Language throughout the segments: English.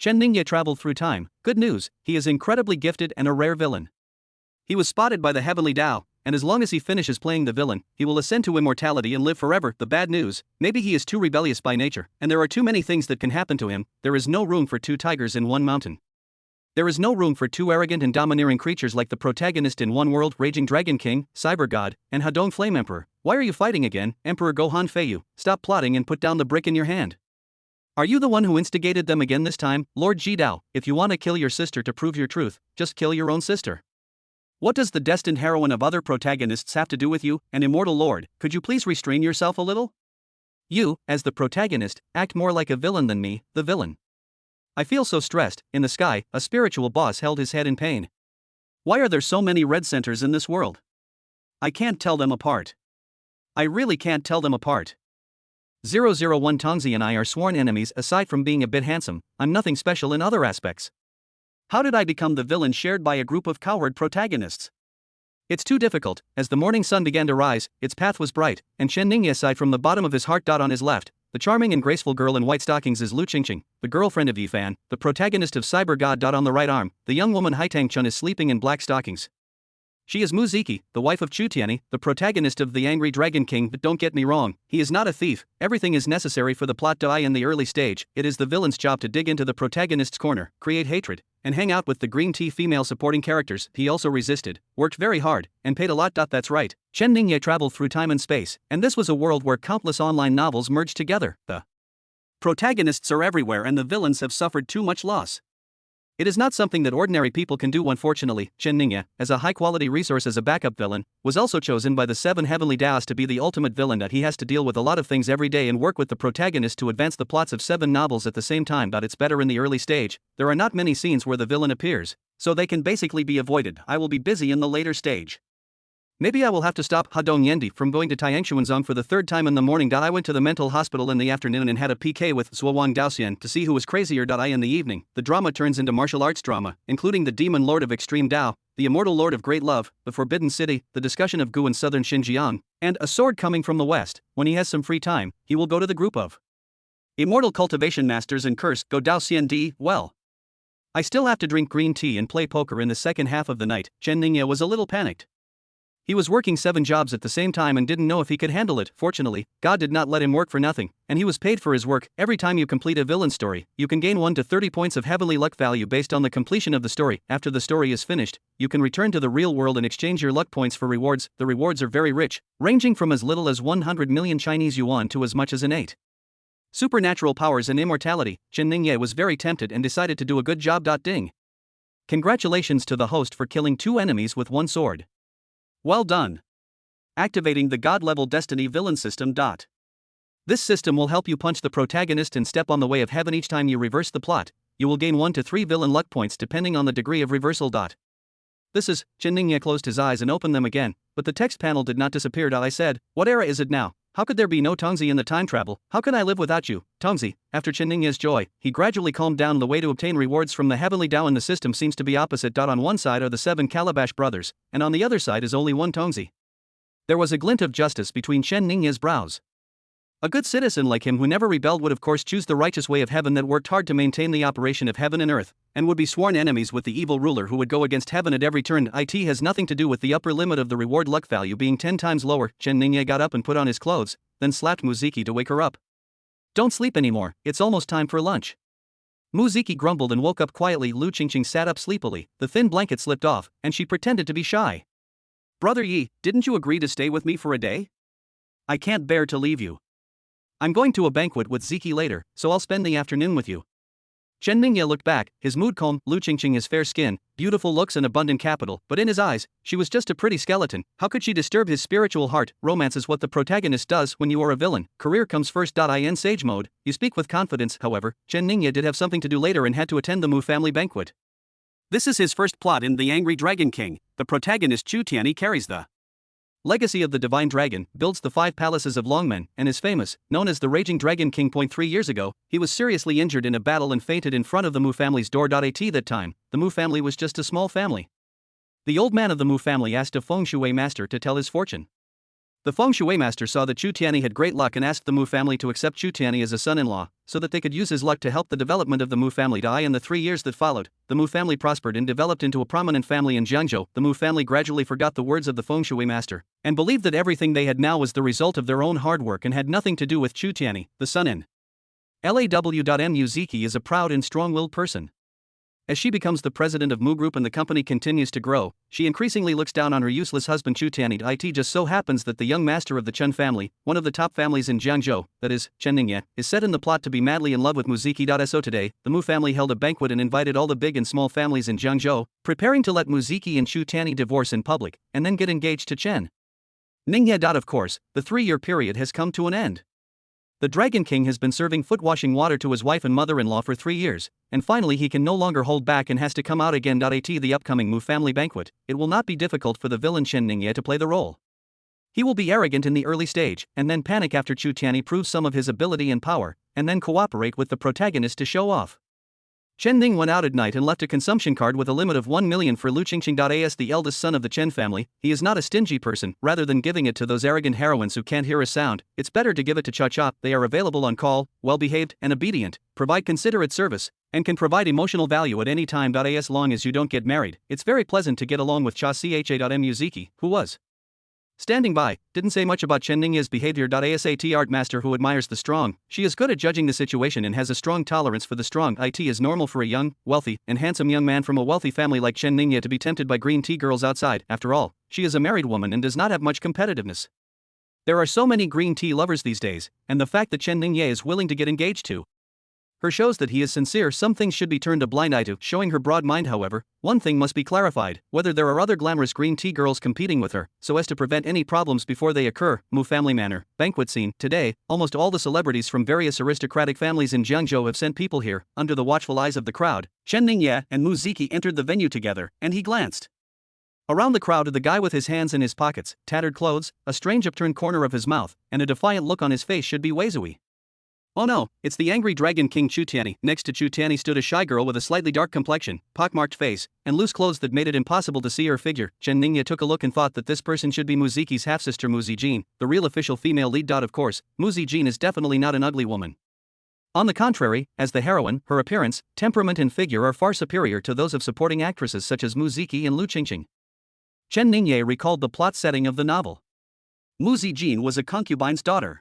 Chen Ningye traveled through time. Good news, he is incredibly gifted and a rare villain. He was spotted by the Heavenly Tao, and as long as he finishes playing the villain, he will ascend to immortality and live forever. The bad news, maybe he is too rebellious by nature, and there are too many things that can happen to him. There is no room for two tigers in one mountain. There is no room for two arrogant and domineering creatures like the protagonist in One World, Raging Dragon King, Cyber God, and Hadong Flame Emperor. Why are you fighting again, Emperor Gohan Feiyu? Stop plotting and put down the brick in your hand. Are you the one who instigated them again this time, Lord Jidao? If you want to kill your sister to prove your truth, just kill your own sister. What does the destined heroine of other protagonists have to do with you, an immortal lord? Could you please restrain yourself a little? You, as the protagonist, act more like a villain than me, the villain. I feel so stressed. In the sky, a spiritual boss held his head in pain. Why are there so many red centers in this world? I can't tell them apart. I really can't tell them apart. 001 Tongzi and I are sworn enemies. Aside from being a bit handsome, I'm nothing special in other aspects. How did I become the villain shared by a group of coward protagonists? It's too difficult. As the morning sun began to rise, its path was bright, and Chen Ningye aside from the bottom of his heart. On his left, the charming and graceful girl in white stockings is Lu Qingqing, the girlfriend of Yifan, the protagonist of Cyber God. On the right arm, the young woman Haitang Chun is sleeping in black stockings. She is Mu Ziki, the wife of Chu Tianyi, the protagonist of The Angry Dragon King. But don't get me wrong, he is not a thief. Everything is necessary for the plot to die in the early stage. It is the villain's job to dig into the protagonist's corner, create hatred, and hang out with the green tea female supporting characters. He also resisted, worked very hard, and paid a lot. That's right, Chen Ningye traveled through time and space, and this was a world where countless online novels merged together. The protagonists are everywhere and the villains have suffered too much loss. It is not something that ordinary people can do. Unfortunately, Chen Ningye, as a high-quality resource as a backup villain, was also chosen by the seven heavenly Taoists to be the ultimate villain. That he has to deal with a lot of things every day and work with the protagonist to advance the plots of 7 novels at the same time. But it's better in the early stage. There are not many scenes where the villain appears, so they can basically be avoided. I will be busy in the later stage. Maybe I will have to stop Hadong Yendi from going to Tiangshuanzong for the 3rd time in the morning. I went to the mental hospital in the afternoon and had a PK with Zuowang Daoxian to see who was crazier. I in the evening, the drama turns into martial arts drama, including the Demon Lord of Extreme Dao, the Immortal Lord of Great Love, the Forbidden City, the discussion of Gu in southern Xinjiang, and a sword coming from the west. When he has some free time, he will go to the group of Immortal Cultivation Masters and curse Go Daoxian D. Well, I still have to drink green tea and play poker in the second half of the night. Chen Ningye was a little panicked. He was working 7 jobs at the same time and didn't know if he could handle it. Fortunately, God did not let him work for nothing, and he was paid for his work. Every time you complete a villain story, you can gain 1 to 30 points of heavenly luck value based on the completion of the story. After the story is finished, you can return to the real world and exchange your luck points for rewards. The rewards are very rich, ranging from as little as 100 million Chinese yuan to as much as an 8. Supernatural powers and immortality. Chen Ningye was very tempted and decided to do a good job. Ding. Congratulations to the host for killing 2 enemies with 1 sword. Well done. Activating the God-level Destiny villain system. This system will help you punch the protagonist and step on the way of heaven. Each time you reverse the plot, you will gain 1 to 3 villain luck points depending on the degree of reversal. This is. Chen Ningye closed his eyes and opened them again, but the text panel did not disappear. I said, what era is it now? How could there be no Tongzi in the time travel? How can I live without you, Tongzi? After Chen Ningye's joy, he gradually calmed down. The way to obtain rewards from the heavenly Tao in the system seems to be opposite. On one side are the 7 Calabash brothers, and on the other side is only 1 Tongzi. There was a glint of justice between Chen Ningye's brows. A good citizen like him who never rebelled would of course choose the righteous way of heaven that worked hard to maintain the operation of heaven and earth, and would be sworn enemies with the evil ruler who would go against heaven at every turn. It has nothing to do with the upper limit of the reward luck value being 10 times lower. Chen Ningye got up and put on his clothes, then slapped Muziki to wake her up. Don't sleep anymore, it's almost time for lunch. Muziki grumbled and woke up quietly. Lu Qingqing sat up sleepily, the thin blanket slipped off, and she pretended to be shy. Brother Yi, didn't you agree to stay with me for a day? I can't bear to leave you. I'm going to a banquet with Ziki later, so I'll spend the afternoon with you. Chen Ningye looked back, his mood calm. Lu Qingqing is fair skin, beautiful looks and abundant capital, but in his eyes, she was just a pretty skeleton. How could she disturb his spiritual heart? Romance is what the protagonist does when you are a villain. Career comes first. In sage mode, you speak with confidence. However, Chen Ningye did have something to do later and had to attend the Mu family banquet. This is his first plot in The Angry Dragon King. The protagonist Chu Tianyi carries the legacy of the Divine Dragon, builds the 5 palaces of Longmen, and is famous, known as the Raging Dragon King. 3 years ago, he was seriously injured in a battle and fainted in front of the Mu family's door. At that time, the Mu family was just a small family. The old man of the Mu family asked a feng shui master to tell his fortune. The feng shui master saw that Chu Tianyi had great luck and asked the Mu family to accept Chu Tianyi as a son-in-law, so that they could use his luck to help the development of the Mu family. In the 3 years that followed, the Mu family prospered and developed into a prominent family in Jiangzhou. The Mu family gradually forgot the words of the feng shui master, and believed that everything they had now was the result of their own hard work and had nothing to do with Chu Tianyi, the son-in. Muziki is a proud and strong-willed person. As she becomes the president of Mu Group and the company continues to grow, she increasingly looks down on her useless husband Chu Tianyi. It just so happens that the young master of the Chen family, one of the top families in Jiangzhou, that is, Chen Ningye, is set in the plot to be madly in love with Muziki. So today, the Mu family held a banquet and invited all the big and small families in Jiangzhou, preparing to let Muziki and Chu Tianyi divorce in public, and then get engaged to Chen Ningye. Of course, the 3-year period has come to an end. The Dragon King has been serving foot-washing water to his wife and mother-in-law for 3 years, and finally he can no longer hold back and has to come out again. At the upcoming Mu family banquet, it will not be difficult for the villain Chen Ningye to play the role. He will be arrogant in the early stage, and then panic after Chu Tianyi proves some of his ability and power, and then cooperate with the protagonist to show off. Chen Ning went out at night and left a consumption card with a limit of 1 million for Lu Qingqing. As the eldest son of the Chen family, he is not a stingy person. Rather than giving it to those arrogant heroines who can't hear a sound, it's better to give it to Cha-Cha. They are available on call, well-behaved and obedient, provide considerate service, and can provide emotional value at any time. As long as you don't get married, it's very pleasant to get along with Muziki, who was standing by, didn't say much about Chen Ningye's behavior. Asat art master who admires the strong, she is good at judging the situation and has a strong tolerance for the strong. It is normal for a young, wealthy, and handsome young man from a wealthy family like Chen Ningye to be tempted by green tea girls outside. After all, she is a married woman and does not have much competitiveness. There are so many green tea lovers these days, and the fact that Chen Ningye is willing to get engaged to her shows that he is sincere. Some things should be turned a blind eye to. Showing her broad mind, however, one thing must be clarified: whether there are other glamorous green tea girls competing with her, so as to prevent any problems before they occur. Mu family manor, banquet scene. Today, almost all the celebrities from various aristocratic families in Jiangzhou have sent people here, under the watchful eyes of the crowd. Chen Ningye and Muziki entered the venue together, and he glanced around the crowd at the guy with his hands in his pockets, tattered clothes, a strange upturned corner of his mouth, and a defiant look on his face. Should be Weizui. Oh no, it's the angry Dragon King Chu Tianyi. Next to Chu Tianyi stood a shy girl with a slightly dark complexion, pockmarked face, and loose clothes that made it impossible to see her figure. Chen Ningye took a look and thought that this person should be Muziki's half-sister Mu Zijin, the real official female lead. Of course, Mu Zijin is definitely not an ugly woman. On the contrary, as the heroine, her appearance, temperament and figure are far superior to those of supporting actresses such as Muziki and Lu Qingqing. Chen Ningye recalled the plot setting of the novel. Mu Zijin was a concubine's daughter.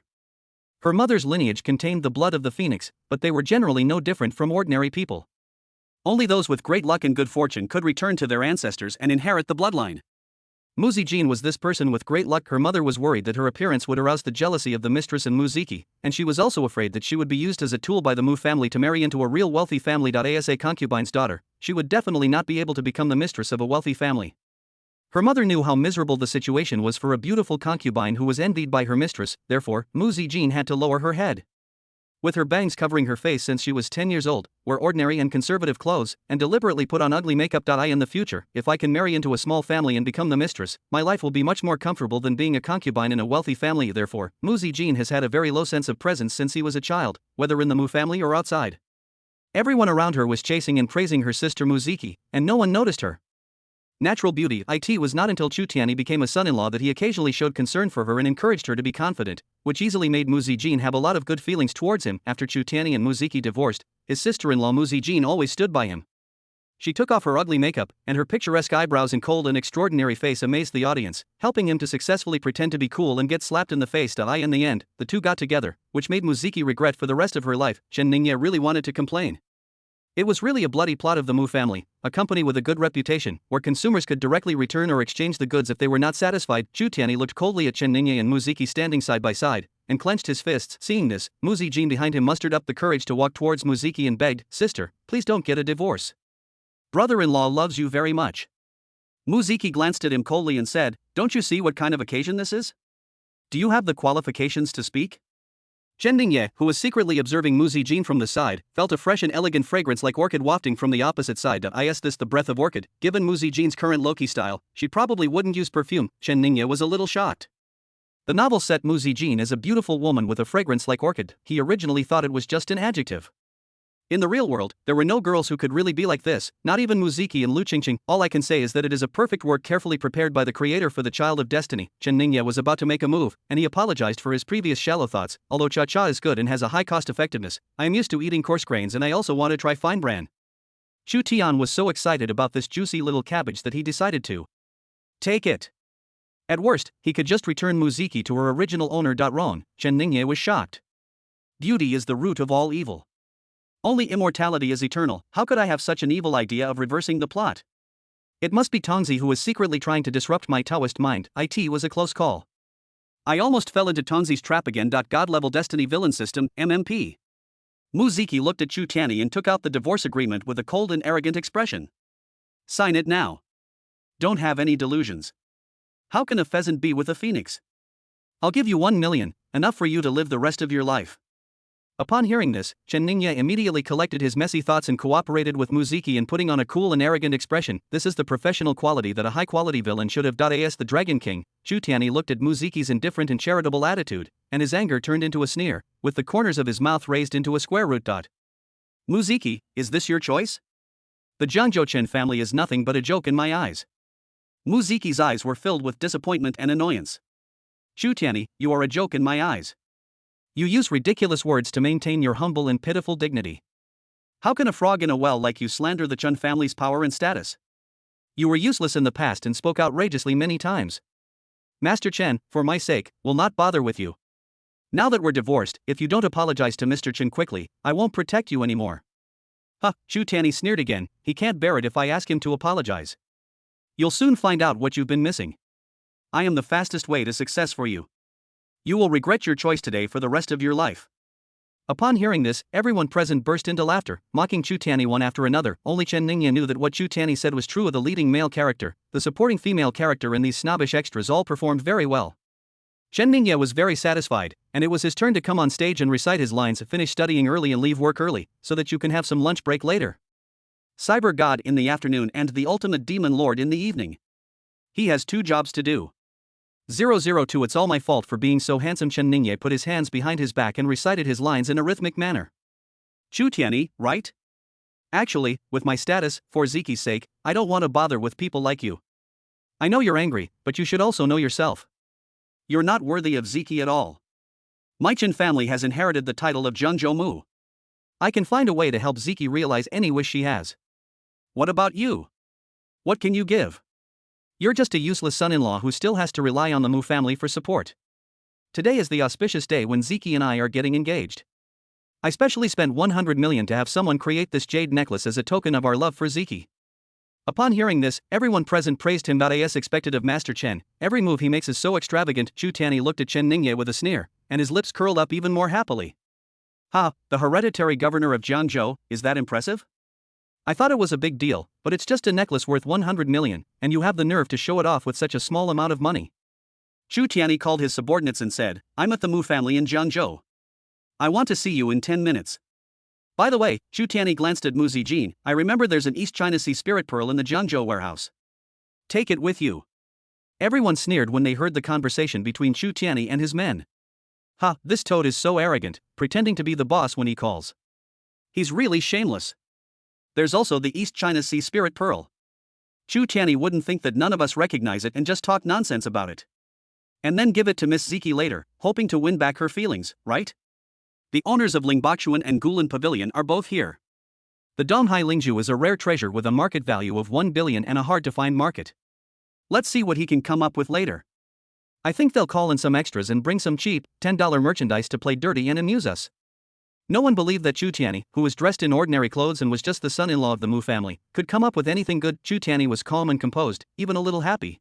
Her mother's lineage contained the blood of the phoenix, but they were generally no different from ordinary people. Only those with great luck and good fortune could return to their ancestors and inherit the bloodline. Mu Zijin was this person with great luck. Her mother was worried that her appearance would arouse the jealousy of the mistress and Muziki, and she was also afraid that she would be used as a tool by the Mu family to marry into a real wealthy family. As a concubine's daughter, she would definitely not be able to become the mistress of a wealthy family. Her mother knew how miserable the situation was for a beautiful concubine who was envied by her mistress. Therefore, Mu Zijin had to lower her head. With her bangs covering her face since she was 10 years old, wear ordinary and conservative clothes, and deliberately put on ugly makeup. In the future, if I can marry into a small family and become the mistress, my life will be much more comfortable than being a concubine in a wealthy family. Therefore, Mu Zijin has had a very low sense of presence since he was a child, whether in the Mu family or outside. Everyone around her was chasing and praising her sister Muziki, and no one noticed her natural beauty. It was not until Chu Tianyi became a son-in-law that he occasionally showed concern for her and encouraged her to be confident, which easily made Mu Zijin have a lot of good feelings towards him. After Chu Tianyi and Muziki divorced, his sister-in-law Mu Zijin always stood by him. She took off her ugly makeup, and her picturesque eyebrows and cold and extraordinary face amazed the audience, helping him to successfully pretend to be cool and get slapped in the face. In the end, the two got together, which made Muziki regret for the rest of her life. Chen Ningye really wanted to complain. It was really a bloody plot of the Mu family, a company with a good reputation, where consumers could directly return or exchange the goods if they were not satisfied. Chu Tianyi looked coldly at Chen Ningye and Muziki standing side by side, and clenched his fists. Seeing this, Mu Zijin behind him mustered up the courage to walk towards Muziki and begged, "Sister, please don't get a divorce. Brother-in-law loves you very much." Muziki glanced at him coldly and said, "Don't you see what kind of occasion this is? Do you have the qualifications to speak?" Chen Ningye, who was secretly observing Mu Zijin from the side, felt a fresh and elegant fragrance like orchid wafting from the opposite side. Is this the breath of orchid? Given Mu Zijin's current Loki style, she probably wouldn't use perfume. Chen Ningye was a little shocked. The novel set Mu Zijin as a beautiful woman with a fragrance like orchid. He originally thought it was just an adjective. In the real world, there were no girls who could really be like this, not even Muziki and Lu Qingqing. All I can say is that it is a perfect work carefully prepared by the creator for the Child of Destiny. Chen Ningye was about to make a move, and he apologized for his previous shallow thoughts. Although cha-cha is good and has a high cost effectiveness, I am used to eating coarse grains and I also want to try fine bran. Chu Tian was so excited about this juicy little cabbage that he decided to take it. At worst, he could just return Muziki to her original owner. Ron. Chen Ningye was shocked. Beauty is the root of all evil. Only immortality is eternal. How could I have such an evil idea of reversing the plot? It must be Tongzi who is secretly trying to disrupt my Taoist mind. It was a close call. I almost fell into Tongzi's trap again. God-level destiny villain system, MMP. Muziki looked at Chu Tiani and took out the divorce agreement with a cold and arrogant expression. Sign it now. Don't have any delusions. How can a pheasant be with a phoenix? I'll give you 1 million, enough for you to live the rest of your life. Upon hearing this, Chen Ningye immediately collected his messy thoughts and cooperated with Muziki in putting on a cool and arrogant expression. This is the professional quality that a high-quality villain should have. As the Dragon King, Chu Tiani looked at Muziki's indifferent and charitable attitude, and his anger turned into a sneer, with the corners of his mouth raised into a square root. Muziki, is this your choice? The Jiangzhou Chen family is nothing but a joke in my eyes. Muziki's eyes were filled with disappointment and annoyance. Chu Tiani, you are a joke in my eyes. You use ridiculous words to maintain your humble and pitiful dignity. How can a frog in a well like you slander the Chen family's power and status? You were useless in the past and spoke outrageously many times. Master Chen, for my sake, will not bother with you. Now that we're divorced, if you don't apologize to Mr. Chen quickly, I won't protect you anymore. Chu Tiani sneered again. He can't bear it if I ask him to apologize. You'll soon find out what you've been missing. I am the fastest way to success for you. You will regret your choice today for the rest of your life. Upon hearing this, everyone present burst into laughter, mocking Chu Tiani one after another. Only Chen Ningye knew that what Chu Tiani said was true of the leading male character. The supporting female character and these snobbish extras all performed very well. Chen Ningye was very satisfied, and it was his turn to come on stage and recite his lines. Finish studying early and leave work early, so that you can have some lunch break later. Cyber God in the afternoon and the ultimate demon lord in the evening. He has 2 jobs to do. 002 It's all my fault for being so handsome. Chen Ningye put his hands behind his back and recited his lines in a rhythmic manner. Chu Tiani, right? Actually, with my status, for Ziki's sake, I don't want to bother with people like you. I know you're angry, but you should also know yourself. You're not worthy of Ziki at all. My Chen family has inherited the title of Zhengzhou Mu. I can find a way to help Ziki realize any wish she has. What about you? What can you give? You're just a useless son-in-law who still has to rely on the Mu family for support. Today is the auspicious day when Ziki and I are getting engaged. I specially spent 100 million to have someone create this jade necklace as a token of our love for Ziki. Upon hearing this, everyone present praised him. As expected of Master Chen, every move he makes is so extravagant. Chu Tiani looked at Chen Ningye with a sneer, and his lips curled up even more happily. The hereditary governor of Jiangzhou, is that impressive? I thought it was a big deal, but it's just a necklace worth 100 million, and you have the nerve to show it off with such a small amount of money. Chu Tiani called his subordinates and said, I'm at the Mu family in Jiangzhou. I want to see you in 10 minutes. By the way, Chu Tiani glanced at Mu Zijin. I remember there's an East China Sea spirit pearl in the Jiangzhou warehouse. Take it with you. Everyone sneered when they heard the conversation between Chu Tiani and his men. This toad is so arrogant, pretending to be the boss when he calls. He's really shameless. There's also the East China Sea spirit pearl. Chu Tiani wouldn't think that none of us recognize it and just talk nonsense about it. And then give it to Miss Ziki later, hoping to win back her feelings, right? The owners of Lingbaochuan and Gulan Pavilion are both here. The Donghai Lingzhu is a rare treasure with a market value of 1 billion and a hard-to-find market. Let's see what he can come up with later. I think they'll call in some extras and bring some cheap, $10 merchandise to play dirty and amuse us. No one believed that Chu Tiani, who was dressed in ordinary clothes and was just the son-in-law of the Mu family, could come up with anything good. Chu Tiani was calm and composed, even a little happy.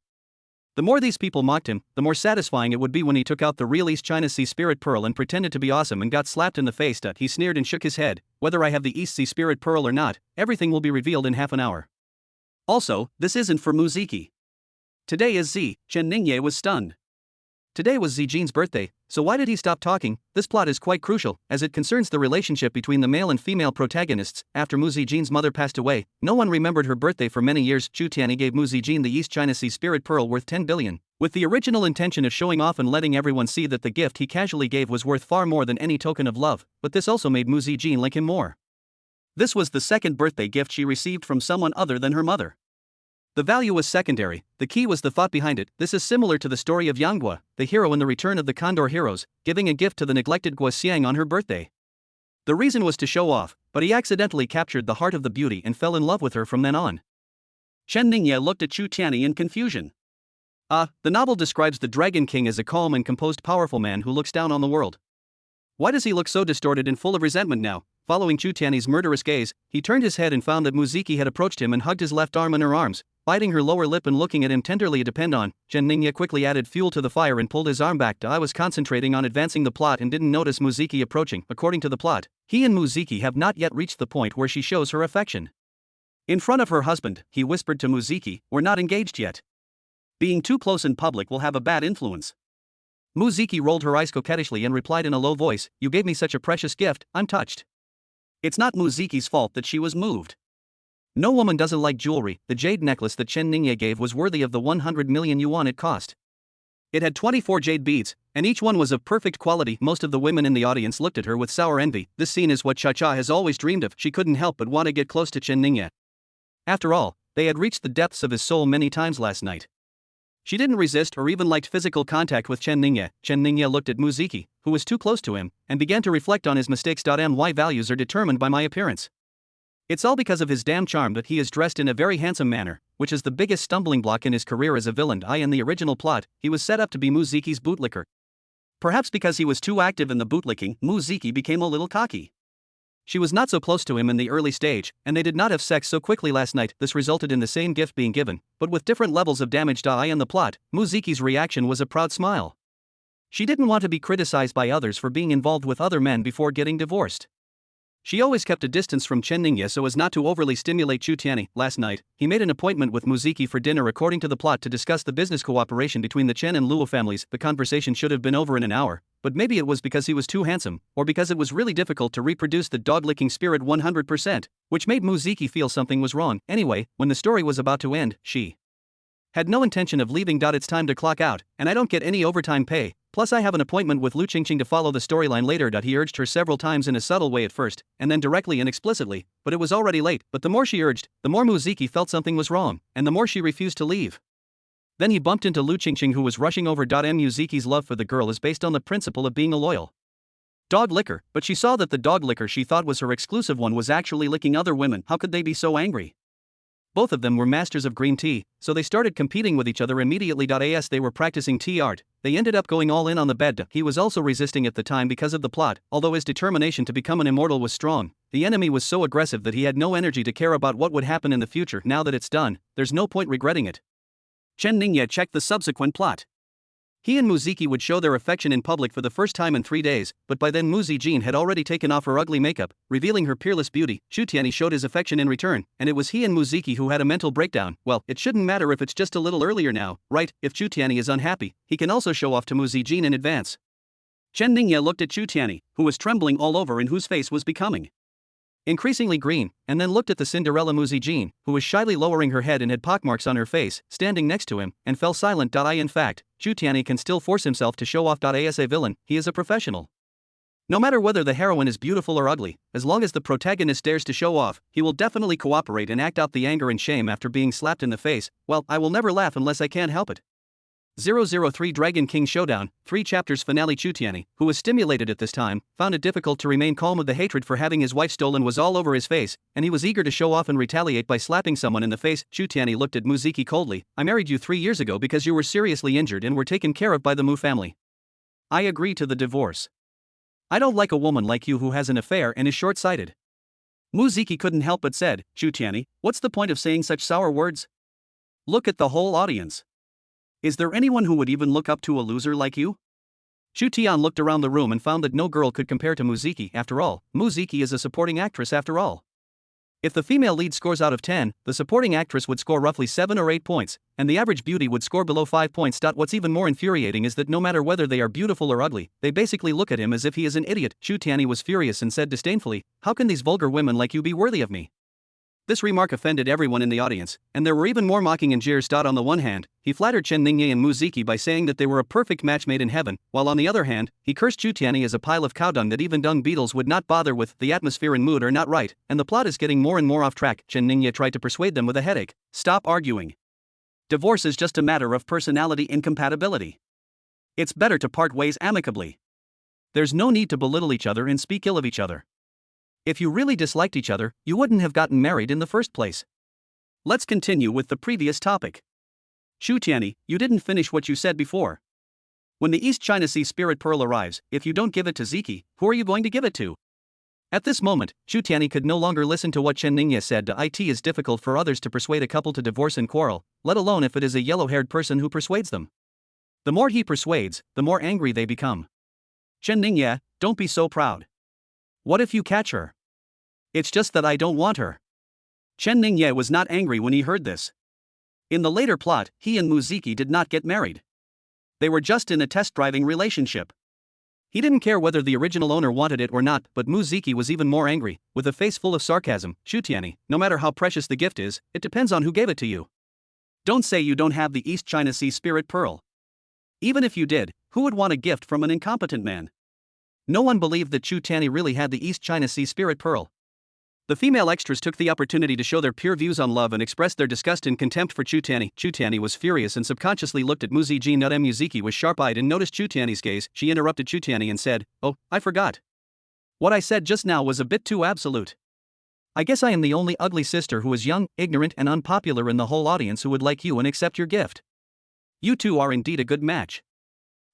The more these people mocked him, the more satisfying it would be when he took out the real East China Sea spirit pearl and pretended to be awesome and got slapped in the face. He sneered and shook his head. Whether I have the East Sea spirit pearl or not, everything will be revealed in half an hour. Also, this isn't for Muziki. Today is Z. Chen Ningye was stunned. Today was Zijin's birthday, so why did he stop talking? This plot is quite crucial, as it concerns the relationship between the male and female protagonists. After Mu Zijin's mother passed away, no one remembered her birthday for many years. Chu Tiani gave Mu Zijin the East China Sea spirit pearl worth 10 billion, with the original intention of showing off and letting everyone see that the gift he casually gave was worth far more than any token of love, but this also made Mu Zijin like him more. This was the second birthday gift she received from someone other than her mother. The value was secondary, the key was the thought behind it. This is similar to the story of Yanghua, the hero in The Return of the Condor Heroes, giving a gift to the neglected Guo Xiang on her birthday. The reason was to show off, but he accidentally captured the heart of the beauty and fell in love with her from then on. Chen Ningye looked at Chu Tianyi in confusion. The novel describes the Dragon King as a calm and composed powerful man who looks down on the world. Why does he look so distorted and full of resentment now? Following Chu Tianyi's murderous gaze, he turned his head and found that Muziki had approached him and hugged his left arm in her arms, biting her lower lip and looking at him tenderly. Depend on. Chen Ningye quickly added fuel to the fire and pulled his arm back. I was concentrating on advancing the plot and didn't notice Muziki approaching. According to the plot, he and Muziki have not yet reached the point where she shows her affection. In front of her husband, he whispered to Muziki, "We're not engaged yet. Being too close in public will have a bad influence." Muziki rolled her eyes coquettishly and replied in a low voice, "You gave me such a precious gift, I'm touched." It's not Muziki's fault that she was moved. No woman doesn't like jewelry. The jade necklace that Chen Ningye gave was worthy of the 100 million yuan it cost. It had 24 jade beads, and each one was of perfect quality. Most of the women in the audience looked at her with sour envy. This scene is what Cha-Cha has always dreamed of. She couldn't help but want to get close to Chen Ningye. After all, they had reached the depths of his soul many times last night. She didn't resist or even liked physical contact with Chen Ningye. Chen Ningye looked at Muziki, who was too close to him, and began to reflect on his mistakes. My values are determined by my appearance. It's all because of his damn charm that he is dressed in a very handsome manner, which is the biggest stumbling block in his career as a villain. In the original plot, he was set up to be Muziki's bootlicker. Perhaps because he was too active in the bootlicking, Muziki became a little cocky. She was not so close to him in the early stage, and they did not have sex so quickly last night. This resulted in the same gift being given, but with different levels of damage. In the plot, Muziki's reaction was a proud smile. She didn't want to be criticized by others for being involved with other men before getting divorced. She always kept a distance from Chen Ningye so as not to overly stimulate Chu Tianyi. Last night, he made an appointment with Muziki for dinner according to the plot to discuss the business cooperation between the Chen and Luo families. The conversation should have been over in an hour, but maybe it was because he was too handsome, or because it was really difficult to reproduce the dog-licking spirit 100%, which made Muziki feel something was wrong. Anyway, when the story was about to end, she had no intention of leaving. It's time to clock out, and I don't get any overtime pay, plus I have an appointment with Lu Qingqing to follow the storyline later. He urged her several times in a subtle way at first, and then directly and explicitly, but it was already late. But the more she urged, the more Muziki felt something was wrong, and the more she refused to leave. Then he bumped into Lu Qingqing, who was rushing over. Muziki's love for the girl is based on the principle of being a loyal dog licker, but she saw that the dog licker she thought was her exclusive one was actually licking other women. How could they be so angry? Both of them were masters of green tea, so they started competing with each other immediately. As they were practicing tea art, they ended up going all in on the bed. He was also resisting at the time because of the plot. Although his determination to become an immortal was strong, the enemy was so aggressive that he had no energy to care about what would happen in the future. Now that it's done, there's no point regretting it. Chen Ningye checked the subsequent plot. He and Muziki would show their affection in public for the first time in 3 days, but by then Muzi Jin had already taken off her ugly makeup, revealing her peerless beauty. Chu Tianyi showed his affection in return, and it was he and Muziki who had a mental breakdown. Well, it shouldn't matter if it's just a little earlier now, right? If Chu Tianyi is unhappy, he can also show off to Muzi Jin in advance. Chen Ningye looked at Chu Tianyi, who was trembling all over and whose face was becoming increasingly green, and then looked at the Cinderella Muzi Jin, who was shyly lowering her head and had pockmarks on her face, standing next to him, and fell silent. In fact, Chu Tianyi can still force himself to show off. As a villain, he is a professional. No matter whether the heroine is beautiful or ugly, as long as the protagonist dares to show off, he will definitely cooperate and act out the anger and shame after being slapped in the face. Well, I will never laugh unless I can't help it. 003 Dragon King Showdown, 3 chapters finale. Chu Tianyi, who was stimulated at this time, found it difficult to remain calm. With the hatred for having his wife stolen was all over his face, and he was eager to show off and retaliate by slapping someone in the face. Chu Tianyi looked at Muziki coldly. I married you 3 years ago because you were seriously injured and were taken care of by the Mu family. I agree to the divorce. I don't like a woman like you who has an affair and is short-sighted. Muziki couldn't help but said, Chu Tianyi, what's the point of saying such sour words? Look at the whole audience. Is there anyone who would even look up to a loser like you? Chu Tian looked around the room and found that no girl could compare to Muziki. After all, Muziki is a supporting actress after all. If the female lead scores out of 10, the supporting actress would score roughly 7 or 8 points, and the average beauty would score below 5 points. What's even more infuriating is that no matter whether they are beautiful or ugly, they basically look at him as if he is an idiot. Chu Tianyi was furious and said disdainfully, how can these vulgar women like you be worthy of me? This remark offended everyone in the audience, and there were even more mocking and jeers. On the one hand, he flattered Chen Ningye and Mu Ziki by saying that they were a perfect match made in heaven, while on the other hand, he cursed Chu Tianyi as a pile of cow dung that even dung beetles would not bother with. The atmosphere and mood are not right, and the plot is getting more and more off track. Chen Ningye tried to persuade them with a headache. Stop arguing. Divorce is just a matter of personality incompatibility. It's better to part ways amicably. There's no need to belittle each other and speak ill of each other. If you really disliked each other, you wouldn't have gotten married in the first place. Let's continue with the previous topic. Chu Tianyi, you didn't finish what you said before. When the East China Sea Spirit Pearl arrives, if you don't give it to Ziki, who are you going to give it to? At this moment, Chu Tianyi could no longer listen to what Chen Ningye said. It is difficult for others to persuade a couple to divorce and quarrel, let alone if it is a yellow-haired person who persuades them. The more he persuades, the more angry they become. Chen Ningye, don't be so proud. What if you catch her? It's just that I don't want her. Chen Ningye was not angry when he heard this. In the later plot, he and Mu Ziki did not get married. They were just in a test-driving relationship. He didn't care whether the original owner wanted it or not, but Mu Ziki was even more angry, with a face full of sarcasm. Chu Tianyi, no matter how precious the gift is, it depends on who gave it to you. Don't say you don't have the East China Sea Spirit Pearl. Even if you did, who would want a gift from an incompetent man? No one believed that Chu Tianyi really had the East China Sea Spirit Pearl. The female extras took the opportunity to show their pure views on love and expressed their disgust and contempt for Chu Tianyi. Chu Tianyi was furious and subconsciously looked at Mu Ziji. Mu Ziki was sharp-eyed and noticed Chu Tianyi's gaze. She interrupted Chu Tianyi and said, "Oh, I forgot. What I said just now was a bit too absolute. I guess I am the only ugly sister who is young, ignorant and unpopular in the whole audience who would like you and accept your gift. You two are indeed a good match.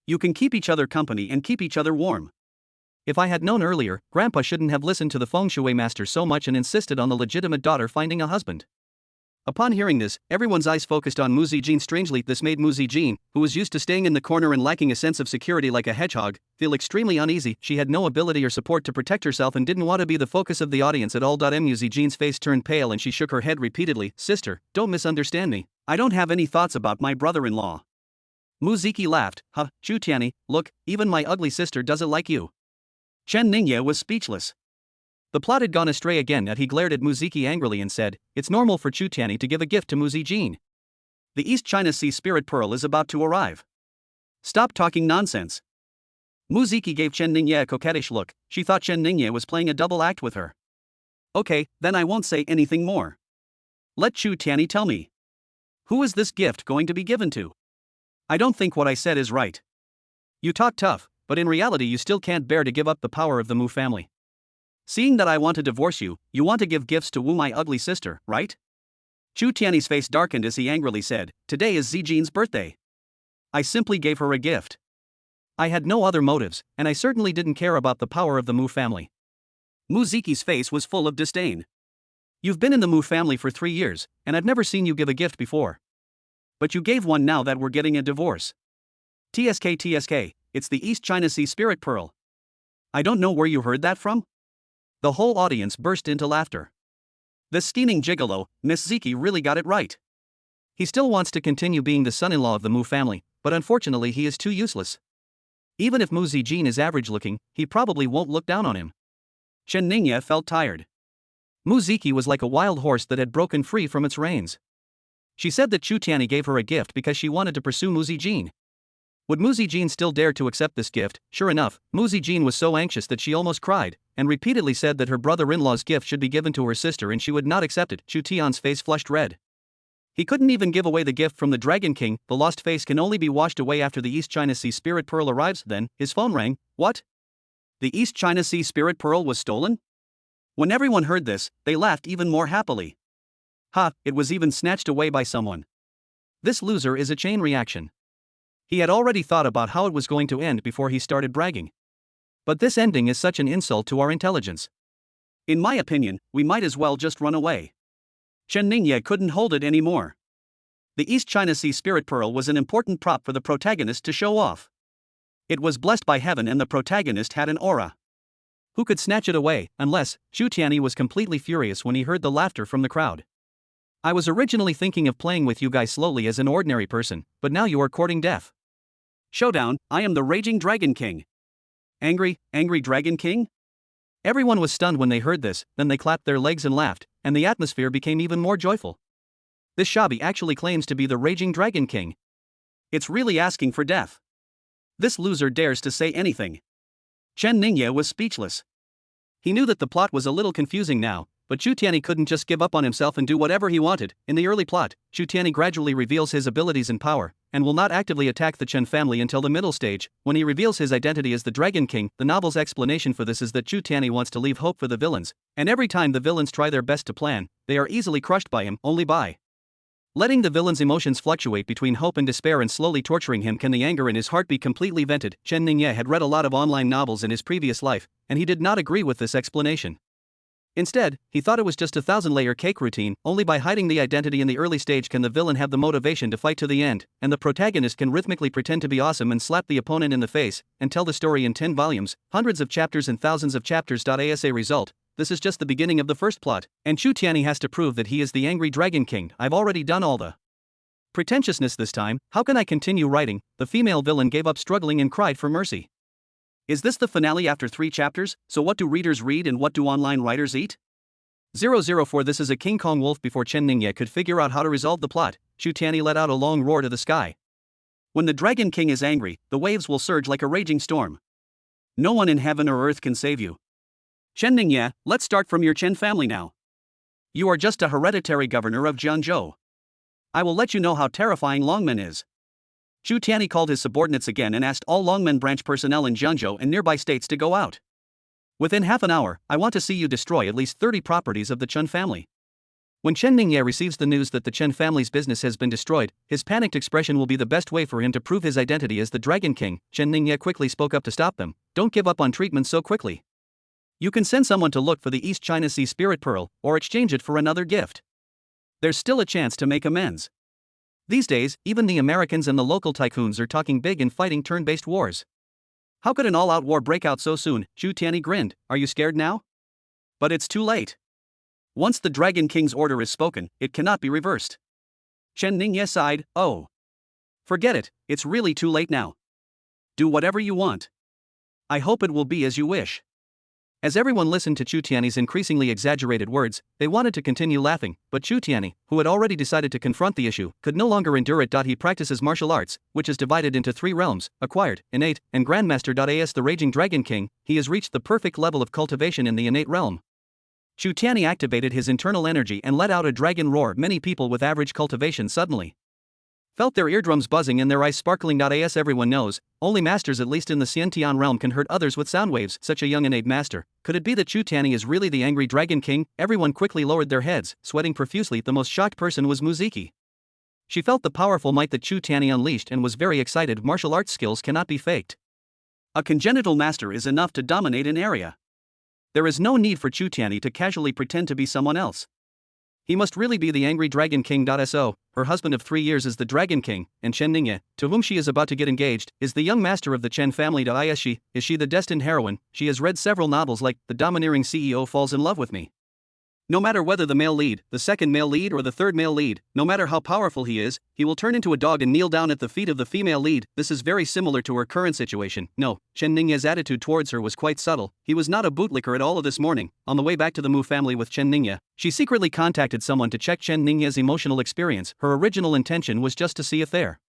You can keep each other company and keep each other warm. If I had known earlier, Grandpa shouldn't have listened to the feng shui master so much and insisted on the legitimate daughter finding a husband." Upon hearing this, everyone's eyes focused on Mu Zijin. Strangely, this made Mu Zijin, who was used to staying in the corner and lacking a sense of security like a hedgehog, feel extremely uneasy. She had no ability or support to protect herself and didn't want to be the focus of the audience at all. Mu Zijin's face turned pale and she shook her head repeatedly. "Sister, don't misunderstand me. I don't have any thoughts about my brother-in-law." Mu Ziki laughed. "Huh, Chu Tianyi, look, even my ugly sister doesn't like you." Chen Ningye was speechless. The plot had gone astray again. He glared at Mu Ziki angrily and said, "It's normal for Chu Tianyi to give a gift to Mu Zijin. The East China Sea Spirit Pearl is about to arrive. Stop talking nonsense." Mu Ziki gave Chen Ningye a coquettish look. She thought Chen Ningye was playing a double act with her. "Okay, then I won't say anything more. Let Chu Tianyi tell me. Who is this gift going to be given to? I don't think what I said is right. You talk tough, but in reality you still can't bear to give up the power of the Mu family. Seeing that I want to divorce you, you want to give gifts to Wu, my ugly sister, right?" Chu Tianyi's face darkened as he angrily said, "Today is Zijin's birthday. I simply gave her a gift. I had no other motives, and I certainly didn't care about the power of the Mu family." Mu Ziki's face was full of disdain. "You've been in the Mu family for 3 years, and I've never seen you give a gift before. But you gave one now that we're getting a divorce. TSK, it's the East China Sea Spirit Pearl. I don't know where you heard that from." The whole audience burst into laughter. This steaming gigolo, Miss Ziki really got it right. He still wants to continue being the son-in-law of the Mu family, but unfortunately he is too useless. Even if Mu Zijin is average-looking, he probably won't look down on him. Chen Ningye felt tired. Mu Ziki was like a wild horse that had broken free from its reins. She said that Chu Tianyi gave her a gift because she wanted to pursue Mu Zijin. Would Mu Zijin still dare to accept this gift? Sure enough, Mu Zijin was so anxious that she almost cried, and repeatedly said that her brother-in-law's gift should be given to her sister and she would not accept it. Chu Tian's face flushed red. He couldn't even give away the gift from the Dragon King. The lost face can only be washed away after the East China Sea Spirit Pearl arrives. Then, his phone rang. What? The East China Sea Spirit Pearl was stolen? When everyone heard this, they laughed even more happily. Ha, it was even snatched away by someone. This loser is a chain reaction. He had already thought about how it was going to end before he started bragging. But this ending is such an insult to our intelligence. In my opinion, we might as well just run away. Chen Ningye couldn't hold it anymore. The East China Sea Spirit Pearl was an important prop for the protagonist to show off. It was blessed by heaven and the protagonist had an aura. Who could snatch it away, unless? Chu Tianyi was completely furious when he heard the laughter from the crowd. "I was originally thinking of playing with you guys slowly as an ordinary person, but now you are courting death. Showdown, I am the Raging Dragon King." Angry Dragon King? Everyone was stunned when they heard this, then they clapped their legs and laughed. and the atmosphere became even more joyful. This Shabi actually claims to be the raging Dragon King. It's really asking for death. This loser dares to say anything. Chen Ningye was speechless. He knew that the plot was a little confusing now, but Chu Tianyi couldn't just give up on himself and do whatever he wanted. In the early plot, Chu Tianyi gradually reveals his abilities and power, and will not actively attack the Chen family until the middle stage, when he reveals his identity as the Dragon King. The novel's explanation for this is that Chu Tianyi wants to leave hope for the villains, and every time the villains try their best to plan, they are easily crushed by him. Only by letting the villain's emotions fluctuate between hope and despair and slowly torturing him can the anger in his heart be completely vented. Chen Ningye had read a lot of online novels in his previous life, and he did not agree with this explanation. Instead, he thought it was just a 1,000-layer cake routine. Only by hiding the identity in the early stage can the villain have the motivation to fight to the end, and the protagonist can rhythmically pretend to be awesome and slap the opponent in the face, and tell the story in 10 volumes, hundreds of chapters and thousands of chapters. As a result, this is just the beginning of the first plot, and Chu Tianyi has to prove that he is the angry Dragon King. I've already done all the pretentiousness this time, how can I continue writing? The female villain gave up struggling and cried for mercy. Is this the finale after 3 chapters? So what do readers read and what do online writers eat? 004 This is a King Kong wolf. Before Chen Ningye could figure out how to resolve the plot, Chu Tianyi let out a long roar to the sky. When the Dragon King is angry, the waves will surge like a raging storm. No one in heaven or earth can save you. Chen Ningye, let's start from your Chen family now. You are just a hereditary governor of Jiangzhou. I will let you know how terrifying Longmen is. Chu Tianyi called his subordinates again and asked all Longmen branch personnel in Jiangzhou and nearby states to go out. Within half an hour, I want to see you destroy at least 30 properties of the Chen family. When Chen Ningye receives the news that the Chen family's business has been destroyed, his panicked expression will be the best way for him to prove his identity as the Dragon King. Chen Ningye quickly spoke up to stop them. Don't give up on treatment so quickly. You can send someone to look for the East China Sea Spirit Pearl, or exchange it for another gift. There's still a chance to make amends. These days, even the Americans and the local tycoons are talking big in fighting turn-based wars. How could an all-out war break out so soon? Chu Tianyi grinned. Are you scared now? But it's too late. Once the Dragon King's order is spoken, it cannot be reversed. Chen Ningye sighed. Oh. Forget it, it's really too late now. Do whatever you want. I hope it will be as you wish. As everyone listened to Chu Tianyi's increasingly exaggerated words, they wanted to continue laughing, but Chu Tianyi, who had already decided to confront the issue, could no longer endure it. He practices martial arts, which is divided into 3 realms, acquired, innate, and grandmaster. As the raging Dragon King, he has reached the perfect level of cultivation in the innate realm. Chu Tianyi activated his internal energy and let out a dragon roar. Many people with average cultivation suddenly felt their eardrums buzzing and their eyes sparkling. As everyone knows, only masters, at least in the Xiantian realm, can hurt others with sound waves. Such a young innate master. Could it be that Chu Tianyi is really the angry Dragon King? Everyone quickly lowered their heads, sweating profusely. The most shocked person was Muziki. She felt the powerful might that Chu Tianyi unleashed and was very excited. Martial arts skills cannot be faked. A congenital master is enough to dominate an area. There is no need for Chu Tianyi to casually pretend to be someone else. He must really be the angry Dragon King. So, her husband of 3 years is the Dragon King, and Chen Ningye, to whom she is about to get engaged, is the young master of the Chen family. Is she the destined heroine? She has read several novels like The Domineering CEO Falls in Love with Me. No matter whether the male lead, the second male lead, or the third male lead, no matter how powerful he is, he will turn into a dog and kneel down at the feet of the female lead. This is very similar to her current situation. No, Chen Ningye's attitude towards her was quite subtle. He was not a bootlicker at all. This morning, on the way back to the Mu family with Chen Ningye, she secretly contacted someone to check Chen Ningye's emotional experience. Her original intention was just to see if there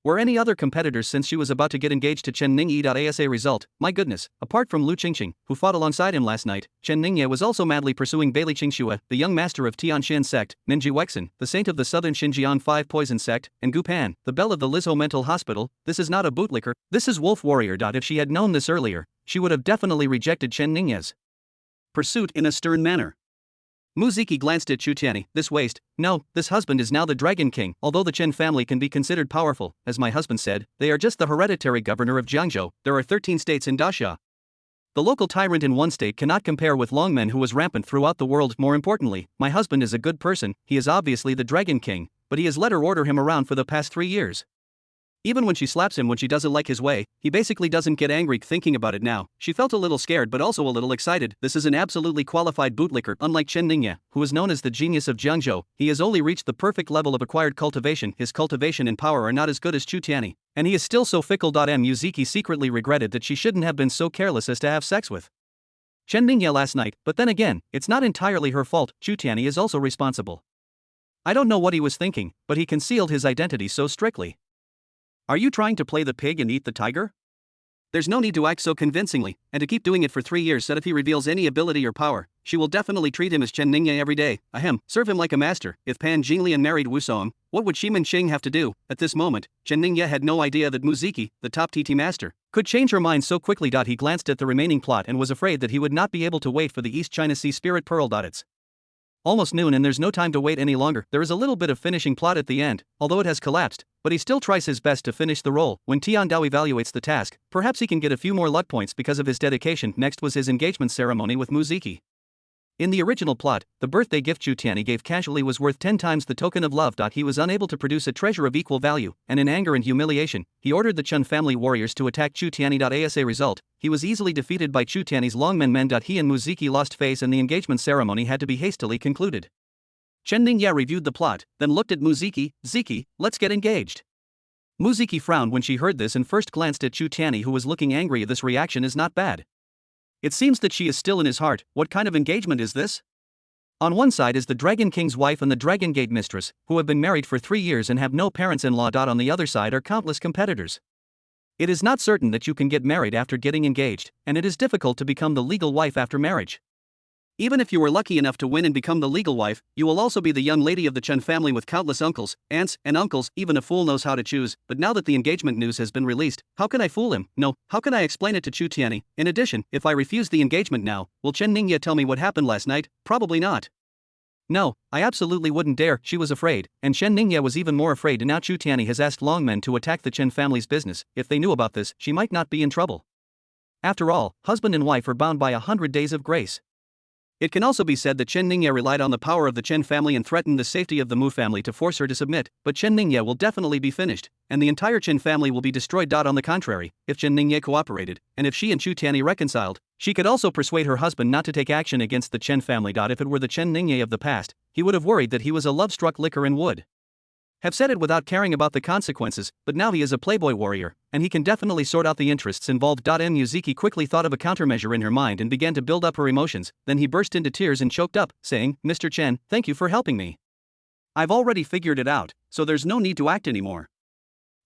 were any other competitors, since she was about to get engaged to Chen Ningye. As a result, my goodness, apart from Lu Qingqing, who fought alongside him last night, Chen Ningye was also madly pursuing Bailey Qingxue, the young master of Tianxin sect, Ninji Wexin, the saint of the southern Xinjiang 5 poison sect, and Gu Pan, the belle of the Lizhou mental hospital. This is not a bootlicker, this is wolf warrior. If she had known this earlier, she would have definitely rejected Chen Ningye's pursuit in a stern manner. Muziki glanced at Chu Tianyi. This waste, no, this husband is now the Dragon King. Although the Chen family can be considered powerful, as my husband said, they are just the hereditary governor of Jiangzhou. There are 13 states in Daxia. The local tyrant in one state cannot compare with Longmen, who was rampant throughout the world. More importantly, my husband is a good person. He is obviously the Dragon King, but he has let her order him around for the past 3 years. Even when she slaps him when she doesn't like his way, he basically doesn't get angry. Thinking about it now, she felt a little scared but also a little excited. This is an absolutely qualified bootlicker. Unlike Chen Ningye, who is known as the genius of Jiangzhou, he has only reached the perfect level of acquired cultivation. His cultivation and power are not as good as Chu Tianyi, and he is still so fickle. Muziki secretly regretted that she shouldn't have been so careless as to have sex with Chen Ningye last night, but then again, it's not entirely her fault, Chu Tianyi is also responsible. I don't know what he was thinking, but he concealed his identity so strictly. Are you trying to play the pig and eat the tiger? There's no need to act so convincingly, and to keep doing it for 3 years that if he reveals any ability or power, she will definitely treat him as Chen Ningye every day, serve him like a master. If Pan Jinglian married Wu Song, what would Shimin Qing have to do? At this moment, Chen Ningye had no idea that Muziki, the top TT master, could change her mind so quickly. He glanced at the remaining plot and was afraid that he would not be able to wait for the East China Sea Spirit Pearl. It's almost noon and there's no time to wait any longer. There is a little bit of finishing plot at the end, although it has collapsed, but he still tries his best to finish the role. When Tian Dao evaluates the task, perhaps he can get a few more luck points because of his dedication. Next was his engagement ceremony with Muziki. In the original plot, the birthday gift Chu Tianyi gave casually was worth 10 times the token of love. He was unable to produce a treasure of equal value, and in anger and humiliation, he ordered the Chun family warriors to attack Chu Tianyi. As a result, he was easily defeated by Chu Tianyi's longmen men. He and Muziki lost face and the engagement ceremony had to be hastily concluded. Chen Ningye reviewed the plot, then looked at Muziki. Ziki, let's get engaged. Muziki frowned when she heard this and first glanced at Chu Tianyi, who was looking angry. This reaction is not bad. It seems that she is still in his heart. What kind of engagement is this? On one side is the Dragon King's wife and the Dragon Gate mistress, who have been married for 3 years and have no parents-in-law. On the other side are countless competitors. It is not certain that you can get married after getting engaged, and it is difficult to become the legal wife after marriage. Even if you were lucky enough to win and become the legal wife, you will also be the young lady of the Chen family with countless uncles, aunts, and uncles. Even a fool knows how to choose, but now that the engagement news has been released, how can I fool him? No, how can I explain it to Chu Tianyi? In addition, if I refuse the engagement now, will Chen Ningye tell me what happened last night? Probably not. No, I absolutely wouldn't dare. She was afraid, and Chen Ningye was even more afraid. Now Chu Tianyi has asked longmen to attack the Chen family's business. If they knew about this, she might not be in trouble. After all, husband and wife are bound by 100 days of grace. It can also be said that Chen Ningye relied on the power of the Chen family and threatened the safety of the Mu family to force her to submit, but Chen Ningye will definitely be finished, and the entire Chen family will be destroyed. On the contrary, if Chen Ningye cooperated, and if she and Chu Tianyi reconciled, she could also persuade her husband not to take action against the Chen family. If it were the Chen Ningye of the past, he would have worried that he was a love-struck licker and would have said it without caring about the consequences, but now he is a playboy warrior, and he can definitely sort out the interests involved. Muziki quickly thought of a countermeasure in her mind and began to build up her emotions, then he burst into tears and choked up, saying, Mr. Chen, thank you for helping me. I've already figured it out, so there's no need to act anymore.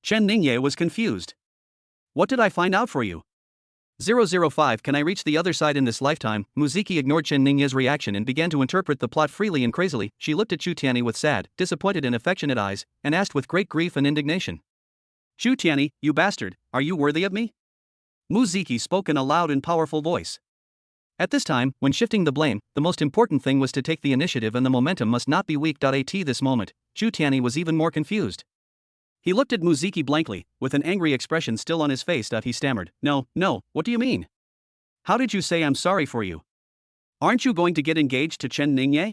Chen Ningye was confused. What did I find out for you? 005 Can I reach the other side in this lifetime? Muziki ignored Chen Ningye's reaction and began to interpret the plot freely and crazily. She looked at Chu Tianyi with sad, disappointed and affectionate eyes, and asked with great grief and indignation. Chu Tianyi, you bastard, are you worthy of me? Muziki spoke in a loud and powerful voice. At this time, when shifting the blame, the most important thing was to take the initiative and the momentum must not be weak. At this moment, Chu Tianyi was even more confused. He looked at Muziki blankly, with an angry expression still on his face. He stammered, No, what do you mean? How did you say I'm sorry for you? Aren't you going to get engaged to Chen Ningye?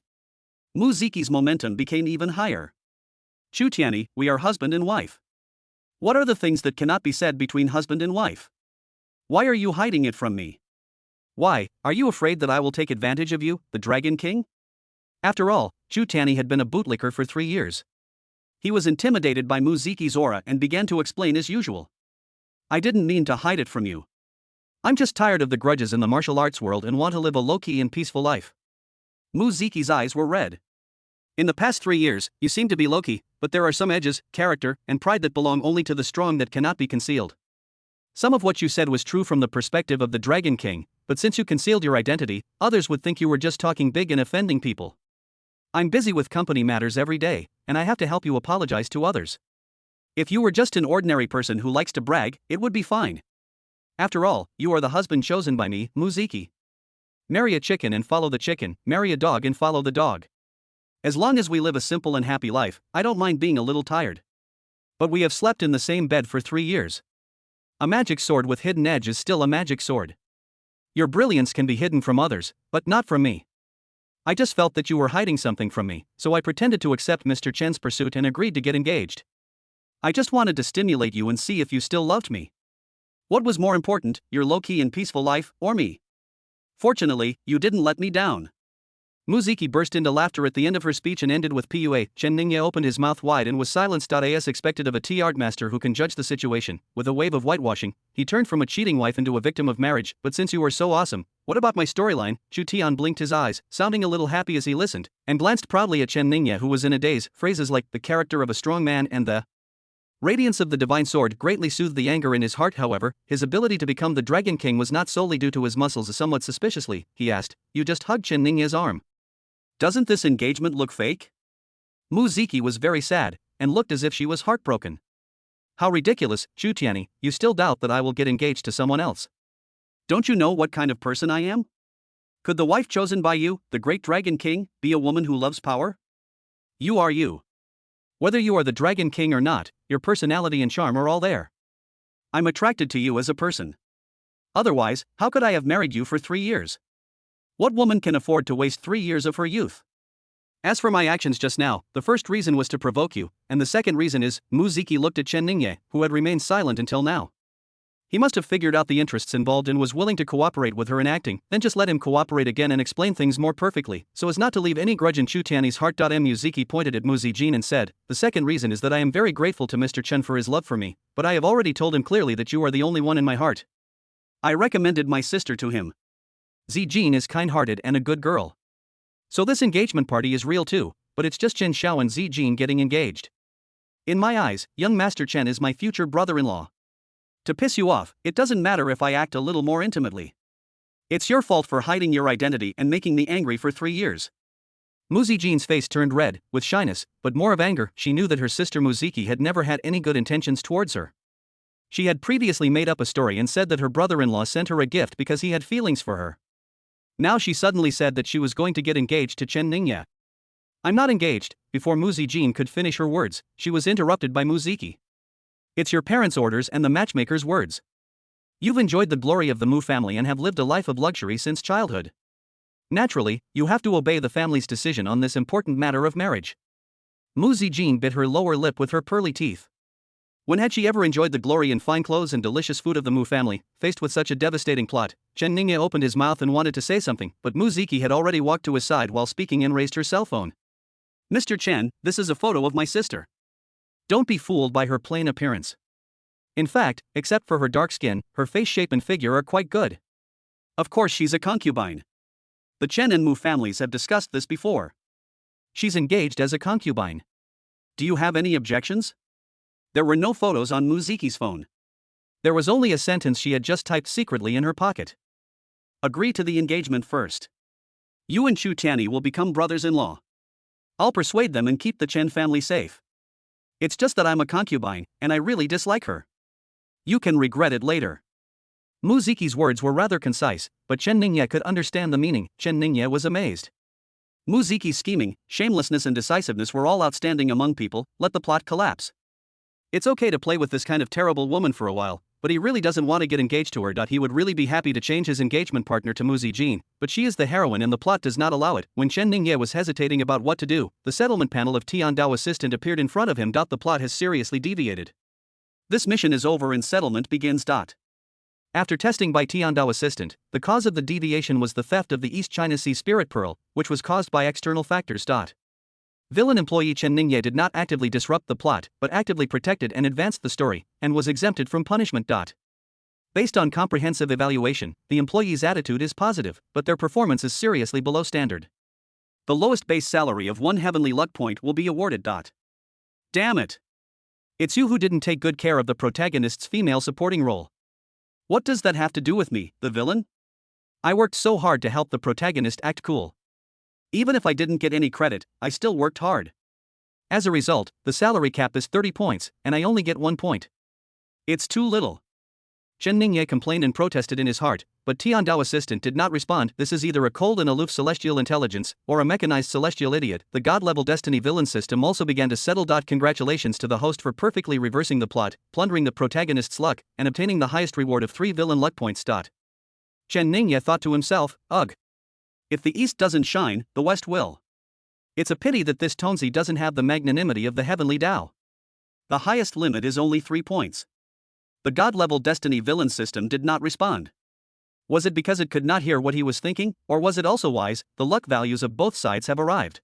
Muziki's momentum became even higher. Chu Tianyi, we are husband and wife. What are the things that cannot be said between husband and wife? Why are you hiding it from me? Why, are you afraid that I will take advantage of you, the Dragon King? After all, Chu Tianyi had been a bootlicker for 3 years. He was intimidated by Muziki's aura and began to explain as usual. I didn't mean to hide it from you. I'm just tired of the grudges in the martial arts world and want to live a low-key and peaceful life. Muziki's eyes were red. In the past 3 years, you seem to be low-key, but there are some edges, character, and pride that belong only to the strong that cannot be concealed. Some of what you said was true from the perspective of the Dragon King, but since you concealed your identity, others would think you were just talking big and offending people. I'm busy with company matters every day, and I have to help you apologize to others. If you were just an ordinary person who likes to brag, it would be fine. After all, you are the husband chosen by me, Muziki. Marry a chicken and follow the chicken, marry a dog and follow the dog. As long as we live a simple and happy life, I don't mind being a little tired. But we have slept in the same bed for 3 years. A magic sword with hidden edge is still a magic sword. Your brilliance can be hidden from others, but not from me. I just felt that you were hiding something from me, so I pretended to accept Mr. Chen's pursuit and agreed to get engaged. I just wanted to stimulate you and see if you still loved me. What was more important, your low-key and peaceful life, or me? Fortunately, you didn't let me down. Muziki burst into laughter at the end of her speech and ended with PUA. Chen Ningye opened his mouth wide and was silenced. As expected of a tea art master who can judge the situation, with a wave of whitewashing, he turned from a cheating wife into a victim of marriage. But since you are so awesome, what about my storyline? Chu Tian blinked his eyes, sounding a little happy as he listened, and glanced proudly at Chen Ningye, who was in a daze. Phrases like the character of a strong man and the radiance of the divine sword greatly soothed the anger in his heart. However, his ability to become the Dragon King was not solely due to his muscles. Somewhat suspiciously, he asked, "You just hugged Chen Ningye's arm. Doesn't this engagement look fake?" Muziki was very sad, and looked as if she was heartbroken. "How ridiculous, Chu Tiani, you still doubt that I will get engaged to someone else? Don't you know what kind of person I am? Could the wife chosen by you, the great Dragon King, be a woman who loves power? You are you. Whether you are the Dragon King or not, your personality and charm are all there. I'm attracted to you as a person. Otherwise, how could I have married you for 3 years? What woman can afford to waste 3 years of her youth? As for my actions just now, the first reason was to provoke you, and the second reason is," Muziki looked at Chen Ningye, who had remained silent until now. He must have figured out the interests involved and was willing to cooperate with her in acting, then just let him cooperate again and explain things more perfectly, so as not to leave any grudge in Chu Tiani's heart. Muziki pointed at Muzijin and said, "The second reason is that I am very grateful to Mr. Chen for his love for me, but I have already told him clearly that you are the only one in my heart. I recommended my sister to him. Zijin is kind-hearted and a good girl. So this engagement party is real too, but it's just Chen Xiao and Zijin getting engaged. In my eyes, young Master Chen is my future brother-in-law. To piss you off, it doesn't matter if I act a little more intimately. It's your fault for hiding your identity and making me angry for 3 years." Muzijin's face turned red, with shyness, but more of anger. She knew that her sister Muziki had never had any good intentions towards her. She had previously made up a story and said that her brother-in-law sent her a gift because he had feelings for her. Now she suddenly said that she was going to get engaged to Chen Ningye. "I'm not engaged." Before Muzijin could finish her words, she was interrupted by Muziki. "It's your parents' orders and the matchmaker's words. You've enjoyed the glory of the Mu family and have lived a life of luxury since childhood. Naturally, you have to obey the family's decision on this important matter of marriage." Muzijin bit her lower lip with her pearly teeth. When had she ever enjoyed the glory and fine clothes and delicious food of the Mu family? Faced with such a devastating plot, Chen Ningye opened his mouth and wanted to say something, but Muziki had already walked to his side while speaking and raised her cell phone. "Mr. Chen, this is a photo of my sister. Don't be fooled by her plain appearance. In fact, except for her dark skin, her face shape and figure are quite good. Of course she's a concubine. The Chen and Mu families have discussed this before. She's engaged as a concubine. Do you have any objections?" There were no photos on Muziki's phone. There was only a sentence she had just typed secretly in her pocket. "Agree to the engagement first. You and Chu Tiani will become brothers-in-law. I'll persuade them and keep the Chen family safe. It's just that I'm a concubine, and I really dislike her. You can regret it later." Muziki's words were rather concise, but Chen Ningye could understand the meaning. Chen Ningye was amazed. Muziki's scheming, shamelessness and decisiveness were all outstanding among people. Let the plot collapse. It's okay to play with this kind of terrible woman for a while, but he really doesn't want to get engaged to her. He would really be happy to change his engagement partner to Muzijin, but she is the heroine and the plot does not allow it. When Chen Ningye was hesitating about what to do, the settlement panel of Tiandao assistant appeared in front of him. The plot has seriously deviated. This mission is over and settlement begins. After testing by Tiandao assistant, the cause of the deviation was the theft of the East China Sea spirit pearl, which was caused by external factors. Villain employee Chen Ningye did not actively disrupt the plot, but actively protected and advanced the story, and was exempted from punishment. Based on comprehensive evaluation, the employee's attitude is positive, but their performance is seriously below standard. The lowest base salary of 1 heavenly luck point will be awarded. Damn it! It's you who didn't take good care of the protagonist's female supporting role. What does that have to do with me, the villain? I worked so hard to help the protagonist act cool. Even if I didn't get any credit, I still worked hard. As a result, the salary cap is 30 points, and I only get 1 point. It's too little." Chen Ningye complained and protested in his heart, but Tiandao assistant did not respond. This is either a cold and aloof celestial intelligence, or a mechanized celestial idiot. The god-level destiny villain system also began to settle. Congratulations to the host for perfectly reversing the plot, plundering the protagonist's luck, and obtaining the highest reward of 3 villain luck points. Chen Ningye thought to himself, ugh. If the East doesn't shine, the West will. It's a pity that this Tonzi doesn't have the magnanimity of the heavenly Tao. The highest limit is only 3 points. The god-level destiny villain system did not respond. Was it because it could not hear what he was thinking, or was it also wise? The luck values of both sides have arrived.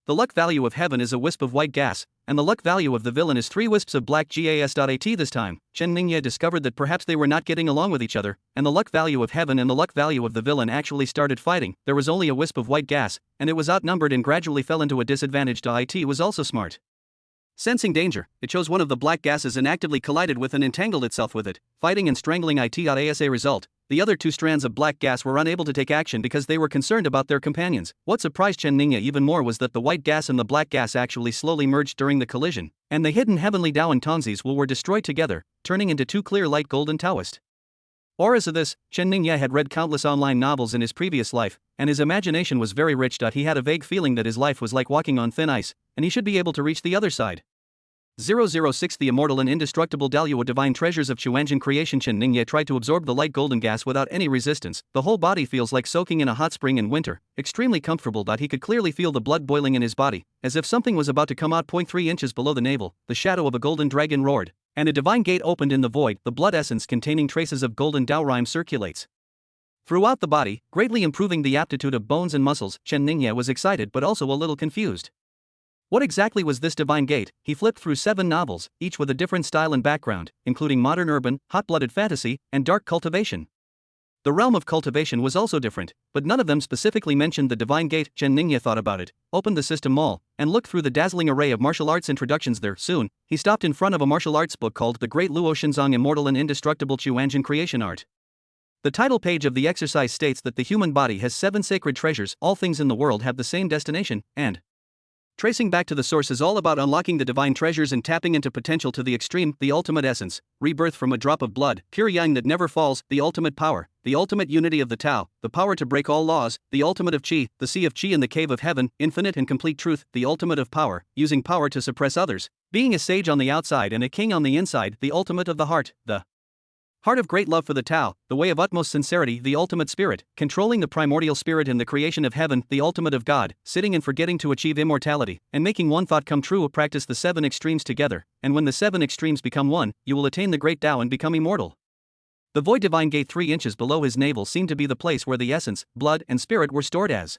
The luck value of heaven is a wisp of white gas, and the luck value of the villain is 3 wisps of black gas. At this time, Chen Ningye discovered that perhaps they were not getting along with each other, and the luck value of heaven and the luck value of the villain actually started fighting. There was only a wisp of white gas, and it was outnumbered and gradually fell into a disadvantage. It was also smart. Sensing danger, it chose one of the black gases and actively collided with and entangled itself with it, fighting and strangling it. As a result, the other 2 strands of black gas were unable to take action because they were concerned about their companions. What surprised Chen Ningye even more was that the white gas and the black gas actually slowly merged during the collision, and the hidden heavenly Tao and Tongzi's will were destroyed together, turning into 2 clear light golden Taoist auras. Of this, Chen Ningye had read countless online novels in his previous life, and his imagination was very rich. He had a vague feeling that his life was like walking on thin ice, and he should be able to reach the other side. 006 The immortal and indestructible Daluo divine treasures of Chuanjin creation. Chen Ningye tried to absorb the light golden gas without any resistance. The whole body feels like soaking in a hot spring in winter, extremely comfortable. He could clearly feel the blood boiling in his body, as if something was about to come out. 3 inches below the navel, the shadow of a golden dragon roared, and a divine gate opened in the void. The blood essence containing traces of golden Dao rhyme circulates throughout the body, greatly improving the aptitude of bones and muscles. Chen Ningye was excited but also a little confused. What exactly was this divine gate? He flipped through 7 novels, each with a different style and background, including modern urban, hot-blooded fantasy, and dark cultivation. The realm of cultivation was also different, but none of them specifically mentioned the divine gate. Chen Ningye thought about it, opened the system mall, and looked through the dazzling array of martial arts introductions there. Soon, he stopped in front of a martial arts book called The Great Luo Shinzong Immortal and Indestructible Chuanjin Creation Art. The title page of the exercise states that the human body has 7 sacred treasures. All things in the world have the same destination, and tracing back to the source is all about unlocking the divine treasures and tapping into potential to the extreme. The ultimate essence, rebirth from a drop of blood, pure yang that never falls, the ultimate power, the ultimate unity of the Tao, the power to break all laws, the ultimate of Qi, the sea of Qi in the cave of heaven, infinite and complete truth, the ultimate of power, using power to suppress others, being a sage on the outside and a king on the inside, the ultimate of the heart, the heart of great love for the Tao, the way of utmost sincerity, the ultimate spirit, controlling the primordial spirit in the creation of heaven, the ultimate of God, sitting and forgetting to achieve immortality, and making one thought come true. Practice the 7 extremes together, and when the 7 extremes become one, you will attain the great Tao and become immortal. The void divine gate 3 inches below his navel seemed to be the place where the essence, blood, and spirit were stored as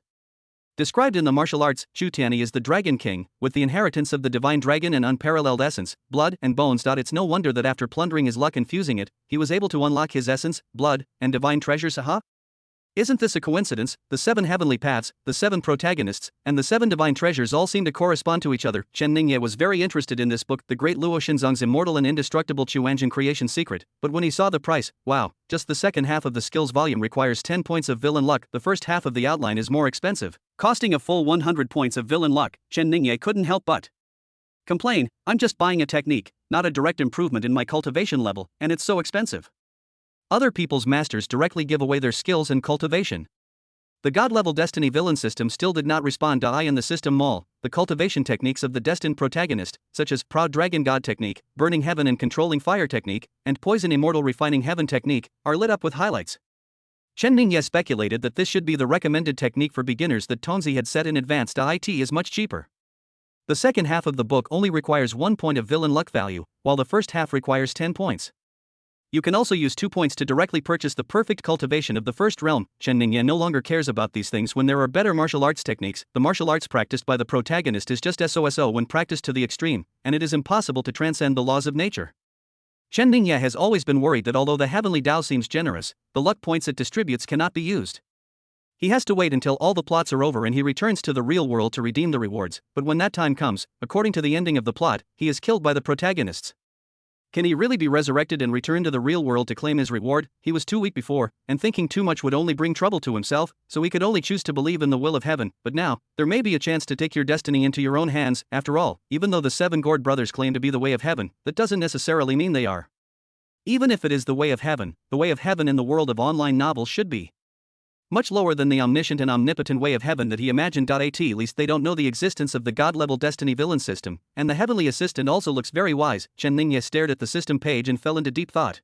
described in the martial arts. Chu Tianyi is the Dragon King, with the inheritance of the divine dragon and unparalleled essence, blood, and bones. It's no wonder that after plundering his luck and fusing it, he was able to unlock his essence, blood, and divine treasures. Isn't this a coincidence? The 7 heavenly paths, the 7 protagonists, and the 7 divine treasures all seem to correspond to each other. Chen Ningye was very interested in this book, The Great Luo Shinzong's Immortal and Indestructible Chuanjin Creation Secret, but when he saw the price, wow, just the second half of the skills volume requires 10 points of villain luck. The first half of the outline is more expensive, costing a full 100 points of villain luck. Chen Ningye couldn't help but complain, I'm just buying a technique, not a direct improvement in my cultivation level, and it's so expensive. Other people's masters directly give away their skills and cultivation. The god-level destiny villain system still did not respond to in the system mall. The cultivation techniques of the destined protagonist, such as Proud Dragon God technique, Burning Heaven and Controlling Fire technique, and Poison Immortal Refining Heaven technique, are lit up with highlights. Chen Ningye speculated that this should be the recommended technique for beginners that Tongzi had set in advance. It is much cheaper. The second half of the book only requires 1 point of villain luck value, while the first half requires 10 points. You can also use 2 points to directly purchase the perfect cultivation of the first realm. Chen Ningye no longer cares about these things when there are better martial arts techniques. The martial arts practiced by the protagonist is just SOSO when practiced to the extreme, and it is impossible to transcend the laws of nature. Chen Ningye has always been worried that although the heavenly Tao seems generous, the luck points it distributes cannot be used. He has to wait until all the plots are over and he returns to the real world to redeem the rewards, but when that time comes, according to the ending of the plot, he is killed by the protagonists. Can he really be resurrected and return to the real world to claim his reward? He was too weak before, and thinking too much would only bring trouble to himself, so he could only choose to believe in the will of heaven. But now, there may be a chance to take your destiny into your own hands. After all, even though the 7 Gord brothers claim to be the way of heaven, that doesn't necessarily mean they are. Even if it is the way of heaven in the world of online novels should be much lower than the omniscient and omnipotent way of heaven that he imagined. At least they don't know the existence of the god-level destiny villain system, and the heavenly assistant also looks very wise. Chen Ningye stared at the system page and fell into deep thought.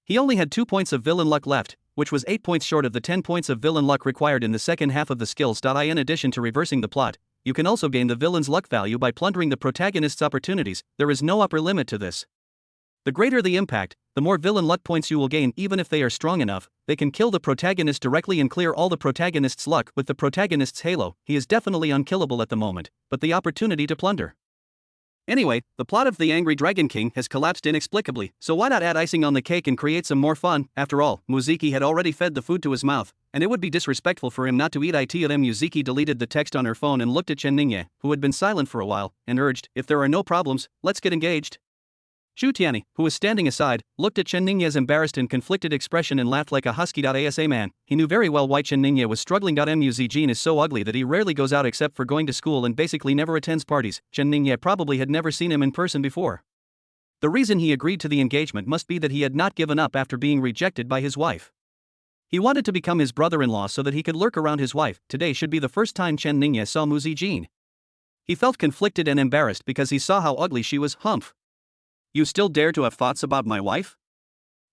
He only had 2 points of villain luck left, which was 8 points short of the 10 points of villain luck required in the second half of the skills. In addition to reversing the plot, you can also gain the villain's luck value by plundering the protagonist's opportunities. There is no upper limit to this. The greater the impact, the more villain luck points you will gain. Even if they are strong enough, they can kill the protagonist directly and clear all the protagonist's luck with the protagonist's halo. He is definitely unkillable at the moment, but the opportunity to plunder. Anyway, the plot of The Angry Dragon King has collapsed inexplicably, so why not add icing on the cake and create some more fun? After all, Muziki had already fed the food to his mouth, and it would be disrespectful for him not to eat it. Muziki deleted the text on her phone and looked at Chen Ningye, who had been silent for a while, and urged, "If there are no problems, let's get engaged." Xu Tianyi, who was standing aside, looked at Chen Ningye's embarrassed and conflicted expression and laughed like a husky. Asa man, he knew very well why Chen Ningye was struggling. Muzijin is so ugly that he rarely goes out except for going to school and basically never attends parties. Chen Ningye probably had never seen him in person before. The reason he agreed to the engagement must be that he had not given up after being rejected by his wife. He wanted to become his brother-in-law so that he could lurk around his wife. Today should be the first time Chen Ningye saw Muzijin. He felt conflicted and embarrassed because he saw how ugly she was. Humph. You still dare to have thoughts about my wife?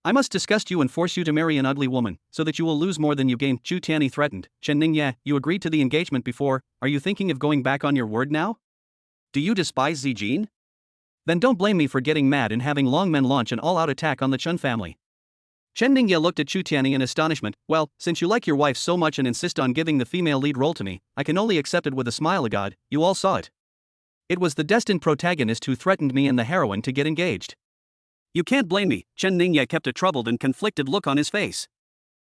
I must disgust you and force you to marry an ugly woman, so that you will lose more than you gain, Xu Tianyi threatened. Chen Ningye, you agreed to the engagement before, are you thinking of going back on your word now? Do you despise Zijin? Then don't blame me for getting mad and having Longmen launch an all-out attack on the Chen family. Chen Ningye looked at Xu Tianyi in astonishment. Well, since you like your wife so much and insist on giving the female lead role to me, I can only accept it with a smile. God, you all saw it. It was the destined protagonist who threatened me and the heroine to get engaged. You can't blame me. Chen Ningye kept a troubled and conflicted look on his face.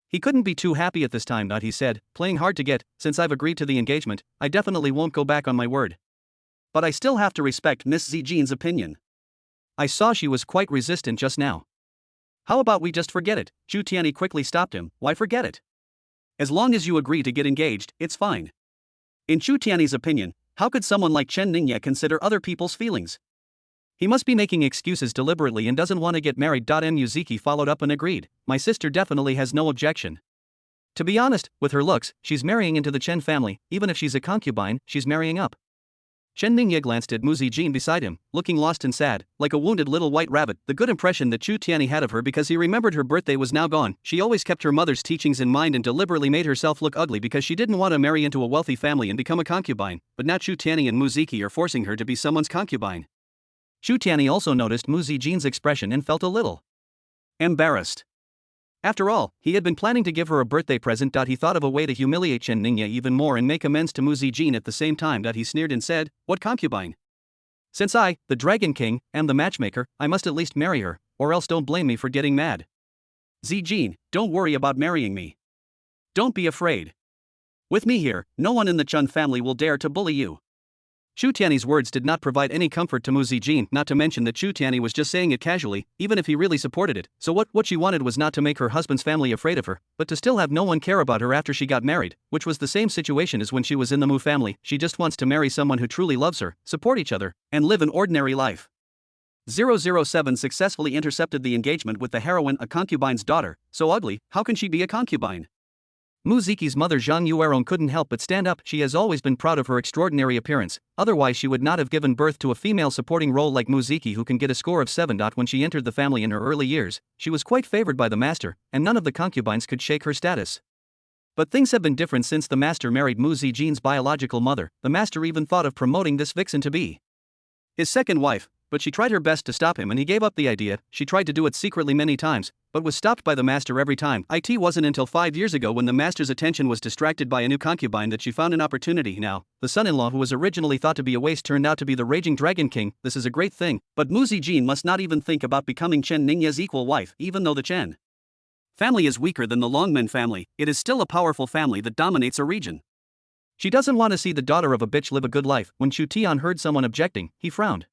He couldn't be too happy at this time. He said, playing hard to get, since I've agreed to the engagement, I definitely won't go back on my word. But I still have to respect Miss Zijin's opinion. I saw she was quite resistant just now. How about we just forget it? Xu Tianyi quickly stopped him. Why forget it? As long as you agree to get engaged, it's fine. In Xu Tianyi's opinion, how could someone like Chen Ningye consider other people's feelings? He must be making excuses deliberately and doesn't want to get married. Muziki followed up and agreed, my sister definitely has no objection. To be honest, with her looks, she's marrying into the Chen family. Even if she's a concubine, she's marrying up. Chen Ningye glanced at Muzijin beside him, looking lost and sad, like a wounded little white rabbit. The good impression that Xu Tianyi had of her because he remembered her birthday was now gone. She always kept her mother's teachings in mind and deliberately made herself look ugly because she didn't want to marry into a wealthy family and become a concubine, but now Xu Tianyi and Muziki are forcing her to be someone's concubine. Xu Tianyi also noticed Muzijin's expression and felt a little embarrassed. After all, he had been planning to give her a birthday present. He thought of a way to humiliate Chen Ningye even more and make amends to Muzijin at the same time. He sneered and said, what concubine? Since I, the Dragon King, am the matchmaker, I must at least marry her, or else don't blame me for getting mad. Zijin, don't worry about marrying me. Don't be afraid. With me here, no one in the Chen family will dare to bully you. Xu Tianyi's words did not provide any comfort to Muzijin, not to mention that Xu Tianyi was just saying it casually, even if he really supported it. So what she wanted was not to make her husband's family afraid of her, but to still have no one care about her after she got married, which was the same situation as when she was in the Mu family. She just wants to marry someone who truly loves her, support each other, and live an ordinary life. 007 successfully intercepted the engagement with the heroine, a concubine's daughter. So ugly, how can she be a concubine? Muziki's mother Zhang Yuerong couldn't help but stand up. She has always been proud of her extraordinary appearance, otherwise she would not have given birth to a female supporting role like Muziki who can get a score of 7. When she entered the family in her early years, she was quite favored by the master, and none of the concubines could shake her status. But things have been different since the master married Muzijin's biological mother. The master even thought of promoting this vixen to be his second wife, but she tried her best to stop him and he gave up the idea. She tried to do it secretly many times, but was stopped by the master every time. It wasn't until 5 years ago when the master's attention was distracted by a new concubine that she found an opportunity. Now, the son-in-law who was originally thought to be a waste turned out to be the raging Dragon King. This is a great thing, but Muzijin must not even think about becoming Chen Ningye's equal wife. Even though the Chen family is weaker than the Longmen family, it is still a powerful family that dominates a region. She doesn't want to see the daughter of a bitch live a good life. When Xu Tian heard someone objecting, he frowned.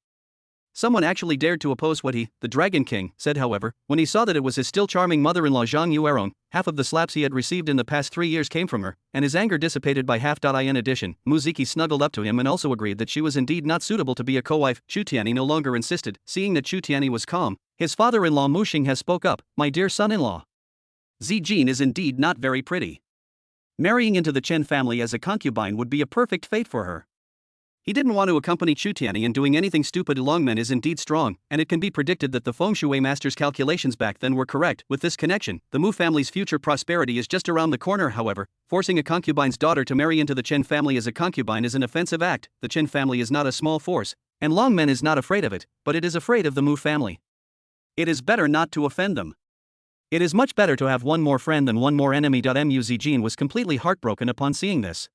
Someone actually dared to oppose what he, the Dragon King, said. However, when he saw that it was his still charming mother-in-law Zhang Yuerong, half of the slaps he had received in the past 3 years came from her, and his anger dissipated by half. In addition, Muziki snuggled up to him and also agreed that she was indeed not suitable to be a co-wife. Xu Tianyi no longer insisted, seeing that Xu Tianyi was calm. His father-in-law Mu Xing has spoke up, my dear son-in-law. Zijin is indeed not very pretty. Marrying into the Chen family as a concubine would be a perfect fate for her. He didn't want to accompany Xu Tianyi in doing anything stupid. Longmen is indeed strong, and it can be predicted that the Feng Shui master's calculations back then were correct. With this connection, the Mu family's future prosperity is just around the corner. However, forcing a concubine's daughter to marry into the Chen family as a concubine is an offensive act. The Chen family is not a small force, and Longmen is not afraid of it, but it is afraid of the Mu family. It is better not to offend them. It is much better to have one more friend than one more enemy. Mu Zijin was completely heartbroken upon seeing this.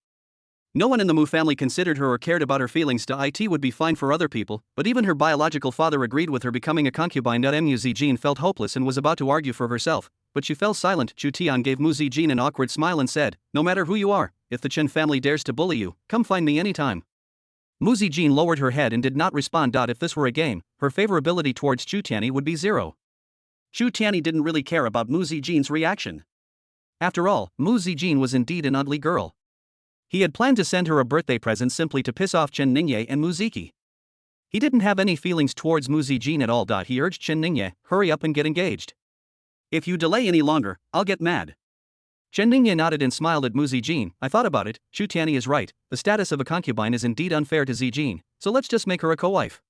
No one in the Mu family considered her or cared about her feelings. It would be fine for other people, but even her biological father agreed with her becoming a concubine. Mu Zijin felt hopeless and was about to argue for herself, but she fell silent. Chu Tian gave Mu Zijin an awkward smile and said, "No matter who you are, if the Chen family dares to bully you, come find me anytime." Mu Zijin lowered her head and did not respond. If this were a game, her favorability towards Chu Tianyi would be 0. Chu Tianyi didn't really care about Mu Zijin's reaction. After all, Mu Zijin was indeed an ugly girl. He had planned to send her a birthday present simply to piss off Chen Ningye and Mu Ziki. He didn't have any feelings towards Mu Zijin at all. He urged Chen Ningye, "Hurry up and get engaged. If you delay any longer, I'll get mad." Chen Ningye nodded and smiled at Mu Zijin. "I thought about it, Chu Tianyi is right, the status of a concubine is indeed unfair to Zijin, so let's just make her a co-wife.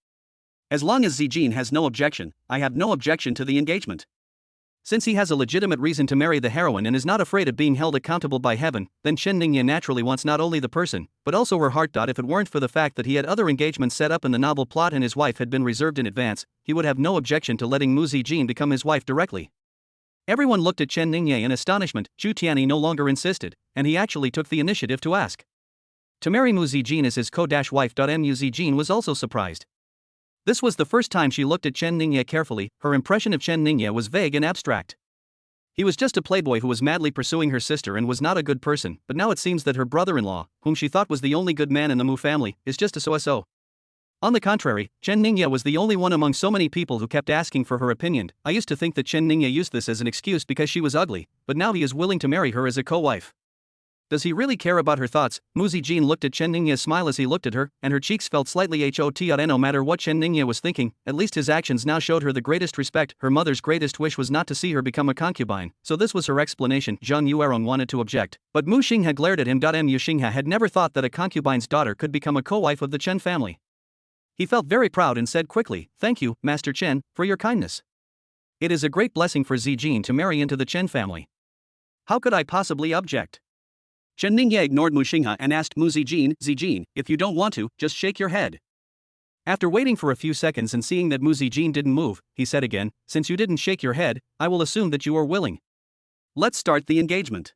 As long as Zijin has no objection, I have no objection to the engagement. Since he has a legitimate reason to marry the heroine and is not afraid of being held accountable by heaven, then Chen Ningye naturally wants not only the person, but also her heart. If it weren't for the fact that he had other engagements set up in the novel plot and his wife had been reserved in advance, he would have no objection to letting Mu Zijin become his wife directly." Everyone looked at Chen Ningye in astonishment. Chu Tianyi no longer insisted, and he actually took the initiative to ask to marry Mu Zijin as his co-wife. Mu Zijin was also surprised. This was the first time she looked at Chen Ningye carefully. Her impression of Chen Ningye was vague and abstract. He was just a playboy who was madly pursuing her sister and was not a good person, but now it seems that her brother-in-law, whom she thought was the only good man in the Mu family, is just a so-so. On the contrary, Chen Ningye was the only one among so many people who kept asking for her opinion. I used to think that Chen Ningye used this as an excuse because she was ugly, but now he is willing to marry her as a co-wife. Does he really care about her thoughts? Mu Zijin looked at Chen Ningye's smile as he looked at her, and her cheeks felt slightly hot. No matter what Chen Ningye was thinking, at least his actions now showed her the greatest respect. Her mother's greatest wish was not to see her become a concubine, so this was her explanation. Zhang Yuerong wanted to object, but Mu Xinghe glared at him. Mu Xinghe had never thought that a concubine's daughter could become a co-wife of the Chen family. He felt very proud and said quickly, "Thank you, Master Chen, for your kindness. It is a great blessing for Zijin to marry into the Chen family. How could I possibly object?" Chen Ningye ignored Mu Xinghe and asked Mu Zijin, "Zijin, if you don't want to, just shake your head." After waiting for a few seconds and seeing that Mu Zijin didn't move, he said again, "Since you didn't shake your head, I will assume that you are willing. Let's start the engagement."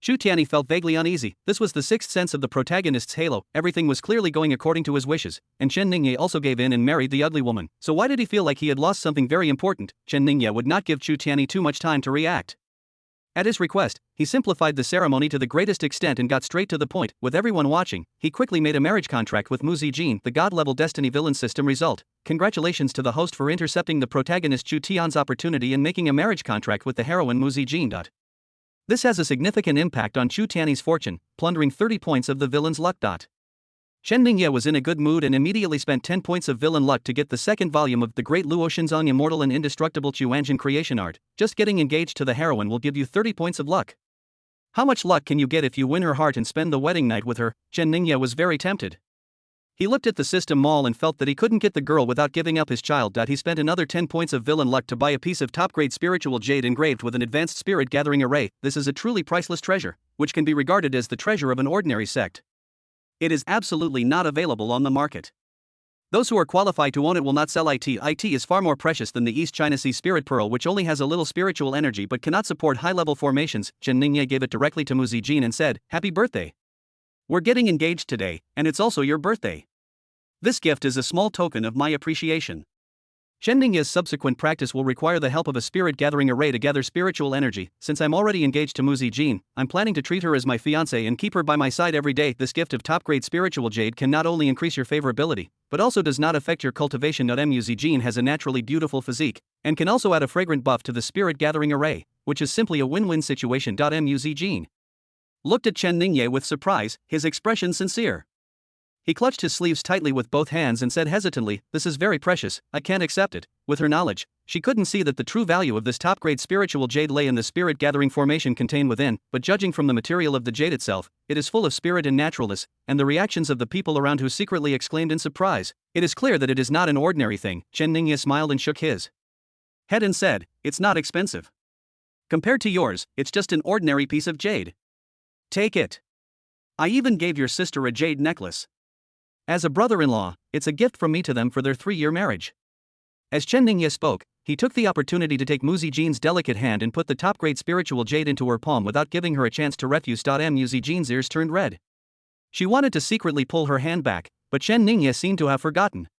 Chu Tianyi felt vaguely uneasy. This was the sixth sense of the protagonist's halo. Everything was clearly going according to his wishes, and Chen Ningye also gave in and married the ugly woman. So why did he feel like he had lost something very important? Chen Ningye would not give Chu Tianyi too much time to react. At his request, he simplified the ceremony to the greatest extent and got straight to the point. With everyone watching, he quickly made a marriage contract with Mu Zijin. The god-level destiny villain system result. Congratulations to the host for intercepting the protagonist Chu Tian's opportunity and making a marriage contract with the heroine Mu Zijin. This has a significant impact on Chu Tianyi's fortune, plundering 30 points of the villain's luck. Chen Ningye was in a good mood and immediately spent 10 points of villain luck to get the second volume of the great Luo Shinzong immortal and indestructible Chuanjin creation art. Just getting engaged to the heroine will give you 30 points of luck. How much luck can you get if you win her heart and spend the wedding night with her? Chen Ningye was very tempted. He looked at the system mall and felt that he couldn't get the girl without giving up his child. He spent another 10 points of villain luck to buy a piece of top-grade spiritual jade engraved with an advanced spirit gathering array. This is a truly priceless treasure, which can be regarded as the treasure of an ordinary sect. It is absolutely not available on the market. Those who are qualified to own it will not sell it. It is far more precious than the East China Sea Spirit Pearl, which only has a little spiritual energy but cannot support high-level formations. Chen Ningye gave it directly to Mu Zijin and said, "Happy birthday. We're getting engaged today, and it's also your birthday. This gift is a small token of my appreciation." Chen Ningye's subsequent practice will require the help of a spirit gathering array to gather spiritual energy. Since I'm already engaged to Mu Zijin, I'm planning to treat her as my fiancée and keep her by my side every day. This gift of top-grade spiritual jade can not only increase your favorability, but also does not affect your cultivation. Mu Zijin has a naturally beautiful physique, and can also add a fragrant buff to the spirit gathering array, which is simply a win-win situation. Mu Zijin looked at Chen Ningye with surprise, his expression sincere. He clutched his sleeves tightly with both hands and said hesitantly, "This is very precious, I can't accept it." With her knowledge, she couldn't see that the true value of this top-grade spiritual jade lay in the spirit-gathering formation contained within, but judging from the material of the jade itself, it is full of spirit and naturalness, and the reactions of the people around who secretly exclaimed in surprise, it is clear that it is not an ordinary thing. Chen Ningye smiled and shook his head and said, "It's not expensive. Compared to yours, it's just an ordinary piece of jade. Take it. I even gave your sister a jade necklace. As a brother-in-law, it's a gift from me to them for their 3-year marriage." As Chen Ningye spoke, he took the opportunity to take Muzi Jean's delicate hand and put the top-grade spiritual jade into her palm without giving her a chance to refuse. Muzi Jean's ears turned red. She wanted to secretly pull her hand back, but Chen Ningye seemed to have forgotten.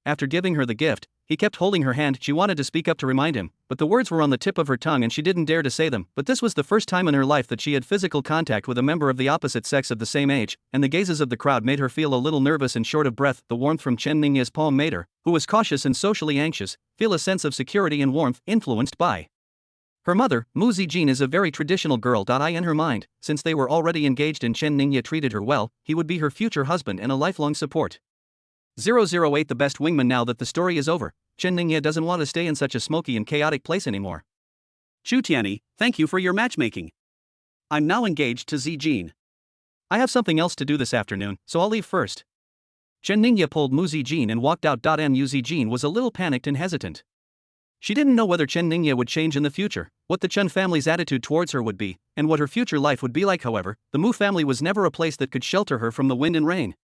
After giving her the gift, he kept holding her hand. She wanted to speak up to remind him, but the words were on the tip of her tongue and she didn't dare to say them. But this was the first time in her life that she had physical contact with a member of the opposite sex of the same age, and the gazes of the crowd made her feel a little nervous and short of breath. The warmth from Chen Ningye's palm made her, who was cautious and socially anxious, feel a sense of security and warmth, influenced by her mother. Muzi Jean is a very traditional girl. In her mind, since they were already engaged and Chen Ningye treated her well, he would be her future husband and a lifelong support. 008 The best wingman. Now that the story is over, Chen Ningye doesn't want to stay in such a smoky and chaotic place anymore. Chu Tianyi, thank you for your matchmaking. I'm now engaged to Zi Jin. I have something else to do this afternoon, so I'll leave first. Chen Ningye pulled Muzi Jin and walked out. Muzi Jin was a little panicked and hesitant. She didn't know whether Chen Ningye would change in the future, what the Chen family's attitude towards her would be, and what her future life would be like. However, the Mu family was never a place that could shelter her from the wind and rain.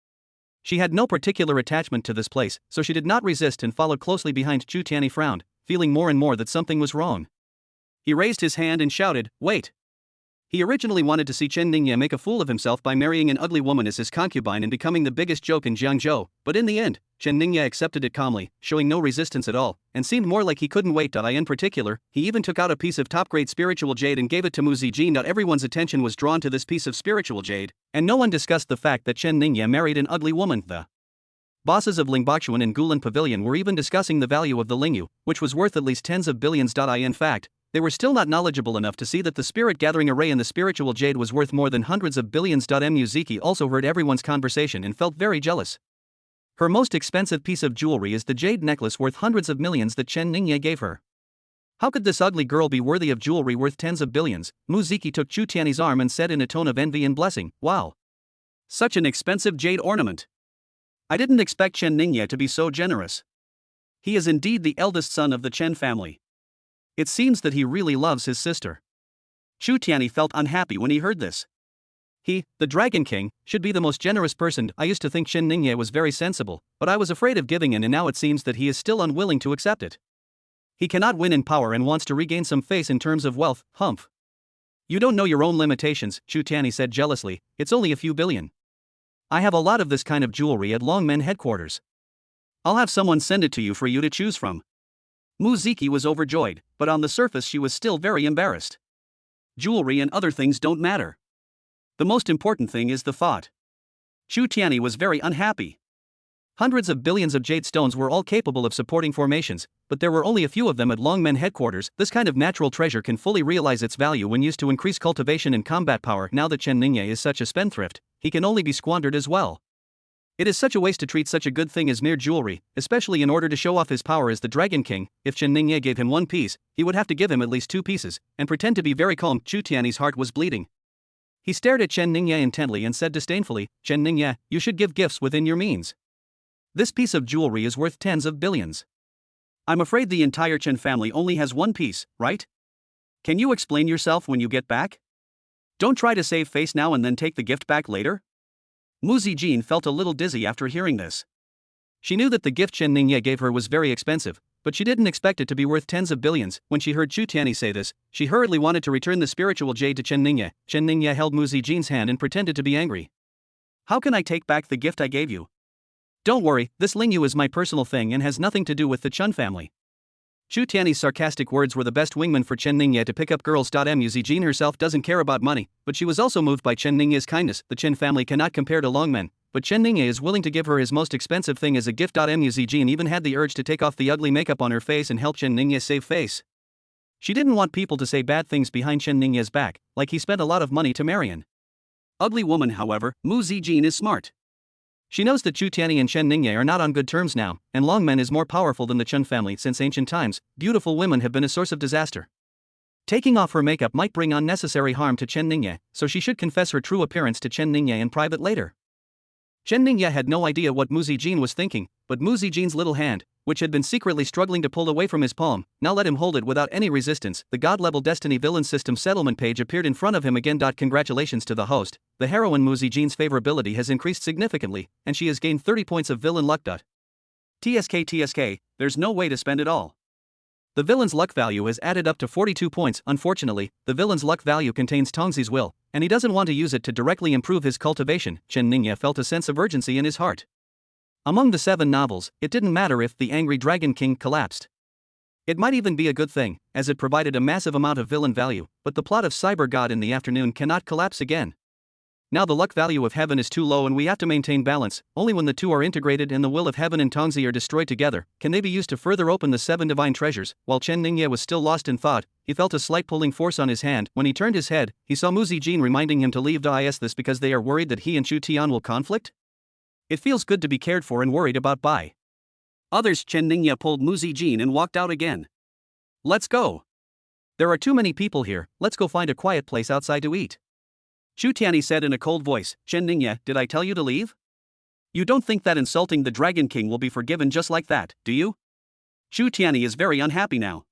She had no particular attachment to this place, so she did not resist and followed closely behind. Chu Tianyi frowned, feeling more and more that something was wrong. He raised his hand and shouted, "Wait!" He originally wanted to see Chen Ningye make a fool of himself by marrying an ugly woman as his concubine and becoming the biggest joke in Jiangzhou, but in the end, Chen Ningye accepted it calmly, showing no resistance at all, and seemed more like he couldn't wait. In particular, he even took out a piece of top-grade spiritual jade and gave it to Muzi Jin. Everyone's attention was drawn to this piece of spiritual jade, and no one discussed the fact that Chen Ningye married an ugly woman. The bosses of Lingbaochuan and Gulan Pavilion were even discussing the value of the Lingyu, which was worth at least tens of billions. In fact, they were still not knowledgeable enough to see that the spirit gathering array in the spiritual jade was worth more than hundreds of billions. Muziki also heard everyone's conversation and felt very jealous. Her most expensive piece of jewelry is the jade necklace worth hundreds of millions that Chen Ningye gave her. How could this ugly girl be worthy of jewelry worth tens of billions? Muziki took Chu Tianyi's arm and said in a tone of envy and blessing, "Wow! Such an expensive jade ornament. I didn't expect Chen Ningye to be so generous. He is indeed the eldest son of the Chen family. It seems that he really loves his sister." Chu Tianyi felt unhappy when he heard this. He, the Dragon King, should be the most generous person. I used to think Chen Ningye was very sensible, but I was afraid of giving in, and now it seems that he is still unwilling to accept it. He cannot win in power and wants to regain some face in terms of wealth. Humph. You don't know your own limitations, Chu Tianyi said jealously. It's only a few billion. I have a lot of this kind of jewelry at Longmen headquarters. I'll have someone send it to you for you to choose from. Muziki was overjoyed, but on the surface she was still very embarrassed. Jewelry and other things don't matter. The most important thing is the thought. Chu Tianyi was very unhappy. Hundreds of billions of jade stones were all capable of supporting formations, but there were only a few of them at Longmen headquarters. This kind of natural treasure can fully realize its value when used to increase cultivation and combat power. Now that Chen Ningye is such a spendthrift, he can only be squandered as well. It is such a waste to treat such a good thing as mere jewelry, especially in order to show off his power as the Dragon King. If Chen Ningye gave him one piece, he would have to give him at least two pieces, and pretend to be very calm. Chu Tianyi's heart was bleeding. He stared at Chen Ningye intently and said disdainfully, "Chen Ningye, you should give gifts within your means. This piece of jewelry is worth tens of billions. I'm afraid the entire Chen family only has one piece, right? Can you explain yourself when you get back? Don't try to save face now and then take the gift back later." Muzi Jin felt a little dizzy after hearing this. She knew that the gift Chen Ningye gave her was very expensive, but she didn't expect it to be worth tens of billions. When she heard Chu Tianyi say this, she hurriedly wanted to return the spiritual jade to Chen Ningye. Chen Ningye held Muzi Jin's hand and pretended to be angry. "How can I take back the gift I gave you? Don't worry, this Lingyu is my personal thing and has nothing to do with the Chen family." Chu Tianyi's sarcastic words were the best wingman for Chen Ningye to pick up girls. Muzi Jin herself doesn't care about money, but she was also moved by Chen Ningye's kindness. The Chen family cannot compare to Longmen, but Chen Ningye is willing to give her his most expensive thing as a gift. Muzi Jin even had the urge to take off the ugly makeup on her face and help Chen Ningye save face. She didn't want people to say bad things behind Chen Ningye's back, like he spent a lot of money to marry an ugly woman. However, Muzi Jin is smart. She knows that Chu Tianyi and Chen Ningye are not on good terms now, and Longmen is more powerful than the Chen family. Since ancient times, beautiful women have been a source of disaster. Taking off her makeup might bring unnecessary harm to Chen Ningye, so she should confess her true appearance to Chen Ningye in private later. Chen Ningye had no idea what Muzi Jin was thinking, but Muzi Jin's little hand, which had been secretly struggling to pull away from his palm, now let him hold it without any resistance. The God-level Destiny Villain System settlement page appeared in front of him again. Congratulations to the host, the heroine Muzi Jin's favorability has increased significantly, and she has gained 30 points of villain luck. TSK, there's no way to spend it all. The villain's luck value has added up to 42 points. Unfortunately, the villain's luck value contains Tongzi's will, and he doesn't want to use it to directly improve his cultivation. Chen Ningye felt a sense of urgency in his heart. Among the 7 novels, it didn't matter if the angry Dragon King collapsed. It might even be a good thing, as it provided a massive amount of villain value, but the plot of Cyber God in the Afternoon cannot collapse again. Now the luck value of heaven is too low and we have to maintain balance. Only when the two are integrated and the will of heaven and Tongzi are destroyed together, can they be used to further open the 7 divine treasures. While Chen Ningye was still lost in thought, he felt a slight pulling force on his hand. When he turned his head, he saw Mu Zijin reminding him to leave the is this because they are worried that he and Chu Tian will conflict? It feels good to be cared for and worried about by others. Chen Ningye pulled Mu Zijin and walked out again. Let's go. There are too many people here, let's go find a quiet place outside to eat. Chu Tianyi said in a cold voice. Chen Ningye, did I tell you to leave? You don't think that insulting the Dragon King will be forgiven just like that, do you? Chu Tianyi is very unhappy now.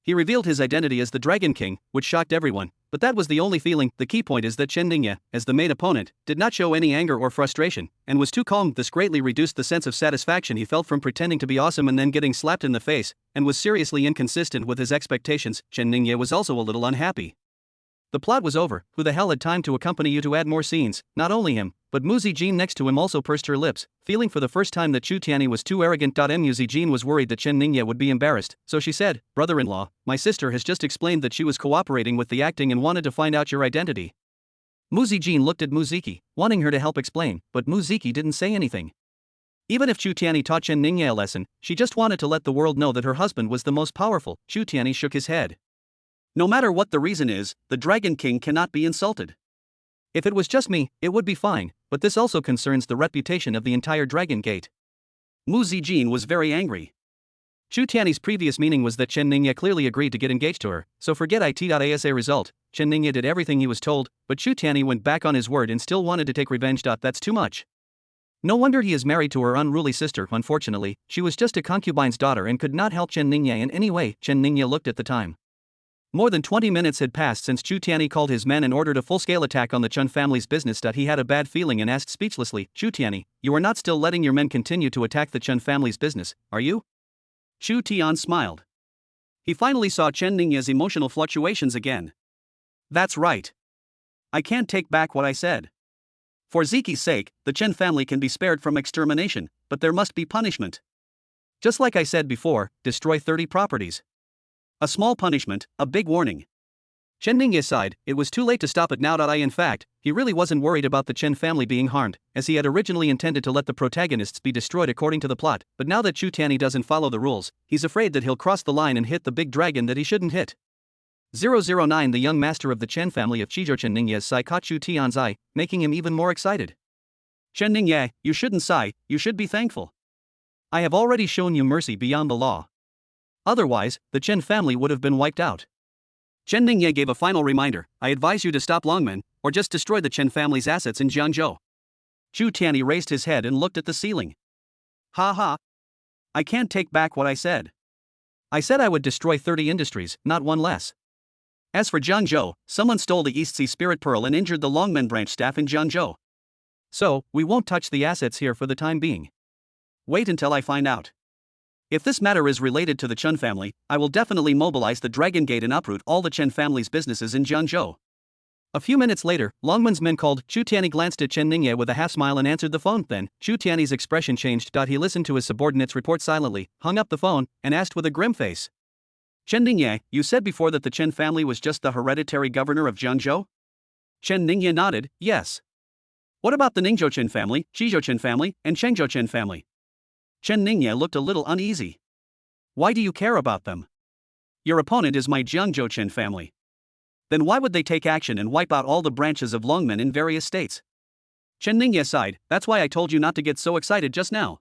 He revealed his identity as the Dragon King, which shocked everyone, but that was the only feeling. The key point is that Chen Ningye, as the main opponent, did not show any anger or frustration, and was too calm. This greatly reduced the sense of satisfaction he felt from pretending to be awesome and then getting slapped in the face, and was seriously inconsistent with his expectations. Chen Ningye was also a little unhappy. The plot was over. Who the hell had time to accompany you to add more scenes? Not only him, but Mu Zijin next to him also pursed her lips, feeling for the first time that Chu Tianyi was too arrogant. Mu Zijin was worried that Chen Ningye would be embarrassed, so she said, "Brother-in-law, my sister has just explained that she was cooperating with the acting and wanted to find out your identity." Mu Zijin looked at Muziki, wanting her to help explain, but Muziki didn't say anything. Even if Chu Tianyi taught Chen Ningye a lesson, she just wanted to let the world know that her husband was the most powerful. Chu Tianyi shook his head. No matter what the reason is, the Dragon King cannot be insulted. If it was just me, it would be fine, but this also concerns the reputation of the entire Dragon Gate. Mu Zijin was very angry. Chu Tianyi's previous meaning was that Chen Ningye clearly agreed to get engaged to her, so forget it.asa result. Chen Ningye did everything he was told, but Chu Tianyi went back on his word and still wanted to take revenge. That's too much. No wonder he is married to her unruly sister. Unfortunately, she was just a concubine's daughter and could not help Chen Ningye in any way. Chen Ningye looked at the time. More than 20 minutes had passed since Chu Tianyi called his men and ordered a full-scale attack on the Chun family's business. He had a bad feeling and asked speechlessly, "Chu Tianyi, you are not still letting your men continue to attack the Chun family's business, are you?" Chu Tian smiled. He finally saw Chen Ningye's emotional fluctuations again. That's right. I can't take back what I said. For Ziki's sake, the Chen family can be spared from extermination, but there must be punishment. Just like I said before, destroy 30 properties. A small punishment, a big warning. Chen Ningye sighed. It was too late to stop it now. In fact, he really wasn't worried about the Chen family being harmed, as he had originally intended to let the protagonists be destroyed according to the plot, but now that Chu Tianyi doesn't follow the rules, he's afraid that he'll cross the line and hit the big dragon that he shouldn't hit. 009 The young master of the Chen family of Chizhou. Chen Ningye's sigh caught Chu Tian's eye, making him even more excited. Chen Ningye, you shouldn't sigh, you should be thankful. I have already shown you mercy beyond the law. Otherwise, the Chen family would have been wiped out. Chen Ningye gave a final reminder. I advise you to stop Longmen, or just destroy the Chen family's assets in Jiangzhou. Chu Tianyi raised his head and looked at the ceiling. Ha ha. I can't take back what I said. I said I would destroy 30 industries, not one less. As for Jiangzhou, someone stole the East Sea Spirit Pearl and injured the Longmen branch staff in Jiangzhou. So, we won't touch the assets here for the time being. Wait until I find out. If this matter is related to the Chun family, I will definitely mobilize the Dragon Gate and uproot all the Chen family's businesses in Jiangzhou. A few minutes later, Longmen's men called. Chu Tianyi glanced at Chen Ningye with a half smile and answered the phone. Then, Chu Tianyi's expression changed. He listened to his subordinate's report silently, hung up the phone, and asked with a grim face. Chen Ningye, you said before that the Chen family was just the hereditary governor of Jiangzhou? Chen Ningye nodded, yes. What about the Ningzhou Chen family, Shizhou Chen family, and Chengzhou Chen family? Chen Ningye looked a little uneasy. Why do you care about them? Your opponent is my Jiangzhou Chen family. Then why would they take action and wipe out all the branches of Longmen in various states? Chen Ningye sighed. That's why I told you not to get so excited just now.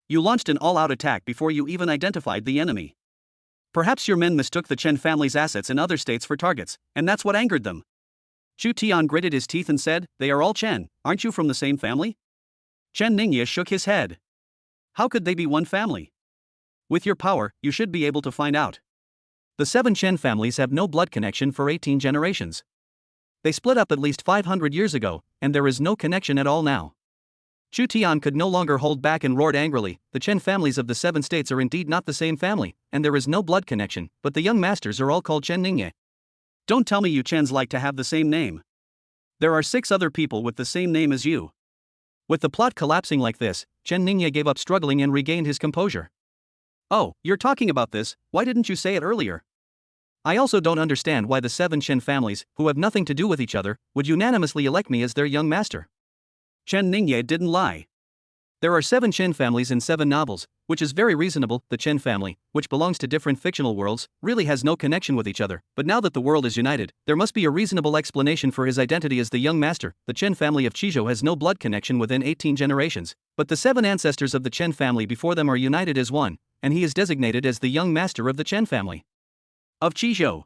You launched an all-out attack before you even identified the enemy. Perhaps your men mistook the Chen family's assets in other states for targets, and that's what angered them. Chu Tian gritted his teeth and said, they are all Chen, aren't you from the same family? Chen Ningye shook his head. How could they be one family? With your power, you should be able to find out. The 7 Chen families have no blood connection for 18 generations. They split up at least 500 years ago, and there is no connection at all now. Chu Tian could no longer hold back and roared angrily, "The Chen families of the 7 states are indeed not the same family, and there is no blood connection, but the young masters are all called Chen Ningye. Don't tell me you Chens like to have the same name. There are 6 other people with the same name as you." With the plot collapsing like this, Chen Ningye gave up struggling and regained his composure. "Oh, you're talking about this, why didn't you say it earlier? I also don't understand why the 7 Chen families, who have nothing to do with each other, would unanimously elect me as their young master." Chen Ningye didn't lie. There are 7 Chen families in 7 novels, which is very reasonable. The Chen family, which belongs to different fictional worlds, really has no connection with each other, but now that the world is united, there must be a reasonable explanation for his identity as the young master. The Chen family of Qizhou has no blood connection within 18 generations, but the 7 ancestors of the Chen family before them are united as one, and he is designated as the young master of the Chen family of Qizhou.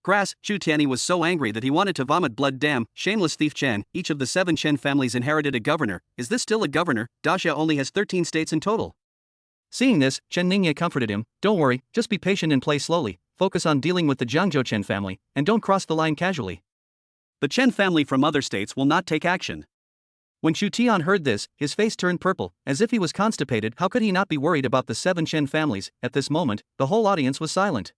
Grass, Chu Tianyi was so angry that he wanted to vomit blood. Damn, shameless thief Chen, each of the 7 Chen families inherited a governor. Is this still a governor? Daxia only has 13 states in total. Seeing this, Chen Ningye comforted him, "Don't worry, just be patient and play slowly, focus on dealing with the Jiangzhou Chen family, and don't cross the line casually. The Chen family from other states will not take action." When Chu Tian heard this, his face turned purple, as if he was constipated. How could he not be worried about the 7 Chen families? At this moment, the whole audience was silent.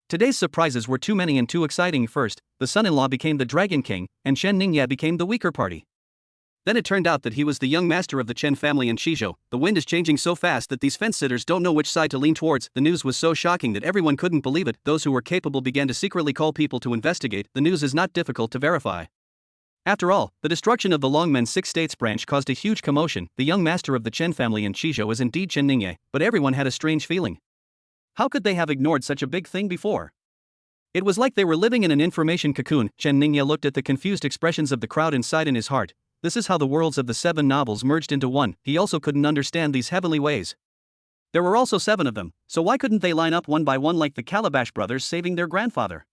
Today's surprises were too many and too exciting. First, the son-in-law became the Dragon King, and Chen Ningye became the weaker party. Then it turned out that he was the young master of the Chen family in Qizhou. The wind is changing so fast that these fence-sitters don't know which side to lean towards. The news was so shocking that everyone couldn't believe it. Those who were capable began to secretly call people to investigate. The news is not difficult to verify. After all, the destruction of the Longmen 6 states branch caused a huge commotion. The young master of the Chen family in Qizhou is indeed Chen Ningye, but everyone had a strange feeling. How could they have ignored such a big thing before? It was like they were living in an information cocoon. Chen Ningye looked at the confused expressions of the crowd and sighed in his heart. This is how the worlds of the 7 novels merged into one. He also couldn't understand these heavenly ways. There were also 7 of them, so why couldn't they line up one by one like the Calabash brothers saving their grandfather?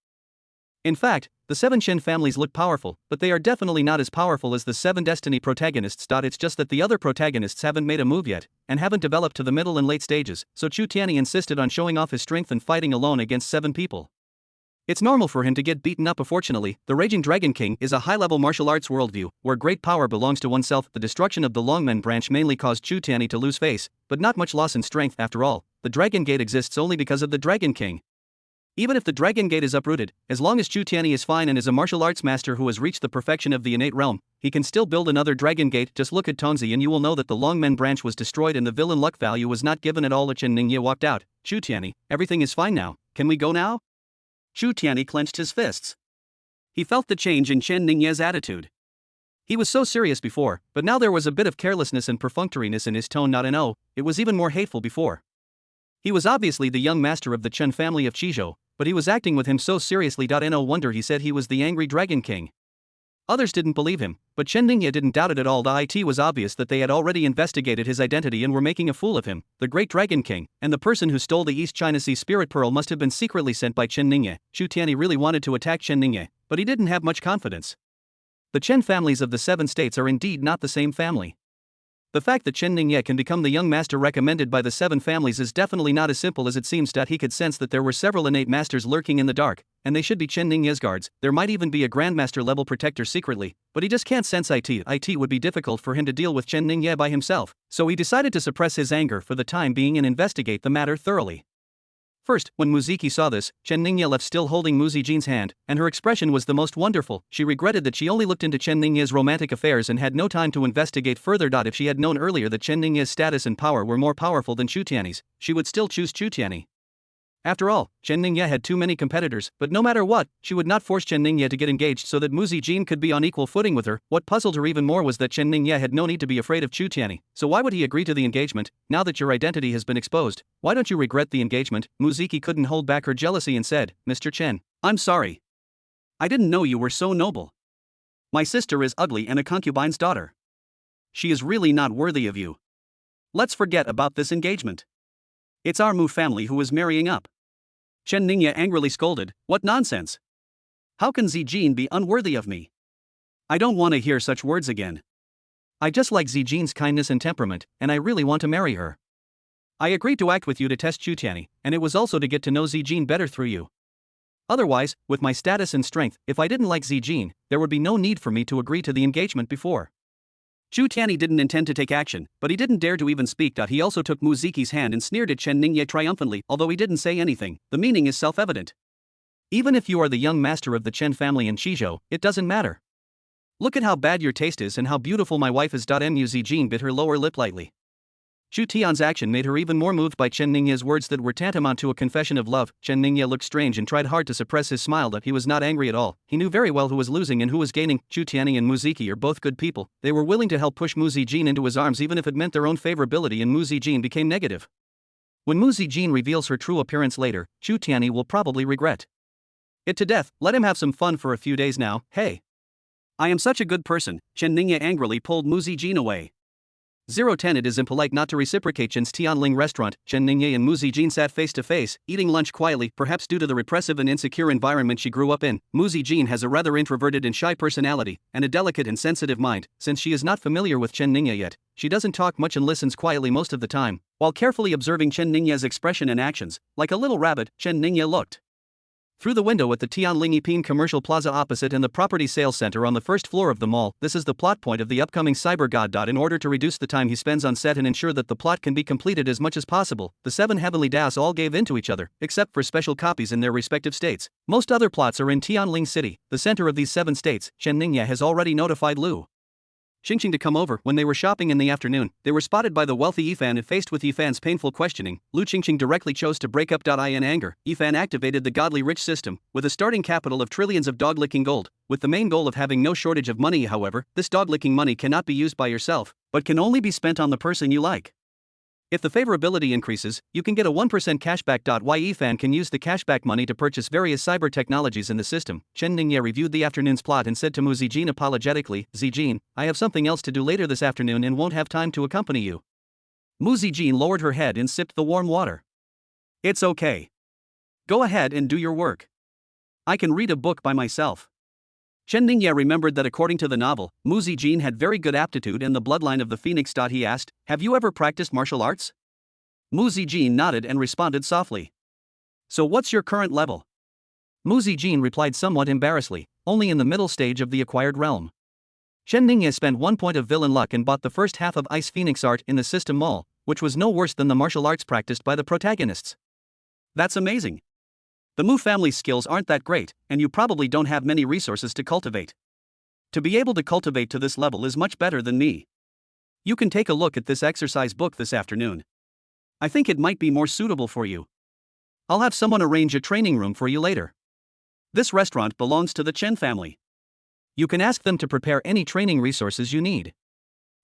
In fact, the 7 Chen families look powerful, but they are definitely not as powerful as the 7 Destiny protagonists. It's just that the other protagonists haven't made a move yet, and haven't developed to the middle and late stages, so Chu Tianyi insisted on showing off his strength and fighting alone against 7 people. It's normal for him to get beaten up. Unfortunately, the Raging Dragon King is a high-level martial arts worldview, where great power belongs to oneself. The destruction of the Longmen branch mainly caused Chu Tianyi to lose face, but not much loss in strength. After all, the Dragon Gate exists only because of the Dragon King. Even if the Dragon Gate is uprooted, as long as Chu Tianyi is fine and is a martial arts master who has reached the perfection of the innate realm, he can still build another Dragon Gate. Just look at Tongzi and you will know that the Longmen branch was destroyed and the villain luck value was not given at all. Chen Ningye walked out. "Chu Tianyi, everything is fine now, can we go now?" Chu Tianyi clenched his fists. He felt the change in Chen Ningye's attitude. He was so serious before, but now there was a bit of carelessness and perfunctoriness in his tone. It was even more hateful before. He was obviously the young master of the Chen family of Qizhou, but he was acting with him so seriously. No wonder he said he was the angry Dragon King. Others didn't believe him, but Chen Ningye didn't doubt it at all. It was obvious that they had already investigated his identity and were making a fool of him. The great Dragon King, and the person who stole the East China Sea Spirit Pearl must have been secretly sent by Chen Ningye. Chu Tianyi really wanted to attack Chen Ningye, but he didn't have much confidence. The Chen families of the 7 states are indeed not the same family. The fact that Chen Ningye can become the young master recommended by the 7 families is definitely not as simple as it seems. He could sense that there were several innate masters lurking in the dark, and they should be Chen Ningye's guards. There might even be a grandmaster level protector secretly, but he just can't sense it. It would be difficult for him to deal with Chen Ningye by himself, so he decided to suppress his anger for the time being and investigate the matter thoroughly. First, when Muziki saw this, Chen Ningye left still holding Mu Zijin's hand, and her expression was the most wonderful. She regretted that she only looked into Chen Ningye's romantic affairs and had no time to investigate further. If she had known earlier that Chen Ningye's status and power were more powerful than Chu Tianyi's, she would still choose Chu Tianyi. After all, Chen Ningye had too many competitors, but no matter what, she would not force Chen Ningye to get engaged so that Mu Zijin could be on equal footing with her. What puzzled her even more was that Chen Ningye had no need to be afraid of Chu Tianyi, so why would he agree to the engagement? Now that your identity has been exposed, why don't you regret the engagement? Muziki couldn't hold back her jealousy and said, "Mr. Chen, I'm sorry. I didn't know you were so noble. My sister is ugly and a concubine's daughter. She is really not worthy of you. Let's forget about this engagement. It's our Mu family who is marrying up." Chen Ningye angrily scolded, "What nonsense! How can Zijin be unworthy of me? I don't want to hear such words again. I just like Zijin's kindness and temperament, and I really want to marry her. I agreed to act with you to test Chu Tianyi, and it was also to get to know Zijin better through you. Otherwise, with my status and strength, if I didn't like Zijin, there would be no need for me to agree to the engagement before." Chu Tianyi didn't intend to take action, but he didn't dare to even speak. He also took Mu Ziqi's hand and sneered at Chen Ningye triumphantly. Although he didn't say anything, the meaning is self-evident. Even if you are the young master of the Chen family in Qizhou, it doesn't matter. Look at how bad your taste is and how beautiful my wife is. Mu Zijin bit her lower lip lightly. Chu Tian's action made her even more moved by Chen Ningye's words that were tantamount to a confession of love. Chen Ningye looked strange and tried hard to suppress his smile. That he was not angry at all. He knew very well who was losing and who was gaining. Chu Tianyi and Mu Ziqi are both good people. They were willing to help push Mu Zijin into his arms even if it meant their own favorability, and Mu Zijin became negative. When Mu Zijin reveals her true appearance later, Chu Tianyi will probably regret it to death. Let him have some fun for a few days now. Hey, I am such a good person. Chen Ningye angrily pulled Mu Zijin away. 010. It is impolite not to reciprocate. Chen's Tianling restaurant. Chen Ningye and Mu Zijin sat face to face, eating lunch quietly. Perhaps due to the repressive and insecure environment she grew up in, Mu Zijin has a rather introverted and shy personality, and a delicate and sensitive mind. Since she is not familiar with Chen Ningye yet, she doesn't talk much and listens quietly most of the time, while carefully observing Chen Ningye's expression and actions. Like a little rabbit, Chen Ningye looked through the window at the Tianling Yiping Commercial Plaza opposite and the property sales center on the first floor of the mall. This is the plot point of the upcoming cyber god. In order to reduce the time he spends on set and ensure that the plot can be completed as much as possible, the 7 heavenly daos all gave in to each other, except for special copies in their respective states. Most other plots are in Tianling City, the center of these 7 states. Chen Ningye has already notified Lu Xingqing to come over. When they were shopping in the afternoon, they were spotted by the wealthy Yifan, and faced with Yifan's painful questioning, Lu Xingqing directly chose to break up. In anger, Yifan activated the godly rich system, with a starting capital of trillions of dog-licking gold, with the main goal of having no shortage of money. However, this dog-licking money cannot be used by yourself, but can only be spent on the person you like. If the favorability increases, you can get a 1% cashback. Yifan can use the cashback money to purchase various cyber technologies in the system. Chen Ningye reviewed the afternoon's plot and said to Mu Zijin apologetically, Zijin, I have something else to do later this afternoon and won't have time to accompany you. Mu Zijin lowered her head and sipped the warm water. It's okay. Go ahead and do your work. I can read a book by myself. Chen Ningye remembered that according to the novel, Mu Zijin had very good aptitude and the bloodline of the phoenix. He asked, have you ever practiced martial arts? Mu Zijin nodded and responded softly. So what's your current level? Mu Zijin replied somewhat embarrassedly, only in the middle stage of the acquired realm. Chen Ningye spent 1 point of villain luck and bought the first half of Ice Phoenix art in the system mall, which was no worse than the martial arts practiced by the protagonists. That's amazing. The Mu family's skills aren't that great, and you probably don't have many resources to cultivate. To be able to cultivate to this level is much better than me. You can take a look at this exercise book this afternoon. I think it might be more suitable for you. I'll have someone arrange a training room for you later. This restaurant belongs to the Chen family. You can ask them to prepare any training resources you need.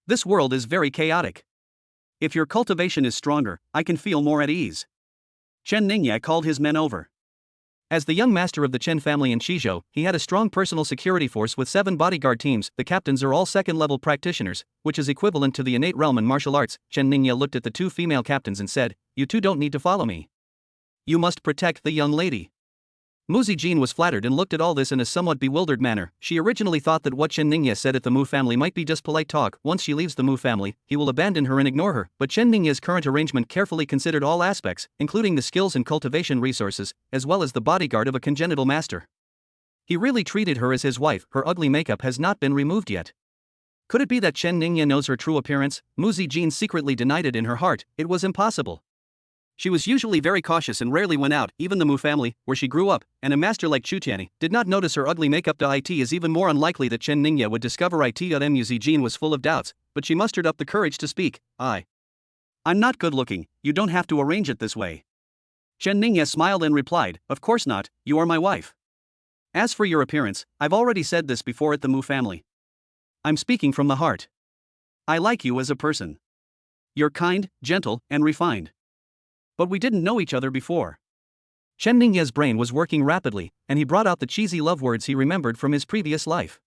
This world is very chaotic. If your cultivation is stronger, I can feel more at ease. Chen Ningye called his men over. As the young master of the Chen family in Qizhou, he had a strong personal security force with 7 bodyguard teams. The captains are all second-level practitioners, which is equivalent to the innate realm in martial arts. Chen Ningye looked at the 2 female captains and said, you two don't need to follow me. You must protect the young lady. Mu Zijin was flattered and looked at all this in a somewhat bewildered manner. She originally thought that what Chen Ningye said at the Mu family might be just polite talk. Once she leaves the Mu family, he will abandon her and ignore her. But Chen Ningye's current arrangement carefully considered all aspects, including the skills and cultivation resources, as well as the bodyguard of a congenital master. He really treated her as his wife. Her ugly makeup has not been removed yet. Could it be that Chen Ningye knows her true appearance? Mu Zijin secretly denied it in her heart. It was impossible. She was usually very cautious and rarely went out. Even the Mu family, where she grew up, and a master like Chu Tianyi, did not notice her ugly makeup. It is even more unlikely that Chen Ningye would discover it. Mu Zijin was full of doubts, but she mustered up the courage to speak. I'm not good looking, you don't have to arrange it this way. Chen Ningye smiled and replied, of course not, you are my wife. As for your appearance, I've already said this before at the Mu family. I'm speaking from the heart. I like you as a person. You're kind, gentle, and refined. But we didn't know each other before. Chen Ningye's brain was working rapidly, and he brought out the cheesy love words he remembered from his previous life.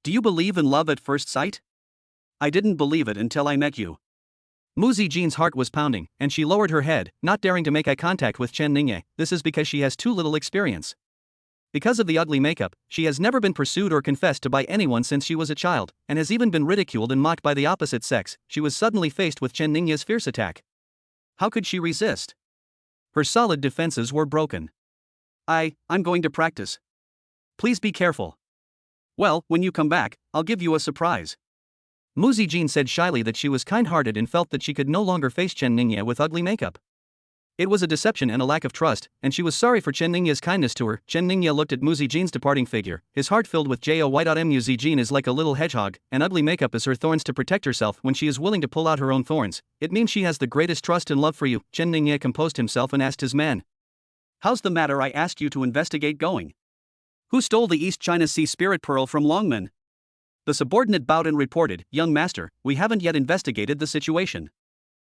Do you believe in love at first sight? I didn't believe it until I met you. Mu Zijin's heart was pounding, and she lowered her head, not daring to make eye contact with Chen Ningye. This is because she has too little experience. Because of the ugly makeup, she has never been pursued or confessed to by anyone since she was a child, and has even been ridiculed and mocked by the opposite sex. She was suddenly faced with Chen Ningye's fierce attack. How could she resist? Her solid defenses were broken. I'm going to practice. Please be careful. Well, when you come back, I'll give you a surprise. Mu Zijin said shyly that she was kind-hearted and felt that she could no longer face Chen Ningye with ugly makeup. It was a deception and a lack of trust, and she was sorry for Chen Ningye's kindness to her. Chen Ningye looked at Mu Zijin's departing figure, his heart filled with joy. Mu Zijin is like a little hedgehog, and ugly makeup is her thorns to protect herself. When she is willing to pull out her own thorns, it means she has the greatest trust and love for you. Chen Ningye composed himself and asked his man. How's the matter I asked you to investigate going? Who stole the East China Sea Spirit Pearl from Longmen? The subordinate bowed and reported, Young master, we haven't yet investigated the situation.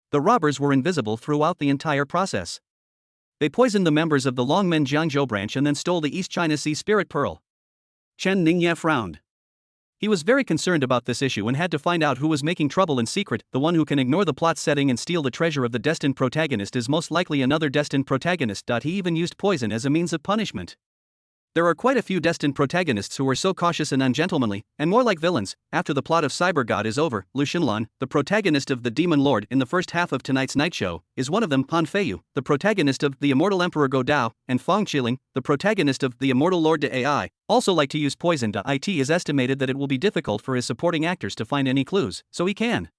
The robbers were invisible throughout the entire process. They poisoned the members of the Longmen Jiangzhou branch and then stole the East China Sea Spirit Pearl. Chen Ningye frowned. He was very concerned about this issue and had to find out who was making trouble in secret. The one who can ignore the plot setting and steal the treasure of the destined protagonist is most likely another destined protagonist. He even used poison as a means of punishment. There are quite a few destined protagonists who are so cautious and ungentlemanly, and more like villains. After the plot of Cyber God is over, Lu Xinlan, the protagonist of The Demon Lord in the first half of tonight's night show, is one of them. Han Feiyu, the protagonist of The Immortal Emperor Go Dao, and Fang Qiling, the protagonist of The Immortal Lord de AI, also like to use poison. It is estimated that it will be difficult for his supporting actors to find any clues, so he can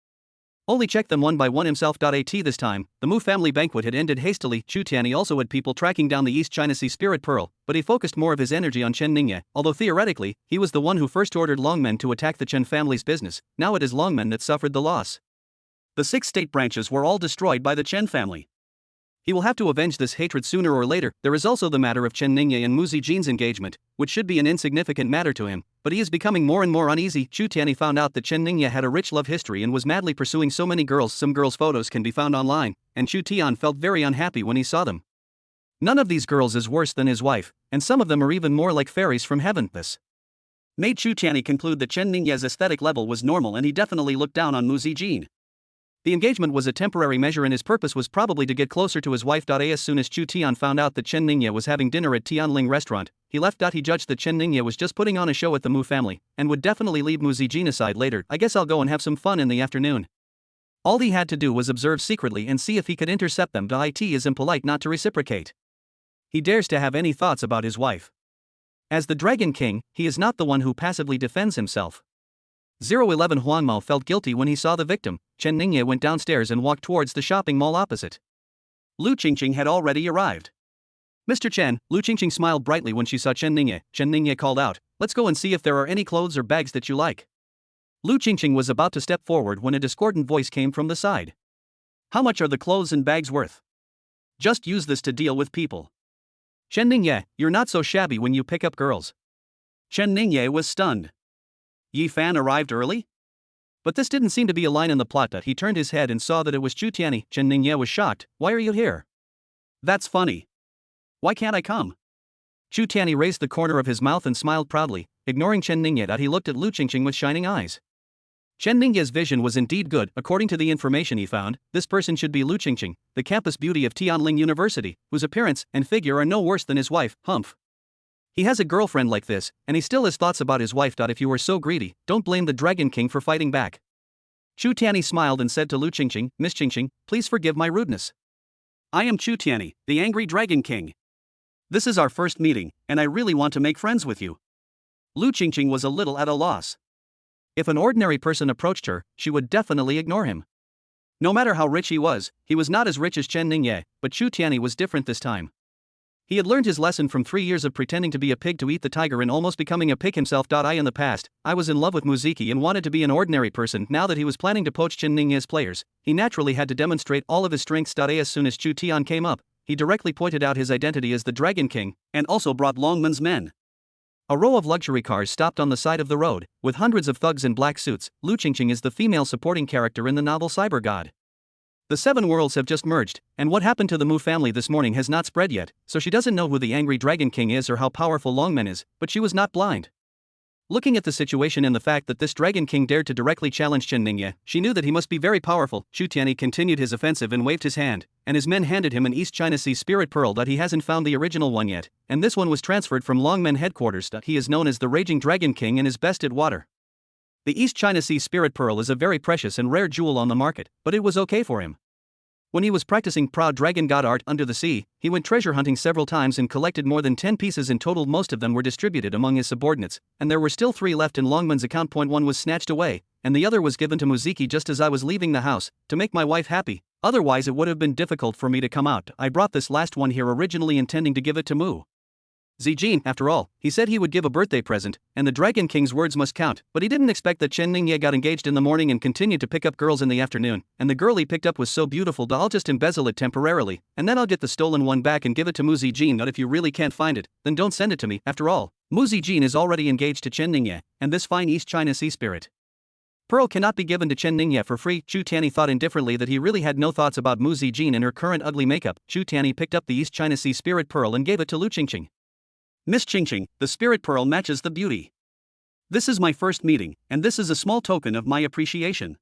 only check them one by one himself. This time, the Mu family banquet had ended hastily. Chu Tianyi also had people tracking down the East China Sea Spirit Pearl, but he focused more of his energy on Chen Ningye, although theoretically, he was the one who first ordered Longmen to attack the Chen family's business. Now it is Longmen that suffered the loss. The 6 state branches were all destroyed by the Chen family. He will have to avenge this hatred sooner or later. There is also the matter of Chen Ningye and Mu Zijin's engagement, which should be an insignificant matter to him, but he is becoming more and more uneasy. Chu Tianyi found out that Chen Ningye had a rich love history and was madly pursuing so many girls. Some girls' photos can be found online, and Chu Tian felt very unhappy when he saw them. None of these girls is worse than his wife, and some of them are even more like fairies from heaven. This made Chu Tianyi conclude that Chen Ningye's aesthetic level was normal, and he definitely looked down on Mu Zijin. The engagement was a temporary measure and his purpose was probably to get closer to his wife. As soon as Chu Tian found out that Chen Ningye was having dinner at Tianling restaurant, he left. He judged that Chen Ningye was just putting on a show at the Mu family, and would definitely leave Mu Zijin aside later. I guess I'll go and have some fun in the afternoon. All he had to do was observe secretly and see if he could intercept them. It is impolite not to reciprocate. He dares to have any thoughts about his wife. As the Dragon King, he is not the one who passively defends himself. 011 Huangmao felt guilty when he saw the victim. Chen Ningye went downstairs and walked towards the shopping mall opposite. Lu Qingqing had already arrived. Mr. Chen, Lu Qingqing smiled brightly when she saw Chen Ningye. Chen Ningye called out, let's go and see if there are any clothes or bags that you like. Lu Qingqing was about to step forward when a discordant voice came from the side. How much are the clothes and bags worth? Just use this to deal with people. Chen Ningye, you're not so shabby when you pick up girls. Chen Ningye was stunned. Yi Fan arrived early? But this didn't seem to be a line in the plot. He turned his head and saw that it was Chu Tianyi. Chen Ningye was shocked. Why are you here? That's funny. Why can't I come? Chu Tianyi raised the corner of his mouth and smiled proudly, ignoring Chen Ningye. He looked at Lu Qingqing with shining eyes. Chen Ningye's vision was indeed good. According to the information he found, this person should be Lu Qingqing, the campus beauty of Tianling University, whose appearance and figure are no worse than his wife, Humph. He has a girlfriend like this, and he still has thoughts about his wife. If you were so greedy, don't blame the Dragon King for fighting back. Chu Tianyi smiled and said to Lu Qingqing, Miss Qingqing, please forgive my rudeness. I am Chu Tianyi, the angry Dragon King. This is our first meeting, and I really want to make friends with you. Lu Qingqing was a little at a loss. If an ordinary person approached her, she would definitely ignore him. No matter how rich he was not as rich as Chen Ningye, but Chu Tianyi was different this time. He had learned his lesson from 3 years of pretending to be a pig to eat the tiger and almost becoming a pig himself. In the past, I was in love with Muziki and wanted to be an ordinary person. Now that he was planning to poach Chen Ningye's players, he naturally had to demonstrate all of his strengths. As soon as Chu Tian came up, he directly pointed out his identity as the Dragon King, and also brought Longmen's men. A row of luxury cars stopped on the side of the road, with hundreds of thugs in black suits. Lu Qingqing is the female supporting character in the novel Cyber God. The 7 worlds have just merged, and what happened to the Mu family this morning has not spread yet, so she doesn't know who the angry Dragon King is or how powerful Longmen is, but she was not blind. Looking at the situation and the fact that this Dragon King dared to directly challenge Chen Ningye, she knew that he must be very powerful. Chu Tianyi continued his offensive and waved his hand, and his men handed him an East China Sea Spirit Pearl. He hasn't found the original one yet, and this one was transferred from Longmen headquarters. He is known as the Raging Dragon King and is best at water. The East China Sea Spirit Pearl is a very precious and rare jewel on the market, but it was okay for him. When he was practicing proud dragon god art under the sea, he went treasure hunting several times and collected more than 10 pieces in total. Most of them were distributed among his subordinates, and there were still 3 left in Longmen's account. 1 was snatched away, and the other was given to Muziki just as I was leaving the house, to make my wife happy. Otherwise it would have been difficult for me to come out. I brought this last one here originally intending to give it to Mu Zijin. After all, he said he would give a birthday present, and the Dragon King's words must count, but he didn't expect that Chen Ningye got engaged in the morning and continued to pick up girls in the afternoon, and the girl he picked up was so beautiful that I'll just embezzle it temporarily, and then I'll get the stolen one back and give it to Mu Zijin. But if you really can't find it, then don't send it to me. After all, Mu Zijin is already engaged to Chen Ningye, and this fine East China Sea spirit pearl cannot be given to Chen Ningye for free. Chu Tianyi thought indifferently that he really had no thoughts about Mu Zijin and her current ugly makeup. Chu Tianyi picked up the East China Sea spirit pearl and gave it to Lu Qingqing. Miss Qingqing, the spirit pearl matches the beauty. This is my first meeting, and this is a small token of my appreciation.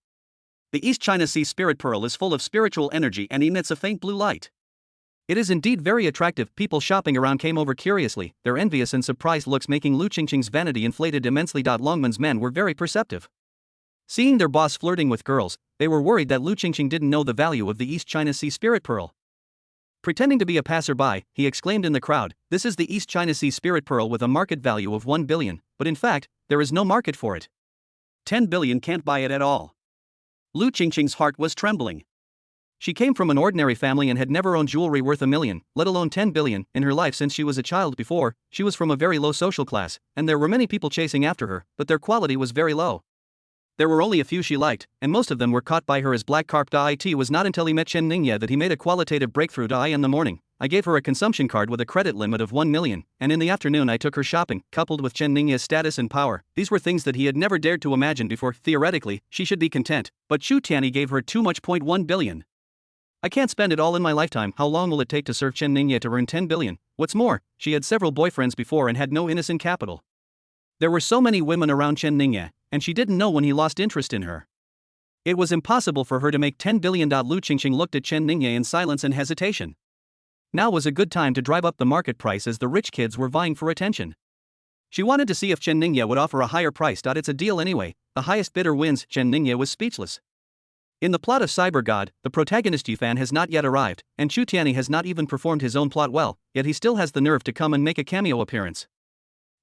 The East China Sea spirit pearl is full of spiritual energy and emits a faint blue light. It is indeed very attractive. People shopping around came over curiously, their envious and surprised looks making Lu Qingqing's vanity inflated immensely. Longman's men were very perceptive. Seeing their boss flirting with girls, they were worried that Lu Qingqing didn't know the value of the East China Sea spirit pearl. Pretending to be a passerby, he exclaimed in the crowd, "This is the East China Sea spirit pearl with a market value of 1 billion, but in fact, there is no market for it. 10 billion can't buy it at all." Lu Qingqing's heart was trembling. She came from an ordinary family and had never owned jewelry worth 1 million, let alone 10 billion, in her life since she was a child. Before, she was from a very low social class, and there were many people chasing after her, but their quality was very low. There were only a few she liked, and most of them were caught by her as black carp. It was not until he met Chen Ningye that he made a qualitative breakthrough. In the morning, I gave her a consumption card with a credit limit of 1 million, and in the afternoon I took her shopping. Coupled with Chen Ningye's status and power, these were things that he had never dared to imagine before. Theoretically, she should be content, but Chu Tianyi gave her too much. 1 billion. I can't spend it all in my lifetime. How long will it take to serve Chen Ningye to earn 10 billion? What's more, she had several boyfriends before and had no innocent capital. There were so many women around Chen Ningye, and she didn't know when he lost interest in her. It was impossible for her to make 10 billion. Lu Qingqing looked at Chen Ningye in silence and hesitation. Now was a good time to drive up the market price as the rich kids were vying for attention. She wanted to see if Chen Ningye would offer a higher price. It's a deal anyway, the highest bidder wins. Chen Ningye was speechless. In the plot of Cyber God, the protagonist Yufan has not yet arrived, and Chu Tianyi has not even performed his own plot well, yet he still has the nerve to come and make a cameo appearance.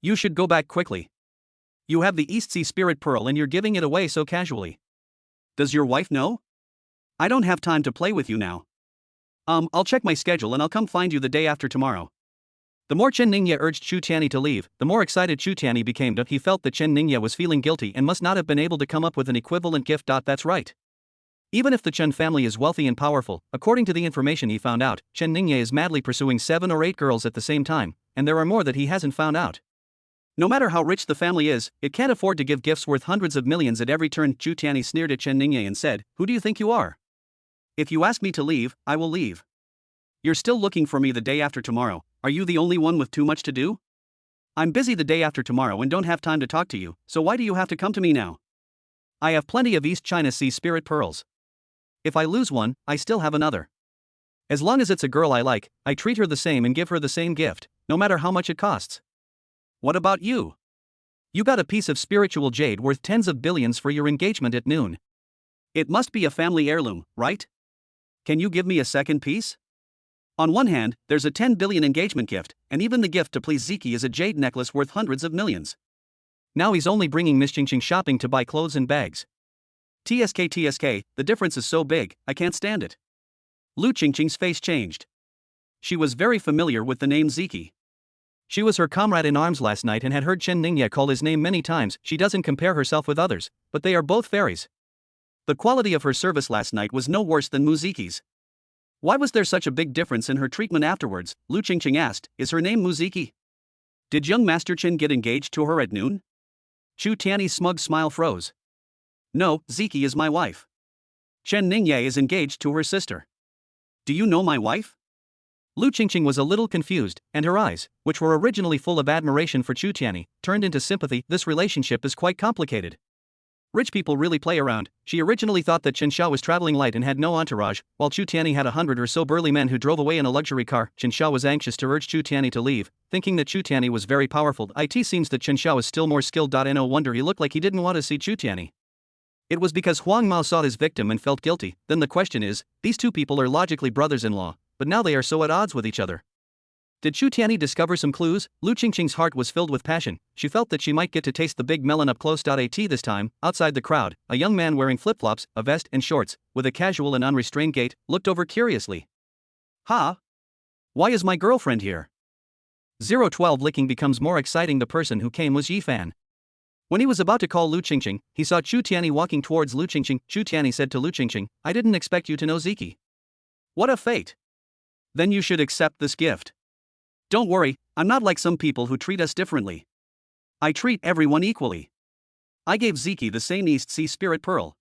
You should go back quickly. You have the East Sea Spirit Pearl and you're giving it away so casually. Does your wife know? I don't have time to play with you now. I'll check my schedule and I'll come find you the day after tomorrow. The more Chen Ningye urged Chu Tianyi to leave, the more excited Chu Tianyi became. He felt that Chen Ningye was feeling guilty and must not have been able to come up with an equivalent gift. That's right. Even if the Chen family is wealthy and powerful, according to the information he found out, Chen Ningye is madly pursuing 7 or 8 girls at the same time, and there are more that he hasn't found out. No matter how rich the family is, it can't afford to give gifts worth hundreds of millions at every turn. Chu Tianyi sneered at Chen Ningye and said, "Who do you think you are? If you ask me to leave, I will leave. You're still looking for me the day after tomorrow. Are you the only one with too much to do? I'm busy the day after tomorrow and don't have time to talk to you, so why do you have to come to me now? I have plenty of East China Sea spirit pearls. If I lose one, I still have another. As long as it's a girl I like, I treat her the same and give her the same gift, no matter how much it costs. What about you? You got a piece of spiritual jade worth tens of billions for your engagement at noon. It must be a family heirloom, right? Can you give me a second piece? On one hand, there's a 10 billion engagement gift, and even the gift to please Ziki is a jade necklace worth hundreds of millions. Now he's only bringing Miss Qingqing shopping to buy clothes and bags. TSK, the difference is so big, I can't stand it." Lu Qingqing's face changed. She was very familiar with the name Ziki. She was her comrade in arms last night and had heard Chen Ningye call his name many times. She doesn't compare herself with others, but they are both fairies. The quality of her service last night was no worse than Muziki's. Why was there such a big difference in her treatment afterwards? Lu Qingqing asked, "Is her name Muziki? Did young Master Chen get engaged to her at noon?" Chu Tianyi's smug smile froze. "No, Ziki is my wife. Chen Ningye is engaged to her sister. Do you know my wife?" Lu Qingqing was a little confused, and her eyes, which were originally full of admiration for Chu Tianyi, turned into sympathy. This relationship is quite complicated. Rich people really play around. She originally thought that Chen Xiao was traveling light and had no entourage, while Chu Tianyi had 100 or so burly men who drove away in a luxury car. Chen Xiao was anxious to urge Chu Tianyi to leave, thinking that Chu Tianyi was very powerful. It seems that Chen Xiao is still more skilled. No wonder he looked like he didn't want to see Chu Tianyi. It was because Huang Mao saw his victim and felt guilty. Then the question is, these two people are logically brothers-in-law, but now they are so at odds with each other. Did Chu Tianyi discover some clues? Lu Qingqing's heart was filled with passion. She felt that she might get to taste the big melon up close. At this time, outside the crowd, a young man wearing flip-flops, a vest and shorts, with a casual and unrestrained gait, looked over curiously. "Ha? Why is my girlfriend here?" 012 licking becomes more exciting. The person who came was Yifan. When he was about to call Lu Qingqing, he saw Chu Tianyi walking towards Lu Qingqing. Chu Tianyi said to Lu Qingqing, "I didn't expect you to know Ziki." "What a fate. Then you should accept this gift. Don't worry, I'm not like some people who treat us differently. I treat everyone equally. I gave Ziki the same East Sea Spirit Pearl."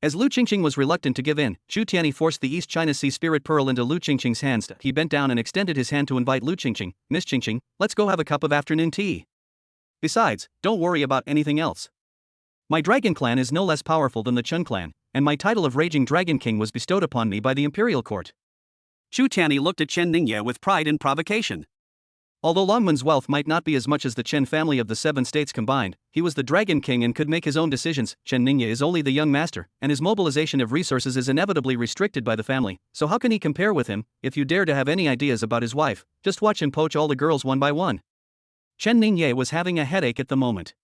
As Lu Qingqing was reluctant to give in, Chu Tianyi forced the East China Sea Spirit Pearl into Lu Qingqing's hands. He bent down and extended his hand to invite Lu Qingqing. "Miss Qingqing, let's go have a cup of afternoon tea. Besides, don't worry about anything else. My dragon clan is no less powerful than the Chun clan, and my title of Raging Dragon King was bestowed upon me by the imperial court." Chu Tianyi looked at Chen Ningye with pride and provocation. Although Longman's wealth might not be as much as the Chen family of the 7 states combined, he was the Dragon King and could make his own decisions. Chen Ningye is only the young master, and his mobilization of resources is inevitably restricted by the family, so how can he compare with him? If you dare to have any ideas about his wife, just watch him poach all the girls one by one. Chen Ningye was having a headache at the moment.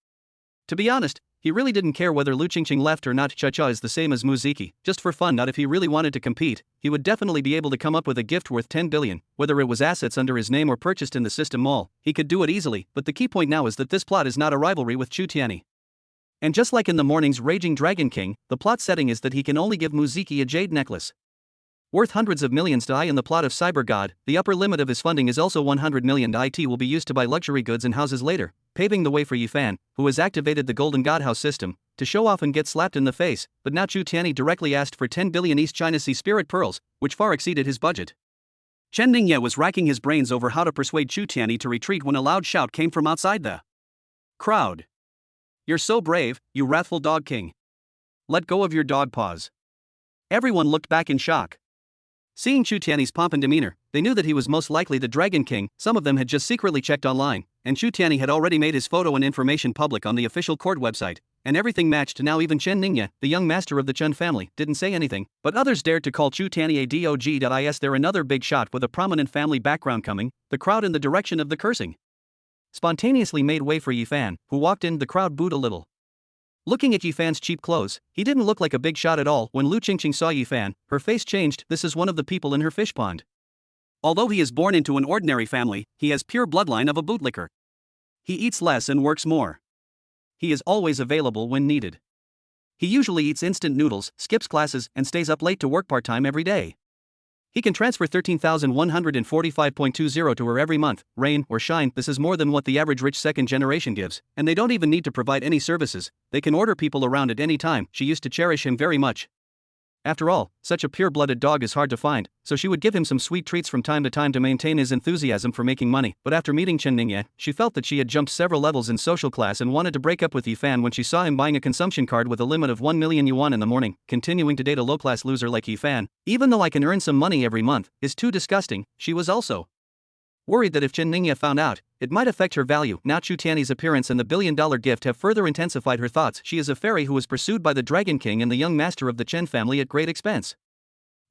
To be honest, he really didn't care whether Lu Qingqing left or not. Cha-cha is the same as Muziki, just for fun. Not if he really wanted to compete, he would definitely be able to come up with a gift worth 10 billion, whether it was assets under his name or purchased in the system mall, he could do it easily. But the key point now is that this plot is not a rivalry with Chu Tianyi. And just like in the morning's Raging Dragon King, the plot setting is that he can only give Muziki a jade necklace worth hundreds of millions. In the plot of Cyber God, the upper limit of his funding is also 100 million. It will be used to buy luxury goods and houses later, paving the way for Yifan, who has activated the Golden Godhouse system, to show off and get slapped in the face. But now Chu Tianyi directly asked for 10 billion East China Sea Spirit Pearls, which far exceeded his budget. Chen Ningye was racking his brains over how to persuade Chu Tianyi to retreat when a loud shout came from outside the crowd. "You're so brave, you wrathful dog king. Let go of your dog paws." Everyone looked back in shock. Seeing Chu Tianyi's pomp and demeanor, they knew that he was most likely the Dragon King. Some of them had just secretly checked online, and Chu Tianyi had already made his photo and information public on the official court website, and everything matched. Now even Chen Ningye, the young master of the Chun family, didn't say anything, but others dared to call Chu Tianyi a dog. Is there another big shot with a prominent family background coming? The crowd in the direction of the cursing spontaneously made way for Yifan, who walked in. The crowd booed a little. Looking at Yifan's cheap clothes, he didn't look like a big shot at all. When Lu Qingqing saw Yifan, her face changed. This is one of the people in her fish pond. Although he is born into an ordinary family, he has pure bloodline of a bootlicker. He eats less and works more. He is always available when needed. He usually eats instant noodles, skips classes, and stays up late to work part-time every day. He can transfer 13,145.20 to her every month, rain or shine. This is more than what the average rich second generation gives, and they don't even need to provide any services. They can order people around at any time. She used to cherish him very much. After all, such a pure-blooded dog is hard to find, so she would give him some sweet treats from time to time to maintain his enthusiasm for making money. But after meeting Chen Ningye, she felt that she had jumped several levels in social class and wanted to break up with Yifan when she saw him buying a consumption card with a limit of 1 million yuan in the morning. Continuing to date a low-class loser like Yifan, even though I can earn some money every month, is too disgusting. She was also worried that if Chen Ningye found out, it might affect her value. Now Chu Tianyi's appearance and the billion-dollar gift have further intensified her thoughts. She is a fairy who was pursued by the Dragon King and the young master of the Chen family at great expense.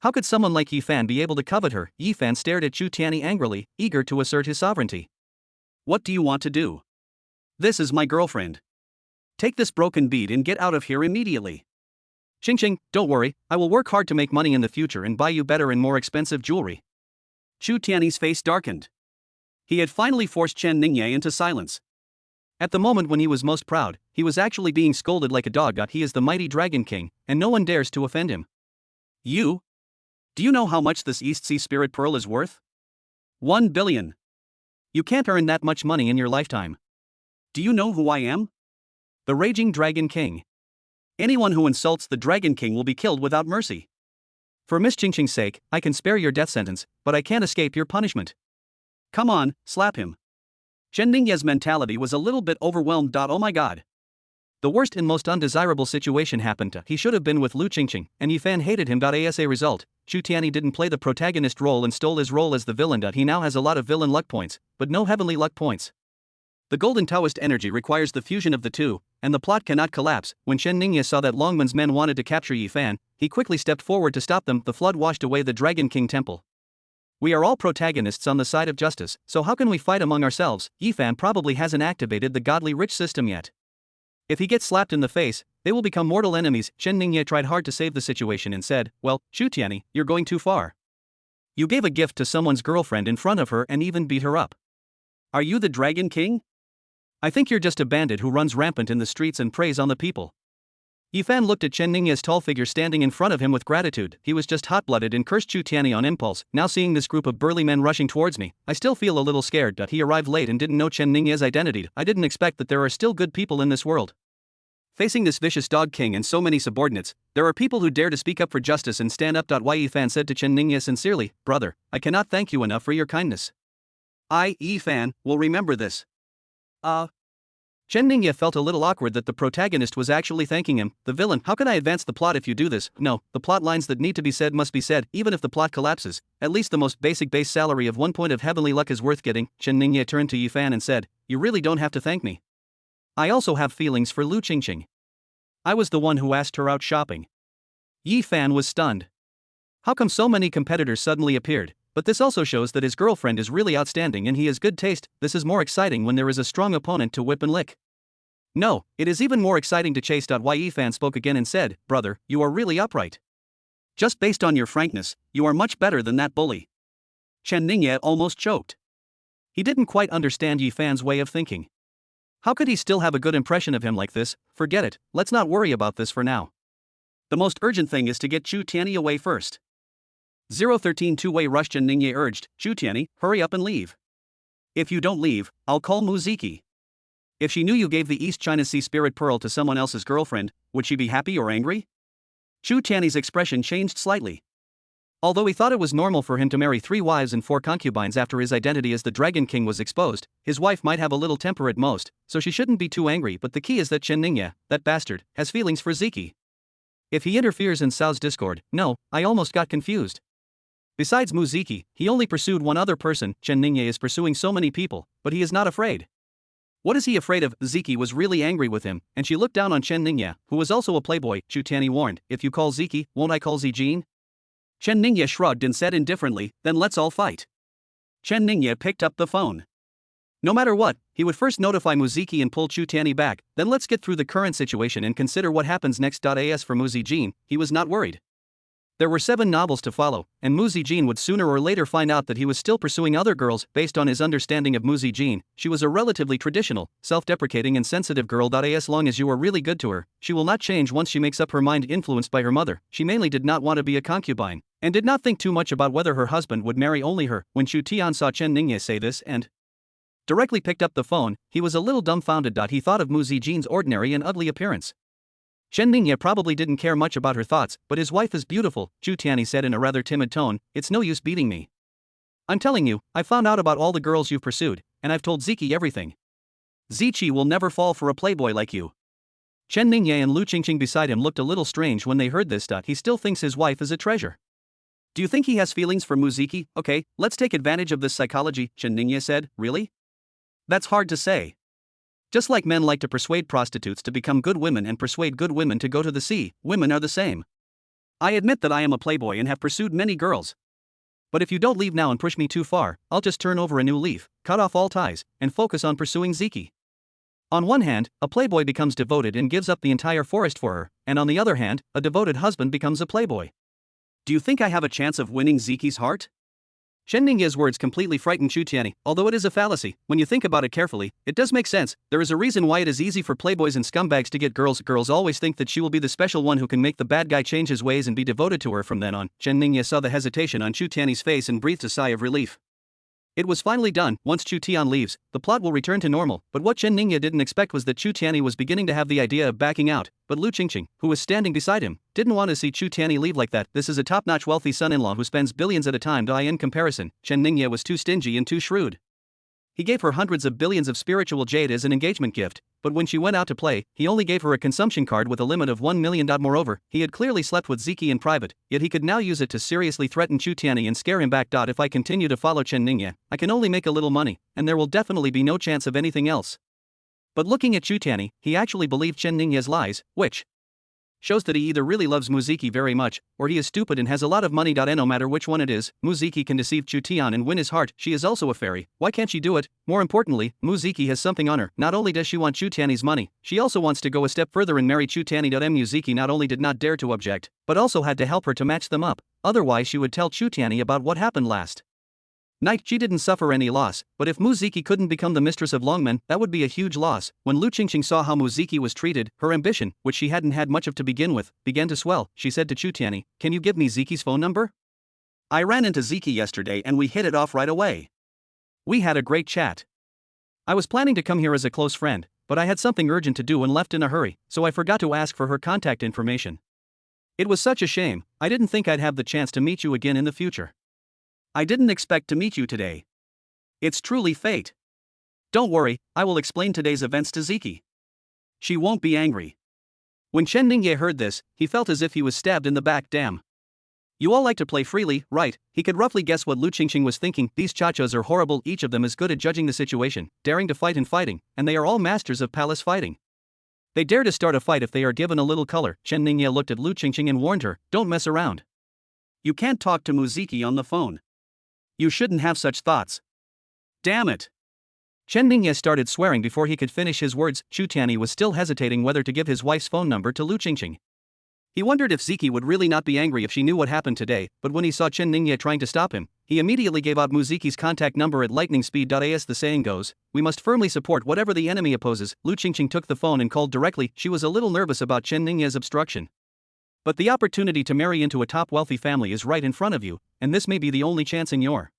How could someone like Yifan be able to covet her? Yifan stared at Chu Tianyi angrily, eager to assert his sovereignty. "What do you want to do? This is my girlfriend. Take this broken bead and get out of here immediately." "Qingqing, don't worry, I will work hard to make money in the future and buy you better and more expensive jewelry." Chu Tianyi's face darkened. He had finally forced Chen Ningye into silence. At the moment when he was most proud, he was actually being scolded like a dog. He is the mighty Dragon King, and no one dares to offend him. "You? Do you know how much this East Sea Spirit Pearl is worth? 1 billion. You can't earn that much money in your lifetime. Do you know who I am? The Raging Dragon King. Anyone who insults the Dragon King will be killed without mercy. For Miss Qingqing's sake, I can spare your death sentence, but I can't escape your punishment. Come on, slap him." Chen Ningye's mentality was a little bit overwhelmed. Oh my god. The worst and most undesirable situation happened. He should have been with Lu Qingqing, and Yifan hated him. As a result, Chu Tianyi didn't play the protagonist role and stole his role as the villain. He now has a lot of villain luck points, but no heavenly luck points. The golden Taoist energy requires the fusion of the two, and the plot cannot collapse. When Chen Ningye saw that Longman's men wanted to capture Yifan, he quickly stepped forward to stop them. The flood washed away the Dragon King temple. We are all protagonists on the side of justice, so how can we fight among ourselves? Yifan probably hasn't activated the godly rich system yet. If he gets slapped in the face, they will become mortal enemies. Chen Ningye tried hard to save the situation and said, well, Chu Tianyi, you're going too far. You gave a gift to someone's girlfriend in front of her and even beat her up. Are you the Dragon King? I think you're just a bandit who runs rampant in the streets and preys on the people. Yifan looked at Chen Ningye's tall figure standing in front of him with gratitude. He was just hot-blooded and cursed Chu Tianyi on impulse. Now seeing this group of burly men rushing towards me, I still feel a little scared that he arrived late and didn't know Chen Ningye's identity. I didn't expect that there are still good people in this world. Facing this vicious dog king and so many subordinates, there are people who dare to speak up for justice and stand up. Yifan said to Chen Ningye sincerely, brother, I cannot thank you enough for your kindness. I, Yifan, will remember this. Chen Ningye felt a little awkward that the protagonist was actually thanking him. The villain, how can I advance the plot if you do this? No, the plot lines that need to be said must be said, even if the plot collapses. At least the most basic base salary of 1 point of heavenly luck is worth getting. Chen Ningye turned to Yifan and said, you really don't have to thank me. I also have feelings for Lu Qingqing. I was the one who asked her out shopping. Yifan was stunned. How come so many competitors suddenly appeared? But this also shows that his girlfriend is really outstanding and he has good taste. This is more exciting when there is a strong opponent to whip and lick. No, it is even more exciting to chase. Yifan spoke again and said, brother, you are really upright. Just based on your frankness, you are much better than that bully. Chen Ningye almost choked. He didn't quite understand Yifan's way of thinking. How could he still have a good impression of him like this? Forget it, let's not worry about this for now. The most urgent thing is to get Chu Tianyi away first. 013 two-way rush. Chen Ningye urged, Chu Tianyi, hurry up and leave. If you don't leave, I'll call Muziki. If she knew you gave the East China Sea Spirit Pearl to someone else's girlfriend, would she be happy or angry? Chu Tianyi's expression changed slightly. Although he thought it was normal for him to marry 3 wives and 4 concubines after his identity as the Dragon King was exposed, his wife might have a little temper at most, so she shouldn't be too angry. But the key is that Chen Ningye, that bastard, has feelings for Ziki. If he interferes in Cao's discord, no, I almost got confused. Besides Muziki, he only pursued one other person. Chen Ningye is pursuing so many people, but he is not afraid. What is he afraid of? Ziki was really angry with him, and she looked down on Chen Ningye, who was also a playboy. Chu Tianyi warned, if you call Ziki, won't I call Zijin? Chen Ningye shrugged and said indifferently, then let's all fight. Chen Ningye picked up the phone. No matter what, he would first notify Muziki and pull Chu Tianyi back, then let's get through the current situation and consider what happens next. As for Muzijin, he was not worried. There were 7 novels to follow, and Muzijin would sooner or later find out that he was still pursuing other girls. Based on his understanding of Muzijin, she was a relatively traditional, self-deprecating and sensitive girl. As long as you are really good to her, she will not change once she makes up her mind. Influenced by her mother, she mainly did not want to be a concubine, and did not think too much about whether her husband would marry only her. When Chu Tian saw Chen Ningye say this and directly picked up the phone, he was a little dumbfounded. He thought of Muzijin's ordinary and ugly appearance. Chen Ningye probably didn't care much about her thoughts, but his wife is beautiful. Chu Tianyi said in a rather timid tone, it's no use beating me. I'm telling you, I found out about all the girls you've pursued, and I've told Ziki everything. Zichi will never fall for a playboy like you. Chen Ningye and Lu Qingqing beside him looked a little strange when they heard this. He still thinks his wife is a treasure. Do you think he has feelings for Muziki? Okay, let's take advantage of this psychology, Chen Ningye said. Really? That's hard to say. Just like men like to persuade prostitutes to become good women and persuade good women to go to the sea, women are the same. I admit that I am a playboy and have pursued many girls. But if you don't leave now and push me too far, I'll just turn over a new leaf, cut off all ties, and focus on pursuing Ziki. On one hand, a playboy becomes devoted and gives up the entire forest for her, and on the other hand, a devoted husband becomes a playboy. Do you think I have a chance of winning Ziki's heart? Chen Ningye's words completely frightened Chu Tianyi. Although it is a fallacy, when you think about it carefully, it does make sense. There is a reason why it is easy for playboys and scumbags to get girls. Girls always think that she will be the special one who can make the bad guy change his ways and be devoted to her from then on. Chen Ningye saw the hesitation on Chu Tianyi's face and breathed a sigh of relief. It was finally done. Once Chu Tian leaves, the plot will return to normal. But what Chen Ningye didn't expect was that Chu Tianyi was beginning to have the idea of backing out. But Lu Qingqing, who was standing beside him, didn't want to see Chu Tianyi leave like that. This is a top-notch wealthy son-in-law who spends billions at a time. In comparison, Chen Ningye was too stingy and too shrewd. He gave her hundreds of billions of spiritual jade as an engagement gift, but when she went out to play, he only gave her a consumption card with a limit of 1 million. Moreover, he had clearly slept with Ziki in private, yet he could now use it to seriously threaten Chu Tianyi and scare him back. If I continue to follow Chen Ningye, I can only make a little money, and there will definitely be no chance of anything else. But looking at Chu Tianyi, he actually believed Chen Ningye's lies, which shows that he either really loves Muziki very much, or he is stupid and has a lot of money. No matter which one it is, Muziki can deceive Chu Tian and win his heart. She is also a fairy, why can't she do it? More importantly, Muziki has something on her. Not only does she want Chu Tian's money, she also wants to go a step further and marry Chu Tian. Muziki not only did not dare to object, but also had to help her to match them up, otherwise she would tell Chu Tian about what happened last night. She didn't suffer any loss, but if Muziki couldn't become the mistress of Longmen, that would be a huge loss. When Lu Qingqing saw how Muziki was treated, her ambition, which she hadn't had much of to begin with, began to swell. She said to Chu Tian, "Can you give me Ziki's phone number? I ran into Ziki yesterday and we hit it off right away. We had a great chat. I was planning to come here as a close friend, but I had something urgent to do and left in a hurry, so I forgot to ask for her contact information. It was such a shame. I didn't think I'd have the chance to meet you again in the future. I didn't expect to meet you today. It's truly fate. Don't worry, I will explain today's events to Ziki. She won't be angry." When Chen Ningye heard this, he felt as if he was stabbed in the back. Damn. You all like to play freely, right? He could roughly guess what Lu Qingqing was thinking. These chachas are horrible, each of them is good at judging the situation, daring to fight and fighting, and they are all masters of palace fighting. They dare to start a fight if they are given a little color. Chen Ningye looked at Lu Qingqing and warned her, "Don't mess around. You can't talk to Muziki on the phone. You shouldn't have such thoughts. Damn it." Chen Ningye started swearing before he could finish his words. Chu Tianyi was still hesitating whether to give his wife's phone number to Lu Qingqing. He wondered if Ziki would really not be angry if she knew what happened today, but when he saw Chen Ningye trying to stop him, he immediately gave out Muziki's contact number at lightning speed. As the saying goes, we must firmly support whatever the enemy opposes. Lu Qingqing took the phone and called directly. She was a little nervous about Chen Ningye's obstruction. But the opportunity to marry into a top wealthy family is right in front of you, and this may be the only chance in your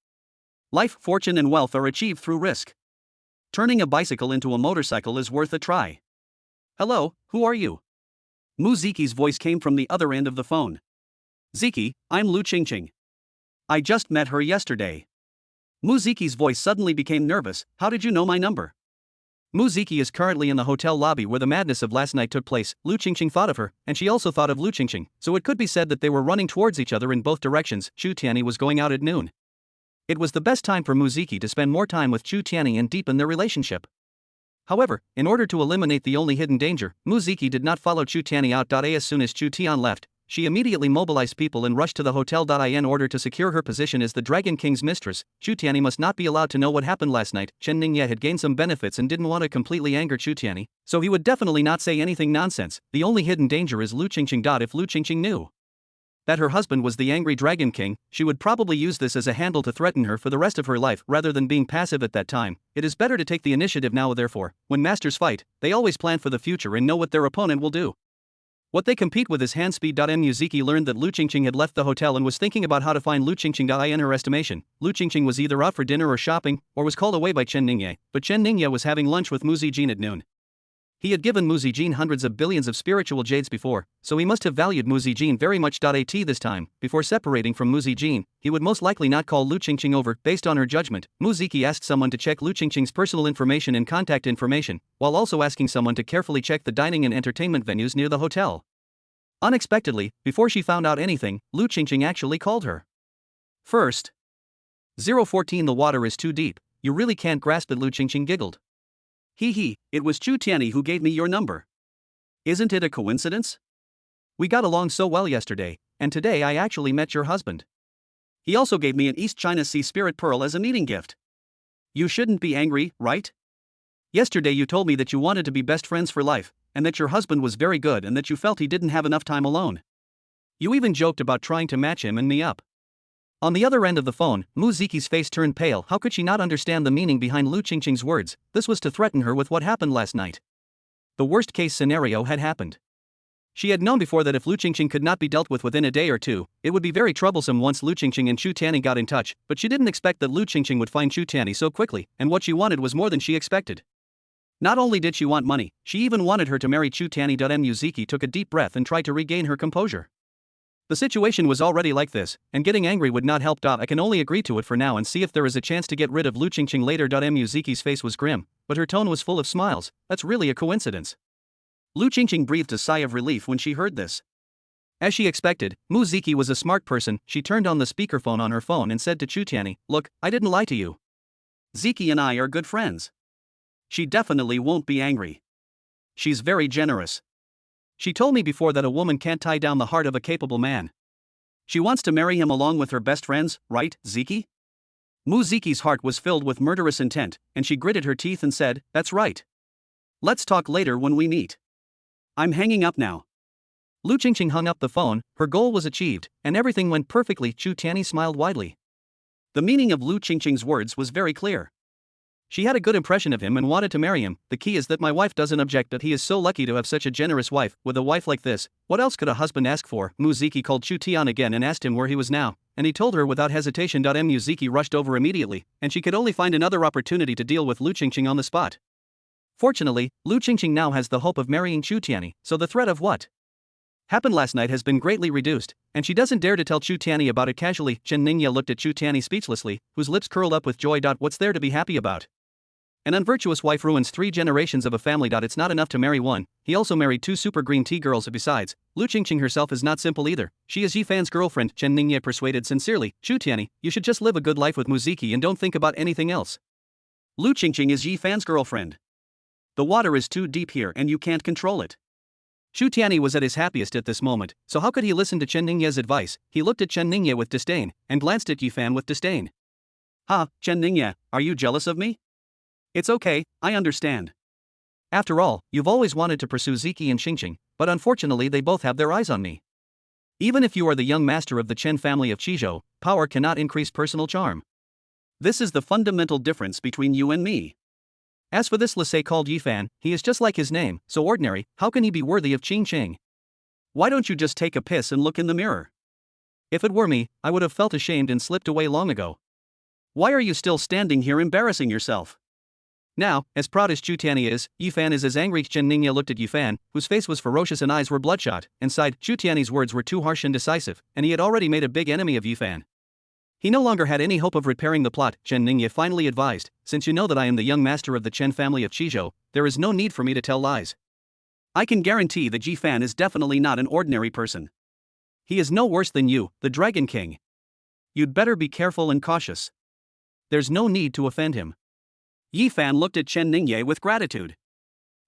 life. Fortune and wealth are achieved through risk. Turning a bicycle into a motorcycle is worth a try. Hello, who are you? Muziki's voice came from the other end of the phone. Ziki, I'm Lu Qingqing. I just met her yesterday. Muziki's voice suddenly became nervous. How did you know my number? Muziki is currently in the hotel lobby where the madness of last night took place. Lu Qingqing thought of her, and she also thought of Lu Qingqing, so it could be said that they were running towards each other in both directions. Chu Tianyi was going out at noon. It was the best time for Muziki to spend more time with Chu Tianyi and deepen their relationship. However, in order to eliminate the only hidden danger, Muziki did not follow Chu Tianyi out. As soon as Chu Tian left, she immediately mobilized people and rushed to the hotel. In order to secure her position as the Dragon King's mistress, Chu Tianyi must not be allowed to know what happened last night. Chen Ningye had gained some benefits and didn't want to completely anger Chu Tianyi, so he would definitely not say anything nonsense. The only hidden danger is Lu Qingqing. If Lu Qingqing knew that her husband was the angry Dragon King, she would probably use this as a handle to threaten her for the rest of her life rather than being passive at that time. It is better to take the initiative now. Therefore, when masters fight, they always plan for the future and know what their opponent will do. What they compete with is hand speed. Muziki learned that Lu Qingqing had left the hotel and was thinking about how to find Lu Qingqing. In her estimation, Lu Qingqing was either out for dinner or shopping, or was called away by Chen Ningye, but Chen Ningye was having lunch with Muzijin at noon. He had given Muzijin hundreds of billions of spiritual jades before, so he must have valued Muzijin very much. This time, before separating from Muzijin, he would most likely not call Lu Qingqing over. Based on her judgment, Muziki asked someone to check Lu Qingqing's personal information and contact information, while also asking someone to carefully check the dining and entertainment venues near the hotel. Unexpectedly, before she found out anything, Lu Qingqing actually called her. First. 014. The water is too deep, you really can't grasp it. Lu Qingqing giggled. Hee, it was Chu Tianyi who gave me your number. Isn't it a coincidence? We got along so well yesterday, and today I actually met your husband. He also gave me an East China Sea Spirit Pearl as a meeting gift. You shouldn't be angry, right? Yesterday you told me that you wanted to be best friends for life, and that your husband was very good and that you felt he didn't have enough time alone. You even joked about trying to match him and me up. On the other end of the phone, Muziki's face turned pale. How could she not understand the meaning behind Lu Qingqing's words? This was to threaten her with what happened last night. The worst-case scenario had happened. She had known before that if Lu Qingqing could not be dealt with within a day or two, it would be very troublesome once Lu Qingqing and Chu Tianyi got in touch, but she didn't expect that Lu Qingqing would find Chu Tianyi so quickly, and what she wanted was more than she expected. Not only did she want money, she even wanted her to marry Chu Tianyi. Muziki took a deep breath and tried to regain her composure. The situation was already like this, and getting angry would not help. I can only agree to it for now and see if there is a chance to get rid of Lu Qingqing later. Muziki's face was grim, but her tone was full of smiles. That's really a coincidence. Lu Qingqing breathed a sigh of relief when she heard this. As she expected, Muziki was a smart person. She turned on the speakerphone on her phone and said to Chu Tianyi, "Look, I didn't lie to you. Ziki and I are good friends. She definitely won't be angry. She's very generous. She told me before that a woman can't tie down the heart of a capable man. She wants to marry him along with her best friends, right, Ziki? Muziki's heart was filled with murderous intent, and she gritted her teeth and said, "That's right. Let's talk later when we meet. I'm hanging up now." Lu Qingqing hung up the phone, her goal was achieved, and everything went perfectly. Chu Tianyi smiled widely. The meaning of Lu Qingqing's words was very clear. She had a good impression of him and wanted to marry him. The key is that my wife doesn't object, that he is so lucky to have such a generous wife. With a wife like this, what else could a husband ask for? Muziki called Chu Tian again and asked him where he was now, and he told her without hesitation. Muziki rushed over immediately, and she could only find another opportunity to deal with Lu Qingqing on the spot. Fortunately, Lu Qingqing now has the hope of marrying Chu Tianyi, so the threat of what happened last night has been greatly reduced, and she doesn't dare to tell Chu Tianyi about it casually. Chen Ningye looked at Chu Tianyi speechlessly, whose lips curled up with joy. What's there to be happy about? An unvirtuous wife ruins 3 generations of a family. It's not enough to marry one, he also married 2 super green tea girls. Besides, Lu Qingqing herself is not simple either. She is Yifan's girlfriend. Chen Ningye persuaded sincerely. Chu Tianyi, you should just live a good life with Muziki and don't think about anything else. Lu Qingqing is Yifan's girlfriend. The water is too deep here and you can't control it. Chu Tianyi was at his happiest at this moment, so how could he listen to Chen Ningye's advice? He looked at Chen Ningye with disdain, and glanced at Yifan with disdain. Ha, Chen Ningye, are you jealous of me? It's okay, I understand. After all, you've always wanted to pursue Ziki and Qingqing, but unfortunately they both have their eyes on me. Even if you are the young master of the Chen family of Qizhou, power cannot increase personal charm. This is the fundamental difference between you and me. As for this Lasei called Yifan, he is just like his name, so ordinary. How can he be worthy of Qingqing? Why don't you just take a piss and look in the mirror? If it were me, I would have felt ashamed and slipped away long ago. Why are you still standing here embarrassing yourself? Now, as proud as Chu Tianyi is, Yifan is as angry. Chen Ningye looked at Yifan, whose face was ferocious and eyes were bloodshot, and sighed. Chu Tianyi's words were too harsh and decisive, and he had already made a big enemy of Yifan. He no longer had any hope of repairing the plot. Chen Ningye finally advised, since you know that I am the young master of the Chen family of Qizhou, there is no need for me to tell lies. I can guarantee that Yifan is definitely not an ordinary person. He is no worse than you, the Dragon King. You'd better be careful and cautious. There's no need to offend him. Yifan looked at Chen Ningye with gratitude.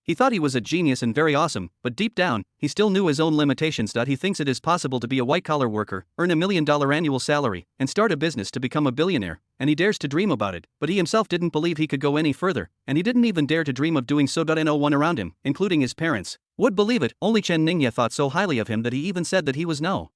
He thought he was a genius and very awesome, but deep down, he still knew his own limitations. He thinks it is possible to be a white-collar worker, earn $1 million annual salary, and start a business to become a billionaire, and he dares to dream about it, but he himself didn't believe he could go any further, and he didn't even dare to dream of doing so. No one around him, including his parents, would believe it. Only Chen Ningye thought so highly of him that he even said that he was no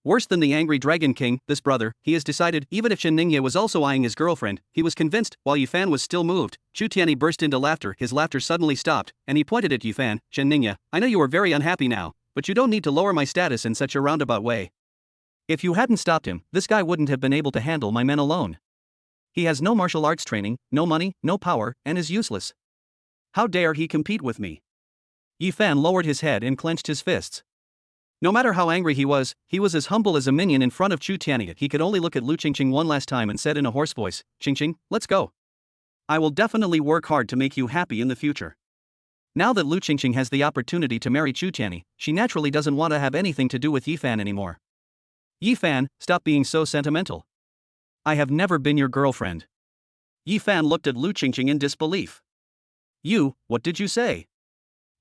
worse than the angry Dragon King, this brother. He has decided. Even if Chen Ningye was also eyeing his girlfriend, he was convinced. While Yifan was still moved, Chu Tianyi burst into laughter. His laughter suddenly stopped, and he pointed at Yifan. Chen Ningye, I know you are very unhappy now, but you don't need to lower my status in such a roundabout way. If you hadn't stopped him, this guy wouldn't have been able to handle my men alone. He has no martial arts training, no money, no power, and is useless. How dare he compete with me? Yifan lowered his head and clenched his fists. No matter how angry he was as humble as a minion in front of Chu Tianyi. He could only look at Lu Qingqing one last time and said in a hoarse voice, Qingqing, let's go. I will definitely work hard to make you happy in the future. Now that Lu Qingqing has the opportunity to marry Chu Tianyi, she naturally doesn't want to have anything to do with Yifan anymore. Yifan, stop being so sentimental. I have never been your girlfriend. Yifan looked at Lu Qingqing in disbelief. What did you say?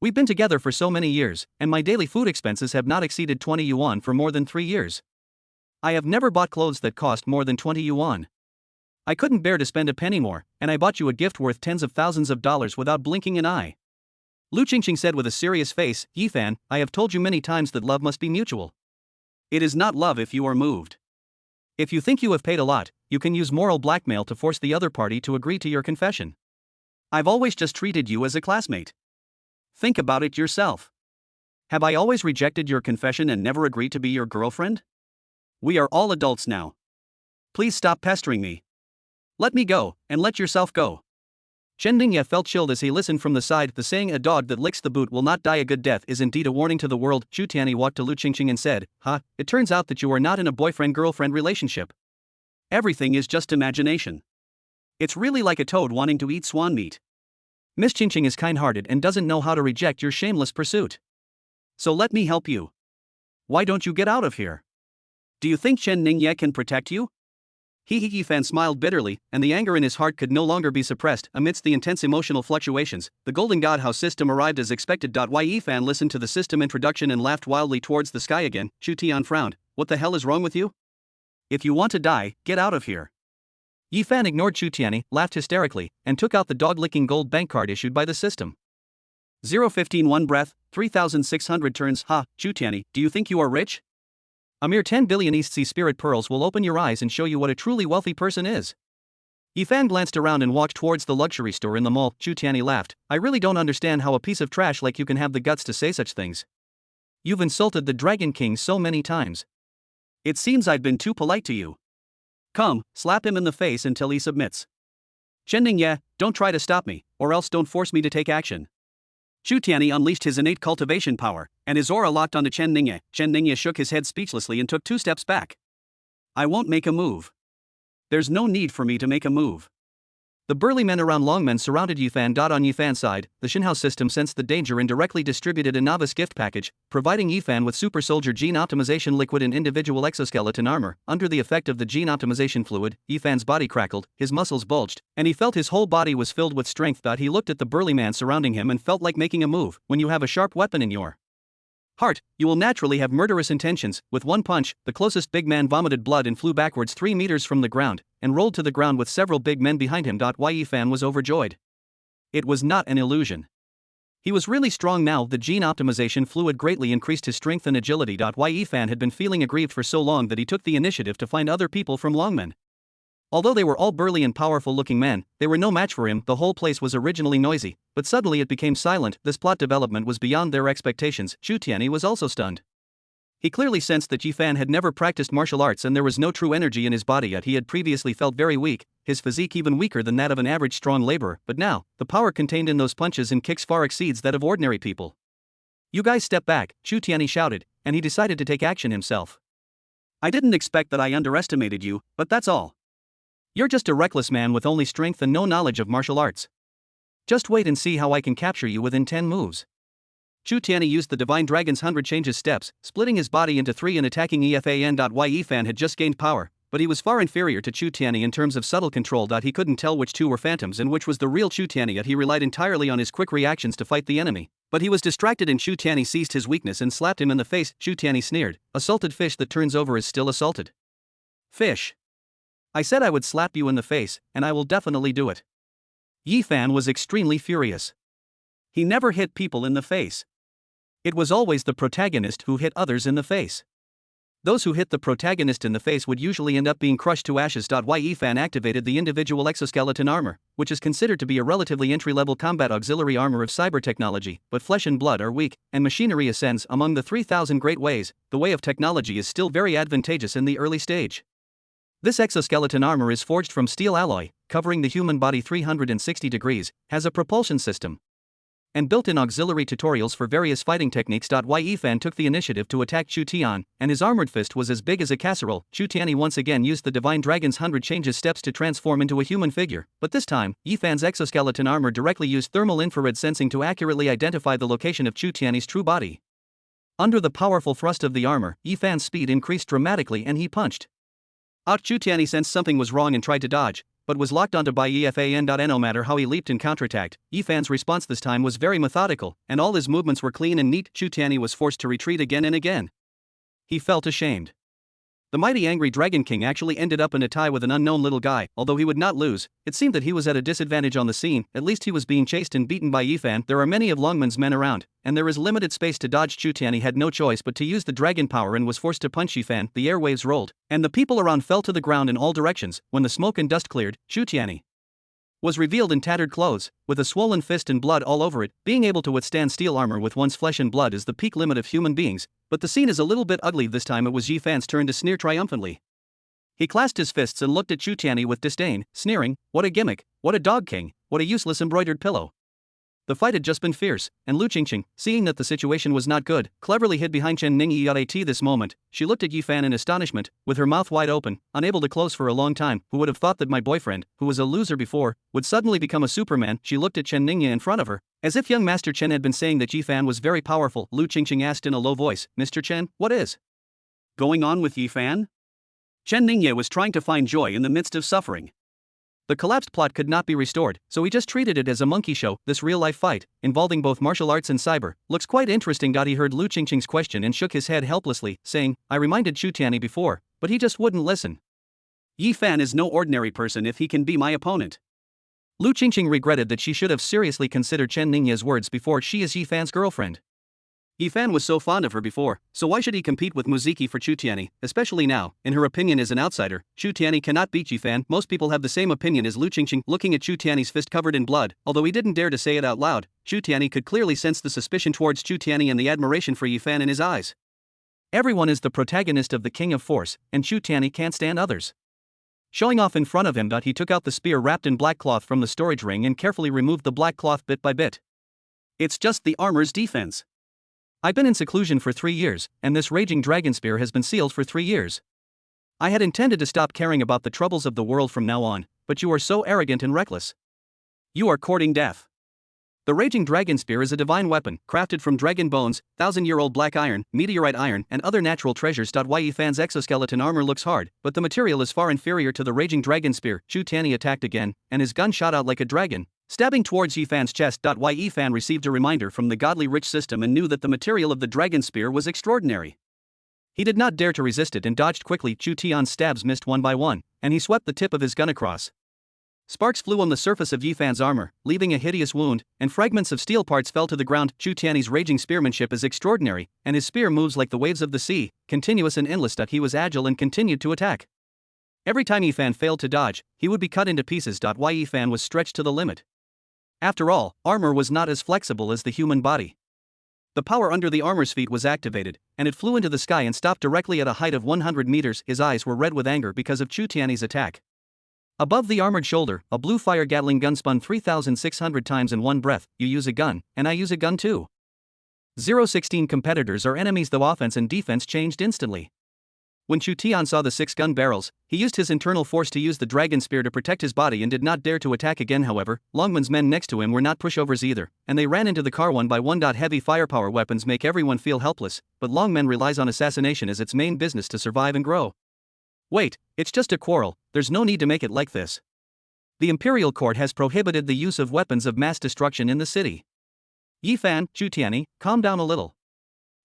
We've been together for so many years, and my daily food expenses have not exceeded 20 yuan for more than 3 years. I have never bought clothes that cost more than 20 yuan. I couldn't bear to spend a penny more, and I bought you a gift worth tens of thousands of dollars without blinking an eye. Lu Qingqing said with a serious face, Yifan, I have told you many times that love must be mutual. It is not love if you are moved. If you think you have paid a lot, you can use moral blackmail to force the other party to agree to your confession. I've always just treated you as a classmate. Think about it yourself. Have I always rejected your confession and never agreed to be your girlfriend? We are all adults now. Please stop pestering me. Let me go, and let yourself go. Chen Ningye felt chilled as he listened from the side. The saying, a dog that licks the boot will not die a good death, is indeed a warning to the world. Chu Tianyi walked to Lu Qingqing and said, it turns out that you are not in a boyfriend-girlfriend relationship. Everything is just imagination. It's really like a toad wanting to eat swan meat. Miss Qingqing is kind-hearted and doesn't know how to reject your shameless pursuit. So let me help you. Why don't you get out of here? Do you think Chen Ningye can protect you? Yi Fan smiled bitterly, and the anger in his heart could no longer be suppressed. Amidst the intense emotional fluctuations, the Golden God House system arrived as expected. Yi Fan listened to the system introduction and laughed wildly towards the sky again. Chu Tian frowned. What the hell is wrong with you? If you want to die, get out of here. Yi Fan ignored Chu Tian, laughed hysterically, and took out the dog-licking gold bank card issued by the system. 015 one breath, 3,600 turns. Ha, Chu Tian, do you think you are rich? A mere 10 billion East Sea Spirit Pearls will open your eyes and show you what a truly wealthy person is. Yi Fan glanced around and walked towards the luxury store in the mall. Chu Tian laughed. I really don't understand how a piece of trash like you can have the guts to say such things. You've insulted the Dragon King so many times. It seems I've been too polite to you. Come, slap him in the face until he submits. Chen Ningye, don't try to stop me, or else don't force me to take action. Chu Tian unleashed his innate cultivation power, and his aura locked onto Chen Ningye. Chen Ningye shook his head speechlessly and took 2 steps back. I won't make a move. There's no need for me to make a move. The burly men around Longmen surrounded Yi Fan. On Yi Fan's side, the Shinhouse system sensed the danger and directly distributed a novice gift package, providing Yi Fan with super soldier gene optimization liquid and individual exoskeleton armor. Under the effect of the gene optimization fluid, Yi Fan's body crackled, his muscles bulged, and he felt his whole body was filled with strength. He looked at the burly man surrounding him and felt like making a move. When you have a sharp weapon in your heart, you will naturally have murderous intentions. With one punch, the closest big man vomited blood and flew backwards 3 meters from the ground, and rolled to the ground with several big men behind him. Yi Fan was overjoyed. It was not an illusion. He was really strong now. The gene optimization fluid greatly increased his strength and agility. Yi Fan had been feeling aggrieved for so long that he took the initiative to find other people from Longmen. Although they were all burly and powerful-looking men, they were no match for him. The whole place was originally noisy, but suddenly it became silent. This plot development was beyond their expectations. Chu Tian was also stunned. He clearly sensed that Yi Fan had never practiced martial arts and there was no true energy in his body. Yet he had previously felt very weak, his physique even weaker than that of an average strong laborer, but now, the power contained in those punches and kicks far exceeds that of ordinary people. You guys step back, Chu Tian shouted, and he decided to take action himself. I didn't expect that. I underestimated you, but that's all. You're just a reckless man with only strength and no knowledge of martial arts. Just wait and see how I can capture you within 10 moves. Chu Tian used the Divine Dragon's 100 changes steps, splitting his body into 3 and attacking EFAN. Yi Fan had just gained power, but he was far inferior to Chu Tian in terms of subtle control. He couldn't tell which two were phantoms and which was the real Chu Tian. Yet he relied entirely on his quick reactions to fight the enemy. But he was distracted and Chu Tian seized his weakness and slapped him in the face. Chu Tian sneered, a salted fish that turns over is still a salted fish. I said I would slap you in the face, and I will definitely do it. Yi Fan was extremely furious. He never hit people in the face. It was always the protagonist who hit others in the face. Those who hit the protagonist in the face would usually end up being crushed to ashes. Yi Fan activated the individual exoskeleton armor, which is considered to be a relatively entry-level combat auxiliary armor of cyber technology, but flesh and blood are weak, and machinery ascends. Among the 3,000 great ways, the way of technology is still very advantageous in the early stage. This exoskeleton armor is forged from steel alloy, covering the human body 360 degrees, has a propulsion system, and built-in auxiliary tutorials for various fighting techniques. Yi Fan took the initiative to attack Chu Tian, and his armored fist was as big as a casserole. Chu Tian once again used the Divine Dragon's 100 changes steps to transform into a human figure, but this time, Yi Fan's exoskeleton armor directly used thermal infrared sensing to accurately identify the location of Chu Tian's true body. Under the powerful thrust of the armor, Yi Fan's speed increased dramatically and he punched. Chu Tian sensed something was wrong and tried to dodge, but was locked onto by EFAN. No matter how he leaped and counterattacked, Yi Fan's response this time was very methodical, and all his movements were clean and neat. Chu Tian was forced to retreat again and again. He felt ashamed. The mighty angry Dragon King actually ended up in a tie with an unknown little guy. Although he would not lose, it seemed that he was at a disadvantage on the scene. At least he was being chased and beaten by Yi Fan. There are many of Longmen's men around, and there is limited space to dodge. Chu Tian had no choice but to use the dragon power and was forced to punch Yi Fan. The airwaves rolled, and the people around fell to the ground in all directions. When the smoke and dust cleared, Chu Tian was revealed in tattered clothes, with a swollen fist and blood all over it. Being able to withstand steel armor with one's flesh and blood is the peak limit of human beings, but the scene is a little bit ugly. This time it was Yi Fan's turn to sneer triumphantly. He clasped his fists and looked at Chu Tian with disdain, sneering, "What a gimmick, what a dog king, what a useless embroidered pillow." The fight had just been fierce, and Lu Qingqing, seeing that the situation was not good, cleverly hid behind Chen Ningyi. At this moment, she looked at Yi Fan in astonishment, with her mouth wide open, unable to close for a long time. Who would have thought that my boyfriend, who was a loser before, would suddenly become a superman? She looked at Chen Ningyi in front of her, as if young Master Chen had been saying that Yi Fan was very powerful. Lu Qingqing asked in a low voice, "Mr. Chen, what is going on with Yi Fan?" Chen Ningye was trying to find joy in the midst of suffering. The collapsed plot could not be restored, so he just treated it as a monkey show. This real-life fight, involving both martial arts and cyber, looks quite interesting. He heard Lu Qingqing's question and shook his head helplessly, saying, I reminded Chu Tianyi before, but he just wouldn't listen. Yi Fan is no ordinary person if he can be my opponent. Lu Qingqing regretted that she should have seriously considered Chen Ningye's words before. She is Yi Fan's girlfriend. Yi Fan was so fond of her before, so why should he compete with Muziki for Chu Tianyi, especially now, in her opinion as an outsider? Chu Tianyi cannot beat Yi Fan. Most people have the same opinion as Lu Qingqing. Looking at Chu Tianyi's fist covered in blood, although he didn't dare to say it out loud, Chu Tianyi could clearly sense the suspicion towards Chu Tianyi and the admiration for Yi Fan in his eyes. Everyone is the protagonist of the King of Force, and Chu Tianyi can't stand others. Showing off in front of him, he took out the spear wrapped in black cloth from the storage ring and carefully removed the black cloth bit by bit. It's just the armor's defense. I've been in seclusion for 3 years, and this raging dragon spear has been sealed for 3 years. I had intended to stop caring about the troubles of the world from now on, but you are so arrogant and reckless. You are courting death. The raging dragon spear is a divine weapon, crafted from dragon bones, 1,000-year-old black iron, meteorite iron, and other natural treasures. Yi Fan's exoskeleton armor looks hard, but the material is far inferior to the raging dragon spear. Chu Tianyi attacked again, and his gun shot out like a dragon, stabbing towards Yi Fan's chest. Yi Fan received a reminder from the godly rich system and knew that the material of the dragon spear was extraordinary. He did not dare to resist it and dodged quickly. Chu Tian's stabs missed one by one, and he swept the tip of his gun across. Sparks flew on the surface of Yi Fan's armor, leaving a hideous wound, and fragments of steel parts fell to the ground. Chu Tianyi's raging spearmanship is extraordinary, and his spear moves like the waves of the sea, continuous and endless. He was agile and continued to attack. Every time Yi Fan failed to dodge, he would be cut into pieces. Yi Fan was stretched to the limit. After all, armor was not as flexible as the human body. The power under the armor's feet was activated, and it flew into the sky and stopped directly at a height of 100 meters. His eyes were red with anger because of Chu Tianyi's attack. Above the armored shoulder, a blue fire Gatling gun spun 3,600 times in one breath. You use a gun, and I use a gun too. 016 competitors are enemies, though offense and defense changed instantly. When Chu Tian saw the 6 gun barrels, he used his internal force to use the dragon spear to protect his body and did not dare to attack again. However, Longman's men next to him were not pushovers either, and they ran into the car one by one. Heavy firepower weapons make everyone feel helpless, but Longman relies on assassination as its main business to survive and grow. Wait, it's just a quarrel, there's no need to make it like this. The Imperial Court has prohibited the use of weapons of mass destruction in the city. Yi Fan, Chu Tianyi, calm down a little.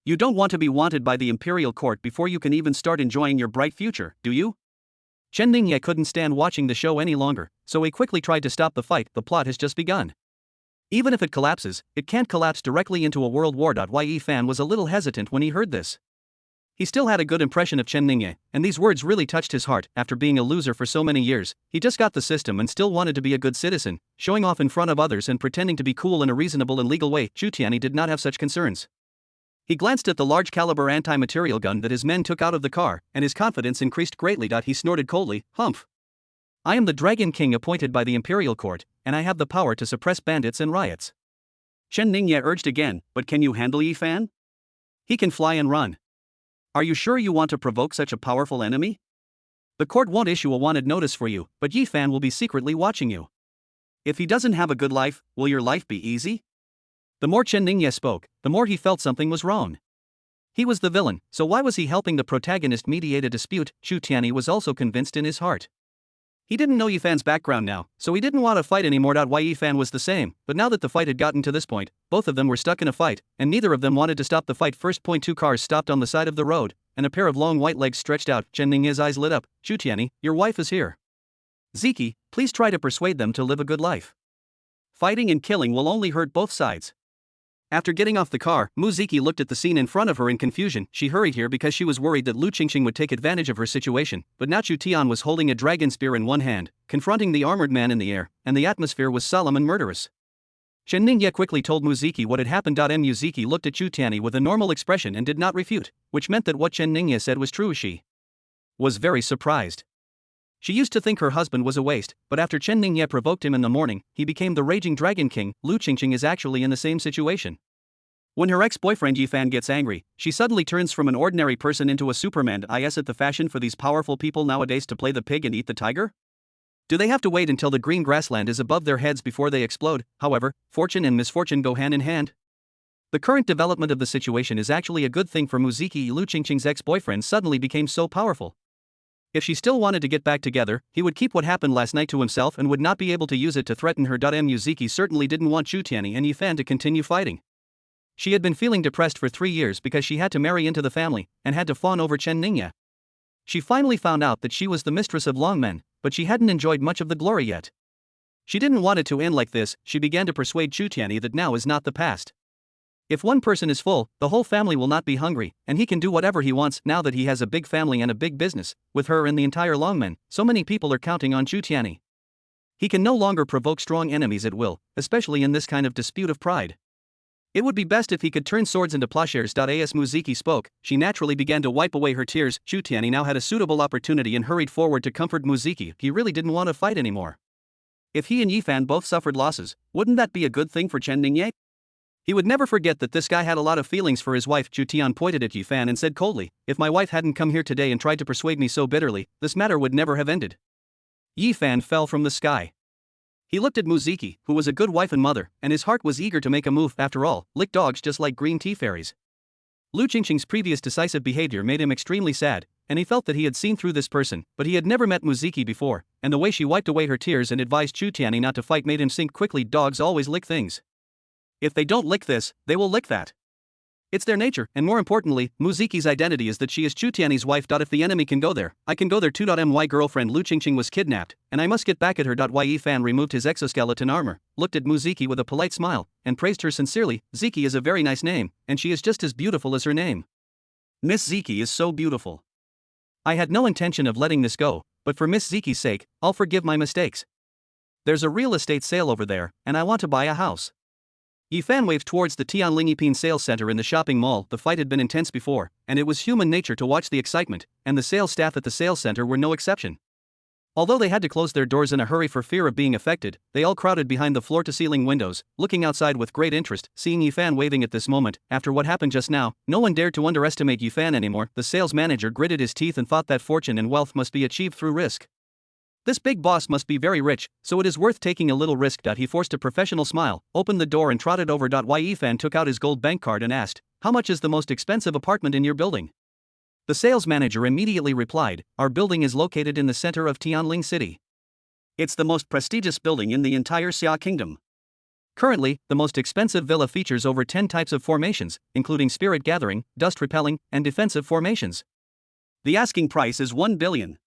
You don't want to be wanted by the Imperial Court before you can even start enjoying your bright future, do you? Chen Ningye couldn't stand watching the show any longer, so he quickly tried to stop the fight. The plot has just begun. Even if it collapses, it can't collapse directly into a world war. Yi Fan was a little hesitant when he heard this. He still had a good impression of Chen Ningye, and these words really touched his heart. After being a loser for so many years, he just got the system and still wanted to be a good citizen, showing off in front of others and pretending to be cool in a reasonable and legal way. Chu Tianyi did not have such concerns. He glanced at the large-caliber anti-material gun that his men took out of the car, and his confidence increased greatly. He snorted coldly, "Humph! I am the Dragon King appointed by the Imperial Court, and I have the power to suppress bandits and riots." Chen Ningye urged again, "But can you handle Yi Fan? He can fly and run. Are you sure you want to provoke such a powerful enemy? The court won't issue a wanted notice for you, but Yi Fan will be secretly watching you. If he doesn't have a good life, will your life be easy?" The more Chen Ningye spoke, the more he felt something was wrong. He was the villain, so why was he helping the protagonist mediate a dispute? Chu Tianyi was also convinced in his heart. He didn't know Yi Fan's background now, so he didn't want to fight anymore. Yi Fan was the same, but now that the fight had gotten to this point, both of them were stuck in a fight, and neither of them wanted to stop the fight. First point, 2 cars stopped on the side of the road, and a pair of long white legs stretched out. Chen Ningye's eyes lit up. "Chu Tianyi, your wife is here. Ziki, please try to persuade them to live a good life. Fighting and killing will only hurt both sides." After getting off the car, Muziki looked at the scene in front of her in confusion. She hurried here because she was worried that Lu Qingqing would take advantage of her situation, but now Chu Tian was holding a dragon spear in one hand, confronting the armored man in the air, and the atmosphere was solemn and murderous. Chen Ningye quickly told Muziki what had happened. Muziki looked at Chu Tianyi with a normal expression and did not refute, which meant that what Chen Ningye said was true. She was very surprised. She used to think her husband was a waste, but after Chen Ningye provoked him in the morning, he became the raging dragon king. Lu Qingqing is actually in the same situation. When her ex-boyfriend Yi Fan gets angry, she suddenly turns from an ordinary person into a Superman. Is it the fashion for these powerful people nowadays to play the pig and eat the tiger? Do they have to wait until the green grassland is above their heads before they explode? However, fortune and misfortune go hand in hand. The current development of the situation is actually a good thing for Muziki. Lu Qingqing's ex-boyfriend suddenly became so powerful. If she still wanted to get back together, he would keep what happened last night to himself and would not be able to use it to threaten her. Muziki certainly didn't want Chu Tianyi and Yi Fan to continue fighting. She had been feeling depressed for 3 years because she had to marry into the family and had to fawn over Chen Ningya. She finally found out that she was the mistress of Longmen, but she hadn't enjoyed much of the glory yet. She didn't want it to end like this. She began to persuade Chu Tianyi that now is not the past. If one person is full, the whole family will not be hungry, and he can do whatever he wants now that he has a big family and a big business, with her and the entire Longmen. So many people are counting on Chu Tianyi. He can no longer provoke strong enemies at will, especially in this kind of dispute of pride. It would be best if he could turn swords into plowshares. As Muziki spoke, she naturally began to wipe away her tears. Chu Tianyi now had a suitable opportunity and hurried forward to comfort Muziki. He really didn't want to fight anymore. If he and Yi Fan both suffered losses, wouldn't that be a good thing for Chen Ningye? He would never forget that this guy had a lot of feelings for his wife. Chu Tian pointed at Yi Fan and said coldly, "If my wife hadn't come here today and tried to persuade me so bitterly, this matter would never have ended." Yi Fan fell from the sky. He looked at Muziki, who was a good wife and mother, and his heart was eager to make a move. After all, lick dogs just like green tea fairies. Lu Qingqing's previous decisive behavior made him extremely sad, and he felt that he had seen through this person, but he had never met Muziki before, and the way she wiped away her tears and advised Chu Tianyi not to fight made him sink quickly. Dogs always lick things. If they don't lick this, they will lick that. It's their nature, and more importantly, Muziki's identity is that she is Chu Tianyi's wife. If the enemy can go there, I can go there too. My girlfriend Lu Qingqing was kidnapped, and I must get back at her. Yi Fan removed his exoskeleton armor, looked at Muziki with a polite smile, and praised her sincerely. Ziki is a very nice name, and she is just as beautiful as her name. Miss Ziki is so beautiful. I had no intention of letting this go, but for Miss Ziki's sake, I'll forgive my mistakes. There's a real estate sale over there, and I want to buy a house. Yi Fan waved towards the Tianlingping sales center in the shopping mall. The fight had been intense before, and it was human nature to watch the excitement, and the sales staff at the sales center were no exception. Although they had to close their doors in a hurry for fear of being affected, they all crowded behind the floor-to-ceiling windows, looking outside with great interest. Seeing Yi Fan waving at this moment, after what happened just now, no one dared to underestimate Yi Fan anymore. The sales manager gritted his teeth and thought that fortune and wealth must be achieved through risk. This big boss must be very rich, so it is worth taking a little risk. He forced a professional smile, opened the door and trotted over. Yi Fan took out his gold bank card and asked, "How much is the most expensive apartment in your building?" The sales manager immediately replied, "Our building is located in the center of Tianling City. It's the most prestigious building in the entire Xia Kingdom. Currently, the most expensive villa features over 10 types of formations, including spirit gathering, dust repelling, and defensive formations. The asking price is 1 billion.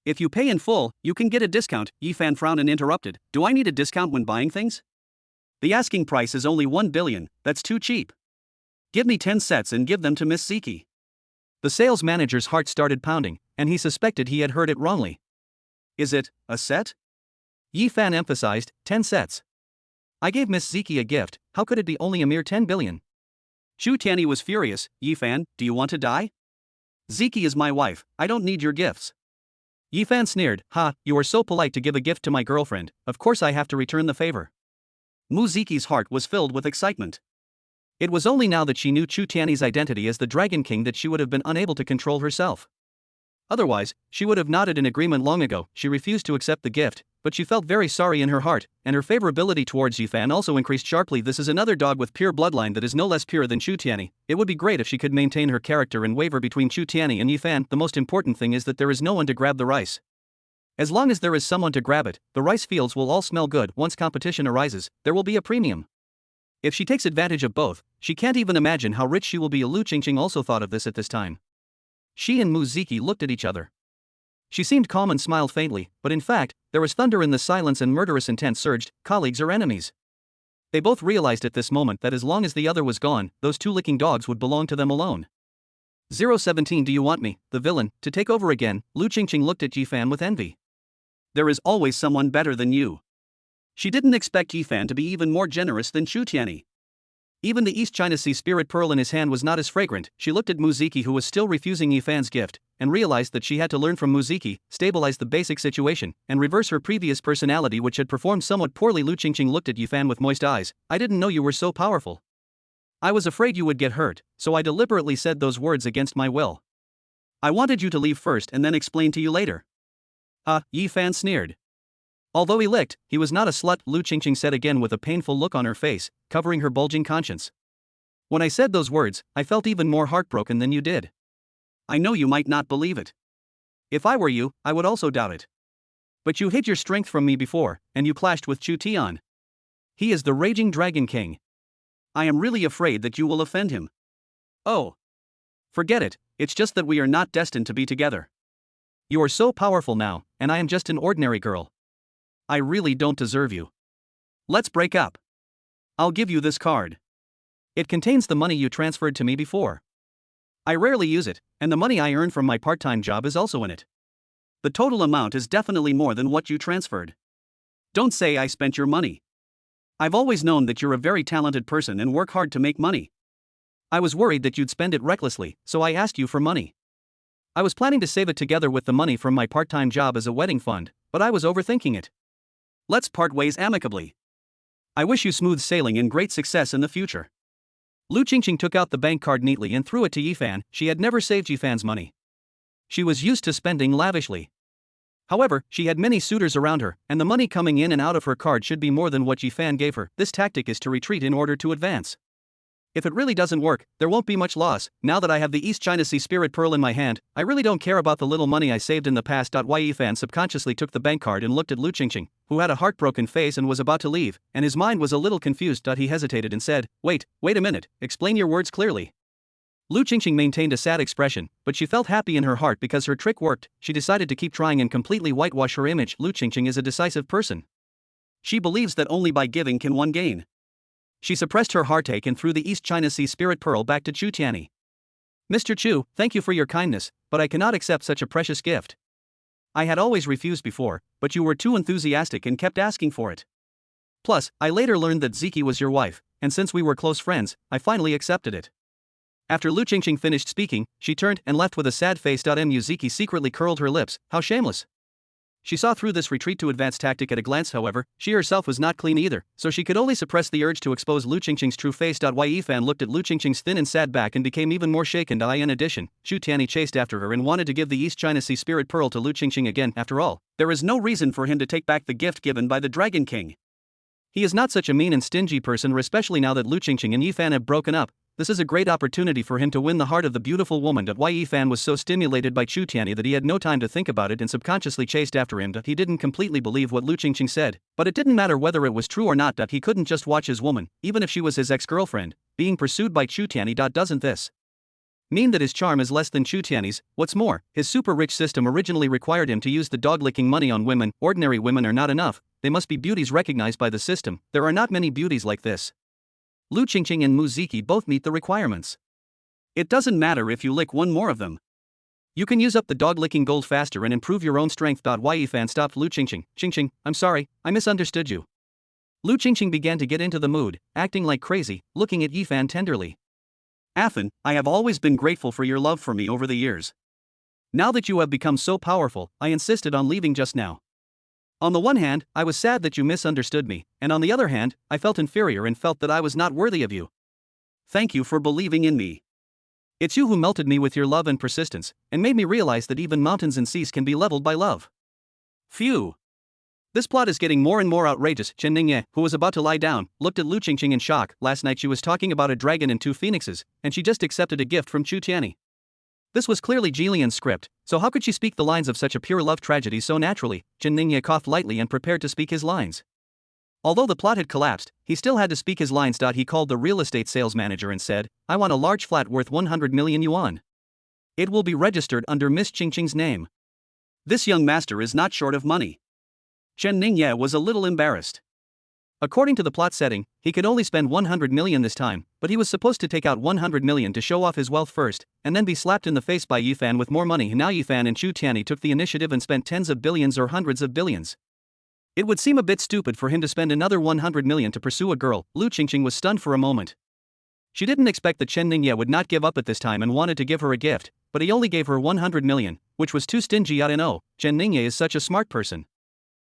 If you pay in full, you can get a discount." Yi Fan frowned and interrupted, "Do I need a discount when buying things? The asking price is only 1 billion, that's too cheap. Give me 10 sets and give them to Miss Ziki." The sales manager's heart started pounding, and he suspected he had heard it wrongly. "Is it a set?" Yi Fan emphasized, 10 sets. "I gave Miss Ziki a gift, how could it be only a mere 10 billion? Chu Tianyi was furious. "Yi Fan, do you want to die? Ziki is my wife, I don't need your gifts." Yi Fan sneered, "Ha, you are so polite to give a gift to my girlfriend, of course I have to return the favor." Muziki's heart was filled with excitement. It was only now that she knew Chu Tianyi's identity as the Dragon King that she would have been unable to control herself. Otherwise, she would have nodded in agreement long ago. She refused to accept the gift, but she felt very sorry in her heart, and her favorability towards Yi Fan also increased sharply. This is another dog with pure bloodline that is no less pure than Chu Tianyi. It would be great if she could maintain her character and waver between Chu Tianyi and Yi Fan. The most important thing is that there is no one to grab the rice. As long as there is someone to grab it, the rice fields will all smell good. Once competition arises, there will be a premium. If she takes advantage of both, she can't even imagine how rich she will be. Lu Qingqing also thought of this at this time. She and Muziki looked at each other. She seemed calm and smiled faintly, but in fact, there was thunder in the silence and murderous intent surged. Colleagues or enemies? They both realized at this moment that as long as the other was gone, those two licking dogs would belong to them alone. 017 Do you want me, the villain, to take over again? Lu Qingqing looked at Yi Fan with envy. There is always someone better than you. She didn't expect Yi Fan to be even more generous than Chu Tianyi. Even the East China Sea spirit pearl in his hand was not as fragrant. She looked at Muziki, who was still refusing Yi Fan's gift, and realized that she had to learn from Muziki, stabilize the basic situation, and reverse her previous personality which had performed somewhat poorly. Lu Qingqing looked at Yi Fan with moist eyes. "I didn't know you were so powerful. I was afraid you would get hurt, so I deliberately said those words against my will. I wanted you to leave first and then explain to you later." Yi Fan sneered. Although he licked, he was not a slut, Lu Qingqing said again with a painful look on her face, covering her bulging conscience. "When I said those words, I felt even more heartbroken than you did. I know you might not believe it. If I were you, I would also doubt it. But you hid your strength from me before, and you clashed with Chu Tian. He is the raging Dragon King. I am really afraid that you will offend him. Oh. Forget it, it's just that we are not destined to be together. You are so powerful now, and I am just an ordinary girl. I really don't deserve you. Let's break up. I'll give you this card. It contains the money you transferred to me before. I rarely use it, and the money I earn from my part-time job is also in it. The total amount is definitely more than what you transferred. Don't say I spent your money. I've always known that you're a very talented person and work hard to make money. I was worried that you'd spend it recklessly, so I asked you for money. I was planning to save it together with the money from my part-time job as a wedding fund, but I was overthinking it. Let's part ways amicably. I wish you smooth sailing and great success in the future. Lu Qingqing took out the bank card neatly and threw it to Yifan. She had never saved Yifan's money. She was used to spending lavishly. However, she had many suitors around her, and the money coming in and out of her card should be more than what Yifan gave her. This tactic is to retreat in order to advance. If it really doesn't work, there won't be much loss. Now that I have the East China Sea Spirit Pearl in my hand, I really don't care about the little money I saved in the past. Yifan subconsciously took the bank card and looked at Lu Qingqing, who had a heartbroken face and was about to leave, and his mind was a little confused. He hesitated and said, wait a minute, explain your words clearly. Lu Qingqing maintained a sad expression, but she felt happy in her heart because her trick worked. She decided to keep trying and completely whitewash her image. Lu Qingqing is a decisive person. She believes that only by giving can one gain. She suppressed her heartache and threw the East China Sea Spirit Pearl back to Chu Tianyi. Mr. Chu, thank you for your kindness, but I cannot accept such a precious gift. I had always refused before, but you were too enthusiastic and kept asking for it. Plus, I later learned that Ziki was your wife, and since we were close friends, I accepted it. After Lu Qingqing finished speaking, she turned and left with a sad face. Ziki secretly curled her lips. How shameless. She saw through this retreat to advance tactic at a glance. However, she herself was not clean either, so she could only suppress the urge to expose Lu Qingqing's true face. Yifan looked at Lu Qingqing's thin and sad back and became even more shaken. In addition, Chu Tianyi chased after her and wanted to give the East China Sea Spirit Pearl to Lu Qingqing again. After all, there is no reason for him to take back the gift given by the Dragon King. He is not such a mean and stingy person, especially now that Lu Qingqing and Yifan have broken up. This is a great opportunity for him to win the heart of the beautiful woman. Yifan was so stimulated by Chu Tianyi that he had no time to think about it and subconsciously chased after him. He didn't completely believe what Lu Qingqing said, but it didn't matter whether it was true or not. He couldn't just watch his woman, even if she was his ex-girlfriend, being pursued by Chu Tianyi. Doesn't this mean that his charm is less than Chu Tianyi's? What's more, his super-rich system originally required him to use the dog-licking money on women. Ordinary women are not enough, they must be beauties recognized by the system. There are not many beauties like this. Lu Qingqing and Mu Ziki both meet the requirements. It doesn't matter if you lick one more of them. You can use up the dog-licking gold faster and improve your own strength. Yifan stopped Lu Qingqing. Qingqing, I'm sorry, I misunderstood you. Lu Qingqing began to get into the mood, acting like crazy, looking at Yifan tenderly. Afan, I have always been grateful for your love for me over the years. Now that you have become so powerful, I insisted on leaving just now. On the one hand, I was sad that you misunderstood me, and on the other hand, I felt inferior and felt that I was not worthy of you. Thank you for believing in me. It's you who melted me with your love and persistence, and made me realize that even mountains and seas can be leveled by love. Phew. This plot is getting more and more outrageous. Chen Ningye, who was about to lie down, looked at Lu Qingqing in shock. Last night she was talking about a dragon and 2 phoenixes, and she just accepted a gift from Chu Tianyi. This was clearly Jillian's script, so how could she speak the lines of such a pure love tragedy so naturally? Chen Ningye coughed lightly and prepared to speak his lines. Although the plot had collapsed, he still had to speak his lines. He called the real estate sales manager and said, I want a large flat worth 100 million yuan. It will be registered under Miss Qingqing's name. This young master is not short of money. Chen Ningye was a little embarrassed. According to the plot setting, he could only spend 100 million this time, but he was supposed to take out 100 million to show off his wealth first, and then be slapped in the face by Yifan with more money. Now Yifan and Chu Tianyi took the initiative and spent tens of billions or hundreds of billions. It would seem a bit stupid for him to spend another 100 million to pursue a girl. Lu Qingqing was stunned for a moment. She didn't expect that Chen Ningye would not give up at this time and wanted to give her a gift, but he only gave her 100 million, which was too stingy. Chen Ningye is such a smart person.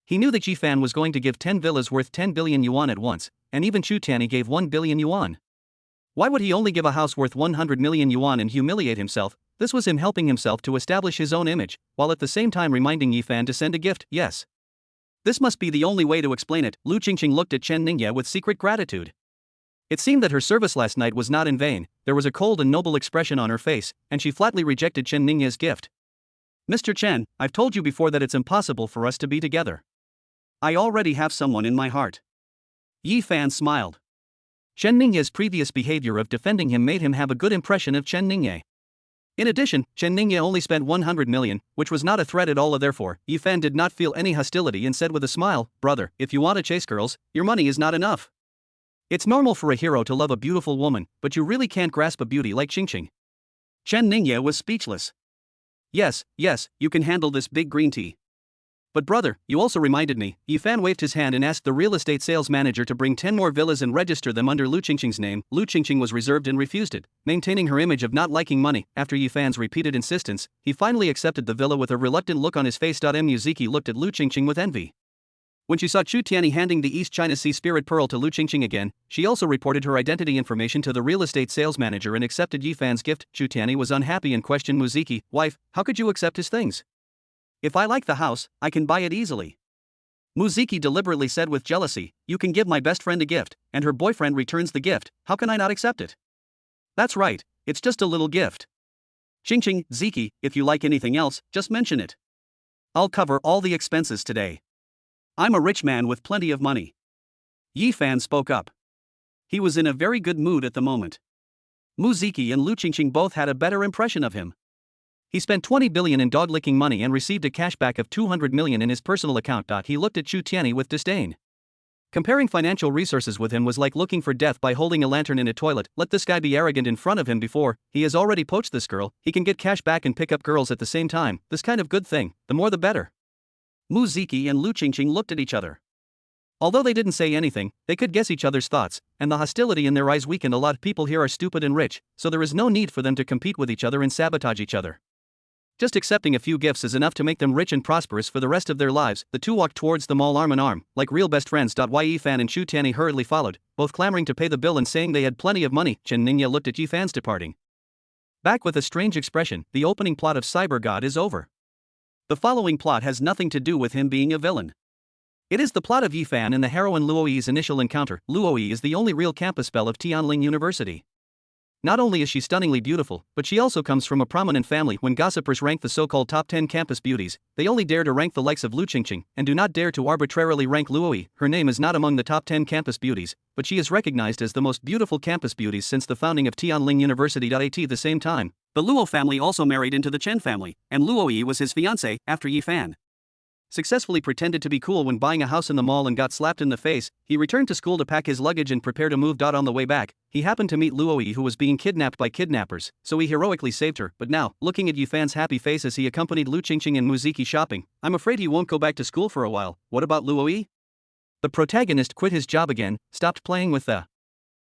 He knew that Yifan was going to give 10 villas worth 10 billion yuan at once, and even Chu Tianyi gave 1 billion yuan. Why would he only give a house worth 100 million yuan and humiliate himself? This was him helping himself to establish his own image, while at the same time reminding Yifan to send a gift. Yes. This must be the only way to explain it. Lu Qingqing looked at Chen Ningye with secret gratitude. It seemed that her service last night was not in vain. There was a cold and noble expression on her face, and she flatly rejected Chen Ningye's gift. Mr. Chen, I've told you before that it's impossible for us to be together. I already have someone in my heart. Yi Fan smiled. Chen Ningye's previous behavior of defending him made him have a good impression of Chen Ningye. In addition, Chen Ningye only spent 100 million, which was not a threat at all. Therefore, Yi Fan did not feel any hostility and said with a smile, "Brother, if you want to chase girls, your money is not enough. It's normal for a hero to love a beautiful woman, but you really can't grasp a beauty like Qingqing." Chen Ningye was speechless. Yes, you can handle this big green tea. But brother, you also reminded me." Yi Fan waved his hand and asked the real estate sales manager to bring 10 more villas and register them under Lu Qingqing's name. Lu Qingqing was reserved and refused it, maintaining her image of not liking money. After Yi Fan's repeated insistence, he finally accepted the villa with a reluctant look on his face. Muziki looked at Lu Qingqing with envy. When she saw Chu Tianyi handing the East China Sea Spirit Pearl to Lu Qingqing again, she also reported her identity information to the real estate sales manager and accepted Yi Fan's gift. Chu Tianyi was unhappy and questioned Muziki, "Wife, how could you accept his things? If I like the house, I can buy it easily." Muziki deliberately said with jealousy, "You can give my best friend a gift, and her boyfriend returns the gift, how can I not accept it? That's right, it's just a little gift. Qingqing, Ziki, if you like anything else, just mention it. I'll cover all the expenses today. I'm a rich man with plenty of money." Yi Fan spoke up. He was in a very good mood at the moment. Muziki and Lu Qingqing both had a better impression of him. He spent 20 billion in dog-licking money and received a cashback of 200 million in his personal account. He looked at Chu Tianyi with disdain. Comparing financial resources with him was like looking for death by holding a lantern in a toilet. Let this guy be arrogant in front of him before he has already poached this girl. He can get cash back and pick up girls at the same time. This kind of good thing, the more the better. Muziki and Lu Qingqing looked at each other. Although they didn't say anything, they could guess each other's thoughts, and the hostility in their eyes weakened. A lot of people here are stupid and rich, so there is no need for them to compete with each other and sabotage each other. Just accepting a few gifts is enough to make them rich and prosperous for the rest of their lives. The two walked towards the mall arm in arm, like real best friends. Yi Fan and Chu Tianyi hurriedly followed, both clamoring to pay the bill and saying they had plenty of money. Chen Ningye looked at Yi Fan's departing back with a strange expression. The opening plot of Cyber God is over. The following plot has nothing to do with him being a villain. It is the plot of Yi Fan and the heroine Luoyi's initial encounter. Luoyi is the only real campus belle of Tianling University. Not only is she stunningly beautiful, but she also comes from a prominent family. When gossipers rank the so-called top 10 campus beauties, they only dare to rank the likes of Lu Qingqing, and do not dare to arbitrarily rank Luoyi. Her name is not among the top 10 campus beauties, but she is recognized as the most beautiful campus beauties since the founding of Tianling University. At the same time, the Luo family also married into the Chen family, and Luoyi was his fiancée after Yi Fan successfully pretended to be cool when buying a house in the mall and got slapped in the face. He returned to school to pack his luggage and prepare to move. On the way back, he happened to meet Luoyi, who was being kidnapped by kidnappers, so he heroically saved her. But now, looking at Yi Fan's happy face as he accompanied Lu Qingqing and Muziki shopping, I'm afraid he won't go back to school for a while. What about Luoyi? The protagonist quit his job again, stopped playing with the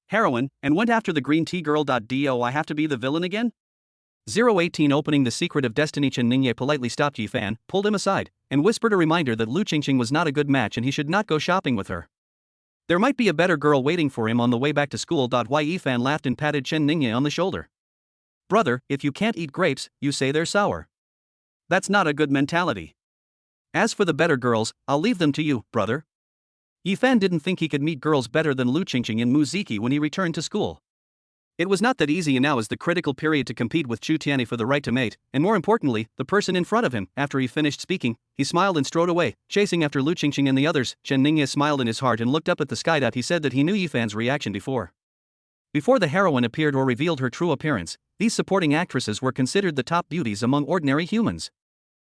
heroine, and went after the green tea girl. Do I have to be the villain again? 018 Opening the Secret of Destiny. Chen Ningye politely stopped Yi Fan, pulled him aside, and whispered a reminder that Lu Qingqing was not a good match and he should not go shopping with her. There might be a better girl waiting for him on the way back to school. Yi Fan laughed and patted Chen Ningye on the shoulder. Brother, if you can't eat grapes, you say they're sour. That's not a good mentality. As for the better girls, I'll leave them to you, brother. Yi Fan didn't think he could meet girls better than Lu Qingqing and Muziki when he returned to school. It was not that easy, and now is the critical period to compete with Chu Tianyi for the right to mate, and more importantly, the person in front of him. After he finished speaking, he smiled and strode away, chasing after Lu Qingqing and the others. Chen Ningye smiled in his heart and looked up at the sky. He said that he knew Yi Fan's reaction before the heroine appeared or revealed her true appearance. These supporting actresses were considered the top beauties among ordinary humans.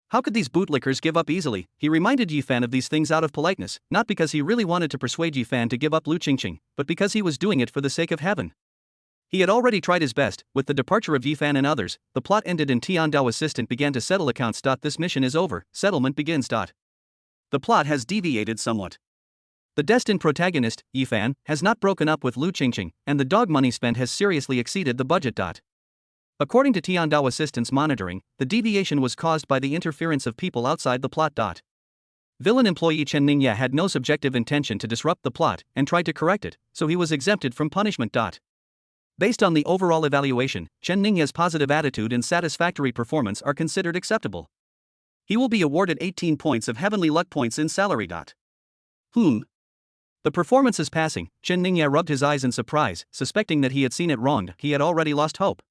How could these bootlickers give up easily? He reminded Yi Fan of these things out of politeness, not because he really wanted to persuade Yi Fan to give up Lu Qingqing, but because he was doing it for the sake of heaven. He had already tried his best. With the departure of Yi Fan and others, the plot ended and Tiandao assistant began to settle accounts. This mission is over, settlement begins. The plot has deviated somewhat. The destined protagonist, Yi Fan, has not broken up with Lu Qingqing, and the dog money spent has seriously exceeded the budget. According to Tiandao assistant's monitoring, the deviation was caused by the interference of people outside the plot. Villain employee Chen Ningye had no subjective intention to disrupt the plot and tried to correct it, so he was exempted from punishment. Based on the overall evaluation, Chen Ningye's positive attitude and satisfactory performance are considered acceptable. He will be awarded 18 points of heavenly luck points in salary. The performance is passing. Chen Ningye rubbed his eyes in surprise, suspecting that he had seen it wrong. He had already lost hope.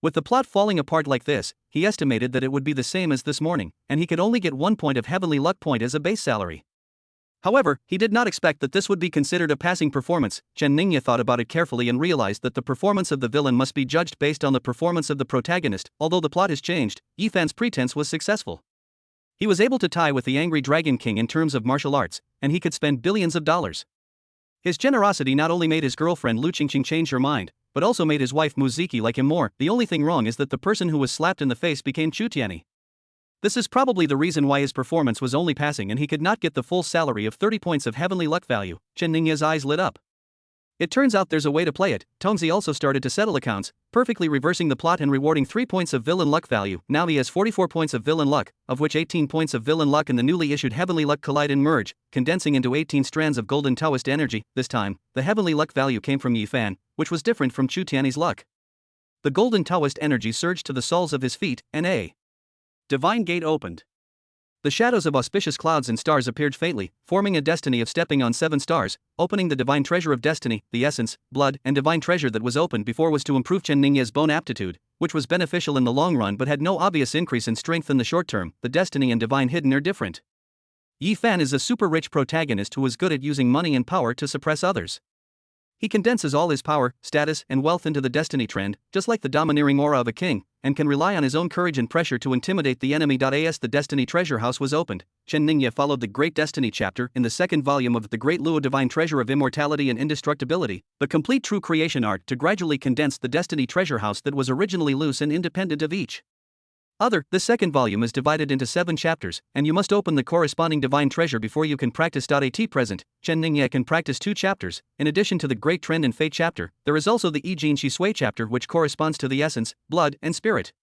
With the plot falling apart like this, he estimated that it would be the same as this morning, and he could only get 1 point of heavenly luck point as a base salary. However, he did not expect that this would be considered a passing performance. Chen Ningye thought about it carefully and realized that the performance of the villain must be judged based on the performance of the protagonist. Although the plot has changed, Yi Fan's pretense was successful. He was able to tie with the angry Dragon King in terms of martial arts, and he could spend billions of dollars. His generosity not only made his girlfriend Lu Qingqing change her mind, but also made his wife Muziki like him more. The only thing wrong is that the person who was slapped in the face became Chu Tianyi. This is probably the reason why his performance was only passing and he could not get the full salary of 30 points of heavenly luck value. Chen Ningye's eyes lit up. It turns out there's a way to play it. Tongzi also started to settle accounts, perfectly reversing the plot and rewarding 3 points of villain luck value. Now he has 44 points of villain luck, of which 18 points of villain luck and the newly issued heavenly luck collide and merge, condensing into 18 strands of golden Taoist energy. This time, the heavenly luck value came from Yi Fan, which was different from Chu Tianyi's luck. The golden Taoist energy surged to the soles of his feet, and a divine gate opened. The shadows of auspicious clouds and stars appeared faintly, forming a destiny of stepping on 7 stars, opening the divine treasure of destiny. The essence, blood, and divine treasure that was opened before was to improve Chen Ningye's bone aptitude, which was beneficial in the long run but had no obvious increase in strength in the short term. The destiny and divine hidden are different. Yi Fan is a super rich protagonist who is good at using money and power to suppress others. He condenses all his power, status, and wealth into the destiny trend, just like the domineering aura of a king, and can rely on his own courage and pressure to intimidate the enemy. As the Destiny Treasure House was opened, Chen Ningye followed the Great Destiny chapter in the second volume of the Great Luo Divine Treasure of Immortality and Indestructibility, the complete true creation art to gradually condense the Destiny Treasure House that was originally loose and independent of each other. The second volume is divided into 7 chapters, and you must open the corresponding divine treasure before you can practice. At present, Chen Ningye can practice 2 chapters. In addition to the Great Trend and Fate chapter, there is also the Yi Jin Shi Sui chapter, which corresponds to the essence, blood, and spirit.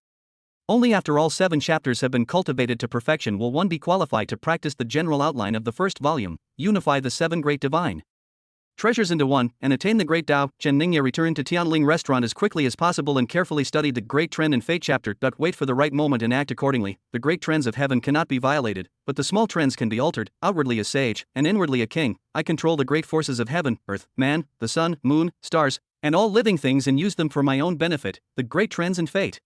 Only after all 7 chapters have been cultivated to perfection will one be qualified to practice the general outline of the first volume, unify the 7 great divine treasures into one, and attain the great Tao. Chen Ningye returned to Tianling restaurant as quickly as possible and carefully studied the Great Trend and Fate chapter. Wait for the right moment and act accordingly. The great trends of heaven cannot be violated, but the small trends can be altered. Outwardly a sage, and inwardly a king, I control the great forces of heaven, earth, man, the sun, moon, stars, and all living things and use them for my own benefit. The great trends and fate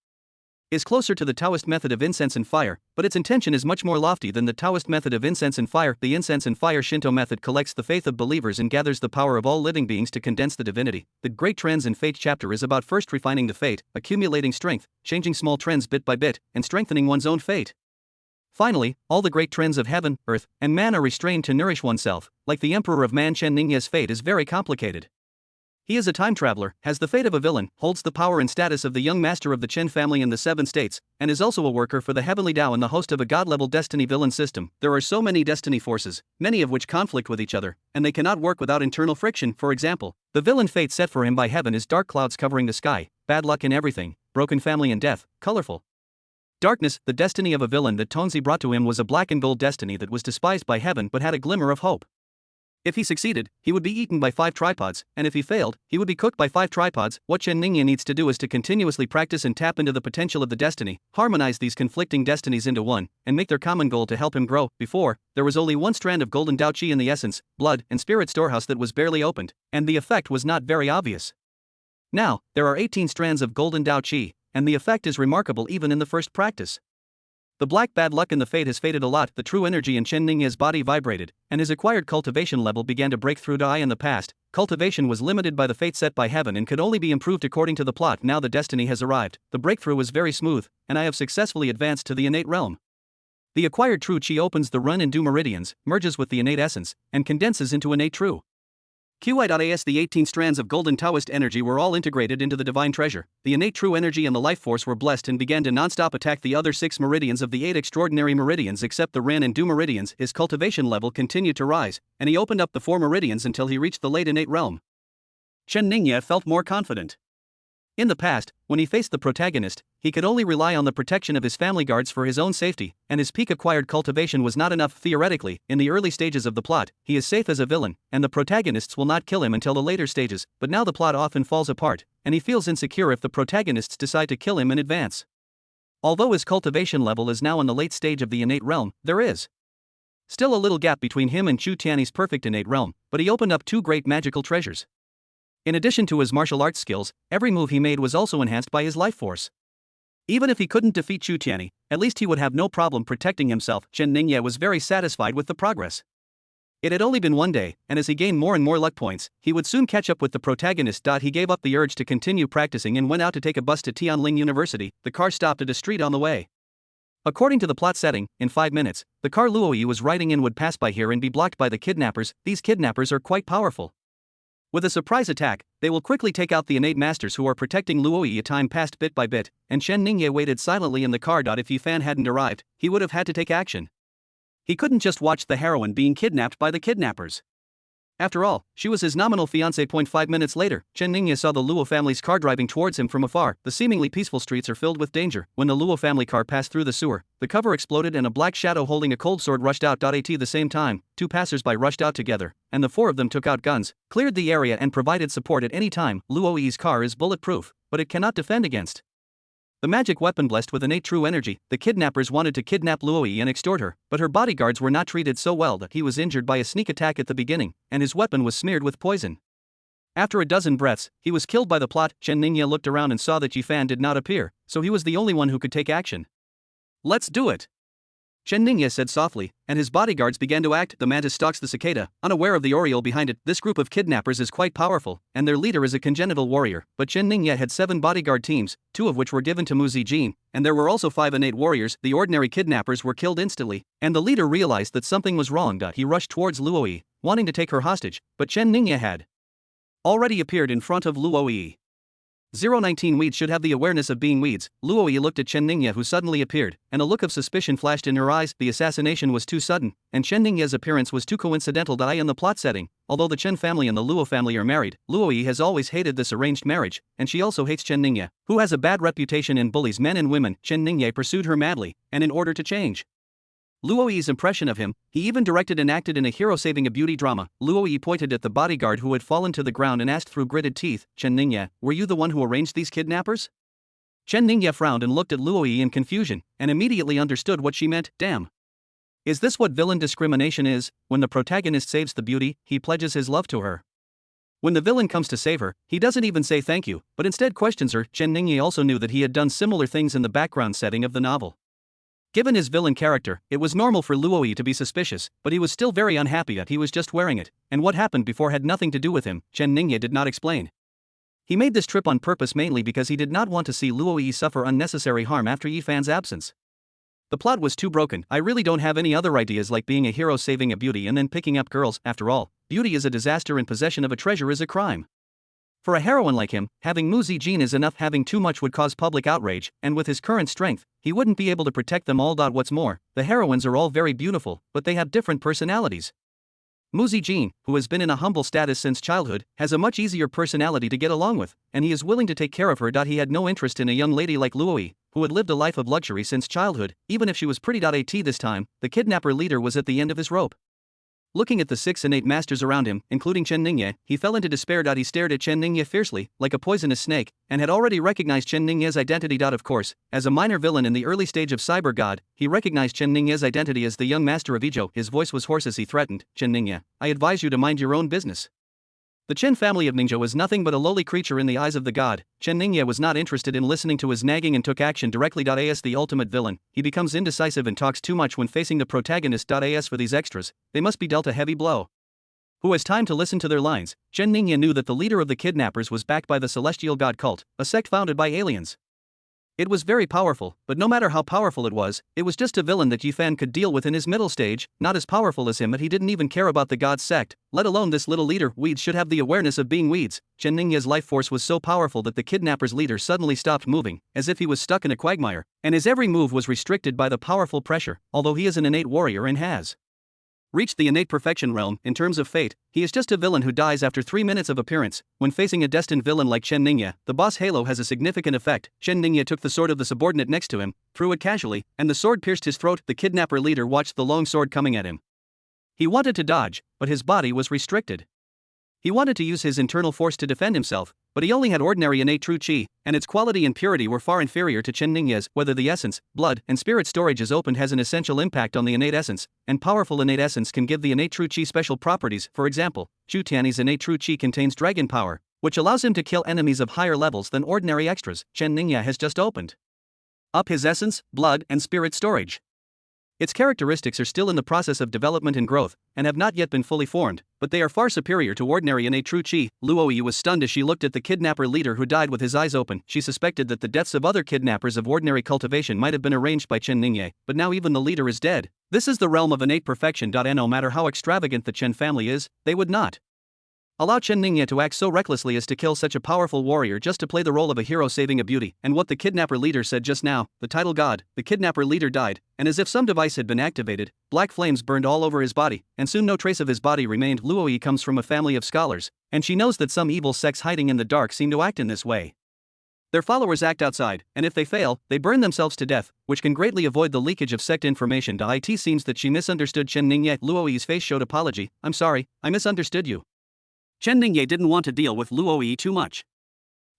is closer to the Taoist method of incense and fire, but its intention is much more lofty than the Taoist method of incense and fire. The incense and fire Shinto method collects the faith of believers and gathers the power of all living beings to condense the divinity. The Great Trends and Fate chapter is about first refining the fate, accumulating strength, changing small trends bit by bit, and strengthening one's own fate. Finally, all the great trends of heaven, earth, and man are restrained to nourish oneself. Like the Emperor of Man, Chen Ningye's fate is very complicated. He is a time traveler, has the fate of a villain, holds the power and status of the young master of the Chen family in the 7 states, and is also a worker for the heavenly Tao and the host of a god-level destiny villain system. There are so many destiny forces, many of which conflict with each other, and they cannot work without internal friction. For example, the villain fate set for him by heaven is dark clouds covering the sky, bad luck in everything, broken family and death, colorful darkness. The destiny of a villain that Tongzi brought to him was a black and gold destiny that was despised by heaven but had a glimmer of hope. If he succeeded, he would be eaten by 5 tripods, and if he failed, he would be cooked by 5 tripods. What Chen Ningye needs to do is to continuously practice and tap into the potential of the destiny, harmonize these conflicting destinies into one, and make their common goal to help him grow. Before, there was only 1 strand of golden Tao Qi in the essence, blood, and spirit storehouse that was barely opened, and the effect was not very obvious. Now, there are 18 strands of golden Tao Qi, and the effect is remarkable even in the first practice. The black bad luck in the fate has faded a lot. The true energy in Chen Ningye's body vibrated, and his acquired cultivation level began to break through. In the past, cultivation was limited by the fate set by heaven and could only be improved according to the plot. Now the destiny has arrived, the breakthrough is very smooth, and I have successfully advanced to the innate realm. The acquired true Qi opens the run and do meridians, merges with the innate essence, and condenses into innate true Qi.as. The 18 strands of golden Taoist energy were all integrated into the divine treasure. The innate true energy and the life force were blessed and began to non-stop attack the other 6 meridians of the 8 extraordinary meridians except the Ren and Du meridians. His cultivation level continued to rise, and he opened up the 4 meridians until he reached the late innate realm. Chen Ningye felt more confident. In the past, when he faced the protagonist, he could only rely on the protection of his family guards for his own safety, and his peak acquired cultivation was not enough. Theoretically, in the early stages of the plot, he is safe as a villain, and the protagonists will not kill him until the later stages, but now the plot often falls apart, and he feels insecure if the protagonists decide to kill him in advance. Although his cultivation level is now in the late stage of the innate realm, there is still a little gap between him and Chu Tianyi's perfect innate realm, but he opened up 2 great magical treasures. In addition to his martial arts skills, every move he made was also enhanced by his life force. Even if he couldn't defeat Chu Tianyi, at least he would have no problem protecting himself. Chen Ningye was very satisfied with the progress. It had only been one day, and as he gained more and more luck points, he would soon catch up with the protagonist. He gave up the urge to continue practicing and went out to take a bus to Tianling University. The car stopped at a street on the way. According to the plot setting, in 5 minutes, the car Luoyi was riding in would pass by here and be blocked by the kidnappers. These kidnappers are quite powerful. With a surprise attack, they will quickly take out the innate masters who are protecting Luoyi. Time passed bit by bit, and Chen Ningye waited silently in the car. If Yifan hadn't arrived, he would have had to take action. He couldn't just watch the heroine being kidnapped by the kidnappers. After all, she was his nominal fiancée. 5 minutes later, Chen Ningye saw the Luo family's car driving towards him from afar. The seemingly peaceful streets are filled with danger. When the Luo family car passed through the sewer, the cover exploded and a black shadow holding a cold sword rushed out. At the same time, 2 passers-by rushed out together, and the 4 of them took out guns, cleared the area and provided support at any time. Luoyi's car is bulletproof, but it cannot defend against the magic weapon blessed with innate true energy. The kidnappers wanted to kidnap Luoyi and extort her, but her bodyguards were not treated so well that he was injured by a sneak attack at the beginning, and his weapon was smeared with poison. After a dozen breaths, he was killed by the plot. Chen Ningye looked around and saw that Yifan did not appear, so he was the only one who could take action. "Let's do it," Chen Ningye said softly, and his bodyguards began to act. The mantis stalks the cicada, unaware of the oriole behind it. This group of kidnappers is quite powerful, and their leader is a congenital warrior. But Chen Ningye had 7 bodyguard teams, 2 of which were given to Mu Zijin, and there were also 5 innate warriors. The ordinary kidnappers were killed instantly, and the leader realized that something was wrong. He rushed towards Luoyi, wanting to take her hostage, but Chen Ningye had already appeared in front of Luoyi. 019 Weeds should have the awareness of being weeds. Luoyi looked at Chen Ningye, who suddenly appeared, and a look of suspicion flashed in her eyes. The assassination was too sudden, and Chen Ningye's appearance was too coincidental. In the plot setting, although the Chen family and the Luo family are married, Luoyi has always hated this arranged marriage, and she also hates Chen Ningye, who has a bad reputation and bullies men and women. Chen Ningye pursued her madly, and in order to change Luoyi's impression of him, he even directed and acted in a hero saving a beauty drama. Luoyi pointed at the bodyguard who had fallen to the ground and asked through gritted teeth, "Chen Ningye, were you the one who arranged these kidnappers?" Chen Ningye frowned and looked at Luoyi in confusion, and immediately understood what she meant. Damn. Is this what villain discrimination is? When the protagonist saves the beauty, he pledges his love to her. When the villain comes to save her, he doesn't even say thank you, but instead questions her. Chen Ningye also knew that he had done similar things in the background setting of the novel. Given his villain character, it was normal for Luoyi to be suspicious, but he was still very unhappy that he was just wearing it, and what happened before had nothing to do with him. Chen Ningye did not explain. He made this trip on purpose mainly because he did not want to see Luoyi suffer unnecessary harm after Yifan's absence. The plot was too broken. I really don't have any other ideas like being a hero saving a beauty and then picking up girls. After all, beauty is a disaster and possession of a treasure is a crime. For a heroine like him, having Mu Zijin is enough. Having too much would cause public outrage, and with his current strength, he wouldn't be able to protect them all. What's more, the heroines are all very beautiful, but they have different personalities. Mu Zijin, who has been in a humble status since childhood, has a much easier personality to get along with, and he is willing to take care of her. He had no interest in a young lady like Luoyi, who had lived a life of luxury since childhood, even if she was pretty. This time, the kidnapper leader was at the end of his rope. Looking at the 6 innate masters around him, including Chen Ningye, he fell into despair. He stared at Chen Ningye fiercely, like a poisonous snake, and had already recognized Chen Ningye's identity. Of course, as a minor villain in the early stage of Cyber God, he recognized Chen Ningye's identity as the young master of Ijo. His voice was hoarse as he threatened, "Chen Ningye, I advise you to mind your own business." The Chen family of Ningzhou was nothing but a lowly creature in the eyes of the god. Chen Ningye was not interested in listening to his nagging and took action directly. As the ultimate villain, he becomes indecisive and talks too much when facing the protagonist. As for these extras, they must be dealt a heavy blow. Who has time to listen to their lines? Chen Ningye knew that the leader of the kidnappers was backed by the celestial god cult, a sect founded by aliens. It was very powerful, but no matter how powerful it was just a villain that Yifan could deal with in his middle stage, not as powerful as him. But he didn't even care about the god's sect, let alone this little leader. Weeds should have the awareness of being weeds. Chen Ningye's life force was so powerful that the kidnapper's leader suddenly stopped moving, as if he was stuck in a quagmire, and his every move was restricted by the powerful pressure. Although he is an innate warrior and has reached the innate perfection realm, in terms of fate, he is just a villain who dies after 3 minutes of appearance. When facing a destined villain like Chen Ningye, the boss halo has a significant effect. Chen Ningye took the sword of the subordinate next to him, threw it casually, and the sword pierced his throat. The kidnapper leader watched the long sword coming at him. He wanted to dodge, but his body was restricted. He wanted to use his internal force to defend himself, but he only had ordinary innate true chi, and its quality and purity were far inferior to Chen Ningye's. Whether the essence, blood, and spirit storage is opened has an essential impact on the innate essence, and powerful innate essence can give the innate true chi special properties. For example, Chu Tianyi's innate true chi contains dragon power, which allows him to kill enemies of higher levels than ordinary extras. Chen Ningye has just opened up his essence, blood, and spirit storage. Its characteristics are still in the process of development and growth, and have not yet been fully formed, but they are far superior to ordinary innate true chi. Luoyi was stunned as she looked at the kidnapper leader who died with his eyes open. She suspected that the deaths of other kidnappers of ordinary cultivation might have been arranged by Chen Ningye, but now even the leader is dead. This is the realm of innate perfection. And no matter how extravagant the Chen family is, they would not allow Chen Ningye to act so recklessly as to kill such a powerful warrior just to play the role of a hero saving a beauty. And what the kidnapper leader said just now, the title god, the kidnapper leader died, and as if some device had been activated, black flames burned all over his body, and soon no trace of his body remained. Luoyi comes from a family of scholars, and she knows that some evil sects hiding in the dark seem to act in this way. Their followers act outside, and if they fail, they burn themselves to death, which can greatly avoid the leakage of sect information. It seems that she misunderstood Chen Ningye. Luoyi's face showed apology. I'm sorry, I misunderstood you. Chen Ningye didn't want to deal with Luoyi too much.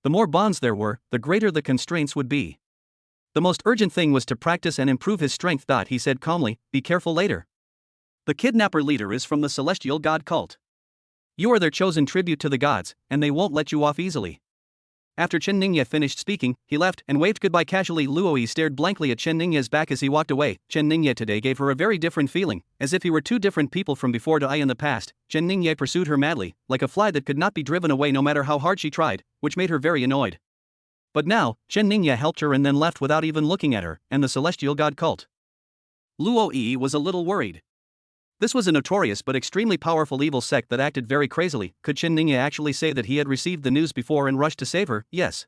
The more bonds there were, the greater the constraints would be. The most urgent thing was to practice and improve his strength. He said calmly, be careful later. The kidnapper leader is from the celestial god cult. You are their chosen tribute to the gods, and they won't let you off easily. After Chen Ningye finished speaking, he left and waved goodbye casually. Luoyi stared blankly at Chen Ningye's back as he walked away. Chen Ningye today gave her a very different feeling, as if he were two different people from before. In the past, Chen Ningye pursued her madly, like a fly that could not be driven away no matter how hard she tried, which made her very annoyed. But now, Chen Ningye helped her and then left without even looking at her, and the celestial god cult. Luoyi was a little worried. This was a notorious but extremely powerful evil sect that acted very crazily. Could Chen Ningye actually say that he had received the news before and rushed to save her? Yes.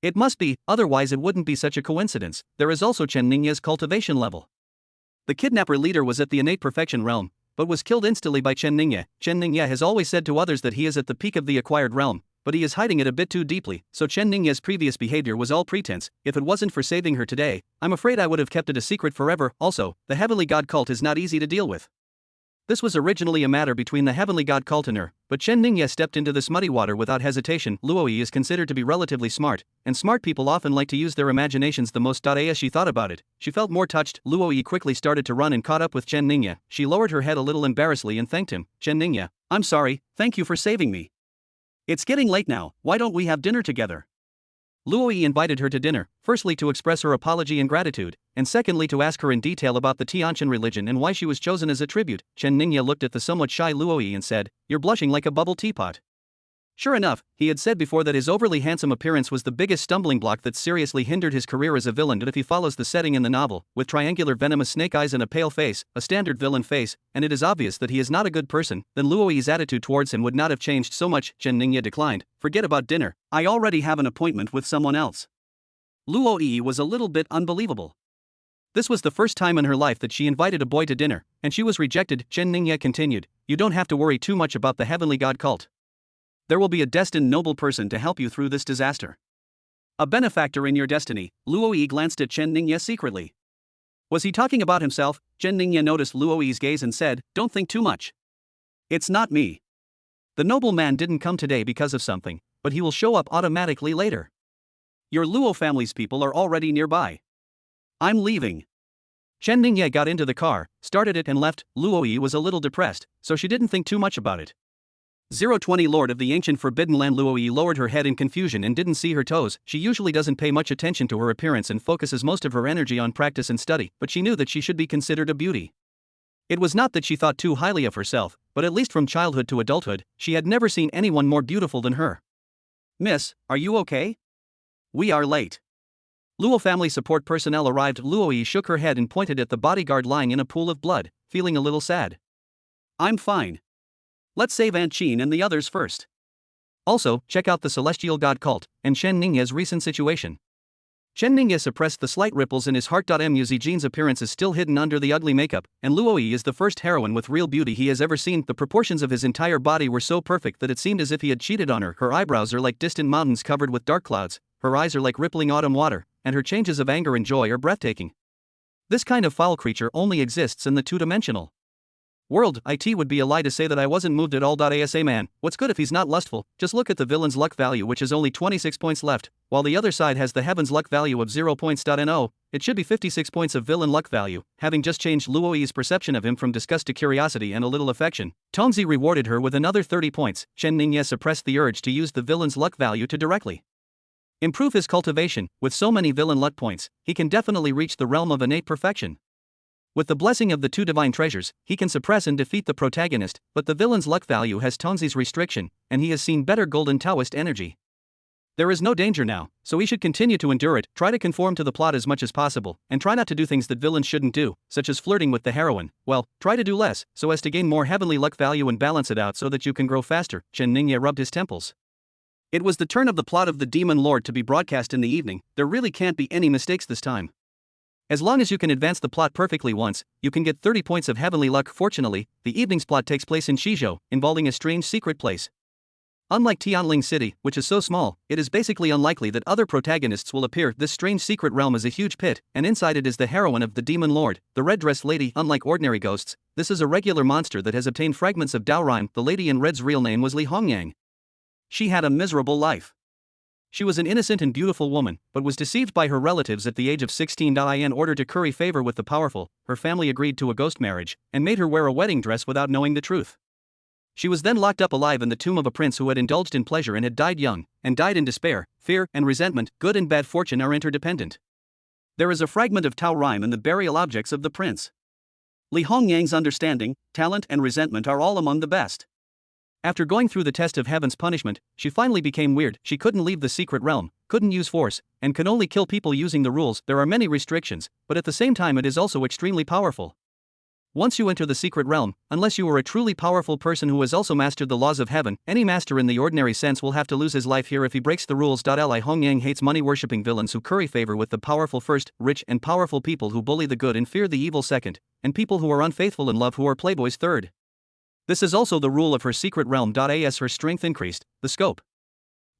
It must be, otherwise it wouldn't be such a coincidence. There is also Chen Ningye's cultivation level. The kidnapper leader was at the innate perfection realm, but was killed instantly by Chen Ningye. Chen Ningye has always said to others that he is at the peak of the acquired realm, but he is hiding it a bit too deeply, so Chen Ningye's previous behavior was all pretense. If it wasn't for saving her today, I'm afraid I would have kept it a secret forever. Also, the heavenly god cult is not easy to deal with. This was originally a matter between the heavenly god cult and her, but Chen Ningye stepped into this muddy water without hesitation. Luoyi is considered to be relatively smart, and smart people often like to use their imaginations the most. As she thought about it, she felt more touched. Luoyi quickly started to run and caught up with Chen Ningye. She lowered her head a little embarrassedly and thanked him. Chen Ningye, I'm sorry, thank you for saving me. It's getting late now, why don't we have dinner together? Luoyi invited her to dinner, firstly to express her apology and gratitude, and secondly to ask her in detail about the Tianqian religion and why she was chosen as a tribute. Chen Ningye looked at the somewhat shy Luoyi and said, "You're blushing like a bubble teapot." Sure enough, he had said before that his overly handsome appearance was the biggest stumbling block that seriously hindered his career as a villain. And if he follows the setting in the novel, with triangular venomous snake eyes and a pale face, a standard villain face, and it is obvious that he is not a good person, then Luoyi's attitude towards him would not have changed so much. Chen Ningye declined. Forget about dinner, I already have an appointment with someone else. Luoyi was a little bit unbelievable. This was the first time in her life that she invited a boy to dinner, and she was rejected. Chen Ningye continued, "You don't have to worry too much about the heavenly god cult. There will be a destined noble person to help you through this disaster. A benefactor in your destiny." Luoyi glanced at Chen Ningye secretly. Was he talking about himself? Chen Ningye noticed Luoyi's gaze and said, "Don't think too much. It's not me. The noble man didn't come today because of something, but he will show up automatically later. Your Luo family's people are already nearby. I'm leaving." Chen Ningye got into the car, started it and left. Luoyi was a little depressed, so she didn't think too much about it. 020 Lord of the ancient forbidden land. Luoyi lowered her head in confusion and didn't see her toes. She usually doesn't pay much attention to her appearance and focuses most of her energy on practice and study, but she knew that she should be considered a beauty. It was not that she thought too highly of herself, but at least from childhood to adulthood, she had never seen anyone more beautiful than her. "Miss, are you okay? We are late." Luo family support personnel arrived. Luoyi shook her head and pointed at the bodyguard lying in a pool of blood, feeling a little sad. "I'm fine. Let's save Aunt Qin and the others first. Also, check out the celestial god cult and Chen Ningye's recent situation." Chen Ningye suppressed the slight ripples in his heart. Muzi Jin's appearance is still hidden under the ugly makeup, and Luoyi is the first heroine with real beauty he has ever seen. The proportions of his entire body were so perfect that it seemed as if he had cheated on her. Her eyebrows are like distant mountains covered with dark clouds, her eyes are like rippling autumn water, and her changes of anger and joy are breathtaking. This kind of foul creature only exists in the two-dimensional world. It would be a lie to say that I wasn't moved at all. Asa man, what's good if he's not lustful? Just look at the villain's luck value, which is only 26 points left, while the other side has the heaven's luck value of 0 points. No, it should be 56 points of villain luck value. Having just changed Luoyi's perception of him from disgust to curiosity and a little affection, Tongzi rewarded her with another 30 points. Chen Ningye suppressed the urge to use the villain's luck value too directly. Improve his cultivation. With so many villain luck points, he can definitely reach the realm of innate perfection. With the blessing of the 2 divine treasures, he can suppress and defeat the protagonist, but the villain's luck value has Tonzi's restriction, and he has seen better golden Taoist energy. There is no danger now, so he should continue to endure it, try to conform to the plot as much as possible, and try not to do things that villains shouldn't do, such as flirting with the heroine. Well, try to do less, so as to gain more heavenly luck value and balance it out so that you can grow faster. Chen Ningye rubbed his temples. It was the turn of the plot of the Demon Lord to be broadcast in the evening. There really can't be any mistakes this time. As long as you can advance the plot perfectly once, you can get 30 points of heavenly luck. Fortunately, the evening's plot takes place in Shizhou, involving a strange secret place. Unlike Tianling City, which is so small, it is basically unlikely that other protagonists will appear. This strange secret realm is a huge pit, and inside it is the heroine of the Demon Lord, the red-dressed lady. Unlike ordinary ghosts, this is a regular monster that has obtained fragments of Dao Rhyme. The lady in red's real name was Li Hongyang. She had a miserable life. She was an innocent and beautiful woman, but was deceived by her relatives at the age of 16. In order to curry favor with the powerful, her family agreed to a ghost marriage, and made her wear a wedding dress without knowing the truth. She was then locked up alive in the tomb of a prince who had indulged in pleasure and had died young, and died in despair. Fear and resentment, good and bad fortune are interdependent. There is a fragment of Tao Rhyme in the burial objects of the prince. Li Hongyang's understanding, talent and resentment are all among the best. After going through the test of heaven's punishment, she finally became weird. She couldn't leave the secret realm, couldn't use force, and could only kill people using the rules. There are many restrictions, but at the same time it is also extremely powerful. Once you enter the secret realm, unless you are a truly powerful person who has also mastered the laws of heaven, any master in the ordinary sense will have to lose his life here if he breaks the rules. Li Hongyang hates money-worshipping villains who curry favor with the powerful first, rich and powerful people who bully the good and fear the evil second, and people who are unfaithful in love who are playboys third. This is also the rule of her secret realm. As her strength increased, the scope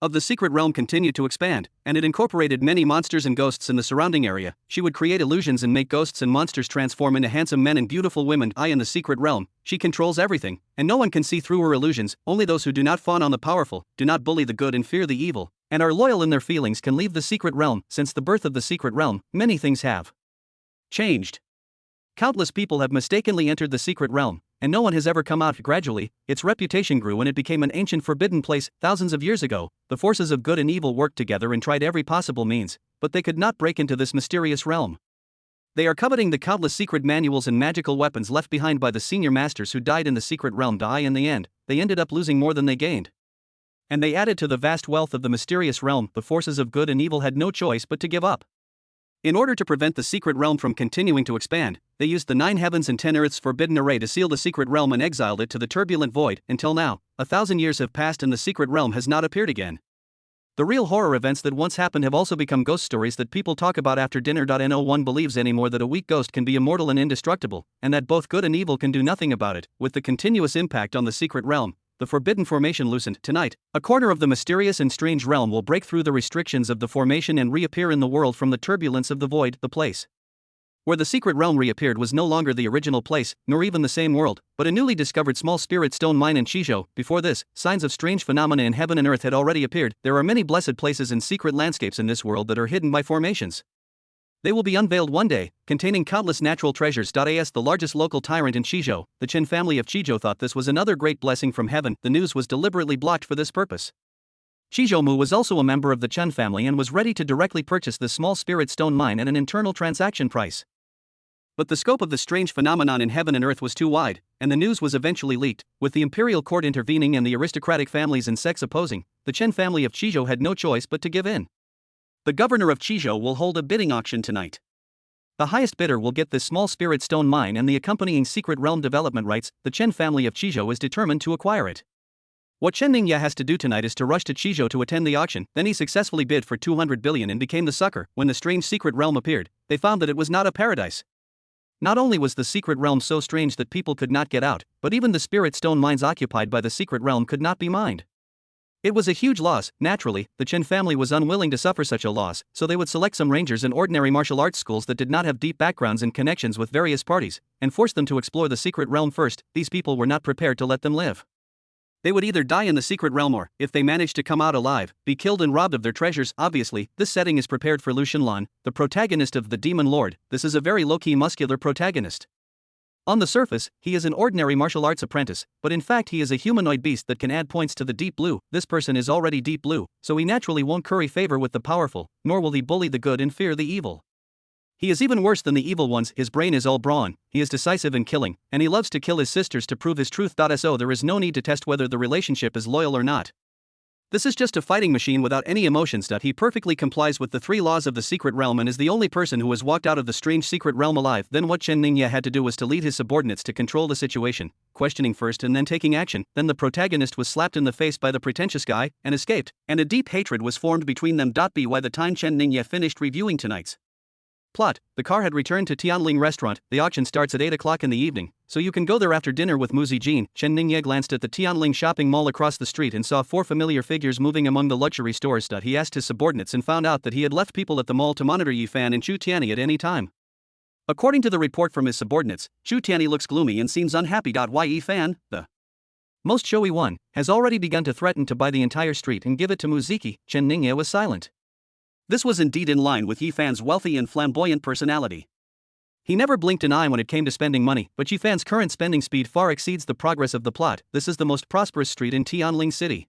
of the secret realm continued to expand, and it incorporated many monsters and ghosts in the surrounding area. She would create illusions and make ghosts and monsters transform into handsome men and beautiful women. In the secret realm, she controls everything, and no one can see through her illusions. Only those who do not fawn on the powerful, do not bully the good and fear the evil, and are loyal in their feelings can leave the secret realm. Since the birth of the secret realm, many things have changed. Countless people have mistakenly entered the secret realm, and no one has ever come out. Gradually, its reputation grew and it became an ancient forbidden place. Thousands of years ago, the forces of good and evil worked together and tried every possible means, but they could not break into this mysterious realm. They are coveting the countless secret manuals and magical weapons left behind by the senior masters who died in the secret realm. In the end, they ended up losing more than they gained. And they added to the vast wealth of the mysterious realm. The forces of good and evil had no choice but to give up. In order to prevent the secret realm from continuing to expand, they used the 9 heavens and 10 earths forbidden array to seal the secret realm and exiled it to the turbulent void. Until now, 1,000 years have passed and the secret realm has not appeared again. The real horror events that once happened have also become ghost stories that people talk about after dinner. No one believes anymore that a weak ghost can be immortal and indestructible, and that both good and evil can do nothing about it. With the continuous impact on the secret realm, the forbidden formation loosened. Tonight, a corner of the mysterious and strange realm will break through the restrictions of the formation and reappear in the world from the turbulence of the void. The place where the secret realm reappeared was no longer the original place, nor even the same world, but a newly discovered small spirit stone mine in Shizhou. Before this, signs of strange phenomena in heaven and earth had already appeared. There are many blessed places and secret landscapes in this world that are hidden by formations. They will be unveiled one day, containing countless natural treasures. The largest local tyrant in Shizhou, the Chen family of Shizhou, thought this was another great blessing from heaven. The news was deliberately blocked for this purpose. Shizhou Mu was also a member of the Chen family and was ready to directly purchase this small spirit stone mine at an internal transaction price. But the scope of the strange phenomenon in heaven and earth was too wide, and the news was eventually leaked. With the imperial court intervening and the aristocratic families and sects opposing, the Chen family of Shizhou had no choice but to give in. The governor of Shizhou will hold a bidding auction tonight. The highest bidder will get this small spirit stone mine and the accompanying secret realm development rights. The Chen family of Shizhou is determined to acquire it. What Chen Ningye has to do tonight is to rush to Shizhou to attend the auction. Then he successfully bid for 200 billion and became the sucker. When the strange secret realm appeared, they found that it was not a paradise. Not only was the secret realm so strange that people could not get out, but even the spirit stone mines occupied by the secret realm could not be mined. It was a huge loss. Naturally, the Chen family was unwilling to suffer such a loss, so they would select some rangers in ordinary martial arts schools that did not have deep backgrounds and connections with various parties, and force them to explore the secret realm first. These people were not prepared to let them live. They would either die in the secret realm or, if they managed to come out alive, be killed and robbed of their treasures. Obviously, this setting is prepared for Lu Xinlan, the protagonist of The Demon Lord. This is a very low-key muscular protagonist. On the surface, he is an ordinary martial arts apprentice, but in fact he is a humanoid beast that can add points to the deep blue. This person is already deep blue, so he naturally won't curry favor with the powerful, nor will he bully the good and fear the evil. He is even worse than the evil ones. His brain is all brawn, he is decisive in killing, and he loves to kill his sisters to prove his truth. So there is no need to test whether the relationship is loyal or not. This is just a fighting machine without any emotions. He perfectly complies with the 3 laws of the secret realm and is the only person who has walked out of the strange secret realm alive. Then what Chen Ningye had to do was to lead his subordinates to control the situation, questioning first and then taking action. Then the protagonist was slapped in the face by the pretentious guy and escaped, and a deep hatred was formed between them. By the time Chen Ningye finished reviewing tonight's plot, the car had returned to Tianling restaurant. The auction starts at 8 o'clock in the evening, so you can go there after dinner with Mu Zijin. Chen Ningye glanced at the Tianling shopping mall across the street and saw 4 familiar figures moving among the luxury stores. He asked his subordinates and found out that he had left people at the mall to monitor Yifan and Chu Tianyi at any time. According to the report from his subordinates, Chu Tianyi looks gloomy and seems unhappy. Why Yifan, the most showy one, has already begun to threaten to buy the entire street and give it to Muziki. Chen Ningye was silent. This was indeed in line with Yifan's wealthy and flamboyant personality. He never blinked an eye when it came to spending money, but Yifan's current spending speed far exceeds the progress of the plot. This is the most prosperous street in Tianling City.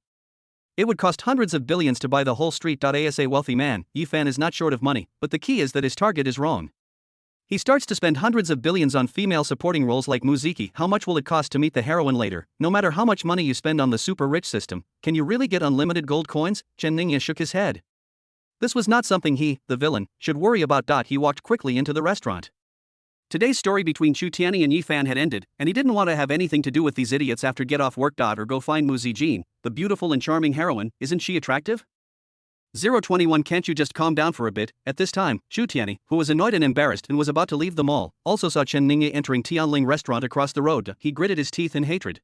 It would cost hundreds of billions to buy the whole street. As a wealthy man, Yifan is not short of money, but the key is that his target is wrong. He starts to spend hundreds of billions on female supporting roles like Muziki. How much will it cost to meet the heroine later? No matter how much money you spend on the super rich system, can you really get unlimited gold coins? Chen Ningye shook his head. This was not something he, the villain, should worry about. He walked quickly into the restaurant. Today's story between Chu Tianyi and Yifan had ended, and he didn't want to have anything to do with these idiots after get off work. Or go find Mu Zijin, the beautiful and charming heroine. Isn't she attractive? 021 Can't you just calm down for a bit? At this time, Chu Tianyi, who was annoyed and embarrassed and was about to leave the mall, also saw Chen Ningye entering Tianling restaurant across the road. He gritted his teeth in hatred.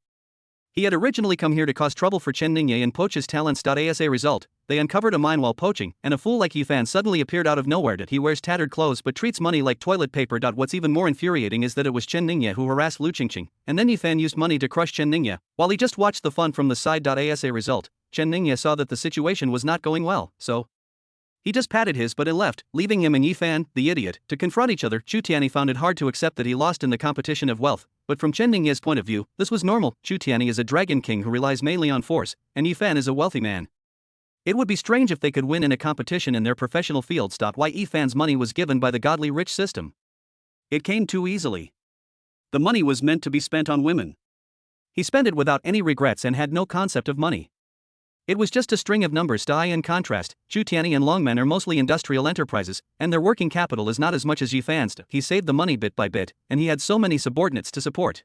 He had originally come here to cause trouble for Chen Ningye and poach his talents. As a result, they uncovered a mine while poaching, and a fool like Yifan suddenly appeared out of nowhere. He wears tattered clothes but treats money like toilet paper. What's even more infuriating is that it was Chen Ningye who harassed Lu Qingqing, and then Yifan used money to crush Chen Ningye, while he just watched the fun from the side. As a result, Chen Ningye saw that the situation was not going well, so he just patted his butt and left, leaving him and Yifan, the idiot, to confront each other. Chu Tianyi found it hard to accept that he lost in the competition of wealth, but from Chen Ningye's point of view, this was normal. Chu Tianyi is a dragon king who relies mainly on force, and Yifan is a wealthy man. It would be strange if they could win in a competition in their professional fields. Why Yifan's money was given by the godly rich system? It came too easily. The money was meant to be spent on women. He spent it without any regrets and had no concept of money. It was just a string of numbers. In contrast, Chu Tianyi and Longmen are mostly industrial enterprises, and their working capital is not as much as Yifan's. He saved the money bit by bit, and he had so many subordinates to support.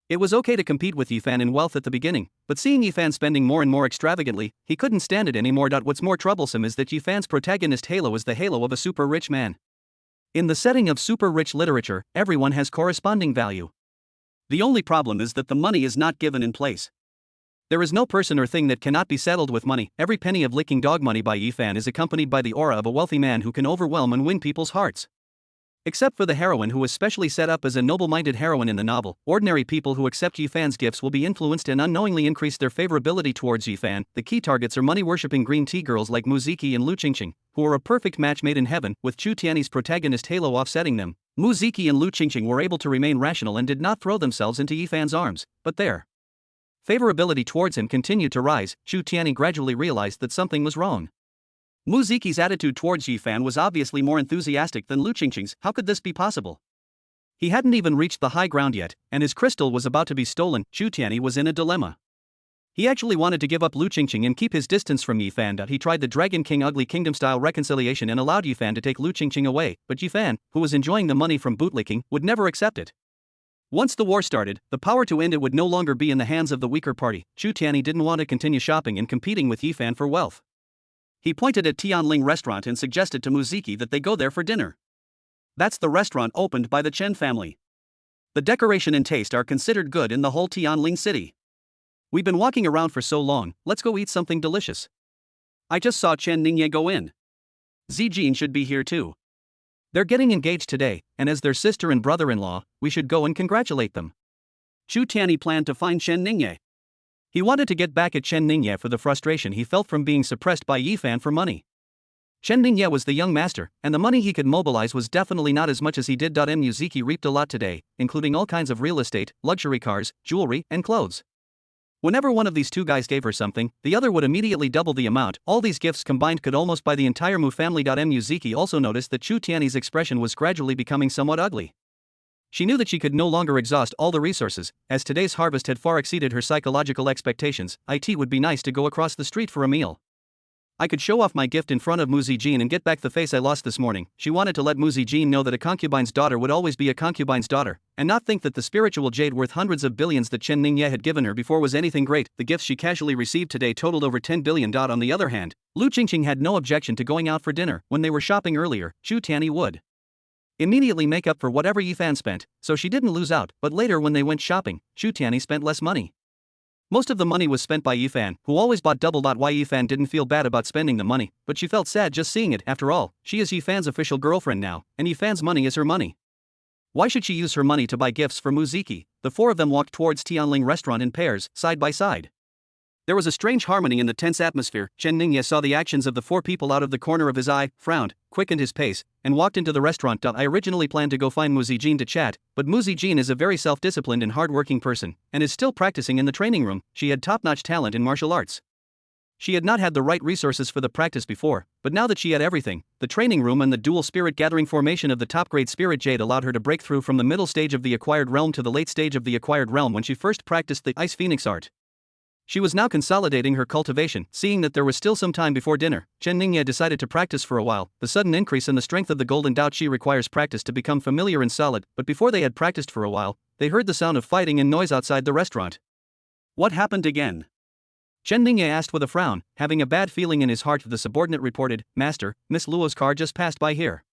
It was okay to compete with Yifan in wealth at the beginning, but seeing Yifan spending more and more extravagantly, he couldn't stand it anymore. What's more troublesome is that Yifan's protagonist halo is the halo of a super rich man. In the setting of super rich literature, everyone has corresponding value. The only problem is that the money is not given in place. There is no person or thing that cannot be settled with money. Every penny of licking dog money by Yifan is accompanied by the aura of a wealthy man who can overwhelm and win people's hearts. Except for the heroine, who is specially set up as a noble-minded heroine in the novel, ordinary people who accept Yifan's gifts will be influenced and unknowingly increase their favorability towards Yifan. The key targets are money-worshipping green tea girls like Muziki and Lu Qingqing, who are a perfect match made in heaven, with Chu Tianyi's protagonist halo offsetting them. Muziki and Lu Qingqing were able to remain rational and did not throw themselves into Yifan's arms, but their favorability towards him continued to rise. Chu Tianyi gradually realized that something was wrong. Muziki's attitude towards Yifan was obviously more enthusiastic than Lu Qingqing's. How could this be possible? He hadn't even reached the high ground yet, and his crystal was about to be stolen. Chu Tianyi was in a dilemma. He actually wanted to give up Lu Qingqing and keep his distance from Yifan. He tried the Dragon King Ugly Kingdom-style reconciliation and allowed Yifan to take Lu Qingqing away, but Yifan, who was enjoying the money from bootlicking, would never accept it. Once the war started, the power to end it would no longer be in the hands of the weaker party. Chu Tianyi didn't want to continue shopping and competing with Yifan for wealth. He pointed at Tianling restaurant and suggested to Muziki that they go there for dinner. That's the restaurant opened by the Chen family. The decoration and taste are considered good in the whole Tianling city. We've been walking around for so long, let's go eat something delicious. I just saw Chen Ningye go in. Zijin should be here too. They're getting engaged today, and as their sister and brother-in-law, we should go and congratulate them. Chu Tianyi planned to find Chen Ningye. He wanted to get back at Chen Ningye for the frustration he felt from being suppressed by Yifan for money. Chen Ningye was the young master, and the money he could mobilize was definitely not as much as he did. Muziki reaped a lot today, including all kinds of real estate, luxury cars, jewelry, and clothes. Whenever one of these two guys gave her something, the other would immediately double the amount. All these gifts combined could almost buy the entire Mu family. Muziki also noticed that Chu Tiany's expression was gradually becoming somewhat ugly. She knew that she could no longer exhaust all the resources, as today's harvest had far exceeded her psychological expectations. It would be nice to go across the street for a meal. I could show off my gift in front of Mu Zijin and get back the face I lost this morning. She wanted to let Mu Zijin know that a concubine's daughter would always be a concubine's daughter, and not think that the spiritual jade worth hundreds of billions that Chen Ningye had given her before was anything great. The gifts she casually received today totaled over 10 billion. On the other hand, Lu Qingqing had no objection to going out for dinner. When they were shopping earlier, Chu Tiany would immediately make up for whatever Yifan spent, so she didn't lose out. But later when they went shopping, Chu Tiany spent less money. Most of the money was spent by Yifan, who always bought double. Yifan didn't feel bad about spending the money, but she felt sad just seeing it. After all, she is Yifan's official girlfriend now, and Yifan's money is her money. Why should she use her money to buy gifts for Muziki? The four of them walked towards Tianling restaurant in pairs, side by side. There was a strange harmony in the tense atmosphere. Chen Ningye saw the actions of the four people out of the corner of his eye, frowned, quickened his pace, and walked into the restaurant. I originally planned to go find Mu Zijin to chat, but Mu Zijin is a very self-disciplined and hard-working person, and is still practicing in the training room. She had top-notch talent in martial arts. She had not had the right resources for the practice before, but now that she had everything, the training room and the dual spirit gathering formation of the top-grade spirit jade allowed her to break through from the middle stage of the acquired realm to the late stage of the acquired realm when she first practiced the Ice Phoenix art. She was now consolidating her cultivation. Seeing that there was still some time before dinner, Chen Ningye decided to practice for a while. The sudden increase in the strength of the golden Dao Qi requires practice to become familiar and solid, but before they had practiced for a while, they heard the sound of fighting and noise outside the restaurant. What happened again? Chen Ningye asked with a frown, having a bad feeling in his heart. The subordinate reported, "Master, Miss Luo's car just passed by here.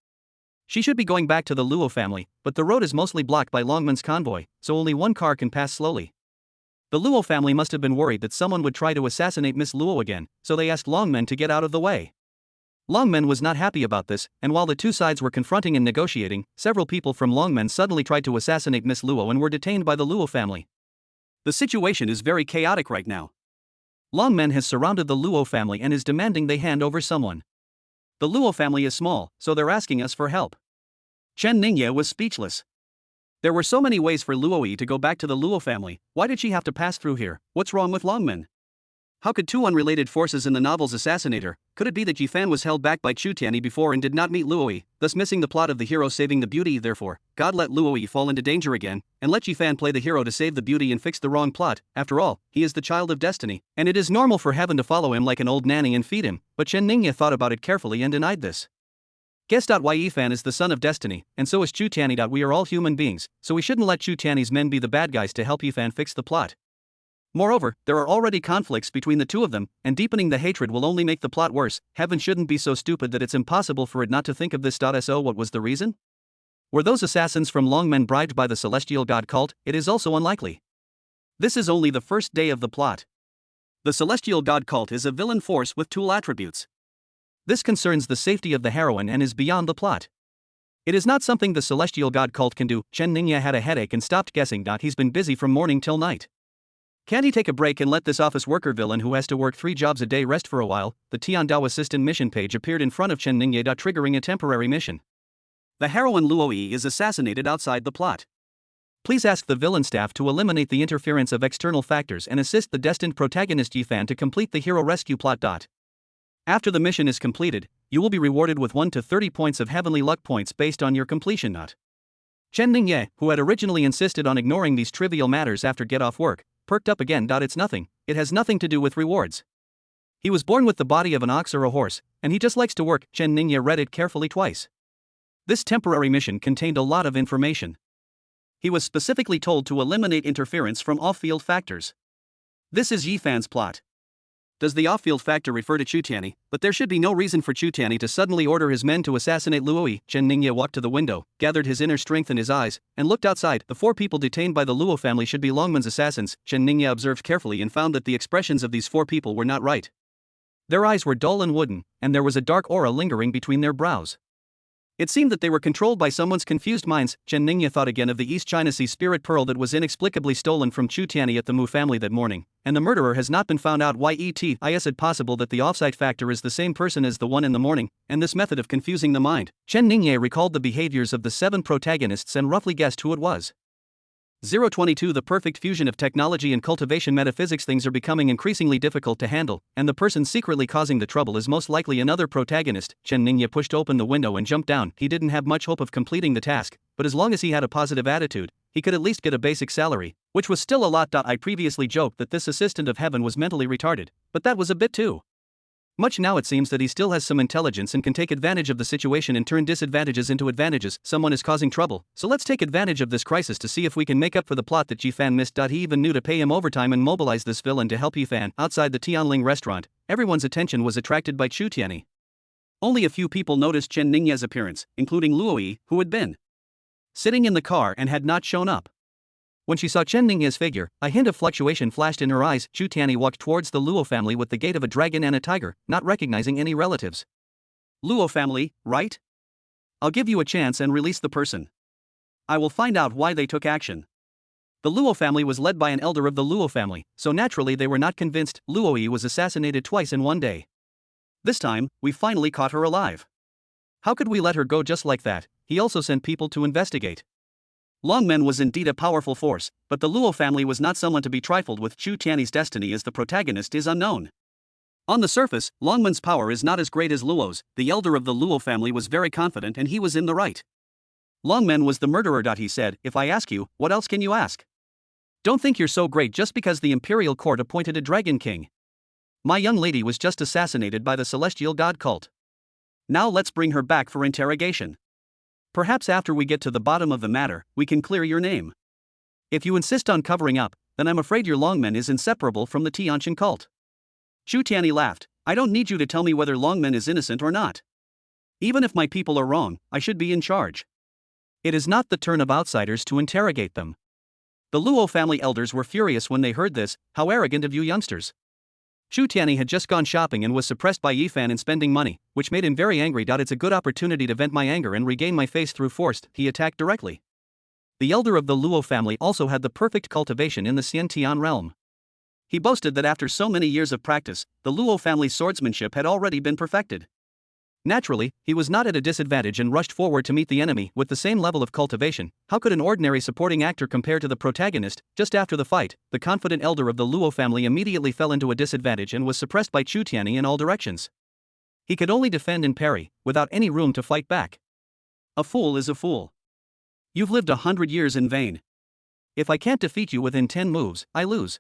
She should be going back to the Luo family, but the road is mostly blocked by Longman's convoy, so only one car can pass slowly." The Luo family must have been worried that someone would try to assassinate Miss Luo again, so they asked Longmen to get out of the way. Longmen was not happy about this, and while the two sides were confronting and negotiating, several people from Longmen suddenly tried to assassinate Miss Luo and were detained by the Luo family. The situation is very chaotic right now. Longmen has surrounded the Luo family and is demanding they hand over someone. The Luo family is small, so they're asking us for help. Chen Ningye was speechless. There were so many ways for Luo Yi to go back to the Luo family. Why did she have to pass through here? What's wrong with Longmen? How could two unrelated forces in the novels assassinate her? Could it be that Yifan was held back by Chu Tiany before and did not meet Luo Yi, thus missing the plot of the hero saving the beauty? Therefore, God let Luo Yi fall into danger again, and let Yifan play the hero to save the beauty and fix the wrong plot. After all, he is the child of destiny, and it is normal for heaven to follow him like an old nanny and feed him. But Chen Ningye thought about it carefully and denied this. Guess. Yifan is the son of destiny, and so is Chu Tiany. We are all human beings, so we shouldn't let Chu Tiany's men be the bad guys to help Yifan fix the plot. Moreover, there are already conflicts between the two of them, and deepening the hatred will only make the plot worse. Heaven shouldn't be so stupid that it's impossible for it not to think of this. So what was the reason? Were those assassins from Longmen bribed by the celestial god cult? It is also unlikely. This is only the first day of the plot. The celestial god cult is a villain force with tool attributes. This concerns the safety of the heroine and is beyond the plot. It is not something the celestial god cult can do. Chen Ningye had a headache and stopped guessing. He's been busy from morning till night. Can't he take a break and let this office worker villain who has to work 3 jobs a day rest for a while? The Tiandao assistant mission page appeared in front of Chen Ningye, triggering a temporary mission. The heroine Luo Yi is assassinated outside the plot. Please ask the villain staff to eliminate the interference of external factors and assist the destined protagonist Yifan to complete the hero rescue plot. After the mission is completed, you will be rewarded with 1 to 30 points of heavenly luck points based on your completion. Chen Ningye, who had originally insisted on ignoring these trivial matters after get off work, perked up again. It's nothing, it has nothing to do with rewards. He was born with the body of an ox or a horse, and he just likes to work. Chen Ningye read it carefully twice. This temporary mission contained a lot of information. He was specifically told to eliminate interference from off-field factors. This is Yifan's plot. Does the off-field factor refer to Chu Tiany? But there should be no reason for Chu Tiany to suddenly order his men to assassinate Luo Yi. Chen Ningye walked to the window, gathered his inner strength in his eyes, and looked outside. The 4 people detained by the Luo family should be Longmen's assassins. Chen Ningye observed carefully and found that the expressions of these 4 people were not right. Their eyes were dull and wooden, and there was a dark aura lingering between their brows. It seemed that they were controlled by someone's confused minds. Chen Ningye thought again of the East China Sea spirit pearl that was inexplicably stolen from Chu Tianyi at the Mu family that morning, and the murderer has not been found out yet. Is it possible that the offsite factor is the same person as the one in the morning, and this method of confusing the mind? Chen Ningye recalled the behaviors of the 7 protagonists and roughly guessed who it was. 022 The perfect fusion of technology and cultivation metaphysics. Things are becoming increasingly difficult to handle, and the person secretly causing the trouble is most likely another protagonist. Chen Ningye pushed open the window and jumped down. He didn't have much hope of completing the task, but as long as he had a positive attitude, he could at least get a basic salary, which was still a lot. I previously joked that this assistant of heaven was mentally retarded, but that was a bit too much. Now it seems that he still has some intelligence and can take advantage of the situation and turn disadvantages into advantages. Someone is causing trouble, so let's take advantage of this crisis to see if we can make up for the plot that Jifan missed. He even knew to pay him overtime and mobilize this villain to help Yifan. Outside the Tianling restaurant, everyone's attention was attracted by Chu Tianyi. Only a few people noticed Chen Ningye's appearance, including Luoyi, who had been sitting in the car and had not shown up. When she saw Chen Ningye's figure, a hint of fluctuation flashed in her eyes. Chu Tianyi walked towards the Luo family with the gait of a dragon and a tiger, not recognizing any relatives. Luo family, right? I'll give you a chance and release the person. I will find out why they took action. The Luo family was led by an elder of the Luo family, so naturally they were not convinced. Luoyi was assassinated twice in one day. This time, we finally caught her alive. How could we let her go just like that? He also sent people to investigate. Longmen was indeed a powerful force, but the Luo family was not someone to be trifled with. Chu Tianyi's destiny as the protagonist is unknown. On the surface, Longmen's power is not as great as Luo's. The elder of the Luo family was very confident and he was in the right. Longmen was the murderer. He said, if I ask you, what else can you ask? Don't think you're so great just because the imperial court appointed a dragon king. My young lady was just assassinated by the celestial god cult. Now let's bring her back for interrogation. Perhaps after we get to the bottom of the matter, we can clear your name. If you insist on covering up, then I'm afraid your Longmen is inseparable from the Tianqian cult. Chu Tianyi laughed. I don't need you to tell me whether Longmen is innocent or not. Even if my people are wrong, I should be in charge. It is not the turn of outsiders to interrogate them. The Luo family elders were furious when they heard this. How arrogant of you youngsters. Chu Tianyi had just gone shopping and was suppressed by Yifan in spending money, which made him very angry. It's a good opportunity to vent my anger and regain my face through force. He attacked directly. The elder of the Luo family also had the perfect cultivation in the Xiantian realm. He boasted that after so many years of practice, the Luo family's swordsmanship had already been perfected. Naturally, he was not at a disadvantage and rushed forward to meet the enemy with the same level of cultivation. How could an ordinary supporting actor compare to the protagonist? Just after the fight, the confident elder of the Luo family immediately fell into a disadvantage and was suppressed by Chu Tianyi in all directions. He could only defend and parry, without any room to fight back. A fool is a fool. You've lived 100 years in vain. If I can't defeat you within 10 moves, I lose.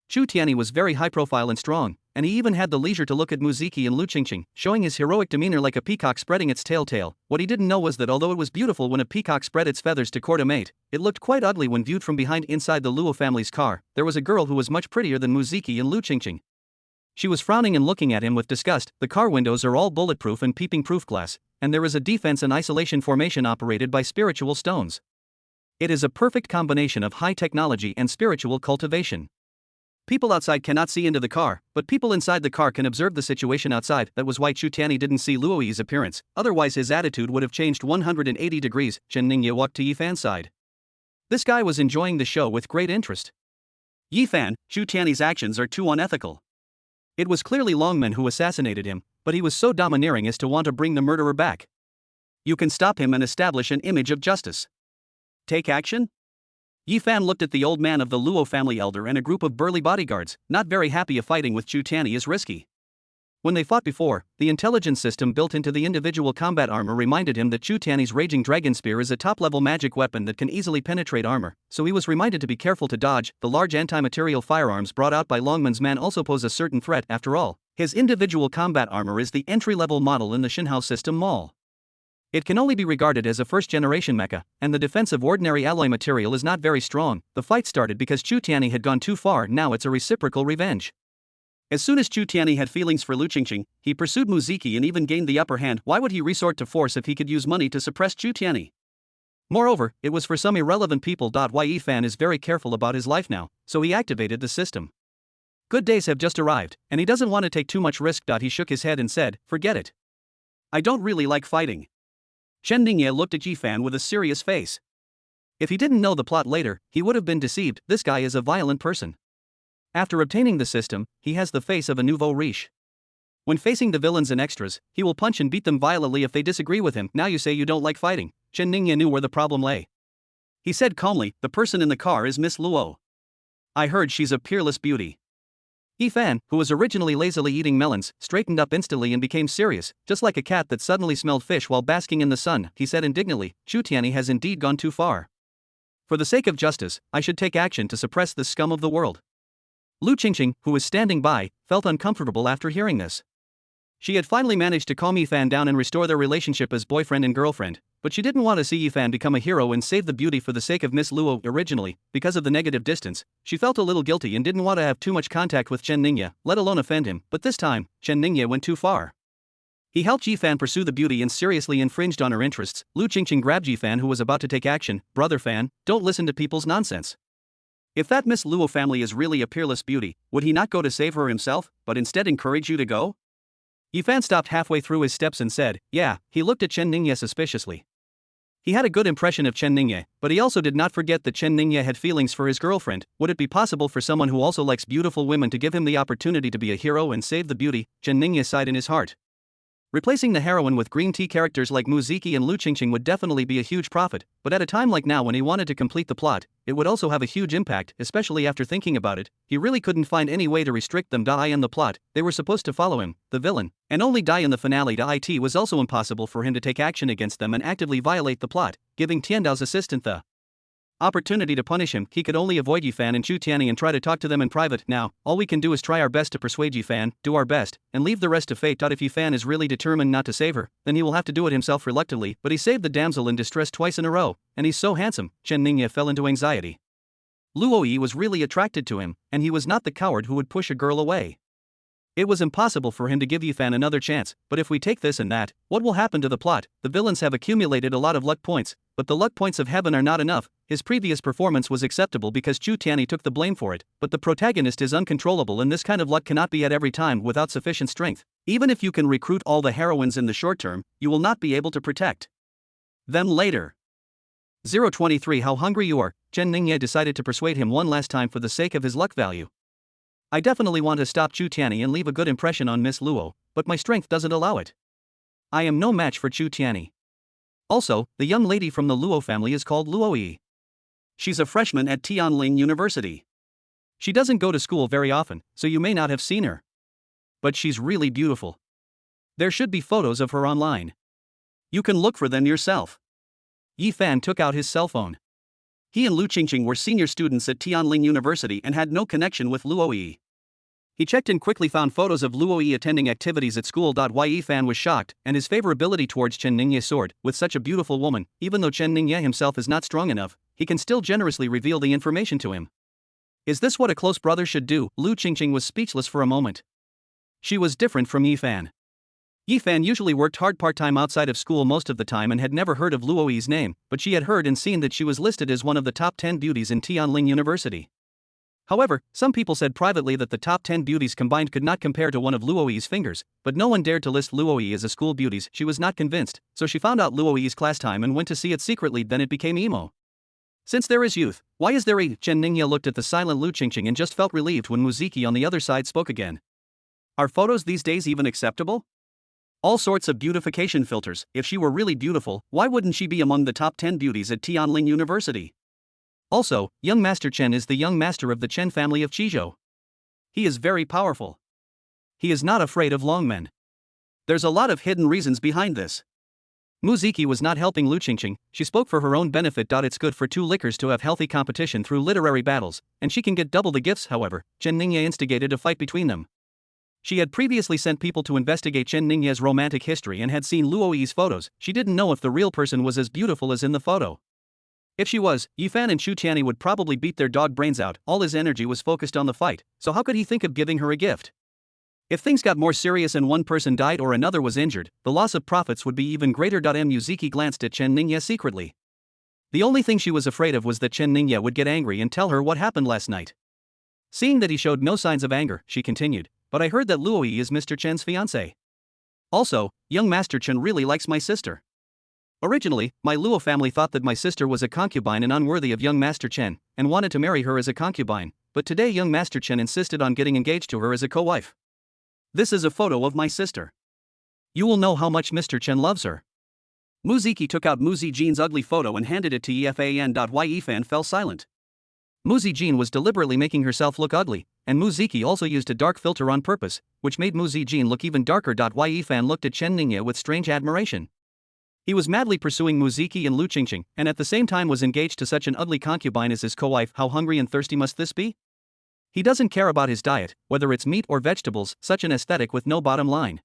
Chu Tianyi was very high profile and strong, and he even had the leisure to look at Muziki and Lu Qingqing, showing his heroic demeanor like a peacock spreading its tail. What he didn't know was that although it was beautiful when a peacock spread its feathers to court a mate, it looked quite ugly when viewed from behind. Inside the Luo family's car, there was a girl who was much prettier than Muziki and Lu Qingqing. She was frowning and looking at him with disgust. The car windows are all bulletproof and peeping-proof glass, and there is a defense and isolation formation operated by spiritual stones. It is a perfect combination of high technology and spiritual cultivation. People outside cannot see into the car, but people inside the car can observe the situation outside. That was why Chu Tianyi didn't see Luoyi's appearance, otherwise his attitude would have changed 180 degrees. Chen Ningye walked to Yifan's side. This guy was enjoying the show with great interest. Yifan, Chu Tianyi's actions are too unethical. It was clearly Longmen who assassinated him, but he was so domineering as to want to bring the murderer back. You can stop him and establish an image of justice. Take action? Yifan looked at the old man of the Luo family elder and a group of burly bodyguards, not very happy if fighting with Chu Tianyi is risky. When they fought before, the intelligence system built into the individual combat armor reminded him that Chu Tianyi's raging dragon spear is a top-level magic weapon that can easily penetrate armor, so he was reminded to be careful to dodge. The large anti-material firearms brought out by Longmen's man also pose a certain threat. After all, his individual combat armor is the entry-level model in the Shinhao system mall. It can only be regarded as a first-generation mecha, and the defense of ordinary alloy material is not very strong. The fight started because Chu Tianyi had gone too far. Now it's a reciprocal revenge. As soon as Chu Tianyi had feelings for Lu Qingqing, he pursued Muziki and even gained the upper hand. Why would he resort to force if he could use money to suppress Chu Tianyi? Moreover, it was for some irrelevant people. Yifan is very careful about his life now, so he activated the system. Good days have just arrived, and he doesn't want to take too much risk. He shook his head and said, forget it. I don't really like fighting. Chen Ningye looked at Yifan with a serious face. If he didn't know the plot later, he would have been deceived. This guy is a violent person. After obtaining the system, he has the face of a nouveau riche. When facing the villains and extras, he will punch and beat them violently if they disagree with him. Now you say you don't like fighting. Chen Ningye knew where the problem lay. He said calmly, the person in the car is Miss Luo. I heard she's a peerless beauty. Yifan, who was originally lazily eating melons, straightened up instantly and became serious, just like a cat that suddenly smelled fish while basking in the sun. He said indignantly, Chu Tianyi has indeed gone too far. For the sake of justice, I should take action to suppress this scum of the world. Lu Qingqing, who was standing by, felt uncomfortable after hearing this. She had finally managed to calm Yifan down and restore their relationship as boyfriend and girlfriend, but she didn't want to see Yifan become a hero and save the beauty for the sake of Miss Luo. Originally, because of the negative distance, she felt a little guilty and didn't want to have too much contact with Chen Ningye, let alone offend him, but this time, Chen Ningye went too far. He helped Yifan pursue the beauty and seriously infringed on her interests. Lu Qingqing grabbed Yifan, who was about to take action. Brother Fan, don't listen to people's nonsense. If that Miss Luo family is really a peerless beauty, would he not go to save her himself, but instead encourage you to go? Yifan stopped halfway through his steps and said, yeah. He looked at Chen Ningye suspiciously. He had a good impression of Chen Ningye, but he also did not forget that Chen Ningye had feelings for his girlfriend. Would it be possible for someone who also likes beautiful women to give him the opportunity to be a hero and save the beauty? Chen Ningye sighed in his heart. Replacing the heroine with green tea characters like Muziki and Lu Qingqing would definitely be a huge profit, but at a time like now when he wanted to complete the plot, it would also have a huge impact, especially after thinking about it. He really couldn't find any way to restrict them. In the plot, they were supposed to follow him, the villain, and only die in the finale. It was also impossible for him to take action against them and actively violate the plot, giving Tiandao's assistant the opportunity to punish him. He could only avoid Yifan and Chu Tianyi and try to talk to them in private. Now, all we can do is try our best to persuade Yifan, do our best, and leave the rest to fate. If Yifan is really determined not to save her, then he will have to do it himself reluctantly, but he saved the damsel in distress twice in a row, and he's so handsome. Chen Ningye fell into anxiety. Luo Yi was really attracted to him, and he was not the coward who would push a girl away. It was impossible for him to give Yifan another chance, but if we take this and that, what will happen to the plot? The villains have accumulated a lot of luck points, but the luck points of heaven are not enough. His previous performance was acceptable because Chu Tianyi took the blame for it, but the protagonist is uncontrollable and this kind of luck cannot be at every time without sufficient strength. Even if you can recruit all the heroines in the short term, you will not be able to protect them later. 023 How hungry you are. Chen Ningye decided to persuade him one last time for the sake of his luck value. I definitely want to stop Chu Tianyi and leave a good impression on Miss Luo, but my strength doesn't allow it. I am no match for Chu Tianyi. Also, the young lady from the Luo family is called Luo Yi. She's a freshman at Tianling University. She doesn't go to school very often, so you may not have seen her. But she's really beautiful. There should be photos of her online. You can look for them yourself. Yifan took out his cell phone. He and Lu Qingqing were senior students at Tianling University and had no connection with Luo Yi. He checked and quickly found photos of Luo Yi attending activities at school. Yifan was shocked, and his favorability towards Chen Ningye soared. With such a beautiful woman, even though Chen Ningye himself is not strong enough, he can still generously reveal the information to him. Is this what a close brother should do? Lu Qingqing was speechless for a moment. She was different from Yifan. Yifan usually worked hard part-time outside of school most of the time and had never heard of Luo Yi's name, but she had heard and seen that she was listed as one of the top 10 beauties in Tianling University. However, some people said privately that the top 10 beauties combined could not compare to one of Luo Yi's fingers, but no one dared to list Luo Yi as a school beauties. She was not convinced, so she found out Luo Yi's class time and went to see it secretly. Then it became emo. Since there is youth, why is there a? Chen Ningye looked at the silent Lu Qingqing and just felt relieved when Muziki on the other side spoke again. Are photos these days even acceptable? All sorts of beautification filters. If she were really beautiful, why wouldn't she be among the top 10 beauties at Tianling University? Also, young Master Chen is the young master of the Chen family of Qizhou. He is very powerful. He is not afraid of long men. There's a lot of hidden reasons behind this. Muziki was not helping Lu Qingqing, she spoke for her own benefit. It's good for two lickers to have healthy competition through literary battles, and she can get double the gifts. However, Chen Ningye instigated a fight between them. She had previously sent people to investigate Chen Ningye's romantic history and had seen Luo Yi's photos. She didn't know if the real person was as beautiful as in the photo. If she was, Yifan and Chu Tianyi would probably beat their dog brains out. All his energy was focused on the fight, so how could he think of giving her a gift? If things got more serious and one person died or another was injured, the loss of profits would be even greater. Muziki glanced at Chen Ningye secretly. The only thing she was afraid of was that Chen Ningye would get angry and tell her what happened last night. Seeing that he showed no signs of anger, she continued, but I heard that Luo Yi is Mr. Chen's fiancé. Also, young Master Chen really likes my sister. Originally, my Luo family thought that my sister was a concubine and unworthy of young Master Chen, and wanted to marry her as a concubine, but today young Master Chen insisted on getting engaged to her as a co-wife. This is a photo of my sister. You will know how much Mr. Chen loves her. Muziki took out Mu Zijin's ugly photo and handed it to Yifan. Yifan fell silent. Mu Zijin was deliberately making herself look ugly, and Muziki also used a dark filter on purpose, which made Mu Zijin look even darker. Yifan looked at Chen Ningye with strange admiration. He was madly pursuing Muziki and Lu Qingqing, and at the same time was engaged to such an ugly concubine as his co-wife. How hungry and thirsty must this be? He doesn't care about his diet, whether it's meat or vegetables, such an aesthetic with no bottom line.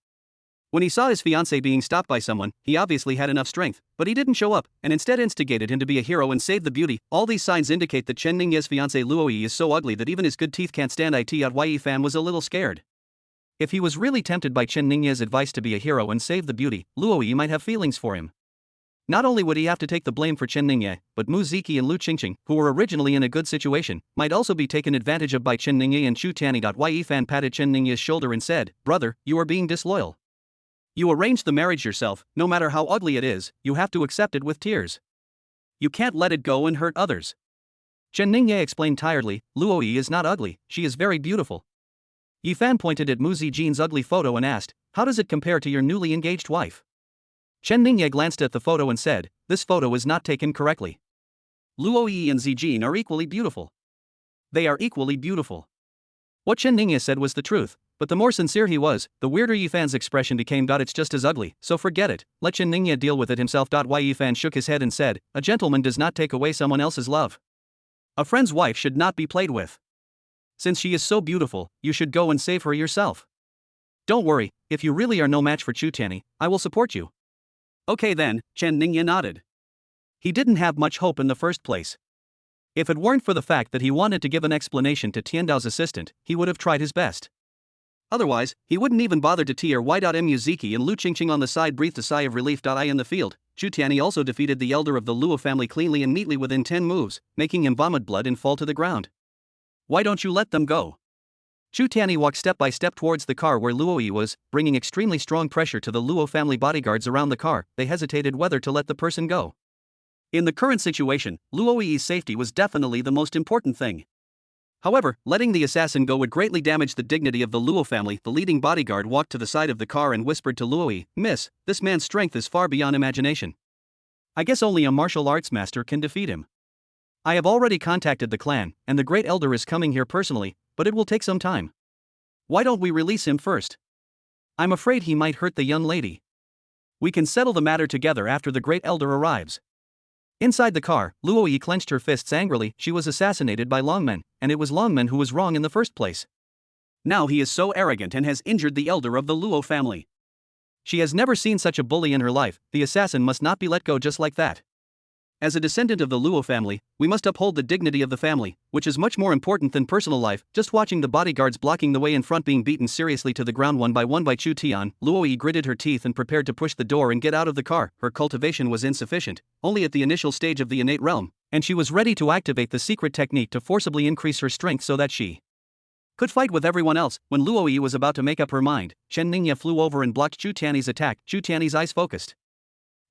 When he saw his fiancée being stopped by someone, he obviously had enough strength, but he didn't show up, and instead instigated him to be a hero and save the beauty. All these signs indicate that Chen Ningye's fiancée Luoyi is so ugly that even his good teeth can't stand it. Yifan was a little scared. If he was really tempted by Chen Ningye's advice to be a hero and save the beauty, Luoyi might have feelings for him. Not only would he have to take the blame for Chen Ningye, but Muziki and Lu Qingqing, who were originally in a good situation, might also be taken advantage of by Chen Ningye and Chu Tianyi. Yifan patted Chen Ningye's shoulder and said, "Brother, you are being disloyal. You arranged the marriage yourself, no matter how ugly it is, you have to accept it with tears. You can't let it go and hurt others." Chen Ningye explained tiredly, "Luoyi is not ugly, she is very beautiful." Yifan pointed at Mu Zijin's ugly photo and asked, "How does it compare to your newly engaged wife?" Chen Ningye glanced at the photo and said, "This photo is not taken correctly. Luoyi and Zijin are equally beautiful. They are equally beautiful." What Chen Ningye said was the truth, but the more sincere he was, the weirder Yifan's expression became. It's just as ugly, so forget it, let Chen Ningye deal with it himself. Yifan shook his head and said, "A gentleman does not take away someone else's love. A friend's wife should not be played with. Since she is so beautiful, you should go and save her yourself. Don't worry, if you really are no match for Chu Tianyi, I will support you." "Okay then," Chen Ningye nodded. He didn't have much hope in the first place. If it weren't for the fact that he wanted to give an explanation to Tiandao's assistant, he would have tried his best. Otherwise, he wouldn't even bother to tear Muziki and Lu Qingqing on the side breathed a sigh of relief. In the field, Chu Tianyi also defeated the elder of the Luo family cleanly and neatly within 10 moves, making him vomit blood and fall to the ground. "Why don't you let them go?" Chu Tianyi walked step by step towards the car where Luoyi was, bringing extremely strong pressure to the Luo family bodyguards around the car. They hesitated whether to let the person go. In the current situation, Luoyi's safety was definitely the most important thing. However, letting the assassin go would greatly damage the dignity of the Luo family. The leading bodyguard walked to the side of the car and whispered to Luoyi, "Miss, this man's strength is far beyond imagination. I guess only a martial arts master can defeat him. I have already contacted the clan, and the great elder is coming here personally, but it will take some time. Why don't we release him first? I'm afraid he might hurt the young lady. We can settle the matter together after the great elder arrives." Inside the car, Luoyi clenched her fists angrily. She was assassinated by Longmen, and it was Longmen who was wrong in the first place. Now he is so arrogant and has injured the elder of the Luo family. She has never seen such a bully in her life. The assassin must not be let go just like that. As a descendant of the Luo family, we must uphold the dignity of the family, which is much more important than personal life. Just watching the bodyguards blocking the way in front being beaten seriously to the ground one by Chu Tian, Luoyi gritted her teeth and prepared to push the door and get out of the car. Her cultivation was insufficient, only at the initial stage of the innate realm, and she was ready to activate the secret technique to forcibly increase her strength so that she could fight with everyone else. When Luoyi was about to make up her mind, Chen Ningye flew over and blocked Chu Tianyi's attack. Chu Tianyi's eyes focused.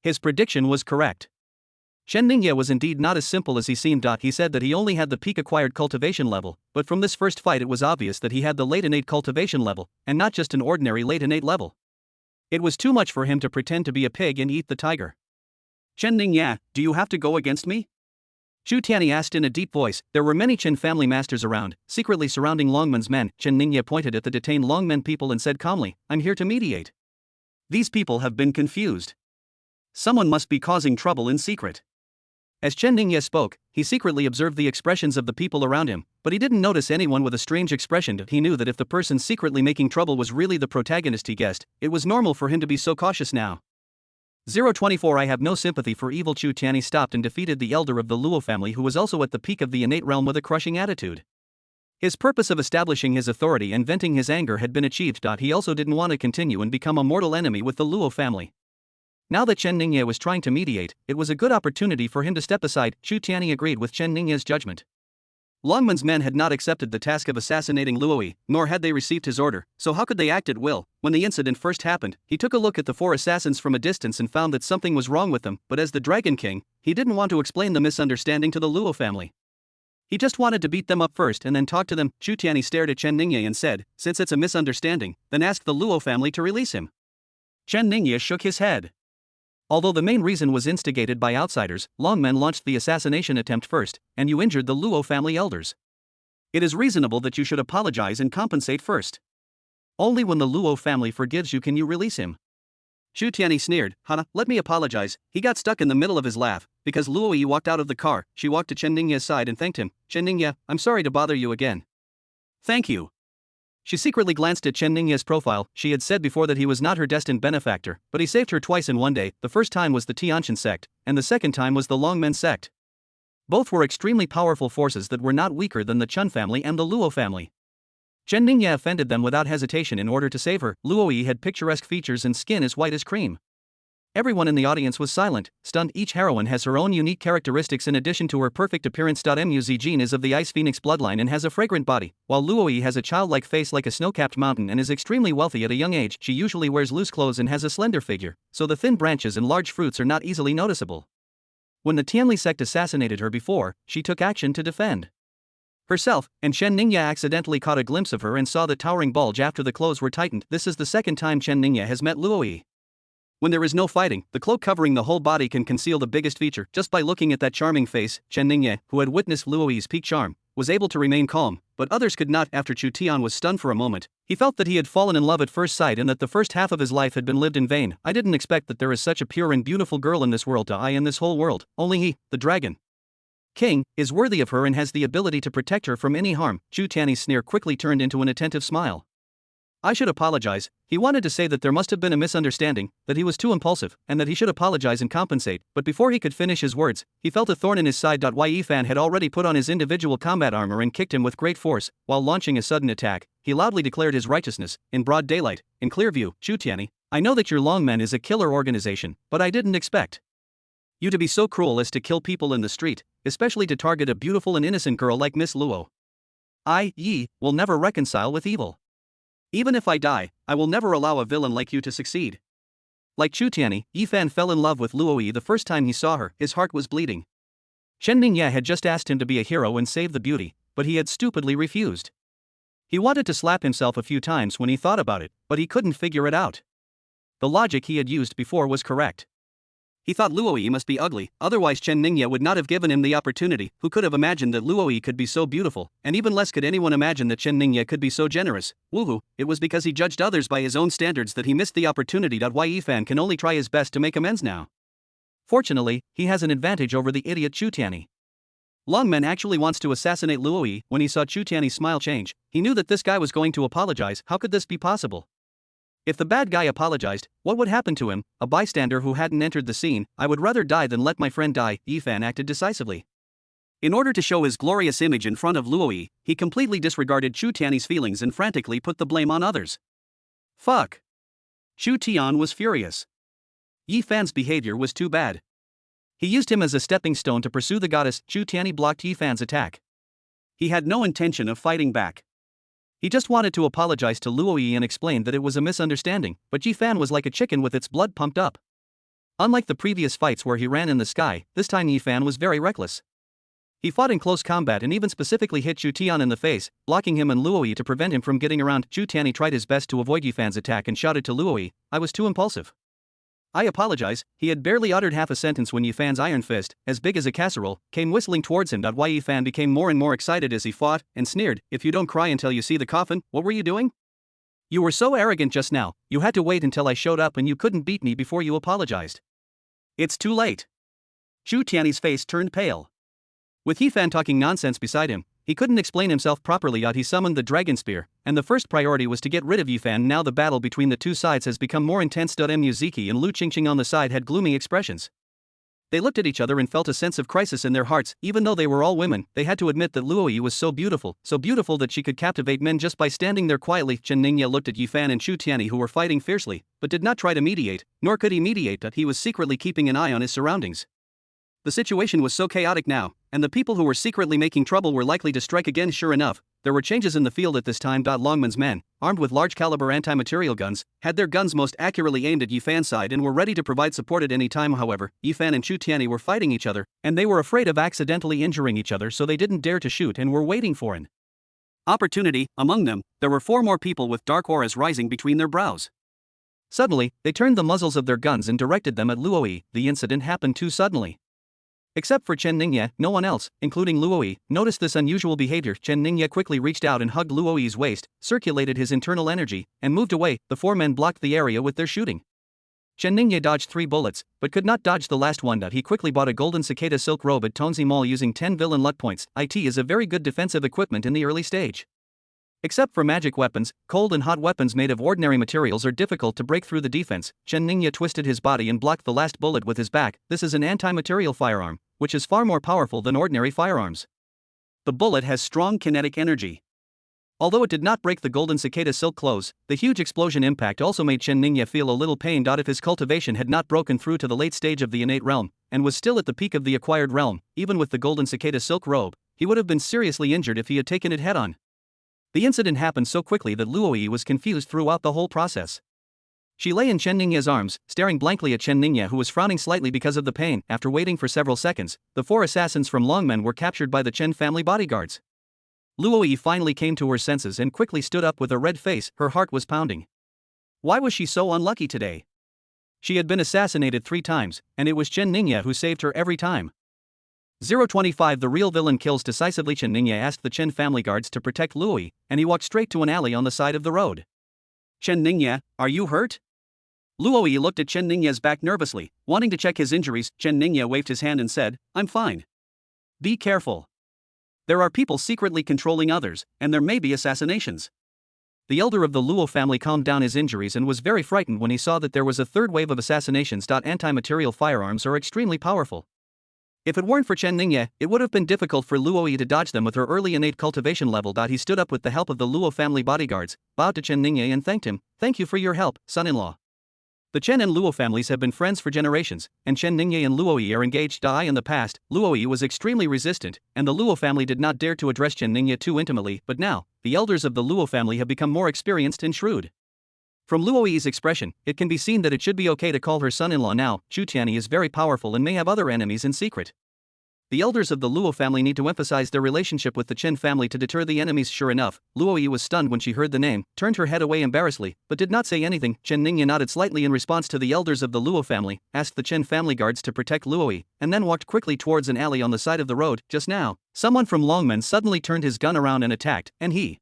His prediction was correct. Chen Ningye was indeed not as simple as he seemed. He said that he only had the peak acquired cultivation level, but from this first fight it was obvious that he had the late innate cultivation level, and not just an ordinary late innate level. It was too much for him to pretend to be a pig and eat the tiger. "Chen Ningye, do you have to go against me?" Chu Tianyi asked in a deep voice. There were many Chen family masters around, secretly surrounding Longmen's men. Chen Ningye pointed at the detained Longmen people and said calmly, "I'm here to mediate. These people have been confused. Someone must be causing trouble in secret." As Chen Ningye spoke, he secretly observed the expressions of the people around him, but he didn't notice anyone with a strange expression. He knew that if the person secretly making trouble was really the protagonist he guessed, it was normal for him to be so cautious now. 024 I have no sympathy for evil. Chu Tianyi stopped and defeated the elder of the Luo family who was also at the peak of the innate realm with a crushing attitude. His purpose of establishing his authority and venting his anger had been achieved. He also didn't want to continue and become a mortal enemy with the Luo family. Now that Chen Ningye was trying to mediate, it was a good opportunity for him to step aside. Chu Tianyi agreed with Chen Ningye's judgment. Longman's men had not accepted the task of assassinating Luoyi, nor had they received his order, so how could they act at will? When the incident first happened, he took a look at the 4 assassins from a distance and found that something was wrong with them, but as the Dragon King, he didn't want to explain the misunderstanding to the Luo family. He just wanted to beat them up first and then talk to them. Chu Tianyi stared at Chen Ningye and said, since it's a misunderstanding, then ask the Luo family to release him. Chen Ningye shook his head. Although the main reason was instigated by outsiders, Longmen launched the assassination attempt first, and you injured the Luo family elders. It is reasonable that you should apologize and compensate first. Only when the Luo family forgives you can you release him. Chu Tianyi sneered, Hana, let me apologize. He got stuck in the middle of his laugh. Because Luoyi walked out of the car, she walked to Chen Ningye's side and thanked him. Chen Ningye, I'm sorry to bother you again. Thank you. She secretly glanced at Chen Ningye's profile. She had said before that he was not her destined benefactor, but he saved her twice in one day. The first time was the Tianqian sect, and the second time was the Longmen sect. Both were extremely powerful forces that were not weaker than the Chun family and the Luo family. Chen Ningye offended them without hesitation in order to save her. Luoyi had picturesque features and skin as white as cream. Everyone in the audience was silent, stunned. Each heroine has her own unique characteristics in addition to her perfect appearance. Muzijin is of the Ice Phoenix bloodline and has a fragrant body, while Luoyi has a childlike face like a snow-capped mountain and is extremely wealthy at a young age. She usually wears loose clothes and has a slender figure, so the thin branches and large fruits are not easily noticeable. When the Tianli sect assassinated her before, she took action to defend herself, and Chen Ningye accidentally caught a glimpse of her and saw the towering bulge after the clothes were tightened. This is the second time Chen Ningye has met Luoyi. When there is no fighting, the cloak covering the whole body can conceal the biggest feature. Just by looking at that charming face, Chen Ningye, who had witnessed Luoyi's peak charm, was able to remain calm, but others could not. After Chu Tian was stunned for a moment, he felt that he had fallen in love at first sight and that the first half of his life had been lived in vain. I didn't expect that there is such a pure and beautiful girl in this world. In this whole world, only he, the Dragon King, is worthy of her and has the ability to protect her from any harm. Chu Tianyi's sneer quickly turned into an attentive smile. I should apologize. He wanted to say that there must have been a misunderstanding, that he was too impulsive, and that he should apologize and compensate, but before he could finish his words, he felt a thorn in his side. Yi Fan had already put on his individual combat armor and kicked him with great force. While launching a sudden attack, he loudly declared his righteousness, in broad daylight, in clear view. Chu Tianyi, I know that your Longmen is a killer organization, but I didn't expect you to be so cruel as to kill people in the street, especially to target a beautiful and innocent girl like Miss Luo. I will never reconcile with evil. Even if I die, I will never allow a villain like you to succeed. Like Chu Tianyi, Yi Fan fell in love with Luoyi the first time he saw her. His heart was bleeding. Chen Ningye had just asked him to be a hero and save the beauty, but he had stupidly refused. He wanted to slap himself a few times when he thought about it, but he couldn't figure it out. The logic he had used before was correct. He thought Luoyi must be ugly, otherwise Chen Ningye would not have given him the opportunity. Who could have imagined that Luoyi could be so beautiful, and even less could anyone imagine that Chen Ningye could be so generous. Woohoo, it was because he judged others by his own standards that he missed the opportunity. Yi Fan can only try his best to make amends now. Fortunately, he has an advantage over the idiot Chu Tianyi. Longmen actually wants to assassinate Luoyi. When he saw Chu Tianyi's smile change, he knew that this guy was going to apologize. How could this be possible? If the bad guy apologized, what would happen to him? A bystander who hadn't entered the scene. I would rather die than let my friend die. Yi Fan acted decisively. In order to show his glorious image in front of Luoyi, he completely disregarded Chu Tianyi's feelings and frantically put the blame on others. Fuck. Chu Tian was furious. Yi Fan's behavior was too bad. He used him as a stepping stone to pursue the goddess. Chu Tianyi blocked Yi Fan's attack. He had no intention of fighting back. He just wanted to apologize to Luoyi and explain that it was a misunderstanding, but Yi Fan was like a chicken with its blood pumped up. Unlike the previous fights where he ran in the sky, this time Yi Fan was very reckless. He fought in close combat and even specifically hit Chu Tian in the face, blocking him and Luoyi to prevent him from getting around. Chu Tianyi tried his best to avoid Yi Fan's attack and shouted to Luoyi, I was too impulsive. I apologize. He had barely uttered half a sentence when Yi Fan's iron fist, as big as a casserole, came whistling towards him. Yi Fan became more and more excited as he fought, and sneered, if you don't cry until you see the coffin, what were you doing? You were so arrogant just now, you had to wait until I showed up and you couldn't beat me before you apologized. It's too late. Chu Tianyi's face turned pale. With Yi Fan talking nonsense beside him, he couldn't explain himself properly. He summoned the dragon spear, and the first priority was to get rid of Yi Fan. Now the battle between the two sides has become more intense. Muziki and Lu Qingqing on the side had gloomy expressions. They looked at each other and felt a sense of crisis in their hearts. Even though they were all women, they had to admit that Luoyi was so beautiful that she could captivate men just by standing there quietly. Chen Ningye looked at Yi Fan and Chu Tianyi, who were fighting fiercely, but did not try to mediate, nor could he mediate. He was secretly keeping an eye on his surroundings. The situation was so chaotic now, and the people who were secretly making trouble were likely to strike again. Sure enough, there were changes in the field at this time. Longman's men, armed with large-caliber anti-material guns, had their guns most accurately aimed at Yifan's side and were ready to provide support at any time. However, Yifan and Chu Tianyi were fighting each other, and they were afraid of accidentally injuring each other, so they didn't dare to shoot and were waiting for an opportunity. Among them, there were 4 more people with dark auras rising between their brows. Suddenly, they turned the muzzles of their guns and directed them at Luoyi. The incident happened too suddenly. Except for Chen Ningye, no one else, including Luoyi, noticed this unusual behavior. Chen Ningye quickly reached out and hugged Luoyi's waist, circulated his internal energy, and moved away. The 4 men blocked the area with their shooting. Chen Ningye dodged 3 bullets, but could not dodge the last one. He quickly bought a golden cicada silk robe at Tonzi Mall using 10 villain luck points. It is a very good defensive equipment in the early stage. Except for magic weapons, cold and hot weapons made of ordinary materials are difficult to break through the defense. Chen Ningye twisted his body and blocked the last bullet with his back. This is an anti-material firearm, which is far more powerful than ordinary firearms. The bullet has strong kinetic energy. Although it did not break the golden cicada silk clothes, the huge explosion impact also made Chen Ningye feel a little pained. If his cultivation had not broken through to the late stage of the innate realm, and was still at the peak of the acquired realm, even with the golden cicada silk robe, he would have been seriously injured if he had taken it head-on. The incident happened so quickly that Luoyi was confused throughout the whole process. She lay in Chen Ningye's arms, staring blankly at Chen Ningye, who was frowning slightly because of the pain. After waiting for several seconds, the 4 assassins from Longmen were captured by the Chen family bodyguards. Luoyi finally came to her senses and quickly stood up with a red face. Her heart was pounding. Why was she so unlucky today? She had been assassinated 3 times, and it was Chen Ningye who saved her every time. 025 The real villain kills decisively. Chen Ningye asked the Chen family guards to protect Luoyi, and he walked straight to an alley on the side of the road. Chen Ningye, are you hurt? Luoyi looked at Chen Ningye's back nervously, wanting to check his injuries. Chen Ningye waved his hand and said, I'm fine. Be careful. There are people secretly controlling others, and there may be assassinations. The elder of the Luo family calmed down his injuries and was very frightened when he saw that there was a 3rd wave of assassinations. Anti-material firearms are extremely powerful. If it weren't for Chen Ningye, it would have been difficult for Luoyi to dodge them with her early innate cultivation level. He stood up with the help of the Luo family bodyguards, bowed to Chen Ningye and thanked him. Thank you for your help, son-in-law. The Chen and Luo families have been friends for generations, and Chen Ningye and Luoyi are engaged. In the past, Luoyi was extremely resistant, and the Luo family did not dare to address Chen Ningye too intimately, but now, the elders of the Luo family have become more experienced and shrewd. From Luoyi's expression, it can be seen that it should be okay to call her son-in-law now. Chu Tianyi is very powerful and may have other enemies in secret. The elders of the Luo family need to emphasize their relationship with the Chen family to deter the enemies. Sure enough, Luoyi was stunned when she heard the name, turned her head away embarrassedly, but did not say anything. Chen Ningye nodded slightly in response to the elders of the Luo family, asked the Chen family guards to protect Luoyi, and then walked quickly towards an alley on the side of the road. Just now, someone from Longmen suddenly turned his gun around and attacked, and he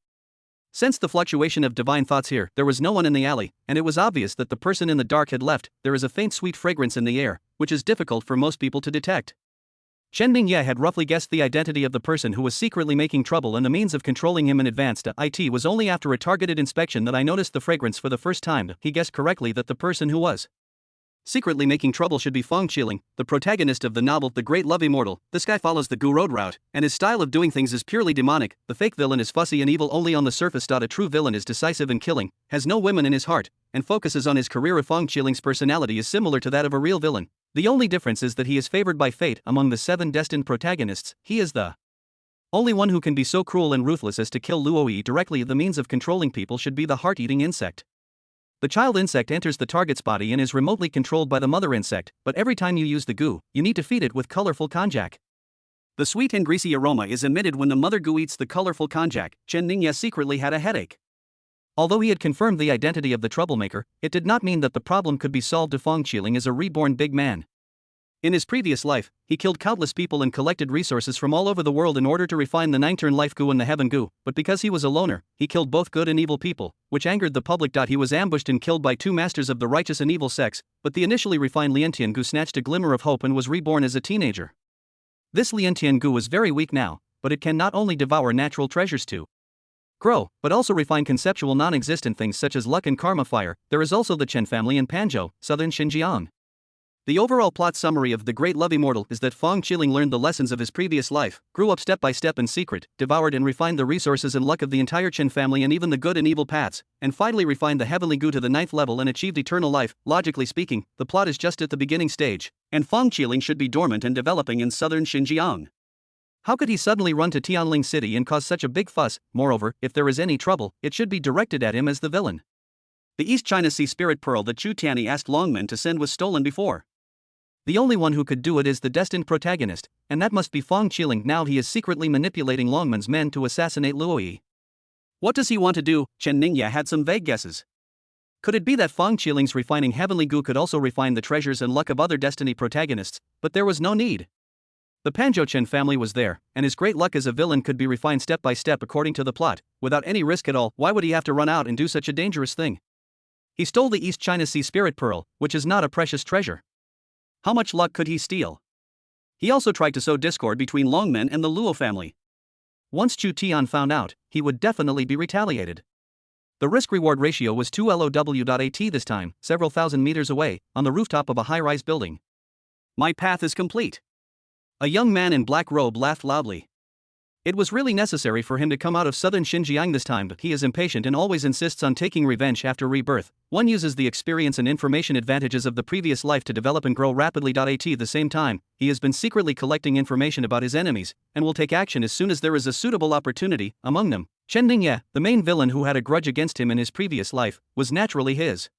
sensed the fluctuation of divine thoughts here. There was no one in the alley, and it was obvious that the person in the dark had left. There is a faint sweet fragrance in the air, which is difficult for most people to detect. Chen Ningye had roughly guessed the identity of the person who was secretly making trouble and the means of controlling him in advance. It was only after a targeted inspection that I noticed the fragrance for the first time. He guessed correctly that the person who was secretly making trouble should be Feng Qiling, the protagonist of the novel The Great Love Immortal. This guy follows the Gu Road route, and his style of doing things is purely demonic. The fake villain is fussy and evil only on the surface. A true villain is decisive and killing, has no women in his heart, and focuses on his career. Feng Qiling's personality is similar to that of a real villain. The only difference is that he is favored by fate. Among the 7 destined protagonists, he is the only one who can be so cruel and ruthless as to kill Luoyi directly. The means of controlling people should be the heart-eating insect. The child insect enters the target's body and is remotely controlled by the mother insect, but every time you use the goo, you need to feed it with colorful konjac. The sweet and greasy aroma is emitted when the mother goo eats the colorful konjac. Chen Ningye secretly had a headache. Although he had confirmed the identity of the troublemaker, it did not mean that the problem could be solved. Feng Qiling is a reborn big man. In his previous life, he killed countless people and collected resources from all over the world in order to refine the 9-turn life goo and the heaven goo, but because he was a loner, he killed both good and evil people, which angered the public. He was ambushed and killed by 2 masters of the righteous and evil sex, but the initially refined Liantian goo snatched a glimmer of hope and was reborn as a teenager. This Liantian goo is very weak now, but it can not only devour natural treasures to grow, but also refine conceptual non-existent things such as luck and karma fire. There is also the Chen family in Panzhou, southern Xinjiang. The overall plot summary of The Great Love Immortal is that Feng Qiling learned the lessons of his previous life, grew up step by step in secret, devoured and refined the resources and luck of the entire Qin family and even the good and evil paths, and finally refined the heavenly goo to the 9th level and achieved eternal life. Logically speaking, the plot is just at the beginning stage, and Feng Qiling should be dormant and developing in southern Xinjiang. How could he suddenly run to Tianling City and cause such a big fuss? Moreover, if there is any trouble, it should be directed at him as the villain. The East China Sea Spirit Pearl that Chu Tianyi asked Longmen to send was stolen before. The only one who could do it is the destined protagonist, and that must be Feng Qiling. Now he is secretly manipulating Longmen's men to assassinate Luo Yi. What does he want to do? Chen Ningye had some vague guesses. Could it be that Feng Qiling's refining heavenly goo could also refine the treasures and luck of other destiny protagonists? But there was no need. The Panzhou Chen family was there, and his great luck as a villain could be refined step by step according to the plot, without any risk at all. Why would he have to run out and do such a dangerous thing? He stole the East China Sea Spirit Pearl, which is not a precious treasure. How much luck could he steal? He also tried to sow discord between Longmen and the Luo family. Once Chu Tian found out, he would definitely be retaliated. The risk-reward ratio was 2LOW.AT this time, several thousand meters away, on the rooftop of a high-rise building. My path is complete. A young man in black robe laughed loudly. It was really necessary for him to come out of southern Xinjiang this time, but he is impatient and always insists on taking revenge after rebirth. One uses the experience and information advantages of the previous life to develop and grow rapidly. At the same time, he has been secretly collecting information about his enemies, and will take action as soon as there is a suitable opportunity. Among them, Chen Ningye, the main villain who had a grudge against him in his previous life, was naturally his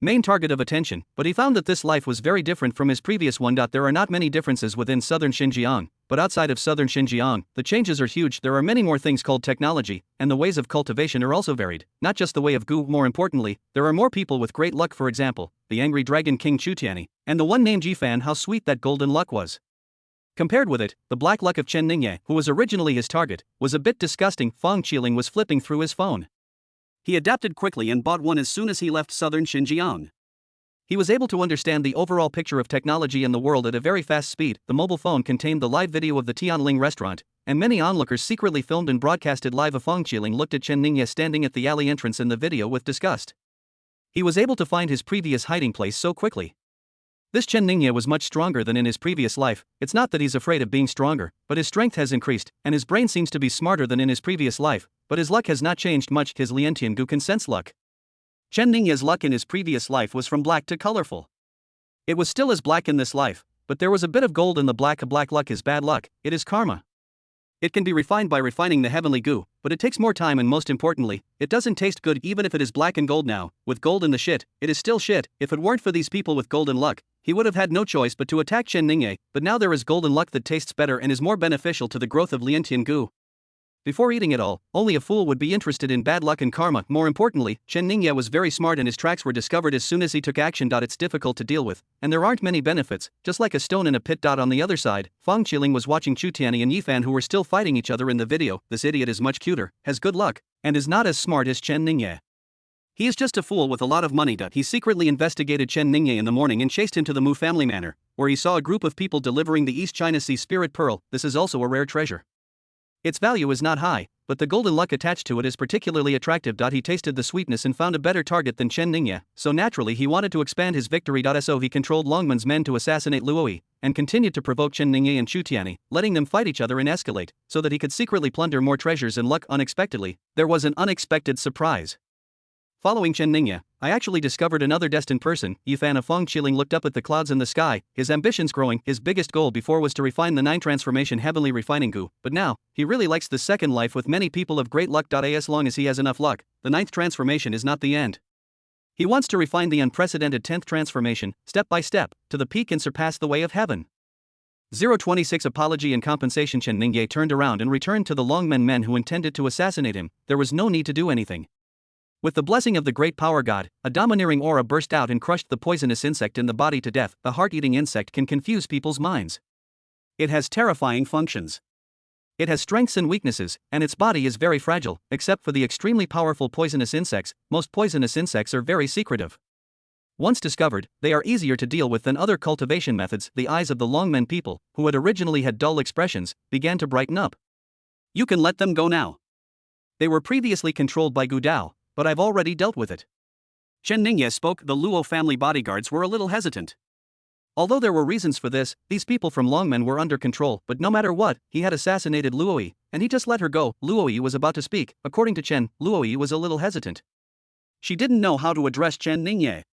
main target of attention, but he found that this life was very different from his previous one. There are not many differences within southern Xinjiang, but outside of southern Xinjiang, the changes are huge. There are many more things called technology, and the ways of cultivation are also varied, not just the way of goo. More importantly, there are more people with great luck. For example, the angry dragon king Chu Tianyi, and the one named Jifan. How sweet that golden luck was. Compared with it, the black luck of Chen Ningye, who was originally his target, was a bit disgusting. Feng Qiling was flipping through his phone. He adapted quickly and bought one as soon as he left southern Xinjiang. He was able to understand the overall picture of technology in the world at a very fast speed. The mobile phone contained the live video of the Tianling restaurant, and many onlookers secretly filmed and broadcasted live. Feng Qiling looked at Chen Ningye standing at the alley entrance in the video with disgust. He was able to find his previous hiding place so quickly. This Chen Ningye was much stronger than in his previous life. It's not that he's afraid of being stronger, but his strength has increased, and his brain seems to be smarter than in his previous life, but his luck has not changed much. His Liantian Gu can sense luck. Chen Ningye's luck in his previous life was from black to colorful. It was still as black in this life, but there was a bit of gold in the black. Black luck is bad luck, it is karma. It can be refined by refining the heavenly goo, but it takes more time and most importantly, it doesn't taste good even if it is black and gold now. With gold in the shit, it is still shit. If it weren't for these people with golden luck, he would have had no choice but to attack Chen Ningye, but now there is golden luck that tastes better and is more beneficial to the growth of Liantian Gu. Before eating it all, only a fool would be interested in bad luck and karma. More importantly, Chen Ningye was very smart and his tracks were discovered as soon as he took action. It's difficult to deal with, and there aren't many benefits, just like a stone in a pit. On the other side, Feng Qiling was watching Chu Tianyi and Yifan, who were still fighting each other in the video. This idiot is much cuter, has good luck, and is not as smart as Chen Ningye. He is just a fool with a lot of money. He secretly investigated Chen Ningye in the morning and chased him to the Mu family manor, where he saw a group of people delivering the East China Sea Spirit Pearl. This is also a rare treasure. Its value is not high, but the golden luck attached to it is particularly attractive. He tasted the sweetness and found a better target than Chen Ningye, so naturally he wanted to expand his victory. So he controlled Longmen's men to assassinate Luo Yi, and continued to provoke Chen Ningye and Chu Tianyi, letting them fight each other and escalate, so that he could secretly plunder more treasures and luck. Unexpectedly, there was an unexpected surprise. Following Chen Ningye, I actually discovered another destined person. Yifan of Feng Qiling looked up at the clouds in the sky, his ambitions growing. His biggest goal before was to refine the 9 transformation heavenly refining goo, but now, he really likes the second life with many people of great luck. As long as he has enough luck, the 9th transformation is not the end. He wants to refine the unprecedented 10th transformation, step by step, to the peak and surpass the way of heaven. 026 Apology and compensation. Chen Ningye turned around and returned to the Longmen men who intended to assassinate him. There was no need to do anything. With the blessing of the great power god, a domineering aura burst out and crushed the poisonous insect in the body to death. The heart-eating insect can confuse people's minds. It has terrifying functions. It has strengths and weaknesses, and its body is very fragile. Except for the extremely powerful poisonous insects, most poisonous insects are very secretive. Once discovered, they are easier to deal with than other cultivation methods. The eyes of the Longmen people, who had originally had dull expressions, began to brighten up. You can let them go now. They were previously controlled by Gu Dao, but I've already dealt with it. Chen Ningye spoke. The Luo family bodyguards were a little hesitant. Although there were reasons for this, these people from Longmen were under control, but no matter what, he had assassinated Luoyi, and he just let her go. Luoyi was about to speak. According to Chen, Luoyi was a little hesitant. She didn't know how to address Chen Ningye.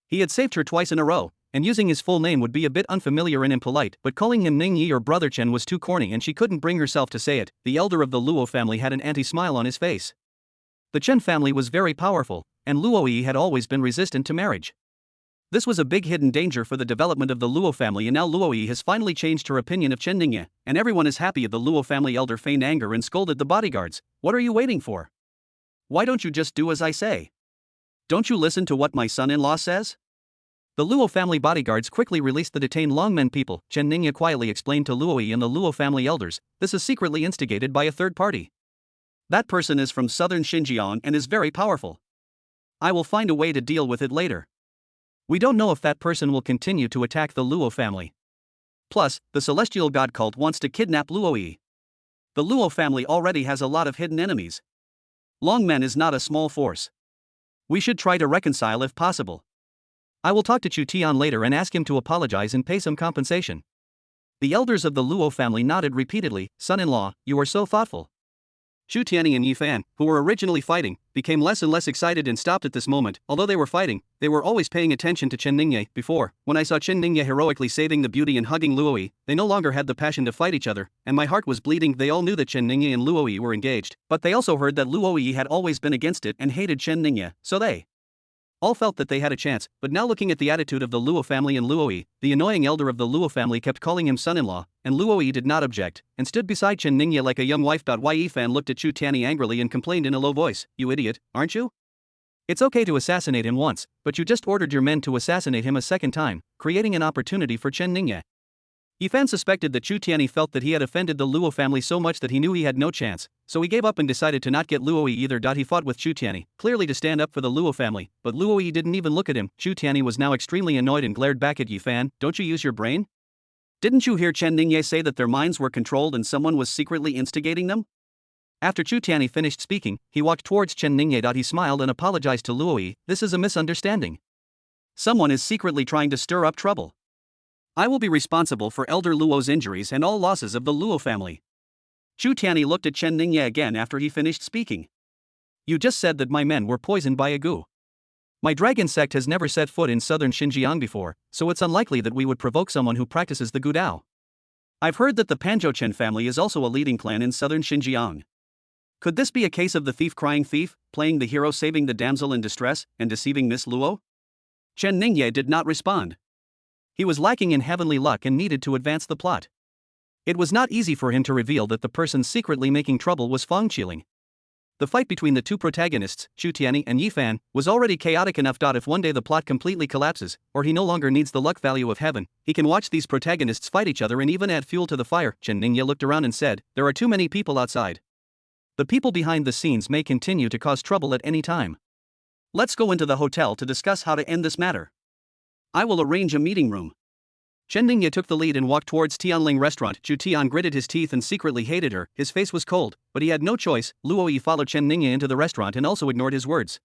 He had saved her twice in a row, and using his full name would be a bit unfamiliar and impolite, but calling him Ningyi or Brother Chen was too corny and she couldn't bring herself to say it. The elder of the Luo family had an anti-smile on his face. The Chen family was very powerful, and Luoyi had always been resistant to marriage. This was a big hidden danger for the development of the Luo family, and now Luoyi has finally changed her opinion of Chen Ningye, and everyone is happy. The Luo family elder feigned anger and scolded the bodyguards. What are you waiting for? Why don't you just do as I say? Don't you listen to what my son-in-law says? The Luo family bodyguards quickly released the detained Longmen people. Chen Ningye quietly explained to Luoyi and the Luo family elders, this is secretly instigated by a third party. That person is from southern Xinjiang and is very powerful. I will find a way to deal with it later. We don't know if that person will continue to attack the Luo family. Plus, the celestial god cult wants to kidnap Luoyi. The Luo family already has a lot of hidden enemies. Longmen is not a small force. We should try to reconcile if possible. I will talk to Chu Tian later and ask him to apologize and pay some compensation. The elders of the Luo family nodded repeatedly. Son-in-law, you are so thoughtful. Chu Tianyi and Yifan, who were originally fighting, became less and less excited and stopped at this moment. Although they were fighting, they were always paying attention to Chen Ningye. Before, when I saw Chen Ningye heroically saving the beauty and hugging Luoyi, they no longer had the passion to fight each other, and my heart was bleeding. They all knew that Chen Ningye and Luoyi were engaged, but they also heard that Luoyi had always been against it and hated Chen Ningye, so they all felt that they had a chance. But now, looking at the attitude of the Luo family and Luoyi, the annoying elder of the Luo family kept calling him son-in-law, and Luoyi did not object, and stood beside Chen Ningye like a young wife. Yifan looked at Chu Tianyi angrily and complained in a low voice, you idiot, aren't you? It's okay to assassinate him once, but you just ordered your men to assassinate him a second time, creating an opportunity for Chen Ningye. Yifan suspected that Chu Tianyi felt that he had offended the Luo family so much that he knew he had no chance, so he gave up and decided to not get Luoyi either. He fought with Chu Tianyi, clearly to stand up for the Luo family, but Luoyi didn't even look at him. Chu Tianyi was now extremely annoyed and glared back at Yifan, don't you use your brain? Didn't you hear Chen Ningye say that their minds were controlled and someone was secretly instigating them? After Chu Tianyi finished speaking, he walked towards Chen Ningye. He smiled and apologized to Luoyi, this is a misunderstanding. Someone is secretly trying to stir up trouble. I will be responsible for Elder Luo's injuries and all losses of the Luo family. Chu Tianyi looked at Chen Ningye again after he finished speaking. You just said that my men were poisoned by a gu. My dragon sect has never set foot in southern Xinjiang before, so it's unlikely that we would provoke someone who practices the gu dao. I've heard that the Panzhou Chen family is also a leading clan in southern Xinjiang. Could this be a case of the thief crying thief, playing the hero saving the damsel in distress, and deceiving Miss Luo? Chen Ningye did not respond. He was lacking in heavenly luck and needed to advance the plot. It was not easy for him to reveal that the person secretly making trouble was Fang Qiling. The fight between the two protagonists, Chu Tianyi and Yifan, was already chaotic enough. If one day the plot completely collapses, or he no longer needs the luck value of heaven, he can watch these protagonists fight each other and even add fuel to the fire. Chen Ningye looked around and said, there are too many people outside. The people behind the scenes may continue to cause trouble at any time. Let's go into the hotel to discuss how to end this matter. I will arrange a meeting room. Chen Ningye took the lead and walked towards Tianling restaurant. Chu Tian gritted his teeth and secretly hated her. His face was cold, but he had no choice. Luoyi followed Chen Ningye into the restaurant and also ignored his words.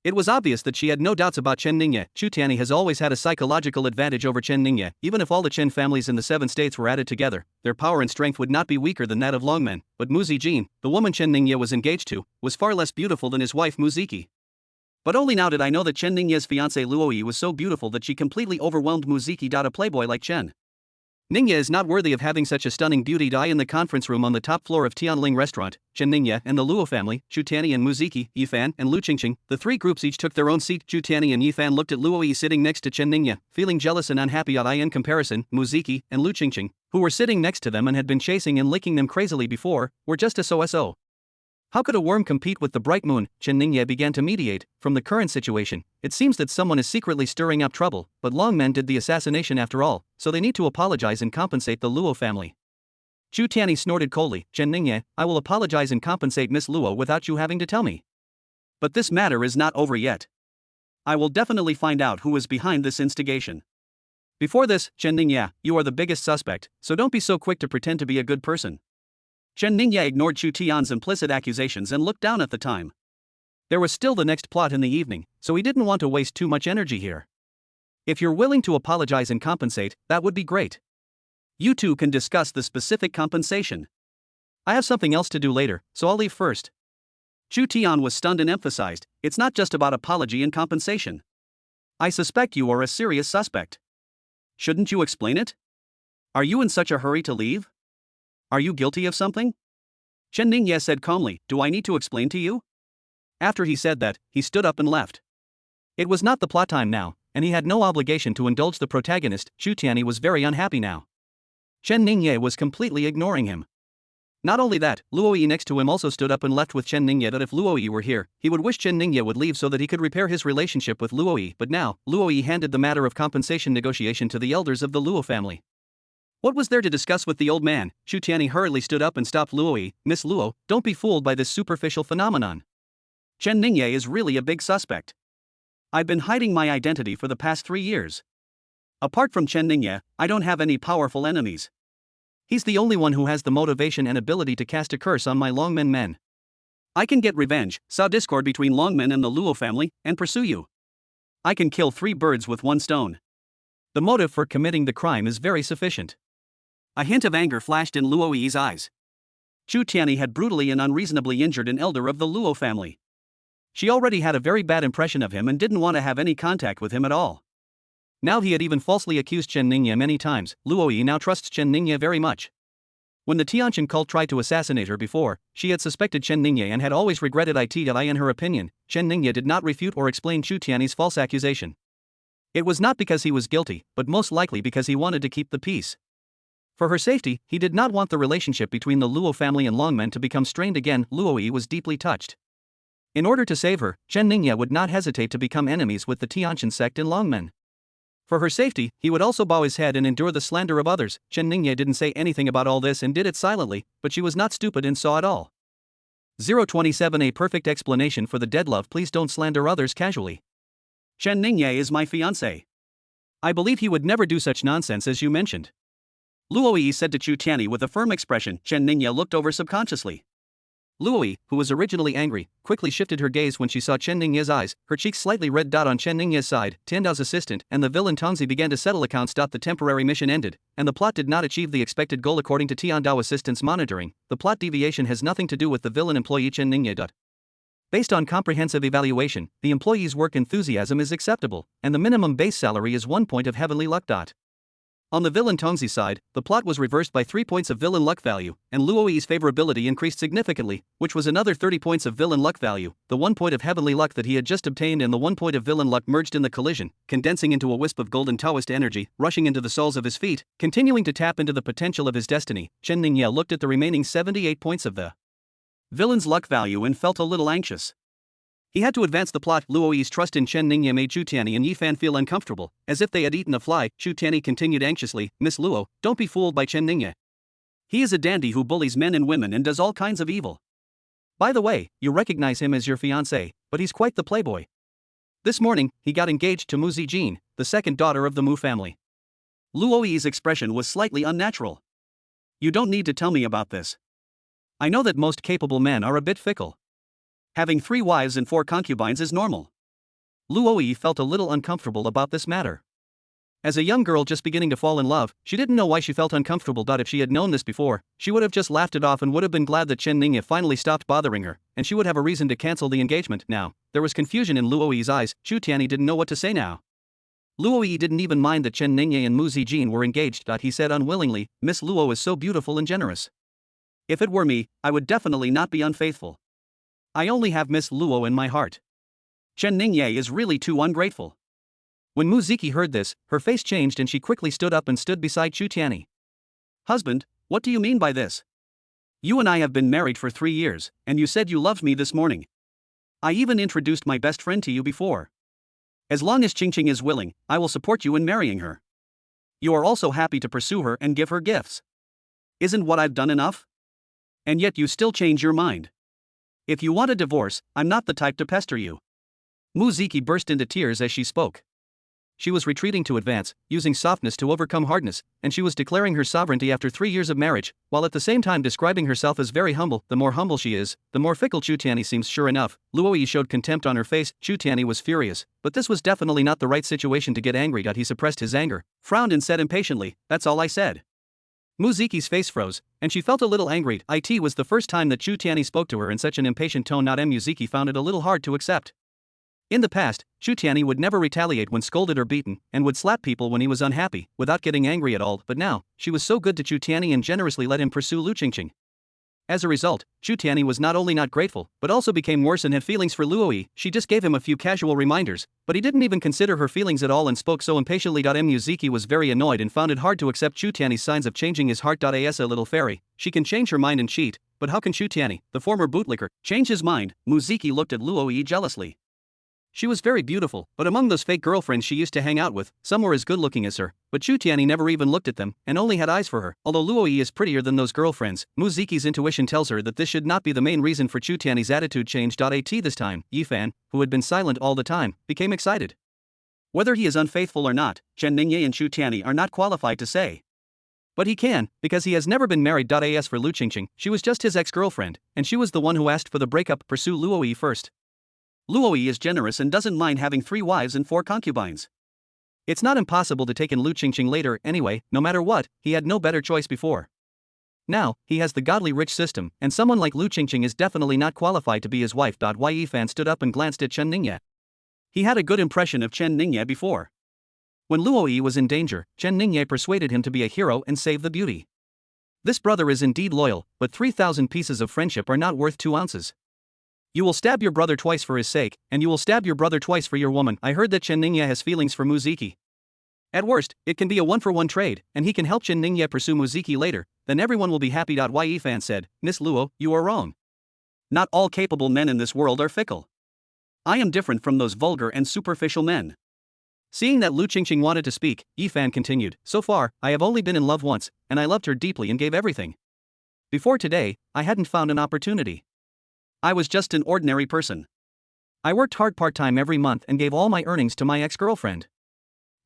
It was obvious that she had no doubts about Chen Ningye. Chu Tianyi has always had a psychological advantage over Chen Ningye. Even if all the Chen families in the 7 states were added together, their power and strength would not be weaker than that of Longmen. But Mu Zijin, the woman Chen Ningye was engaged to, was far less beautiful than his wife Mu Ziki. But only now did I know that Chen Ningye's fiancée Luoyi was so beautiful that she completely overwhelmed Mu Ziki. A playboy like Chen Ningye is not worthy of having such a stunning beauty. In the conference room on the top floor of Tianling restaurant, Chen Ningye and the Luo family, Chu Tianyi and Mu Ziki, Yifan and Lu Qingqing, the 3 groups each took their own seat. Chu Tianyi and Yifan looked at Luoyi sitting next to Chen Ningye, feeling jealous and unhappy. In comparison, Mu Ziki and Lu Qingqing, who were sitting next to them and had been chasing and licking them crazily before, were just so. How could a worm compete with the bright moon? Chen Ningye began to mediate. From the current situation, it seems that someone is secretly stirring up trouble, but Longmen did the assassination after all, so they need to apologize and compensate the Luo family. Chu Tianyi snorted coldly, Chen Ningye, I will apologize and compensate Miss Luo without you having to tell me. But this matter is not over yet. I will definitely find out who is behind this instigation. Before this, Chen Ningye, you are the biggest suspect, so don't be so quick to pretend to be a good person. Chen Ningye ignored Chu Tian's implicit accusations and looked down at the time. There was still the next plot in the evening, so he didn't want to waste too much energy here. If you're willing to apologize and compensate, that would be great. You two can discuss the specific compensation. I have something else to do later, so I'll leave first. Chu Tian was stunned and emphasized, it's not just about apology and compensation. I suspect you are a serious suspect. Shouldn't you explain it? Are you in such a hurry to leave? Are you guilty of something? Chen Ningye said calmly, do I need to explain to you? After he said that, he stood up and left. It was not the plot time now, and he had no obligation to indulge the protagonist. Chu Tianyi was very unhappy now. Chen Ningye was completely ignoring him. Not only that, Luo Yi next to him also stood up and left with Chen Ningye that if Luo Yi were here, he would wish Chen Ningye would leave so that he could repair his relationship with Luo Yi. But now, Luo Yi handed the matter of compensation negotiation to the elders of the Luo family. What was there to discuss with the old man? Chu Tianyi hurriedly stood up and stopped Luo Yi. Miss Luo, don't be fooled by this superficial phenomenon. Chen Ningye is really a big suspect. I've been hiding my identity for the past 3 years. Apart from Chen Ningye, I don't have any powerful enemies. He's the only one who has the motivation and ability to cast a curse on my Longmen men. I can get revenge, sow discord between Longmen and the Luo family, and pursue you. I can kill 3 birds with 1 stone. The motive for committing the crime is very sufficient. A hint of anger flashed in Luo Yi's eyes. Chu Tianyi had brutally and unreasonably injured an elder of the Luo family. She already had a very bad impression of him and didn't want to have any contact with him at all. Now he had even falsely accused Chen Ningye many times. Luo Yi now trusts Chen Ningye very much. When the Tianqian cult tried to assassinate her before, she had suspected Chen Ningye and had always regretted it. In her opinion, Chen Ningye did not refute or explain Chu Tianyi's false accusation. It was not because he was guilty, but most likely because he wanted to keep the peace. For her safety, he did not want the relationship between the Luo family and Longmen to become strained again. Luo Yi was deeply touched. In order to save her, Chen Ningye would not hesitate to become enemies with the Tianqian sect in Longmen. For her safety, he would also bow his head and endure the slander of others. Chen Ningye didn't say anything about all this and did it silently, but she was not stupid and saw it all. 027 A perfect explanation for the dead love. Please don't slander others casually. Chen Ningye is my fiancé. I believe he would never do such nonsense as you mentioned. Luo Yi said to Chu Tianyi with a firm expression. Chen Ningye looked over subconsciously. Luo Yi, who was originally angry, quickly shifted her gaze when she saw Chen Ningye's eyes, her cheeks slightly red. On Chen Ningye's side, Tiandao's assistant and the villain Tongzi began to settle accounts. The temporary mission ended, and the plot did not achieve the expected goal according to Tiandao assistant's monitoring. The plot deviation has nothing to do with the villain employee Chen Ningye. Based on comprehensive evaluation, the employee's work enthusiasm is acceptable, and the minimum base salary is 1 point of heavenly luck. On the villain Tongzi side, the plot was reversed by 3 points of villain luck value, and Luo Yi's favorability increased significantly, which was another 30 points of villain luck value. The 1 point of heavenly luck that he had just obtained and the 1 point of villain luck merged in the collision, condensing into a wisp of golden Taoist energy, rushing into the soles of his feet, continuing to tap into the potential of his destiny. Chen Ningye looked at the remaining 78 points of the villain's luck value and felt a little anxious. He had to advance the plot. Luo Yi's trust in Chen Ningye made Chu Tianyi and Yifan feel uncomfortable, as if they had eaten a fly. Chu Tianyi continued anxiously, Miss Luo, don't be fooled by Chen Ningye. He is a dandy who bullies men and women and does all kinds of evil. By the way, you recognize him as your fiancé, but he's quite the playboy. This morning, he got engaged to Mu Zijin, the second daughter of the Mu family. Luo Yi's expression was slightly unnatural. You don't need to tell me about this. I know that most capable men are a bit fickle. Having 3 wives and 4 concubines is normal. Luo Yi felt a little uncomfortable about this matter. As a young girl just beginning to fall in love, she didn't know why she felt uncomfortable. If she had known this before, she would have just laughed it off and would have been glad that Chen Ningye finally stopped bothering her, and she would have a reason to cancel the engagement. Now, there was confusion in Luo Yi's eyes. Chu Tianyi didn't know what to say now. Luo Yi didn't even mind that Chen Ningye and Mu Zijin were engaged. He said unwillingly, Miss Luo is so beautiful and generous. If it were me, I would definitely not be unfaithful. I only have Miss Luo in my heart. Chen Ningye is really too ungrateful. When Mu Ziki heard this, her face changed and she quickly stood up and stood beside Chu Tianyi. Husband, what do you mean by this? You and I have been married for 3 years, and you said you loved me this morning. I even introduced my best friend to you before. As long as Qingqing is willing, I will support you in marrying her. You are also happy to pursue her and give her gifts. Isn't what I've done enough? And yet you still change your mind. If you want a divorce, I'm not the type to pester you. Mu Ziki burst into tears as she spoke. she was retreating to advance, using softness to overcome hardness, and she was declaring her sovereignty after 3 years of marriage, while at the same time describing herself as very humble. The more humble she is, the more fickle Chu Tianyi seems. Sure enough, Luo Yi showed contempt on her face. Chu Tianyi was furious, but this was definitely not the right situation to get angry. He suppressed his anger, frowned and said impatiently, "That's all I said." Mu Ziqi's face froze, and she felt a little angry. It was the first time that Chu Tianyi spoke to her in such an impatient tone. Mu Ziqi found it a little hard to accept. In the past, Chu Tianyi would never retaliate when scolded or beaten, and would slap people when he was unhappy, without getting angry at all. But now, she was so good to Chu Tianyi and generously let him pursue Lu Qingqing. As a result, Chu Tianyi was not only not grateful, but also became worse and had feelings for Luo Yi. She just gave him a few casual reminders, but he didn't even consider her feelings at all and spoke so impatiently. Mu Ziqi was very annoyed and found it hard to accept Chu Tianyi's signs of changing his heart. As a little fairy, she can change her mind and cheat, but how can Chu Tianyi, the former bootlicker, change his mind? Mu Ziqi looked at Luo Yi jealously. She was very beautiful, but among those fake girlfriends she used to hang out with, some were as good looking as her, but Chu Tianyi never even looked at them, and only had eyes for her. Although Luo Yi is prettier than those girlfriends, Mu Ziqi's intuition tells her that this should not be the main reason for Chu Tianyi's attitude change. This time, Yifan, who had been silent all the time, became excited. Whether he is unfaithful or not, Chen Ningye and Chu Tianyi are not qualified to say. But he can, because he has never been married. As for Lu Qingqing, she was just his ex-girlfriend, and she was the one who asked for the breakup. Pursue Luo Yi first. Luo Yi is generous and doesn't mind having 3 wives and 4 concubines. It's not impossible to take in Lu Qingqing later. Anyway, no matter what, he had no better choice before. Now, he has the godly rich system, and someone like Lu Qingqing is definitely not qualified to be his wife. Yifan stood up and glanced at Chen Ningye. He had a good impression of Chen Ningye before. When Luo Yi was in danger, Chen Ningye persuaded him to be a hero and save the beauty. This brother is indeed loyal, but 3,000 pieces of friendship are not worth 2 ounces. You will stab your brother twice for his sake, and you will stab your brother twice for your woman. I heard that Chen Ningye has feelings for Mu Ziqi. At worst, it can be a 1-for-1 trade, and he can help Chen Ningye pursue Mu Ziqi later, then everyone will be happy. Yifan said, "Miss Luo, you are wrong. Not all capable men in this world are fickle. I am different from those vulgar and superficial men." Seeing that Lu Qingqing wanted to speak, Yifan continued, "So far, I have only been in love once, and I loved her deeply and gave everything. Before today, I hadn't found an opportunity. I was just an ordinary person. I worked hard part-time every month and gave all my earnings to my ex-girlfriend.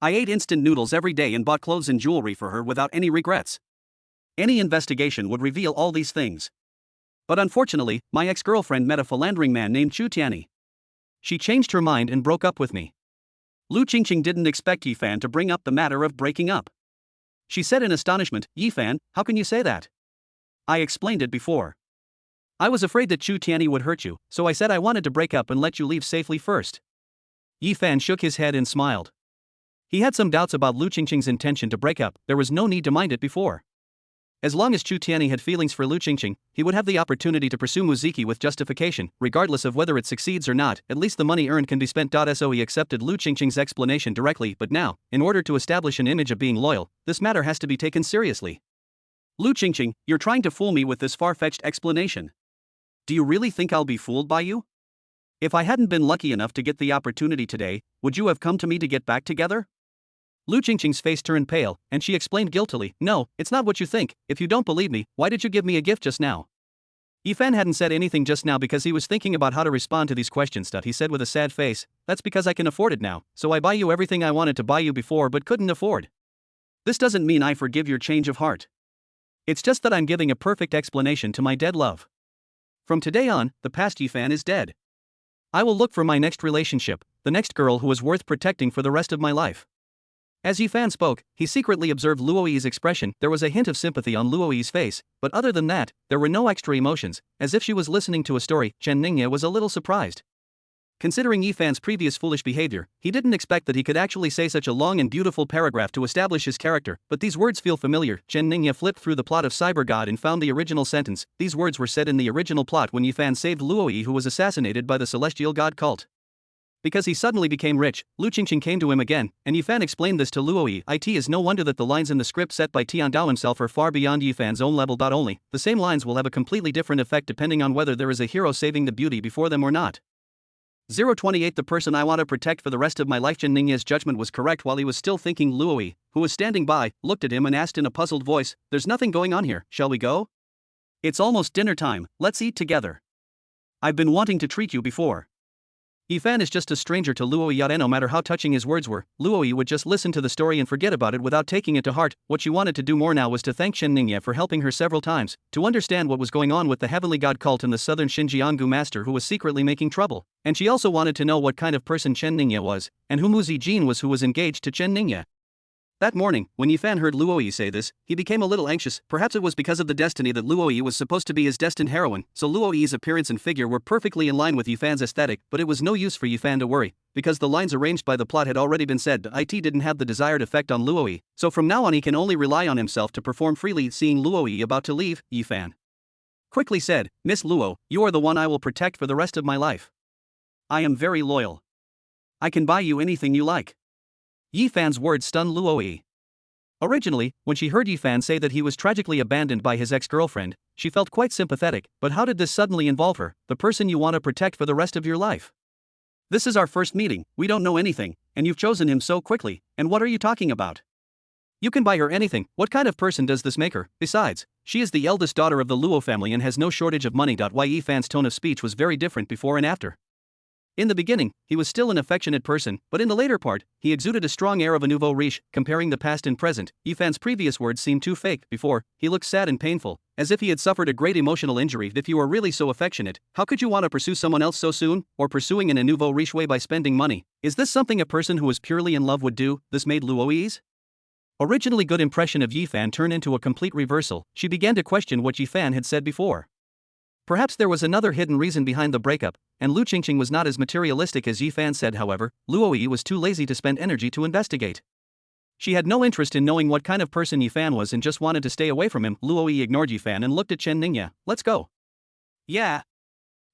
I ate instant noodles every day and bought clothes and jewelry for her without any regrets. Any investigation would reveal all these things. But unfortunately, my ex-girlfriend met a philandering man named Chu Tianyi. She changed her mind and broke up with me." Lu Qingqing didn't expect Yifan to bring up the matter of breaking up. She said in astonishment, "Yifan, how can you say that? I explained it before. I was afraid that Chu Tianyi would hurt you, so I said I wanted to break up and let you leave safely first." Yifan shook his head and smiled. He had some doubts about Lu Qingqing's intention to break up. There was no need to mind it before. As long as Chu Tianyi had feelings for Lu Qingqing, he would have the opportunity to pursue Mu Ziqi with justification, regardless of whether it succeeds or not. At least the money earned can be spent. So he accepted Lu Qingqing's explanation directly, but now, in order to establish an image of being loyal, this matter has to be taken seriously. "Lu Qingqing, you're trying to fool me with this far-fetched explanation. Do you really think I'll be fooled by you? If I hadn't been lucky enough to get the opportunity today, would you have come to me to get back together?" Lu Qingqing's face turned pale, and she explained guiltily, "No, it's not what you think. If you don't believe me, why did you give me a gift just now?" Yifan hadn't said anything just now because he was thinking about how to respond to these questions. He said with a sad face, "That's because I can afford it now, so I buy you everything I wanted to buy you before but couldn't afford. This doesn't mean I forgive your change of heart. It's just that I'm giving a perfect explanation to my dead love. From today on, the past Yifan is dead. I will look for my next relationship, the next girl who is worth protecting for the rest of my life." As Yifan spoke, he secretly observed Luo Yi's expression. There was a hint of sympathy on Luo Yi's face, but other than that, there were no extra emotions, as if she was listening to a story. Chen Ningye was a little surprised. Considering Yifan's previous foolish behavior, he didn't expect that he could actually say such a long and beautiful paragraph to establish his character, but these words feel familiar. Chen Ningye flipped through the plot of Cyber God and found the original sentence. These words were said in the original plot when Yifan saved Luo Yi, who was assassinated by the celestial god cult. Because he suddenly became rich, Lu Qingqing came to him again, and Yifan explained this to Luo Yi. It is no wonder that the lines in the script set by Tian Dao himself are far beyond Yifan's own level. Only, the same lines will have a completely different effect depending on whether there is a hero saving the beauty before them or not. 028 The person I want to protect for the rest of my life. Chen Ningye's judgment was correct. While he was still thinking, Luo Yi, who was standing by, looked at him and asked in a puzzled voice, "There's nothing going on here, shall we go? It's almost dinner time, let's eat together. I've been wanting to treat you before." Yifan is just a stranger to Luo Yi, and no matter how touching his words were, Luo Yi would just listen to the story and forget about it without taking it to heart. What she wanted to do more now was to thank Chen Ningye for helping her several times, to understand what was going on with the Heavenly God cult and the southern Xinjiangu master who was secretly making trouble. And she also wanted to know what kind of person Chen Ningye was, and who Mu Zijin was, who was engaged to Chen Ningye. That morning, when Yifan heard Luo Yi say this, he became a little anxious. Perhaps it was because of the destiny that Luo Yi was supposed to be his destined heroine, so Luo Yi's appearance and figure were perfectly in line with Yifan's aesthetic, but it was no use for Yifan to worry, because the lines arranged by the plot had already been said. It didn't have the desired effect on Luo Yi, so from now on he can only rely on himself to perform freely. Seeing Luo Yi about to leave, Yifan quickly said, "Miss Luo, you are the one I will protect for the rest of my life. I am very loyal. I can buy you anything you like." Yifan's words stunned Luo Yi. Originally, when she heard Yifan say that he was tragically abandoned by his ex-girlfriend, she felt quite sympathetic, but how did this suddenly involve her, the person you want to protect for the rest of your life? This is our first meeting, we don't know anything, and you've chosen him so quickly, and what are you talking about? You can buy her anything, what kind of person does this make her? Besides, she is the eldest daughter of the Luo family and has no shortage of money. Yifan's tone of speech was very different before and after. In the beginning, he was still an affectionate person, but in the later part, he exuded a strong air of a nouveau riche. Comparing the past and present, Yifan's previous words seemed too fake. Before, he looked sad and painful, as if he had suffered a great emotional injury. If you are really so affectionate, how could you want to pursue someone else so soon, or pursuing in a nouveau riche way by spending money? Is this something a person who is purely in love would do? This made Luo Yi's originally good impression of Yifan turn into a complete reversal. She began to question what Yifan had said before. Perhaps there was another hidden reason behind the breakup, and Lu Qingqing was not as materialistic as Yifan said. However, Luo Yi was too lazy to spend energy to investigate. She had no interest in knowing what kind of person Yifan was and just wanted to stay away from him. Luo Yi ignored Yifan and looked at Chen Ningye. "Let's go." "Yeah."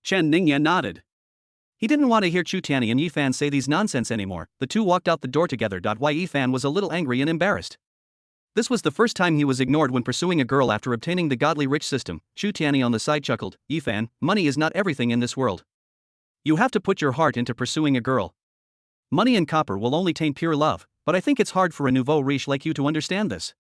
Chen Ningye nodded. He didn't want to hear Chu Tianyi and Yifan say these nonsense anymore. The two walked out the door together. Yifan was a little angry and embarrassed. This was the first time he was ignored when pursuing a girl after obtaining the godly rich system. Chu Tianyi on the side chuckled, "Yifan, money is not everything in this world. You have to put your heart into pursuing a girl. Money and copper will only taint pure love, but I think it's hard for a nouveau riche like you to understand this."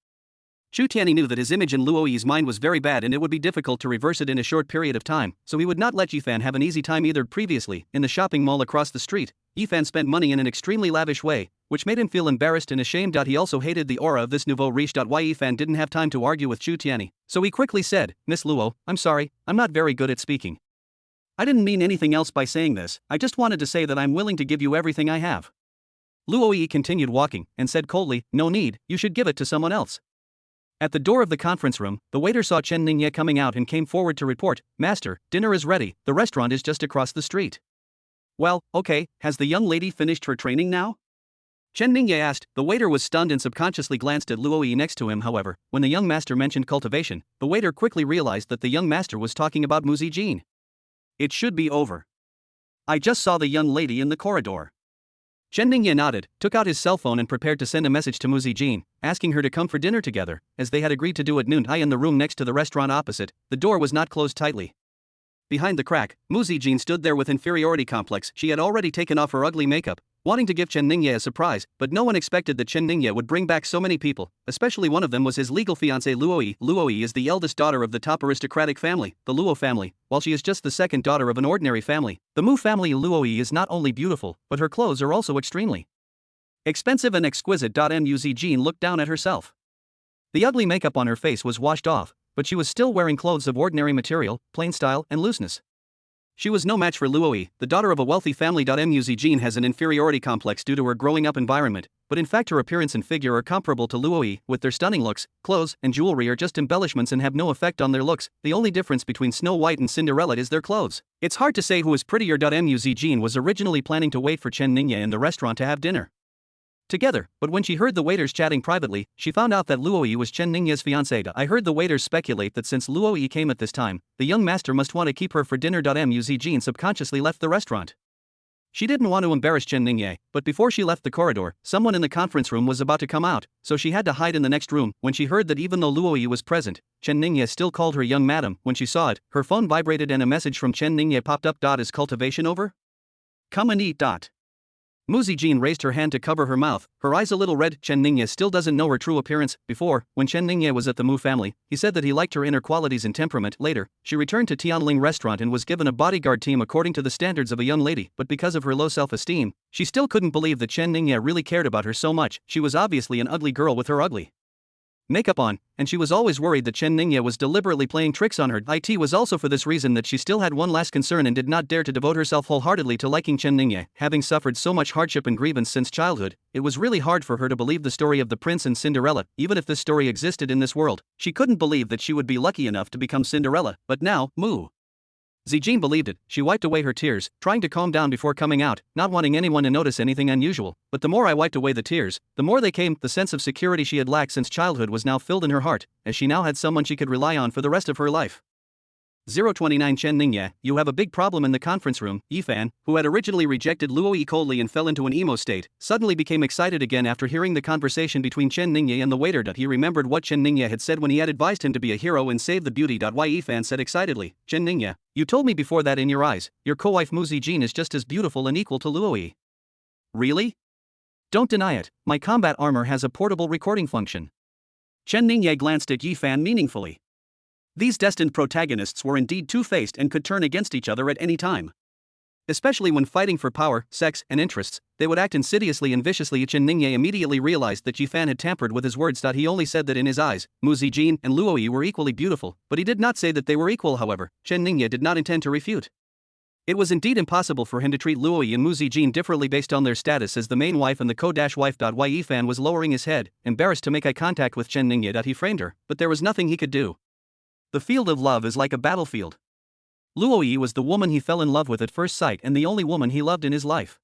Chu Tianyi knew that his image in Luo Yi's mind was very bad and it would be difficult to reverse it in a short period of time, so he would not let Yifan have an easy time either. Previously, in the shopping mall across the street, Yifan spent money in an extremely lavish way, which made him feel embarrassed and ashamed. He also hated the aura of this nouveau riche. Yifan didn't have time to argue with Chu Tianyi, so he quickly said, "Miss Luo, I'm sorry, I'm not very good at speaking. I didn't mean anything else by saying this, I just wanted to say that I'm willing to give you everything I have." Luo Yi continued walking, and said coldly, "No need, you should give it to someone else." At the door of the conference room, the waiter saw Chen Ningye coming out and came forward to report, "Master, dinner is ready, the restaurant is just across the street." "Well, okay, has the young lady finished her training now?" Chen Ningye asked. The waiter was stunned and subconsciously glanced at Luo Yi next to him. However, when the young master mentioned cultivation, the waiter quickly realized that the young master was talking about Mu Zijin. "It should be over. I just saw the young lady in the corridor." Chen Ningye nodded, took out his cell phone and prepared to send a message to Mu Zijin, asking her to come for dinner together, as they had agreed to do at noon. In the room next to the restaurant opposite, the door was not closed tightly. Behind the crack, Mu Zijin stood there with inferiority complex. She had already taken off her ugly makeup, wanting to give Chen Ningye a surprise, but no one expected that Chen Ningye would bring back so many people, especially one of them was his legal fiancée Luo Yi. Luo Yi is the eldest daughter of the top aristocratic family, the Luo family, while she is just the second daughter of an ordinary family. The Mu family. Luo Yi is not only beautiful, but her clothes are also extremely expensive and exquisite. Mu Zijin looked down at herself. The ugly makeup on her face was washed off, but she was still wearing clothes of ordinary material, plain style, and looseness. She was no match for Luo Yi, the daughter of a wealthy family. Mu Zijin has an inferiority complex due to her growing up environment, but in fact her appearance and figure are comparable to Luo Yi, with their stunning looks. Clothes and jewelry are just embellishments and have no effect on their looks. The only difference between Snow White and Cinderella is their clothes. It's hard to say who is prettier. Mu Zijin was originally planning to wait for Chen Ningye in the restaurant to have dinner together, but when she heard the waiters chatting privately, she found out that Luo Yi was Chen Ningye's fiancée. I heard the waiters speculate that since Luo Yi came at this time, the young master must want to keep her for dinner. Mu Zijin subconsciously left the restaurant. She didn't want to embarrass Chen Ningye, but before she left the corridor, someone in the conference room was about to come out, so she had to hide in the next room. When she heard that even though Luo Yi was present, Chen Ningye still called her young madam. When she saw it, her phone vibrated and a message from Chen Ningye popped up. Is cultivation over? Come and eat. Mu Zijin raised her hand to cover her mouth, her eyes a little red. Chen Ningye still doesn't know her true appearance. Before, when Chen Ningye was at the Mu family, he said that he liked her inner qualities and temperament. Later, she returned to Tianling restaurant and was given a bodyguard team according to the standards of a young lady, but because of her low self-esteem, she still couldn't believe that Chen Ningye really cared about her so much. She was obviously an ugly girl with her ugly makeup on, and she was always worried that Chen Ningye was deliberately playing tricks on her. It was also for this reason that she still had one last concern and did not dare to devote herself wholeheartedly to liking Chen Ningye. Having suffered so much hardship and grievance since childhood, it was really hard for her to believe the story of the prince and Cinderella. Even if this story existed in this world, she couldn't believe that she would be lucky enough to become Cinderella. But now, Mu Zijin believed it. She wiped away her tears, trying to calm down before coming out, not wanting anyone to notice anything unusual. But the more I wiped away the tears, the more they came. The sense of security she had lacked since childhood was now filled in her heart, as she now had someone she could rely on for the rest of her life. 029 Chen Ningye, you have a big problem in the conference room. Yifan, who had originally rejected Luo Yi coldly and fell into an emo state, suddenly became excited again after hearing the conversation between Chen Ningye and the waiter. He remembered what Chen Ningye had said when he had advised him to be a hero and save the beauty. Yifan said excitedly, Chen Ningye, you told me before that in your eyes, your co-wife Mu Zijin is just as beautiful and equal to Luo Yi. Really? Don't deny it, my combat armor has a portable recording function. Chen Ningye glanced at Yifan meaningfully. These destined protagonists were indeed two-faced and could turn against each other at any time. Especially when fighting for power, sex, and interests, they would act insidiously and viciously. Chen Ningye immediately realized that Yifan had tampered with his words. He only said that in his eyes, Mu Zijin and Luo Yi were equally beautiful, but he did not say that they were equal. However, Chen Ningye did not intend to refute. It was indeed impossible for him to treat Luo Yi and Mu Zijin differently based on their status as the main wife and the co-wife. Yifan was lowering his head, embarrassed to make eye contact with Chen Ningye. He framed her, but there was nothing he could do. The field of love is like a battlefield. Luo Yi was the woman he fell in love with at first sight and the only woman he loved in his life.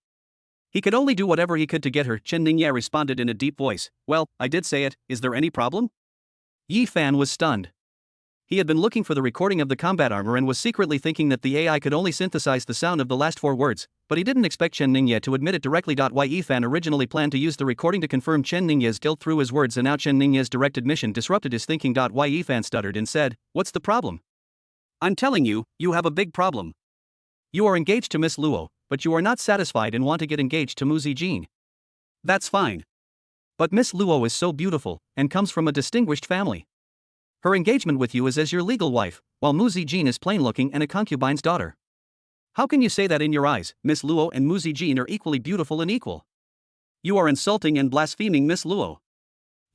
He could only do whatever he could to get her. Chen Ningye responded in a deep voice, well, I did say it, is there any problem? Yifan was stunned. He had been looking for the recording of the combat armor and was secretly thinking that the AI could only synthesize the sound of the last 4 words, but he didn't expect Chen Ningye to admit it directly. Yifan originally planned to use the recording to confirm Chen Ningye's guilt through his words, and now Chen Ningye's direct admission disrupted his thinking. Yifan stuttered and said, what's the problem? I'm telling you, you have a big problem. You are engaged to Miss Luo, but you are not satisfied and want to get engaged to Mu Zijin. That's fine. But Miss Luo is so beautiful, and comes from a distinguished family. Her engagement with you is as your legal wife, while Mu Zijin is plain-looking and a concubine's daughter. How can you say that in your eyes, Miss Luo and Mu Zijin are equally beautiful and equal? You are insulting and blaspheming Miss Luo.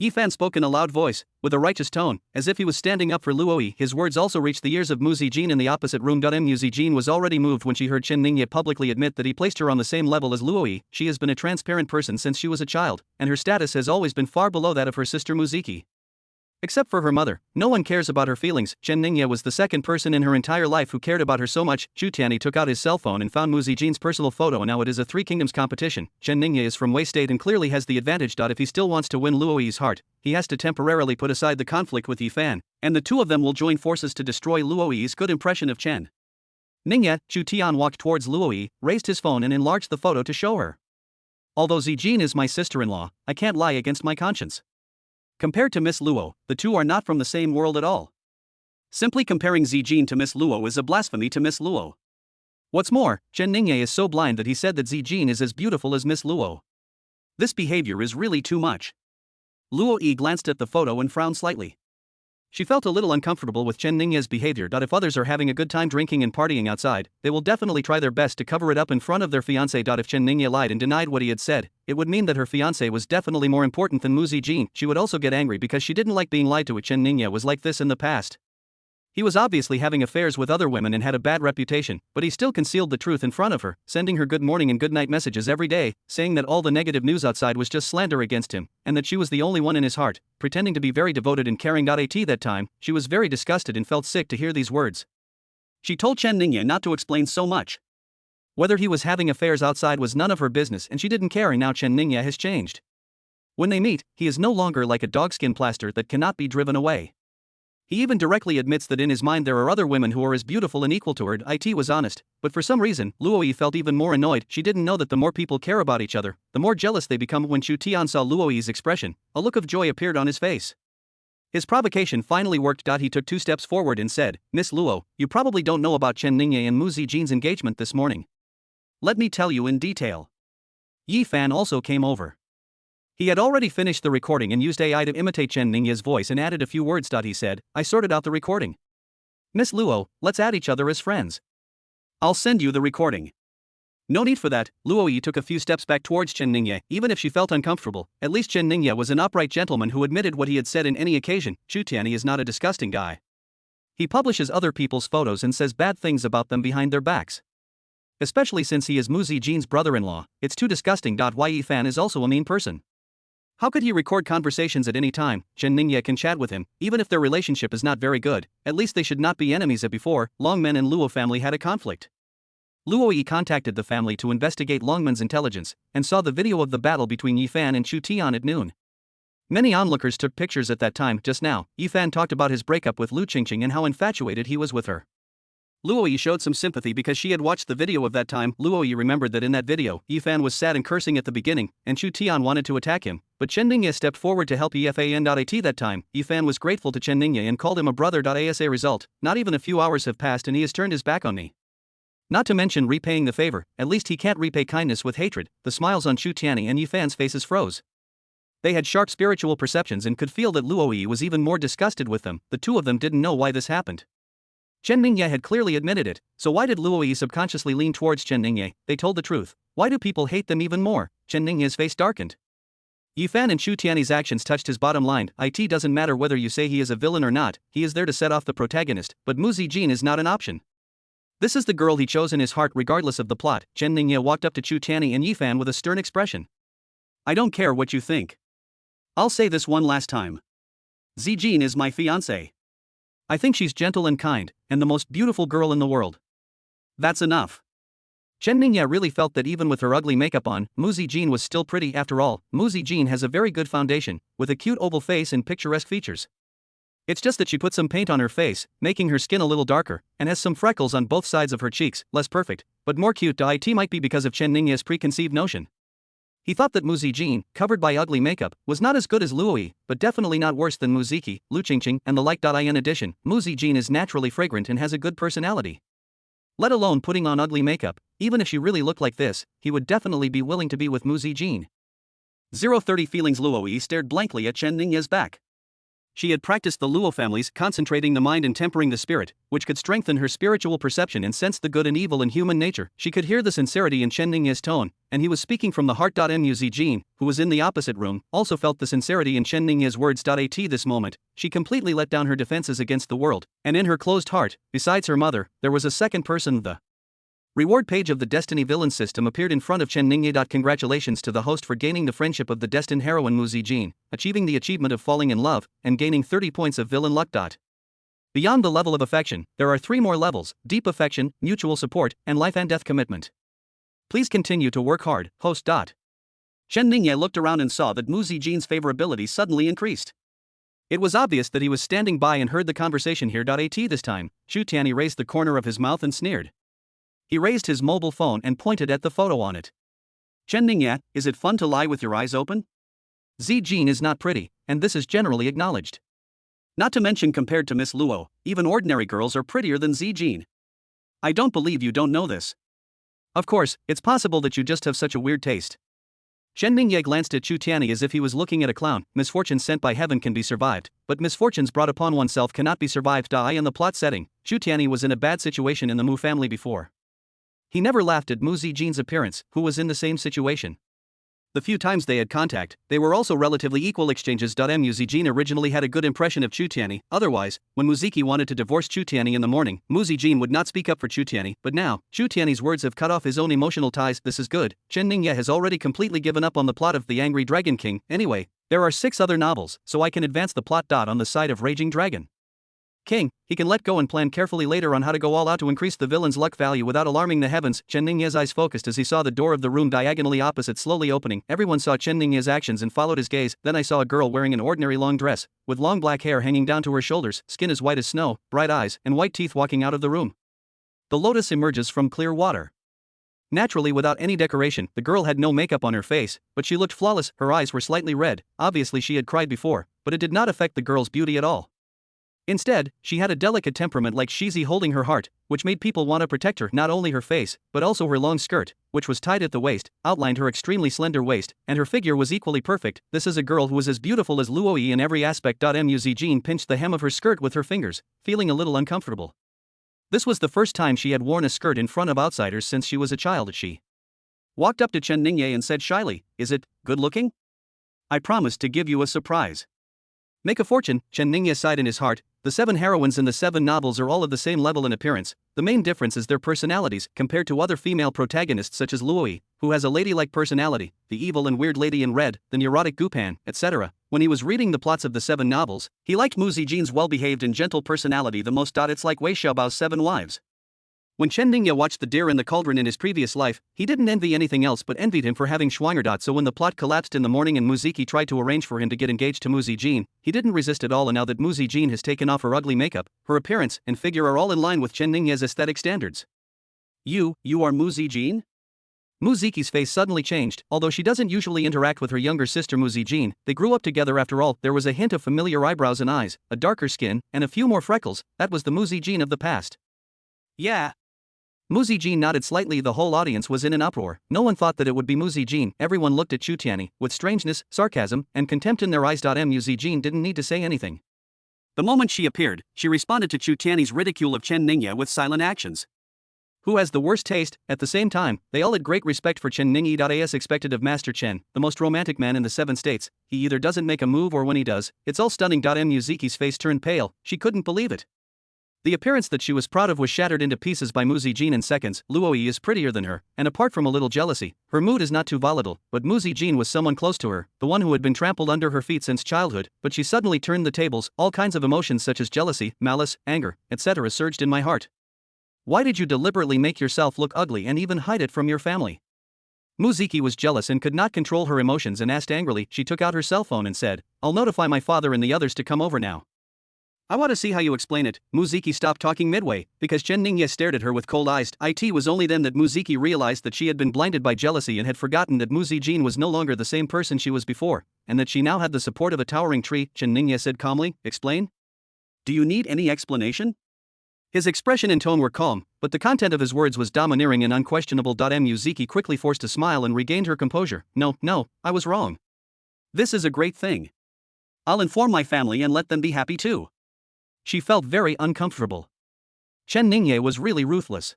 Yifan spoke in a loud voice, with a righteous tone, as if he was standing up for Luo Yi. His words also reached the ears of Mu Zijin in the opposite room. Mu Zijin was already moved when she heard Chen Ningye publicly admit that he placed her on the same level as Luo Yi. She has been a transparent person since she was a child, and her status has always been far below that of her sister Muziki. Except for her mother, no one cares about her feelings. Chen Ningye was the second person in her entire life who cared about her so much. Zhu Tianyi took out his cell phone and found Mu Zijin's personal photo, and now it is a Three Kingdoms competition. Chen Ningye is from Wei State and clearly has the advantage. If he still wants to win Luo Yi's heart, he has to temporarily put aside the conflict with Yifan, and the two of them will join forces to destroy Luo Yi's good impression of Chen Ningye. Zhu Tian walked towards Luo Yi, raised his phone and enlarged the photo to show her. Although Zijin is my sister-in-law, I can't lie against my conscience. Compared to Miss Luo, the two are not from the same world at all. Simply comparing Zijin to Miss Luo is a blasphemy to Miss Luo. What's more, Chen Ningye is so blind that he said that Zijin is as beautiful as Miss Luo. This behavior is really too much. Luo Yi glanced at the photo and frowned slightly. She felt a little uncomfortable with Chen Ningye's behavior. If others are having a good time drinking and partying outside, they will definitely try their best to cover it up in front of their fiancé. If Chen Ningye lied and denied what he had said, it would mean that her fiancé was definitely more important than Mu Zijin. She would also get angry because she didn't like being lied to. Chen Ningye was like this in the past. He was obviously having affairs with other women and had a bad reputation, but he still concealed the truth in front of her, sending her good morning and good night messages every day, saying that all the negative news outside was just slander against him, and that she was the only one in his heart, pretending to be very devoted and caring. At that time, she was very disgusted and felt sick to hear these words. She told Chen Ningye not to explain so much. Whether he was having affairs outside was none of her business, and she didn't care. And now Chen Ningye has changed. When they meet, he is no longer like a dogskin plaster that cannot be driven away. He even directly admits that in his mind there are other women who are as beautiful and equal to her. It was honest, but for some reason, Luo Yi felt even more annoyed. She didn't know that the more people care about each other, the more jealous they become. When Zhu Tian saw Luo Yi's expression, a look of joy appeared on his face. His provocation finally worked. He took 2 steps forward and said, Miss Luo, you probably don't know about Chen Ningye and Mu Zijin's engagement this morning. Let me tell you in detail. Yi Fan also came over. He had already finished the recording and used AI to imitate Chen Ningya's voice and added a few words. He said, I sorted out the recording. Miss Luo, let's add each other as friends. I'll send you the recording. No need for that. Luo Yi took a few steps back towards Chen Ningye. Even if she felt uncomfortable, at least Chen Ningye was an upright gentleman who admitted what he had said in any occasion. Chu Tianyi is not a disgusting guy. He publishes other people's photos and says bad things about them behind their backs. Especially since he is Mu Zijin's brother-in-law, it's too disgusting. Yi Fan is also a mean person. How could he record conversations at any time? Chen Ningye can chat with him, even if their relationship is not very good. At least they should not be enemies. As before, Longmen and Luo family had a conflict. Luo Yi contacted the family to investigate Longmen's intelligence, and saw the video of the battle between Yi Fan and Chu Tian at noon. Many onlookers took pictures at that time. Just now, Yi Fan talked about his breakup with Lu Qingqing and how infatuated he was with her. Luo Yi showed some sympathy because she had watched the video of that time. Luo Yi remembered that in that video, Yi Fan was sad and cursing at the beginning, and Chu Tian wanted to attack him, but Chen Ningye stepped forward to help Yi-Fan.at that time. Yi Fan was grateful to Chen Ningye and called him a brother. As a result, not even a few hours have passed and he has turned his back on me. Not to mention repaying the favor, at least he can't repay kindness with hatred. The smiles on Chu Tianyi and Yi Fan's faces froze. They had sharp spiritual perceptions and could feel that Luo Yi was even more disgusted with them. The two of them didn't know why this happened. Chen Ningye had clearly admitted it, so why did Luo Yi subconsciously lean towards Chen Ningye? They told the truth. Why do people hate them even more? Chen Ningye's face darkened. Yi Fan and Chu Tianyi's actions touched his bottom line. It doesn't matter whether you say he is a villain or not, he is there to set off the protagonist, but Mu Zijin is not an option. This is the girl he chose in his heart regardless of the plot. Chen Ningye walked up to Chu Tianyi and Yi Fan with a stern expression. I don't care what you think. I'll say this one last time. Zijin is my fiancée. I think she's gentle and kind, and the most beautiful girl in the world. That's enough. Chen Ningye really felt that even with her ugly makeup on, Mu Zijin was still pretty. After all, Mu Zijin has a very good foundation, with a cute oval face and picturesque features. It's just that she put some paint on her face, making her skin a little darker, and has some freckles on both sides of her cheeks, less perfect, but more cute. It might be because of Chen Ningye's preconceived notion. He thought that Mu Zijin, covered by ugly makeup, was not as good as Luo Yi, but definitely not worse than Mu Ziki, Lu Qingqing, and the like. In addition, Mu Zijin is naturally fragrant and has a good personality. Let alone putting on ugly makeup, even if she really looked like this, he would definitely be willing to be with Mu Zijin. 030 feelings. Luo Yi stared blankly at Chen Ningye's back. She had practiced the Luo families, concentrating the mind and tempering the spirit, which could strengthen her spiritual perception and sense the good and evil in human nature. She could hear the sincerity in Chen Ningye's tone, and he was speaking from the heart. Mu Zijin, who was in the opposite room, also felt the sincerity in Chen Ningye's words. At this moment, she completely let down her defenses against the world, and in her closed heart, besides her mother, there was a second person. The reward page of the Destiny Villain system appeared in front of Chen Ningye. Congratulations to the host for gaining the friendship of the destined heroine Mu Zijin, achieving the achievement of falling in love, and gaining 30 points of villain luck. Beyond the level of affection, there are 3 more levels: deep affection, mutual support, and life and death commitment. Please continue to work hard, host. Chen Ningye looked around and saw that Mu Zijin's favorability suddenly increased. It was obvious that he was standing by and heard the conversation here. This time, Chu Tianyi raised the corner of his mouth and sneered. He raised his mobile phone and pointed at the photo on it. Chen Ningye, is it fun to lie with your eyes open? Zijin is not pretty, and this is generally acknowledged. Not to mention, compared to Miss Luo, even ordinary girls are prettier than Zijin. I don't believe you don't know this. Of course, it's possible that you just have such a weird taste. Chen Ningye glanced at Chu Tianyi as if he was looking at a clown. Misfortunes sent by heaven can be survived, but misfortunes brought upon oneself cannot be survived. In the plot setting, Chu Tianyi was in a bad situation in the Mu family before. He never laughed at Mu Zijin's appearance, who was in the same situation. The few times they had contact, they were also relatively equal exchanges. Mu Zijin originally had a good impression of Chu Tianyi. Otherwise, when Mu Ziki wanted to divorce Chu Tianyi in the morning, Mu Zijin would not speak up for Chu Tianyi, but now, Chu Tianyi's words have cut off his own emotional ties. This is good. Chen Ningye has already completely given up on the plot of The Angry Dragon King. Anyway, there are 6 other novels, so I can advance the plot. On the side of Raging Dragon King, he can let go and plan carefully later on how to go all out to increase the villain's luck value without alarming the heavens. Chen Ningye's eyes focused as he saw the door of the room diagonally opposite slowly opening. Everyone saw Chen Ningye's actions and followed his gaze. Then I saw a girl wearing an ordinary long dress, with long black hair hanging down to her shoulders, skin as white as snow, bright eyes, and white teeth walking out of the room. The lotus emerges from clear water. Naturally, without any decoration, the girl had no makeup on her face, but she looked flawless. Her eyes were slightly red, obviously she had cried before, but it did not affect the girl's beauty at all. Instead, she had a delicate temperament like Shizi holding her heart, which made people want to protect her. Not only her face, but also her long skirt, which was tied at the waist, outlined her extremely slender waist, and her figure was equally perfect. This is a girl who was as beautiful as Luo Yi in every aspect. Muzi Jean pinched the hem of her skirt with her fingers, feeling a little uncomfortable. This was the first time she had worn a skirt in front of outsiders since she was a child. She walked up to Chen Ningye and said shyly, "Is it good looking? I promised to give you a surprise." Make a fortune, Chen Ningye sighed in his heart. The 7 heroines in the 7 novels are all of the same level in appearance. The main difference is their personalities compared to other female protagonists such as Luo Yi, who has a ladylike personality, the evil and weird lady in red, the neurotic Gupan, etc. When he was reading the plots of the 7 novels, he liked Mu Zijian's well-behaved and gentle personality the most. It's like Wei Xiaobao's 7 wives. When Chen Ningye watched The Deer in the Cauldron in his previous life, he didn't envy anything else but envied him for having schwanger. So when the plot collapsed in the morning and Muziki tried to arrange for him to get engaged to Mu Zijin, he didn't resist at all. And now that Mu Zijin has taken off her ugly makeup, her appearance and figure are all in line with Chen Ningye's aesthetic standards. You are Mu Zijin? Muziki's face suddenly changed. Although she doesn't usually interact with her younger sister Mu Zijin, they grew up together after all. There was a hint of familiar eyebrows and eyes, a darker skin, and a few more freckles. That was the Mu Zijin of the past. Yeah. Mu Zijin nodded slightly. The whole audience was in an uproar. No one thought that it would be Mu Zijin. Everyone looked at Chu Tianyi with strangeness, sarcasm, and contempt in their eyes. Mu Zijin didn't need to say anything. The moment she appeared, she responded to Chu Tianyi's ridicule of Chen Ningye with silent actions. Who has the worst taste? At the same time, they all had great respect for Chen Ningye. As expected of Master Chen, the most romantic man in the 7 states, he either doesn't make a move or when he does, it's all stunning. Muziki's face turned pale. She couldn't believe it. The appearance that she was proud of was shattered into pieces by Mu Zijin in seconds. Luo Yi is prettier than her, and apart from a little jealousy, her mood is not too volatile. But Mu Zijin was someone close to her, the one who had been trampled under her feet since childhood. But she suddenly turned the tables. All kinds of emotions such as jealousy, malice, anger, etc. surged in my heart. Why did you deliberately make yourself look ugly and even hide it from your family? Muziki was jealous and could not control her emotions and asked angrily. She took out her cell phone and said, "I'll notify my father and the others to come over now." I want to see how you explain it. Muziki stopped talking midway, because Chen Ningye stared at her with cold eyes. It was only then that Muziki realized that she had been blinded by jealousy and had forgotten that Mu Zijin was no longer the same person she was before, and that she now had the support of a towering tree. Chen Ningye said calmly, "Explain? Do you need any explanation?" His expression and tone were calm, but the content of his words was domineering and unquestionable. Muziki quickly forced a smile and regained her composure. No, I was wrong. This is a great thing. I'll inform my family and let them be happy too. She felt very uncomfortable. Chen Ningye was really ruthless.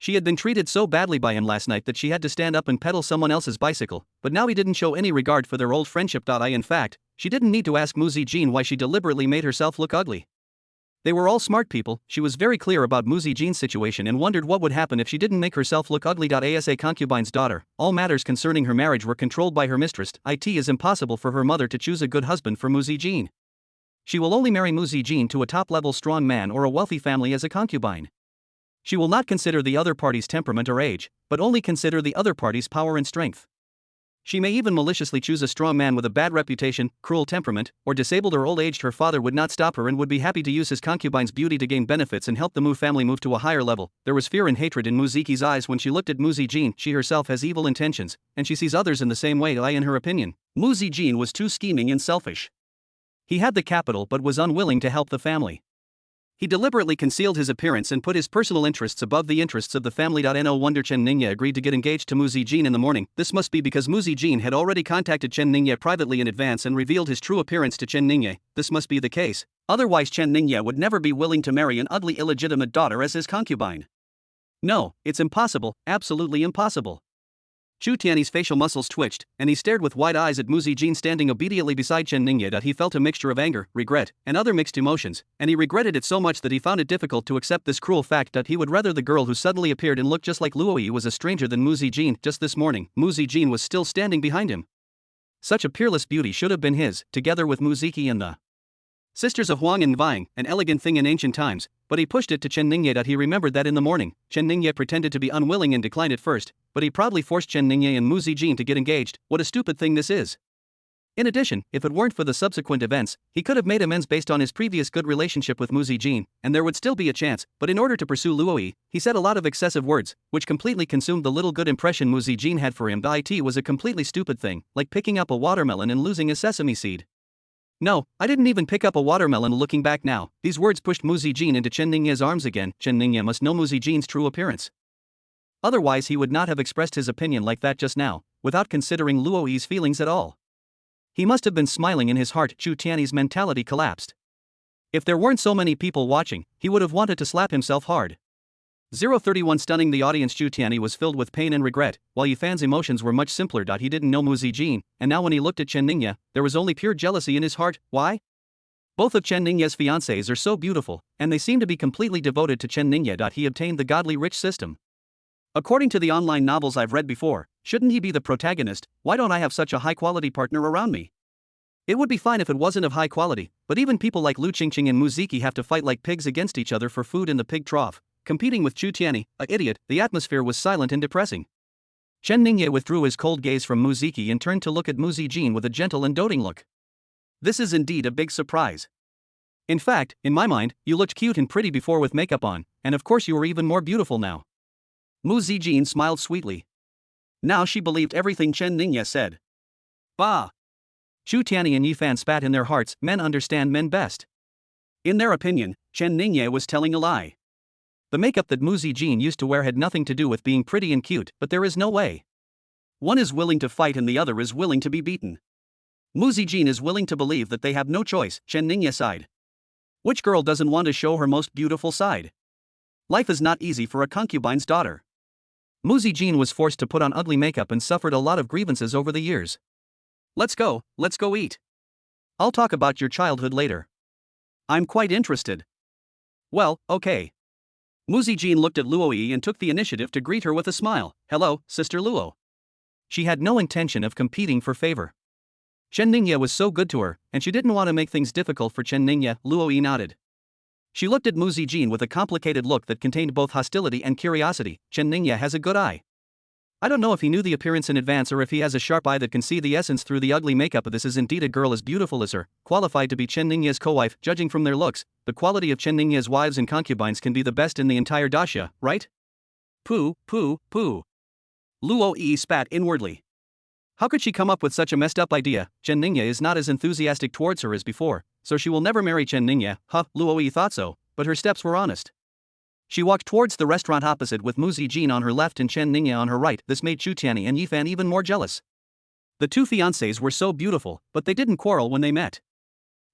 She had been treated so badly by him last night that she had to stand up and pedal someone else's bicycle, but now he didn't show any regard for their old friendship. In fact, she didn't need to ask Mu Zijin why she deliberately made herself look ugly. They were all smart people. She was very clear about Mu Zijin's situation and wondered what would happen if she didn't make herself look ugly. As a concubine's daughter, all matters concerning her marriage were controlled by her mistress. It is impossible for her mother to choose a good husband for Mu Zijin. She will only marry Mu Zijin to a top-level strong man or a wealthy family as a concubine. She will not consider the other party's temperament or age, but only consider the other party's power and strength. She may even maliciously choose a strong man with a bad reputation, cruel temperament, or disabled or old-aged. Her father would not stop her and would be happy to use his concubine's beauty to gain benefits and help the Mu family move to a higher level. There was fear and hatred in Muziki's eyes when she looked at Mu Zijin. She herself has evil intentions, and she sees others in the same way. In her opinion, Mu Zijin was too scheming and selfish. He had the capital but was unwilling to help the family. He deliberately concealed his appearance and put his personal interests above the interests of the family. No wonder Chen Ningye agreed to get engaged to Mu Zijin in the morning. This must be because Mu Zijin had already contacted Chen Ningye privately in advance and revealed his true appearance to Chen Ningye. This must be the case. Otherwise Chen Ningye would never be willing to marry an ugly illegitimate daughter as his concubine. No, it's impossible, absolutely impossible. Chu Tianyi's facial muscles twitched, and he stared with wide eyes at Mu Zijin standing obediently beside Chen Ningye. He felt a mixture of anger, regret, and other mixed emotions, and he regretted it so much that he found it difficult to accept this cruel fact. He would rather the girl who suddenly appeared and looked just like Luo Yi was a stranger than Mu Zijin. Just this morning, Mu Zijin was still standing behind him. Such a peerless beauty should have been his, together with Muziki and the sisters of Huang and Vying, an elegant thing in ancient times, but he pushed it to Chen Ningye. He remembered that in the morning, Chen Ningye pretended to be unwilling and declined at first, but he proudly forced Chen Ningye and Mu Zijin to get engaged. What a stupid thing this is. In addition, if it weren't for the subsequent events, he could have made amends based on his previous good relationship with Mu Zijin, and there would still be a chance, but in order to pursue Luo Yi, he said a lot of excessive words, which completely consumed the little good impression Mu Zijin had for him. It was a completely stupid thing, like picking up a watermelon and losing a sesame seed. No, I didn't even pick up a watermelon. Looking back now, these words pushed Mu Zijin into Chen Ningye's arms again. Chen Ningye must know Mu Zijin's true appearance. Otherwise he would not have expressed his opinion like that just now, without considering Luo Yi's feelings at all. He must have been smiling in his heart. Chu Tiany's mentality collapsed. If there weren't so many people watching, he would have wanted to slap himself hard. 031 Stunning the audience. Chu Tiany was filled with pain and regret, while Yifan's emotions were much simpler. He didn't know Mu Zijin, and now when he looked at Chen Ningye, there was only pure jealousy in his heart. Why? Both of Chen Ningye's fiancées are so beautiful, and they seem to be completely devoted to Chen Ningye. He obtained the godly rich system. According to the online novels I've read before, shouldn't he be the protagonist? Why don't I have such a high-quality partner around me? It would be fine if it wasn't of high quality, but even people like Lu Qingqing and Mu Ziki have to fight like pigs against each other for food in the pig trough, competing with Chu Tiany, a idiot. The atmosphere was silent and depressing. Chen Ningye withdrew his cold gaze from Mu Ziki and turned to look at Mu Zijin with a gentle and doting look. This is indeed a big surprise. In fact, in my mind, you looked cute and pretty before with makeup on, and of course you were even more beautiful now. Mu Zijin smiled sweetly. Now she believed everything Chen Ningye said. Bah! Chu Tiany and Yifan spat in their hearts. Men understand men best. In their opinion, Chen Ningye was telling a lie. The makeup that Mu Zijin used to wear had nothing to do with being pretty and cute, but there is no way. One is willing to fight and the other is willing to be beaten. Mu Zijin is willing to believe that they have no choice. Chen Ningye sighed. Which girl doesn't want to show her most beautiful side? Life is not easy for a concubine's daughter. Mu Zijin was forced to put on ugly makeup and suffered a lot of grievances over the years. Let's go eat. I'll talk about your childhood later. I'm quite interested. Well, okay. Mu Zijin looked at Luo Yi and took the initiative to greet her with a smile. Hello, Sister Luo. She had no intention of competing for favor. Chen Ningye was so good to her, and she didn't want to make things difficult for Chen Ningye. Luo Yi nodded. She looked at Mu Zijin with a complicated look that contained both hostility and curiosity. Chen Ningye has a good eye. I don't know if he knew the appearance in advance or if he has a sharp eye that can see the essence through the ugly makeup. This is indeed a girl as beautiful as her, qualified to be Chen Ningye's co-wife. Judging from their looks, the quality of Chen Ningye's wives and concubines can be the best in the entire daxia, right? Pooh. Luo Yi spat inwardly. How could she come up with such a messed up idea? Chen Ningye is not as enthusiastic towards her as before, so she will never marry Chen Ningye. Luo Yi thought so, but her steps were honest. She walked towards the restaurant opposite with Mu Zijin on her left and Chen Ningye on her right. This made Chu Tiany and Yifan even more jealous. The two fiancés were so beautiful, but they didn't quarrel when they met.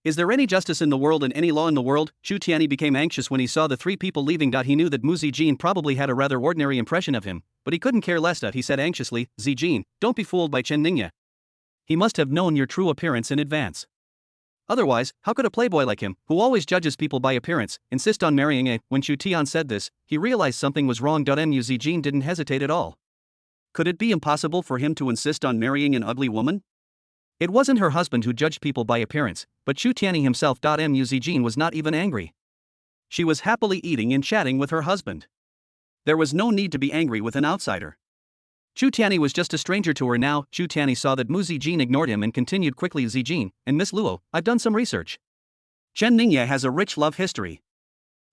Is there any justice in the world and any law in the world? Chu Tiany became anxious when he saw the three people leaving. He knew that Mu Zijin probably had a rather ordinary impression of him, but he couldn't care less. He said anxiously, Zijin, don't be fooled by Chen Ningye. He must have known your true appearance in advance. Otherwise, how could a playboy like him, who always judges people by appearance, insist on marrying a... When Chu Tian said this, he realized something was wrong. Mu Zijin didn't hesitate at all. Could it be impossible for him to insist on marrying an ugly woman? It wasn't her husband who judged people by appearance, but Chu Tiany himself. Mu Zijin was not even angry. She was happily eating and chatting with her husband. There was no need to be angry with an outsider. Chu Tiany was just a stranger to her now. Chu Tiany saw that Mu Zijin ignored him and continued quickly. Zijin, and Miss Luo, I've done some research. Chen Ningye has a rich love history.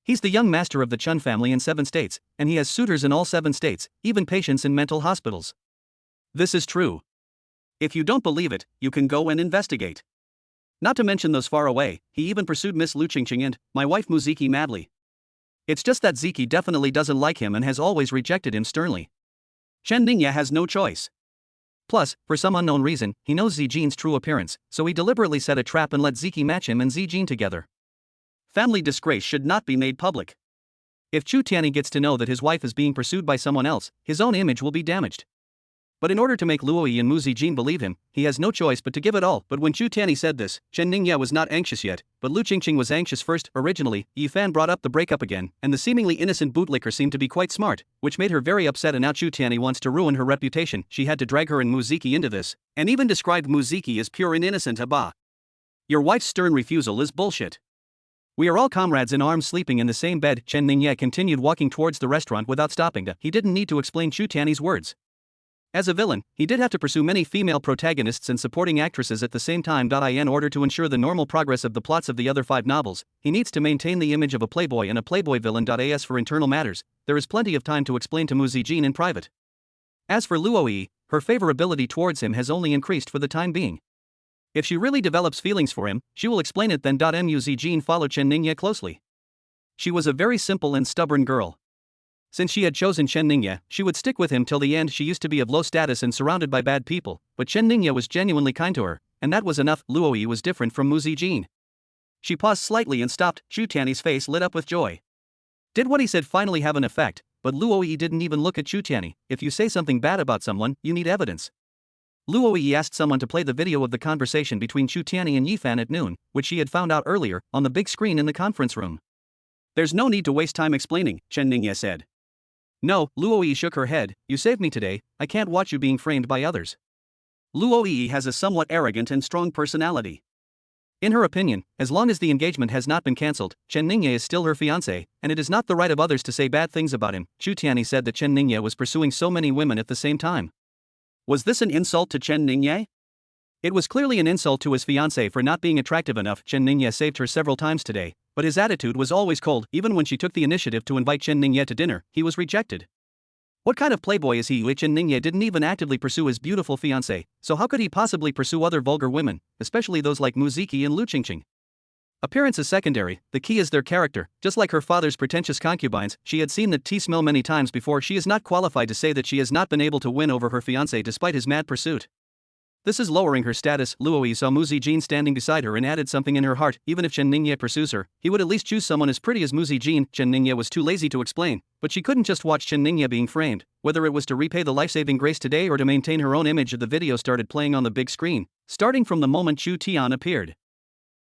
He's the young master of the Chun family in 7 states, and he has suitors in all 7 states, even patients in mental hospitals. This is true. If you don't believe it, you can go and investigate. Not to mention those far away, he even pursued Miss Lu Qingqing and my wife Mu Ziki madly. It's just that Ziki definitely doesn't like him and has always rejected him sternly. Chen Ningye has no choice. Plus, for some unknown reason, he knows Zijin's true appearance, so he deliberately set a trap and let Ziki match him and Zijin together. Family disgrace should not be made public. If Chu Tiany gets to know that his wife is being pursued by someone else, his own image will be damaged. But in order to make Luo Yi and Mu Zijin believe him, he has no choice but to give it all. But when Chu Tiany said this, Chen Ningye was not anxious yet, but Lu Qingqing was anxious first. Originally, Yifan brought up the breakup again, and the seemingly innocent bootlicker seemed to be quite smart, which made her very upset. And now Chu Tiany wants to ruin her reputation. She had to drag her and Mu Ziki into this, and even described Mu Ziki as pure and innocent. Bah! Your wife's stern refusal is bullshit. We are all comrades in arms sleeping in the same bed. Chen Ningye continued walking towards the restaurant without stopping. He didn't need to explain Chu Tiany's words. As a villain, he did have to pursue many female protagonists and supporting actresses at the same time. In order to ensure the normal progress of the plots of the other 5 novels, he needs to maintain the image of a playboy and a playboy villain. As for internal matters, there is plenty of time to explain to Mu Zijin in private. As for Luo Yi, her favorability towards him has only increased for the time being. If she really develops feelings for him, she will explain it then. Muzi Jin followed Chen Ningye closely. She was a very simple and stubborn girl. Since she had chosen Chen Ningye, she would stick with him till the end. She used to be of low status and surrounded by bad people, but Chen Ningye was genuinely kind to her, and that was enough. Luoyi was different from Muzi Jin. She paused slightly and stopped. Chu Tiany's face lit up with joy. Did what he said finally have an effect? But Luoyi didn't even look at Chu Tiany. If you say something bad about someone, you need evidence. Luoyi asked someone to play the video of the conversation between Chu Tiany and Yifan at noon, which she had found out earlier, on the big screen in the conference room. There's no need to waste time explaining, Chen Ningye said. No, Luoyi shook her head. You saved me today. I can't watch you being framed by others. Luoyi has a somewhat arrogant and strong personality. In her opinion, as long as the engagement has not been cancelled, Chen Ningye is still her fiancé, and it is not the right of others to say bad things about him. Chu Tiany said that Chen Ningye was pursuing so many women at the same time. Was this an insult to Chen Ningye? It was clearly an insult to his fiancée for not being attractive enough. Chen Ningye saved her several times today, but his attitude was always cold. Even when she took the initiative to invite Chen Ningye to dinner, he was rejected. What kind of playboy is he? Chen Ningye didn't even actively pursue his beautiful fiancée, so how could he possibly pursue other vulgar women, especially those like Muziki and Lu Qingqing? Appearance is secondary, the key is their character. Just like her father's pretentious concubines, she had seen that tea smell many times before. She is not qualified to say that she has not been able to win over her fiancé despite his mad pursuit. This is lowering her status. Luoyi saw Muzi Jin standing beside her and added something in her heart. Even if Chen Ningye pursues her, he would at least choose someone as pretty as Muzi Jin. Chen Ningye was too lazy to explain, but she couldn't just watch Chen Ningye being framed. Whether it was to repay the life-saving grace today or to maintain her own image, the video started playing on the big screen, starting from the moment Chu Tian appeared.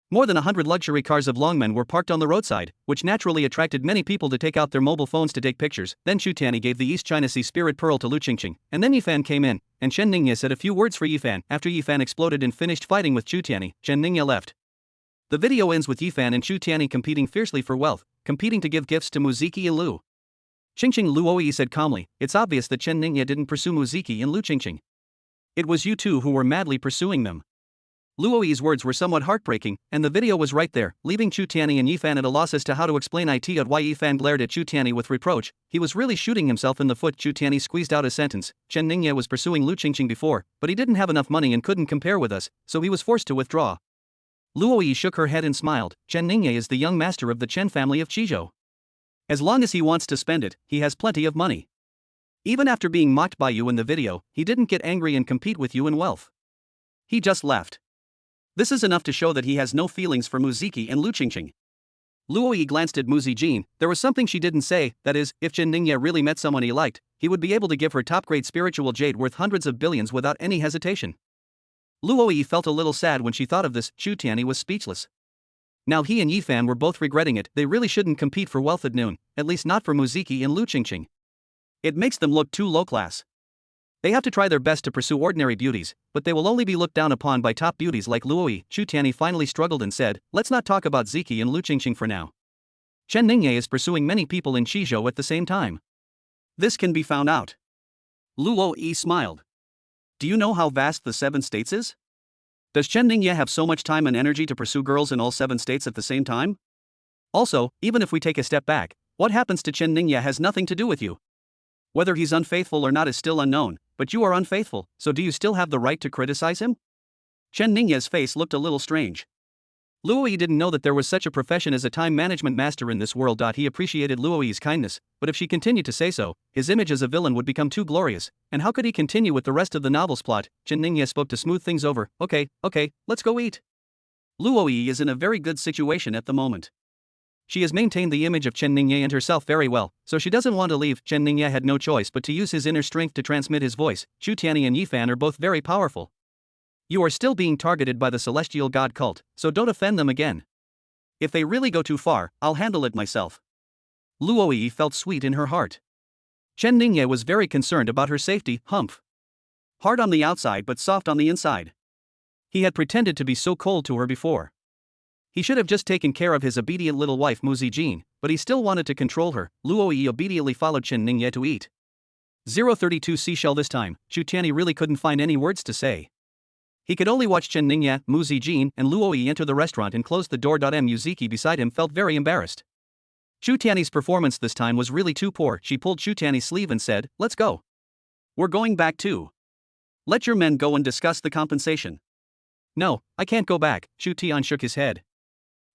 More than 100 luxury cars of Longmen were parked on the roadside, which naturally attracted many people to take out their mobile phones to take pictures. Then Chu Tiany gave the East China Sea Spirit Pearl to Lu Qingqing, and then Yifan came in, and Chen Ningye said a few words for Yifan. After Yifan exploded and finished fighting with Chu Tiany, Chen Ningye left. The video ends with Yifan and Chu Tiany competing fiercely for wealth, competing to give gifts to Muziki and Lu Qingqing. Luoyi said calmly, it's obvious that Chen Ningye didn't pursue Muziki and Lu Qingqing. It was you two who were madly pursuing them. Luoyi's words were somewhat heartbreaking, and the video was right there, leaving Chu Tiany and Yifan at a loss as to how to explain it. Why Yifan glared at Chu Tiany with reproach. He was really shooting himself in the foot. Chu Tiany squeezed out a sentence. Chen Ningye was pursuing Lu Qingqing before, but he didn't have enough money and couldn't compare with us, so he was forced to withdraw. Luoyi shook her head and smiled. Chen Ningye is the young master of the Chen family of Qizhou. As long as he wants to spend it, he has plenty of money. Even after being mocked by you in the video, he didn't get angry and compete with you in wealth. He just laughed. This is enough to show that he has no feelings for Muziki and Lu Qingqing. Luoyi glanced at Muzi Jin. There was something she didn't say, that is, if Chen Ningye really met someone he liked, he would be able to give her top-grade spiritual jade worth hundreds of billions without any hesitation. Luoyi felt a little sad when she thought of this. Chu Tiany was speechless. Now he and Yifan were both regretting it. They really shouldn't compete for wealth at noon, at least not for Muziki and Lu Qingqing. It makes them look too low-class. They have to try their best to pursue ordinary beauties, but they will only be looked down upon by top beauties like Luoyi. Chu Tiany finally struggled and said, let's not talk about Ziki and Lu Qingqing for now. Chen Ningye is pursuing many people in Qizhou at the same time. This can be found out. Luoyi smiled. Do you know how vast the 7 states is? Does Chen Ningye have so much time and energy to pursue girls in all 7 states at the same time? Also, even if we take a step back, what happens to Chen Ningye has nothing to do with you. Whether he's unfaithful or not is still unknown, but you are unfaithful, so do you still have the right to criticize him? Chen Ningye's face looked a little strange. Luoyi didn't know that there was such a profession as a time management master in this world. He appreciated Luoyi's kindness, but if she continued to say so, his image as a villain would become too glorious, and how could he continue with the rest of the novel's plot? Chen Ningye spoke to smooth things over. Okay, let's go eat. Luoyi is in a very good situation at the moment. She has maintained the image of Chen Ningye and herself very well, so she doesn't want to leave. Chen Ningye had no choice but to use his inner strength to transmit his voice. Chu Tiany and Yifan are both very powerful. You are still being targeted by the celestial god cult, so don't offend them again. If they really go too far, I'll handle it myself. Luoyi felt sweet in her heart. Chen Ningye was very concerned about her safety. Humph. Hard on the outside but soft on the inside. He had pretended to be so cold to her before. He should have just taken care of his obedient little wife Muzi Jin, but he still wanted to control her. Luoyi obediently followed Chen Ningye to eat. 032 seashell this time. Chu Tiany really couldn't find any words to say. He could only watch Chen Ningye, Muzi Jin, and Luoyi enter the restaurant and close the door. Muziki beside him felt very embarrassed. Chu Tiany's performance this time was really too poor. She pulled Chu Tiany's sleeve and said, let's go. We're going back too. Let your men go and discuss the compensation. No, I can't go back, Chu Tian shook his head.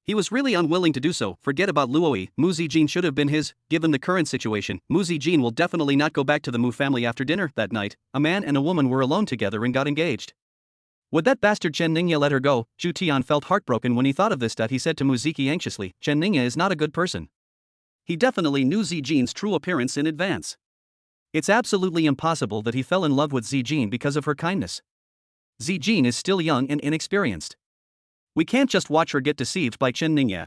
He was really unwilling to do so. Forget about Luoyi, Mu Zijin should have been his. Given the current situation, Mu Zijin will definitely not go back to the Mu family after dinner. That night, a man and a woman were alone together and got engaged. Would that bastard Chen Ningye let her go? Chu Tian felt heartbroken when he thought of this. He said to Muziki anxiously, Chen Ningye is not a good person. He definitely knew Zijin's true appearance in advance. It's absolutely impossible that he fell in love with Zijin because of her kindness. Zijin is still young and inexperienced. We can't just watch her get deceived by Chen Ningye.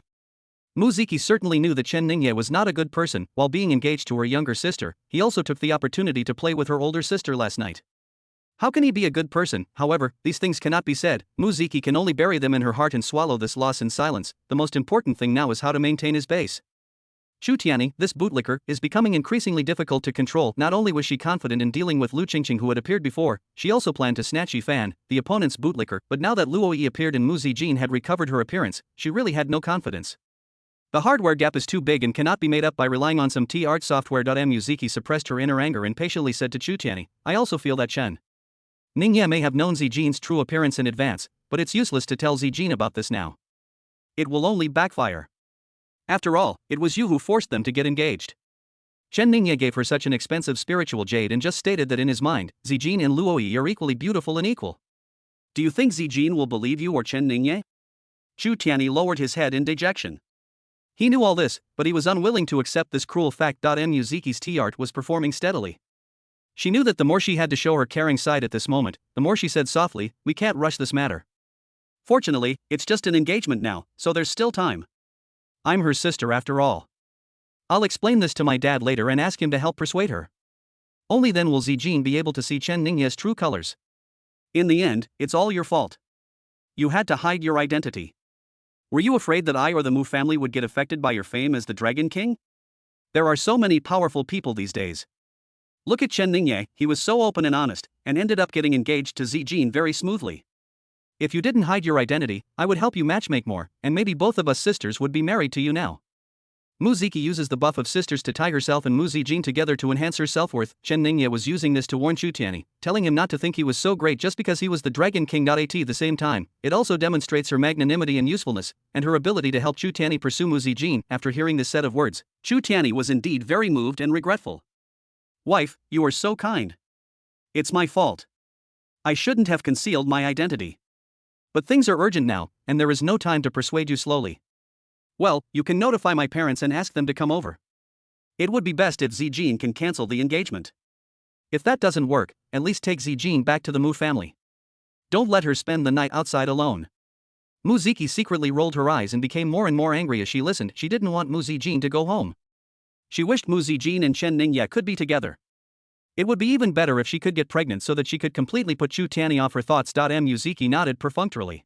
Muziki certainly knew that Chen Ningye was not a good person. While being engaged to her younger sister, he also took the opportunity to play with her older sister last night. How can he be a good person? However, these things cannot be said. Muziki can only bury them in her heart and swallow this loss in silence. The most important thing now is how to maintain his base. Chu Tiani, this bootlicker, is becoming increasingly difficult to control. Not only was she confident in dealing with Lu Qingqing who had appeared before, she also planned to snatch Yi Fan, the opponent's bootlicker, but now that Luo Yi appeared and Mu Zijin had recovered her appearance, she really had no confidence. The hardware gap is too big and cannot be made up by relying on some T-art software. Muziki suppressed her inner anger and patiently said to Chu Tiani, I also feel that Chen Ningye may have known Zijin's true appearance in advance, but it's useless to tell Zijin about this now. It will only backfire. After all, it was you who forced them to get engaged. Chen Ningye gave her such an expensive spiritual jade and just stated that in his mind, Zijin and Luoyi are equally beautiful and equal. Do you think Zijin will believe you or Chen Ningye? Chu Tiani lowered his head in dejection. He knew all this, but he was unwilling to accept this cruel fact. Muziki's T-art was performing steadily. She knew that the more she had to show her caring side at this moment, the more she said softly, we can't rush this matter. Fortunately, it's just an engagement now, so there's still time. I'm her sister after all. I'll explain this to my dad later and ask him to help persuade her. Only then will Zijin be able to see Chen Ningye's true colors. In the end, it's all your fault. You had to hide your identity. Were you afraid that I or the Mu family would get affected by your fame as the Dragon King? There are so many powerful people these days. Look at Chen Ningye, he was so open and honest, and ended up getting engaged to Zijin very smoothly. If you didn't hide your identity, I would help you matchmake more, and maybe both of us sisters would be married to you now. Muziki uses the buff of sisters to tie herself and Mu Zijin together to enhance her self-worth. Chen Ningye was using this to warn Chu Tiani, telling him not to think he was so great just because he was the Dragon King. At the same time, it also demonstrates her magnanimity and usefulness, and her ability to help Chu Tiani pursue Mu Zijin. After hearing this set of words, Chu Tiani was indeed very moved and regretful. Wife, you are so kind. It's my fault. I shouldn't have concealed my identity. But things are urgent now, and there is no time to persuade you slowly. Well, you can notify my parents and ask them to come over. It would be best if Zijin can cancel the engagement. If that doesn't work, at least take Zijin back to the Mu family. Don't let her spend the night outside alone. Muziki secretly rolled her eyes and became more and more angry as she listened. She didn't want Mu Zijin to go home. She wished Mu Zijin and Chen Ningye could be together. It would be even better if she could get pregnant so that she could completely put Chu Tiani off her thoughts. Muziki nodded perfunctorily.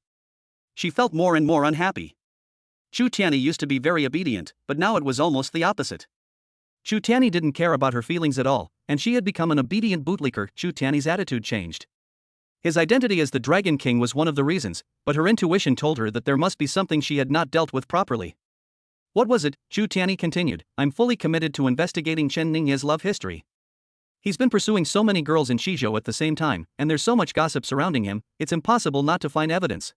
She felt more and more unhappy. Chu Tiani used to be very obedient, but now it was almost the opposite. Chu Tiani didn't care about her feelings at all, and she had become an obedient bootlicker. Chu Tiani's attitude changed. His identity as the Dragon King was one of the reasons, but her intuition told her that there must be something she had not dealt with properly. What was it? Chu Tiani continued. I'm fully committed to investigating Chen Ningye's love history. He's been pursuing so many girls in Shizhou at the same time, and there's so much gossip surrounding him, it's impossible not to find evidence.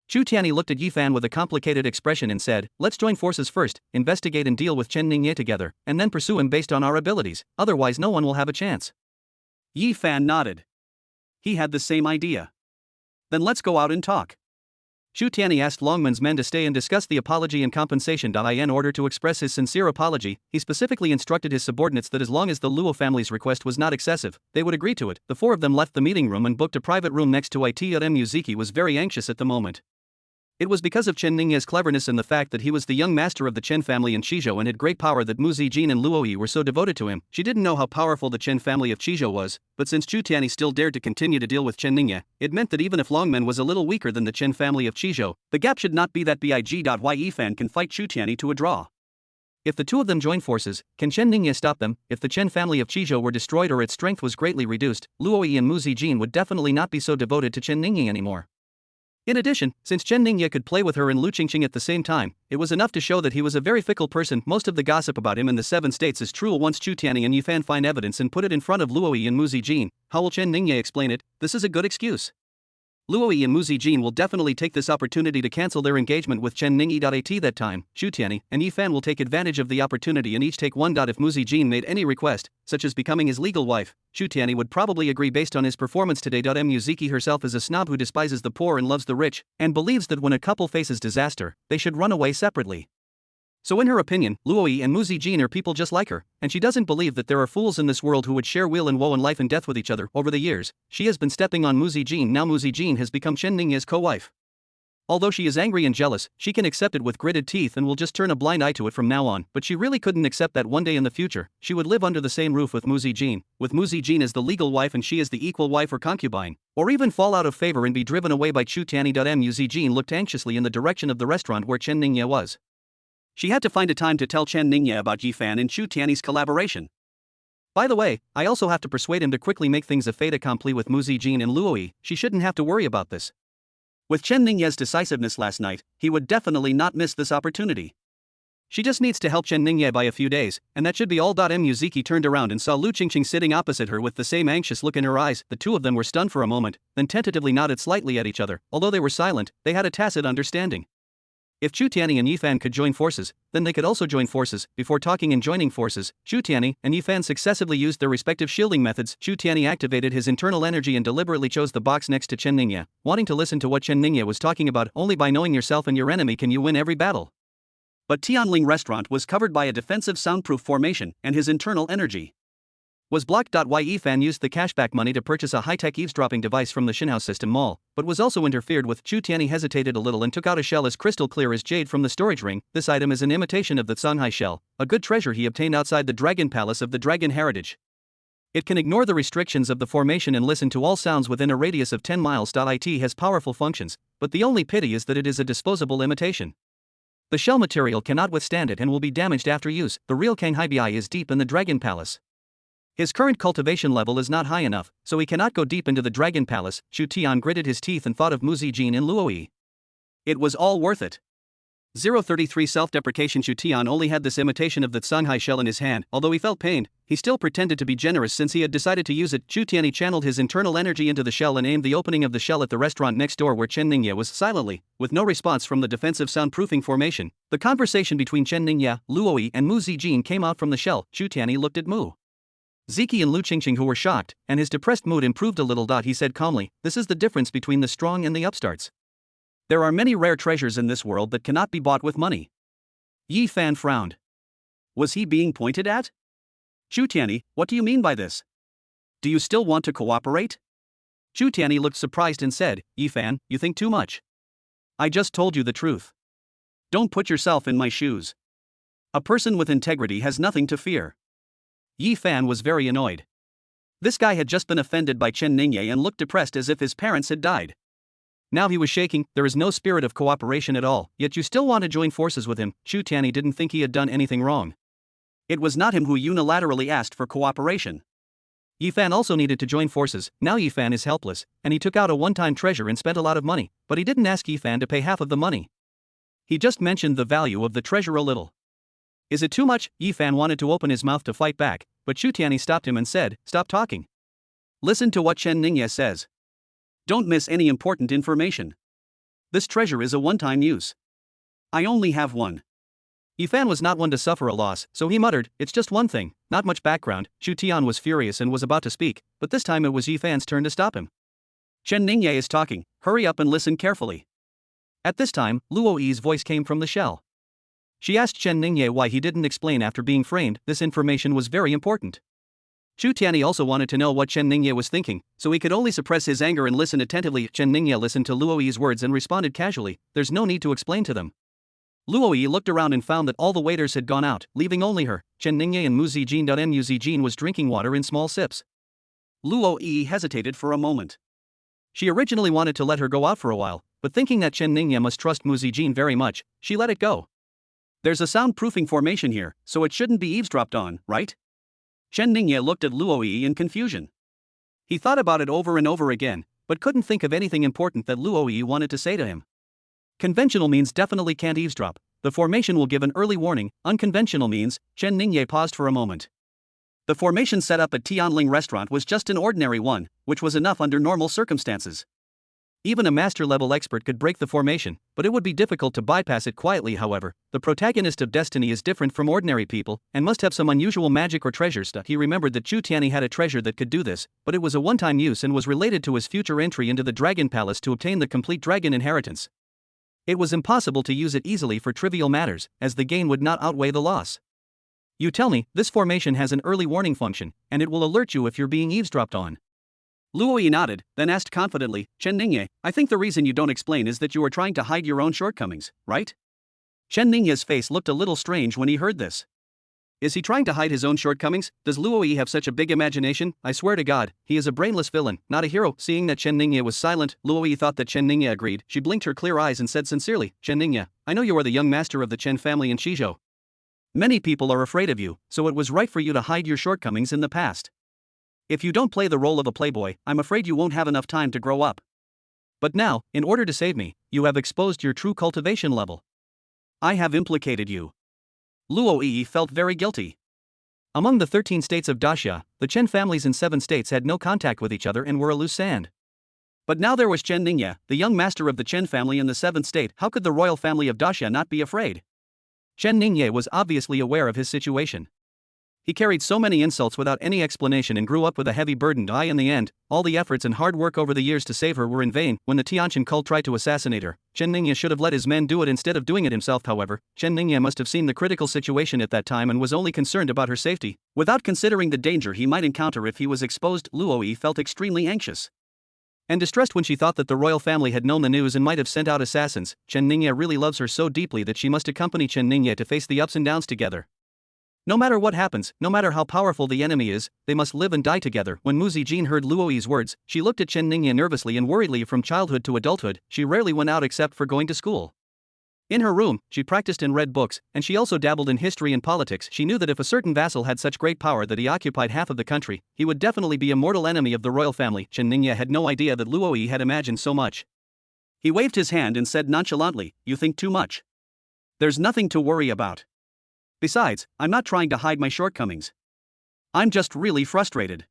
Chu Tiani looked at Yi Fan with a complicated expression and said, let's join forces first, investigate and deal with Chen Ningye together, and then pursue him based on our abilities, otherwise no one will have a chance. Yi Fan nodded. He had the same idea. Then let's go out and talk. Chu Tiani asked Longman's men to stay and discuss the apology and compensation. In order to express his sincere apology, he specifically instructed his subordinates that as long as the Luo family's request was not excessive, they would agree to it. The four of them left the meeting room and booked a private room next to it. Muziki was very anxious at the moment. It was because of Chen Ningye's cleverness and the fact that he was the young master of the Chen family in Shizhou and had great power that Mu Zijin and Luoyi were so devoted to him. She didn't know how powerful the Chen family of Shizhou was, but since Chu Tiani still dared to continue to deal with Chen Ningye, it meant that even if Longmen was a little weaker than the Chen family of Shizhou, the gap should not be that big. Yi Fan can fight Chu Tiani to a draw. If the two of them join forces, can Chen Ningye stop them? If the Chen family of Shizhou were destroyed or its strength was greatly reduced, Luoyi and Mu Zijin would definitely not be so devoted to Chen Ningye anymore. In addition, since Chen Ningye could play with her and Lu Qingqing at the same time, it was enough to show that he was a very fickle person. Most of the gossip about him in the 7 states is true. Once Chu Tiani and Yi Fan find evidence and put it in front of Luoyi and Mu Zijin, how will Chen Ningye explain it? This is a good excuse. Luoyi and Mu Zijin will definitely take this opportunity to cancel their engagement with Chen Ningyi. That time, Xu Tianyi and Yi Fan will take advantage of the opportunity and each take one. If Mu Zijin made any request, such as becoming his legal wife, Xu Tianyi would probably agree based on his performance today. Muziki herself is a snob who despises the poor and loves the rich, and believes that when a couple faces disaster, they should run away separately. So in her opinion, Luoyi and Mu Zijin are people just like her, and she doesn't believe that there are fools in this world who would share weal and woe and life and death with each other. Over the years, she has been stepping on Mu Zijin. Now Mu Zijin has become Chen Ningye's co-wife. Although she is angry and jealous, she can accept it with gritted teeth and will just turn a blind eye to it from now on. But she really couldn't accept that one day in the future, she would live under the same roof with Mu Zijin as the legal wife and she as the equal wife or concubine, or even fall out of favor and be driven away by Xu Tianyi. Mu Zijin looked anxiously in the direction of the restaurant where Chen Ningye was. She had to find a time to tell Chen Ningye about Yi Fan and Xu Tianyi's collaboration. By the way, I also have to persuade him to quickly make things a fait accompli with Mu Zijin and Luoyi. She shouldn't have to worry about this. With Chen Ningye's decisiveness last night, he would definitely not miss this opportunity. She just needs to help Chen Ningye by a few days, and that should be all. Muziki turned around and saw Lu Qingqing sitting opposite her with the same anxious look in her eyes. The two of them were stunned for a moment, then tentatively nodded slightly at each other. Although they were silent, they had a tacit understanding. If Xu Tianyi and Yi Fan could join forces, then they could also join forces. Before talking and joining forces, Xu Tianyi and Yi Fan successively used their respective shielding methods. Xu Tianyi activated his internal energy and deliberately chose the box next to Chen Ningye, wanting to listen to what Chen Ningye was talking about. Only by knowing yourself and your enemy can you win every battle. But Tianling restaurant was covered by a defensive soundproof formation, and his internal energy was blocked. Yi Fan used the cashback money to purchase a high-tech eavesdropping device from the Shinhouse System Mall, but was also interfered with. Xu Tianyi hesitated a little and took out a shell as crystal clear as jade from the storage ring. This item is an imitation of the Songhai shell, a good treasure he obtained outside the Dragon Palace of the Dragon Heritage. It can ignore the restrictions of the formation and listen to all sounds within a radius of 10 miles. It has powerful functions, but the only pity is that it is a disposable imitation. The shell material cannot withstand it and will be damaged after use. The real Kanghai is deep in the Dragon Palace. His current cultivation level is not high enough, so he cannot go deep into the Dragon Palace. Xu Tian gritted his teeth and thought of Mu Zijin and Luoyi. It was all worth it. 033 Self-deprecation. Xu Tian only had this imitation of the Songhai shell in his hand. Although he felt pained, he still pretended to be generous since he had decided to use it. Xu Tianyi channeled his internal energy into the shell and aimed the opening of the shell at the restaurant next door where Chen Ningye was. Silently, with no response from the defensive soundproofing formation, the conversation between Chen Ningye, Luoyi and Mu Zijin came out from the shell. Xu Tianyi looked at Mu Ziki and Lu Qingqing, who were shocked, and his depressed mood improved a little. He said calmly, "This is the difference between the strong and the upstarts. There are many rare treasures in this world that cannot be bought with money." Yi Fan frowned. Was he being pointed at? Xu Tianyi, what do you mean by this? Do you still want to cooperate? Xu Tianyi looked surprised and said, "Yi Fan, you think too much. I just told you the truth. Don't put yourself in my shoes. A person with integrity has nothing to fear." Yi Fan was very annoyed. This guy had just been offended by Chen Ningye and looked depressed as if his parents had died. Now he was shaking. There is no spirit of cooperation at all, yet you still want to join forces with him. Xu Tianyi didn't think he had done anything wrong. It was not him who unilaterally asked for cooperation. Yi Fan also needed to join forces. Now Yi Fan is helpless, and he took out a one-time treasure and spent a lot of money, but he didn't ask Yi Fan to pay half of the money. He just mentioned the value of the treasure a little. Is it too much? Yi Fan wanted to open his mouth to fight back, but Xu Tianyi stopped him and said, "Stop talking. Listen to what Chen Ningye says. Don't miss any important information. This treasure is a one-time use. I only have one." Yi Fan was not one to suffer a loss, so he muttered, "It's just one thing, not much background." Xu Tian was furious and was about to speak, but this time it was Yi Fan's turn to stop him. "Chen Ningye is talking, hurry up and listen carefully." At this time, Luoyi's voice came from the shell. She asked Chen Ningye why he didn't explain after being framed. This information was very important. Xu Tianyi also wanted to know what Chen Ningye was thinking, so he could only suppress his anger and listen attentively. Chen Ningye listened to Luoyi's words and responded casually, "There's no need to explain to them." Luoyi looked around and found that all the waiters had gone out, leaving only her, Chen Ningye and Mu Zijin. Mu Zijin was drinking water in small sips. Luoyi hesitated for a moment. She originally wanted to let her go out for a while, but thinking that Chen Ningye must trust Mu Zijin very much, she let it go. There's a soundproofing formation here, so it shouldn't be eavesdropped on, right? Chen Ningye looked at Luoyi in confusion. He thought about it over and over again, but couldn't think of anything important that Luoyi wanted to say to him. Conventional means definitely can't eavesdrop. The formation will give an early warning. Unconventional means. Chen Ningye paused for a moment. The formation set up at Tianling restaurant was just an ordinary one, which was enough under normal circumstances. Even a master-level expert could break the formation, but it would be difficult to bypass it quietly. However, the protagonist of Destiny is different from ordinary people and must have some unusual magic or treasures. He remembered that Chu Tianyi had a treasure that could do this, but it was a one-time use and was related to his future entry into the Dragon Palace to obtain the complete dragon inheritance. It was impossible to use it easily for trivial matters, as the gain would not outweigh the loss. You tell me, this formation has an early warning function, and it will alert you if you're being eavesdropped on. Luo Yi nodded, then asked confidently, Chen Ningye, I think the reason you don't explain is that you are trying to hide your own shortcomings, right? Chen Ningye's face looked a little strange when he heard this. Is he trying to hide his own shortcomings? Does Luo Yi have such a big imagination? I swear to God, he is a brainless villain, not a hero. Seeing that Chen Ningye was silent, Luo Yi thought that Chen Ningye agreed. She blinked her clear eyes and said sincerely, Chen Ningye, I know you are the young master of the Chen family in Shizhou. Many people are afraid of you, so it was right for you to hide your shortcomings in the past. If you don't play the role of a playboy, I'm afraid you won't have enough time to grow up. But now, in order to save me, you have exposed your true cultivation level. I have implicated you. Luo Yi felt very guilty. Among the 13 states of Daxia, the Chen families in 7 states had no contact with each other and were a loose sand. But now there was Chen Ningye, the young master of the Chen family in the 7th state. How could the royal family of Daxia not be afraid? Chen Ningye was obviously aware of his situation. He carried so many insults without any explanation and grew up with a heavy burden. In the end, all the efforts and hard work over the years to save her were in vain. When the Tianqian cult tried to assassinate her, Chen Ningye should have let his men do it instead of doing it himself. However, Chen Ningye must have seen the critical situation at that time and was only concerned about her safety, without considering the danger he might encounter if he was exposed. Luo Yi felt extremely anxious and distressed when she thought that the royal family had known the news and might have sent out assassins. Chen Ningye really loves her so deeply that she must accompany Chen Ningye to face the ups and downs together. No matter what happens, no matter how powerful the enemy is, they must live and die together. When Mu Zijin heard Luo Yi's words, she looked at Chen Ningye nervously and worriedly. From childhood to adulthood, she rarely went out except for going to school. In her room, she practiced and read books, and she also dabbled in history and politics. She knew that if a certain vassal had such great power that he occupied half of the country, he would definitely be a mortal enemy of the royal family. Chen Ningye had no idea that Luo Yi had imagined so much. He waved his hand and said nonchalantly, You think too much. There's nothing to worry about. Besides, I'm not trying to hide my shortcomings. I'm just really frustrated.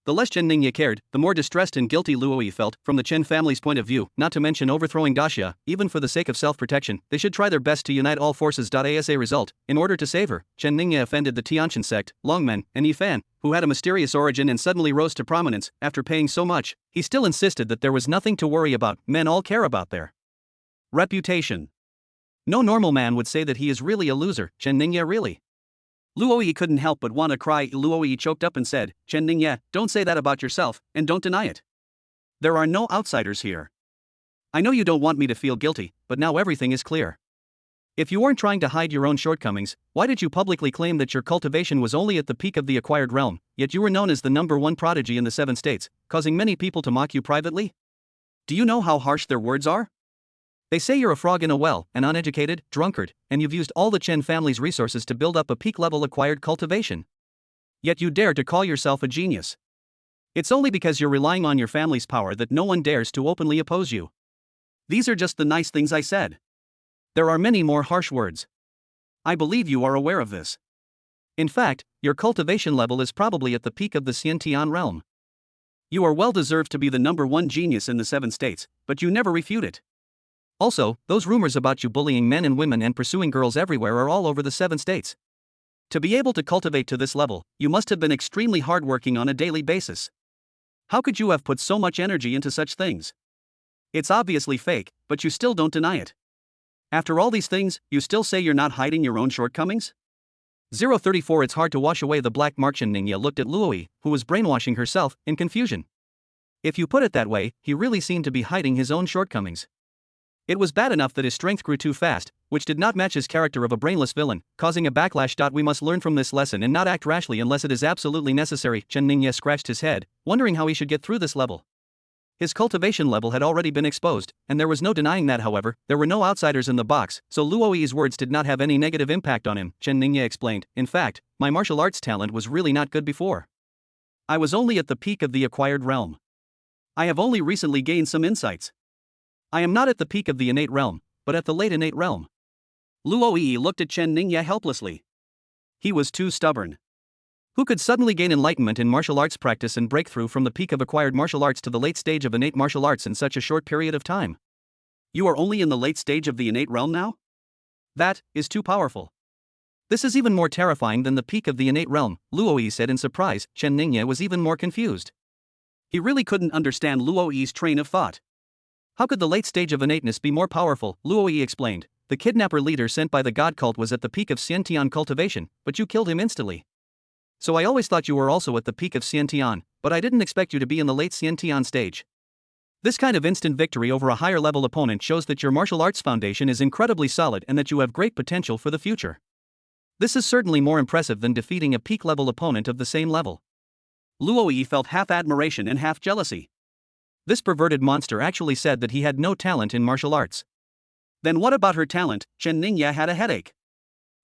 The less Chen Ningye cared, the more distressed and guilty Luo Yi felt. From the Chen family's point of view, not to mention overthrowing Daxia, even for the sake of self-protection, they should try their best to unite all forces. As a result, in order to save her, Chen Ningye offended the Tianqian sect, Longmen, and Yifan, who had a mysterious origin and suddenly rose to prominence. After paying so much, he still insisted that there was nothing to worry about. Men all care about their reputation. No normal man would say that he is really a loser. Chen Ningye really. Luo Yi couldn't help but want to cry. Luo Yi choked up and said, Chen Ningye, don't say that about yourself, and don't deny it. There are no outsiders here. I know you don't want me to feel guilty, but now everything is clear. If you weren't trying to hide your own shortcomings, why did you publicly claim that your cultivation was only at the peak of the acquired realm, yet you were known as the #1 prodigy in the 7 states, causing many people to mock you privately? Do you know how harsh their words are? They say you're a frog in a well, an uneducated drunkard, and you've used all the Chen family's resources to build up a peak-level acquired cultivation. Yet you dare to call yourself a genius. It's only because you're relying on your family's power that no one dares to openly oppose you. These are just the nice things I said. There are many more harsh words. I believe you are aware of this. In fact, your cultivation level is probably at the peak of the Xiantian realm. You are well deserved to be the #1 genius in the 7 states, but you never refute it. Also, those rumors about you bullying men and women and pursuing girls everywhere are all over the 7 states. To be able to cultivate to this level, you must have been extremely hardworking on a daily basis. How could you have put so much energy into such things? It's obviously fake, but you still don't deny it. After all these things, you still say you're not hiding your own shortcomings? 034 It's hard to wash away the black mark. Chen Ningye looked at Luo Yi, who was brainwashing herself, in confusion. If you put it that way, he really seemed to be hiding his own shortcomings. It was bad enough that his strength grew too fast, which did not match his character of a brainless villain, causing a backlash. We must learn from this lesson and not act rashly unless it is absolutely necessary. Chen Ningye scratched his head, wondering how he should get through this level. His cultivation level had already been exposed, and there was no denying that. However, there were no outsiders in the box, so Luo Yi's words did not have any negative impact on him. Chen Ningye explained, In fact, my martial arts talent was really not good before. I was only at the peak of the acquired realm. I have only recently gained some insights. I am not at the peak of the innate realm, but at the late innate realm. Luo Yi looked at Chen Ningye helplessly. He was too stubborn. Who could suddenly gain enlightenment in martial arts practice and breakthrough from the peak of acquired martial arts to the late stage of innate martial arts in such a short period of time? You are only in the late stage of the innate realm now? That is too powerful. This is even more terrifying than the peak of the innate realm, Luoyi said in surprise. Chen Ningye was even more confused. He really couldn't understand Luoyi's train of thought. How could the late stage of innateness be more powerful? Luoyi explained. The kidnapper leader sent by the god cult was at the peak of Xiantian cultivation, but you killed him instantly. So I always thought you were also at the peak of Xiantian, but I didn't expect you to be in the late Xiantian stage. This kind of instant victory over a higher level opponent shows that your martial arts foundation is incredibly solid and that you have great potential for the future. This is certainly more impressive than defeating a peak level opponent of the same level. Luoyi felt half admiration and half jealousy. This perverted monster actually said that he had no talent in martial arts. Then what about her talent? Chen Ningye had a headache.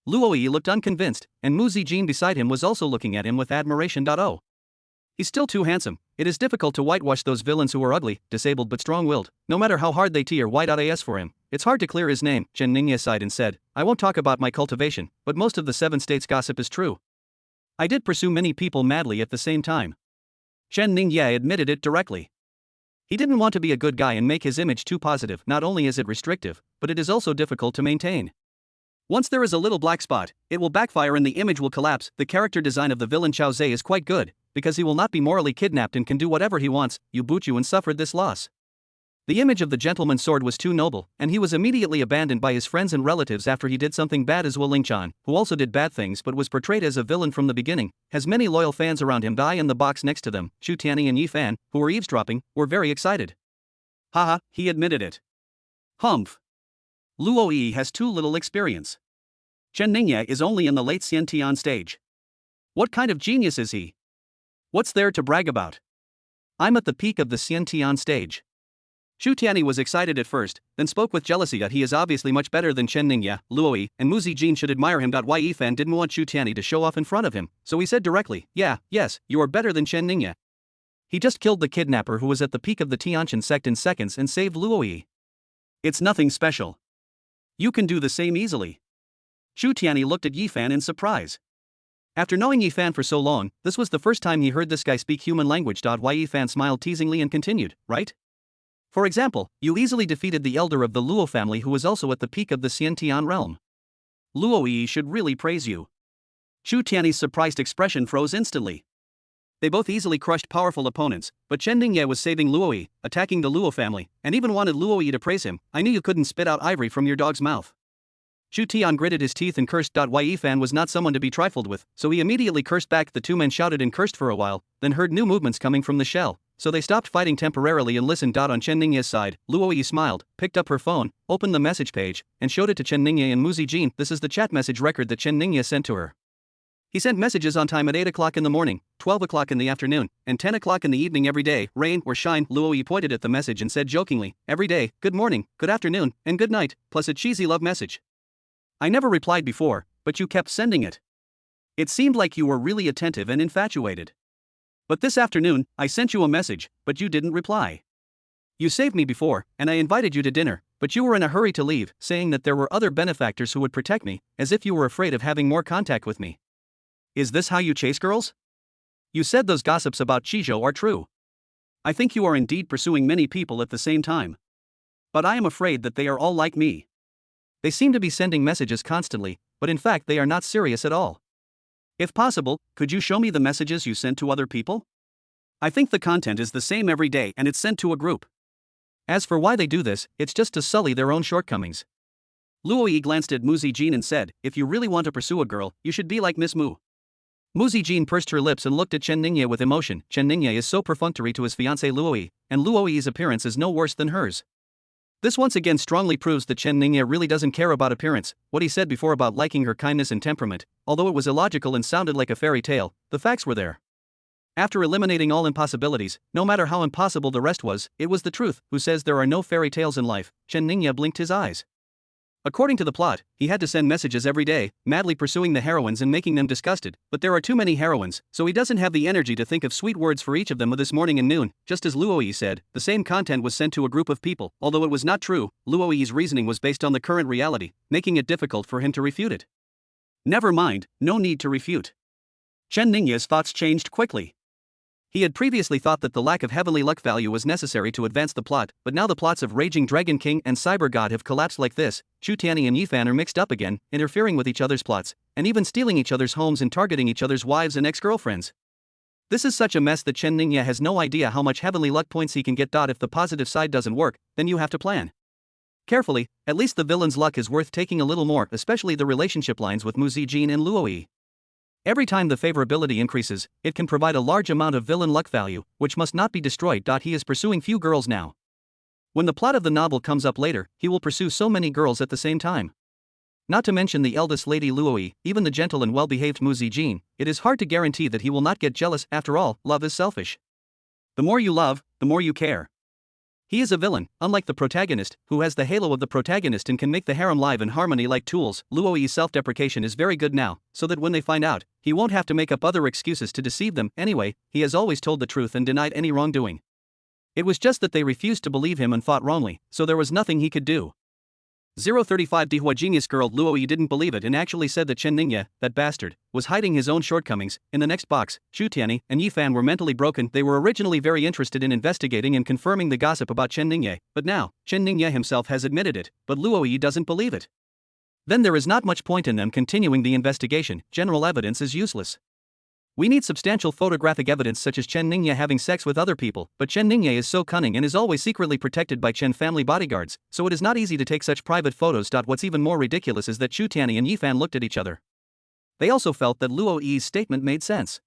Luoyi looked unconvinced, and Mu Zijin beside him was also looking at him with admiration. Oh. He's still too handsome. It is difficult to whitewash those villains who are ugly, disabled but strong-willed. No matter how hard they tear white as for him, it's hard to clear his name. Chen Ningye sighed and said, I won't talk about my cultivation, but most of the 7 states gossip is true. I did pursue many people madly at the same time. Chen Ningye admitted it directly. He didn't want to be a good guy and make his image too positive. Not only is it restrictive, but it is also difficult to maintain. Once there is a little black spot, it will backfire and the image will collapse. The character design of the villain Chao Zhe is quite good, because he will not be morally kidnapped and can do whatever he wants. Yu Buchu suffered this loss. The image of the gentleman's sword was too noble, and he was immediately abandoned by his friends and relatives after he did something bad. As Wu Lingchan, who also did bad things but was portrayed as a villain from the beginning, has many loyal fans around him. Die in the box next to them, Xu Tianyi and Yi Fan, who were eavesdropping, were very excited. Haha, he admitted it. Humph. Luoyi has too little experience. Chen Ningye is only in the late Xiantian stage. What kind of genius is he? What's there to brag about? I'm at the peak of the Xiantian stage. Xu Tianyi was excited at first, then spoke with jealousy that he is obviously much better than Chen Ningye. Luoyi and Mu Zijin should admire him. Yi Fan didn't want Xu Tianyi to show off in front of him, so he said directly, yes, you are better than Chen Ningye. He just killed the kidnapper who was at the peak of the Tianqian sect in seconds and saved Luoyi. It's nothing special. You can do the same easily. Xu Tianyi looked at Yi Fan in surprise. After knowing Yi Fan for so long, this was the first time he heard this guy speak human language. Yi Fan smiled teasingly and continued, right? For example, you easily defeated the elder of the Luo family who was also at the peak of the Xiantian realm. Luoyi should really praise you. Xu Tianyi's surprised expression froze instantly. They both easily crushed powerful opponents, but Chen Ningye was saving Luoyi, attacking the Luo family, and even wanted Luoyi to praise him. I knew you couldn't spit out ivory from your dog's mouth. Xu Tian gritted his teeth and cursed. Yi Fan was not someone to be trifled with, so he immediately cursed back. The two men shouted and cursed for a while, then heard new movements coming from the shell, so they stopped fighting temporarily and listened. On Chen Ningye's side, Luoyi smiled, picked up her phone, opened the message page, and showed it to Chen Ningye and Mu Zijin. This is the chat message record that Chen Ningye sent to her. He sent messages on time at 8 o'clock in the morning, 12 o'clock in the afternoon, and 10 o'clock in the evening every day. Rain or shine, Luoyi pointed at the message and said jokingly, every day, good morning, good afternoon, and good night, plus a cheesy love message. I never replied before, but you kept sending it. It seemed like you were really attentive and infatuated. But this afternoon, I sent you a message, but you didn't reply. You saved me before, and I invited you to dinner, but you were in a hurry to leave, saying that there were other benefactors who would protect me, as if you were afraid of having more contact with me. Is this how you chase girls? You said those gossips about Qizhou are true. I think you are indeed pursuing many people at the same time. But I am afraid that they are all like me. They seem to be sending messages constantly, but in fact they are not serious at all. If possible, could you show me the messages you sent to other people? I think the content is the same every day and it's sent to a group. As for why they do this, it's just to sully their own shortcomings. Luoyi glanced at Mu Zijin and said, if you really want to pursue a girl, you should be like Miss Mu. Mu Zijin pursed her lips and looked at Chen Ningye with emotion. Chen Ningye is so perfunctory to his fiancée Luoyi, and Luoyi's appearance is no worse than hers. This once again strongly proves that Chen Ningye really doesn't care about appearance. What he said before about liking her kindness and temperament, although it was illogical and sounded like a fairy tale, the facts were there. After eliminating all impossibilities, no matter how impossible the rest was, it was the truth. Who says there are no fairy tales in life? Chen Ningye blinked his eyes. According to the plot, he had to send messages every day, madly pursuing the heroines and making them disgusted, but there are too many heroines, so he doesn't have the energy to think of sweet words for each of them. This morning and noon, just as Luoyi said, the same content was sent to a group of people. Although it was not true, Luoyi's reasoning was based on the current reality, making it difficult for him to refute it. Never mind, no need to refute. Chen Ningya's thoughts changed quickly. He had previously thought that the lack of heavenly luck value was necessary to advance the plot, but now the plots of Raging Dragon King and Cyber God have collapsed like this. Chu Tianyi and Yifan are mixed up again, interfering with each other's plots, and even stealing each other's homes and targeting each other's wives and ex-girlfriends. This is such a mess that Chen Ningya has no idea how much heavenly luck points he can get. If the positive side doesn't work, then you have to plan carefully. At least the villain's luck is worth taking a little more, especially the relationship lines with Mu Zijin and Luoyi. Every time the favorability increases, it can provide a large amount of villain luck value, which must not be destroyed. He is pursuing few girls now. When the plot of the novel comes up later, he will pursue so many girls at the same time. Not to mention the eldest lady Luoyi, even the gentle and well-behaved Mu Zijin. It is hard to guarantee that he will not get jealous. After all, love is selfish. The more you love, the more you care. He is a villain, unlike the protagonist, who has the halo of the protagonist and can make the harem live in harmony like tools. Luoyi's self-deprecation is very good now, so that when they find out, he won't have to make up other excuses to deceive them. Anyway, he has always told the truth and denied any wrongdoing. It was just that they refused to believe him and fought wrongly, so there was nothing he could do. 035 Dihua genius girl Luoyi didn't believe it and actually said that Chen Ningya, that bastard, was hiding his own shortcomings. In the next box, Chu Tianyi and Yifan were mentally broken. They were originally very interested in investigating and confirming the gossip about Chen Ningya, but now, Chen Ningya himself has admitted it, but Luoyi doesn't believe it. Then there is not much point in them continuing the investigation. General evidence is useless. We need substantial photographic evidence such as Chen Ningya having sex with other people, but Chen Ningya is so cunning and is always secretly protected by Chen family bodyguards, so it is not easy to take such private photos. What's even more ridiculous is that Chu Tianyi and Yifan looked at each other. They also felt that Luoyi's statement made sense.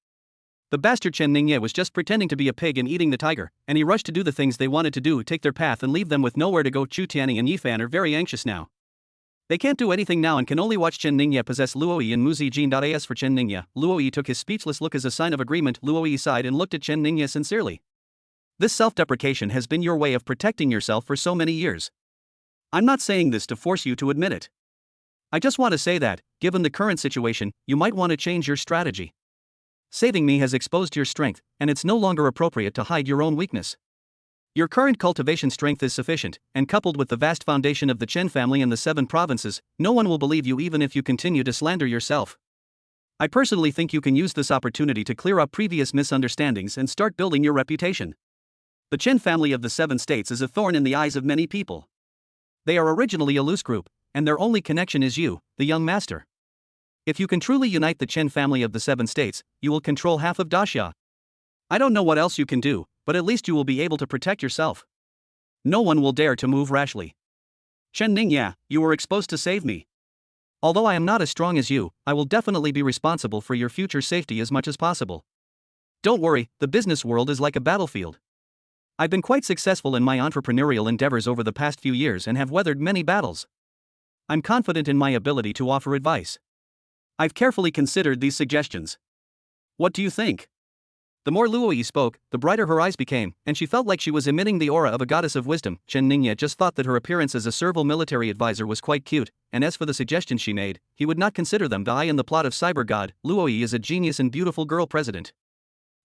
The bastard Chen Ningya was just pretending to be a pig and eating the tiger, and he rushed to do the things they wanted to do, take their path and leave them with nowhere to go. Chu Tianyi and Yifan are very anxious now. They can't do anything now and can only watch Chen Ningya possess Luoyi and Mu Zijin. As for Chen Ningya, Luoyi took his speechless look as a sign of agreement. Luoyi sighed and looked at Chen Ningya sincerely. This self-deprecation has been your way of protecting yourself for so many years. I'm not saying this to force you to admit it. I just want to say that, given the current situation, you might want to change your strategy. Saving me has exposed your strength, and it's no longer appropriate to hide your own weakness. Your current cultivation strength is sufficient, and coupled with the vast foundation of the Chen family and the 7 provinces, no one will believe you even if you continue to slander yourself. I personally think you can use this opportunity to clear up previous misunderstandings and start building your reputation. The Chen family of the 7 states is a thorn in the eyes of many people. They are originally a loose group, and their only connection is you, the young master. If you can truly unite the Chen family of the 7 states, you will control half of Daxia. I don't know what else you can do, but at least you will be able to protect yourself. No one will dare to move rashly. Chen Ningya, you were exposed to save me. Although I am not as strong as you, I will definitely be responsible for your future safety as much as possible. Don't worry, the business world is like a battlefield. I've been quite successful in my entrepreneurial endeavors over the past few years and have weathered many battles. I'm confident in my ability to offer advice. I've carefully considered these suggestions. What do you think? The more Luoyi spoke, the brighter her eyes became, and she felt like she was emitting the aura of a goddess of wisdom. Chen Ningya just thought that her appearance as a servile military advisor was quite cute, and as for the suggestions she made, he would not consider them. In the plot of Cyber God, Luoyi is a genius and beautiful girl president.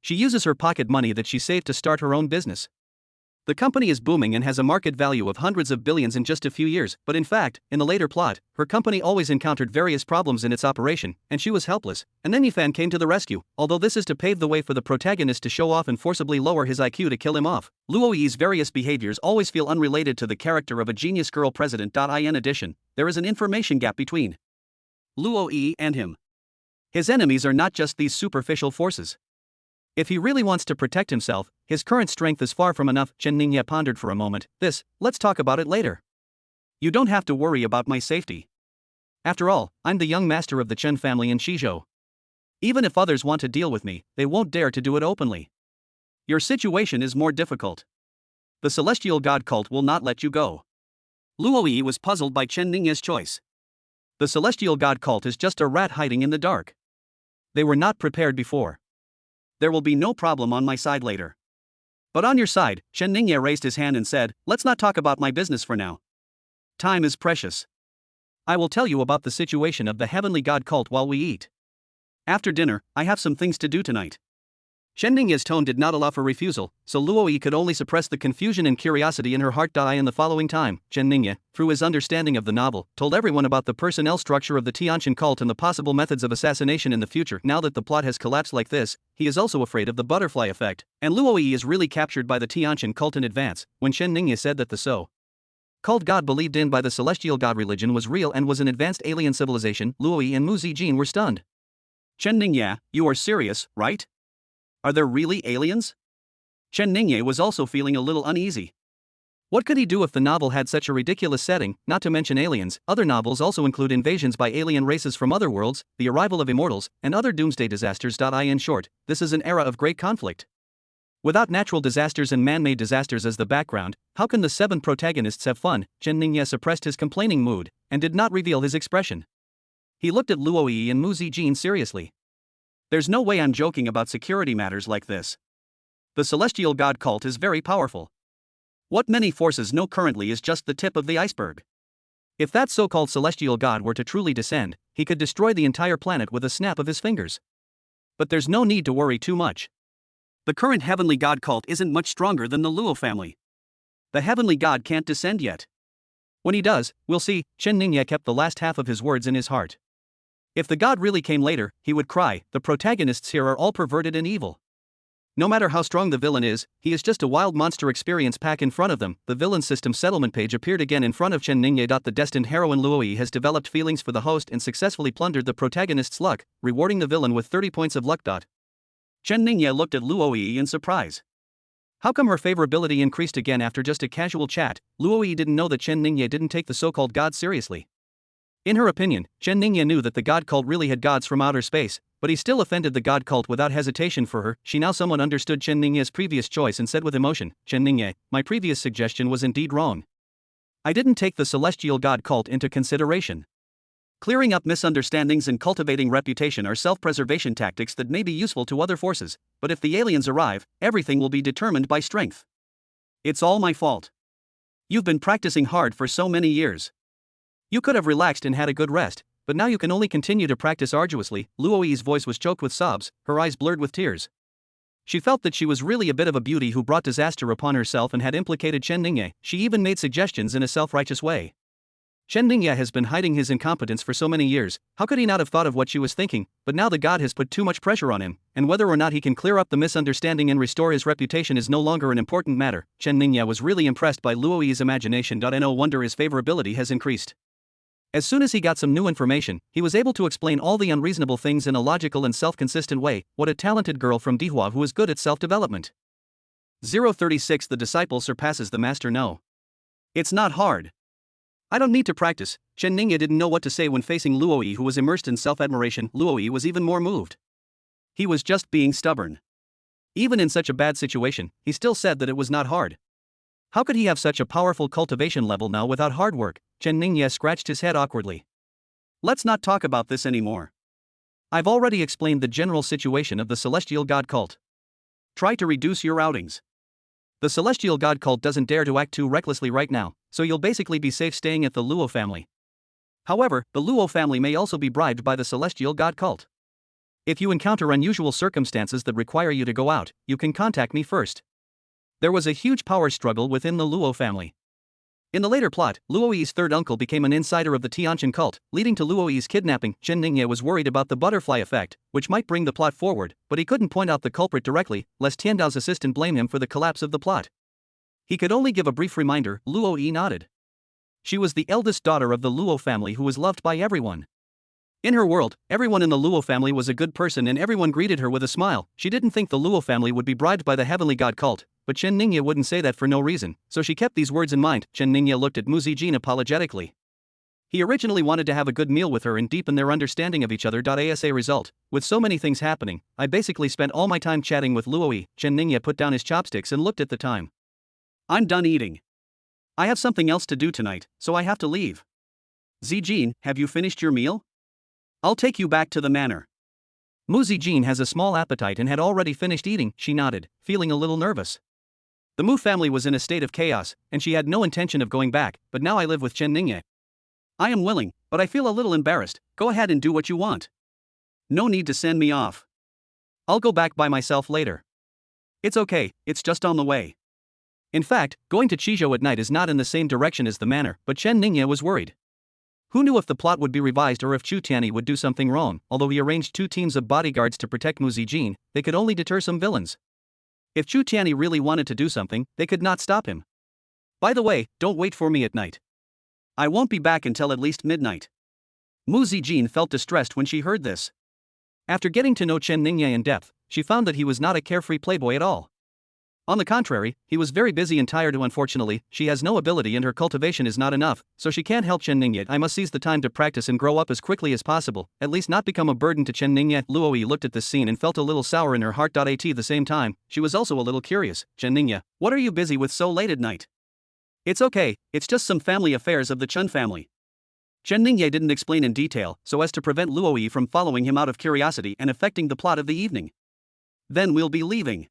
She uses her pocket money that she saved to start her own business. The company is booming and has a market value of hundreds of billions in just a few years, but in fact, in the later plot, her company always encountered various problems in its operation, and she was helpless, and then Yifan came to the rescue, although this is to pave the way for the protagonist to show off and forcibly lower his IQ to kill him off. Luoyi's various behaviors always feel unrelated to the character of a genius girl president. In addition, there is an information gap between Luoyi and him. His enemies are not just these superficial forces. If he really wants to protect himself, his current strength is far from enough. Chen Ningya pondered for a moment. Let's talk about it later. You don't have to worry about my safety. After all, I'm the young master of the Chen family in Shizhou. Even if others want to deal with me, they won't dare to do it openly. Your situation is more difficult. The celestial god cult will not let you go. Luoyi was puzzled by Chen Ningya's choice. The celestial god cult is just a rat hiding in the dark. They were not prepared before. There will be no problem on my side later. But on your side, Chen Ningya raised his hand and said, let's not talk about my business for now. Time is precious. I will tell you about the situation of the heavenly god cult while we eat. After dinner, I have some things to do tonight. Chen Ningye's tone did not allow for refusal, so Luoyi could only suppress the confusion and curiosity in her heart. In the following time, Chen Ningye, through his understanding of the novel, told everyone about the personnel structure of the Tianqian cult and the possible methods of assassination in the future. Now that the plot has collapsed like this, he is also afraid of the butterfly effect, and Luoyi is really captured by the Tianqian cult in advance. When Chen Ningye said that the so-called god believed in by the celestial god religion was real and was an advanced alien civilization, Luoyi and Mu Zijin were stunned. Chen Ningye, you are serious, right? Are there really aliens? Chen Ningye was also feeling a little uneasy. What could he do if the novel had such a ridiculous setting, not to mention aliens? Other novels also include invasions by alien races from other worlds, the arrival of immortals, and other doomsday disasters. In short, this is an era of great conflict. Without natural disasters and man-made disasters as the background, how can the 7 protagonists have fun? Chen Ningye suppressed his complaining mood, and did not reveal his expression. He looked at Luoyi and Mu Zijin seriously. There's no way I'm joking about security matters like this. The celestial god cult is very powerful. What many forces know currently is just the tip of the iceberg. If that so-called celestial god were to truly descend, he could destroy the entire planet with a snap of his fingers. But there's no need to worry too much. The current heavenly god cult isn't much stronger than the Luo family. The heavenly god can't descend yet. When he does, we'll see. Chen Ningye kept the last half of his words in his heart. If the god really came later, he would cry. The protagonists here are all perverted and evil. No matter how strong the villain is, he is just a wild monster experience pack in front of them. The villain system settlement page appeared again in front of Chen Ningye. The destined heroine Luoyi has developed feelings for the host and successfully plundered the protagonist's luck, rewarding the villain with 30 points of luck. Chen Ningye looked at Luoyi in surprise. How come her favorability increased again after just a casual chat? Luoyi didn't know that Chen Ningye didn't take the so-called god seriously. In her opinion, Chen Ningye knew that the god cult really had gods from outer space, but he still offended the god cult without hesitation for her. She now someone understood Chen Ningye's previous choice and said with emotion, Chen Ningye, my previous suggestion was indeed wrong. I didn't take the celestial god cult into consideration. Clearing up misunderstandings and cultivating reputation are self-preservation tactics that may be useful to other forces, but if the aliens arrive, everything will be determined by strength. It's all my fault. You've been practicing hard for so many years. You could have relaxed and had a good rest, but now you can only continue to practice arduously. Luoyi's voice was choked with sobs, her eyes blurred with tears. She felt that she was really a bit of a beauty who brought disaster upon herself and had implicated Chen Ningye. She even made suggestions in a self-righteous way. Chen Ningye has been hiding his incompetence for so many years, how could he not have thought of what she was thinking? But now the god has put too much pressure on him, and whether or not he can clear up the misunderstanding and restore his reputation is no longer an important matter. Chen Ningye was really impressed by Luoyi's imagination. No wonder his favorability has increased. As soon as he got some new information, he was able to explain all the unreasonable things in a logical and self-consistent way. What a talented girl from Dihua who is good at self-development. 036 The disciple surpasses the master. No. It's not hard. I don't need to practice. Chen Ningye didn't know what to say when facing Luoyi, who was immersed in self-admiration. Luoyi was even more moved. He was just being stubborn. Even in such a bad situation, he still said that it was not hard. How could he have such a powerful cultivation level now without hard work? Chen Ningye scratched his head awkwardly. Let's not talk about this anymore. I've already explained the general situation of the celestial god cult. Try to reduce your outings. The celestial god cult doesn't dare to act too recklessly right now, so you'll basically be safe staying at the Luo family. However, the Luo family may also be bribed by the celestial god cult. If you encounter unusual circumstances that require you to go out, you can contact me first. There was a huge power struggle within the Luo family. In the later plot, Luoyi's third uncle became an insider of the Tianqian cult, leading to Luoyi's kidnapping. Chen Ningye was worried about the butterfly effect, which might bring the plot forward, but he couldn't point out the culprit directly, lest Tiandao's assistant blame him for the collapse of the plot. He could only give a brief reminder. Luoyi nodded. She was the eldest daughter of the Luo family who was loved by everyone. In her world, everyone in the Luo family was a good person and everyone greeted her with a smile. She didn't think the Luo family would be bribed by the heavenly god cult, but Chen Ningye wouldn't say that for no reason, so she kept these words in mind. Chen Ningye looked at Mu Zijin apologetically. He originally wanted to have a good meal with her and deepen their understanding of each other. As a result, with so many things happening, I basically spent all my time chatting with Luoyi. Chen Ningye put down his chopsticks and looked at the time. I'm done eating. I have something else to do tonight, so I have to leave. Zijin, have you finished your meal? I'll take you back to the manor. Mu Zijin has a small appetite and had already finished eating. She nodded, feeling a little nervous. The Mu family was in a state of chaos, and she had no intention of going back, but now I live with Chen Ningye. I am willing, but I feel a little embarrassed. Go ahead and do what you want. No need to send me off. I'll go back by myself later. It's okay, it's just on the way. In fact, going to Chizhou at night is not in the same direction as the manor, but Chen Ningye was worried. Who knew if the plot would be revised or if Chu Tianyi would do something wrong? Although he arranged 2 teams of bodyguards to protect Mu Zijin, they could only deter some villains. If Chu Tianyi really wanted to do something, they could not stop him. By the way, don't wait for me at night. I won't be back until at least midnight. Mu Zijin felt distressed when she heard this. After getting to know Chen Ningye in depth, she found that he was not a carefree playboy at all. On the contrary, he was very busy and tired. Unfortunately, she has no ability and her cultivation is not enough, so she can't help Chen Ningye. I must seize the time to practice and grow up as quickly as possible, at least not become a burden to Chen Ningye. Luoyi looked at this scene and felt a little sour in her heart. At the same time, she was also a little curious. Chen Ningye, what are you busy with so late at night? It's okay, it's just some family affairs of the Chen family. Chen Ningye didn't explain in detail, so as to prevent Luoyi from following him out of curiosity and affecting the plot of the evening. Then we'll be leaving.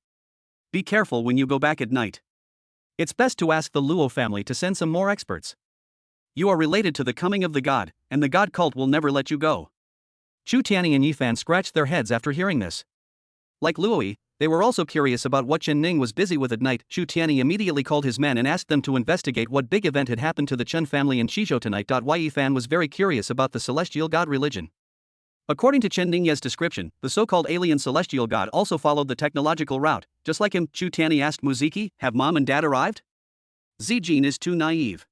Be careful when you go back at night. It's best to ask the Luo family to send some more experts. You are related to the coming of the god, and the god cult will never let you go. Chu Tianyi and Yifan scratched their heads after hearing this. Like Luoyi, they were also curious about what Chen Ning was busy with at night. Chu Tianyi immediately called his men and asked them to investigate what big event had happened to the Chen family in Chizhou tonight. Yifan was very curious about the celestial god religion. According to Chen Ningye's description, the so-called alien celestial god also followed the technological route. Just like him, Chu Tianyi asked Muziki, have mom and dad arrived? Zijin is too naive.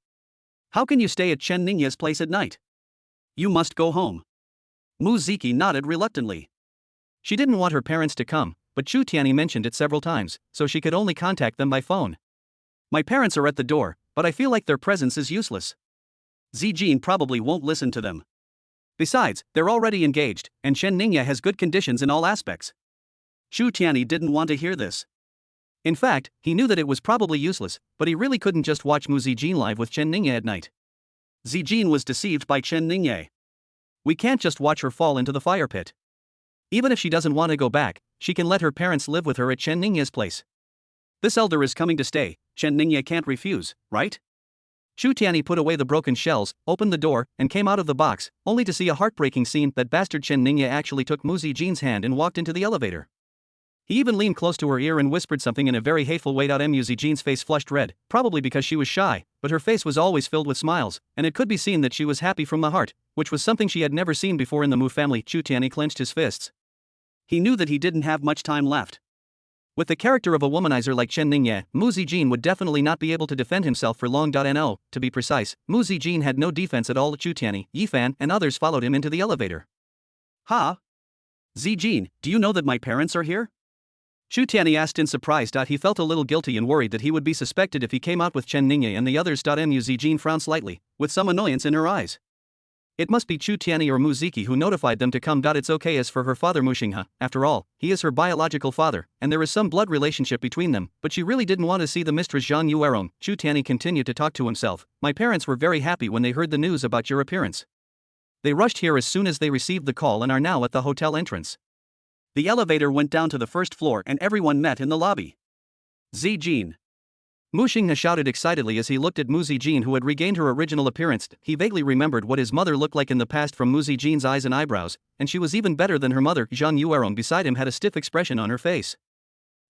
How can you stay at Chen Ningye's place at night? You must go home. Muziki nodded reluctantly. She didn't want her parents to come, but Chu Tianyi mentioned it several times, so she could only contact them by phone. My parents are at the door, but I feel like their presence is useless. Zijin probably won't listen to them. Besides, they're already engaged, and Chen Ningye has good conditions in all aspects. Chu Tianyi didn't want to hear this. In fact, he knew that it was probably useless, but he really couldn't just watch Mu Zijin live with Chen Ningye at night. Zijin was deceived by Chen Ningye. We can't just watch her fall into the fire pit. Even if she doesn't want to go back, she can let her parents live with her at Chen Ningye's place. This elder is coming to stay, Chen Ningye can't refuse, right? Chu Tianyi put away the broken shells, opened the door, and came out of the box, only to see a heartbreaking scene. That bastard Chen Ningye actually took Mu Zijin's hand and walked into the elevator. He even leaned close to her ear and whispered something in a very hateful way. Mu Zijin's face flushed red, probably because she was shy, but her face was always filled with smiles, and it could be seen that she was happy from the heart, which was something she had never seen before in the Mu family. Chu Tianyi clenched his fists. He knew that he didn't have much time left. With the character of a womanizer like Chen Ningye, Mu Zijin would definitely not be able to defend himself for long. No, to be precise, Mu Zijin had no defense at all. Chu Tianyi, Yifan, and others followed him into the elevator. Ha! Zijin, do you know that my parents are here? Chu Tianyi asked in surprise. He felt a little guilty and worried that he would be suspected if he came out with Chen Ningye and the others. Mu Zijin frowned slightly, with some annoyance in her eyes. It must be Chu Tianyi or Muziki who notified them to come. It's okay. As for her father Muxinghe, after all, he is her biological father, and there is some blood relationship between them, but she really didn't want to see the mistress Zhang Yuerong. Chu Tianyi continued to talk to himself. My parents were very happy when they heard the news about your appearance. They rushed here as soon as they received the call and are now at the hotel entrance. The elevator went down to the first floor and everyone met in the lobby. Zijin. Muxinghe shouted excitedly as he looked at Mu Zijin, who had regained her original appearance. He vaguely remembered what his mother looked like in the past from Mu Zijin's eyes and eyebrows, and she was even better than her mother. Zhang Yuerong beside him had a stiff expression on her face.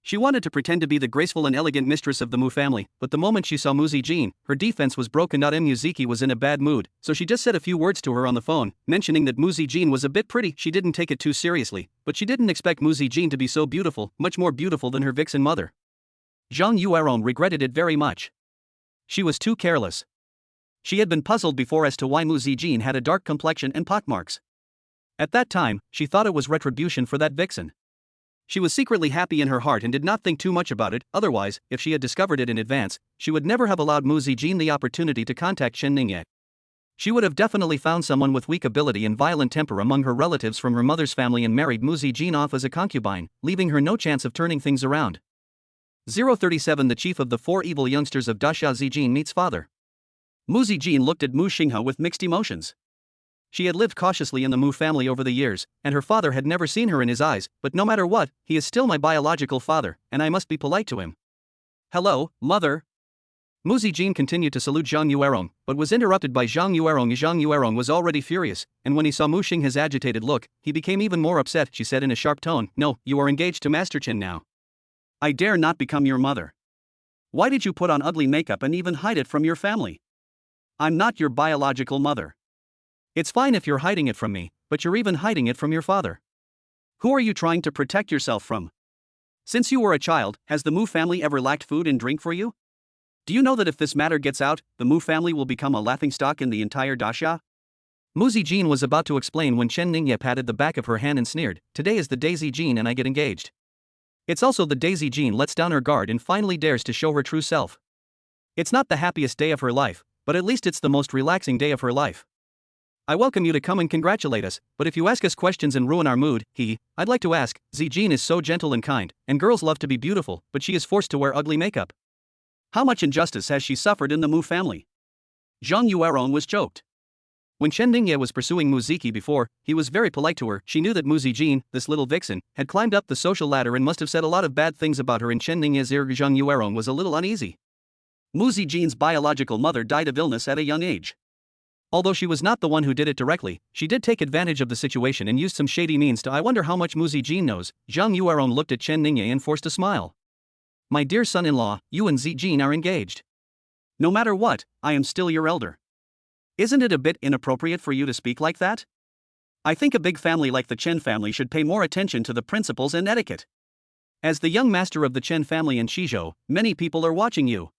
She wanted to pretend to be the graceful and elegant mistress of the Mu family, but the moment she saw Mu Zijin, her defense was broken. Muziki was in a bad mood, so she just said a few words to her on the phone, mentioning that Mu Zijin was a bit pretty. She didn't take it too seriously, but she didn't expect Mu Zijin to be so beautiful, much more beautiful than her vixen mother. Zhang Yuerong regretted it very much. She was too careless. She had been puzzled before as to why Mu Zijin had a dark complexion and pockmarks. At that time, she thought it was retribution for that vixen. She was secretly happy in her heart and did not think too much about it. Otherwise, if she had discovered it in advance, she would never have allowed Mu Zijin the opportunity to contact Chen Ningye. She would have definitely found someone with weak ability and violent temper among her relatives from her mother's family and married Mu Zijin off as a concubine, leaving her no chance of turning things around. 037 The chief of the 4 evil youngsters of Dasha Zijin meets father. Mu Zijin looked at Mu Xinghe with mixed emotions. She had lived cautiously in the Mu family over the years, and her father had never seen her in his eyes, but no matter what, he is still my biological father, and I must be polite to him. Hello, mother. Mu Zijin continued to salute Zhang Yuerong, but was interrupted by Zhang Yuerong. Zhang Yuerong was already furious, and when he saw Mu Xinghe's agitated look, he became even more upset. She said in a sharp tone, "No, you are engaged to Master Chen now. I dare not become your mother. Why did you put on ugly makeup and even hide it from your family? I'm not your biological mother. It's fine if you're hiding it from me, but you're even hiding it from your father. Who are you trying to protect yourself from? Since you were a child, has the Mu family ever lacked food and drink for you? Do you know that if this matter gets out, the Mu family will become a laughingstock in the entire daxia?" Mu Zijin was about to explain when Chen Ningye patted the back of her hand and sneered, "Today is the day Zijin and I get engaged. It's also the day Zijin lets down her guard and finally dares to show her true self. It's not the happiest day of her life, but at least it's the most relaxing day of her life. I welcome you to come and congratulate us, but if you ask us questions and ruin our mood, I'd like to ask, Zijin is so gentle and kind, and girls love to be beautiful, but she is forced to wear ugly makeup. How much injustice has she suffered in the Mu family?" Zhang Yuerong was choked. When Chen Ningye was pursuing Mu Ziki before, he was very polite to her. She knew that Mu Zijin, this little vixen, had climbed up the social ladder and must have said a lot of bad things about her in Chen Ningye's ear. Zhang Yuerong was a little uneasy. Mu Zijin's biological mother died of illness at a young age. Although she was not the one who did it directly, she did take advantage of the situation and used some shady means to. I wonder how much Mu Zijin knows. Zhang Yuerong looked at Chen Ningye and forced a smile. "My dear son-in-law, you and Zijin are engaged. No matter what, I am still your elder. Isn't it a bit inappropriate for you to speak like that? I think a big family like the Chen family should pay more attention to the principles and etiquette. As the young master of the Chen family in Shizhou, many people are watching you."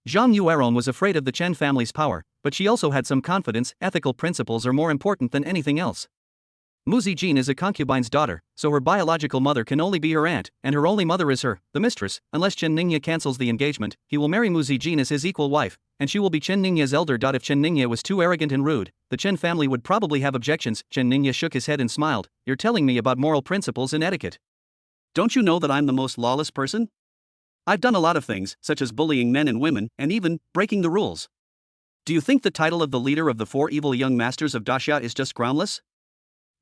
Zhang Yuerong was afraid of the Chen family's power, but she also had some confidence. Ethical principles are more important than anything else. Mu Zijin is a concubine's daughter, so her biological mother can only be her aunt, and her only mother is her, the mistress. Unless Chen Ningye cancels the engagement, he will marry Mu Zijin as his equal wife, and she will be Chen Ningye's elder. If Chen Ningye was too arrogant and rude, the Chen family would probably have objections. Chen Ningye shook his head and smiled. "You're telling me about moral principles and etiquette. Don't you know that I'm the most lawless person? I've done a lot of things, such as bullying men and women, and even breaking the rules. Do you think the title of the leader of the four evil young masters of daxia is just groundless?"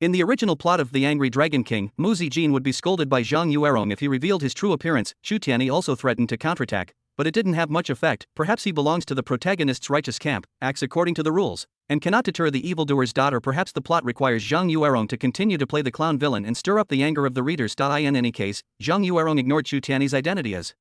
In the original plot of The Angry Dragon King, Mu Zijin would be scolded by Zhang Yuerong if he revealed his true appearance. Xu Tianyi also threatened to counterattack, but it didn't have much effect. Perhaps he belongs to the Protagonists' righteous camp, acts according to the rules, and cannot deter the evildoer's daughter. Perhaps the plot requires Zhang Yuerong to continue to play the clown villain and stir up the anger of the readers. In any case, Zhang Yuerong ignored Xu Tianyi's identity as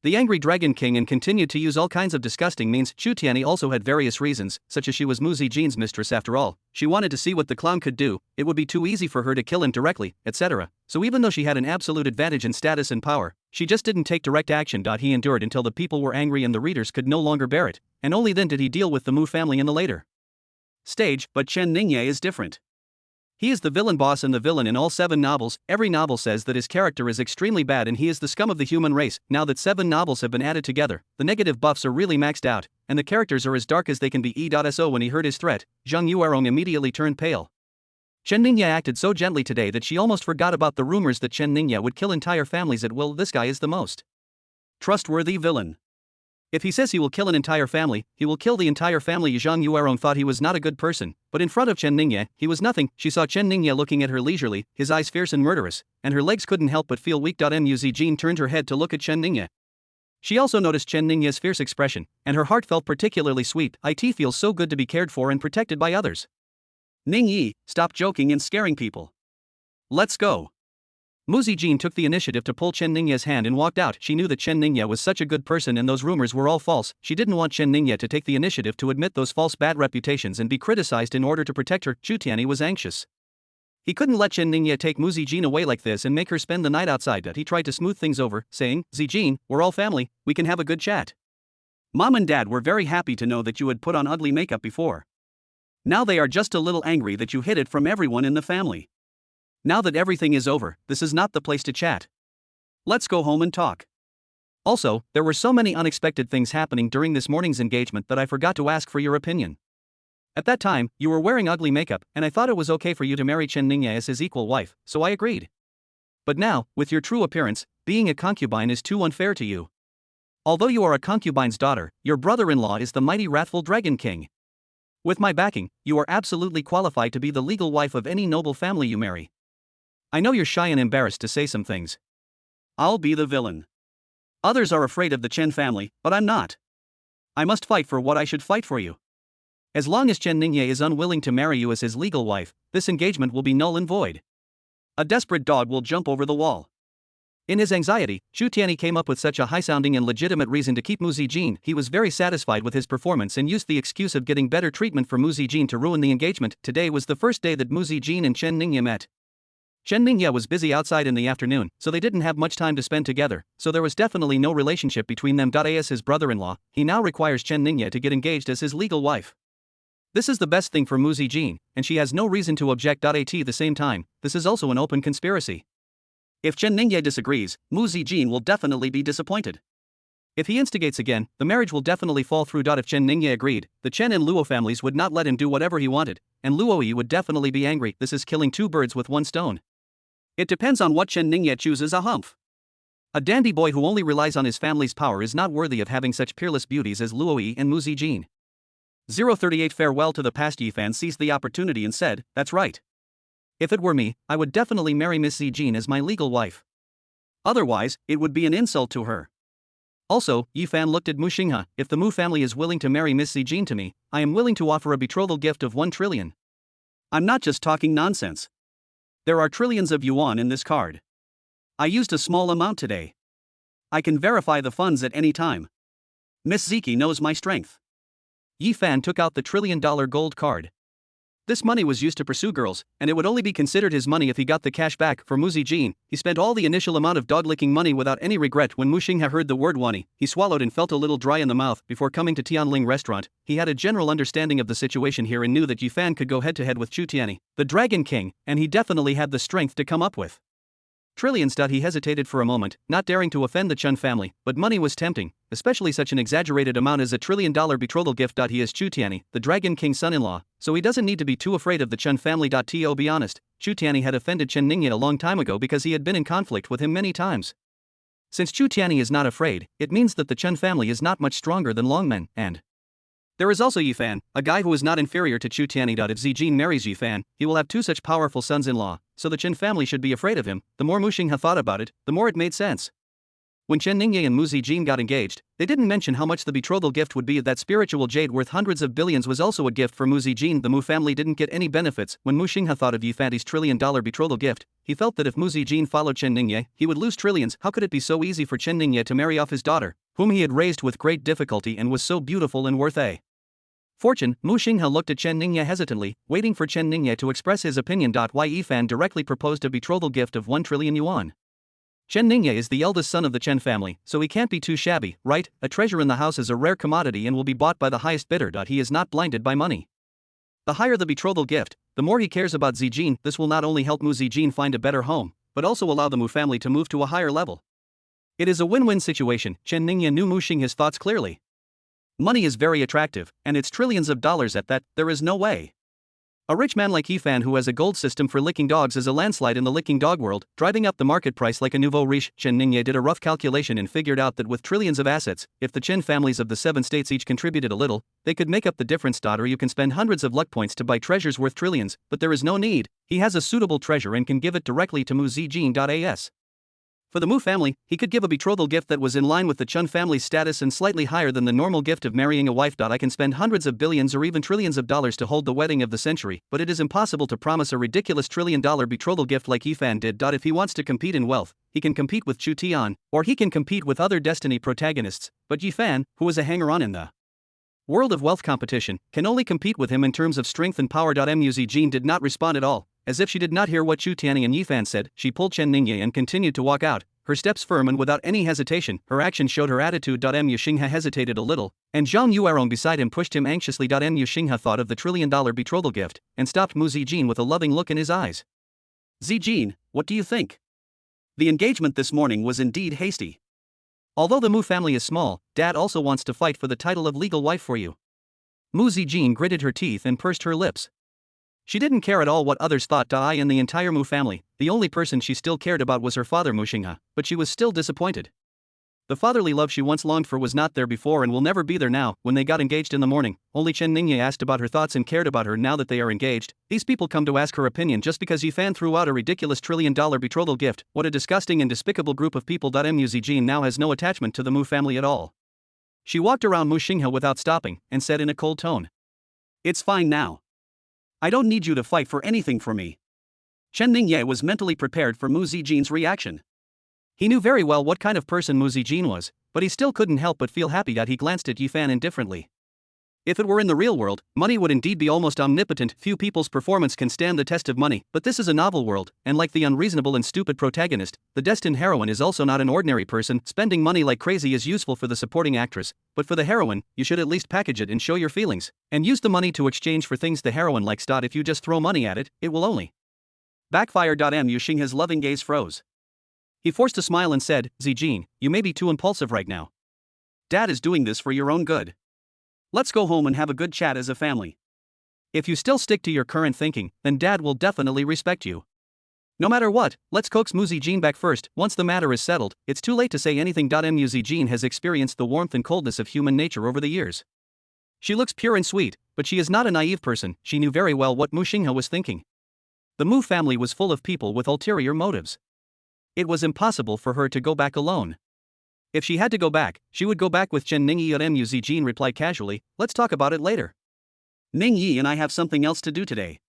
the Angry Dragon King and continued to use all kinds of disgusting means. Xu Tianyi also had various reasons, such as she was Mu Zijin's mistress after all. She wanted to see what the clown could do. It would be too easy for her to kill him directly, etc. So even though she had an absolute advantage in status and power, she just didn't take direct action. He endured until the people were angry and the readers could no longer bear it, and only then did he deal with the Mu family in the later stage. But Chen Ningye is different. He is the villain boss and the villain in all 7 novels. Every novel says that his character is extremely bad and he is the scum of the human race. Now that 7 novels have been added together, the negative buffs are really maxed out, and the characters are as dark as they can be. So when he heard his threat, Zhang Yuerong immediately turned pale. Chen Ningye acted so gently today that she almost forgot about the rumors that Chen Ningye would kill entire families at will. This guy is the most trustworthy villain. If he says he will kill an entire family, he will kill the entire family. Zhang Yuerong thought he was not a good person, but in front of Chen Ningye, he was nothing. She saw Chen Ningye looking at her leisurely, his eyes fierce and murderous, and her legs couldn't help but feel weak. Mu Zijin turned her head to look at Chen Ningye. She also noticed Chen Ningye's fierce expression, and her heart felt particularly sweet. It feels so good to be cared for and protected by others. Ningyi, stop joking and scaring people. Let's go. Mu Zijin took the initiative to pull Chen Ningye's hand and walked out. She knew that Chen Ningye was such a good person and those rumors were all false. She didn't want Chen Ningye to take the initiative to admit those false bad reputations and be criticized in order to protect her. Xu Tianyi was anxious. He couldn't let Chen Ningye take Mu Zijin away like this and make her spend the night outside. He tried to smooth things over, saying, "Zijin, we're all family, we can have a good chat. Mom and Dad were very happy to know that you had put on ugly makeup before. Now they are just a little angry that you hid it from everyone in the family. Now that everything is over, this is not the place to chat. Let's go home and talk. Also, there were so many unexpected things happening during this morning's engagement that I forgot to ask for your opinion. At that time, you were wearing ugly makeup, and I thought it was okay for you to marry Chen Ningye as his equal wife, so I agreed. But now, with your true appearance, being a concubine is too unfair to you. Although you are a concubine's daughter, your brother-in-law is the mighty wrathful Dragon King. With my backing, you are absolutely qualified to be the legal wife of any noble family you marry. I know you're shy and embarrassed to say some things. I'll be the villain. Others are afraid of the Chen family, but I'm not. I must fight for what I should fight for you. As long as Chen Ningye is unwilling to marry you as his legal wife, this engagement will be null and void. A desperate dog will jump over the wall. In his anxiety, Zhu Tianyi came up with such a high-sounding and legitimate reason to keep Mu Zijin. He was very satisfied with his performance and used the excuse of getting better treatment for Mu Zijin to ruin the engagement. Today was the first day that Mu Zijin and Chen Ningye met. Chen Ningye was busy outside in the afternoon, so they didn't have much time to spend together, so there was definitely no relationship between them. As his brother-in-law, he now requires Chen Ningye to get engaged as his legal wife. This is the best thing for Mu Zijin, and she has no reason to object. At the same time, this is also an open conspiracy. If Chen Ningye disagrees, Mu Zijin will definitely be disappointed. If he instigates again, the marriage will definitely fall through. If Chen Ningye agreed, the Chen and Luo families would not let him do whatever he wanted, and Luo Yi would definitely be angry. This is killing two birds with one stone. It depends on what Chen Ningye chooses. A humph. A dandy boy who only relies on his family's power is not worthy of having such peerless beauties as Luo Yi and Mu Zijin. 038 Farewell to the past. Yifan seized the opportunity and said, "That's right. If it were me, I would definitely marry Miss Zijin as my legal wife. Otherwise, it would be an insult to her." Also, Yifan looked at Mu Xinghe. "If the Mu family is willing to marry Miss Zijin to me, I am willing to offer a betrothal gift of 1 trillion. I'm not just talking nonsense. There are trillions of yuan in this card. I used a small amount today. I can verify the funds at any time. Miss Ziki knows my strength." Yifan took out the $1 trillion gold card. This money was used to pursue girls, and it would only be considered his money if he got the cash back. For Mu Zijin, he spent all the initial amount of dog-licking money without any regret. When Mu Xinghe heard the word wani, he swallowed and felt a little dry in the mouth. Before coming to Tianling restaurant, he had a general understanding of the situation here and knew that Yifan could go head-to-head with Zhu Tianyi, the Dragon King, and he definitely had the strength to come up with trillions. He hesitated for a moment, not daring to offend the Chen family, but money was tempting, especially such an exaggerated amount as $1 trillion betrothal gift. He is Zhu Tianyi, the Dragon King's son-in-law, so he doesn't need to be too afraid of the Chen family. To be honest, Zhu Tianyi had offended Chen Ningye a long time ago because he had been in conflict with him many times. Since Zhu Tianyi is not afraid, it means that the Chen family is not much stronger than Longmen, and there is also Yifan, a guy who is not inferior to Zhu Tianyi. If Zijin marries Yifan, he will have two such powerful sons-in-law, so the Chen family should be afraid of him. The more Mu Xinghe thought about it, the more it made sense. When Chen Ningye and Mu Zijin got engaged, they didn't mention how much the betrothal gift would be. That spiritual jade worth hundreds of billions was also a gift for Mu Zijin. The Mu family didn't get any benefits. When Mu Xinghe thought of Yifan's $1 trillion betrothal gift, he felt that if Mu Zijin followed Chen Ningye, he would lose trillions. How could it be so easy for Chen Ningye to marry off his daughter, whom he had raised with great difficulty and was so beautiful and worth a fortune? Mu Xinghe looked at Chen Ningye hesitantly, waiting for Chen Ningye to express his opinion. Why Yifan directly proposed a betrothal gift of 1 trillion yuan. Chen Ningye is the eldest son of the Chen family, so he can't be too shabby, right? A treasure in the house is a rare commodity and will be bought by the highest bidder. He is not blinded by money. The higher the betrothal gift, the more he cares about Zijin. This will not only help Mu Zijin find a better home, but also allow the Mu family to move to a higher level. It is a win-win situation. Chen Ningye knew Mu Xinghe's thoughts clearly. Money is very attractive, and it's trillions of dollars at that. There is no way a rich man like Yifan who has a gold system for licking dogs is a landslide in the licking dog world, driving up the market price like a nouveau riche. Chen Ningye did a rough calculation and figured out that with trillions of assets, if the Chen families of the 7 states each contributed a little, they could make up the difference. Or you can spend hundreds of luck points to buy treasures worth trillions, but there is no need. He has a suitable treasure and can give it directly to Mu Zijin. As for the Mu family, he could give a betrothal gift that was in line with the Chen family's status and slightly higher than the normal gift of marrying a wife. I can spend hundreds of billions or even trillions of dollars to hold the wedding of the century, but it is impossible to promise a ridiculous $1 trillion betrothal gift like Yifan did. If he wants to compete in wealth, he can compete with Chu Tian, or he can compete with other Destiny protagonists, but Yifan, who is a hanger-on in the world of wealth competition, can only compete with him in terms of strength and power. Mu Zijin did not respond at all. As if she did not hear what Zhu Tianyi and Yifan said, she pulled Chen Ningye and continued to walk out, her steps firm and without any hesitation. Her actions showed her attitude. Mu Xinghe hesitated a little, and Zhang Yuerong beside him pushed him anxiously. Mu Xinghe thought of the $1 trillion betrothal gift, and stopped Mu Zijin with a loving look in his eyes. "Zijin, what do you think? The engagement this morning was indeed hasty. Although the Mu family is small, Dad also wants to fight for the title of legal wife for you." Mu Zijin gritted her teeth and pursed her lips. She didn't care at all what others thought. In the entire Mu family, the only person she still cared about was her father Mu Xinghe, but she was still disappointed. The fatherly love she once longed for was not there before and will never be there now. When they got engaged in the morning, only Chen Ningye asked about her thoughts and cared about her. Now that they are engaged, these people come to ask her opinion just because Yifan threw out a ridiculous $1 trillion betrothal gift. What a disgusting and despicable group of people. Mu Zijin now has no attachment to the Mu family at all. She walked around Mu Xinghe without stopping, and said in a cold tone. It's fine now. I don't need you to fight for anything for me. Chen Ningye was mentally prepared for Mu Zijin's reaction. He knew very well what kind of person Mu Zijin was, but he still couldn't help but feel happy that he glanced at Yifan indifferently. If it were in the real world, money would indeed be almost omnipotent. Few people's performance can stand the test of money, but this is a novel world, and like the unreasonable and stupid protagonist, the destined heroine is also not an ordinary person. Spending money like crazy is useful for the supporting actress, but for the heroine, you should at least package it and show your feelings, and use the money to exchange for things the heroine likes. If you just throw money at it, it will only backfire. Mu Xinghe's loving gaze froze. He forced a smile and said, Zijin, you may be too impulsive right now. Dad is doing this for your own good. Let's go home and have a good chat as a family. If you still stick to your current thinking, then Dad will definitely respect you. No matter what, let's coax Mu Zijin back first. Once the matter is settled, it's too late to say anything. Mu Zijin has experienced the warmth and coldness of human nature over the years. She looks pure and sweet, but she is not a naive person. She knew very well what Mu Xinghe was thinking. The Mu family was full of people with ulterior motives. It was impossible for her to go back alone. If she had to go back, she would go back with Chen Ningyi. Mu Zijin replied casually, let's talk about it later. Ningyi and I have something else to do today.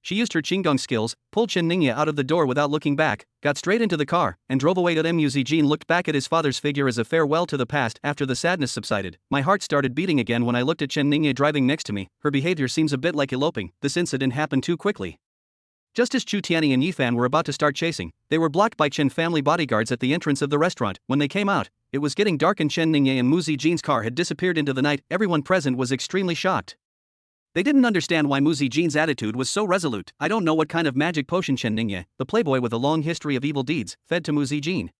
She used her Qinggong skills, pulled Chen Ningyi out of the door without looking back, got straight into the car, and drove away. Mu Zijin looked back at his father's figure as a farewell to the past. After the sadness subsided, my heart started beating again when I looked at Chen Ningyi driving next to me. Her behavior seems a bit like eloping. This incident happened too quickly. Just as Chu Tianyi and Yifan were about to start chasing, they were blocked by Chen family bodyguards at the entrance of the restaurant. When they came out, it was getting dark and Chen Ningyi and Mu Zijin's car had disappeared into the night. Everyone present was extremely shocked. They didn't understand why Mu Zijin's attitude was so resolute. I don't know what kind of magic potion Chen Ningyi, the playboy with a long history of evil deeds, fed to Mu Zijin.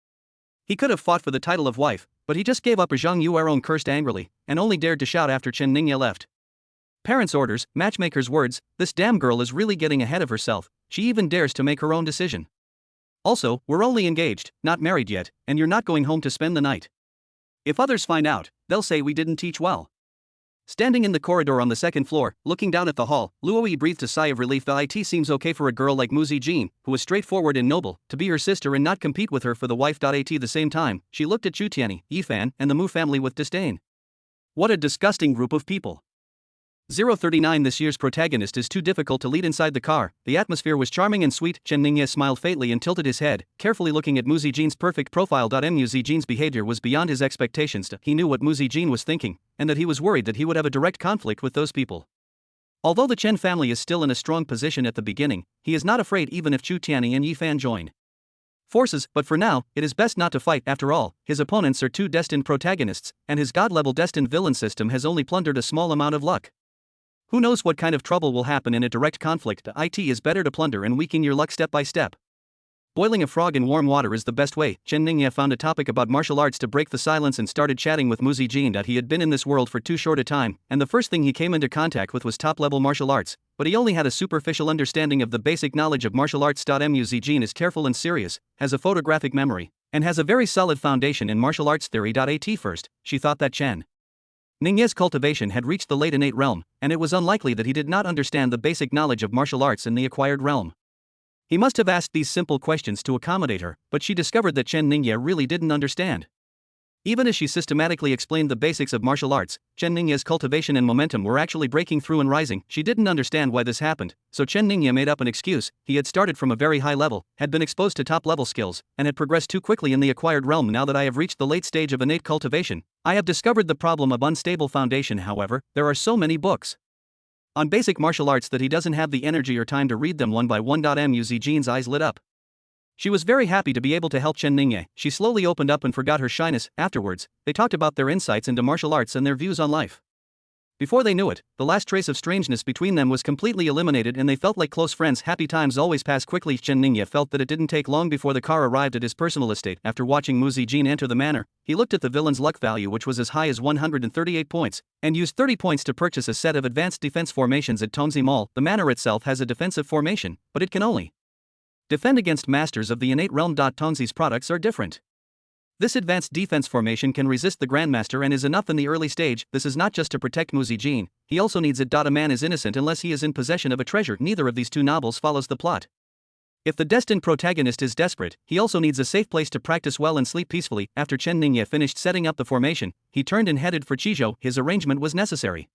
He could have fought for the title of wife, but he just gave up. Zhang Yueron cursed angrily, and only dared to shout after Chen Ningyi left. Parents' orders, matchmaker's words, this damn girl is really getting ahead of herself. She even dares to make her own decision. Also, we're only engaged, not married yet, and you're not going home to spend the night. If others find out, they'll say we didn't teach well. Standing in the corridor on the second floor, looking down at the hall, Luoyi breathed a sigh of relief. The IT seems okay for a girl like Mu Zijin, who is straightforward and noble, to be her sister and not compete with her for the wife. At the same time, she looked at Chu Tianyi, Yifan, and the Mu family with disdain. What a disgusting group of people. 039 This year's protagonist is too difficult to lead. Inside the car, the atmosphere was charming and sweet. Chen Ningye smiled faintly and tilted his head, carefully looking at Mu Zijin's perfect profile. Mu Zijin's behavior was beyond his expectations. He knew what Mu Zijin was thinking, and that he was worried that he would have a direct conflict with those people. Although the Chen family is still in a strong position at the beginning, he is not afraid even if Chu Tianyi and Yifan join forces, but for now, it is best not to fight. After all, his opponents are two destined protagonists, and his god-level destined villain system has only plundered a small amount of luck. Who knows what kind of trouble will happen in a direct conflict? It is better to plunder and weaken your luck step by step. Boiling a frog in warm water is the best way. Chen Ningye found a topic about martial arts to break the silence and started chatting with Mu Zijin. He had been in this world for too short a time, and the first thing he came into contact with was top-level martial arts, but he only had a superficial understanding of the basic knowledge of martial arts. Mu Zijin is careful and serious, has a photographic memory, and has a very solid foundation in martial arts theory. At first, she thought that Chen Ningye's cultivation had reached the late innate realm, and it was unlikely that he did not understand the basic knowledge of martial arts in the acquired realm. He must have asked these simple questions to accommodate her, but she discovered that Chen Ningye really didn't understand. Even as she systematically explained the basics of martial arts, Chen Ningye's cultivation and momentum were actually breaking through and rising. She didn't understand why this happened, so Chen Ningye made up an excuse. He had started from a very high level, had been exposed to top-level skills, and had progressed too quickly in the acquired realm. Now that I have reached the late stage of innate cultivation, I have discovered the problem of unstable foundation. However, there are so many books on basic martial arts that he doesn't have the energy or time to read them one by one. Mu Zijin's eyes lit up. She was very happy to be able to help Chen Ningye. She slowly opened up and forgot her shyness. Afterwards, they talked about their insights into martial arts and their views on life. Before they knew it, the last trace of strangeness between them was completely eliminated and they felt like close friends. Happy times always pass quickly. Chen Ningye felt that it didn't take long before the car arrived at his personal estate. After watching Mu Zijin enter the manor, he looked at the villain's luck value, which was as high as 138 points, and used 30 points to purchase a set of advanced defense formations at Tongzi Mall. The manor itself has a defensive formation, but it can only defend against masters of the innate realm. Tongzi's products are different. This advanced defense formation can resist the Grandmaster and is enough in the early stage. This is not just to protect Mu Zijin, he also needs it. A man is innocent unless he is in possession of a treasure. Neither of these two novels follows the plot. If the destined protagonist is desperate, he also needs a safe place to practice well and sleep peacefully. After Chen Ningye finished setting up the formation, he turned and headed for Qizhou. His arrangement was necessary.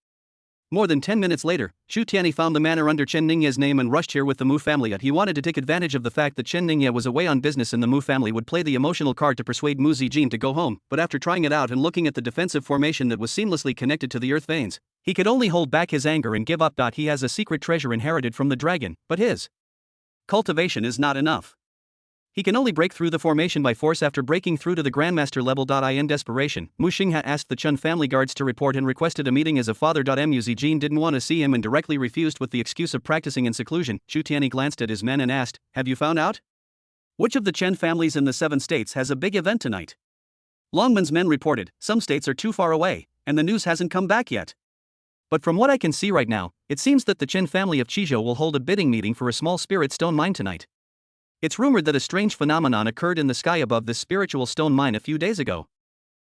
More than 10 minutes later, Xu Tianyi found the manor under Chen Ningye's name and rushed here with the Mu family. He wanted to take advantage of the fact that Chen Ningye was away on business and the Mu family would play the emotional card to persuade Mu Zijin to go home, but after trying it out and looking at the defensive formation that was seamlessly connected to the earth veins, he could only hold back his anger and give up. He has a secret treasure inherited from the dragon, but his cultivation is not enough. He can only break through the formation by force after breaking through to the Grandmaster level. In desperation, Mu Xingha asked the Chun family guards to report and requested a meeting as a father. Mu Zijin didn't want to see him and directly refused with the excuse of practicing in seclusion. Xu Tianyi glanced at his men and asked, "Have you found out? Which of the Chen families in the 7 states has a big event tonight?" Longman's men reported, "Some states are too far away, and the news hasn't come back yet. But from what I can see right now, it seems that the Chen family of Qizhou will hold a bidding meeting for a small spirit stone mine tonight. It's rumored that a strange phenomenon occurred in the sky above this spiritual stone mine a few days ago.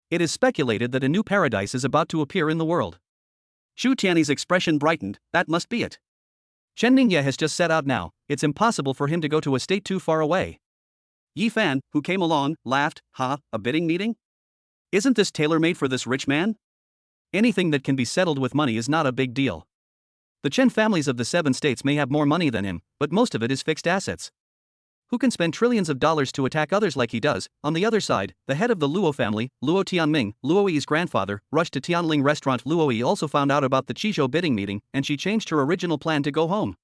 It is speculated that a new paradise is about to appear in the world." Xu Tianyi's expression brightened. "That must be it. Chen Ningye has just set out now, it's impossible for him to go to a state too far away." Yi Fan, who came along, laughed. "Ha, a bidding meeting? Isn't this tailor-made for this rich man? Anything that can be settled with money is not a big deal. The Chen families of the 7 states may have more money than him, but most of it is fixed assets. Who can spend trillions of dollars to attack others like he does?" On the other side, the head of the Luo family, Luo Tianming, Luo Yi's grandfather, rushed to Tianling restaurant. Luo Yi also found out about the Qizhou bidding meeting, and she changed her original plan to go home.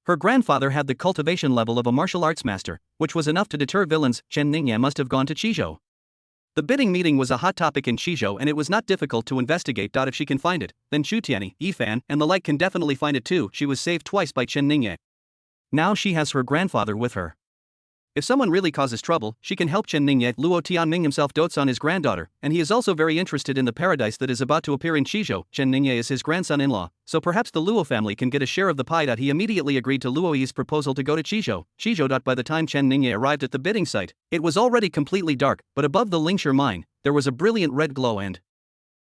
Her grandfather had the cultivation level of a martial arts master, which was enough to deter villains. Chen Ningye must have gone to Qizhou. The bidding meeting was a hot topic in Qizhou and it was not difficult to investigate. If she can find it, then Xu Tianyi, Yi Fan, and the like can definitely find it too. She was saved twice by Chen Ningye. Now she has her grandfather with her. If someone really causes trouble, she can help. Chen Ningye. Luo Tianming himself dotes on his granddaughter, and he is also very interested in the paradise that is about to appear in Qizhou. Chen Ningye is his grandson-in-law, so perhaps the Luo family can get a share of the pie. He immediately agreed to Luo Yi's proposal to go to Qizhou. By the time Chen Ningye arrived at the bidding site, it was already completely dark, but above the Lingshi mine, there was a brilliant red glow and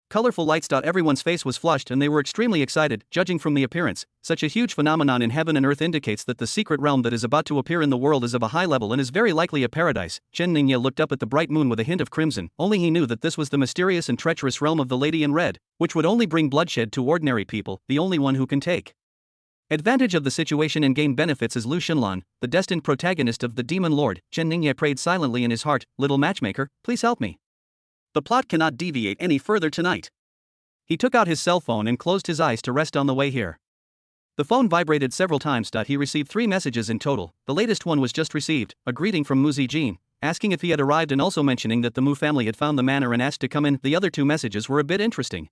colorful lights. Everyone's face was flushed and they were extremely excited. Judging from the appearance, such a huge phenomenon in heaven and earth indicates that the secret realm that is about to appear in the world is of a high level and is very likely a paradise. Chen Ningye looked up at the bright moon with a hint of crimson. Only he knew that this was the mysterious and treacherous realm of the Lady in Red, which would only bring bloodshed to ordinary people. The only one who can take advantage of the situation and gain benefits is Lu Xinlan, the destined protagonist of the Demon Lord. Chen Ningye prayed silently in his heart, "Little matchmaker, please help me. The plot cannot deviate any further tonight." He took out his cell phone and closed his eyes to rest on the way here. The phone vibrated several times. He received 3 messages in total. The latest one was just received, a greeting from Mu Zijin, asking if he had arrived and also mentioning that the Mu family had found the manor and asked to come in. The other 2 messages were a bit interesting.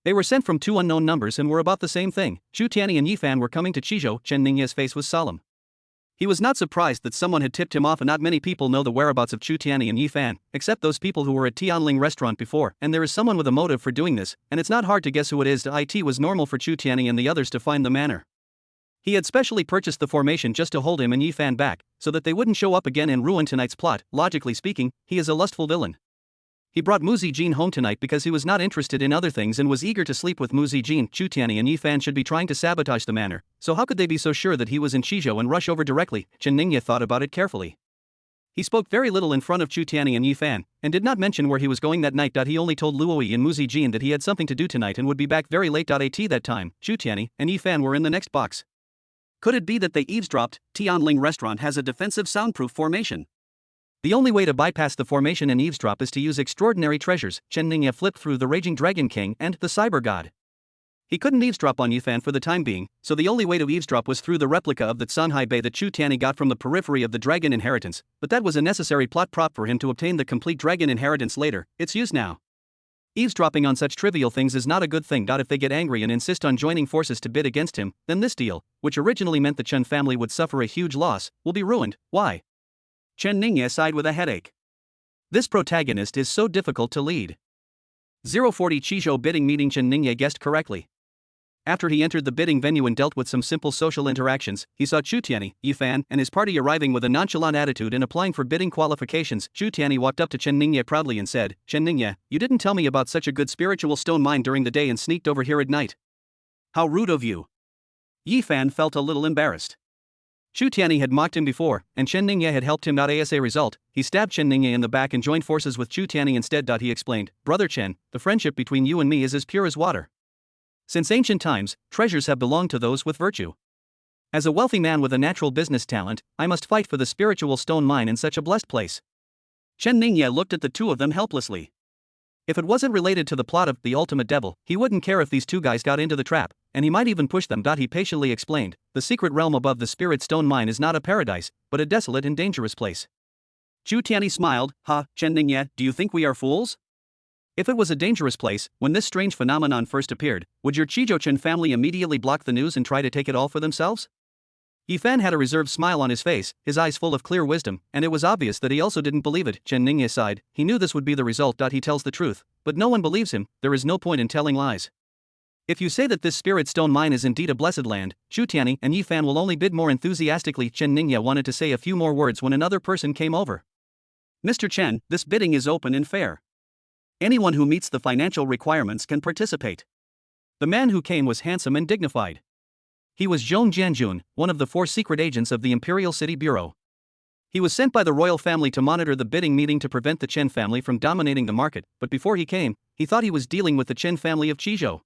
They were sent from 2 unknown numbers and were about the same thing. Xu Tianyi and Yi Fan were coming to Qizhou. Chen Ningye's face was solemn. He was not surprised that someone had tipped him off, and not many people know the whereabouts of Xu Tianyi and Yi Fan, except those people who were at Tianling restaurant before, and there is someone with a motive for doing this, and it's not hard to guess who it is. It was normal for Xu Tianyi and the others to find the manor. He had specially purchased the formation just to hold him and Yi Fan back, so that they wouldn't show up again and ruin tonight's plot. Logically speaking, he is a lustful villain. He brought Mu Zijin home tonight because he was not interested in other things and was eager to sleep with Mu Zijin. Xu Tianyi and Yi Fan should be trying to sabotage the manor, so how could they be so sure that he was in Qizhou and rush over directly? Chen Ningye thought about it carefully. He spoke very little in front of Xu Tianyi and Yi Fan, and did not mention where he was going that night. He only told Luo Yi and Mu Zijin that he had something to do tonight and would be back very late. At that time, Xu Tianyi and Yi Fan were in the next box. Could it be that they eavesdropped? Tianling restaurant has a defensive soundproof formation. The only way to bypass the formation and eavesdrop is to use extraordinary treasures. Chen Ningye flipped through the Raging Dragon King and the Cyber God. He couldn't eavesdrop on Yi Fan for the time being, so the only way to eavesdrop was through the replica of the Sanhai Bei that Xu Tianyi got from the periphery of the dragon inheritance, but that was a necessary plot prop for him to obtain the complete dragon inheritance later. It's used now. Eavesdropping on such trivial things is not a good thing. If they get angry and insist on joining forces to bid against him, then this deal, which originally meant the Chen family would suffer a huge loss, will be ruined. Why? Chen Ningye sighed with a headache. This protagonist is so difficult to lead. 040 Qizhou bidding meeting. Chen Ningye guessed correctly. After he entered the bidding venue and dealt with some simple social interactions, he saw Xu Tianyi, Yi Fan, and his party arriving with a nonchalant attitude and applying for bidding qualifications. Xu Tianyi walked up to Chen Ningye proudly and said, "Chen Ningye, you didn't tell me about such a good spiritual stone mine during the day and sneaked over here at night. How rude of you." Yi Fan felt a little embarrassed. Chu Tianyi had mocked him before, and Chen Ningye had helped him out. As a result, he stabbed Chen Ningye in the back and joined forces with Chu Tianyi instead. He explained, "Brother Chen, the friendship between you and me is as pure as water. Since ancient times, treasures have belonged to those with virtue. As a wealthy man with a natural business talent, I must fight for the spiritual stone mine in such a blessed place." Chen Ningye looked at the two of them helplessly. If it wasn't related to the plot of The Ultimate Devil, he wouldn't care if these two guys got into the trap, and he might even push them. He patiently explained, "The secret realm above the spirit stone mine is not a paradise, but a desolate and dangerous place." Chu Tianyi smiled, "Ha, Chen Ningye, do you think we are fools? If it was a dangerous place, when this strange phenomenon first appeared, would your Chen family immediately block the news and try to take it all for themselves?" Yi Fan had a reserved smile on his face, his eyes full of clear wisdom, and it was obvious that he also didn't believe it. Chen Ningye sighed, he knew this would be the result. He tells the truth, but no one believes him, there is no point in telling lies. If you say that this spirit stone mine is indeed a blessed land, Chu Tianyi and Yi Fan will only bid more enthusiastically. Chen Ningye wanted to say a few more words when another person came over. "Mr. Chen, this bidding is open and fair. Anyone who meets the financial requirements can participate." The man who came was handsome and dignified. He was Zhong Jianjun, one of the 4 secret agents of the Imperial City Bureau. He was sent by the royal family to monitor the bidding meeting to prevent the Chen family from dominating the market, but before he came, he thought he was dealing with the Chen family of Qizhou.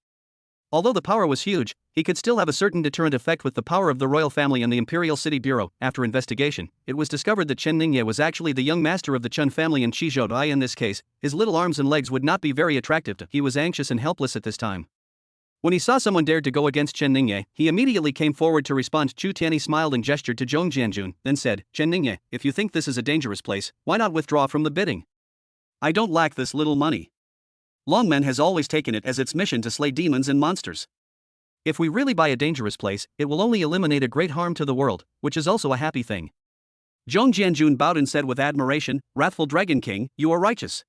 Although the power was huge, he could still have a certain deterrent effect with the power of the royal family and the Imperial City Bureau. After investigation, it was discovered that Chen Ningye was actually the young master of the Chen family in Qizhou. In this case, his little arms and legs would not be very attractive to him. He was anxious and helpless at this time. When he saw someone dared to go against Chen Ningye, he immediately came forward to respond. Chu Tianyi smiled and gestured to Zhong Jianjun, then said, "Chen Ningye, if you think this is a dangerous place, why not withdraw from the bidding? I don't lack this little money. Longmen has always taken it as its mission to slay demons and monsters. If we really buy a dangerous place, it will only eliminate a great harm to the world, which is also a happy thing." Zhong Jianjun bowed and said with admiration, "Wrathful Dragon King, you are righteous.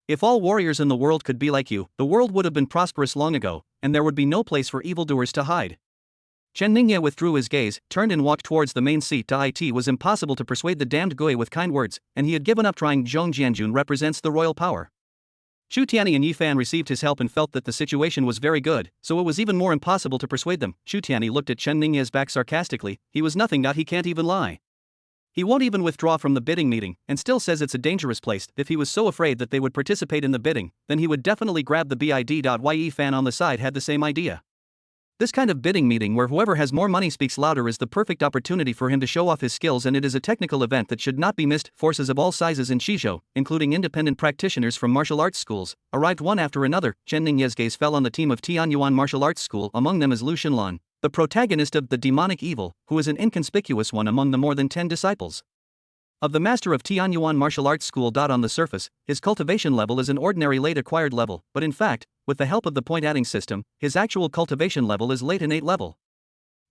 If all warriors in the world could be like you, the world would have been prosperous long ago, and there would be no place for evildoers to hide." Chen Ningye withdrew his gaze, turned and walked towards the main seat. It was impossible to persuade the damned Gui with kind words, and he had given up trying. Zhong Jianjun represents the royal power. Chu Tianyi and Yi Fan received his help and felt that the situation was very good, so it was even more impossible to persuade them. Chu Tianyi looked at Chen Ningye's back sarcastically, he was nothing. He can't even lie. He won't even withdraw from the bidding meeting, and still says it's a dangerous place. If he was so afraid that they would participate in the bidding, then he would definitely grab the bid. Yi Fan on the side had the same idea. This kind of bidding meeting where whoever has more money speaks louder is the perfect opportunity for him to show off his skills, and it is a technical event that should not be missed. Forces of all sizes in Qizhou, including independent practitioners from martial arts schools, arrived one after another. Chen Ningye's gaze fell on the team of Tianyuan Martial Arts School. Among them is Lu Xinlan, the protagonist of The Demonic Evil, who is an inconspicuous one among the more than 10 disciples of the master of Tianyuan Martial Arts School. On the surface, his cultivation level is an ordinary late acquired level, but in fact, with the help of the point adding system, his actual cultivation level is late innate level.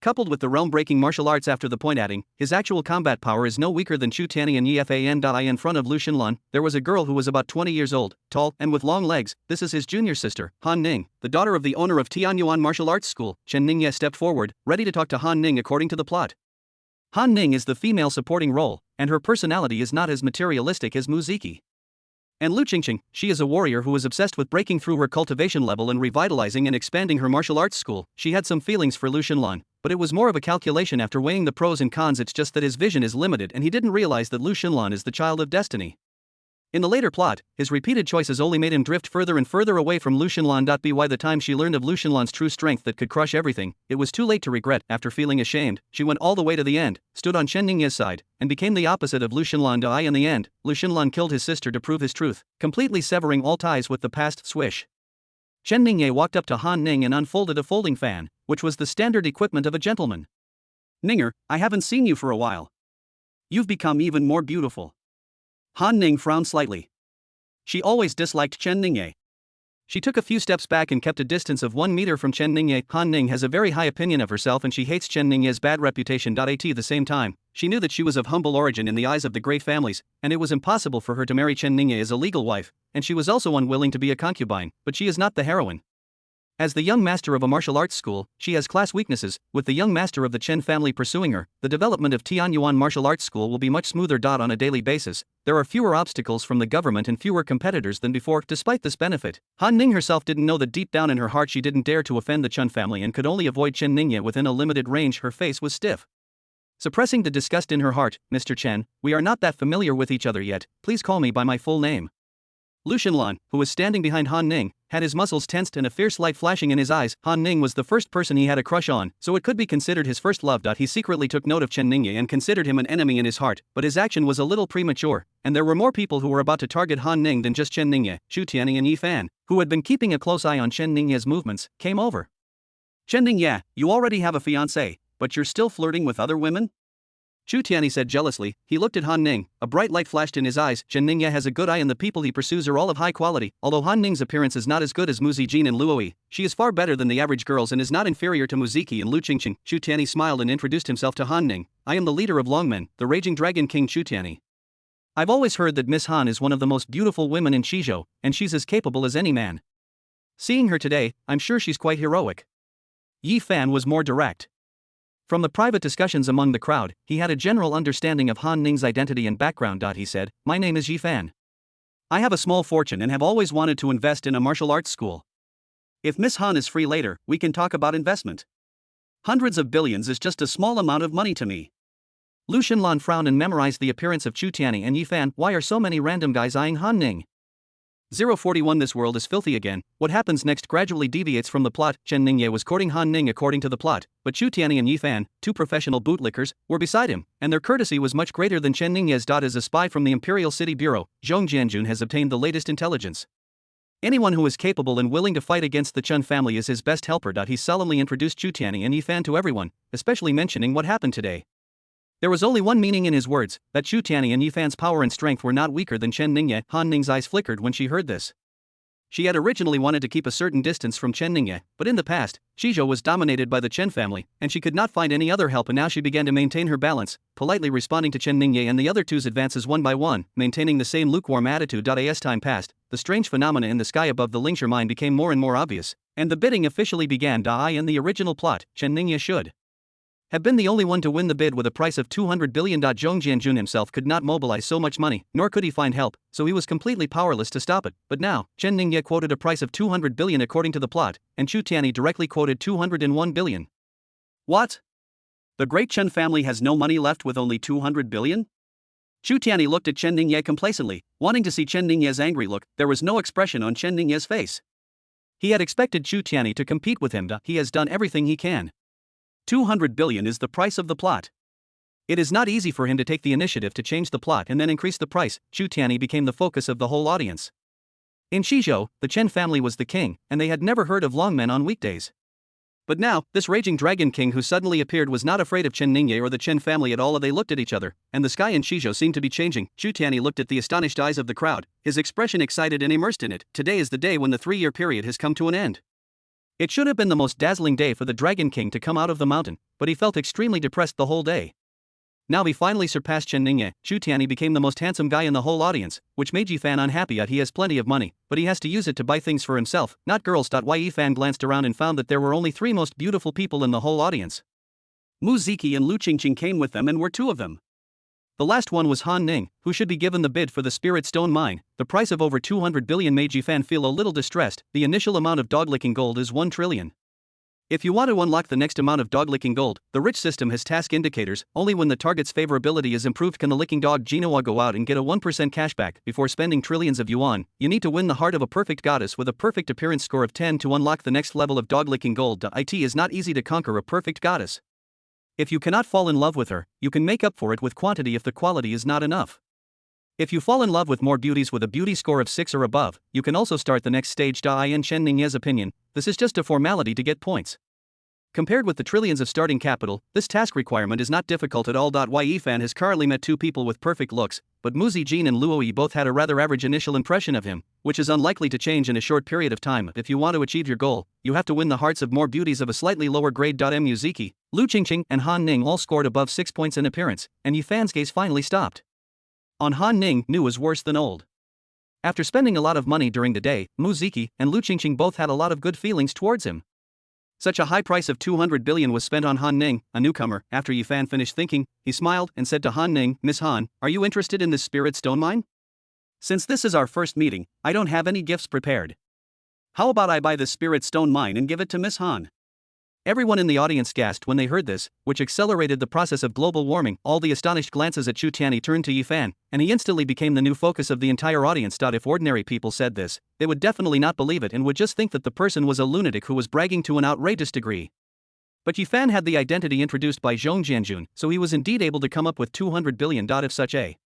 Coupled with the realm-breaking martial arts after the point adding, his actual combat power is no weaker than Chu Tianyi and Yi Fan. In front of Lu Xinlan, there was a girl who was about 20 years old, tall, and with long legs. This is his junior sister, Han Ning, the daughter of the owner of Tianyuan Martial Arts School. Chen Ningye stepped forward, ready to talk to Han Ning according to the plot. Han Ning is the female supporting role, and her personality is not as materialistic as Muziki. And Lu Qingqing, she is a warrior who is obsessed with breaking through her cultivation level and revitalizing and expanding her martial arts school. She had some feelings for Lu Xinlan, but it was more of a calculation after weighing the pros and cons. It's just that his vision is limited and he didn't realize that Lu Xinlan is the child of destiny. In the later plot, his repeated choices only made him drift further and further away from Lu Xinlan. By the time she learned of Lu Xinlan's true strength that could crush everything, it was too late to regret. After feeling ashamed, she went all the way to the end, stood on Chen Ningye's side, and became the opposite of Lu Xinlan. In the end, Lu Xinlan killed his sister to prove his truth, completely severing all ties with the past. Swish. Chen Ningye walked up to Han Ning and unfolded a folding fan, which was the standard equipment of a gentleman. "Ninger, I haven't seen you for a while. You've become even more beautiful." Han Ning frowned slightly. She always disliked Chen Ningye. She took a few steps back and kept a distance of 1 meter from Chen Ningye. Han Ning has a very high opinion of herself and she hates Chen Ningye's bad reputation. At the same time, she knew that she was of humble origin in the eyes of the great families, and it was impossible for her to marry Chen Ningye as a legal wife, and she was also unwilling to be a concubine, but she is not the heroine. As the young master of a martial arts school, she has class weaknesses. With the young master of the Chen family pursuing her, the development of Tianyuan Martial Arts School will be much smoother. On a daily basis, there are fewer obstacles from the government and fewer competitors than before. Despite this benefit, Han Ning herself didn't know that deep down in her heart she didn't dare to offend the Chen family and could only avoid Chen Ningye within a limited range. Her face was stiff. Suppressing the disgust in her heart, Mr. Chen, we are not that familiar with each other yet, please call me by my full name. Lu Xinlan, who was standing behind Han Ning, had his muscles tensed and a fierce light flashing in his eyes. Han Ning was the first person he had a crush on, so it could be considered his first love. He secretly took note of Chen Ningye and considered him an enemy in his heart, but his action was a little premature, and there were more people who were about to target Han Ning than just Chen Ningye. Xu Tianyi and Yi Fan, who had been keeping a close eye on Chen Ningye's movements, came over. Chen Ningye, you already have a fiancé, but you're still flirting with other women? Xu Tianyi said jealously. He looked at Han Ning, a bright light flashed in his eyes. Chen Ningye has a good eye and the people he pursues are all of high quality. Although Han Ning's appearance is not as good as Mu Zijin and Luo Yi, she is far better than the average girls and is not inferior to Mu Ziki and Lu Qingqing. Xu Tianyi smiled and introduced himself to Han Ning. I am the leader of Longmen, the raging dragon king Xu Tianyi. I've always heard that Miss Han is one of the most beautiful women in Shizhou, and she's as capable as any man. Seeing her today, I'm sure she's quite heroic. Yi Fan was more direct. From the private discussions among the crowd, he had a general understanding of Han Ning's identity and background. He said, my name is Yi Fan. I have a small fortune and have always wanted to invest in a martial arts school. If Miss Han is free later, we can talk about investment. Hundreds of billions is just a small amount of money to me. Lu Xinlan frowned and memorized the appearance of Xu Tianyi and Yi Fan. Why are so many random guys eyeing Han Ning? 041 This world is filthy again. What happens next gradually deviates from the plot. Chen Ningye was courting Han Ning according to the plot, but Xu Tianyi and Yi Fan, two professional bootlickers, were beside him, and their courtesy was much greater than Chen Ningye's. As a spy from the Imperial City Bureau, Zhong Jianjun has obtained the latest intelligence. Anyone who is capable and willing to fight against the Chen family is his best helper. He solemnly introduced Xu Tianyi and Yi Fan to everyone, especially mentioning what happened today. There was only one meaning in his words, that Xu Tianyi and Yi Fan's power and strength were not weaker than Chen Ningye. Han Ning's eyes flickered when she heard this. She had originally wanted to keep a certain distance from Chen Ningye, but in the past, Shizhou was dominated by the Chen family, and she could not find any other help, and now she began to maintain her balance, politely responding to Chen Ningye and the other two's advances one by one, maintaining the same lukewarm attitude. As time passed, the strange phenomena in the sky above the Lingxi mine became more and more obvious, and the bidding officially began. In the original plot, Chen Ningye should have been the only one to win the bid with a price of 200 billion. Zhong Jianjun himself could not mobilize so much money, nor could he find help, so he was completely powerless to stop it. But now, Chen Ningye quoted a price of 200 billion according to the plot, and Xu Tianyi directly quoted 201 billion. What? The great Chen family has no money left with only 200 billion? Xu Tianyi looked at Chen Ningye complacently, wanting to see Chen Ningye's angry look. There was no expression on Chen Ningye's face. He had expected Xu Tianyi to compete with him. He has done everything he can. 200 billion is the price of the plot. It is not easy for him to take the initiative to change the plot and then increase the price. Xu Tianyi became the focus of the whole audience. In Shizhou, the Chen family was the king, and they had never heard of Longmen on weekdays. But now, this raging dragon king who suddenly appeared was not afraid of Chen Ningye or the Chen family at all. They looked at each other, and the sky in Shizhou seemed to be changing. Xu Tianyi looked at the astonished eyes of the crowd, his expression excited and immersed in it. Today is the day when the 3-year period has come to an end. It should have been the most dazzling day for the Dragon King to come out of the mountain, but he felt extremely depressed the whole day. Now he finally surpassed Chen Ningye. Xu Tianyi became the most handsome guy in the whole audience, which made Yi Fan unhappy. He has plenty of money, but he has to use it to buy things for himself, not girls. Yi Fan glanced around and found that there were only 3 most beautiful people in the whole audience. Mu Ziki and Lu Qingqing came with them and were 2 of them. The last one was Han Ning, who should be given the bid for the Spirit Stone Mine. The price of over 200 billion made Yi Fan feel a little distressed. The initial amount of dog-licking gold is 1 trillion. If you want to unlock the next amount of dog-licking gold, the rich system has task indicators. Only when the target's favorability is improved can the licking dog Genoa go out and get a 1% cashback. Before spending trillions of yuan, you need to win the heart of a perfect goddess with a perfect appearance score of 10 to unlock the next level of dog-licking gold. It is not easy to conquer a perfect goddess. If you cannot fall in love with her, you can make up for it with quantity if the quality is not enough. If you fall in love with more beauties with a beauty score of 6 or above, you can also start the next stage. In Chen Ningye's opinion, this is just a formality to get points. Compared with the trillions of starting capital, this task requirement is not difficult at all. Yi Fan has currently met 2 people with perfect looks, but Mu Zijin and Luo Yi both had a rather average initial impression of him, which is unlikely to change in a short period of time. If you want to achieve your goal, you have to win the hearts of more beauties of a slightly lower grade. Mu Ziki, Lu Qingqing, and Han Ning all scored above 6 points in appearance, and Yi Fan's gaze finally stopped on Han Ning. New was worse than old. After spending a lot of money during the day, Mu Ziki and Lu Qingqing both had a lot of good feelings towards him. Such a high price of 200 billion was spent on Han Ning, a newcomer. After Yi Fan finished thinking, he smiled and said to Han Ning, Miss Han, are you interested in this Spirit Stone Mine? Since this is our first meeting, I don't have any gifts prepared. How about I buy this Spirit Stone Mine and give it to Miss Han? Everyone in the audience gasped when they heard this, which accelerated the process of global warming. All the astonished glances at Chu Tianyi turned to Yi Fan, and he instantly became the new focus of the entire audience. If ordinary people said this, they would definitely not believe it and would just think that the person was a lunatic who was bragging to an outrageous degree. But Yi Fan had the identity introduced by Zhong Jianjun, so he was indeed able to come up with 200 billion. If such a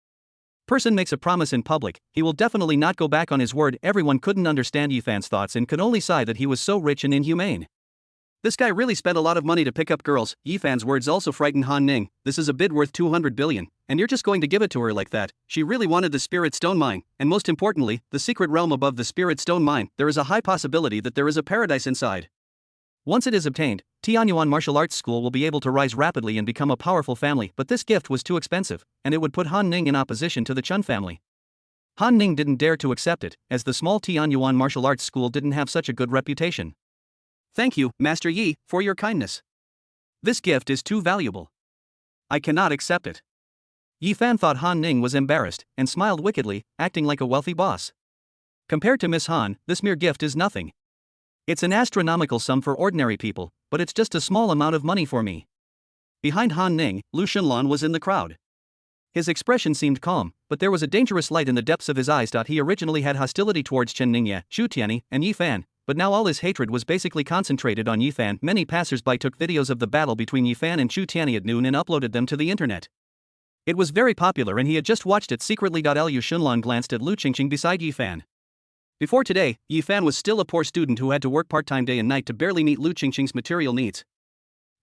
person makes a promise in public, he will definitely not go back on his word. Everyone couldn't understand Yi Fan's thoughts and could only sigh that he was so rich and inhumane. This guy really spent a lot of money to pick up girls. Yi Fan's words also frightened Han Ning. This is a bid worth 200 billion, and you're just going to give it to her like that. She really wanted the Spirit Stone Mine, and most importantly, the secret realm above the Spirit Stone Mine. There is a high possibility that there is a paradise inside. Once it is obtained, Tianyuan Martial Arts School will be able to rise rapidly and become a powerful family, but this gift was too expensive, and it would put Han Ning in opposition to the Chun family. Han Ning didn't dare to accept it, as the small Tianyuan Martial Arts School didn't have such a good reputation. Thank you, Master Yi, for your kindness. This gift is too valuable. I cannot accept it. Yi Fan thought Han Ning was embarrassed, and smiled wickedly, acting like a wealthy boss. Compared to Miss Han, this mere gift is nothing. It's an astronomical sum for ordinary people, but it's just a small amount of money for me. Behind Han Ning, Lu Xunlan was in the crowd. His expression seemed calm, but there was a dangerous light in the depths of his eyes. He originally had hostility towards Chen Ningye, Chu Tianyi, and Yi Fan, but now all his hatred was basically concentrated on Yi Fan. Many passers-by took videos of the battle between Yi Fan and Chu Tianyi at noon and uploaded them to the internet. It was very popular and he had just watched it secretly. Liu Xunlan glanced at Lu Qingqing beside Yi Fan. Before today, Yi Fan was still a poor student who had to work part-time day and night to barely meet Lu Qingqing's material needs.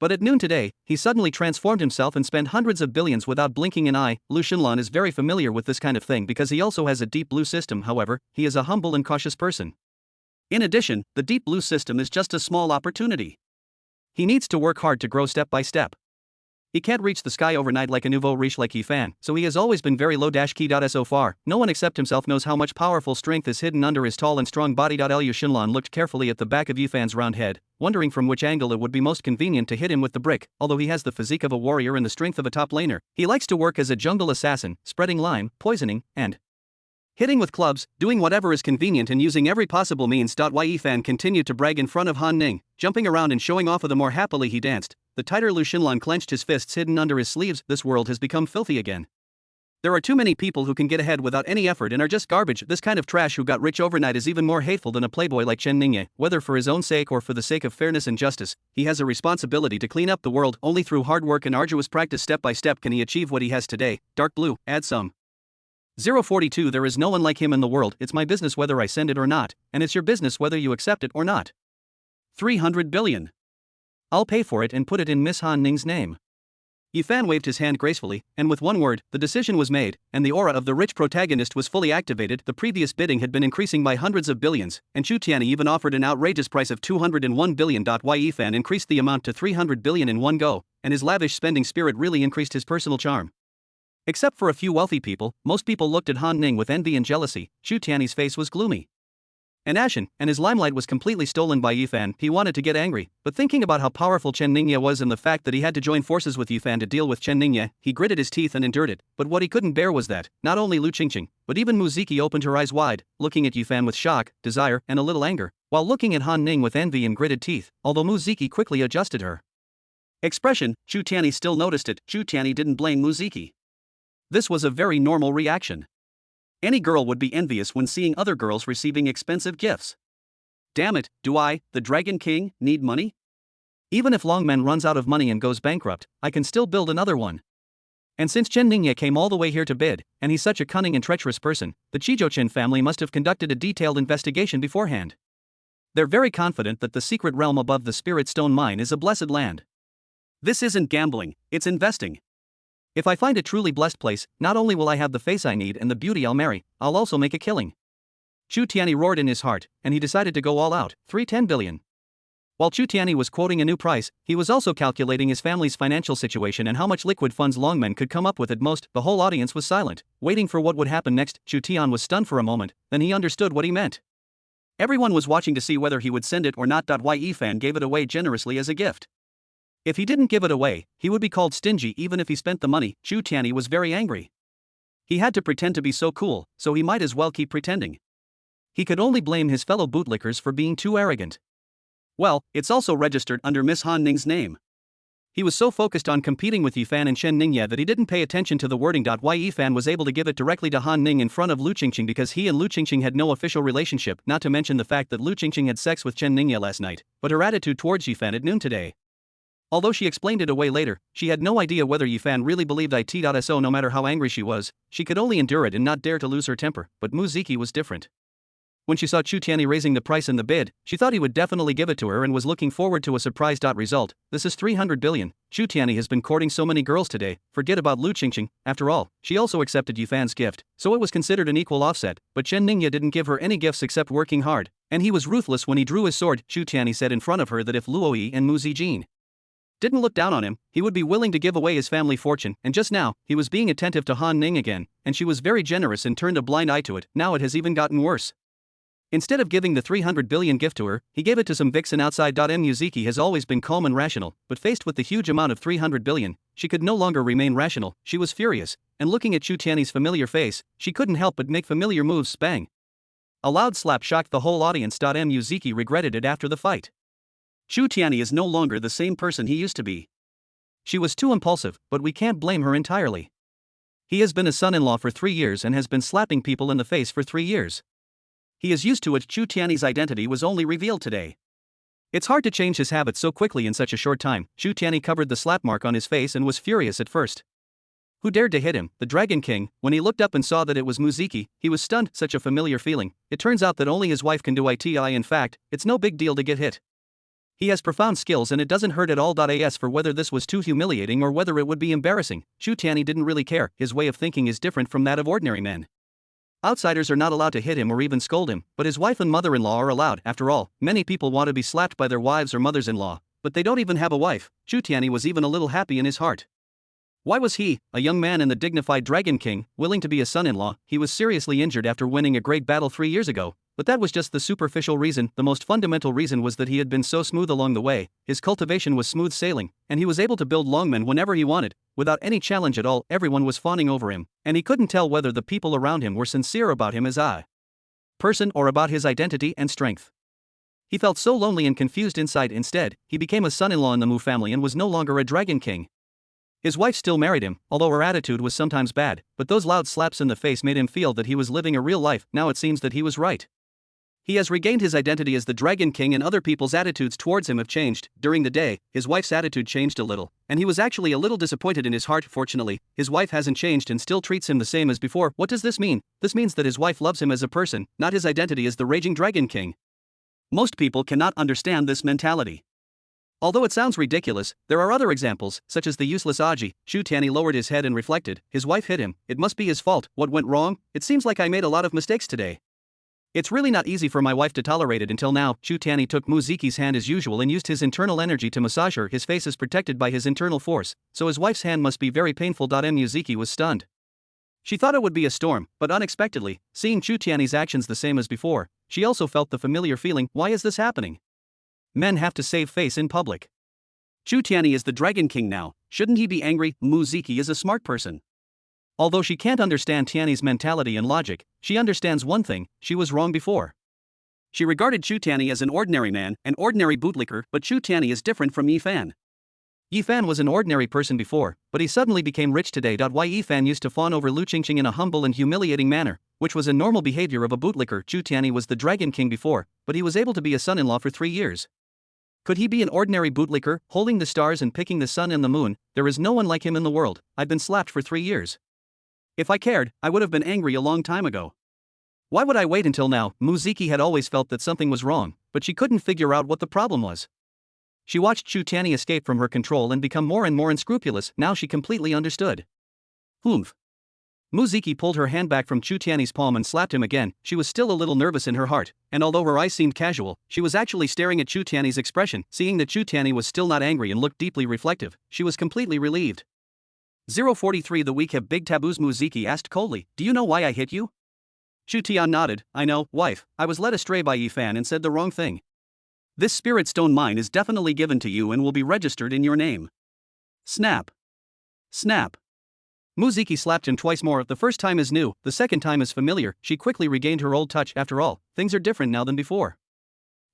But at noon today, he suddenly transformed himself and spent hundreds of billions without blinking an eye. Lu Xunlan is very familiar with this kind of thing because he also has a deep blue system. However, he is a humble and cautious person. In addition, the deep blue system is just a small opportunity. He needs to work hard to grow step by step. He can't reach the sky overnight like a nouveau riche like Yi Fan, so he has always been very low key. So far, no one except himself knows how much powerful strength is hidden under his tall and strong body. Liu Xunlan looked carefully at the back of Yi Fan's round head, wondering from which angle it would be most convenient to hit him with the brick. Although he has the physique of a warrior and the strength of a top laner, he likes to work as a jungle assassin, spreading lime, poisoning, and hitting with clubs, doing whatever is convenient and using every possible means. Yi Fan continued to brag in front of Han Ning, jumping around and showing off. The more happily he danced, the tighter Lu Xunlan clenched his fists hidden under his sleeves. This world has become filthy again. There are too many people who can get ahead without any effort and are just garbage. This kind of trash who got rich overnight is even more hateful than a playboy like Chen Ningye. Whether for his own sake or for the sake of fairness and justice, he has a responsibility to clean up the world. Only through hard work and arduous practice step by step can he achieve what he has today. Dark blue, add some. 042. There is no one like him in the world. It's my business whether I send it or not, and it's your business whether you accept it or not. 300 billion. I'll pay for it and put it in Miss Han Ning's name. Yi Fan waved his hand gracefully, and with one word, the decision was made, and the aura of the rich protagonist was fully activated. The previous bidding had been increasing by hundreds of billions, and Chu Tianyi even offered an outrageous price of 201 billion. Yi Fan increased the amount to 300 billion in one go, and his lavish spending spirit really increased his personal charm. Except for a few wealthy people, most people looked at Han Ning with envy and jealousy. Chu Tianyi's face was gloomy and ashen, and his limelight was completely stolen by Yi Fan. He wanted to get angry, but thinking about how powerful Chen Ningye was and the fact that he had to join forces with Yi Fan to deal with Chen Ningye, he gritted his teeth and endured it. But what he couldn't bear was that, not only Lu Qingqing, but even Muziki opened her eyes wide, looking at Yi Fan with shock, desire, and a little anger, while looking at Han Ning with envy and gritted teeth, although Muziki quickly adjusted her expression. Chu Tianyi still noticed it. Chu Tianyi didn't blame Muziki. This was a very normal reaction. Any girl would be envious when seeing other girls receiving expensive gifts. Damn it, do I, the Dragon King, need money? Even if Longman runs out of money and goes bankrupt, I can still build another one. And since Chen Ningye came all the way here to bid, and he's such a cunning and treacherous person, the Chijochen family must have conducted a detailed investigation beforehand. They're very confident that the secret realm above the Spirit Stone Mine is a blessed land. This isn't gambling, it's investing. If I find a truly blessed place, not only will I have the face I need and the beauty I'll marry, I'll also make a killing. Chu Tianyi roared in his heart, and he decided to go all out, 310 billion. While Chu Tianyi was quoting a new price, he was also calculating his family's financial situation and how much liquid funds Longmen could come up with at most. The whole audience was silent, waiting for what would happen next. Chu Tian was stunned for a moment, then he understood what he meant. Everyone was watching to see whether he would send it or not. Yi Fan gave it away generously as a gift. If he didn't give it away, he would be called stingy even if he spent the money. Chu Tianyi was very angry. He had to pretend to be so cool, so he might as well keep pretending. He could only blame his fellow bootlickers for being too arrogant. Well, it's also registered under Miss Han Ning's name. He was so focused on competing with Yifan and Chen Ningye that he didn't pay attention to the wording. Why Yifan was able to give it directly to Han Ning in front of Lu Qingqing because he and Lu Qingqing had no official relationship, not to mention the fact that Lu Qingqing had sex with Chen Ningye last night, but her attitude towards Yifan at noon today. Although she explained it away later, she had no idea whether Yifan really believed it. So no matter how angry she was, she could only endure it and not dare to lose her temper, but Mu Ziki was different. When she saw Chu Tianyi raising the price in the bid, she thought he would definitely give it to her and was looking forward to a surprise. Result, this is 300 billion. Chu Tianyi has been courting so many girls today, forget about Lu Qingqing. After all, she also accepted Yifan's gift, so it was considered an equal offset, but Chen Ningye didn't give her any gifts except working hard, and he was ruthless when he drew his sword. Chu Tianyi said in front of her that if Luoyi and Mu Zijin didn't look down on him, he would be willing to give away his family fortune, and just now, he was being attentive to Han Ning again, and she was very generous and turned a blind eye to it. Now it has even gotten worse. Instead of giving the 300 billion gift to her, he gave it to some vixen outside. Mu Ziki has always been calm and rational, but faced with the huge amount of 300 billion, she could no longer remain rational. She was furious, and looking at Chu Tianyi's familiar face, she couldn't help but make familiar moves. Bang! A loud slap shocked the whole audience. Mu Ziki regretted it after the fight. Chu Tianyi is no longer the same person he used to be. She was too impulsive, but we can't blame her entirely. He has been a son-in-law for 3 years and has been slapping people in the face for 3 years. He is used to it. Chu Tianyi's identity was only revealed today. It's hard to change his habits so quickly in such a short time. Chu Tianyi covered the slap mark on his face and was furious at first. Who dared to hit him? The Dragon King. When he looked up and saw that it was Mu Ziki, he was stunned. Such a familiar feeling. It turns out that only his wife can do it. In fact, it's no big deal to get hit. He has profound skills and it doesn't hurt at all. As for whether this was too humiliating or whether it would be embarrassing, Chu Tianyi didn't really care. His way of thinking is different from that of ordinary men. Outsiders are not allowed to hit him or even scold him, but his wife and mother-in-law are allowed. After all, many people want to be slapped by their wives or mothers-in-law, but they don't even have a wife. Chu Tianyi was even a little happy in his heart. Why was he, a young man and the dignified Dragon King, willing to be a son-in-law? He was seriously injured after winning a great battle 3 years ago, but that was just the superficial reason. The most fundamental reason was that he had been so smooth along the way, his cultivation was smooth sailing, and he was able to build longmen whenever he wanted, without any challenge at all. Everyone was fawning over him, and he couldn't tell whether the people around him were sincere about him as a person or about his identity and strength. He felt so lonely and confused inside. Instead, he became a son-in-law in the Mu family and was no longer a Dragon King. His wife still married him, although her attitude was sometimes bad, but those loud slaps in the face made him feel that he was living a real life. Now it seems that he was right. He has regained his identity as the Dragon King and other people's attitudes towards him have changed. During the day, his wife's attitude changed a little, and he was actually a little disappointed in his heart. Fortunately, his wife hasn't changed and still treats him the same as before. What does this mean? This means that his wife loves him as a person, not his identity as the raging Dragon King. Most people cannot understand this mentality. Although it sounds ridiculous, there are other examples, such as the useless Aji. Chu Tianyi lowered his head and reflected. His wife hit him. It must be his fault. What went wrong? It seems like I made a lot of mistakes today. It's really not easy for my wife to tolerate it until now. Chu Tianyi took Mu Ziki's hand as usual and used his internal energy to massage her. His face is protected by his internal force, so his wife's hand must be very painful. Mu Ziki was stunned. She thought it would be a storm, but unexpectedly, seeing Chu Tianyi's actions the same as before, she also felt the familiar feeling. Why is this happening? Men have to save face in public. Chu Tianyi is the Dragon King now, shouldn't he be angry? Mu Ziki is a smart person. Although she can't understand Tianyi's mentality and logic, she understands one thing: she was wrong before. She regarded Chu Tianyi as an ordinary man, an ordinary bootlicker, but Chu Tianyi is different from Yifan. Yifan was an ordinary person before, but he suddenly became rich today. Yifan used to fawn over Lu Qingqing in a humble and humiliating manner, which was a normal behavior of a bootlicker. Chu Tianyi was the Dragon King before, but he was able to be a son-in-law for 3 years. Could he be an ordinary bootlicker, holding the stars and picking the sun and the moon? There is no one like him in the world. I've been slapped for 3 years. If I cared, I would have been angry a long time ago. Why would I wait until now? Mu Ziki had always felt that something was wrong, but she couldn't figure out what the problem was. She watched Chu Tianyi escape from her control and become more and more unscrupulous. Now she completely understood. Humph. Mu Ziki pulled her hand back from Chu Tianyi's palm and slapped him again. She was still a little nervous in her heart, and although her eyes seemed casual, she was actually staring at Chu Tianyi's expression. Seeing that Chu Tianyi was still not angry and looked deeply reflective, she was completely relieved. 043 The week have big taboos. Mu Ziki asked coldly. Do you know why I hit you? Chu Tian nodded. I know, wife. I was led astray by Yifan and said the wrong thing. This spirit stone mine is definitely given to you and will be registered in your name. Snap. Snap. Mu Ziki slapped him twice more. The first time is new, the second time is familiar. She quickly regained her old touch. After all, things are different now than before.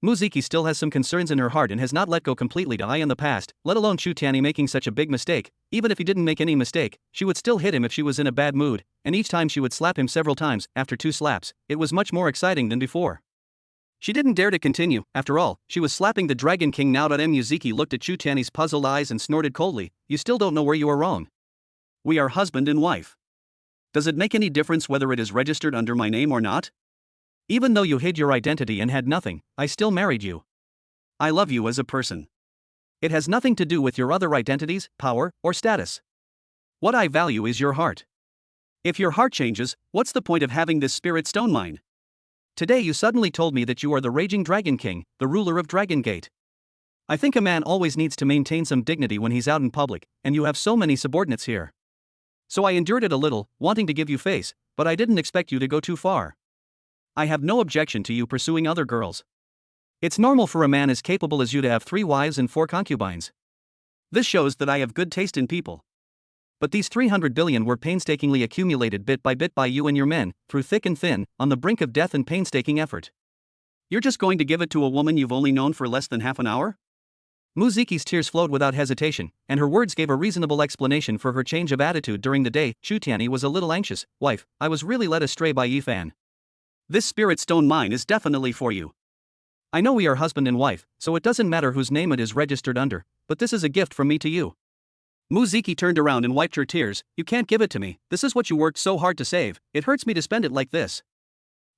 Muziki still has some concerns in her heart and has not let go completely to eye on the past, let alone Chu Tianyi making such a big mistake. Even if he didn't make any mistake, she would still hit him if she was in a bad mood, and each time she would slap him several times. After 2 slaps, it was much more exciting than before. She didn't dare to continue. After all, she was slapping the Dragon King now. Muziki looked at Chu Tianyi's puzzled eyes and snorted coldly, "You still don't know where you are wrong. We are husband and wife. Does it make any difference whether it is registered under my name or not? Even though you hid your identity and had nothing, I still married you. I love you as a person. It has nothing to do with your other identities, power, or status. What I value is your heart. If your heart changes, what's the point of having this spirit stone mine? Today you suddenly told me that you are the Raging Dragon King, the ruler of Dragon Gate. I think a man always needs to maintain some dignity when he's out in public, and you have so many subordinates here. So I endured it a little, wanting to give you face, but I didn't expect you to go too far. I have no objection to you pursuing other girls. It's normal for a man as capable as you to have 3 wives and 4 concubines. This shows that I have good taste in people. But these 300 billion were painstakingly accumulated bit by you and your men, through thick and thin, on the brink of death and painstaking effort. You're just going to give it to a woman you've only known for less than half an hour? Muziki's tears flowed without hesitation, and her words gave a reasonable explanation for her change of attitude during the day. Chu Tianyi was a little anxious. "Wife, I was really led astray by Yifan. This spirit stone mine is definitely for you. I know we are husband and wife, so it doesn't matter whose name it is registered under, but this is a gift from me to you." Muziki turned around and wiped her tears. "You can't give it to me, this is what you worked so hard to save, it hurts me to spend it like this."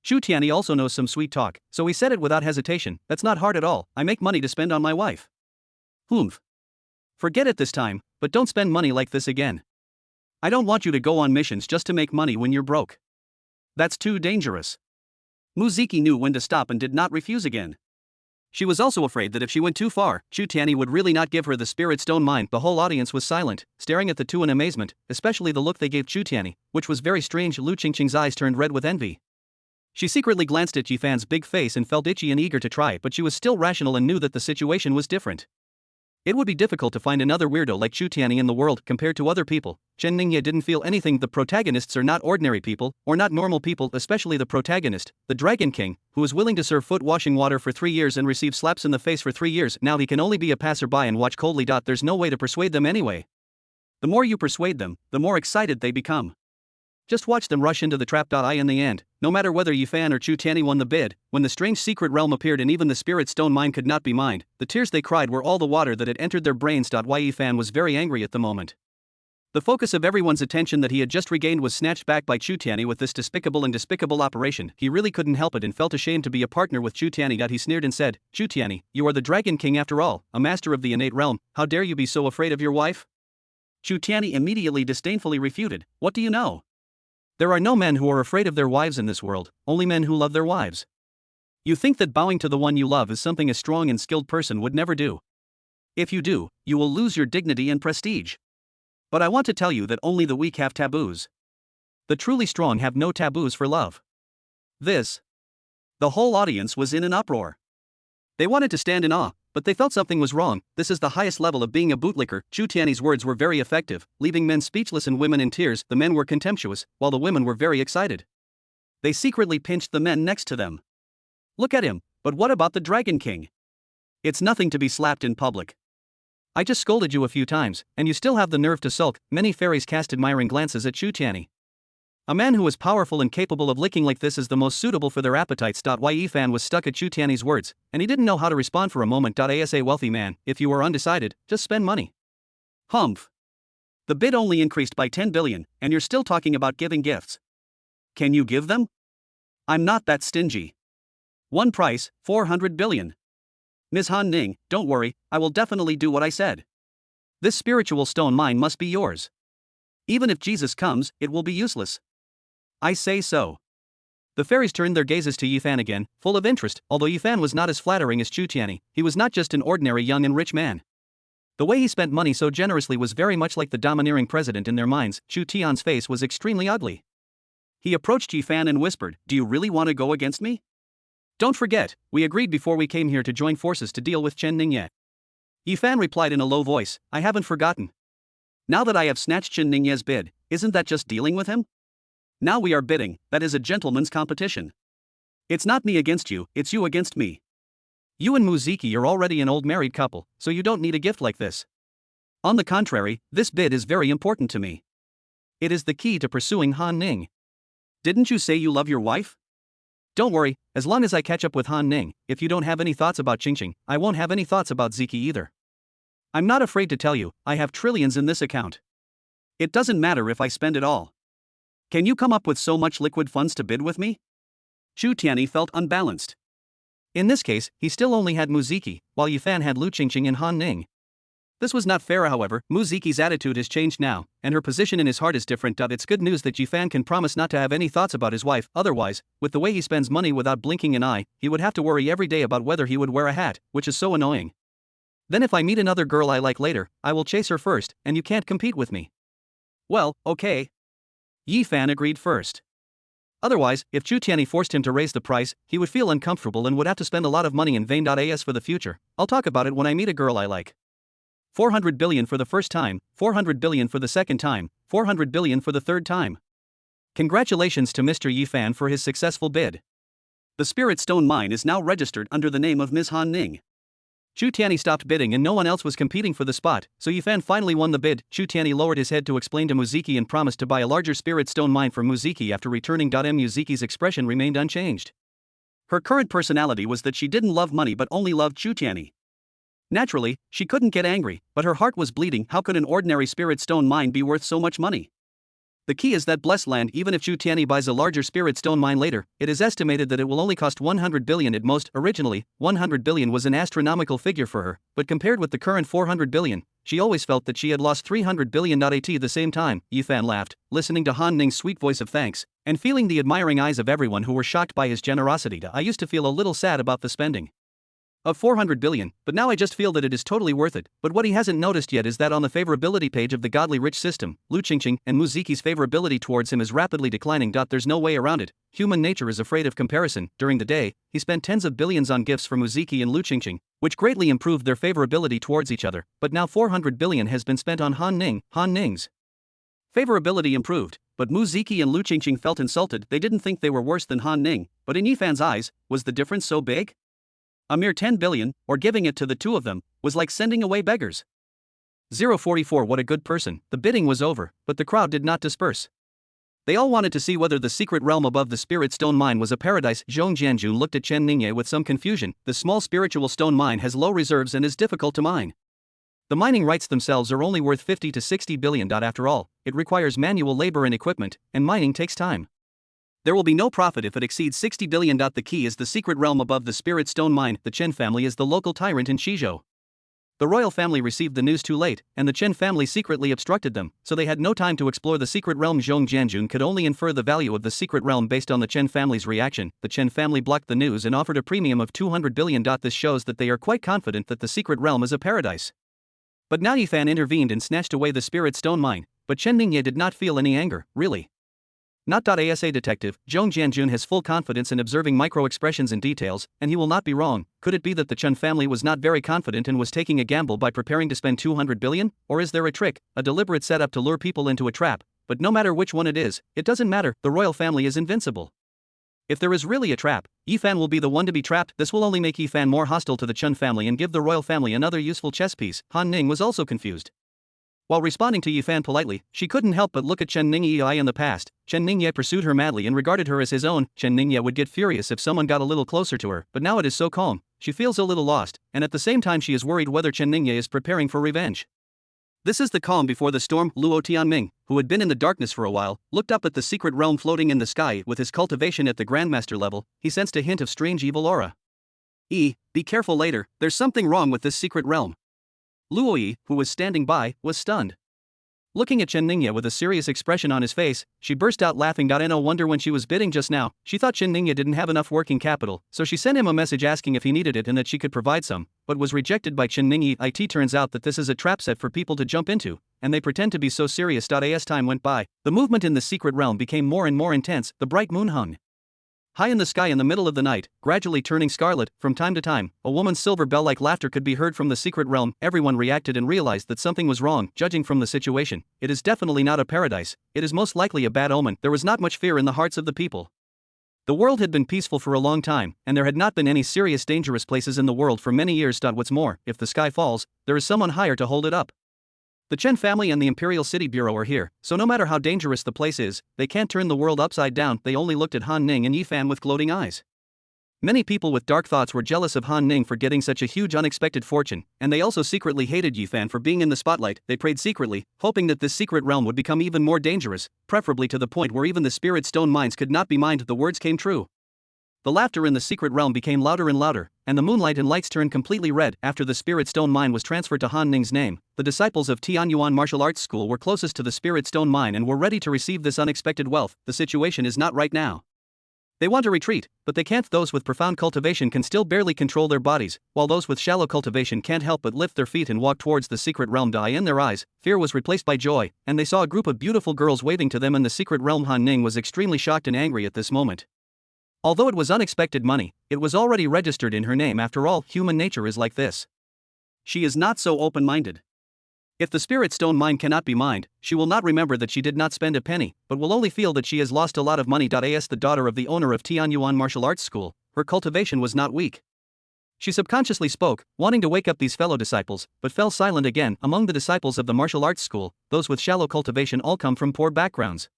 Chu Tianyi also knows some sweet talk, so he said it without hesitation, "That's not hard at all, I make money to spend on my wife." "Humph. Forget it this time, but don't spend money like this again. I don't want you to go on missions just to make money when you're broke. That's too dangerous." Muziki knew when to stop and did not refuse again. She was also afraid that if she went too far, Chu Tianyi would really not give her the spirit stone mine. The whole audience was silent, staring at the two in amazement, especially the look they gave Chu Tianyi, which was very strange. Lu Qingqing's eyes turned red with envy. She secretly glanced at Yifan's big face and felt itchy and eager to try, but she was still rational and knew that the situation was different. It would be difficult to find another weirdo like Chu Tianyi in the world compared to other people. Chen Ningye didn't feel anything. The protagonists are not ordinary people, or not normal people, especially the protagonist, the Dragon King, who is willing to serve foot washing water for 3 years and receive slaps in the face for 3 years. Now he can only be a passerby and watch coldly. There's no way to persuade them anyway. The more you persuade them, the more excited they become. Just watch them rush into the trap. In the end, no matter whether Yifan or Chu Tianyi won the bid, when the strange secret realm appeared and even the spirit stone mine could not be mined, the tears they cried were all the water that had entered their brains. Yifan was very angry at the moment. The focus of everyone's attention that he had just regained was snatched back by Chu Tianyi with this despicable operation. He really couldn't help it and felt ashamed to be a partner with Chu Tianyi. He sneered and said, "Chu Tianyi, you are the Dragon King after all, a master of the innate realm, how dare you be so afraid of your wife?" Chu Tianyi immediately disdainfully refuted, "What do you know? There are no men who are afraid of their wives in this world, only men who love their wives. You think that bowing to the one you love is something a strong and skilled person would never do. If you do, you will lose your dignity and prestige. But I want to tell you that only the weak have taboos. The truly strong have no taboos for love." The whole audience was in an uproar. They wanted to stand in awe, but they felt something was wrong. This is the highest level of being a bootlicker. Chu Tianyi's words were very effective, leaving men speechless and women in tears. The men were contemptuous, while the women were very excited. They secretly pinched the men next to them. "Look at him, but what about the Dragon King? It's nothing to be slapped in public. I just scolded you a few times, and you still have the nerve to sulk." Many fairies cast admiring glances at Chu Tianyi. A man who is powerful and capable of licking like this is the most suitable for their appetites. Yifan was stuck at Chu Tianyi's words, and he didn't know how to respond for a moment. As a wealthy man, if you are undecided, just spend money. Humph. The bid only increased by 10 billion, and you're still talking about giving gifts. Can you give them? I'm not that stingy. One price, 400 billion. Ms. Han Ning, don't worry, I will definitely do what I said. This spiritual stone mine must be yours. Even if Jesus comes, it will be useless. I say so. The fairies turned their gazes to Yifan again, full of interest. Although Yifan was not as flattering as Chu Tianyi, he was not just an ordinary young and rich man. The way he spent money so generously was very much like the domineering president in their minds. Chu Tian's face was extremely ugly. He approached Yifan and whispered, "Do you really want to go against me? Don't forget, we agreed before we came here to join forces to deal with Chen Ningye." Yifan replied in a low voice, "I haven't forgotten. Now that I have snatched Chen Ningye's bid, isn't that just dealing with him? Now we are bidding, that is a gentleman's competition. It's not me against you, it's you against me. You and Muziki are already an old married couple, so you don't need a gift like this. On the contrary, this bid is very important to me. It is the key to pursuing Han Ning. Didn't you say you love your wife? Don't worry, as long as I catch up with Han Ning, if you don't have any thoughts about Qingqing, I won't have any thoughts about Ziki either. I'm not afraid to tell you, I have trillions in this account. It doesn't matter if I spend it all. Can you come up with so much liquid funds to bid with me? Chu Tianyi felt unbalanced. In this case, he still only had Muziki, while Yifan had Lu Qingqing and Han Ning. This was not fair, however. Muziki's attitude has changed now, and her position in his heart is different. It's good news that Yifan can promise not to have any thoughts about his wife, otherwise, with the way he spends money without blinking an eye, he would have to worry every day about whether he would wear a hat, which is so annoying. Then if I meet another girl I like later, I will chase her first, and you can't compete with me. Well, okay. Yifan agreed first. Otherwise, if Chu Tianyi forced him to raise the price, he would feel uncomfortable and would have to spend a lot of money in vain. As for the future, I'll talk about it when I meet a girl I like. 400 billion for the first time, 400 billion for the second time, 400 billion for the third time. Congratulations to Mr. Yifan for his successful bid. The Spirit Stone Mine is now registered under the name of Ms. Han Ning. Chu Tianyi stopped bidding and no one else was competing for the spot, so Yifan finally won the bid. Chu Tianyi lowered his head to explain to Muziki and promised to buy a larger Spirit Stone Mine for Muziki after returning. Muziki's expression remained unchanged. Her current personality was that she didn't love money but only loved Chu Tianyi. Naturally, she couldn't get angry, but her heart was bleeding. How could an ordinary Spirit Stone Mine be worth so much money? The key is that blessed land. Even if Chu Tianyi buys a larger Spirit Stone Mine later, it is estimated that it will only cost 100 billion at most. Originally, 100 billion was an astronomical figure for her, but compared with the current 400 billion, she always felt that she had lost 300 billion. At the same time, Yifan laughed, listening to Han Ning's sweet voice of thanks, and feeling the admiring eyes of everyone who were shocked by his generosity. I used to feel a little sad about the spending of 400 billion, but now I just feel that it is totally worth it. But what he hasn't noticed yet is that on the favorability page of the godly rich system, Lu Qingqing and Muziki's favorability towards him is rapidly declining. There's no way around it. Human nature is afraid of comparison. During the day, he spent tens of billions on gifts for Muziki and Lu Qingqing, which greatly improved their favorability towards each other, but now 400 billion has been spent on Han Ning. Han Ning's favorability improved, but Muziki and Lu Qingqing felt insulted. They didn't think they were worse than Han Ning, but in Yifan's eyes, was the difference so big? A mere 10 billion, or giving it to the two of them, was like sending away beggars. 044. What a good person. The bidding was over, but the crowd did not disperse. They all wanted to see whether the secret realm above the Spirit Stone Mine was a paradise. Zhong Jianjun looked at Chen Ningye with some confusion. The small spiritual stone mine has low reserves and is difficult to mine. The mining rights themselves are only worth 50 to 60 billion. After all, it requires manual labor and equipment, and mining takes time. There will be no profit if it exceeds 60 billion. The key is the secret realm above the Spirit Stone Mine. The Chen family is the local tyrant in Shizhou. The royal family received the news too late, and the Chen family secretly obstructed them, so they had no time to explore the secret realm. Zhong Jianjun could only infer the value of the secret realm based on the Chen family's reaction. The Chen family blocked the news and offered a premium of 200 billion. This shows that they are quite confident that the secret realm is a paradise. But now Yifan intervened and snatched away the Spirit Stone Mine, but Chen Ningye did not feel any anger, really. Not. Asa detective, Zhong Jianjun has full confidence in observing micro-expressions and details, and he will not be wrong. Could it be that the Chen family was not very confident and was taking a gamble by preparing to spend 200 billion? Or is there a trick, a deliberate setup to lure people into a trap? But no matter which one it is, it doesn't matter, the royal family is invincible. If there is really a trap, Yifan will be the one to be trapped. This will only make Yifan more hostile to the Chen family and give the royal family another useful chess piece. Han Ning was also confused. While responding to Yifan politely, she couldn't help but look at Chen Ningye in the past. Chen Ningye pursued her madly and regarded her as his own. Chen Ningye would get furious if someone got a little closer to her, but now it is so calm, she feels a little lost, and at the same time she is worried whether Chen Ningye is preparing for revenge. This is the calm before the storm. Luo Tianming, who had been in the darkness for a while, looked up at the secret realm floating in the sky. With his cultivation at the Grandmaster level, he sensed a hint of strange evil aura. Be careful later, there's something wrong with this secret realm. Luo Yi, who was standing by, was stunned. Looking at Chen Ningye with a serious expression on his face, she burst out laughing. No wonder when she was bidding just now, she thought Chen Ningye didn't have enough working capital, so she sent him a message asking if he needed it and that she could provide some, but was rejected by Chen Ningye. It turns out that this is a trap set for people to jump into, and they pretend to be so serious. As time went by, the movement in the secret realm became more and more intense. The bright moon hung high in the sky in the middle of the night, gradually turning scarlet. From time to time, a woman's silver bell-like laughter could be heard from the secret realm. Everyone reacted and realized that something was wrong. Judging from the situation, it is definitely not a paradise, it is most likely a bad omen. There was not much fear in the hearts of the people. The world had been peaceful for a long time, and there had not been any serious dangerous places in the world for many years. What's more, if the sky falls, there is someone higher to hold it up. The Chen family and the Imperial City Bureau are here, so no matter how dangerous the place is, they can't turn the world upside down. They only looked at Han Ning and Yifan with gloating eyes. Many people with dark thoughts were jealous of Han Ning for getting such a huge unexpected fortune, and they also secretly hated Yifan for being in the spotlight. They prayed secretly, hoping that this secret realm would become even more dangerous, preferably to the point where even the spirit stone mines could not be mined. The words came true. The laughter in the secret realm became louder and louder, and the moonlight and lights turned completely red. After the spirit stone mine was transferred to Han Ning's name, the disciples of Tianyuan Martial Arts School were closest to the spirit stone mine and were ready to receive this unexpected wealth. The situation is not right now. They want to retreat, but they can't. Those with profound cultivation can still barely control their bodies, while those with shallow cultivation can't help but lift their feet and walk towards the secret realm. In their eyes, fear was replaced by joy, and they saw a group of beautiful girls waving to them in the secret realm. Han Ning was extremely shocked and angry at this moment. Although it was unexpected money, it was already registered in her name. After all, human nature is like this. She is not so open-minded. If the spirit stone mine cannot be mined, she will not remember that she did not spend a penny, but will only feel that she has lost a lot of money. As the daughter of the owner of Tianyuan Martial Arts School, her cultivation was not weak. She subconsciously spoke, wanting to wake up these fellow disciples, but fell silent again. Among the disciples of the martial arts school, those with shallow cultivation all come from poor backgrounds.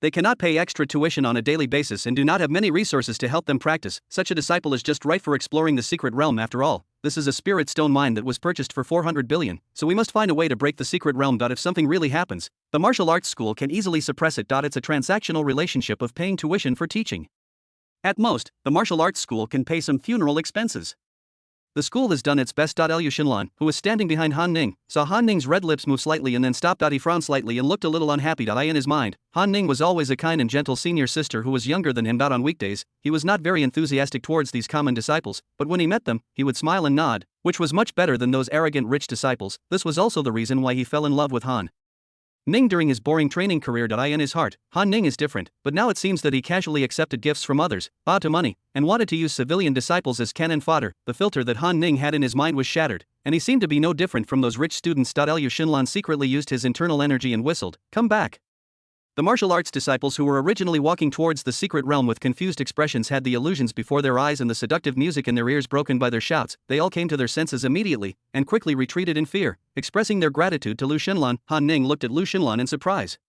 They cannot pay extra tuition on a daily basis and do not have many resources to help them practice. Such a disciple is just right for exploring the secret realm. After all, this is a spirit stone mine that was purchased for 400 billion, so we must find a way to break the secret realm. If something really happens, the martial arts school can easily suppress it. It's a transactional relationship of paying tuition for teaching. At most, the martial arts school can pay some funeral expenses. The school has done its best. Liu Xinlan, who was standing behind Han Ning, saw Han Ning's red lips move slightly and then stopped. He frowned slightly and looked a little unhappy. In his mind, Han Ning was always a kind and gentle senior sister who was younger than him. On weekdays, he was not very enthusiastic towards these common disciples, but when he met them, he would smile and nod, which was much better than those arrogant rich disciples. This was also the reason why he fell in love with Han Ning during his boring training career. In his heart, Han Ning is different, but now it seems that he casually accepted gifts from others, bowed to money, and wanted to use civilian disciples as cannon fodder. The filter that Han Ning had in his mind was shattered, and he seemed to be no different from those rich students. Liu Xinlan secretly used his internal energy and whistled, "Come back." The martial arts disciples who were originally walking towards the secret realm with confused expressions had the illusions before their eyes and the seductive music in their ears broken by their shouts. They all came to their senses immediately, and quickly retreated in fear, expressing their gratitude to Liu Xinlan. Han Ning looked at Liu Xinlan in surprise.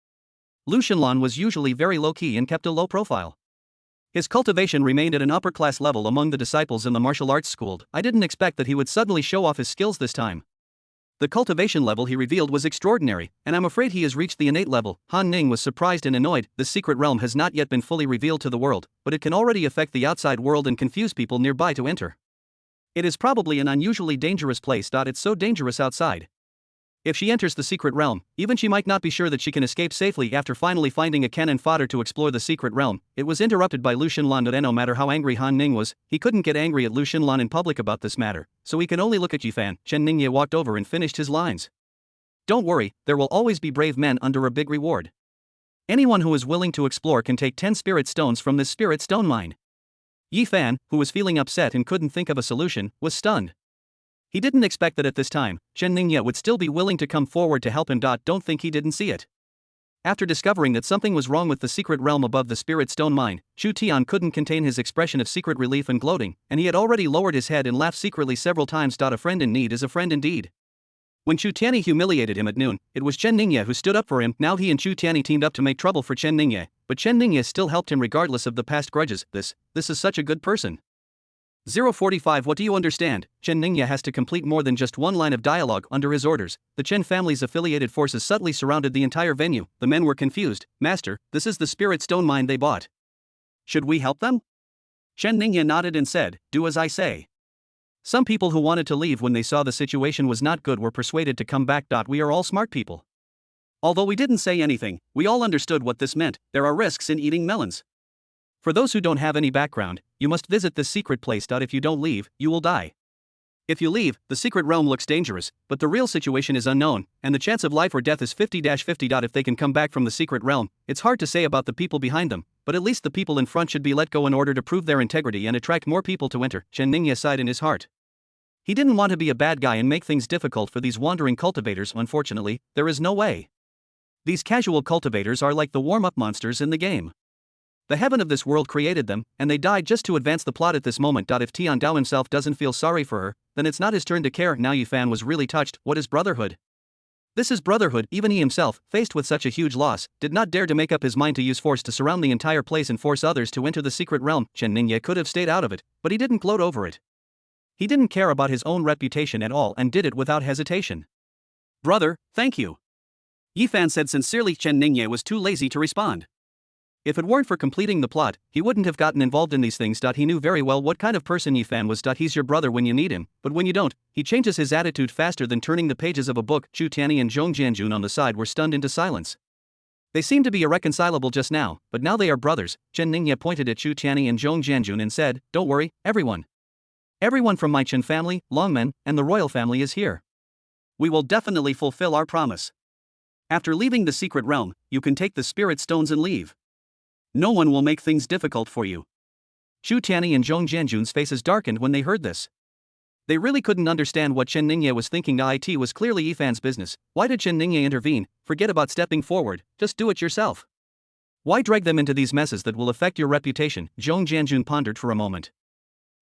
Liu Xinlan was usually very low-key and kept a low profile. His cultivation remained at an upper-class level among the disciples in the martial arts school. I didn't expect that he would suddenly show off his skills this time. The cultivation level he revealed was extraordinary, and I'm afraid he has reached the innate level. Han Ning was surprised and annoyed. The secret realm has not yet been fully revealed to the world, but it can already affect the outside world and confuse people nearby to enter. It is probably an unusually dangerous place. It's so dangerous outside. If she enters the secret realm, even she might not be sure that she can escape safely. After finally finding a cannon fodder to explore the secret realm, it was interrupted by Liu Xinlan. No matter how angry Han Ning was, he couldn't get angry at Liu Xinlan in public about this matter, so he can only look at Yifan. Chen Ningye walked over and finished his lines. "Don't worry, there will always be brave men under a big reward. Anyone who is willing to explore can take 10 spirit stones from this spirit stone mine." Yifan, who was feeling upset and couldn't think of a solution, was stunned. He didn't expect that at this time, Chen Ningye would still be willing to come forward to help him. Don't think he didn't see it. After discovering that something was wrong with the secret realm above the spirit stone mine, Chu Tian couldn't contain his expression of secret relief and gloating, and he had already lowered his head and laughed secretly several times. A friend in need is a friend indeed. When Chu Tianyi humiliated him at noon, it was Chen Ningye who stood up for him. Now he and Chu Tianyi teamed up to make trouble for Chen Ningye, but Chen Ningye still helped him regardless of the past grudges. This is such a good person. 045 What do you understand? Chen Ningye has to complete more than just one line of dialogue under his orders. The Chen family's affiliated forces subtly surrounded the entire venue. The men were confused. "Master, this is the spirit stone mine they bought. Should we help them?" Chen Ningye nodded and said, "Do as I say." Some people who wanted to leave when they saw the situation was not good were persuaded to come back. We are all smart people. Although we didn't say anything, we all understood what this meant. There are risks in eating melons. For those who don't have any background, you must visit this secret place. If you don't leave, you will die. If you leave, the secret realm looks dangerous, but the real situation is unknown, and the chance of life or death is 50-50. If they can come back from the secret realm, it's hard to say about the people behind them, but at least the people in front should be let go in order to prove their integrity and attract more people to enter. Chen Ningye sighed in his heart. He didn't want to be a bad guy and make things difficult for these wandering cultivators. Unfortunately, there is no way. These casual cultivators are like the warm-up monsters in the game. The heaven of this world created them, and they died just to advance the plot at this moment. If Tian Dao himself doesn't feel sorry for her, then it's not his turn to care. Now Yifan was really touched. What is brotherhood? This is brotherhood. Even he himself, faced with such a huge loss, did not dare to make up his mind to use force to surround the entire place and force others to enter the secret realm. Chen Ningye could have stayed out of it, but he didn't gloat over it. He didn't care about his own reputation at all and did it without hesitation. Brother, thank you. Yifan said sincerely. Chen Ningye was too lazy to respond. If it weren't for completing the plot, he wouldn't have gotten involved in these things. He knew very well what kind of person Yifan was. He's your brother when you need him, but when you don't, he changes his attitude faster than turning the pages of a book. Chu Tianyi and Zhong Jianjun on the side were stunned into silence. They seemed to be irreconcilable just now, but now they are brothers. Chen Ningye pointed at Chu Tianyi and Zhong Jianjun and said, "Don't worry, everyone. Everyone from my Chen family, Longmen, and the royal family is here. We will definitely fulfill our promise. After leaving the secret realm, you can take the spirit stones and leave. No one will make things difficult for you." Chu Tianyi and Zhong Jianjun's faces darkened when they heard this. They really couldn't understand what Chen Ningye was thinking. It was clearly Yifan's business. Why did Chen Ningye intervene? Forget about stepping forward, just do it yourself. Why drag them into these messes that will affect your reputation? Zhong Jianjun pondered for a moment.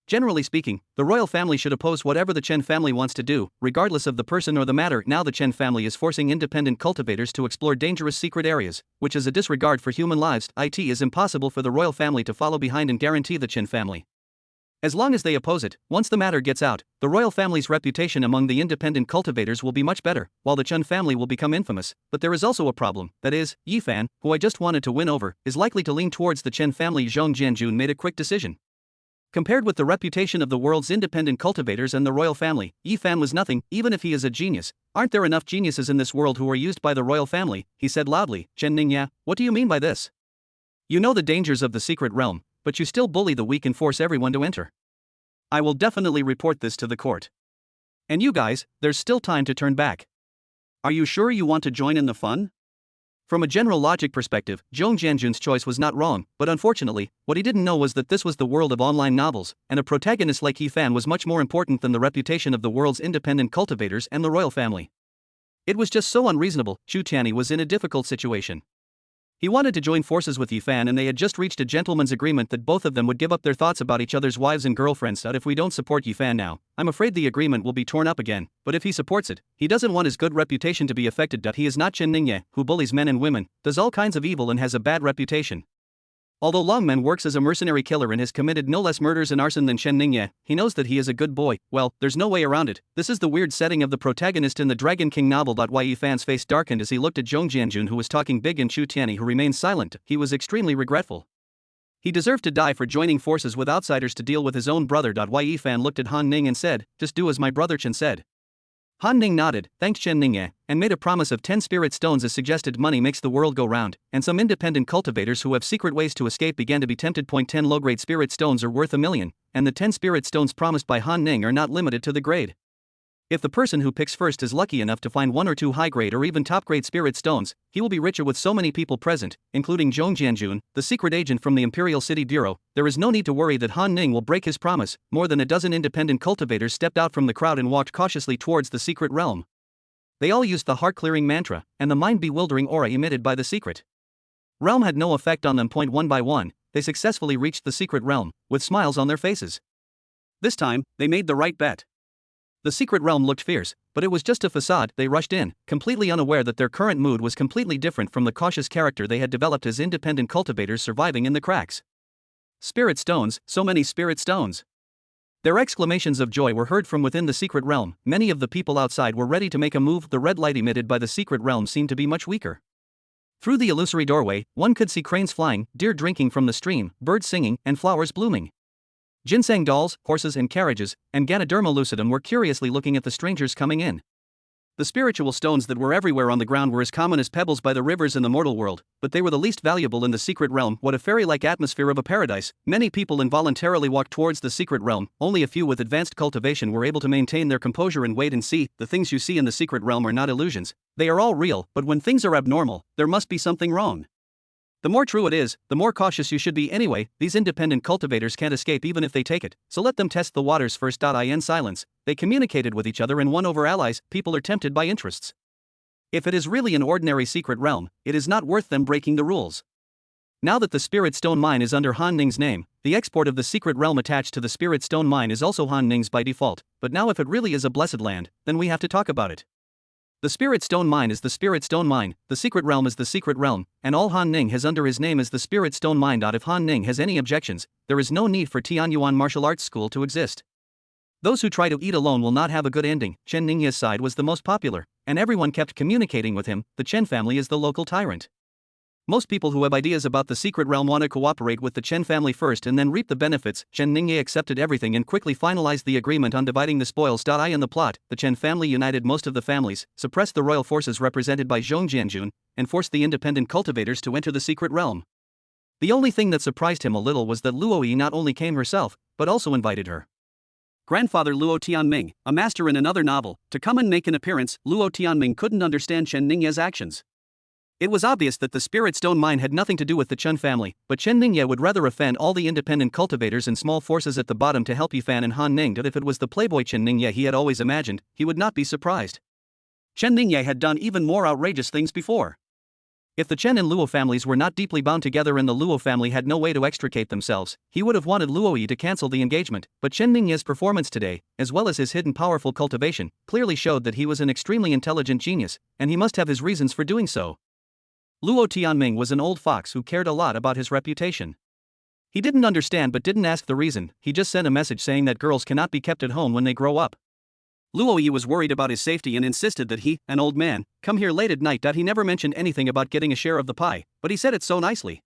Generally speaking, the royal family should oppose whatever the Chen family wants to do, regardless of the person or the matter. Now the Chen family is forcing independent cultivators to explore dangerous secret areas, which is a disregard for human lives. It is impossible for the royal family to follow behind and guarantee the Chen family. As long as they oppose it, once the matter gets out, the royal family's reputation among the independent cultivators will be much better, while the Chen family will become infamous. But there is also a problem, that is, Yifan, who I just wanted to win over, is likely to lean towards the Chen family. Zhong Jianjun made a quick decision. Compared with the reputation of the world's independent cultivators and the royal family, Yifan was nothing. Even if he is a genius, aren't there enough geniuses in this world who are used by the royal family? He said loudly. Chen Ningye, what do you mean by this? You know the dangers of the secret realm, but you still bully the weak and force everyone to enter. I will definitely report this to the court. And you guys, there's still time to turn back. Are you sure you want to join in the fun? From a general logic perspective, Zhong Jianjun's choice was not wrong, but unfortunately, what he didn't know was that this was the world of online novels, and a protagonist like Yifan was much more important than the reputation of the world's independent cultivators and the royal family. It was just so unreasonable. Chu Tianyi was in a difficult situation. He wanted to join forces with Yifan and they had just reached a gentleman's agreement that both of them would give up their thoughts about each other's wives and girlfriends. If we don't support Yifan now, I'm afraid the agreement will be torn up again, but if he supports it, he doesn't want his good reputation to be affected. He is not Chen Ningye, who bullies men and women, does all kinds of evil and has a bad reputation. Although Longmen works as a mercenary killer and has committed no less murders and arson than Chen Ningye, he knows that he is a good boy. Well, there's no way around it. This is the weird setting of the protagonist in the Dragon King novel. Why Yifan's face darkened as he looked at Zhong Jianjun, who was talking big, and Chu Tianyi, who remained silent. He was extremely regretful. He deserved to die for joining forces with outsiders to deal with his own brother. Why Yifan looked at Han Ning and said, "Just do as my brother Chen said." Han Ning nodded, thanked Chen Ningye, and made a promise of 10 spirit stones as suggested. Money makes the world go round, and some independent cultivators who have secret ways to escape began to be tempted. 10 low-grade spirit stones are worth 1 million, and the 10 spirit stones promised by Han Ning are not limited to the grade. If the person who picks first is lucky enough to find 1 or 2 high-grade or even top-grade spirit stones, he will be richer. With so many people present, including Zhong Jianjun, the secret agent from the Imperial City Bureau, there is no need to worry that Han Ning will break his promise. More than a dozen independent cultivators stepped out from the crowd and walked cautiously towards the secret realm. They all used the heart-clearing mantra, and the mind-bewildering aura emitted by the secret realm had no effect on them. One by one, they successfully reached the secret realm, with smiles on their faces. This time, they made the right bet. The secret realm looked fierce, but it was just a facade. They rushed in, completely unaware that their current mood was completely different from the cautious character they had developed as independent cultivators surviving in the cracks. Spirit stones, so many spirit stones! Their exclamations of joy were heard from within the secret realm. Many of the people outside were ready to make a move. The red light emitted by the secret realm seemed to be much weaker. Through the illusory doorway, one could see cranes flying, deer drinking from the stream, birds singing, and flowers blooming. Ginseng dolls, horses and carriages, and Ganoderma lucidum were curiously looking at the strangers coming in. The spiritual stones that were everywhere on the ground were as common as pebbles by the rivers in the mortal world, but they were the least valuable in the secret realm. What a fairy-like atmosphere of a paradise! Many people involuntarily walked towards the secret realm. Only a few with advanced cultivation were able to maintain their composure and wait and see. The things you see in the secret realm are not illusions. They are all real, but when things are abnormal, there must be something wrong. The more true it is, the more cautious you should be. Anyway, these independent cultivators can't escape even if they take it, so let them test the waters first. In silence, they communicated with each other and won over allies. People are tempted by interests. If it is really an ordinary secret realm, it is not worth them breaking the rules. Now that the Spirit Stone Mine is under Han Ning's name, the export of the secret realm attached to the Spirit Stone Mine is also Han Ning's by default, but now if it really is a blessed land, then we have to talk about it. The Spirit Stone Mine is the Spirit Stone Mine, the secret realm is the secret realm, and all Han Ning has under his name is the Spirit Stone Mine. If Han Ning has any objections, there is no need for Tianyuan Martial Arts School to exist. Those who try to eat alone will not have a good ending. Chen Ningye's side was the most popular, and everyone kept communicating with him. The Chen family is the local tyrant. Most people who have ideas about the secret realm want to cooperate with the Chen family first and then reap the benefits. Chen Ningye accepted everything and quickly finalized the agreement on dividing the spoils. In the plot, the Chen family united most of the families, suppressed the royal forces represented by Zhong Jianjun, and forced the independent cultivators to enter the secret realm. The only thing that surprised him a little was that Luo Yi not only came herself, but also invited her grandfather Luo Tianming, a master in another novel, to come and make an appearance. Luo Tianming couldn't understand Chen Ningye's actions. It was obvious that the Spirit Stone Mine had nothing to do with the Chen family, but Chen Ningye would rather offend all the independent cultivators and small forces at the bottom to help Yifan and Han Ning. That if it was the playboy Chen Ningye he had always imagined, he would not be surprised. Chen Ningye had done even more outrageous things before. If the Chen and Luo families were not deeply bound together and the Luo family had no way to extricate themselves, he would have wanted Luo Yi to cancel the engagement, but Chen Ningye's performance today, as well as his hidden powerful cultivation, clearly showed that he was an extremely intelligent genius, and he must have his reasons for doing so. Luo Tianming was an old fox who cared a lot about his reputation. He didn't understand but didn't ask the reason. He just sent a message saying that girls cannot be kept at home when they grow up. Luo Yi was worried about his safety and insisted that he, an old man, come here late at night. He never mentioned anything about getting a share of the pie, but he said it so nicely.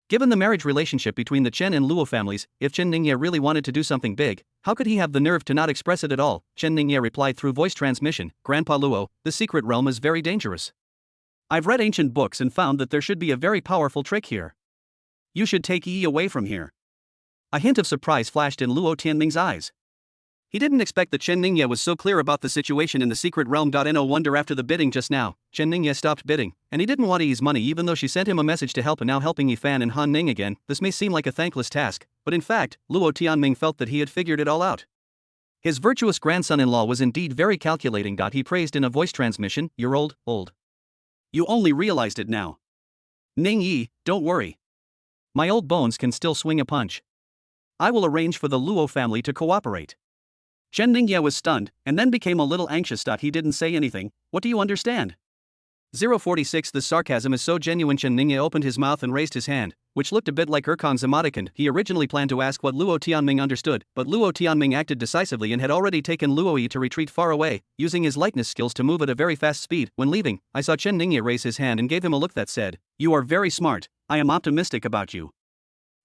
Given the marriage relationship between the Chen and Luo families, if Chen Ningye really wanted to do something big, how could he have the nerve to not express it at all? Chen Ningye replied through voice transmission, Grandpa Luo, the secret realm is very dangerous. I've read ancient books and found that there should be a very powerful trick here. You should take Yi away from here. A hint of surprise flashed in Luo Tianming's eyes. He didn't expect that Chen Ningye was so clear about the situation in the secret realm. No wonder after the bidding just now, Chen Ningye stopped bidding, and he didn't want Yi's money even though she sent him a message to help and now helping Yifan and Han Ning again. This may seem like a thankless task, but in fact, Luo Tianming felt that he had figured it all out. His virtuous grandson-in-law was indeed very calculating. He praised in a voice transmission, you're old. You only realized it now. Ning Yi, don't worry. My old bones can still swing a punch. I will arrange for the Luo family to cooperate. Chen Ningye was stunned, and then became a little anxious. He didn't say anything. What do you understand? 046 The sarcasm is so genuine. Chen Ningye opened his mouth and raised his hand, which looked a bit like Erkong's emoticon. He originally planned to ask what Luo Tianming understood, but Luo Tianming acted decisively and had already taken Luo Yi to retreat far away, using his likeness skills to move at a very fast speed. When leaving, I saw Chen Ningye raise his hand and gave him a look that said, you are very smart, I am optimistic about you.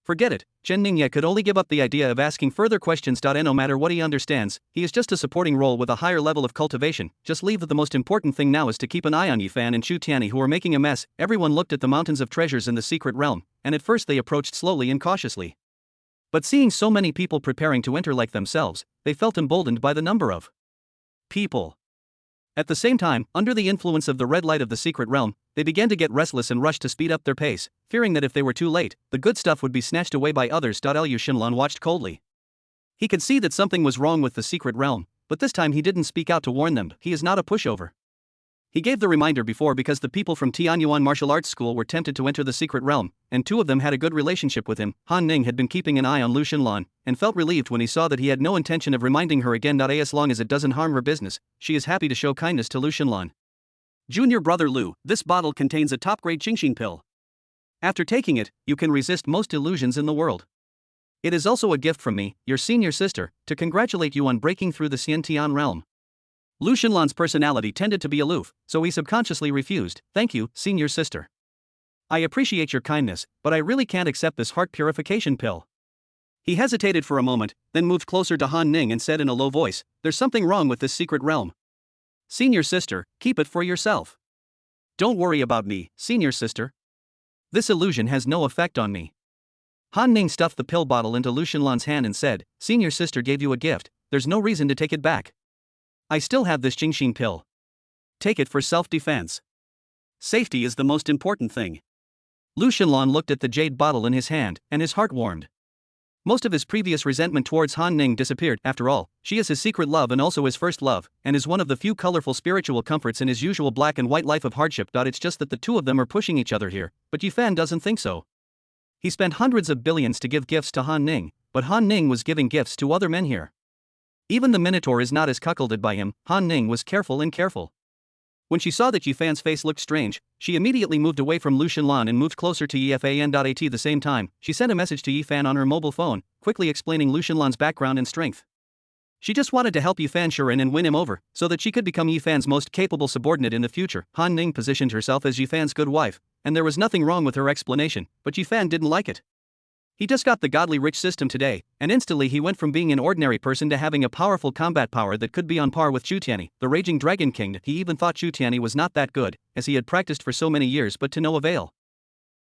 Forget it, Chen Ningye could only give up the idea of asking further questions. No matter what he understands, he is just a supporting role with a higher level of cultivation. Just leave that the most important thing now is to keep an eye on Yifan and Chu Tianyi who are making a mess. Everyone looked at the mountains of treasures in the secret realm, and at first they approached slowly and cautiously. But seeing so many people preparing to enter like themselves, they felt emboldened by the number of people. At the same time, under the influence of the red light of the secret realm, they began to get restless and rushed to speed up their pace, fearing that if they were too late, the good stuff would be snatched away by others. Liu Xinlan watched coldly. He could see that something was wrong with the secret realm, but this time he didn't speak out to warn them. He is not a pushover. He gave the reminder before because the people from Tianyuan Martial Arts School were tempted to enter the secret realm, and two of them had a good relationship with him. Han Ning had been keeping an eye on Liu Xinlan, and felt relieved when he saw that he had no intention of reminding her again. As long as it doesn't harm her business, she is happy to show kindness to Liu Xinlan. Junior brother Liu, this bottle contains a top-grade Qingxin pill. After taking it, you can resist most illusions in the world. It is also a gift from me, your senior sister, to congratulate you on breaking through the Xiantian realm. Liu Xinlan's personality tended to be aloof, so he subconsciously refused. Thank you, senior sister. I appreciate your kindness, but I really can't accept this heart purification pill. He hesitated for a moment, then moved closer to Han Ning and said in a low voice, there's something wrong with this secret realm. Senior sister, keep it for yourself. Don't worry about me, senior sister. This illusion has no effect on me. Han Ning stuffed the pill bottle into Liu Xinlan's hand and said, senior sister gave you a gift, there's no reason to take it back. I still have this Qingxin pill. Take it for self-defense. Safety is the most important thing. Liu Xinlan looked at the jade bottle in his hand, and his heart warmed. Most of his previous resentment towards Han Ning disappeared. After all, she is his secret love and also his first love, and is one of the few colorful spiritual comforts in his usual black and white life of hardship. It's just that the two of them are pushing each other here, but Yifan doesn't think so. He spent hundreds of billions to give gifts to Han Ning, but Han Ning was giving gifts to other men here. Even the Minotaur is not as cuckolded by him. Han Ning was careful and careful. When she saw that Yi Fan's face looked strange, she immediately moved away from Lu Xinlan and moved closer to Yifan. At the same time, she sent a message to Yi Fan on her mobile phone, quickly explaining Lu Xinlan's background and strength. She just wanted to help Yi Fan Shuren and win him over, so that she could become Yi Fan's most capable subordinate in the future. Han Ning positioned herself as Yi Fan's good wife, and there was nothing wrong with her explanation, but Yi Fan didn't like it. He just got the godly rich system today, and instantly he went from being an ordinary person to having a powerful combat power that could be on par with Chu Tianyi, the raging dragon king. He even thought Chu Tianyi was not that good, as he had practiced for so many years but to no avail.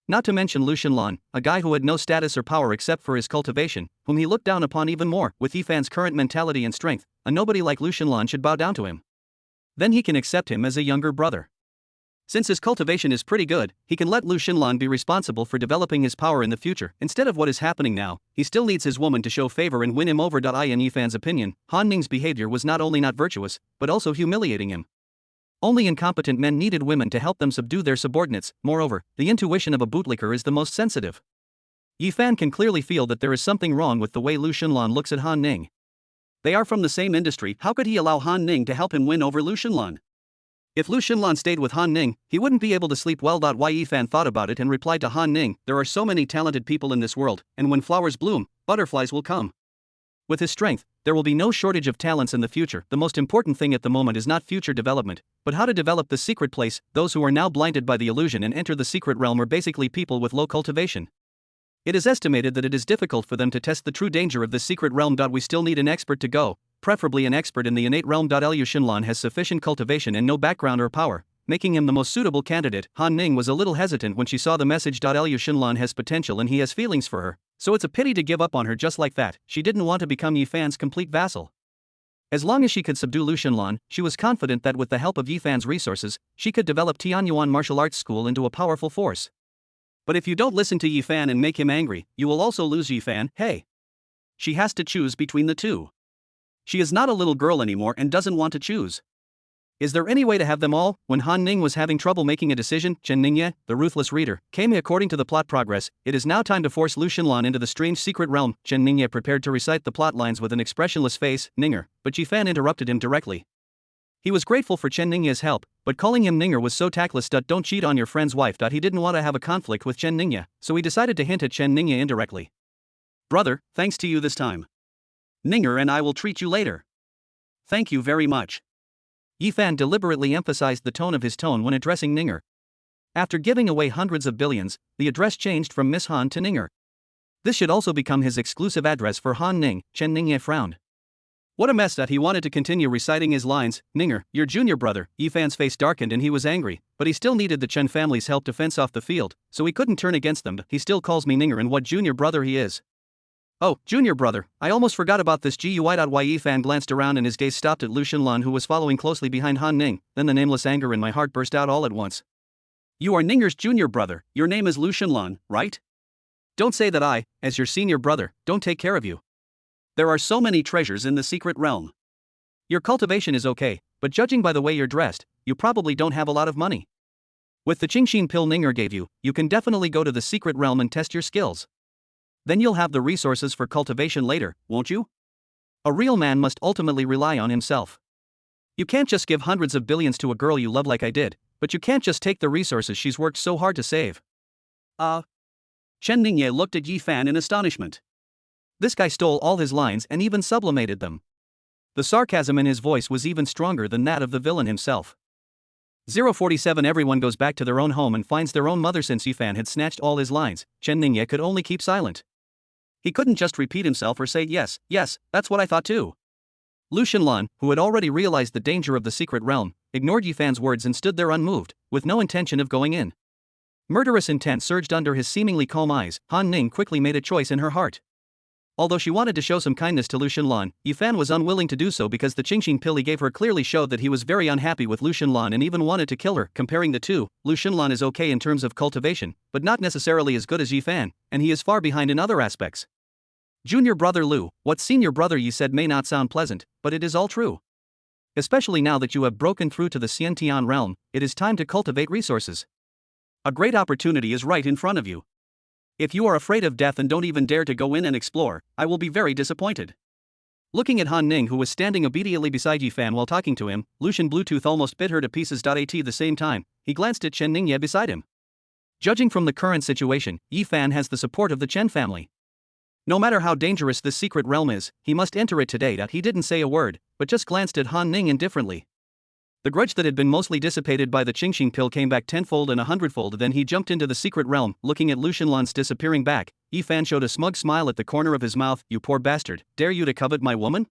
Not to mention Lu Xinlan, a guy who had no status or power except for his cultivation, whom he looked down upon even more. With Yi Fan's current mentality and strength, a nobody like Lu Xinlan should bow down to him. Then he can accept him as a younger brother. Since his cultivation is pretty good, he can let Lu Xinlan be responsible for developing his power in the future, instead of what is happening now. He still needs his woman to show favor and win him over. In Yi Fan's opinion, Han Ning's behavior was not only not virtuous, but also humiliating him. Only incompetent men needed women to help them subdue their subordinates. Moreover, the intuition of a bootlicker is the most sensitive. Yi Fan can clearly feel that there is something wrong with the way Lu Xinlan looks at Han Ning. They are from the same industry. How could he allow Han Ning to help him win over Lu Xinlan? If Lu Xinlan stayed with Han Ning, he wouldn't be able to sleep well. Yi Fan thought about it and replied to Han Ning, there are so many talented people in this world, and when flowers bloom, butterflies will come. With his strength, there will be no shortage of talents in the future. The most important thing at the moment is not future development, but how to develop the secret place. Those who are now blinded by the illusion and enter the secret realm are basically people with low cultivation. It is estimated that it is difficult for them to test the true danger of the secret realm. We still need an expert to go, preferably an expert in the innate realm. Lu Xinlan has sufficient cultivation and no background or power, making him the most suitable candidate. Han Ning was a little hesitant when she saw the message. Lu Xinlan has potential and he has feelings for her, so it's a pity to give up on her just like that. She didn't want to become Yi Fan's complete vassal. As long as she could subdue Lu Xinlan, she was confident that with the help of Yi Fan's resources, she could develop Tianyuan martial arts school into a powerful force. But if you don't listen to Yi Fan and make him angry, you will also lose Yi Fan. Hey! She has to choose between the two. She is not a little girl anymore and doesn't want to choose. Is there any way to have them all? When Han Ning was having trouble making a decision, Chen Ningye, the ruthless reader, came. According to the plot progress, it is now time to force Lu Xinlan into the strange secret realm. Chen Ningye prepared to recite the plot lines with an expressionless face. Ninger, but Yi Fan interrupted him directly. He was grateful for Chen Ningye's help, but calling him Ninger was so tactless. Don't cheat on your friend's wife. He didn't want to have a conflict with Chen Ningye, so he decided to hint at Chen Ningye indirectly. Brother, thanks to you this time. Ninger and I will treat you later. Thank you very much. Yi Fan deliberately emphasized the tone of his tone when addressing Ninger. After giving away hundreds of billions, the address changed from Miss Han to Ninger. This should also become his exclusive address for Han Ning. Chen Ningye frowned. What a mess. He wanted to continue reciting his lines. Ninger, your junior brother. Yi Fan's face darkened and he was angry, but he still needed the Chen family's help to fence off the field, so he couldn't turn against them. He still calls me Ninger, and what junior brother he is. Oh, junior brother, I almost forgot about this. Yi Fan glanced around and his gaze stopped at Lu Xinlan, who was following closely behind Han Ning. Then the nameless anger in my heart burst out all at once. You are Ninger's junior brother. Your name is Lu Xinlan, right? Don't say that I, as your senior brother, don't take care of you. There are so many treasures in the secret realm. Your cultivation is okay, but judging by the way you're dressed, you probably don't have a lot of money. With the Qingxin pill Ninger gave you, you can definitely go to the secret realm and test your skills. Then you'll have the resources for cultivation later, won't you? A real man must ultimately rely on himself. You can't just give hundreds of billions to a girl you love like I did, but you can't just take the resources she's worked so hard to save. Chen Ningye looked at Yi Fan in astonishment. This guy stole all his lines and even sublimated them. The sarcasm in his voice was even stronger than that of the villain himself. 047 Everyone goes back to their own home and finds their own mother. Since Yi Fan had snatched all his lines, Chen Ningye could only keep silent. He couldn't just repeat himself or say yes, that's what I thought too. Lu Xinlan, who had already realized the danger of the secret realm, ignored Yi Fan's words and stood there unmoved, with no intention of going in. Murderous intent surged under his seemingly calm eyes. Han Ning quickly made a choice in her heart. Although she wanted to show some kindness to Lu Xinlan, Yi Fan was unwilling to do so because the Qingxin pill he gave her clearly showed that he was very unhappy with Lu Xinlan and even wanted to kill her. Comparing the two, Lu Xinlan is okay in terms of cultivation, but not necessarily as good as Yi Fan, and he is far behind in other aspects. Junior brother Lu, what senior brother Yi said may not sound pleasant, but it is all true. Especially now that you have broken through to the Xiantian realm, it is time to cultivate resources. A great opportunity is right in front of you. If you are afraid of death and don't even dare to go in and explore, I will be very disappointed. Looking at Han Ning, who was standing obediently beside Yi Fan while talking to him, Lucian Bluetooth almost bit her to pieces. At the same time, he glanced at Chen Ningye beside him. Judging from the current situation, Yi Fan has the support of the Chen family. No matter how dangerous this secret realm is, he must enter it today. He didn't say a word, but just glanced at Han Ning indifferently. The grudge that had been mostly dissipated by the Qingxing pill came back tenfold and 100-fold. Then he jumped into the secret realm. Looking at Lu Xinlan's disappearing back, Yi Fan showed a smug smile at the corner of his mouth. You poor bastard, dare you to covet my woman?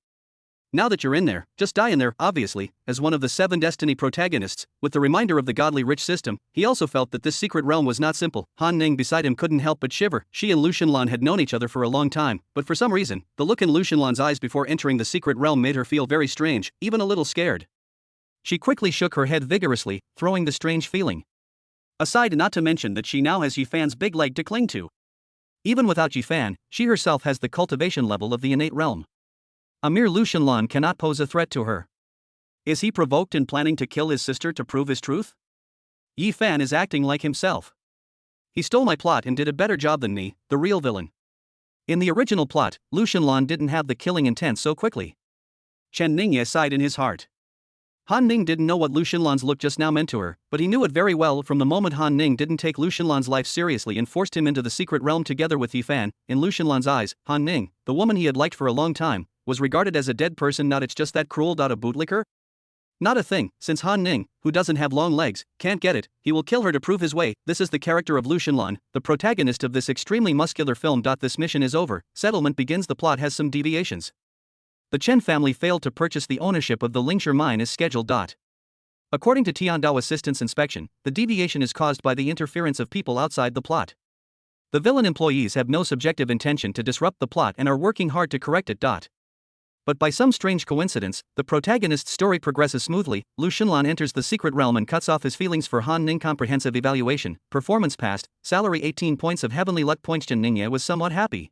Now that you're in there, just die in there. Obviously, as one of the 7 Destiny protagonists, with the reminder of the godly rich system, he also felt that this secret realm was not simple. Han Ning beside him couldn't help but shiver. She and Lu Xinlan had known each other for a long time, but for some reason, the look in Lu Xinlan's eyes before entering the secret realm made her feel very strange, even a little scared. She quickly shook her head vigorously, throwing the strange feeling aside, not to mention that she now has Yi Fan's big leg to cling to. Even without Yi Fan, she herself has the cultivation level of the innate realm. A mere Lu Xinlan cannot pose a threat to her. Is he provoked and planning to kill his sister to prove his truth? Yi Fan is acting like himself. He stole my plot and did a better job than me, the real villain. In the original plot, Lu Xinlan didn't have the killing intent so quickly. Chen Ningye sighed in his heart. Han Ning didn't know what Lu Xinlan's look just now meant to her, but he knew it very well from the moment Han Ning didn't take Lu Xinlan's life seriously and forced him into the secret realm together with Yi Fan. In Lu Xinlan's eyes, Han Ning, the woman he had liked for a long time, was regarded as a dead person. Not it's just that cruel. A bootlicker? Not a thing, since Han Ning, who doesn't have long legs, can't get it, he will kill her to prove his way. This is the character of Lu Xinlan, the protagonist of this extremely muscular film. This mission is over, settlement begins. The plot has some deviations. The Chen family failed to purchase the ownership of the Lingshi mine as scheduled. According to Tiandao Assistance Inspection, the deviation is caused by the interference of people outside the plot. The villain employees have no subjective intention to disrupt the plot and are working hard to correct it. But by some strange coincidence, the protagonist's story progresses smoothly. Lu Xinlan enters the secret realm and cuts off his feelings for Han Ning. Comprehensive evaluation, performance passed, salary 18 points of heavenly luck points. Chen Ningye was somewhat happy.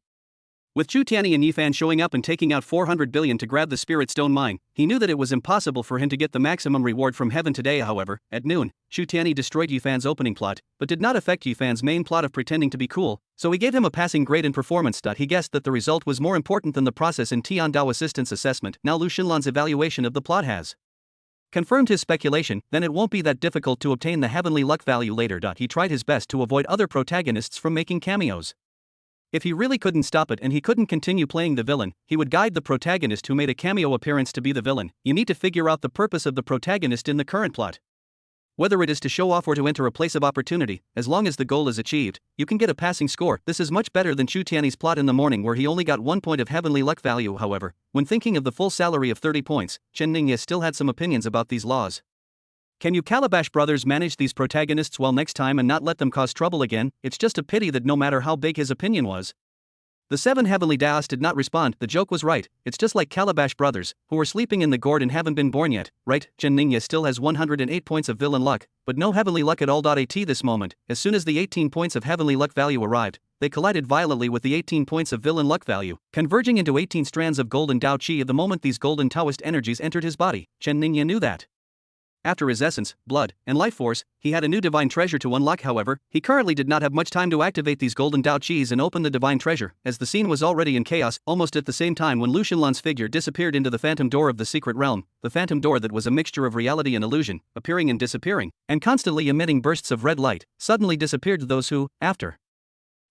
With Chu Tianyi and Yi Fan showing up and taking out 400 billion to grab the Spirit Stone mine, he knew that it was impossible for him to get the maximum reward from heaven today. However, at noon, Chu Tianyi destroyed Yi Fan's opening plot, but did not affect Yi Fan's main plot of pretending to be cool, so he gave him a passing grade in performance. He guessed that the result was more important than the process in Tiandao Assistance Assessment. Now Lu Xinlan's evaluation of the plot has confirmed his speculation. Then it won't be that difficult to obtain the heavenly luck value later. He tried his best to avoid other protagonists from making cameos. If he really couldn't stop it and he couldn't continue playing the villain, he would guide the protagonist who made a cameo appearance to be the villain. You need to figure out the purpose of the protagonist in the current plot. Whether it is to show off or to enter a place of opportunity, as long as the goal is achieved, you can get a passing score. This is much better than Chu Tianyi's plot in the morning where he only got 1 point of heavenly luck value. However, when thinking of the full salary of 30 points, Chen Ningye still had some opinions about these laws. Can you Calabash brothers manage these protagonists well next time and not let them cause trouble again? It's just a pity that no matter how big his opinion was, the 7 heavenly Daos did not respond. The joke was right, it's just like Calabash brothers, who were sleeping in the gourd and haven't been born yet, right? Chen Ningye still has 108 points of villain luck, but no heavenly luck at all. At this moment, as soon as the 18 points of heavenly luck value arrived, they collided violently with the 18 points of villain luck value, converging into 18 strands of golden Dao Qi. At the moment these golden Taoist energies entered his body, Chen Ningye knew that after his essence, blood, and life force, he had a new divine treasure to unlock. However, he currently did not have much time to activate these golden Dao Qis and open the divine treasure, as the scene was already in chaos. Almost at the same time when Lu Xinlan's figure disappeared into the phantom door of the secret realm, the phantom door that was a mixture of reality and illusion, appearing and disappearing, and constantly emitting bursts of red light, suddenly disappeared. Those who, after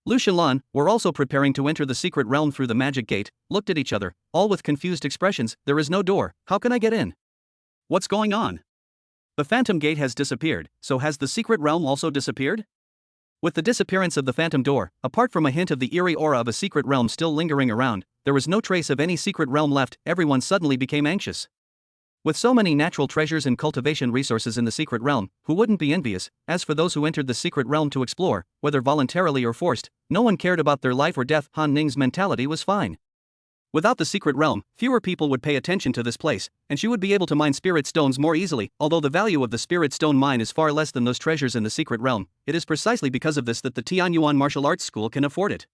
Lu Xinlan, were also preparing to enter the secret realm through the magic gate, looked at each other, all with confused expressions. There is no door, how can I get in? What's going on? The phantom gate has disappeared, so has the secret realm also disappeared? With the disappearance of the phantom door, apart from a hint of the eerie aura of a secret realm still lingering around, there was no trace of any secret realm left. Everyone suddenly became anxious. With so many natural treasures and cultivation resources in the secret realm, who wouldn't be envious? As for those who entered the secret realm to explore, whether voluntarily or forced, no one cared about their life or death. Han Ning's mentality was fine. Without the secret realm, fewer people would pay attention to this place, and she would be able to mine spirit stones more easily. Although the value of the spirit stone mine is far less than those treasures in the secret realm, it is precisely because of this that the Tianyuan martial arts school can afford it.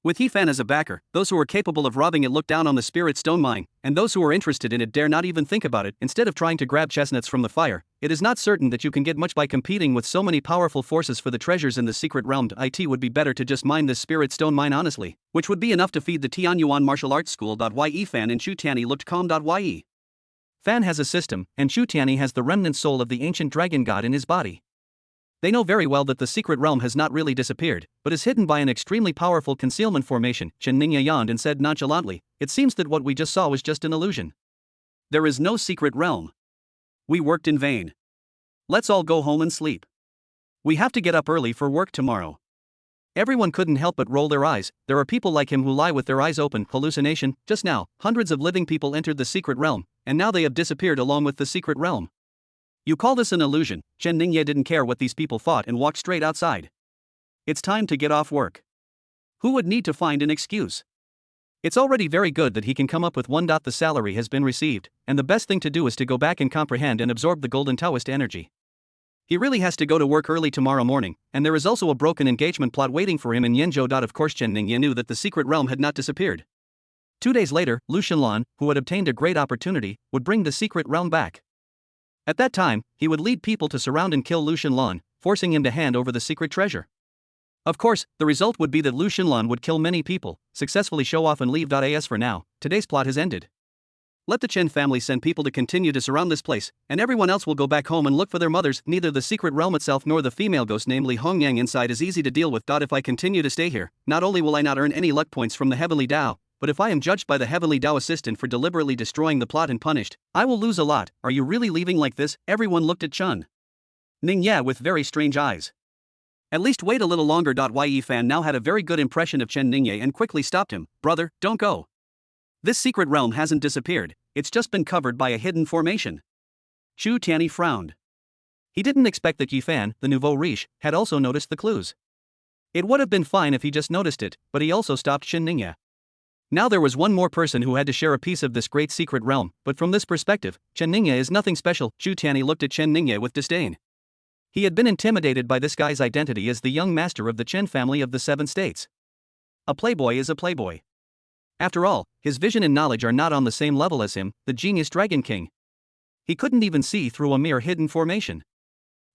With He-Fan as a backer, those who are capable of robbing it look down on the spirit stone mine, and those who are interested in it dare not even think about it. Instead of trying to grab chestnuts from the fire, it is not certain that you can get much by competing with so many powerful forces for the treasures in the secret realm. It would be better to just mine this spirit stone mine honestly, which would be enough to feed the Tianyuan martial arts school. Ye Fan and Chu Tianyi looked calm. Ye Fan has a system, and Chu Tianyi has the remnant soul of the ancient dragon god in his body. They know very well that the secret realm has not really disappeared, but is hidden by an extremely powerful concealment formation. Chen Ningye yawned and said nonchalantly, "It seems that what we just saw was just an illusion. There is no secret realm. We worked in vain. Let's all go home and sleep. We have to get up early for work tomorrow." Everyone couldn't help but roll their eyes. There are people like him who lie with their eyes open. Hallucination. Just now, hundreds of living people entered the secret realm, and now they have disappeared along with the secret realm. You call this an illusion? Chen Ningye didn't care what these people thought and walked straight outside. It's time to get off work. Who would need to find an excuse? It's already very good that he can come up with one. The salary has been received, and the best thing to do is to go back and comprehend and absorb the golden Taoist energy. He really has to go to work early tomorrow morning, and there is also a broken engagement plot waiting for him in Yenzhou. Of course, Chen Ningye knew that the secret realm had not disappeared. 2 days later, Lu Xinlan, who had obtained a great opportunity, would bring the secret realm back. At that time, he would lead people to surround and kill Lu Xinlan, forcing him to hand over the secret treasure. Of course, the result would be that Lu Xinlan would kill many people, successfully show off and leave. As for now, today's plot has ended. Let the Chen family send people to continue to surround this place, and everyone else will go back home and look for their mothers. Neither the secret realm itself nor the female ghost, namely Hong Yang inside, is easy to deal with. If I continue to stay here, not only will I not earn any luck points from the Heavenly Tao, but if I am judged by the Heavenly Tao assistant for deliberately destroying the plot and punished, I will lose a lot. Are you really leaving like this? Everyone looked at Chen Ningye with very strange eyes. At least wait a little longer. Ye Fan now had a very good impression of Chen Ningye and quickly stopped him. Brother, don't go. This secret realm hasn't disappeared, it's just been covered by a hidden formation. Chu Tianyi frowned. He didn't expect that Yi Fan, the nouveau riche, had also noticed the clues. It would have been fine if he just noticed it, but he also stopped Chen Ningye. Now there was one more person who had to share a piece of this great secret realm, but from this perspective, Chen Ningye is nothing special. Chu Tianyi looked at Chen Ningye with disdain. He had been intimidated by this guy's identity as the young master of the Chen family of the 7 states. A playboy is a playboy. After all, his vision and knowledge are not on the same level as him, the genius Dragon King. He couldn't even see through a mere hidden formation.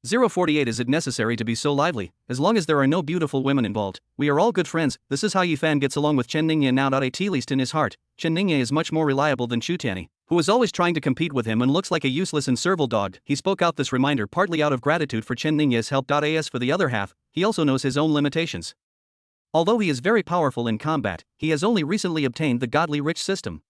048. Is it necessary to be so lively? As long as there are no beautiful women involved, we are all good friends. This is how Yi Fan gets along with Chen Ningye now. At least in his heart, Chen Ningye is much more reliable than Chu Tianyi, who is always trying to compete with him and looks like a useless and servile dog. He spoke out this reminder partly out of gratitude for Chen Ningye's help. As for the other half, he also knows his own limitations. Although he is very powerful in combat, he has only recently obtained the godly rich system.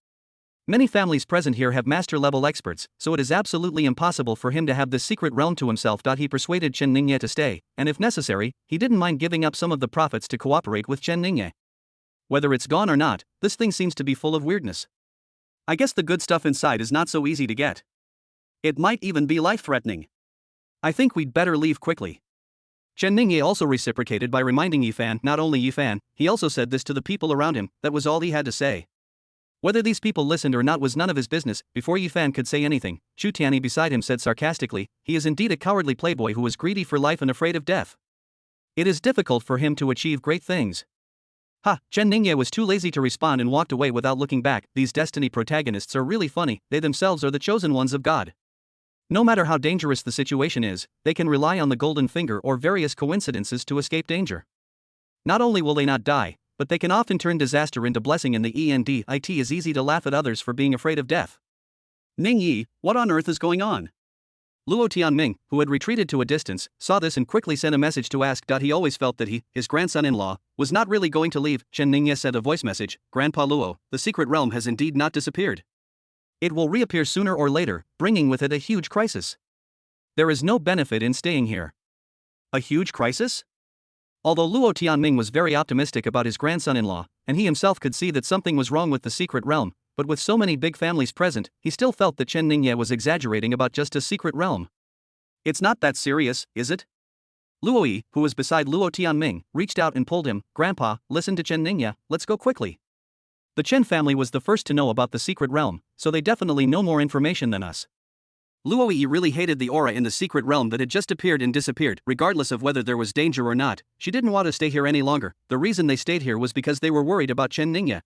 Many families present here have master-level experts, so it is absolutely impossible for him to have this secret realm to himself. He persuaded Chen Ningye to stay, and if necessary, he didn't mind giving up some of the profits to cooperate with Chen Ningye. Whether it's gone or not, this thing seems to be full of weirdness. I guess the good stuff inside is not so easy to get. It might even be life-threatening. I think we'd better leave quickly. Chen Ningye also reciprocated by reminding Yi Fan. Not only Yi Fan, he also said this to the people around him. That was all he had to say. Whether these people listened or not was none of his business. Before Yi Fan could say anything, Chu Tianyi beside him said sarcastically, "He is indeed a cowardly playboy who is greedy for life and afraid of death. It is difficult for him to achieve great things." Ha! Chen Ningye was too lazy to respond and walked away without looking back. These destiny protagonists are really funny. They themselves are the chosen ones of God. No matter how dangerous the situation is, they can rely on the golden finger or various coincidences to escape danger. Not only will they not die, but they can often turn disaster into blessing. In the end, it is easy to laugh at others for being afraid of death. Ning Yi, what on earth is going on? Luo Tianming, who had retreated to a distance, saw this and quickly sent a message to ask. He always felt that his grandson-in-law, was not really going to leave. Chen Ningye sent a voice message, "Grandpa Luo, the secret realm has indeed not disappeared. It will reappear sooner or later, bringing with it a huge crisis. There is no benefit in staying here." A huge crisis? Although Luo Tianming was very optimistic about his grandson-in-law, and he himself could see that something was wrong with the secret realm, but with so many big families present, he still felt that Chen Ningye was exaggerating about just a secret realm. It's not that serious, is it? Luo Yi, who was beside Luo Tianming, reached out and pulled him. "Grandpa, listen to Chen Ningye, let's go quickly. The Chen family was the first to know about the secret realm, so they definitely know more information than us. Luo Yi really hated the aura in the secret realm that had just appeared and disappeared, regardless of whether there was danger or not. She didn't want to stay here any longer. The reason they stayed here was because they were worried about Chen Ningye.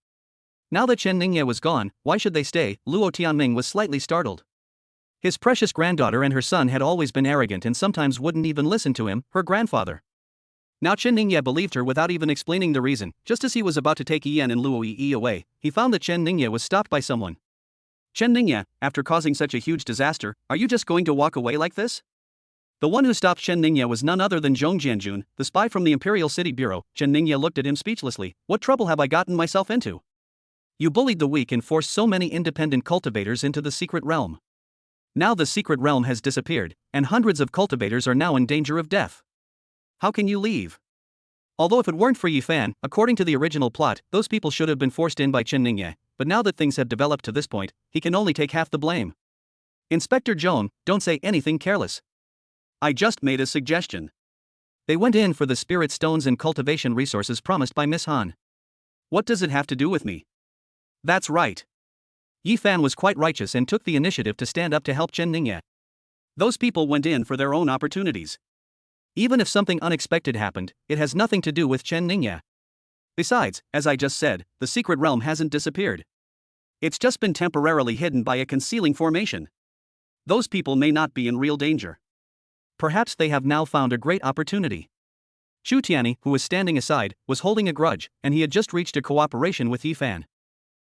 Now that Chen Ningye was gone, why should they stay? Luo Tianming was slightly startled. His precious granddaughter and her son had always been arrogant and sometimes wouldn't even listen to him, her grandfather. Now Chen Ningye believed her without even explaining the reason. Just as he was about to take Yan and Luo Yi away, he found that Chen Ningye was stopped by someone. Chen Ningye, after causing such a huge disaster, are you just going to walk away like this? The one who stopped Chen Ningye was none other than Zhong Jianjun, the spy from the Imperial City Bureau. Chen Ningye looked at him speechlessly. What trouble have I gotten myself into? You bullied the weak and forced so many independent cultivators into the secret realm. Now the secret realm has disappeared, and hundreds of cultivators are now in danger of death. How can you leave? Although if it weren't for Yi Fan, according to the original plot, those people should have been forced in by Chen Ningye, but now that things have developed to this point, he can only take half the blame. Inspector Zhong, don't say anything careless. I just made a suggestion. They went in for the spirit stones and cultivation resources promised by Miss Han. What does it have to do with me? That's right. Yi Fan was quite righteous and took the initiative to stand up to help Chen Ningye. Those people went in for their own opportunities. Even if something unexpected happened, it has nothing to do with Chen Ningye. Besides, as I just said, the secret realm hasn't disappeared. It's just been temporarily hidden by a concealing formation. Those people may not be in real danger. Perhaps they have now found a great opportunity. Chu Tianyi, who was standing aside, was holding a grudge, and he had just reached a cooperation with Yi Fan.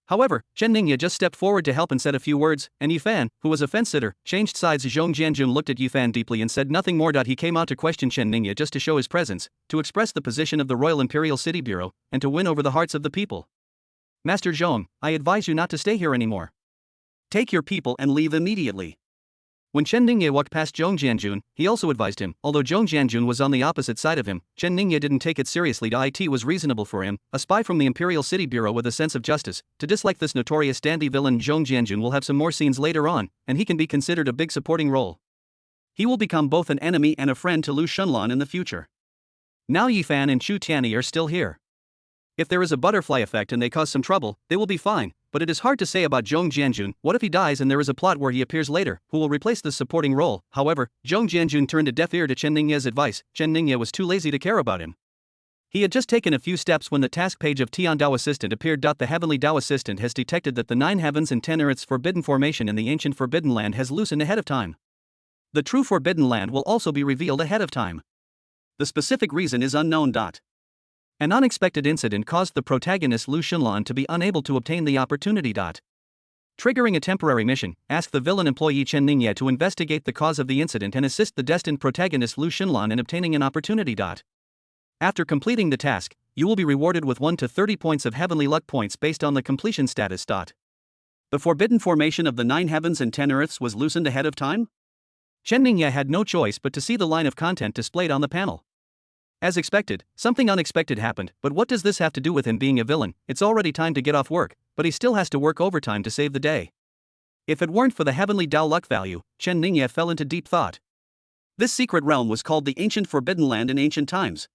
However, Chen Ningye just stepped forward to help and said a few words, and Yi Fan, who was a fence-sitter, changed sides. Zhong Jianjun looked at Yi Fan deeply and said nothing more. He came out to question Chen Ningye just to show his presence, to express the position of the Royal Imperial City Bureau, and to win over the hearts of the people. Master Zhong, I advise you not to stay here anymore. Take your people and leave immediately. When Chen Ningye walked past Zhong Jianjun, he also advised him. Although Zhong Jianjun was on the opposite side of him, Chen Ningye didn't take it seriously. It was reasonable for him, a spy from the Imperial City Bureau with a sense of justice, to dislike this notorious dandy villain. Zhong Jianjun will have some more scenes later on, and he can be considered a big supporting role. He will become both an enemy and a friend to Lu Shunlan in the future. Now Yi Fan and Chu Tianyi are still here. If there is a butterfly effect and they cause some trouble, they will be fine, but it is hard to say about Zhong Jianjun. What if he dies and there is a plot where he appears later, who will replace this supporting role? However, Zhong Jianjun turned a deaf ear to Chen Ningye's advice. Chen Ningye was too lazy to care about him. He had just taken a few steps when the task page of Tian Dao Assistant appeared. The Heavenly Dao Assistant has detected that the 9 heavens and 10 earths forbidden formation in the ancient Forbidden Land has loosened ahead of time. The true Forbidden Land will also be revealed ahead of time. The specific reason is unknown. An unexpected incident caused the protagonist Lu Shunlan to be unable to obtain the opportunity. Triggering a temporary mission, ask the villain employee Chen Ningye to investigate the cause of the incident and assist the destined protagonist Lu Shunlan in obtaining an opportunity. After completing the task, you will be rewarded with 1 to 30 points of heavenly luck points based on the completion status. The forbidden formation of the 9 heavens and 10 earths was loosened ahead of time? Chen Ningye had no choice but to see the line of content displayed on the panel. As expected, something unexpected happened, but what does this have to do with him being a villain? It's already time to get off work, but he still has to work overtime to save the day. If it weren't for the heavenly Dao luck value, Chen Ningye fell into deep thought. This secret realm was called the Ancient Forbidden Land in ancient times.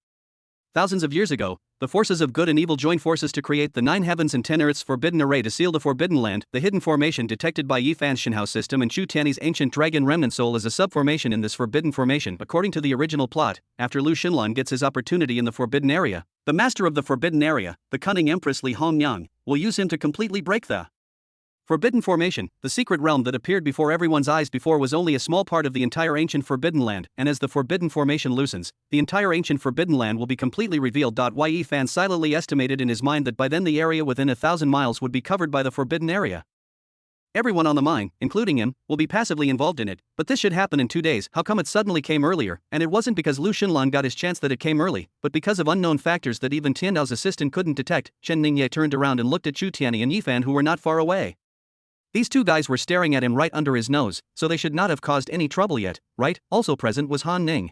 Thousands of years ago, the forces of good and evil joined forces to create the 9 heavens and 10 earths forbidden array to seal the Forbidden Land. The hidden formation detected by Yi Fan's Shinhao system and Chu Tianyi's ancient dragon remnant soul is a subformation in this forbidden formation. According to the original plot, after Lu Xinlan gets his opportunity in the forbidden area, the master of the forbidden area, the cunning Empress Li Hongyang, will use him to completely break the Forbidden Formation. The secret realm that appeared before everyone's eyes before was only a small part of the entire ancient Forbidden Land, and as the Forbidden Formation loosens, the entire ancient Forbidden Land will be completely revealed. Yi Fan silently estimated in his mind that by then the area within 1,000 miles would be covered by the Forbidden Area. Everyone on the mine, including him, will be passively involved in it, but this should happen in 2 days. How come it suddenly came earlier? And it wasn't because Lu Xinlan got his chance that it came early, but because of unknown factors that even Tian Dao's assistant couldn't detect. Chen Ningye turned around and looked at Chu Tianyi and Yi Fan, who were not far away. These 2 guys were staring at him right under his nose, so they should not have caused any trouble yet, right? Also present was Han Ning.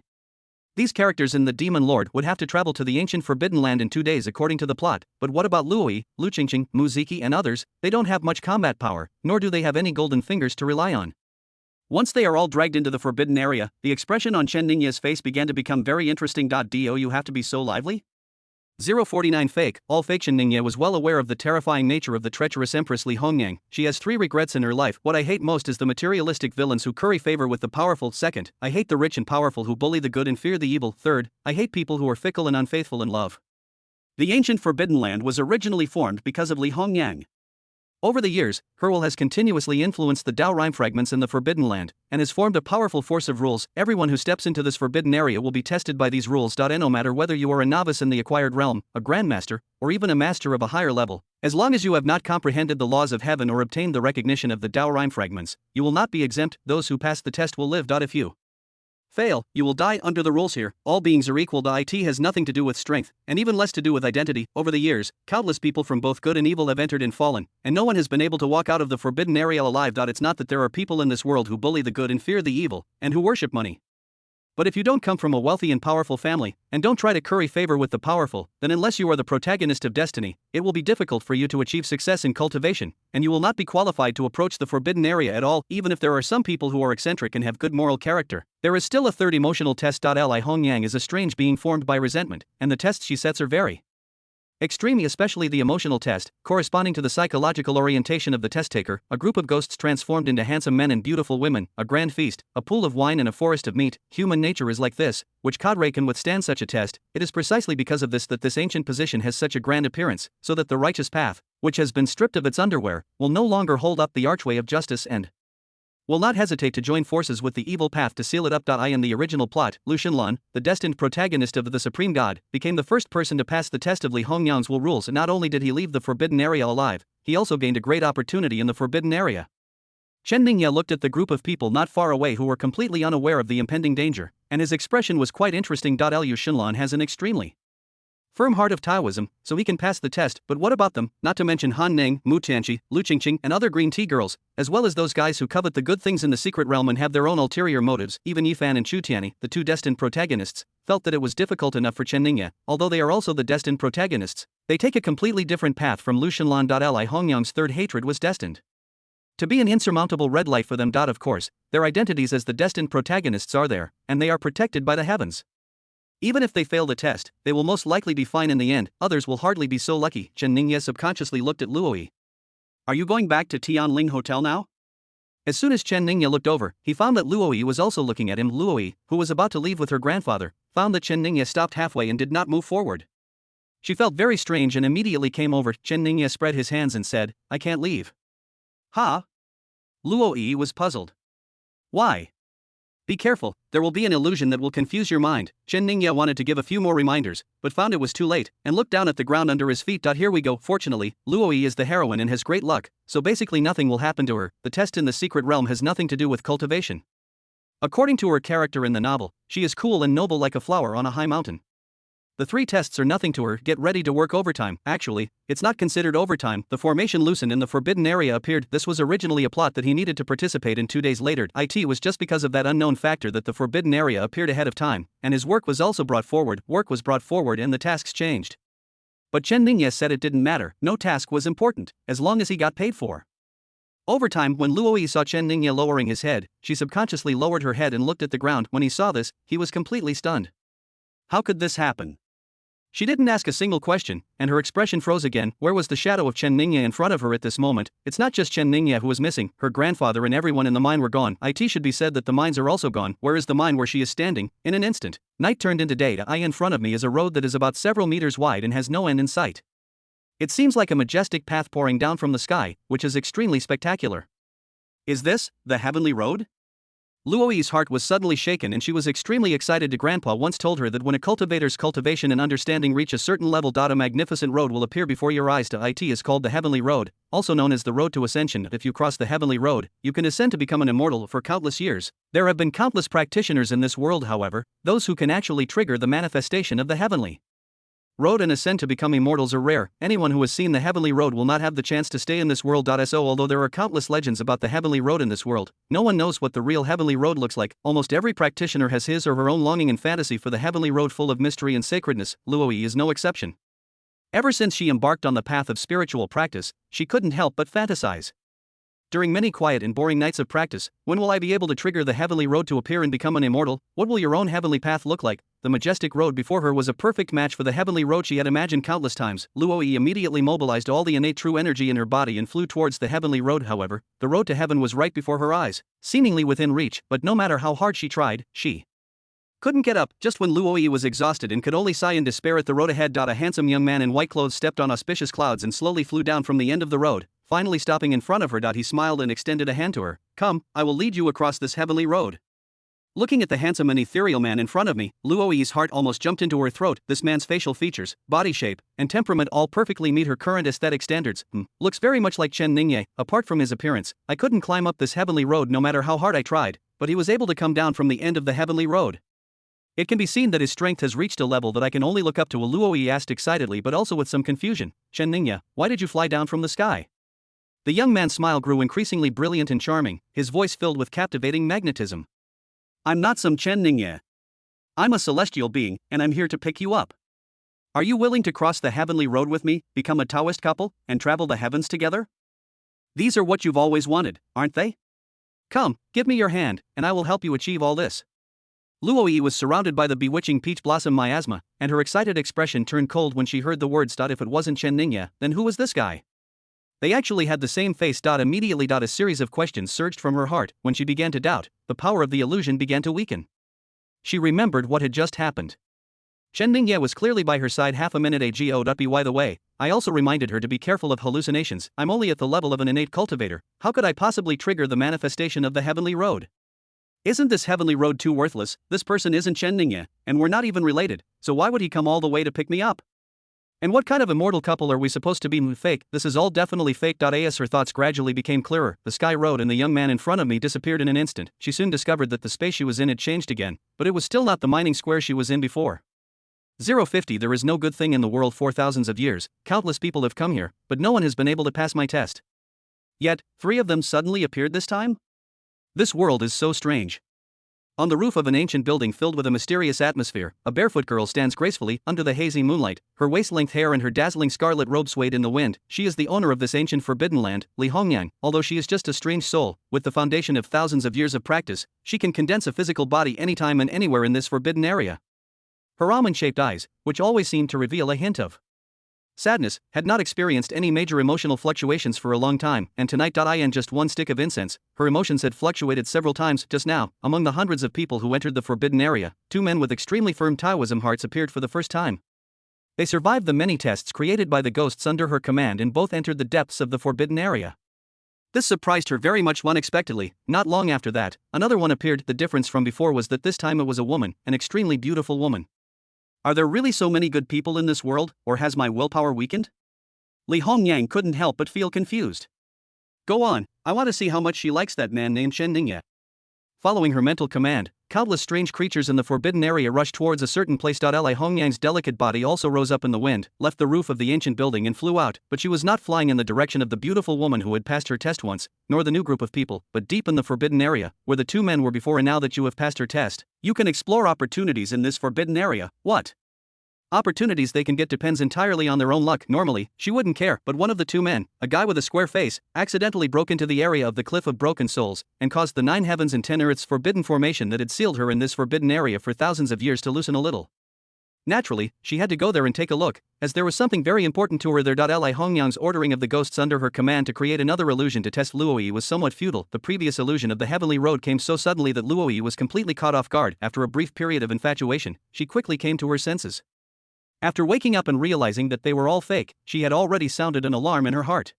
These characters in the Demon Lord would have to travel to the ancient Forbidden Land in 2 days according to the plot, but what about Luo, Lu Qingqing, Mu Ziki and others? They don't have much combat power, nor do they have any golden fingers to rely on. Once they are all dragged into the Forbidden Area, the expression on Chen Ningye's face began to become very interesting. Do you have to be so lively? 049 Fake. All fiction. Ningye was well aware of the terrifying nature of the treacherous Empress Li Hongyang. She has 3 regrets in her life. What I hate most is the materialistic villains who curry favor with the powerful. Second, I hate the rich and powerful who bully the good and fear the evil. Third, I hate people who are fickle and unfaithful in love. The ancient Forbidden Land was originally formed because of Li Hongyang. Over the years, her will has continuously influenced the Tao rhyme fragments in the Forbidden Land, and has formed a powerful force of rules. Everyone who steps into this forbidden area will be tested by these rules. No matter whether you are a novice in the acquired realm, a grandmaster, or even a master of a higher level, as long as you have not comprehended the laws of heaven or obtained the recognition of the Tao rhyme fragments, you will not be exempt. Those who pass the test will live. If you fail, you will die. Under the rules here, all beings are equal. It has nothing to do with strength, and even less to do with identity. Over the years, countless people from both good and evil have entered and fallen, and no one has been able to walk out of the forbidden area alive. It's not that there are people in this world who bully the good and fear the evil, and who worship money. But if you don't come from a wealthy and powerful family, and don't try to curry favor with the powerful, then unless you are the protagonist of destiny, it will be difficult for you to achieve success in cultivation, and you will not be qualified to approach the forbidden area at all. Even if there are some people who are eccentric and have good moral character, there is still a third emotional test. Li Hongyang is a strange being formed by resentment, and the tests she sets are very extreme, especially the emotional test, corresponding to the psychological orientation of the test taker. A group of ghosts transformed into handsome men and beautiful women, a grand feast, a pool of wine and a forest of meat. Human nature is like this, which cadre can withstand such a test. It is precisely because of this that this ancient position has such a grand appearance, so that the righteous path, which has been stripped of its underwear, will no longer hold up the archway of justice and will not hesitate to join forces with the evil path to seal it up. In the original plot, Lu Xinlan, the destined protagonist of the Supreme God, became the first person to pass the test of Li Hongyang's will rules, and not only did he leave the forbidden area alive, he also gained a great opportunity in the forbidden area. Chen Ningye looked at the group of people not far away who were completely unaware of the impending danger, and his expression was quite interesting. Lu Xinlan has an extremely firm heart of Taoism, so he can pass the test. But what about them, not to mention Han Ning, Mu Tianqi, Lu Qingqing, and other green tea girls, as well as those guys who covet the good things in the secret realm and have their own ulterior motives? Even Yifan and Chu Tianyi, the 2 destined protagonists, felt that it was difficult enough for Chen Ningye. Although they are also the destined protagonists, they take a completely different path from Lu Xinlan. Li Hongyang's third hatred was destined to be an insurmountable red light for them. Of course, their identities as the destined protagonists are there, and they are protected by the heavens. Even if they fail the test, they will most likely be fine in the end. Others will hardly be so lucky. Chen Ningye subconsciously looked at Luoyi. Are you going back to Tianling Hotel now? As soon as Chen Ningye looked over, he found that Luoyi was also looking at him. Luoyi, who was about to leave with her grandfather, found that Chen Ningye stopped halfway and did not move forward. She felt very strange and immediately came over. Chen Ningye spread his hands and said, "I can't leave." Ha? Luoyi was puzzled. Why? Be careful, there will be an illusion that will confuse your mind. Chen Ningye wanted to give a few more reminders, but found it was too late, and looked down at the ground under his feet. Here we go. Fortunately, Luoyi is the heroine and has great luck, so basically nothing will happen to her. The test in the secret realm has nothing to do with cultivation. According to her character in the novel, she is cool and noble like a flower on a high mountain. The 3 tests are nothing to her. Get ready to work overtime. Actually, it's not considered overtime. The formation loosened in the forbidden area appeared. This was originally a plot that he needed to participate in 2 days later. It was just because of that unknown factor that the forbidden area appeared ahead of time, and his work was also brought forward. Work was brought forward and the tasks changed. But Chen Ningye said it didn't matter. No task was important, as long as he got paid for overtime. When Luoyi saw Chen Ningye lowering his head, she subconsciously lowered her head and looked at the ground. When he saw this, he was completely stunned. How could this happen? She didn't ask a single question, and her expression froze again. Where was the shadow of Chen Ningye in front of her at this moment? It's not just Chen Ningye who was missing, her grandfather and everyone in the mine were gone. It should be said that the mines are also gone. Where is the mine where she is standing? In an instant, night turned into day. In front of me is a road that is about several meters wide and has no end in sight. It seems like a majestic path pouring down from the sky, which is extremely spectacular. Is this the heavenly road? Luoyi's heart was suddenly shaken and she was extremely excited. Grandpa once told her that when a cultivator's cultivation and understanding reach a certain level, a magnificent road will appear before your eyes. It is called the heavenly road, also known as the road to ascension. If you cross the heavenly road, you can ascend to become an immortal for countless years. There have been countless practitioners in this world, however, those who can actually trigger the manifestation of the heavenly road and ascend to become immortals are rare. Anyone who has seen the heavenly road will not have the chance to stay in this world. So although there are countless legends about the heavenly road in this world, no one knows what the real heavenly road looks like. Almost every practitioner has his or her own longing and fantasy for the heavenly road full of mystery and sacredness. Luoyi is no exception. Ever since she embarked on the path of spiritual practice, she couldn't help but fantasize During many quiet and boring nights of practice, when will I be able to trigger the heavenly road to appear and become an immortal? What will your own heavenly path look like? The majestic road before her was a perfect match for the heavenly road she had imagined countless times. Luoyi immediately mobilized all the innate true energy in her body and flew towards the heavenly road. However, the road to heaven was right before her eyes, seemingly within reach, but no matter how hard she tried, she couldn't get up. Just when Luoyi was exhausted and could only sigh in despair at the road ahead, a handsome young man in white clothes stepped on auspicious clouds and slowly flew down from the end of the road, finally stopping in front of her. He smiled and extended a hand to her. Come, I will lead you across this heavenly road. Looking at the handsome and ethereal man in front of me, Luoyi's heart almost jumped into her throat. This man's facial features, body shape, and temperament all perfectly meet her current aesthetic standards. Looks very much like Chen Ningye. Apart from his appearance, I couldn't climb up this heavenly road no matter how hard I tried, but he was able to come down from the end of the heavenly road. It can be seen that his strength has reached a level that I can only look up to. Luoyi asked excitedly but also with some confusion. Chen Ningye, why did you fly down from the sky? The young man's smile grew increasingly brilliant and charming, his voice filled with captivating magnetism. I'm not some Chen Ningye. I'm a celestial being, and I'm here to pick you up. Are you willing to cross the heavenly road with me, become a Taoist couple, and travel the heavens together? These are what you've always wanted, aren't they? Come, give me your hand, and I will help you achieve all this. Luoyi was surrounded by the bewitching peach blossom miasma, and her excited expression turned cold when she heard the words. If it wasn't Chen Ningye, then who was this guy? They actually had the same face. Immediately, a series of questions surged from her heart. When she began to doubt, the power of the illusion began to weaken. She remembered what had just happened. Chen Ningye was clearly by her side half a minute ago. By the way, I also reminded her to be careful of hallucinations. I'm only at the level of an innate cultivator. How could I possibly trigger the manifestation of the heavenly road? Isn't this heavenly road too worthless? This person isn't Chen Ningye, and we're not even related, so why would he come all the way to pick me up? And what kind of immortal couple are we supposed to be? Fake, this is all definitely fake. As her thoughts gradually became clearer, the sky road and the young man in front of me disappeared in an instant. She soon discovered that the space she was in had changed again, but it was still not the mining square she was in before. 050 There is no good thing in the world. For thousands of years, countless people have come here, but no one has been able to pass my test. Yet, 3 of them suddenly appeared this time? This world is so strange. On the roof of an ancient building filled with a mysterious atmosphere, a barefoot girl stands gracefully under the hazy moonlight. Her waist-length hair and her dazzling scarlet robe swayed in the wind. She is the owner of this ancient forbidden land, Li Hongyang. Although she is just a strange soul, with the foundation of thousands of years of practice, she can condense a physical body anytime and anywhere in this forbidden area. Her almond-shaped eyes, which always seemed to reveal a hint of sadness, had not experienced any major emotional fluctuations for a long time, and tonight. In just one stick of incense, her emotions had fluctuated several times. Just now, among the hundreds of people who entered the forbidden area, 2 men with extremely firm Taoism hearts appeared for the first time. They survived the many tests created by the ghosts under her command and both entered the depths of the forbidden area. This surprised her very much. Unexpectedly, not long after that, another one appeared. The difference from before was that this time it was a woman, an extremely beautiful woman. Are there really so many good people in this world, or has my willpower weakened? Li Hongyang couldn't help but feel confused. Go on, I want to see how much she likes that man named Chen Ningye. Following her mental command, countless strange creatures in the forbidden area rushed towards a certain place. Li Hongyang's delicate body also rose up in the wind, left the roof of the ancient building and flew out, but she was not flying in the direction of the beautiful woman who had passed her test once, nor the new group of people, but deep in the forbidden area, where the 2 men were before. And now that you have passed her test, you can explore opportunities in this forbidden area. What opportunities they can get depends entirely on their own luck. Normally, she wouldn't care, but one of the 2 men, a guy with a square face, accidentally broke into the area of the Cliff of Broken Souls, and caused the 9 heavens and 10 earths forbidden formation that had sealed her in this forbidden area for thousands of years to loosen a little. Naturally, she had to go there and take a look, as there was something very important to her there. Li Hongyang's ordering of the ghosts under her command to create another illusion to test Luoyi was somewhat futile. The previous illusion of the heavenly road came so suddenly that Luoyi was completely caught off guard. After a brief period of infatuation, she quickly came to her senses. After waking up and realizing that they were all fake, she had already sounded an alarm in her heart.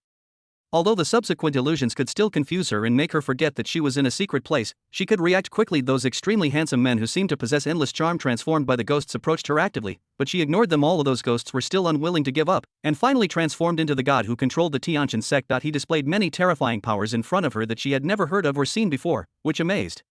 Although the subsequent illusions could still confuse her and make her forget that she was in a secret place, she could react quickly. Those extremely handsome men who seemed to possess endless charm transformed by the ghosts approached her actively, but she ignored them. All of those ghosts were still unwilling to give up, and finally transformed into the god who controlled the Tianqian sect. He displayed many terrifying powers in front of her that she had never heard of or seen before, which amazed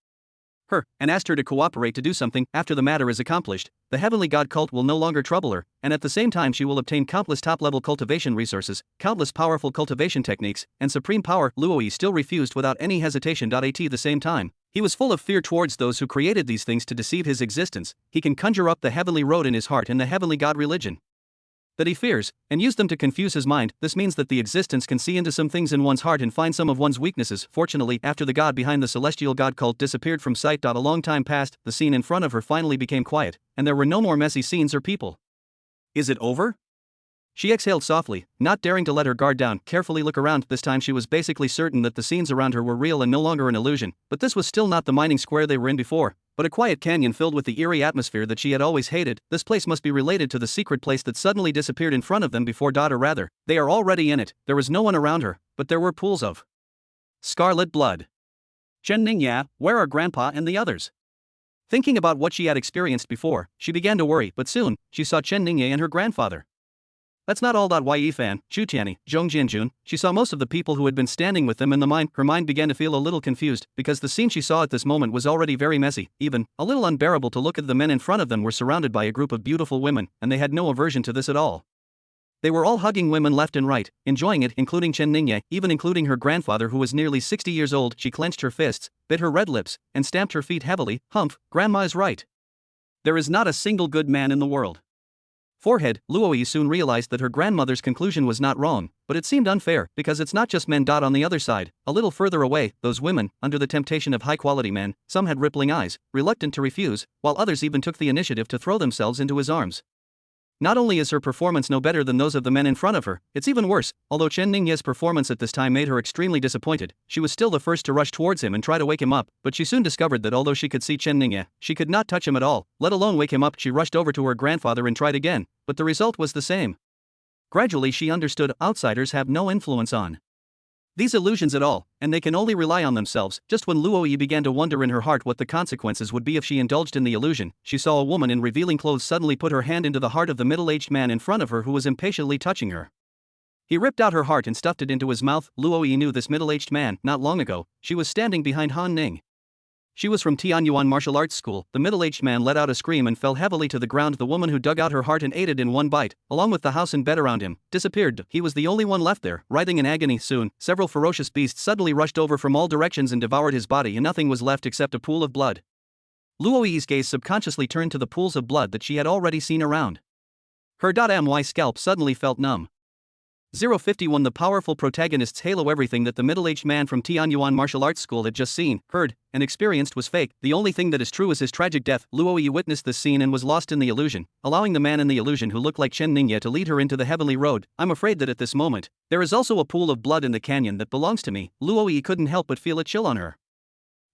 her, and asked her to cooperate to do something. After the matter is accomplished, the heavenly god cult will no longer trouble her, and at the same time she will obtain countless top-level cultivation resources, countless powerful cultivation techniques, and supreme power. Luoyi still refused without any hesitation. At the same time, he was full of fear towards those who created these things to deceive his existence. He can conjure up the heavenly road in his heart and the heavenly god religion. that he fears, and use them to confuse his mind. This means that the existence can see into some things in one's heart and find some of one's weaknesses. Fortunately, after the god behind the celestial god cult disappeared from sight. A long time passed, the scene in front of her finally became quiet, and there were no more messy scenes or people. Is it over? She exhaled softly, not daring to let her guard down. Carefully look around. This time she was basically certain that the scenes around her were real and no longer an illusion, but this was still not the mining square they were in before, but a quiet canyon filled with the eerie atmosphere that she had always hated. This place must be related to the secret place that suddenly disappeared in front of them before. Or rather, they are already in it. There was no one around her, but there were pools of scarlet blood. Chen Ningya, where are Grandpa and the others? Thinking about what she had experienced before, she began to worry, but soon, she saw Chen Ningye and her grandfather. That's not all. Yifan, Chu Tianyi, Zhong Jianjun. She saw most of the people who had been standing with them in the mine. Her mind began to feel a little confused, because the scene she saw at this moment was already very messy, even a little unbearable to look at. The men in front of them were surrounded by a group of beautiful women, and they had no aversion to this at all. They were all hugging women left and right, enjoying it, including Chen Ningye, even including her grandfather who was nearly 60 years old. She clenched her fists, bit her red lips, and stamped her feet heavily. Humph, Grandma is right. There is not a single good man in the world. Forehead, Luoyi soon realized that her grandmother's conclusion was not wrong, but it seemed unfair, because it's not just men. On the other side, a little further away, those women, under the temptation of high-quality men, some had rippling eyes, reluctant to refuse, while others even took the initiative to throw themselves into his arms. Not only is her performance no better than those of the men in front of her, it's even worse. Although Chen Ningye's performance at this time made her extremely disappointed, she was still the first to rush towards him and try to wake him up, but she soon discovered that although she could see Chen Ningye, she could not touch him at all, let alone wake him up. She rushed over to her grandfather and tried again, but the result was the same. Gradually she understood outsiders have no influence on these illusions at all, and they can only rely on themselves. Just when Luoyi began to wonder in her heart what the consequences would be if she indulged in the illusion, she saw a woman in revealing clothes suddenly put her hand into the heart of the middle-aged man in front of her who was impatiently touching her. He ripped out her heart and stuffed it into his mouth. Luoyi knew this middle-aged man. Not long ago, she was standing behind Han Ning. She was from Tianyuan martial arts school. The middle-aged man let out a scream and fell heavily to the ground. The woman who dug out her heart and ate it in one bite, along with the house and bed around him, disappeared. He was the only one left there, writhing in agony. Soon, several ferocious beasts suddenly rushed over from all directions and devoured his body, and nothing was left except a pool of blood. Luoyi's gaze subconsciously turned to the pools of blood that she had already seen around her. My scalp suddenly felt numb. 051 The powerful protagonists halo. Everything that the middle-aged man from Tianyuan martial arts school had just seen, heard, and experienced was fake. The only thing that is true is his tragic death. Luoyi witnessed this scene and was lost in the illusion, allowing the man in the illusion who looked like Chen Ningye to lead her into the heavenly road. I'm afraid that at this moment, there is also a pool of blood in the canyon that belongs to me. Luoyi couldn't help but feel a chill on her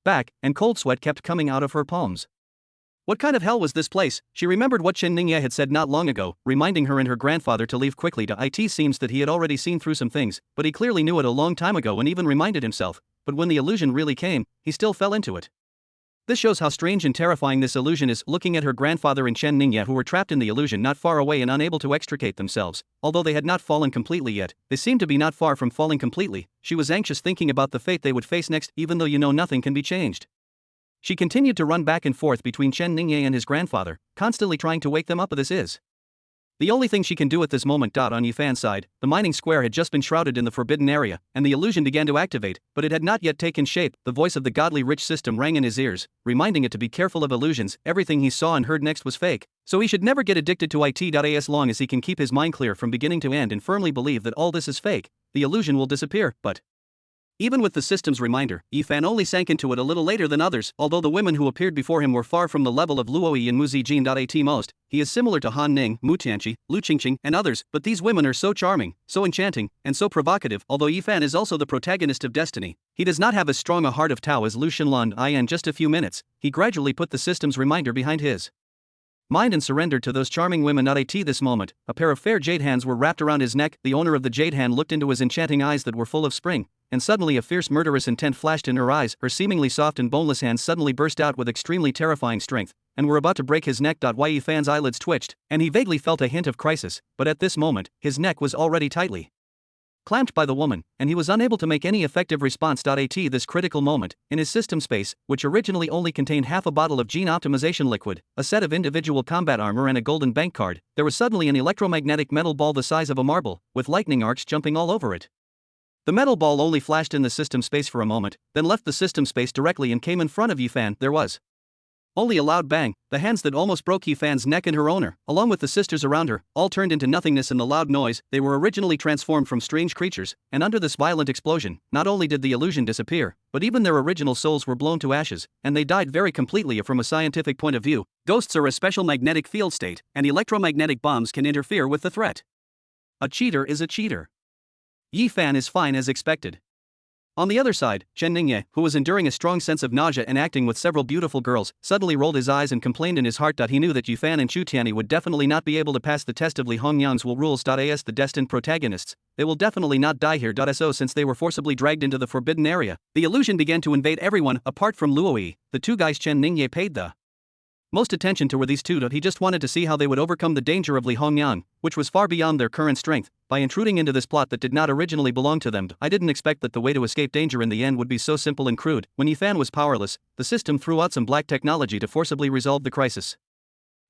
back, and cold sweat kept coming out of her palms. What kind of hell was this place? She remembered what Chen Ningye had said not long ago, reminding her and her grandfather to leave quickly. It seems that he had already seen through some things, but he clearly knew it a long time ago and even reminded himself, but when the illusion really came, he still fell into it. This shows how strange and terrifying this illusion is. Looking at her grandfather and Chen Ningye, who were trapped in the illusion not far away and unable to extricate themselves, although they had not fallen completely yet, they seemed to be not far from falling completely. She was anxious thinking about the fate they would face next. Even though nothing can be changed, she continued to run back and forth between Chen Ningye and his grandfather, constantly trying to wake them up. This is the only thing she can do at this moment. On Yifan's side, the mining square had just been shrouded in the forbidden area, and the illusion began to activate, but it had not yet taken shape. The voice of the godly rich system rang in his ears, reminding it to be careful of illusions. Everything he saw and heard next was fake, so he should never get addicted to it. As long as he can keep his mind clear from beginning to end and firmly believe that all this is fake, the illusion will disappear. But even with the system's reminder, Yifan only sank into it a little later than others. Although the women who appeared before him were far from the level of Luoyi and Mu Zijin. At most, he is similar to Han Ning, Mu Tianqi, Lu Qingqing, and others, but these women are so charming, so enchanting, and so provocative. Although Yifan is also the protagonist of destiny, he does not have as strong a heart of Tao as Lu Xinlan. In just a few minutes, he gradually put the system's reminder behind his mind and surrendered to those charming women. At this moment, a pair of fair jade hands were wrapped around his neck. The owner of the jade hand looked into his enchanting eyes that were full of spring, and suddenly a fierce murderous intent flashed in her eyes. Her seemingly soft and boneless hands suddenly burst out with extremely terrifying strength, and were about to break his neck. Yifan's eyelids twitched, and he vaguely felt a hint of crisis, but at this moment, his neck was already tightly clamped by the woman, and he was unable to make any effective response. At this critical moment, in his system space, which originally only contained half a bottle of gene optimization liquid, a set of individual combat armor and a golden bank card, there was suddenly an electromagnetic metal ball the size of a marble, with lightning arcs jumping all over it. The metal ball only flashed in the system space for a moment, then left the system space directly and came in front of Yifan. There was Only a loud bang, the hands that almost broke Yifan's neck and her owner, along with the sisters around her, all turned into nothingness in the loud noise. They were originally transformed from strange creatures, and under this violent explosion, not only did the illusion disappear, but even their original souls were blown to ashes, and they died very completely. From a scientific point of view, ghosts are a special magnetic field state, and electromagnetic bombs can interfere with the threat. A cheater is a cheater. Yifan is fine as expected. On the other side, Chen Ningye, who was enduring a strong sense of nausea and acting with several beautiful girls, suddenly rolled his eyes and complained in his heart that he knew that Yifan and Chu Tianyi would definitely not be able to pass the test of Li Hongyang's will rules. As the destined protagonists, they will definitely not die here. So since they were forcibly dragged into the forbidden area, the illusion began to invade everyone apart from Luoyi. The two guys Chen Ningye paid the most attention to were these two. He just wanted to see how they would overcome the danger of Li Hongyang, which was far beyond their current strength, by intruding into this plot that did not originally belong to them. I didn't expect that the way to escape danger in the end would be so simple and crude. When Yifan was powerless, the system threw out some black technology to forcibly resolve the crisis.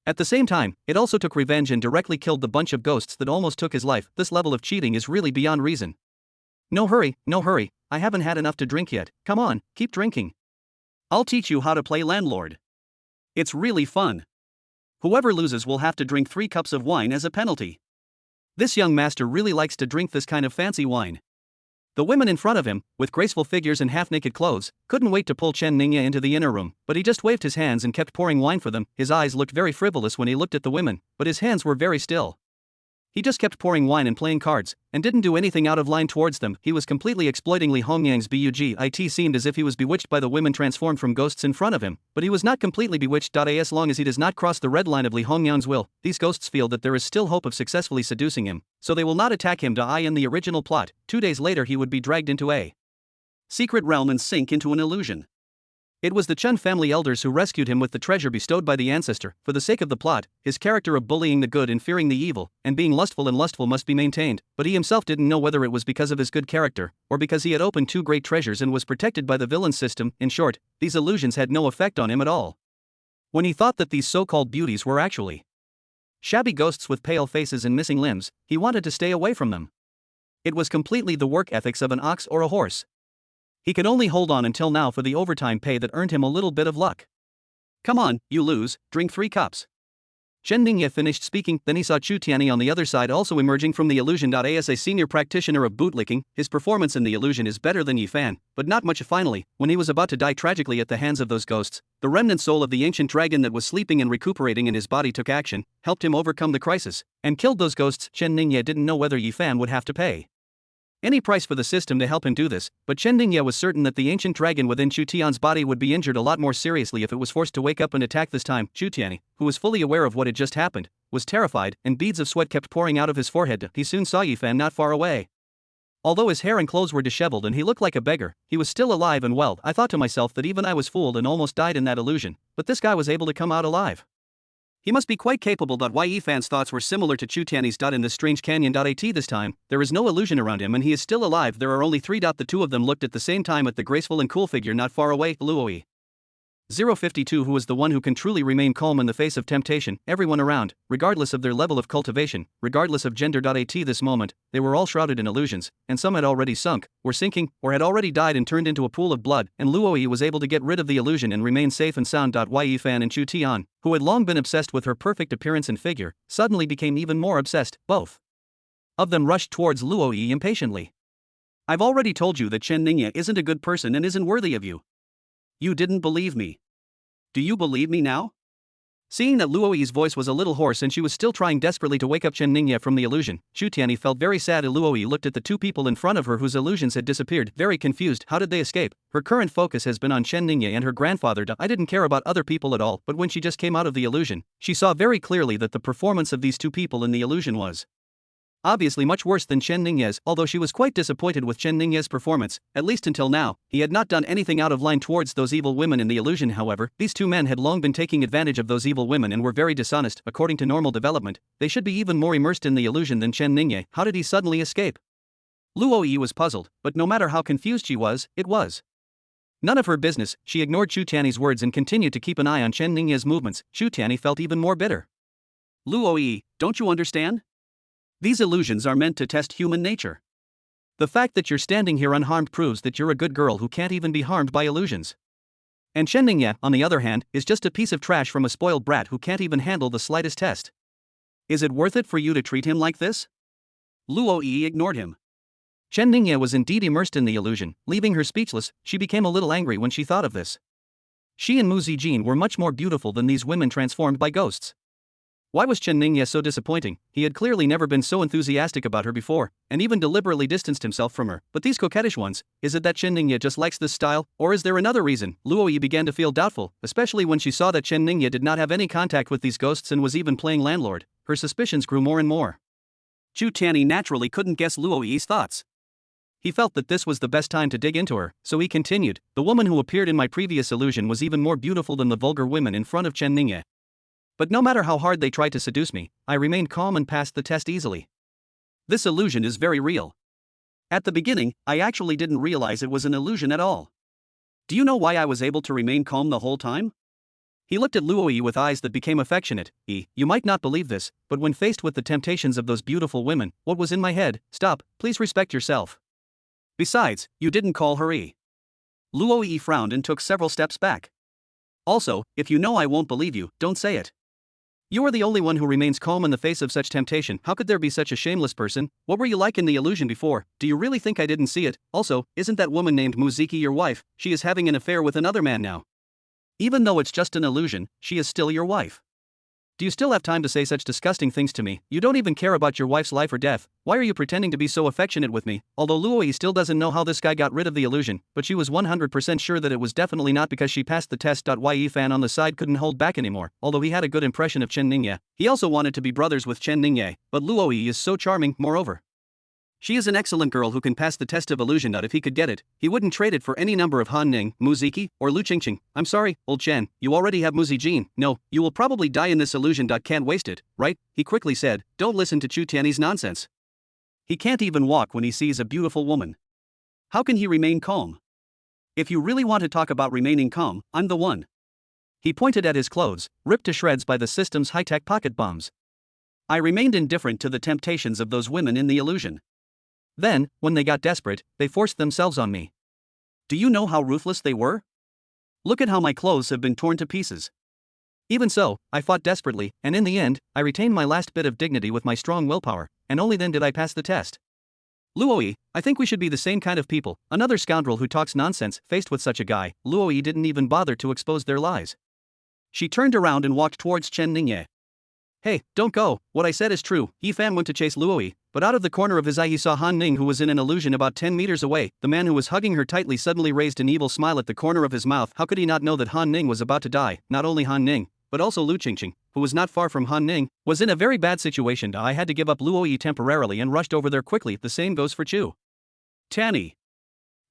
At the same time, it also took revenge and directly killed the bunch of ghosts that almost took his life. This level of cheating is really beyond reason. No hurry, I haven't had enough to drink yet. Come on, keep drinking. I'll teach you how to play landlord. It's really fun. Whoever loses will have to drink 3 cups of wine as a penalty. This young master really likes to drink this kind of fancy wine. The women in front of him, with graceful figures and half-naked clothes, couldn't wait to pull Chen Ningye into the inner room, but he just waved his hands and kept pouring wine for them. His eyes looked very frivolous when he looked at the women, but his hands were very still. He just kept pouring wine and playing cards, and didn't do anything out of line towards them. He was completely exploiting Li Hongyang's bug. It seemed as if he was bewitched by the women transformed from ghosts in front of him, but he was not completely bewitched. As long as he does not cross the red line of Li Hongyang's will, these ghosts feel that there is still hope of successfully seducing him, so they will not attack him. In the original plot, 2 days later he would be dragged into a secret realm and sink into an illusion. It was the Chen family elders who rescued him with the treasure bestowed by the ancestor. For the sake of the plot, his character of bullying the good and fearing the evil, and being lustful and lustful must be maintained, but he himself didn't know whether it was because of his good character, or because he had opened 2 great treasures and was protected by the villain system. In short, these illusions had no effect on him at all. When he thought that these so-called beauties were actually shabby ghosts with pale faces and missing limbs, he wanted to stay away from them. It was completely the work ethics of an ox or a horse. He could only hold on until now for the overtime pay that earned him a little bit of luck. Come on, you lose, drink 3 cups. Chen Ningye finished speaking, then he saw Chu Tianyi on the other side also emerging from the illusion. As a senior practitioner of bootlicking, his performance in the illusion is better than Yifan, but not much. Finally, when he was about to die tragically at the hands of those ghosts, the remnant soul of the ancient dragon that was sleeping and recuperating in his body took action, helped him overcome the crisis, and killed those ghosts. Chen Ningye didn't know whether Yifan would have to pay any price for the system to help him do this, but Chen Ningye was certain that the ancient dragon within Chu Tian's body would be injured a lot more seriously if it was forced to wake up and attack this time. Chu Tianyi, who was fully aware of what had just happened, was terrified, and beads of sweat kept pouring out of his forehead. He soon saw Yifan not far away. Although his hair and clothes were disheveled and he looked like a beggar, he was still alive and well. I thought to myself that even I was fooled and almost died in that illusion, but this guy was able to come out alive. He must be quite capable. Why Yifan's thoughts were similar to Chu Tianyi's. In this strange canyon. At this time, there is no illusion around him and he is still alive. There are only 3. The two of them looked at the same time at the graceful and cool figure not far away, Luoyi. 052, who was the one who can truly remain calm in the face of temptation. Everyone around, regardless of their level of cultivation, regardless of gender. At this moment, they were all shrouded in illusions, and some had already sunk, were sinking, or had already died and turned into a pool of blood, and Luoyi was able to get rid of the illusion and remain safe and sound. Yifan and Chu Tian, who had long been obsessed with her perfect appearance and figure, suddenly became even more obsessed. Both of them rushed towards Luoyi impatiently. I've already told you that Chen Ningye isn't a good person and isn't worthy of you. You didn't believe me. Do you believe me now? Seeing that Luoyi's voice was a little hoarse and she was still trying desperately to wake up Chen Ningye from the illusion, Chu Tianyi felt very sad. Luoyi looked at the 2 people in front of her whose illusions had disappeared, very confused. How did they escape? Her current focus has been on Chen Ningye and her grandfather. I didn't care about other people at all, but when she just came out of the illusion, she saw very clearly that the performance of these 2 people in the illusion was obviously much worse than Chen Ningye's. Although she was quite disappointed with Chen Ningye's performance, at least until now, he had not done anything out of line towards those evil women in the illusion. However, these 2 men had long been taking advantage of those evil women and were very dishonest. According to normal development, they should be even more immersed in the illusion than Chen Ningye. How did he suddenly escape? Luoyi was puzzled, but no matter how confused she was, it was none of her business. She ignored Chu Tianyi's words and continued to keep an eye on Chen Ningye's movements. Chu Tianyi felt even more bitter. Luoyi, don't you understand? These illusions are meant to test human nature. The fact that you're standing here unharmed proves that you're a good girl who can't even be harmed by illusions. And Chen Ningye, on the other hand, is just a piece of trash from a spoiled brat who can't even handle the slightest test. Is it worth it for you to treat him like this? Luo Yi ignored him. Chen Ningye was indeed immersed in the illusion, leaving her speechless. She became a little angry when she thought of this. She and Mu Zijin were much more beautiful than these women transformed by ghosts. Why was Chen Ningye so disappointing? He had clearly never been so enthusiastic about her before, and even deliberately distanced himself from her. But these coquettish ones, is it that Chen Ningye just likes this style, or is there another reason? Luo Yi began to feel doubtful, especially when she saw that Chen Ningye did not have any contact with these ghosts and was even playing landlord. Her suspicions grew more and more. Chu Tianyi naturally couldn't guess Luo Yi's thoughts. He felt that this was the best time to dig into her, so he continued, the woman who appeared in my previous illusion was even more beautiful than the vulgar women in front of Chen Ningye. But no matter how hard they tried to seduce me, I remained calm and passed the test easily. This illusion is very real. At the beginning, I actually didn't realize it was an illusion at all. Do you know why I was able to remain calm the whole time? He looked at Luo Yi with eyes that became affectionate. You might not believe this, but when faced with the temptations of those beautiful women, what was in my head? Stop, please respect yourself. Besides, you didn't call her Yi. Luo Yi frowned and took several steps back. Also, if you know I won't believe you, don't say it. You are the only one who remains calm in the face of such temptation. How could there be such a shameless person? What were you like in the illusion before? Do you really think I didn't see it? Also, isn't that woman named Muziki your wife? She is having an affair with another man now. Even though it's just an illusion, she is still your wife. Do you still have time to say such disgusting things to me? You don't even care about your wife's life or death. Why are you pretending to be so affectionate with me? Although Luo Yi still doesn't know how this guy got rid of the illusion, but she was 100% sure that it was definitely not because she passed the test. Yi fan on the side couldn't hold back anymore. Although he had a good impression of Chen Ningye, he also wanted to be brothers with Chen Ningye, but Luo Yi is so charming. Moreover, she is an excellent girl who can pass the test of illusion. If he could get it, he wouldn't trade it for any number of Han Ning, Muziki, or Lu Qingqing. I'm sorry, old Chen, you already have Mu Zijin. No, you will probably die in this illusion. Can't waste it, right? He quickly said. Don't listen to Chu Tianyi's nonsense. He can't even walk when he sees a beautiful woman. How can he remain calm? If you really want to talk about remaining calm, I'm the one. He pointed at his clothes, ripped to shreds by the system's high-tech pocket bombs. I remained indifferent to the temptations of those women in the illusion. Then, when they got desperate, they forced themselves on me. Do you know how ruthless they were? Look at how my clothes have been torn to pieces. Even so, I fought desperately, and in the end, I retained my last bit of dignity with my strong willpower, and only then did I pass the test. Luo Yi, I think we should be the same kind of people. Another scoundrel who talks nonsense. Faced with such a guy, Luo Yi didn't even bother to expose their lies. She turned around and walked towards Chen Ningye. Hey, don't go, what I said is true. Yi Fan went to chase Luo Yi, but out of the corner of his eye he saw Han Ning, who was in an illusion about 10 meters away. The man who was hugging her tightly suddenly raised an evil smile at the corner of his mouth. How could he not know that Han Ning was about to die? Not only Han Ning, but also Lu Qingqing, who was not far from Han Ning, was in a very bad situation. I had to give up Luo Yi temporarily and rushed over there quickly. The same goes for Chu Tianyi.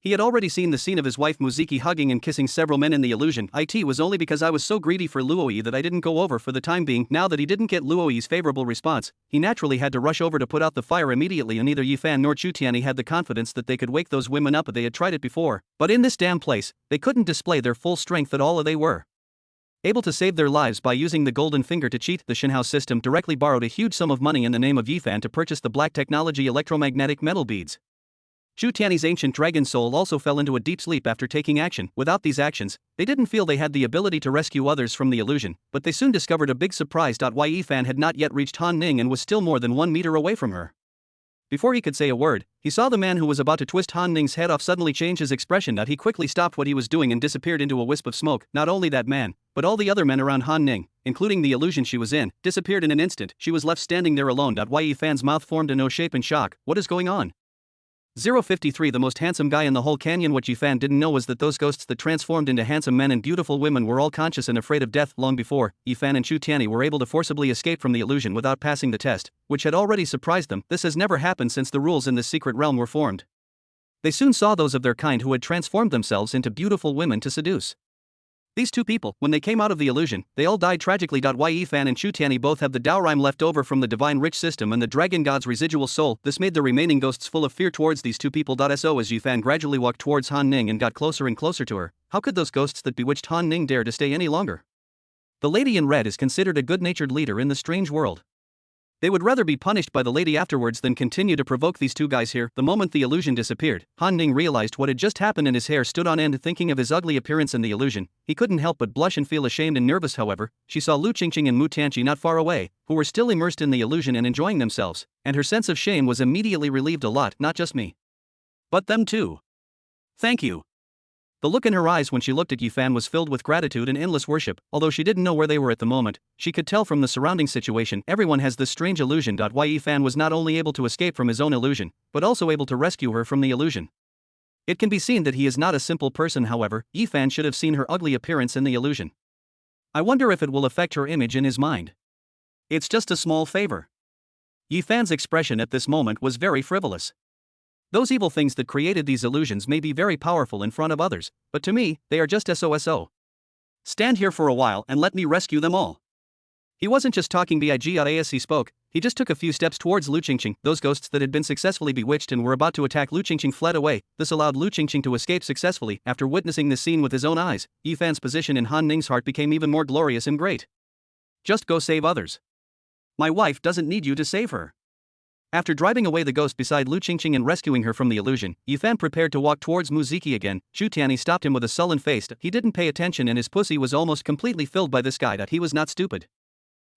He had already seen the scene of his wife Muziki hugging and kissing several men in the illusion. It was only because I was so greedy for Luo Yi that I didn't go over for the time being. Now that he didn't get Luo Yi's favorable response, he naturally had to rush over to put out the fire immediately, and neither Yi Fan nor Chu Tianyi had the confidence that they could wake those women up. They had tried it before, but in this damn place, they couldn't display their full strength at all. They were able to save their lives by using the golden finger to cheat. The Shenhao system directly borrowed a huge sum of money in the name of Yi Fan to purchase the black technology electromagnetic metal beads. Chu Tianyi's ancient dragon soul also fell into a deep sleep after taking action. Without these actions, they didn't feel they had the ability to rescue others from the illusion, but they soon discovered a big surprise. Yi Fan had not yet reached Han Ning and was still more than 1 meter away from her. Before he could say a word, he saw the man who was about to twist Han Ning's head off suddenly change his expression. He quickly stopped what he was doing and disappeared into a wisp of smoke. Not only that man, but all the other men around Han Ning, including the illusion she was in, disappeared in an instant. She was left standing there alone. Yi Fan's mouth formed a no shape in shock. What is going on? 053, the most handsome guy in the whole canyon. What Yi Fan didn't know was that those ghosts that transformed into handsome men and beautiful women were all conscious and afraid of death. Long before, Yi Fan and Chu Tianyi were able to forcibly escape from the illusion without passing the test, which had already surprised them. This has never happened since the rules in this secret realm were formed. They soon saw those of their kind who had transformed themselves into beautiful women to seduce. These two people, when they came out of the illusion, they all died tragically. Yi Fan and Chu Tianyi both have the Dao Rime left over from the divine rich system and the dragon god's residual soul. This made the remaining ghosts full of fear towards these two people. So as Yi Fan gradually walked towards Han Ning and got closer and closer to her, how could those ghosts that bewitched Han Ning dare to stay any longer? The lady in red is considered a good-natured leader in the strange world. They would rather be punished by the lady afterwards than continue to provoke these two guys here. The moment the illusion disappeared, Han Ning realized what had just happened and his hair stood on end thinking of his ugly appearance in the illusion. He couldn't help but blush and feel ashamed and nervous. However, she saw Lu Qingqing and Mu Tianqi not far away, who were still immersed in the illusion and enjoying themselves, and her sense of shame was immediately relieved. A lot, not just me, but them too. Thank you. The look in her eyes when she looked at Yifan was filled with gratitude and endless worship. Although she didn't know where they were at the moment, she could tell from the surrounding situation everyone has this strange illusion. Why Yifan was not only able to escape from his own illusion, but also able to rescue her from the illusion. It can be seen that he is not a simple person. However, Yifan should have seen her ugly appearance in the illusion. I wonder if it will affect her image in his mind. It's just a small favor. Yifan's expression at this moment was very frivolous. Those evil things that created these illusions may be very powerful in front of others, but to me, they are just SOSO. Stand here for a while and let me rescue them all. He wasn't just talking as he spoke, he just took a few steps towards Lu Qingqing. Those ghosts that had been successfully bewitched and were about to attack Lu Qingqing fled away. This allowed Lu Qingqing to escape successfully. After witnessing this scene with his own eyes, Yifan's position in Han Ning's heart became even more glorious and great. Just go save others. My wife doesn't need you to save her. After driving away the ghost beside Lu Qingqing and rescuing her from the illusion, Yifan prepared to walk towards Muziki again. Chu Tianyi stopped him with a sullen face. He didn't pay attention and his pussy was almost completely filled by this guy. He was not stupid.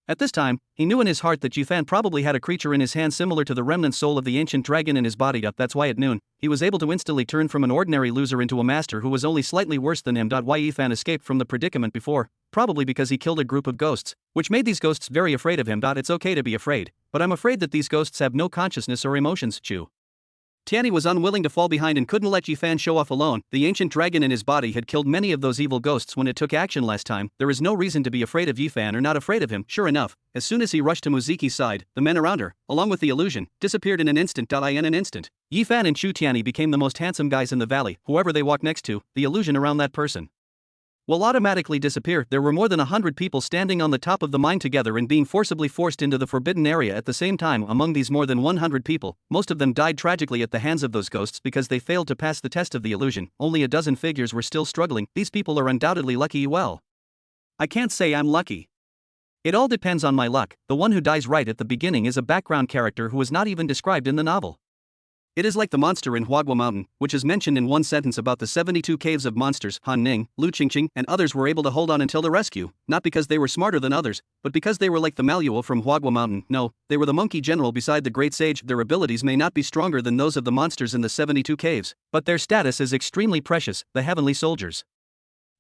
At this time, he knew in his heart that Yifan probably had a creature in his hand similar to the remnant soul of the ancient dragon in his body. That's why at noon, he was able to instantly turn from an ordinary loser into a master who was only slightly worse than him. Why Yifan escaped from the predicament before? Probably because he killed a group of ghosts, which made these ghosts very afraid of him. It's okay to be afraid, but I'm afraid that these ghosts have no consciousness or emotions. Chu Tianyi was unwilling to fall behind and couldn't let Yifan show off alone. The ancient dragon in his body had killed many of those evil ghosts when it took action last time. There is no reason to be afraid of Yifan or not afraid of him. Sure enough, as soon as he rushed to Muziki's side, the men around her, along with the illusion, disappeared in an instant. In an instant, Yifan and Chu Tianyi became the most handsome guys in the valley. Whoever they walked next to, the illusion around that person will automatically disappear. There were more than 100 people standing on the top of the mine together and being forcibly forced into the forbidden area at the same time. Among these more than 100 people, most of them died tragically at the hands of those ghosts because they failed to pass the test of the illusion. Only a dozen figures were still struggling. These people are undoubtedly lucky. Well, I can't say I'm lucky. It all depends on my luck. The one who dies right at the beginning is a background character who is not even described in the novel. It is like the monster in Huagua Mountain, which is mentioned in one sentence about the 72 caves of monsters. Han Ning, Lu Qingqing, and others were able to hold on until the rescue, not because they were smarter than others, but because they were like the Maluo from Huagua Mountain. No, they were the monkey general beside the great sage. Their abilities may not be stronger than those of the monsters in the 72 caves, but their status is extremely precious, the heavenly soldiers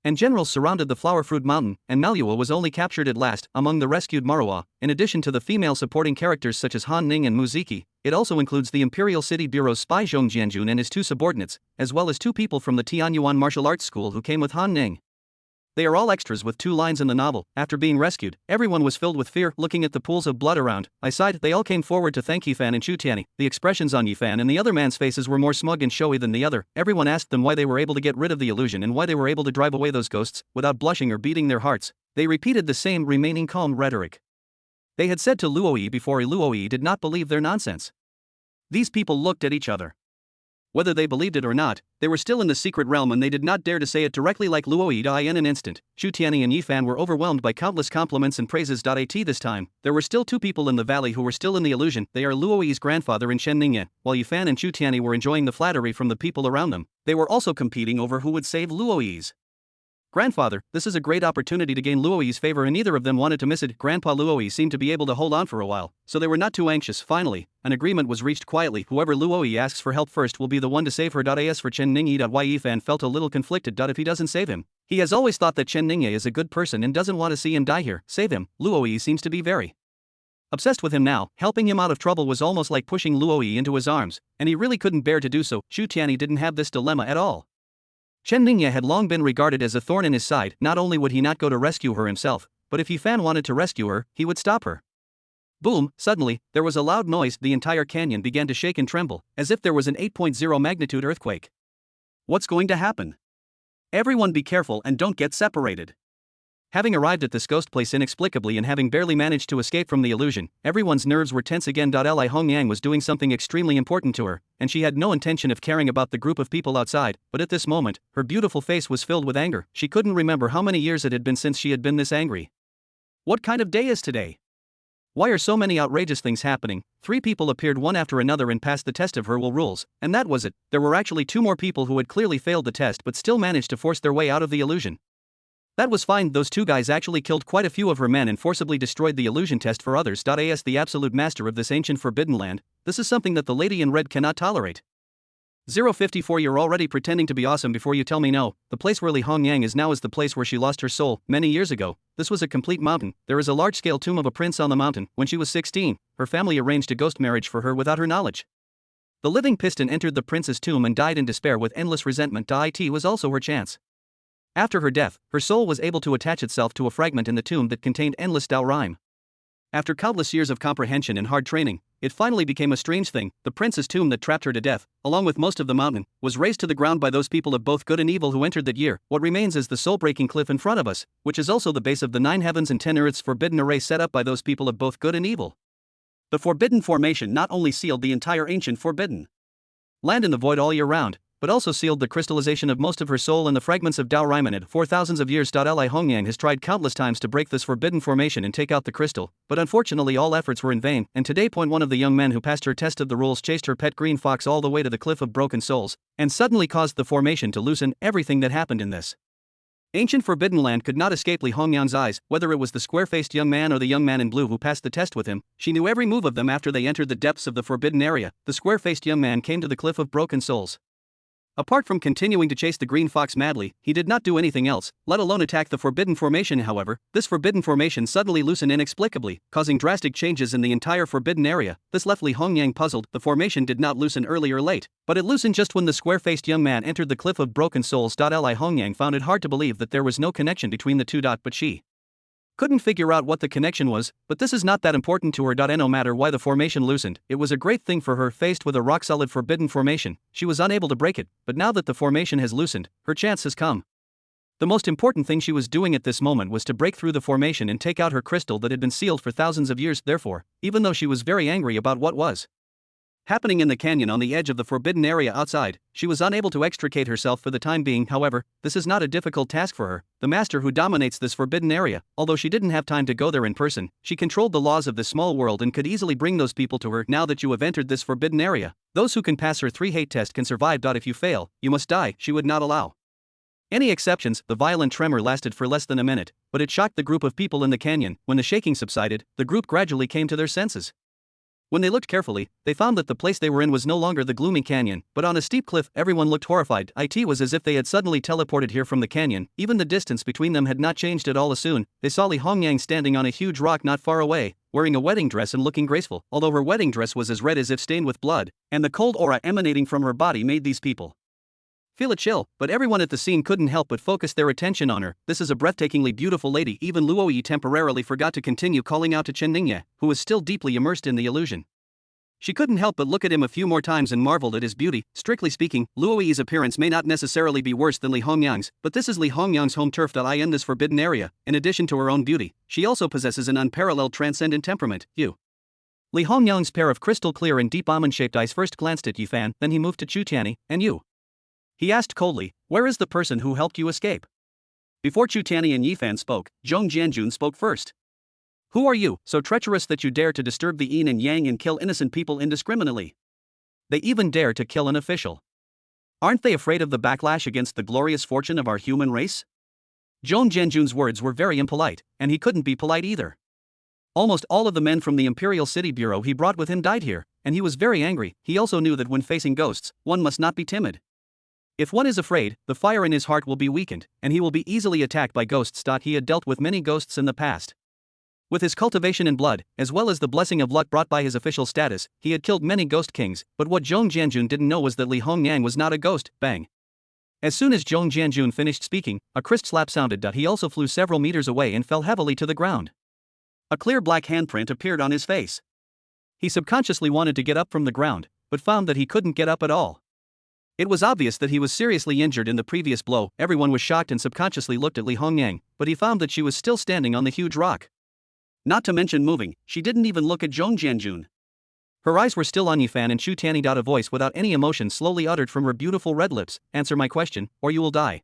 and generals surrounded the Flower Fruit Mountain, and Maluo was only captured at last. Among the rescued Marua, in addition to the female supporting characters such as Han Ning and Muziki, it also includes the Imperial City Bureau's spy Zhong Jianjun and his two subordinates, as well as two people from the Tianyuan martial arts school who came with Han Ning. They are all extras with 2 lines in the novel. After being rescued, everyone was filled with fear. Looking at the pools of blood around, I sighed. They all came forward to thank Yifan and Chu Tianyi. The expressions on Yifan and the other man's faces were more smug and showy than the other. Everyone asked them why they were able to get rid of the illusion and why they were able to drive away those ghosts without blushing or beating their hearts. They repeated the same remaining calm rhetoric they had said to Luoyi before. Luoyi did not believe their nonsense. These people looked at each other. Whether they believed it or not, they were still in the secret realm and they did not dare to say it directly like Luoyi. In an instant, Chu Tianyi and Yifan were overwhelmed by countless compliments and praises. This time, there were still 2 people in the valley who were still in the illusion. They are Luoyi's grandfather and Chen Ningye. While Yifan and Chu Tianyi were enjoying the flattery from the people around them, they were also competing over who would save Luoyi's grandfather. This is a great opportunity to gain Luoyi's favor and neither of them wanted to miss it. Grandpa Luoyi seemed to be able to hold on for a while, so they were not too anxious. Finally, an agreement was reached quietly. Whoever Luoyi asks for help first will be the one to save her. As for Chen Ningyi, Yifan felt a little conflicted. If he doesn't save him, he has always thought that Chen Ningyi is a good person and doesn't want to see him die here. Save him. Luoyi seems to be very obsessed with him now. Helping him out of trouble was almost like pushing Luoyi into his arms, and he really couldn't bear to do so. Chu Tianyi didn't have this dilemma at all. Chen Ningye had long been regarded as a thorn in his side. Not only would he not go to rescue her himself, but if Yifan wanted to rescue her, he would stop her. Boom! Suddenly, there was a loud noise. The entire canyon began to shake and tremble, as if there was an 8.0 magnitude earthquake. What's going to happen? Everyone be careful and don't get separated. Having arrived at this ghost place inexplicably and having barely managed to escape from the illusion, everyone's nerves were tense again. Li Hongyang was doing something extremely important to her, and she had no intention of caring about the group of people outside, but at this moment, her beautiful face was filled with anger. She couldn't remember how many years it had been since she had been this angry. What kind of day is today? Why are so many outrageous things happening? 3 people appeared one after another and passed the test of her will rules, and that was it. There were actually 2 more people who had clearly failed the test but still managed to force their way out of the illusion. That was fine, those 2 guys actually killed quite a few of her men and forcibly destroyed the illusion test for others. As the absolute master of this ancient forbidden land, this is something that the lady in red cannot tolerate. 054 You're already pretending to be awesome before you tell me no. The place where Li Hongyang is now is the place where she lost her soul, many years ago. This was a complete mountain. There is a large-scale tomb of a prince on the mountain. When she was 16, her family arranged a ghost marriage for her without her knowledge. The living piston entered the prince's tomb and died in despair with endless resentment. It was also her chance. After her death, her soul was able to attach itself to a fragment in the tomb that contained endless Dao rhyme. After countless years of comprehension and hard training, it finally became a strange thing. The prince's tomb that trapped her to death, along with most of the mountain, was razed to the ground by those people of both good and evil who entered that year. What remains is the soul-breaking cliff in front of us, which is also the base of the 9 heavens and 10 earths forbidden array set up by those people of both good and evil. The forbidden formation not only sealed the entire ancient forbidden land in the void all year round, but also sealed the crystallization of most of her soul and the fragments of Dao Raimanid for thousands of years. Li Hongyang has tried countless times to break this forbidden formation and take out the crystal, but unfortunately all efforts were in vain, and today one of the young men who passed her test of the rules chased her pet green fox all the way to the cliff of broken souls, and suddenly caused the formation to loosen. Everything that happened in this ancient forbidden land could not escape Li Hongyang's eyes, whether it was the square-faced young man or the young man in blue who passed the test with him. She knew every move of them. After they entered the depths of the forbidden area, the square-faced young man came to the cliff of broken souls. Apart from continuing to chase the green fox madly, he did not do anything else, let alone attack the forbidden formation. However, this forbidden formation suddenly loosened inexplicably, causing drastic changes in the entire forbidden area. This left Li Hongyang puzzled. The formation did not loosen early or late, but it loosened just when the square-faced young man entered the cliff of broken souls. Li Hongyang found it hard to believe that there was no connection between the two. But she couldn't figure out what the connection was, but this is not that important to her. No matter why the formation loosened, it was a great thing for her. Faced with a rock-solid forbidden formation, she was unable to break it, but now that the formation has loosened, her chance has come. The most important thing she was doing at this moment was to break through the formation and take out her crystal that had been sealed for thousands of years. Therefore, even though she was very angry about what was happening in the canyon on the edge of the forbidden area outside, she was unable to extricate herself for the time being. However, this is not a difficult task for her. The master who dominates this forbidden area, although she didn't have time to go there in person, she controlled the laws of this small world and could easily bring those people to her. Now that you have entered this forbidden area, those who can pass her 3 hate test can survive. If you fail, you must die. She would not allow any exceptions. The violent tremor lasted for less than a minute, but it shocked the group of people in the canyon. When the shaking subsided, the group gradually came to their senses. When they looked carefully, they found that the place they were in was no longer the gloomy canyon, but on a steep cliff. Everyone looked horrified. It was as if they had suddenly teleported here from the canyon. Even the distance between them had not changed at all. Soon, they saw Li Hongyang standing on a huge rock not far away, wearing a wedding dress and looking graceful, although her wedding dress was as red as if stained with blood, and the cold aura emanating from her body made these people feel a chill, but everyone at the scene couldn't help but focus their attention on her. This is a breathtakingly beautiful lady. Even Luo Yi temporarily forgot to continue calling out to Chen Ningye, who was still deeply immersed in the illusion. She couldn't help but look at him a few more times and marveled at his beauty. Strictly speaking, Luo Yi's appearance may not necessarily be worse than Li Hongyang's, but this is Li Hongyang's home turf. In this forbidden area, in addition to her own beauty, she also possesses an unparalleled transcendent temperament. Li Hongyang's pair of crystal clear and deep almond-shaped eyes first glanced at Yifan, then he moved to Chu Tianyi. And you? He asked coldly, where is the person who helped you escape? Before Chu Tianyi and Yifan spoke, Zhong Jianjun spoke first. Who are you, so treacherous that you dare to disturb the yin and yang and kill innocent people indiscriminately? They even dare to kill an official. Aren't they afraid of the backlash against the glorious fortune of our human race? Zhong Jianjun's words were very impolite, and he couldn't be polite either. Almost all of the men from the Imperial City Bureau he brought with him died here, and he was very angry. He also knew that when facing ghosts, one must not be timid. If one is afraid, the fire in his heart will be weakened, and he will be easily attacked by ghosts. He had dealt with many ghosts in the past. With his cultivation in blood, as well as the blessing of luck brought by his official status, he had killed many ghost kings, but what Zhong Jianjun didn't know was that Li Hongyang was not a ghost. Bang! As soon as Zhong Jianjun finished speaking, a crisp slap sounded. He also flew several meters away and fell heavily to the ground. A clear black handprint appeared on his face. He subconsciously wanted to get up from the ground, but found that he couldn't get up at all. It was obvious that he was seriously injured in the previous blow. Everyone was shocked and subconsciously looked at Li Hongyang, but he found that she was still standing on the huge rock. Not to mention moving, she didn't even look at Zhong Jianjun. Her eyes were still on Yifan and Chu Tianyi. A voice without any emotion slowly uttered from her beautiful red lips, answer my question, or you will die.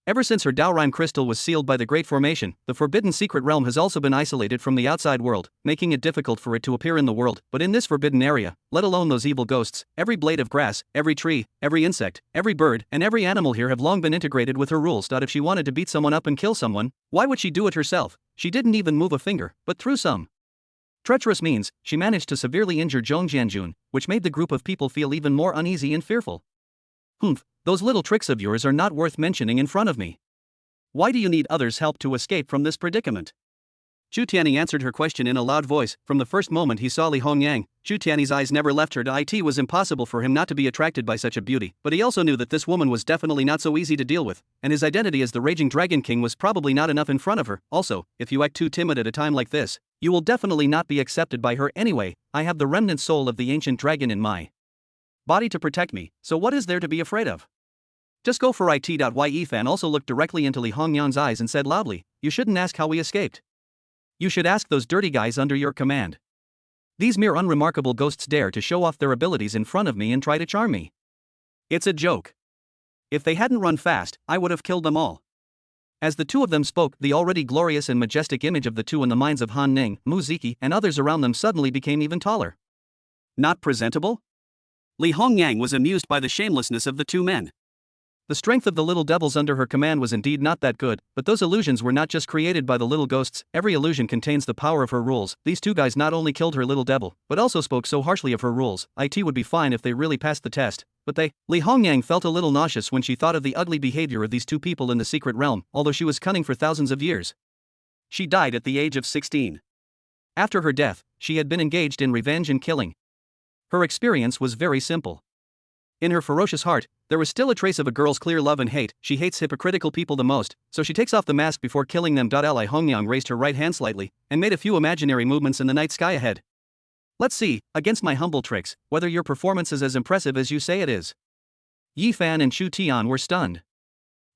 Ever since her Daorime crystal was sealed by the Great Formation, the forbidden secret realm has also been isolated from the outside world, making it difficult for it to appear in the world. But in this forbidden area, let alone those evil ghosts, every blade of grass, every tree, every insect, every bird, and every animal here have long been integrated with her rules. If she wanted to beat someone up and kill someone, why would she do it herself? She didn't even move a finger, but through some treacherous means, she managed to severely injure Zhong Jianjun, which made the group of people feel even more uneasy and fearful. Humph, those little tricks of yours are not worth mentioning in front of me. Why do you need others' help to escape from this predicament? Chu Tianyi answered her question in a loud voice. From the first moment he saw Li Hongyang, Chu Tianyi's eyes never left her. It was impossible for him not to be attracted by such a beauty, but he also knew that this woman was definitely not so easy to deal with, and his identity as the Raging Dragon King was probably not enough in front of her. Also, if you act too timid at a time like this, you will definitely not be accepted by her anyway. I have the remnant soul of the ancient dragon in my body to protect me, so what is there to be afraid of? Just go for it. Ye Fan also looked directly into Li Hongyang's eyes and said loudly, "You shouldn't ask how we escaped. You should ask those dirty guys under your command. These mere unremarkable ghosts dare to show off their abilities in front of me and try to charm me. It's a joke. If they hadn't run fast, I would have killed them all." As the two of them spoke, the already glorious and majestic image of the two in the minds of Han Ning, Mu Ziki, and others around them suddenly became even taller. Not presentable? Li Hongyang was amused by the shamelessness of the two men. The strength of the little devils under her command was indeed not that good, but those illusions were not just created by the little ghosts. Every illusion contains the power of her rules. These two guys not only killed her little devil, but also spoke so harshly of her rules. It would be fine if they really passed the test, but Li Hongyang felt a little nauseous when she thought of the ugly behavior of these two people in the secret realm, although she was cunning for thousands of years. She died at the age of 16. After her death, she had been engaged in revenge and killing. Her experience was very simple. In her ferocious heart, there was still a trace of a girl's clear love and hate. She hates hypocritical people the most, so she takes off the mask before killing them. Li Hongyang raised her right hand slightly, and made a few imaginary movements in the night sky ahead. Let's see, against my humble tricks, whether your performance is as impressive as you say it is. Yi Fan and Chu Tian were stunned.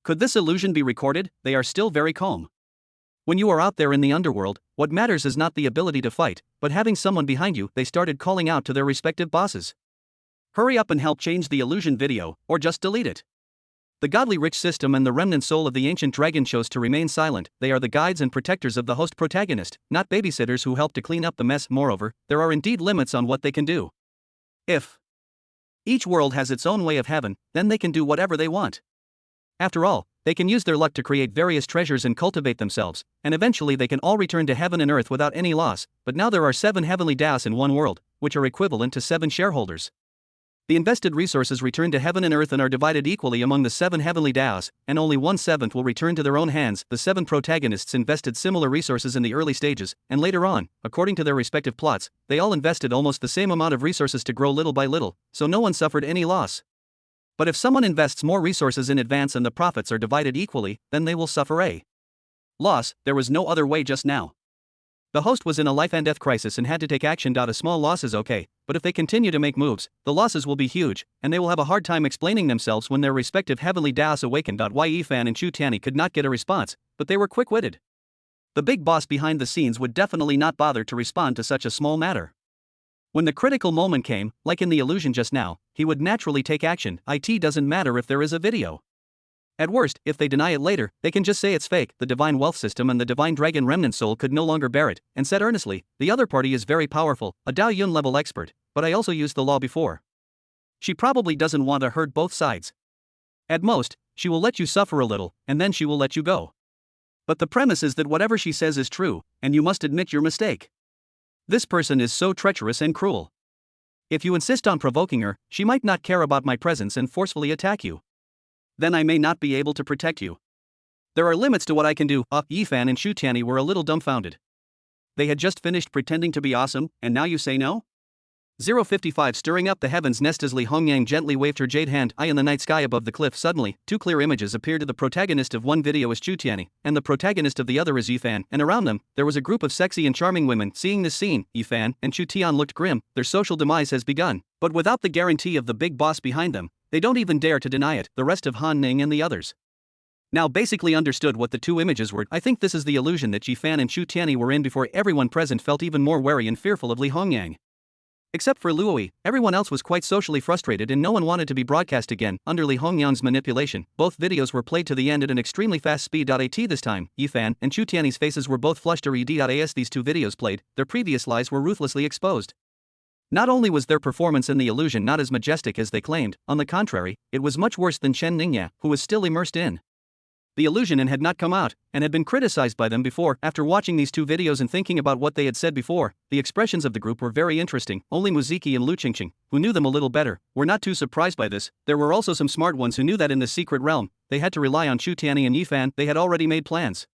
Could this illusion be recorded? They are still very calm. When you are out there in the underworld, what matters is not the ability to fight, but having someone behind you. They started calling out to their respective bosses. Hurry up and help change the illusion video, or just delete it. The godly rich system and the remnant soul of the ancient dragon chose to remain silent. They are the guides and protectors of the host protagonist, not babysitters who help to clean up the mess. Moreover, there are indeed limits on what they can do. If each world has its own way of heaven, then they can do whatever they want. After all, they can use their luck to create various treasures and cultivate themselves, and eventually they can all return to heaven and earth without any loss. But now there are 7 heavenly Daos in one world, which are equivalent to 7 shareholders. The invested resources return to heaven and earth and are divided equally among the 7 heavenly Daos, and only 1/7 will return to their own hands. The 7 protagonists invested similar resources in the early stages, and later on, according to their respective plots, they all invested almost the same amount of resources to grow little by little, so no one suffered any loss. But if someone invests more resources in advance and the profits are divided equally, then they will suffer a loss. There was no other way just now. The host was in a life and death crisis and had to take action. A small loss is okay, but if they continue to make moves, the losses will be huge, and they will have a hard time explaining themselves when their respective heavenly Daos awaken. Ye Fan and Chu Tianyi could not get a response, but they were quick-witted. The big boss behind the scenes would definitely not bother to respond to such a small matter. When the critical moment came, like in the illusion just now, he would naturally take action. It doesn't matter if there is a video. At worst, if they deny it later, they can just say it's fake. The divine wealth system and the divine dragon remnant soul could no longer bear it, and said earnestly, "The other party is very powerful, a Dao Yun level expert, but I also used the law before. She probably doesn't want to hurt both sides. At most, she will let you suffer a little, and then she will let you go. But the premise is that whatever she says is true, and you must admit your mistake. This person is so treacherous and cruel. If you insist on provoking her, she might not care about my presence and forcefully attack you. Then I may not be able to protect you. There are limits to what I can do." Yi Fan and Chu Tianyi were a little dumbfounded. They had just finished pretending to be awesome, and now you say no? 055 Stirring up the heavens. Nest as Li Hongyang gently waved her jade hand high in the night sky above the cliff. Suddenly, 2 clear images appeared. The protagonist of one video is Chu Tianyi, and the protagonist of the other is Yi Fan, and around them, there was a group of sexy and charming women. Seeing this scene, Yi Fan and Chu Tian looked grim. Their social demise has begun, but without the guarantee of the big boss behind them, they don't even dare to deny it. The rest of Han Ning and the others now basically understood what the 2 images were. I think this is the illusion that Yi Fan and Chu Tianyi were in before everyone present felt even more wary and fearful of Li Hongyang. Except for Luoi, everyone else was quite socially frustrated and no one wanted to be broadcast again. Under Li Hongyang's manipulation, both videos were played to the end at an extremely fast speed. At this time, Yifan and Chu Tianyi's faces were both flushed. As these two videos played, their previous lies were ruthlessly exposed. Not only was their performance in the illusion not as majestic as they claimed, on the contrary, it was much worse than Chen Ningye, who was still immersed in the illusion and had not come out, and had been criticized by them before. After watching these two videos and thinking about what they had said before, the expressions of the group were very interesting. Only Muziki and Lu Qingqing, who knew them a little better, were not too surprised by this. There were also some smart ones who knew that in the secret realm, they had to rely on Chu Tianyi and Yifan. They had already made plans.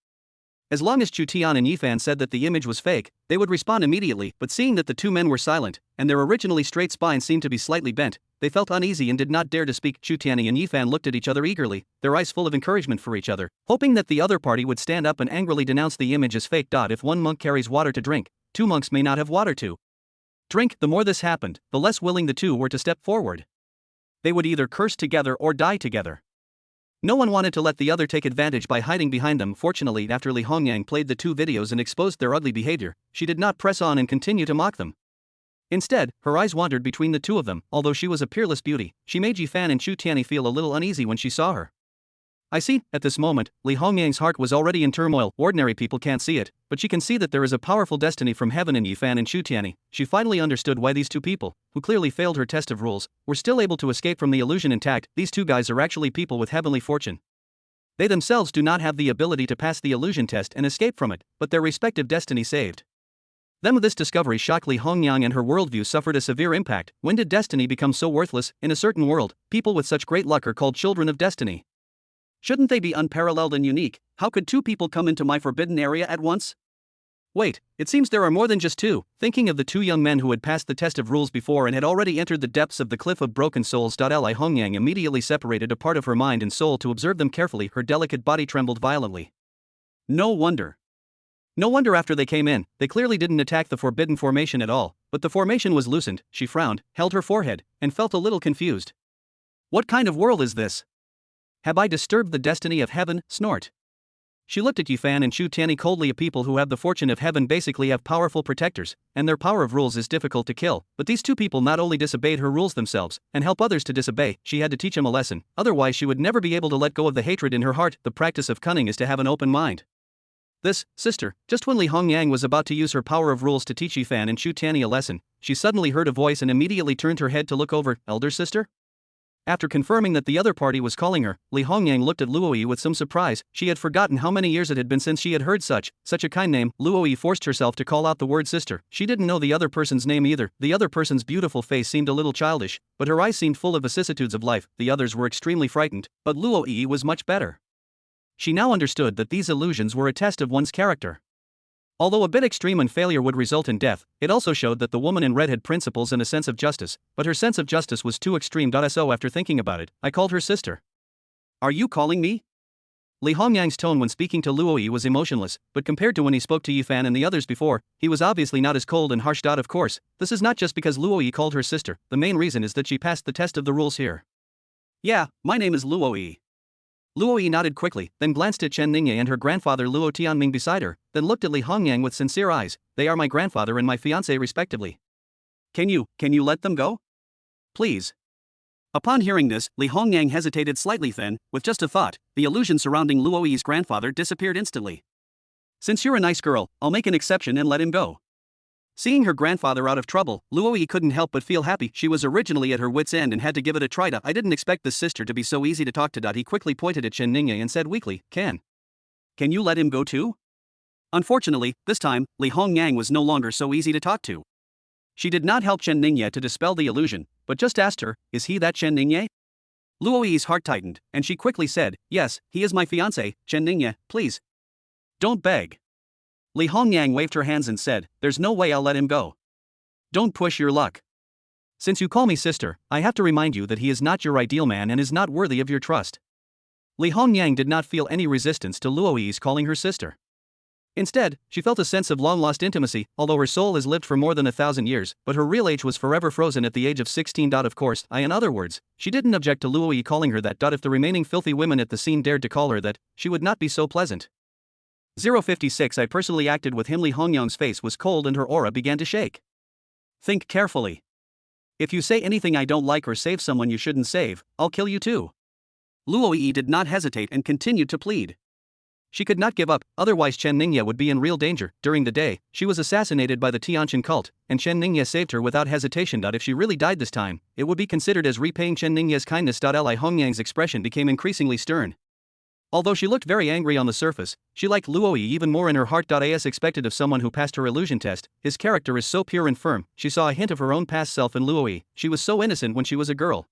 As long as Chu Tian and Yifan said that the image was fake, they would respond immediately, but seeing that the two men were silent, and their originally straight spines seemed to be slightly bent, they felt uneasy and did not dare to speak. Chu Tianyi and Yifan looked at each other eagerly, their eyes full of encouragement for each other, hoping that the other party would stand up and angrily denounce the image as fake. If one monk carries water to drink, two monks may not have water to drink. The more this happened, the less willing the two were to step forward. They would either curse together or die together. No one wanted to let the other take advantage by hiding behind them. Fortunately, after Li Hongyang played the two videos and exposed their ugly behavior, she did not press on and continue to mock them. Instead, her eyes wandered between the two of them. Although she was a peerless beauty, she made Yifan and Chu Tianyi feel a little uneasy when she saw her. I see. At this moment, Li Hongyang's heart was already in turmoil. Ordinary people can't see it, but she can see that there is a powerful destiny from heaven in Yifan and Chu Tianyi. She finally understood why these two people, who clearly failed her test of rules, were still able to escape from the illusion intact. These two guys are actually people with heavenly fortune. They themselves do not have the ability to pass the illusion test and escape from it, but their respective destiny saved them. This discovery shocked Li Hongyang and her worldview suffered a severe impact. When did destiny become so worthless? In a certain world, people with such great luck are called children of destiny. Shouldn't they be unparalleled and unique? How could two people come into my forbidden area at once? Wait, it seems there are more than just two. Thinking of the two young men who had passed the test of rules before and had already entered the depths of the cliff of broken souls. Li Hongyang immediately separated a part of her mind and soul to observe them carefully. Her delicate body trembled violently. No wonder. No wonder after they came in, they clearly didn't attack the forbidden formation at all, but the formation was loosened. She frowned, held her forehead, and felt a little confused. What kind of world is this? Have I disturbed the destiny of heaven? Snort. She looked at Yifan and Chu Tianyi coldly. People who have the fortune of heaven basically have powerful protectors, and their power of rules is difficult to kill. But these two people not only disobeyed her rules themselves, and help others to disobey, she had to teach them a lesson, otherwise she would never be able to let go of the hatred in her heart. The practice of cunning is to have an open mind. This, sister, just when Li Hongyang was about to use her power of rules to teach Yifan and Chu Tianyi a lesson, she suddenly heard a voice and immediately turned her head to look over. Elder sister? After confirming that the other party was calling her, Li Hongyang looked at Luoyi with some surprise. She had forgotten how many years it had been since she had heard such a kind name. Luoyi forced herself to call out the word sister. She didn't know the other person's name either. The other person's beautiful face seemed a little childish, but her eyes seemed full of vicissitudes of life. The others were extremely frightened, but Luoyi was much better. She now understood that these illusions were a test of one's character. Although a bit extreme and failure would result in death, it also showed that the woman in red had principles and a sense of justice, but her sense of justice was too extreme. So after thinking about it, I called her sister. Are you calling me? Li Hongyang's tone when speaking to Luoyi was emotionless, but compared to when he spoke to Yifan and the others before, he was obviously not as cold and harsh. Of course, this is not just because Luoyi called her sister, the main reason is that she passed the test of the rules here. Yeah, my name is Luoyi. Luoyi nodded quickly, then glanced at Chen Ningye and her grandfather Luo Tianming beside her, then looked at Li Hongyang with sincere eyes. They are my grandfather and my fiancé respectively. Can you let them go? Please. Upon hearing this, Li Hongyang hesitated slightly, then, with just a thought, the illusion surrounding Luoyi's grandfather disappeared instantly. Since you're a nice girl, I'll make an exception and let him go. Seeing her grandfather out of trouble, Luoyi couldn't help but feel happy. She was originally at her wit's end and had to give it a try. I didn't expect this sister to be so easy to talk to. He quickly pointed at Chen Ningye and said weakly, Can you let him go too? Unfortunately, this time, Li Hongyang was no longer so easy to talk to. She did not help Chen Ningye to dispel the illusion, but just asked her, is he that Chen Ningye? Luoyi's heart tightened, and she quickly said, yes, he is my fiancé. Chen Ningye, please. Don't beg. Li Hongyang waved her hands and said, there's no way I'll let him go. Don't push your luck. Since you call me sister, I have to remind you that he is not your ideal man and is not worthy of your trust. Li Hongyang did not feel any resistance to Luoyi's calling her sister. Instead, she felt a sense of long-lost intimacy, although her soul has lived for more than 1,000 years, but her real age was forever frozen at the age of 16. Of course, in other words, she didn't object to Luoyi calling her that. If the remaining filthy women at the scene dared to call her that, she would not be so pleasant. 056 I personally acted with him. Li Hongyang's face was cold and her aura began to shake. Think carefully. If you say anything I don't like or save someone you shouldn't save, I'll kill you too. Luoyi did not hesitate and continued to plead. She could not give up, otherwise Chen Ningye would be in real danger. During the day, she was assassinated by the Tianqian cult, and Chen Ningye saved her without hesitation. If she really died this time, it would be considered as repaying Chen Ningye's kindness. Li Hongyang's expression became increasingly stern. Although she looked very angry on the surface, she liked Luoyi even more in her heart. As expected of someone who passed her illusion test, his character is so pure and firm. She saw a hint of her own past self in Luoyi. She was so innocent when she was a girl.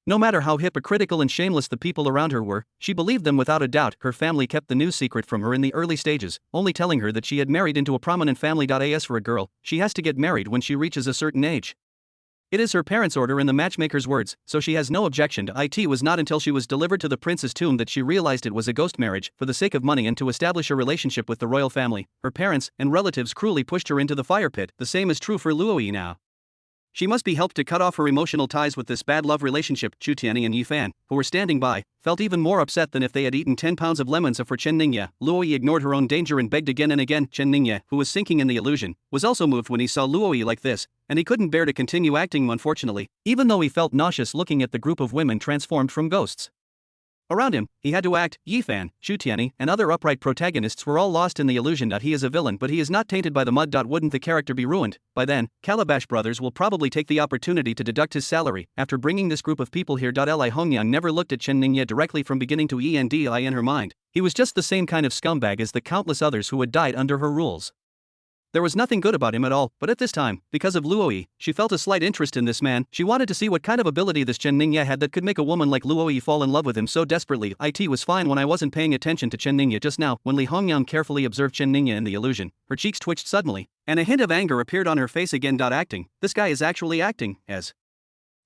No matter how hypocritical and shameless the people around her were, she believed them without a doubt. Her family kept the news secret from her in the early stages, only telling her that she had married into a prominent family. As for a girl, she has to get married when she reaches a certain age. It is her parents' order in the matchmaker's words, so she has no objection to it. Was not until she was delivered to the prince's tomb that she realized it was a ghost marriage. For the sake of money and to establish a relationship with the royal family, her parents and relatives cruelly pushed her into the fire pit. The same is true for Luoyi now. She must be helped to cut off her emotional ties with this bad love relationship. Chu Tianyi and Yi Fan, who were standing by, felt even more upset than if they had eaten 10 pounds of lemons. For Chen Ningye, Luoyi ignored her own danger and begged again and again. Chen Ningye, who was sinking in the illusion, was also moved when he saw Luoyi like this, and he couldn't bear to continue acting. Unfortunately, even though he felt nauseous looking at the group of women transformed from ghosts around him, he had to act. Yi Fan, Chu Tianyi, and other upright protagonists were all lost in the illusion that he is a villain, but he is not tainted by the mud. Wouldn't the character be ruined? By then, Calabash Brothers will probably take the opportunity to deduct his salary. After bringing this group of people here, Li Hongyang never looked at Chen Ningye directly from beginning to end. In her mind, he was just the same kind of scumbag as the countless others who had died under her rules. There was nothing good about him at all, but at this time, because of Luoyi, she felt a slight interest in this man. She wanted to see what kind of ability this Chen Ningye had that could make a woman like Luoyi fall in love with him so desperately. It was fine when I wasn't paying attention to Chen Ningye just now. When Li Hongyang carefully observed Chen Ningye in the illusion, her cheeks twitched suddenly, and a hint of anger appeared on her face again. Acting, this guy is actually acting as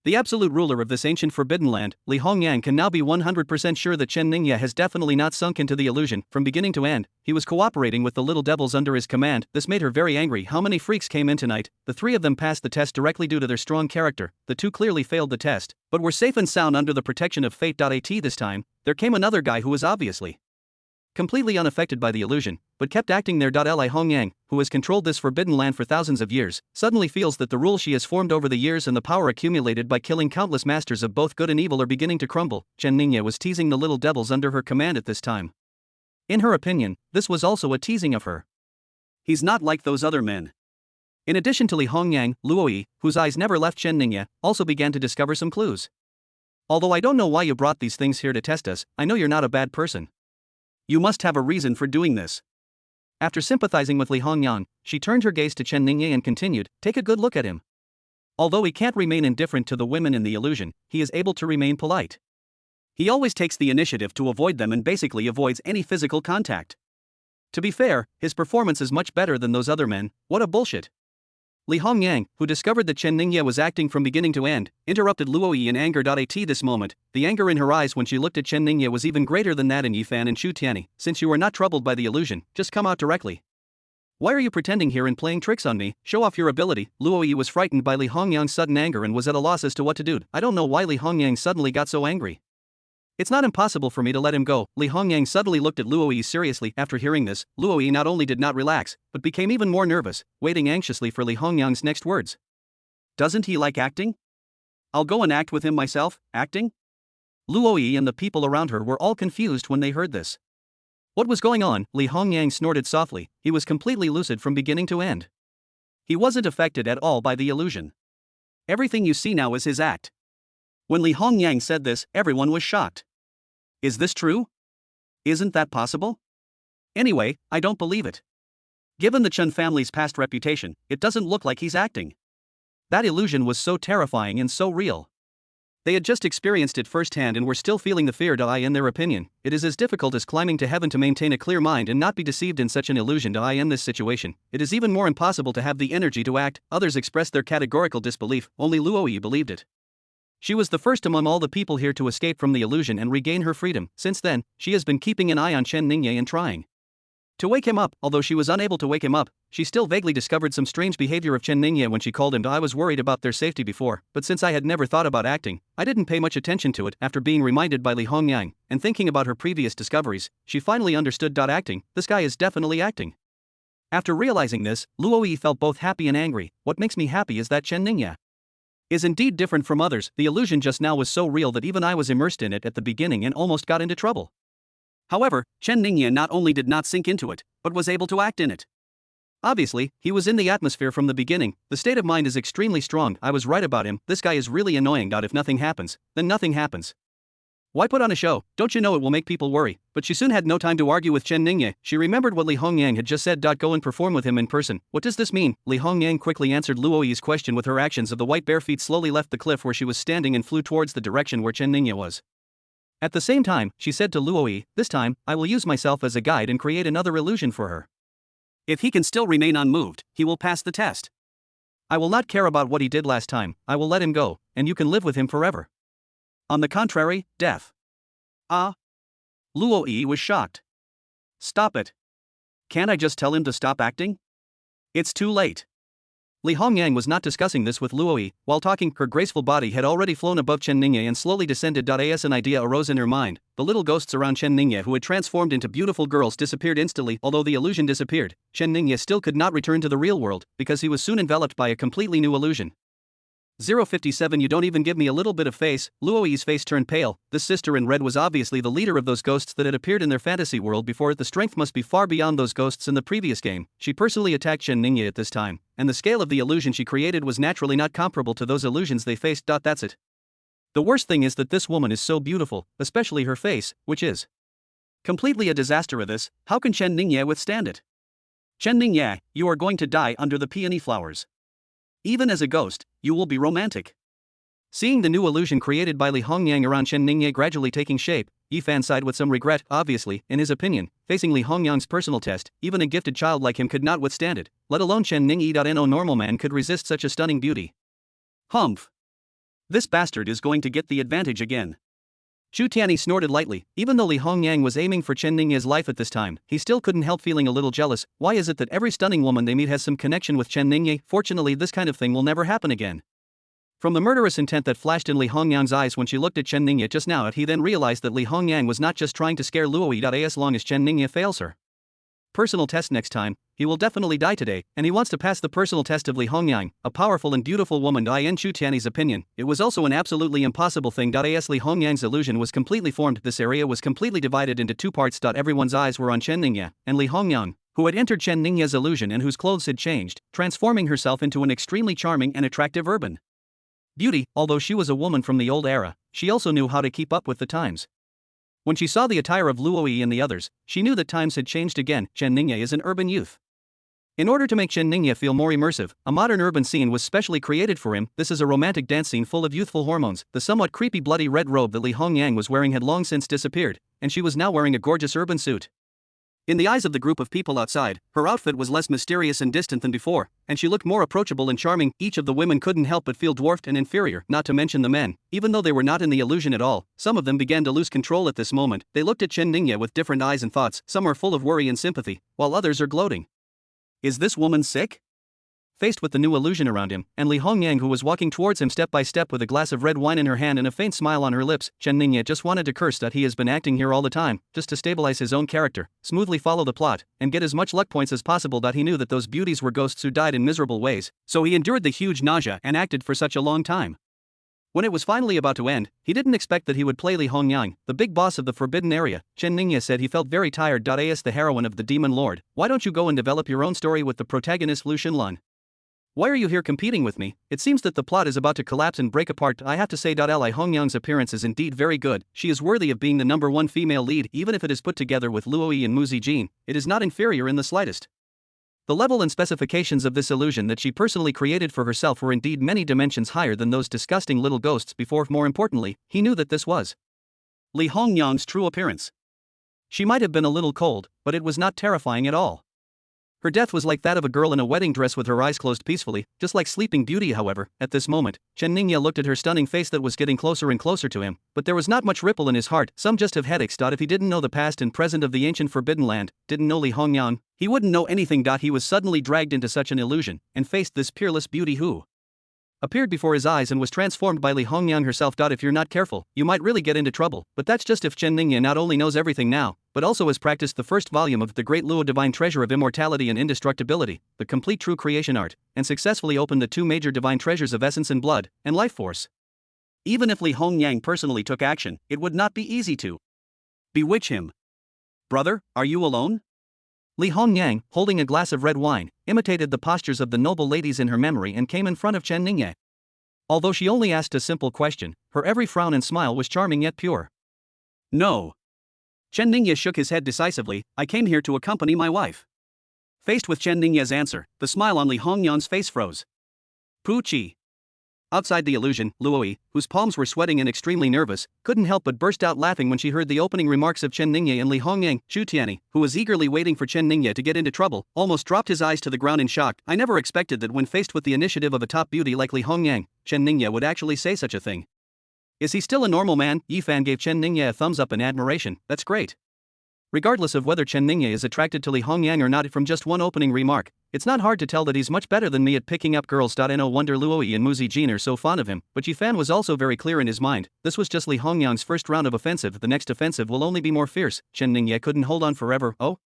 the absolute ruler of this ancient forbidden land. Li Hongyang can now be 100% sure that Chen Ningye has definitely not sunk into the illusion. From beginning to end, he was cooperating with the little devils under his command. This made her very angry. How many freaks came in tonight? The 3 of them passed the test directly due to their strong character. The 2 clearly failed the test, but were safe and sound under the protection of fate. This time, there came another guy who was obviously completely unaffected by the illusion, but kept acting there. Li Hongyang, who has controlled this forbidden land for thousands of years, suddenly feels that the rule she has formed over the years and the power accumulated by killing countless masters of both good and evil are beginning to crumble. Chen Ningye was teasing the little devils under her command at this time. In her opinion, this was also a teasing of her. He's not like those other men. In addition to Li Hongyang, Luoyi, whose eyes never left Chen Ningye, also began to discover some clues. Although I don't know why you brought these things here to test us, I know you're not a bad person. You must have a reason for doing this. After sympathizing with Li Hongyang, she turned her gaze to Chen Ningye and continued, take a good look at him. Although he can't remain indifferent to the women in the illusion, he is able to remain polite. He always takes the initiative to avoid them and basically avoids any physical contact. To be fair, his performance is much better than those other men. What a bullshit. Li Hongyang, who discovered that Chen Ningye was acting from beginning to end, interrupted Luoyi in anger. At this moment, the anger in her eyes when she looked at Chen Ningye was even greater than that in Yi Fan and Chu Tianyi. Since you are not troubled by the illusion, just come out directly. Why are you pretending here and playing tricks on me? Show off your ability. Luoyi was frightened by Li Hongyang's sudden anger and was at a loss as to what to do. I don't know why Li Hongyang suddenly got so angry. It's not impossible for me to let him go. Li Hongyang suddenly looked at Luoyi seriously. After hearing this, Luoyi not only did not relax, but became even more nervous, waiting anxiously for Li Hongyang's next words. Doesn't he like acting? I'll go and act with him myself. Acting? Luoyi and the people around her were all confused when they heard this. What was going on? Li Hongyang snorted softly. He was completely lucid from beginning to end. He wasn't affected at all by the illusion. Everything you see now is his act. When Li Hongyang said this, everyone was shocked. Is this true? Isn't that possible? Anyway, I don't believe it. Given the Chen family's past reputation, it doesn't look like he's acting. That illusion was so terrifying and so real. They had just experienced it firsthand and were still feeling the fear. In their opinion, it is as difficult as climbing to heaven to maintain a clear mind and not be deceived in such an illusion. In this situation, it is even more impossible to have the energy to act. Others expressed their categorical disbelief, only Luoyi believed it. She was the first among all the people here to escape from the illusion and regain her freedom. Since then, she has been keeping an eye on Chen Ningye and trying to wake him up. Although she was unable to wake him up, she still vaguely discovered some strange behavior of Chen Ningye when she called him. I was worried about their safety before, but since I had never thought about acting, I didn't pay much attention to it. After being reminded by Li Hongyang, and thinking about her previous discoveries, she finally understood. Acting, this guy is definitely acting. After realizing this, Luoyi felt both happy and angry. What makes me happy is that Chen Ningye is indeed different from others. The illusion just now was so real that even I was immersed in it at the beginning and almost got into trouble. However, Chen Ningye not only did not sink into it, but was able to act in it. Obviously, he was in the atmosphere from the beginning. The state of mind is extremely strong. I was right about him. This guy is really annoying. If nothing happens, then nothing happens. Why put on a show? Don't you know it will make people worry? But she soon had no time to argue with Chen Ningye. She remembered what Li Hongyang had just said. Go and perform with him in person. What does this mean? Li Hongyang quickly answered Luoyi's question with her actions. Of the white bare feet slowly left the cliff where she was standing and flew towards the direction where Chen Ningye was. At the same time, she said to Luoyi, "This time, I will use myself as a guide and create another illusion for her. If he can still remain unmoved, he will pass the test. I will not care about what he did last time. I will let him go, and you can live with him forever. On the contrary, death." Ah? Luoyi was shocked. Stop it. Can't I just tell him to stop acting? It's too late. Li Hongyang was not discussing this with Luoyi. While talking, her graceful body had already flown above Chen Ningye and slowly descended. As an idea arose in her mind, the little ghosts around Chen Ningye who had transformed into beautiful girls disappeared instantly. Although the illusion disappeared, Chen Ningye still could not return to the real world, because he was soon enveloped by a completely new illusion. 057 You don't even give me a little bit of face. Luoyi's face turned pale. This sister in red was obviously the leader of those ghosts that had appeared in their fantasy world before. The strength must be far beyond those ghosts in the previous game. She personally attacked Chen Ningye at this time, and the scale of the illusion she created was naturally not comparable to those illusions they faced. That's it. The worst thing is that this woman is so beautiful, especially her face, which is completely a disaster. Of this, how can Chen Ningye withstand it? Chen Ningye, you are going to die under the peony flowers. Even as a ghost, you will be romantic. Seeing the new illusion created by Li Hongyang around Chen Ningye gradually taking shape, Yi Fan sighed with some regret. Obviously, in his opinion, facing Li Hongyang's personal test, even a gifted child like him could not withstand it, let alone Chen Ningye. No normal man could resist such a stunning beauty. Humph. This bastard is going to get the advantage again. Chu Tianyi snorted lightly. Even though Li Hongyang was aiming for Chen Ningye's life at this time, he still couldn't help feeling a little jealous. Why is it that every stunning woman they meet has some connection with Chen Ningye? Fortunately, this kind of thing will never happen again. From the murderous intent that flashed in Li Hongyang's eyes when she looked at Chen Ningye just now, he then realized that Li Hongyang was not just trying to scare Luoyi. As long as Chen Ningye fails her personal test next time, he will definitely die today, and he wants to pass the personal test of Li Hongyang, a powerful and beautiful woman. In Chu Tianyi's opinion, it was also an absolutely impossible thing. As Li Hongyang's illusion was completely formed, this area was completely divided into two parts. Everyone's eyes were on Chen Ningye, and Li Hongyang, who had entered Chen Ningye's illusion and whose clothes had changed, transforming herself into an extremely charming and attractive urban beauty. Although she was a woman from the old era, she also knew how to keep up with the times. When she saw the attire of Luoyi and the others, she knew that times had changed again. Chen Ningye is an urban youth. In order to make Chen Ningye feel more immersive, a modern urban scene was specially created for him. This is a romantic dance scene full of youthful hormones. The somewhat creepy bloody red robe that Li Hongyang was wearing had long since disappeared, and she was now wearing a gorgeous urban suit. In the eyes of the group of people outside, her outfit was less mysterious and distant than before, and she looked more approachable and charming. Each of the women couldn't help but feel dwarfed and inferior, not to mention the men. Even though they were not in the illusion at all, some of them began to lose control at this moment. They looked at Chen Ningye with different eyes and thoughts. Some are full of worry and sympathy, while others are gloating. Is this woman sick? Faced with the new illusion around him, and Li Hongyang, who was walking towards him step by step with a glass of red wine in her hand and a faint smile on her lips, Chen Ningye just wanted to curse that he has been acting here all the time, just to stabilize his own character, smoothly follow the plot, and get as much luck points as possible. He knew that those beauties were ghosts who died in miserable ways, so he endured the huge nausea and acted for such a long time. When it was finally about to end, he didn't expect that he would play Li Hongyang, the big boss of the Forbidden Area. Chen Ningye said he felt very tired. As the heroine of the Demon Lord, why don't you go and develop your own story with the protagonist Lu Xinlan? Why are you here competing with me? It seems that the plot is about to collapse and break apart. I have to say, Li Hongyang's appearance is indeed very good. She is worthy of being the #1 female lead, even if it is put together with Luoyi and Mu Zijin. It is not inferior in the slightest. The level and specifications of this illusion that she personally created for herself were indeed many dimensions higher than those disgusting little ghosts before. More importantly, he knew that this was Li Hongyang's true appearance. She might have been a little cold, but it was not terrifying at all. Her death was like that of a girl in a wedding dress with her eyes closed peacefully, just like Sleeping Beauty. However, at this moment, Chen Ningye looked at her stunning face that was getting closer and closer to him, but there was not much ripple in his heart. Some just have headaches. If he didn't know the past and present of the ancient Forbidden Land, didn't know Li Hongyang, he wouldn't know anything. He was suddenly dragged into such an illusion, and faced this peerless beauty who appeared before his eyes and was transformed by Li Hongyang herself. If you're not careful, you might really get into trouble, but that's just if Chen Ningye not only knows everything now, but also has practiced the first volume of the Great Luo Divine Treasure of Immortality and Indestructibility, the complete true creation art, and successfully opened the two major divine treasures of essence and blood, and life force. Even if Li Hongyang personally took action, it would not be easy to bewitch him. Brother, are you alone? Li Hongyang, holding a glass of red wine, imitated the postures of the noble ladies in her memory and came in front of Chen Ningye. Although she only asked a simple question, her every frown and smile was charming yet pure. No. Chen Ningye shook his head decisively. I came here to accompany my wife. Faced with Chen Ningye's answer, the smile on Li Hongyang's face froze. Pu Qi. Outside the illusion, Luoyi, whose palms were sweating and extremely nervous, couldn't help but burst out laughing when she heard the opening remarks of Chen Ningye and Li Hongyang. Zhu Tianyi, who was eagerly waiting for Chen Ningye to get into trouble, almost dropped his eyes to the ground in shock. I never expected that when faced with the initiative of a top beauty like Li Hongyang, Chen Ningye would actually say such a thing. Is he still a normal man? Yi Fan gave Chen Ningye a thumbs up in admiration. That's great. Regardless of whether Chen Ningye is attracted to Li Hongyang or not from just one opening remark, it's not hard to tell that he's much better than me at picking up girls. No wonder Luoyi and Mu Zijin are so fond of him, but Yifan was also very clear in his mind. This was just Li Hongyang's first round of offensive, the next offensive will only be more fierce. Chen Ningye couldn't hold on forever. Oh?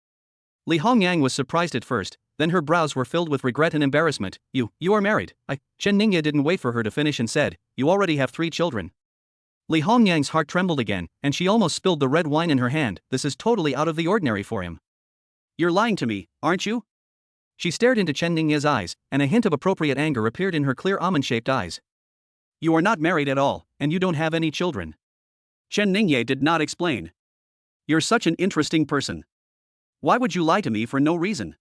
Li Hongyang was surprised at first, then her brows were filled with regret and embarrassment. You are married. Chen Ningye didn't wait for her to finish and said, you already have 3 children. Li Hongyang's heart trembled again, and she almost spilled the red wine in her hand. This is totally out of the ordinary for him. You're lying to me, aren't you? She stared into Chen Ningye's eyes, and a hint of appropriate anger appeared in her clear almond-shaped eyes. You are not married at all, and you don't have any children. Chen Ningye did not explain. You're such an interesting person. Why would you lie to me for no reason?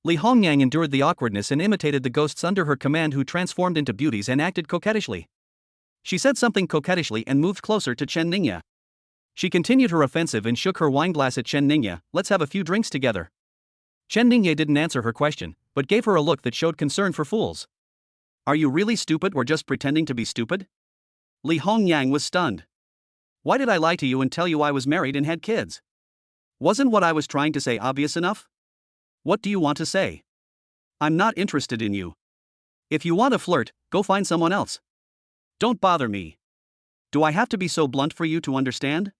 Li Hongyang endured the awkwardness and imitated the ghosts under her command who transformed into beauties and acted coquettishly. She said something coquettishly and moved closer to Chen Ningye. She continued her offensive and shook her wineglass at Chen Ningye. Let's have a few drinks together. Chen Ningye didn't answer her question, but gave her a look that showed concern for fools. Are you really stupid or just pretending to be stupid? Li Hongyang was stunned. Why did I lie to you and tell you I was married and had kids? Wasn't what I was trying to say obvious enough? What do you want to say? I'm not interested in you. If you want to flirt, go find someone else. Don't bother me. Do I have to be so blunt for you to understand?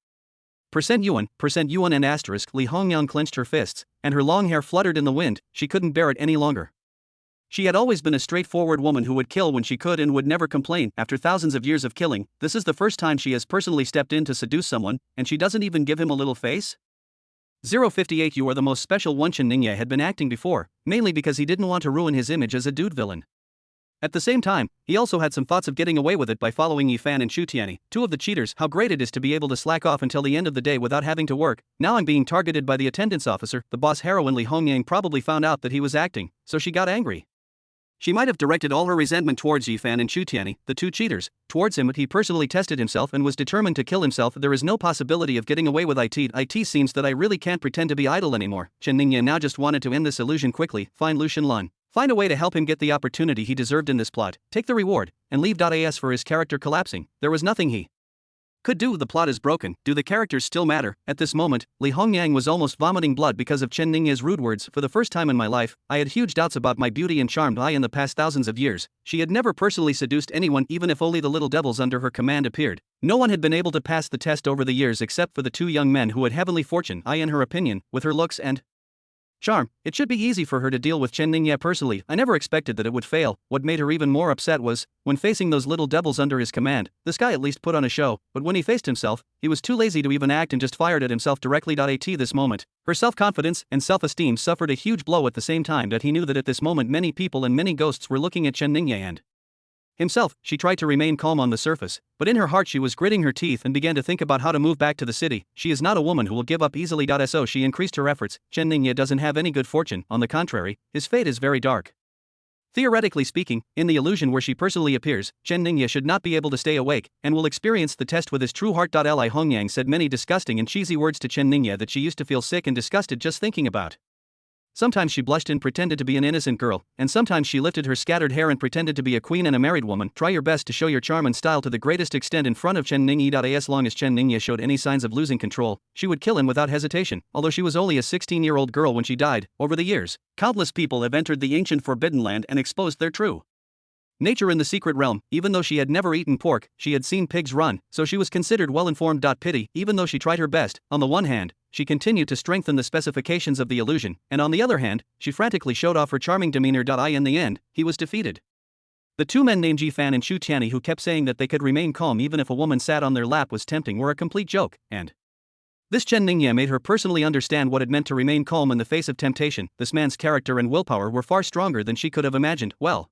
%yuan and asterisk. Li Hongyang clenched her fists, and her long hair fluttered in the wind. She couldn't bear it any longer. She had always been a straightforward woman who would kill when she could and would never complain. After thousands of years of killing, this is the first time she has personally stepped in to seduce someone, and she doesn't even give him a little face? 058 You are the most special one. Chen Ningye had been acting before, mainly because he didn't want to ruin his image as a dude villain. At the same time, he also had some thoughts of getting away with it by following Yifan and Zhu Tianyi, 2 of the cheaters. How great it is to be able to slack off until the end of the day without having to work. Now I'm being targeted by the attendance officer. The boss heroine Li Hongyang probably found out that he was acting, so she got angry. She might have directed all her resentment towards Yifan and Zhu Tianyi, the 2 cheaters, towards him, but he personally tested himself and was determined to kill himself. There is no possibility of getting away with it. It seems that I really can't pretend to be idle anymore. Chen Ningye now just wanted to end this illusion quickly. Find Lu Xinlan. Find a way to help him get the opportunity he deserved in this plot, take the reward, and leave. As for his character collapsing, there was nothing he could do. The plot is broken. Do the characters still matter? At this moment, Li Hongyang was almost vomiting blood because of Chen Ningye's rude words. For the first time in my life, I had huge doubts about my beauty and charm. In the past thousands of years, she had never personally seduced anyone, even if only the little devils under her command appeared. No one had been able to pass the test over the years except for the 2 young men who had heavenly fortune. In her opinion, with her looks and charm, it should be easy for her to deal with Chen Ningye personally. I never expected that it would fail. What made her even more upset was, when facing those little devils under his command, this guy at least put on a show, but when he faced himself, he was too lazy to even act and just fired at himself directly. At this moment, her self-confidence and self-esteem suffered a huge blow at the same time that he knew that at this moment many people and many ghosts were looking at Chen Ningye and himself. She tried to remain calm on the surface, but in her heart she was gritting her teeth and began to think about how to move back to the city. She is not a woman who will give up easily. So she increased her efforts. Chen Ningye doesn't have any good fortune, on the contrary, his fate is very dark. Theoretically speaking, in the illusion where she personally appears, Chen Ningye should not be able to stay awake, and will experience the test with his true heart. Li Hongyang said many disgusting and cheesy words to Chen Ningye that she used to feel sick and disgusted just thinking about. Sometimes she blushed and pretended to be an innocent girl, and sometimes she lifted her scattered hair and pretended to be a queen and a married woman. Try your best to show your charm and style to the greatest extent in front of Chen Ningye. As long as Chen Ningye showed any signs of losing control, she would kill him without hesitation. Although she was only a 16-year-old girl when she died, over the years, countless people have entered the ancient Forbidden Land and exposed their true Nature in the secret realm. Even though she had never eaten pork, she had seen pigs run, so she was considered well-informed. Pity, even though she tried her best, on the one hand, she continued to strengthen the specifications of the illusion, and on the other hand, she frantically showed off her charming demeanor. In the end, he was defeated. The two men named Ji Fan and Chu Tianyi, who kept saying that they could remain calm even if a woman sat on their lap was tempting, were a complete joke, and this Chen Ningye made her personally understand what it meant to remain calm in the face of temptation. This man's character and willpower were far stronger than she could have imagined. Well,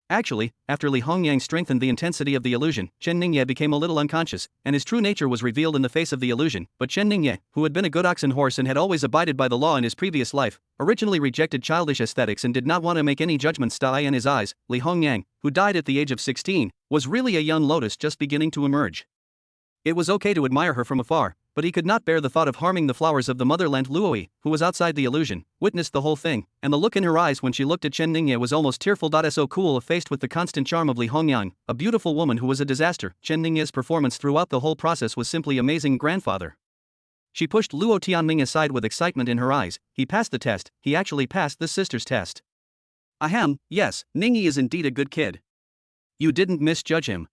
actually, after Li Hongyang strengthened the intensity of the illusion, Chen Ningye became a little unconscious, and his true nature was revealed in the face of the illusion. But Chen Ningye, who had been a good oxen horse and had always abided by the law in his previous life, originally rejected childish aesthetics and did not want to make any judgments. In his eyes, Li Hongyang, who died at the age of 16, was really a young lotus just beginning to emerge. It was okay to admire her from afar, but he could not bear the thought of harming the flowers of the motherland. Luoyi, who was outside the illusion, witnessed the whole thing, and the look in her eyes when she looked at Chen Ningye was almost tearful. So cool, faced with the constant charm of Li Hongyang, a beautiful woman who was a disaster. Chen Ningye's performance throughout the whole process was simply amazing. Grandfather. She pushed Luo Tianming aside with excitement in her eyes. He passed the test. He actually passed the sister's test. Ahem, yes, Ningyi is indeed a good kid. You didn't misjudge him.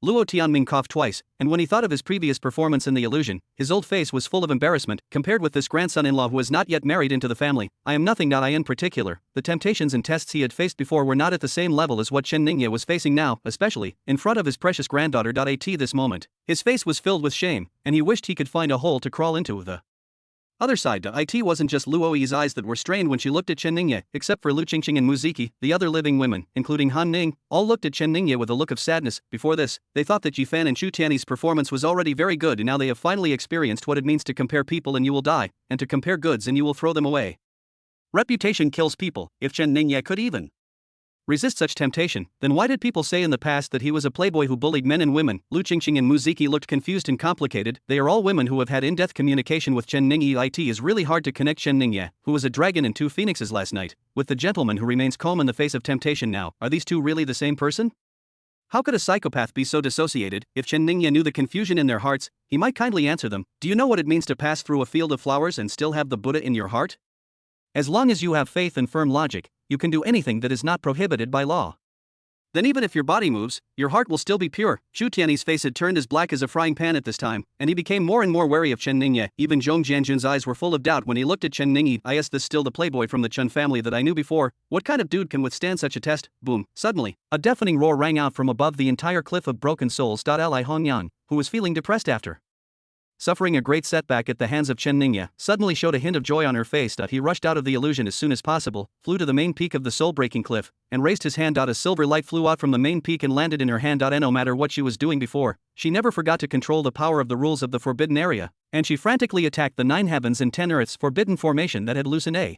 Luo Tianming coughed twice, and when he thought of his previous performance in the illusion, his old face was full of embarrassment. Compared with this grandson-in-law who was not yet married into the family, I am nothing. In particular, the temptations and tests he had faced before were not at the same level as what Chen Ningye was facing now, especially in front of his precious granddaughter. At this moment, his face was filled with shame, and he wished he could find a hole to crawl into. The other side. It wasn't just Luoyi's eyes that were strained when she looked at Chen Ningye, except for Lu Qingqing and Muziki, the other living women, including Han Ning, all looked at Chen Ningye with a look of sadness. Before this, they thought that Ji Fan and Chu Tianyi's performance was already very good, and now they have finally experienced what it means to compare people and you will die, and to compare goods and you will throw them away. Reputation kills people. If Chen Ningye could even resist such temptation, then why did people say in the past that he was a playboy who bullied men and women? Lu Qingqing and Muziki looked confused and complicated. They are all women who have had in-depth communication with Chen Ningye. It is really hard to connect Chen Ningye, who was a dragon and two phoenixes last night, with the gentleman who remains calm in the face of temptation now. Are these two really the same person? How could a psychopath be so dissociated? If Chen Ningye knew the confusion in their hearts, he might kindly answer them. Do you know what it means to pass through a field of flowers and still have the Buddha in your heart? As long as you have faith and firm logic, you can do anything that is not prohibited by law. Then even if your body moves, your heart will still be pure. Chu Tianyi's face had turned as black as a frying pan at this time, and he became more and more wary of Chen Ningye. Even Zhong Jianjun's eyes were full of doubt when he looked at Chen Ningye. Is this still the playboy from the Chen family that I knew before? What kind of dude can withstand such a test? Boom. Suddenly, a deafening roar rang out from above the entire cliff of broken souls. Li Hongyang, who was feeling depressed after suffering a great setback at the hands of Chen Ningye, suddenly showed a hint of joy on her face. He rushed out of the illusion as soon as possible, flew to the main peak of the soul-breaking cliff, and raised his hand. A silver light flew out from the main peak and landed in her hand. No matter what she was doing before, she never forgot to control the power of the rules of the forbidden area, and she frantically attacked the 9 heavens and 10 earths forbidden formation that had loosened a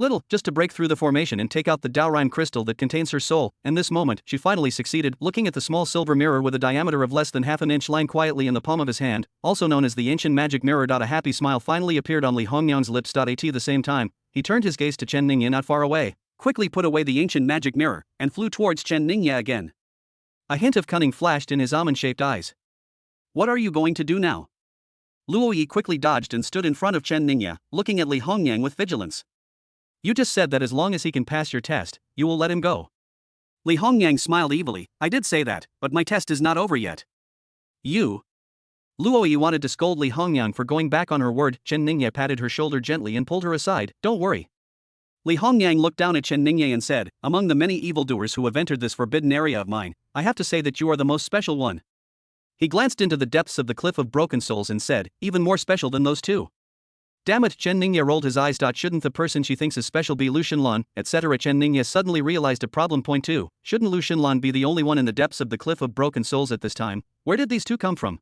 little, just to break through the formation and take out the Daorine crystal that contains her soul. In this moment, she finally succeeded. Looking at the small silver mirror with a diameter of less than half an inch lying quietly in the palm of his hand, also known as the ancient magic mirror. A happy smile finally appeared on Li Hongyang's lips. At the same time, he turned his gaze to Chen Ningye not far away, quickly put away the ancient magic mirror, and flew towards Chen Ningye again. A hint of cunning flashed in his almond-shaped eyes. What are you going to do now? Luoyi quickly dodged and stood in front of Chen Ningye, looking at Li Hongyang with vigilance. You just said that as long as he can pass your test, you will let him go. Li Hongyang smiled evilly. I did say that, but my test is not over yet. You. Luoyi wanted to scold Li Hongyang for going back on her word. Chen Ningye patted her shoulder gently and pulled her aside. Don't worry. Li Hongyang looked down at Chen Ningye and said, among the many evildoers who have entered this forbidden area of mine, I have to say that you are the most special one. He glanced into the depths of the cliff of broken souls and said, even more special than those two. Damn it, Chen Ningye rolled his eyes. Shouldn't the person she thinks is special be Lu Xinlan, etc.? Chen Ningye suddenly realized a problem. Point 2. Shouldn't Lu Xinlan be the only one in the depths of the cliff of broken souls at this time? Where did these two come from?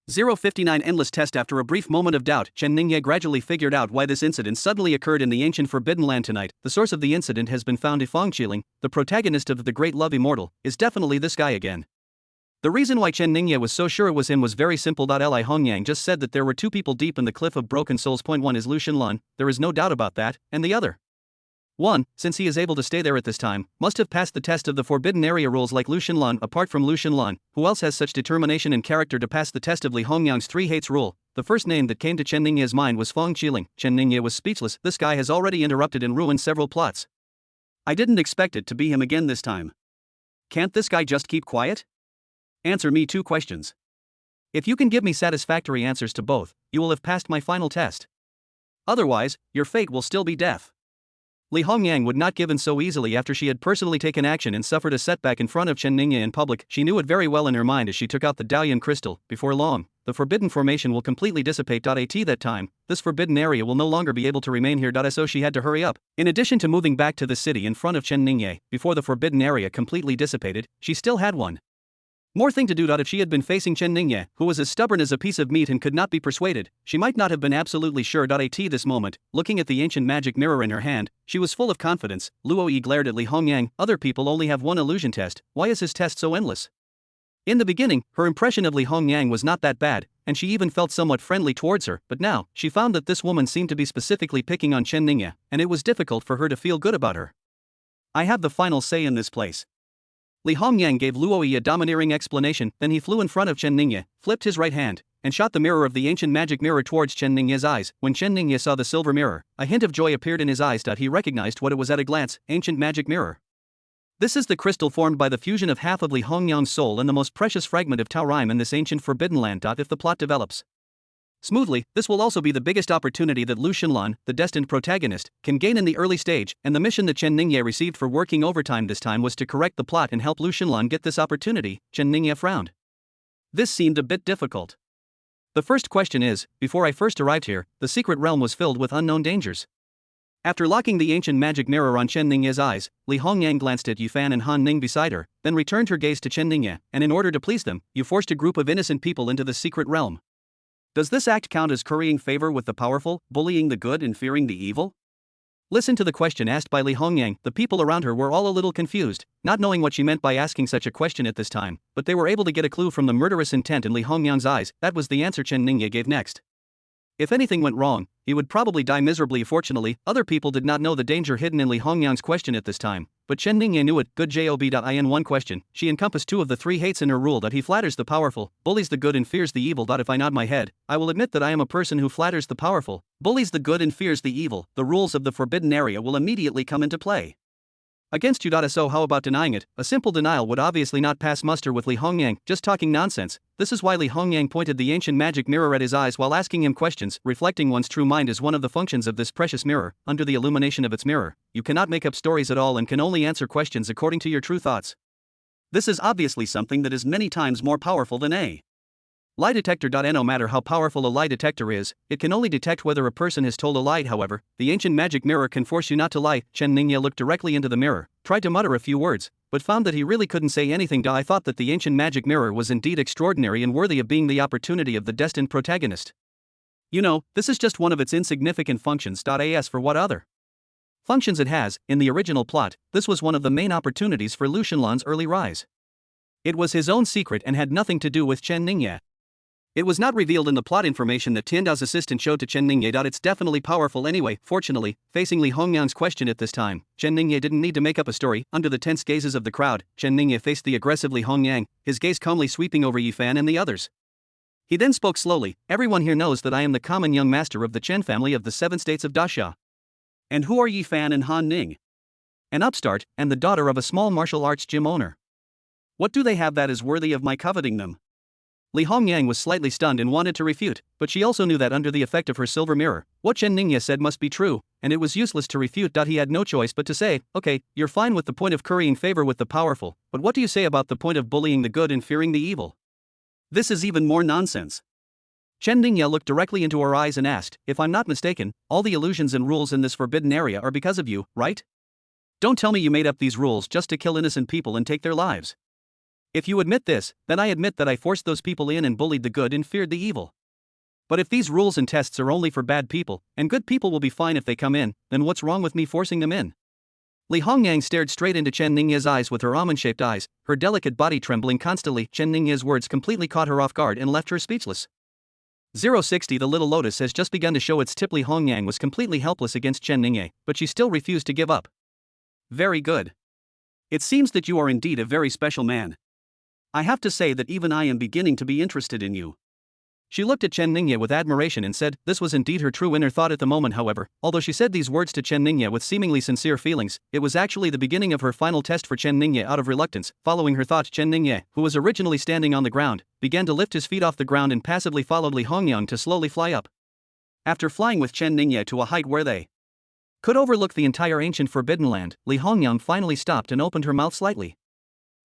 059 Endless test. After a brief moment of doubt, Chen Ningye gradually figured out why this incident suddenly occurred in the ancient Forbidden Land tonight. The source of the incident has been found. Fang Qiling, the protagonist of The Great Love Immortal, is definitely this guy again. The reason why Chen Ningye was so sure it was him was very simple. Li Hongyang just said that there were two people deep in the cliff of broken souls. Point 1 is Lu Xinlan, there is no doubt about that, and the other one, since he is able to stay there at this time, must have passed the test of the forbidden area rules like Lu Xinlan. Apart from Lu Xinlan, who else has such determination and character to pass the test of Li Hongyang's 3 hates rule? The first name that came to Chen Ningye's mind was Fang Qiling. Chen Ningye was speechless. This guy has already interrupted and ruined several plots. I didn't expect it to be him again this time. Can't this guy just keep quiet? Answer me 2 questions. If you can give me satisfactory answers to both, you will have passed my final test. Otherwise, your fate will still be death. Li Hongyang would not give in so easily after she had personally taken action and suffered a setback in front of Chen Ningye in public. She knew it very well in her mind as she took out the Dalian crystal. Before long, the forbidden formation will completely dissipate. At that time, this forbidden area will no longer be able to remain here. So she had to hurry up. In addition to moving back to the city in front of Chen Ningye, before the forbidden area completely dissipated, she still had one more thing to do. If she had been facing Chen Ningye, who was as stubborn as a piece of meat and could not be persuaded, she might not have been absolutely sure. At this moment, looking at the ancient magic mirror in her hand, she was full of confidence. Luo Yi glared at Li Hongyang. Other people only have one illusion test, why is his test so endless? In the beginning, her impression of Li Hongyang was not that bad, and she even felt somewhat friendly towards her, but now, she found that this woman seemed to be specifically picking on Chen Ningye, and it was difficult for her to feel good about her. I have the final say in this place. Li Hongyang gave Luo Yi a domineering explanation, then he flew in front of Chen Ningye, flipped his right hand, and shot the mirror of the ancient magic mirror towards Chen Ningye's eyes. When Chen Ningye saw the silver mirror, a hint of joy appeared in his eyes. He recognized what it was at a glance: ancient magic mirror. This is the crystal formed by the fusion of half of Li Hongyang's soul and the most precious fragment of Taorim in this ancient forbidden land. If the plot develops smoothly, this will also be the biggest opportunity that Lu Xinlan, the destined protagonist, can gain in the early stage, and the mission that Chen Ningye received for working overtime this time was to correct the plot and help Lu Xinlan get this opportunity. Chen Ningye frowned. This seemed a bit difficult. The first question is, before I first arrived here, the secret realm was filled with unknown dangers. After locking the ancient magic mirror on Chen Ningye's eyes, Li Hongyang glanced at Yufan and Han Ning beside her, then returned her gaze to Chen Ningye, and in order to please them, you forced a group of innocent people into the secret realm. Does this act count as currying favor with the powerful, bullying the good and fearing the evil? Listen to the question asked by Li Hongyang. The people around her were all a little confused, not knowing what she meant by asking such a question at this time, but they were able to get a clue from the murderous intent in Li Hongyang's eyes. That was the answer Chen Ningye gave next. If anything went wrong, he would probably die miserably. Fortunately, other people did not know the danger hidden in Li Hongyang's question at this time, but Chen Ningye knew it. Good job. In one question, she encompassed 2 of the 3 hates in her rule: that he flatters the powerful, bullies the good and fears the evil. If I nod my head, I will admit that I am a person who flatters the powerful, bullies the good and fears the evil. The rules of the forbidden area will immediately come into play against you. So how about denying it? A simple denial would obviously not pass muster with Li Hongyang, just talking nonsense. This is why Li Hongyang pointed the ancient magic mirror at his eyes while asking him questions. Reflecting one's true mind is one of the functions of this precious mirror. Under the illumination of its mirror, you cannot make up stories at all and can only answer questions according to your true thoughts. This is obviously something that is many times more powerful than a lie detector. No matter how powerful a lie detector is, it can only detect whether a person has told a lie. However, the ancient magic mirror can force you not to lie. Chen Ningye looked directly into the mirror, tried to mutter a few words, but found that he really couldn't say anything. I thought that the ancient magic mirror was indeed extraordinary and worthy of being the opportunity of the destined protagonist. You know, this is just one of its insignificant functions. As for what other functions it has, in the original plot, this was one of the main opportunities for Lu Xinlan's early rise. It was his own secret and had nothing to do with Chen Ningye. It was not revealed in the plot information that Tiandao's assistant showed to Chen Ningye. It's definitely powerful anyway. Fortunately, facing Li Hongyang's question at this time, Chen Ningye didn't need to make up a story. Under the tense gazes of the crowd, Chen Ningye faced the aggressive Li Hongyang, his gaze calmly sweeping over Yifan and the others. He then spoke slowly. Everyone here knows that I am the common young master of the Chen family of the 7 states of Dasha. And who are Yifan and Han Ning? An upstart, and the daughter of a small martial arts gym owner. What do they have that is worthy of my coveting them? Li Hongyang was slightly stunned and wanted to refute, but she also knew that under the effect of her silver mirror, what Chen Ningye said must be true, and it was useless to refute. He had no choice but to say, okay, you're fine with the point of currying favor with the powerful, but what do you say about the point of bullying the good and fearing the evil? This is even more nonsense. Chen Ningye looked directly into her eyes and asked, if I'm not mistaken, all the illusions and rules in this forbidden area are because of you, right? Don't tell me you made up these rules just to kill innocent people and take their lives. If you admit this, then I admit that I forced those people in and bullied the good and feared the evil. But if these rules and tests are only for bad people, and good people will be fine if they come in, then what's wrong with me forcing them in? Li Hongyang stared straight into Chen Ningye's eyes with her almond-shaped eyes, her delicate body trembling constantly. Chen Ningye's words completely caught her off guard and left her speechless. 060 The little lotus has just begun to show its tip. Li Hongyang was completely helpless against Chen Ningye, but she still refused to give up. Very good. It seems that you are indeed a very special man. I have to say that even I am beginning to be interested in you. She looked at Chen Ningye with admiration and said this was indeed her true inner thought at the moment. However, although she said these words to Chen Ningye with seemingly sincere feelings, it was actually the beginning of her final test for Chen Ningye. Out of reluctance, following her thought, Chen Ningye, who was originally standing on the ground, began to lift his feet off the ground and passively followed Li Hongyang to slowly fly up. After flying with Chen Ningye to a height where they could overlook the entire ancient Forbidden Land, Li Hongyang finally stopped and opened her mouth slightly.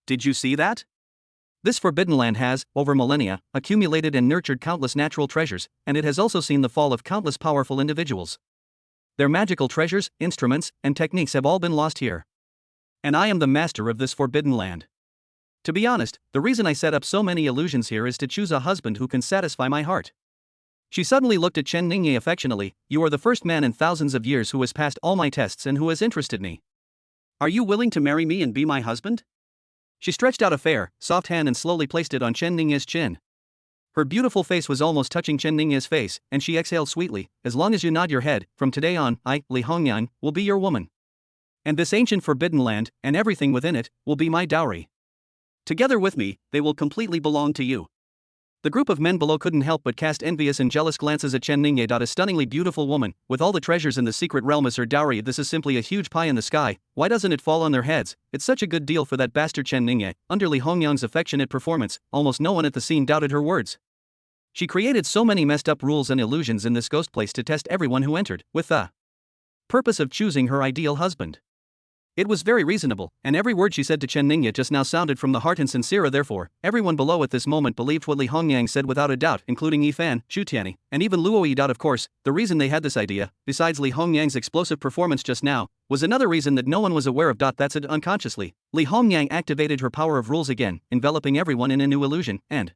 Did you see that? This Forbidden Land has, over millennia, accumulated and nurtured countless natural treasures, and it has also seen the fall of countless powerful individuals. Their magical treasures, instruments, and techniques have all been lost here. And I am the master of this Forbidden Land. To be honest, the reason I set up so many illusions here is to choose a husband who can satisfy my heart. She suddenly looked at Chen Ningye affectionately. You are the first man in thousands of years who has passed all my tests and who has interested me. Are you willing to marry me and be my husband? She stretched out a fair, soft hand and slowly placed it on Chen Ningye's chin. Her beautiful face was almost touching Chen Ningye's face, and she exhaled sweetly, as long as you nod your head, from today on, I, Li Hongyang, will be your woman. And this ancient Forbidden Land, and everything within it, will be my dowry. Together with me, they will completely belong to you. The group of men below couldn't help but cast envious and jealous glances at Chen Ningye. A stunningly beautiful woman, with all the treasures in the secret realm as her dowry. This is simply a huge pie in the sky. Why doesn't it fall on their heads? It's such a good deal for that bastard Chen Ningye. Under Li Hongyang's affectionate performance, almost no one at the scene doubted her words. She created so many messed up rules and illusions in this ghost place to test everyone who entered, with the purpose of choosing her ideal husband. It was very reasonable, and every word she said to Chen Ningye just now sounded from the heart and sincere. Therefore, everyone below at this moment believed what Li Hongyang said without a doubt, including Yifan, Xu Tianyi, and even Luo Yi. Of course, the reason they had this idea, besides Li Hongyang's explosive performance just now, was another reason that no one was aware of. That's it. Unconsciously, Li Hongyang activated her power of rules again, enveloping everyone in a new illusion, and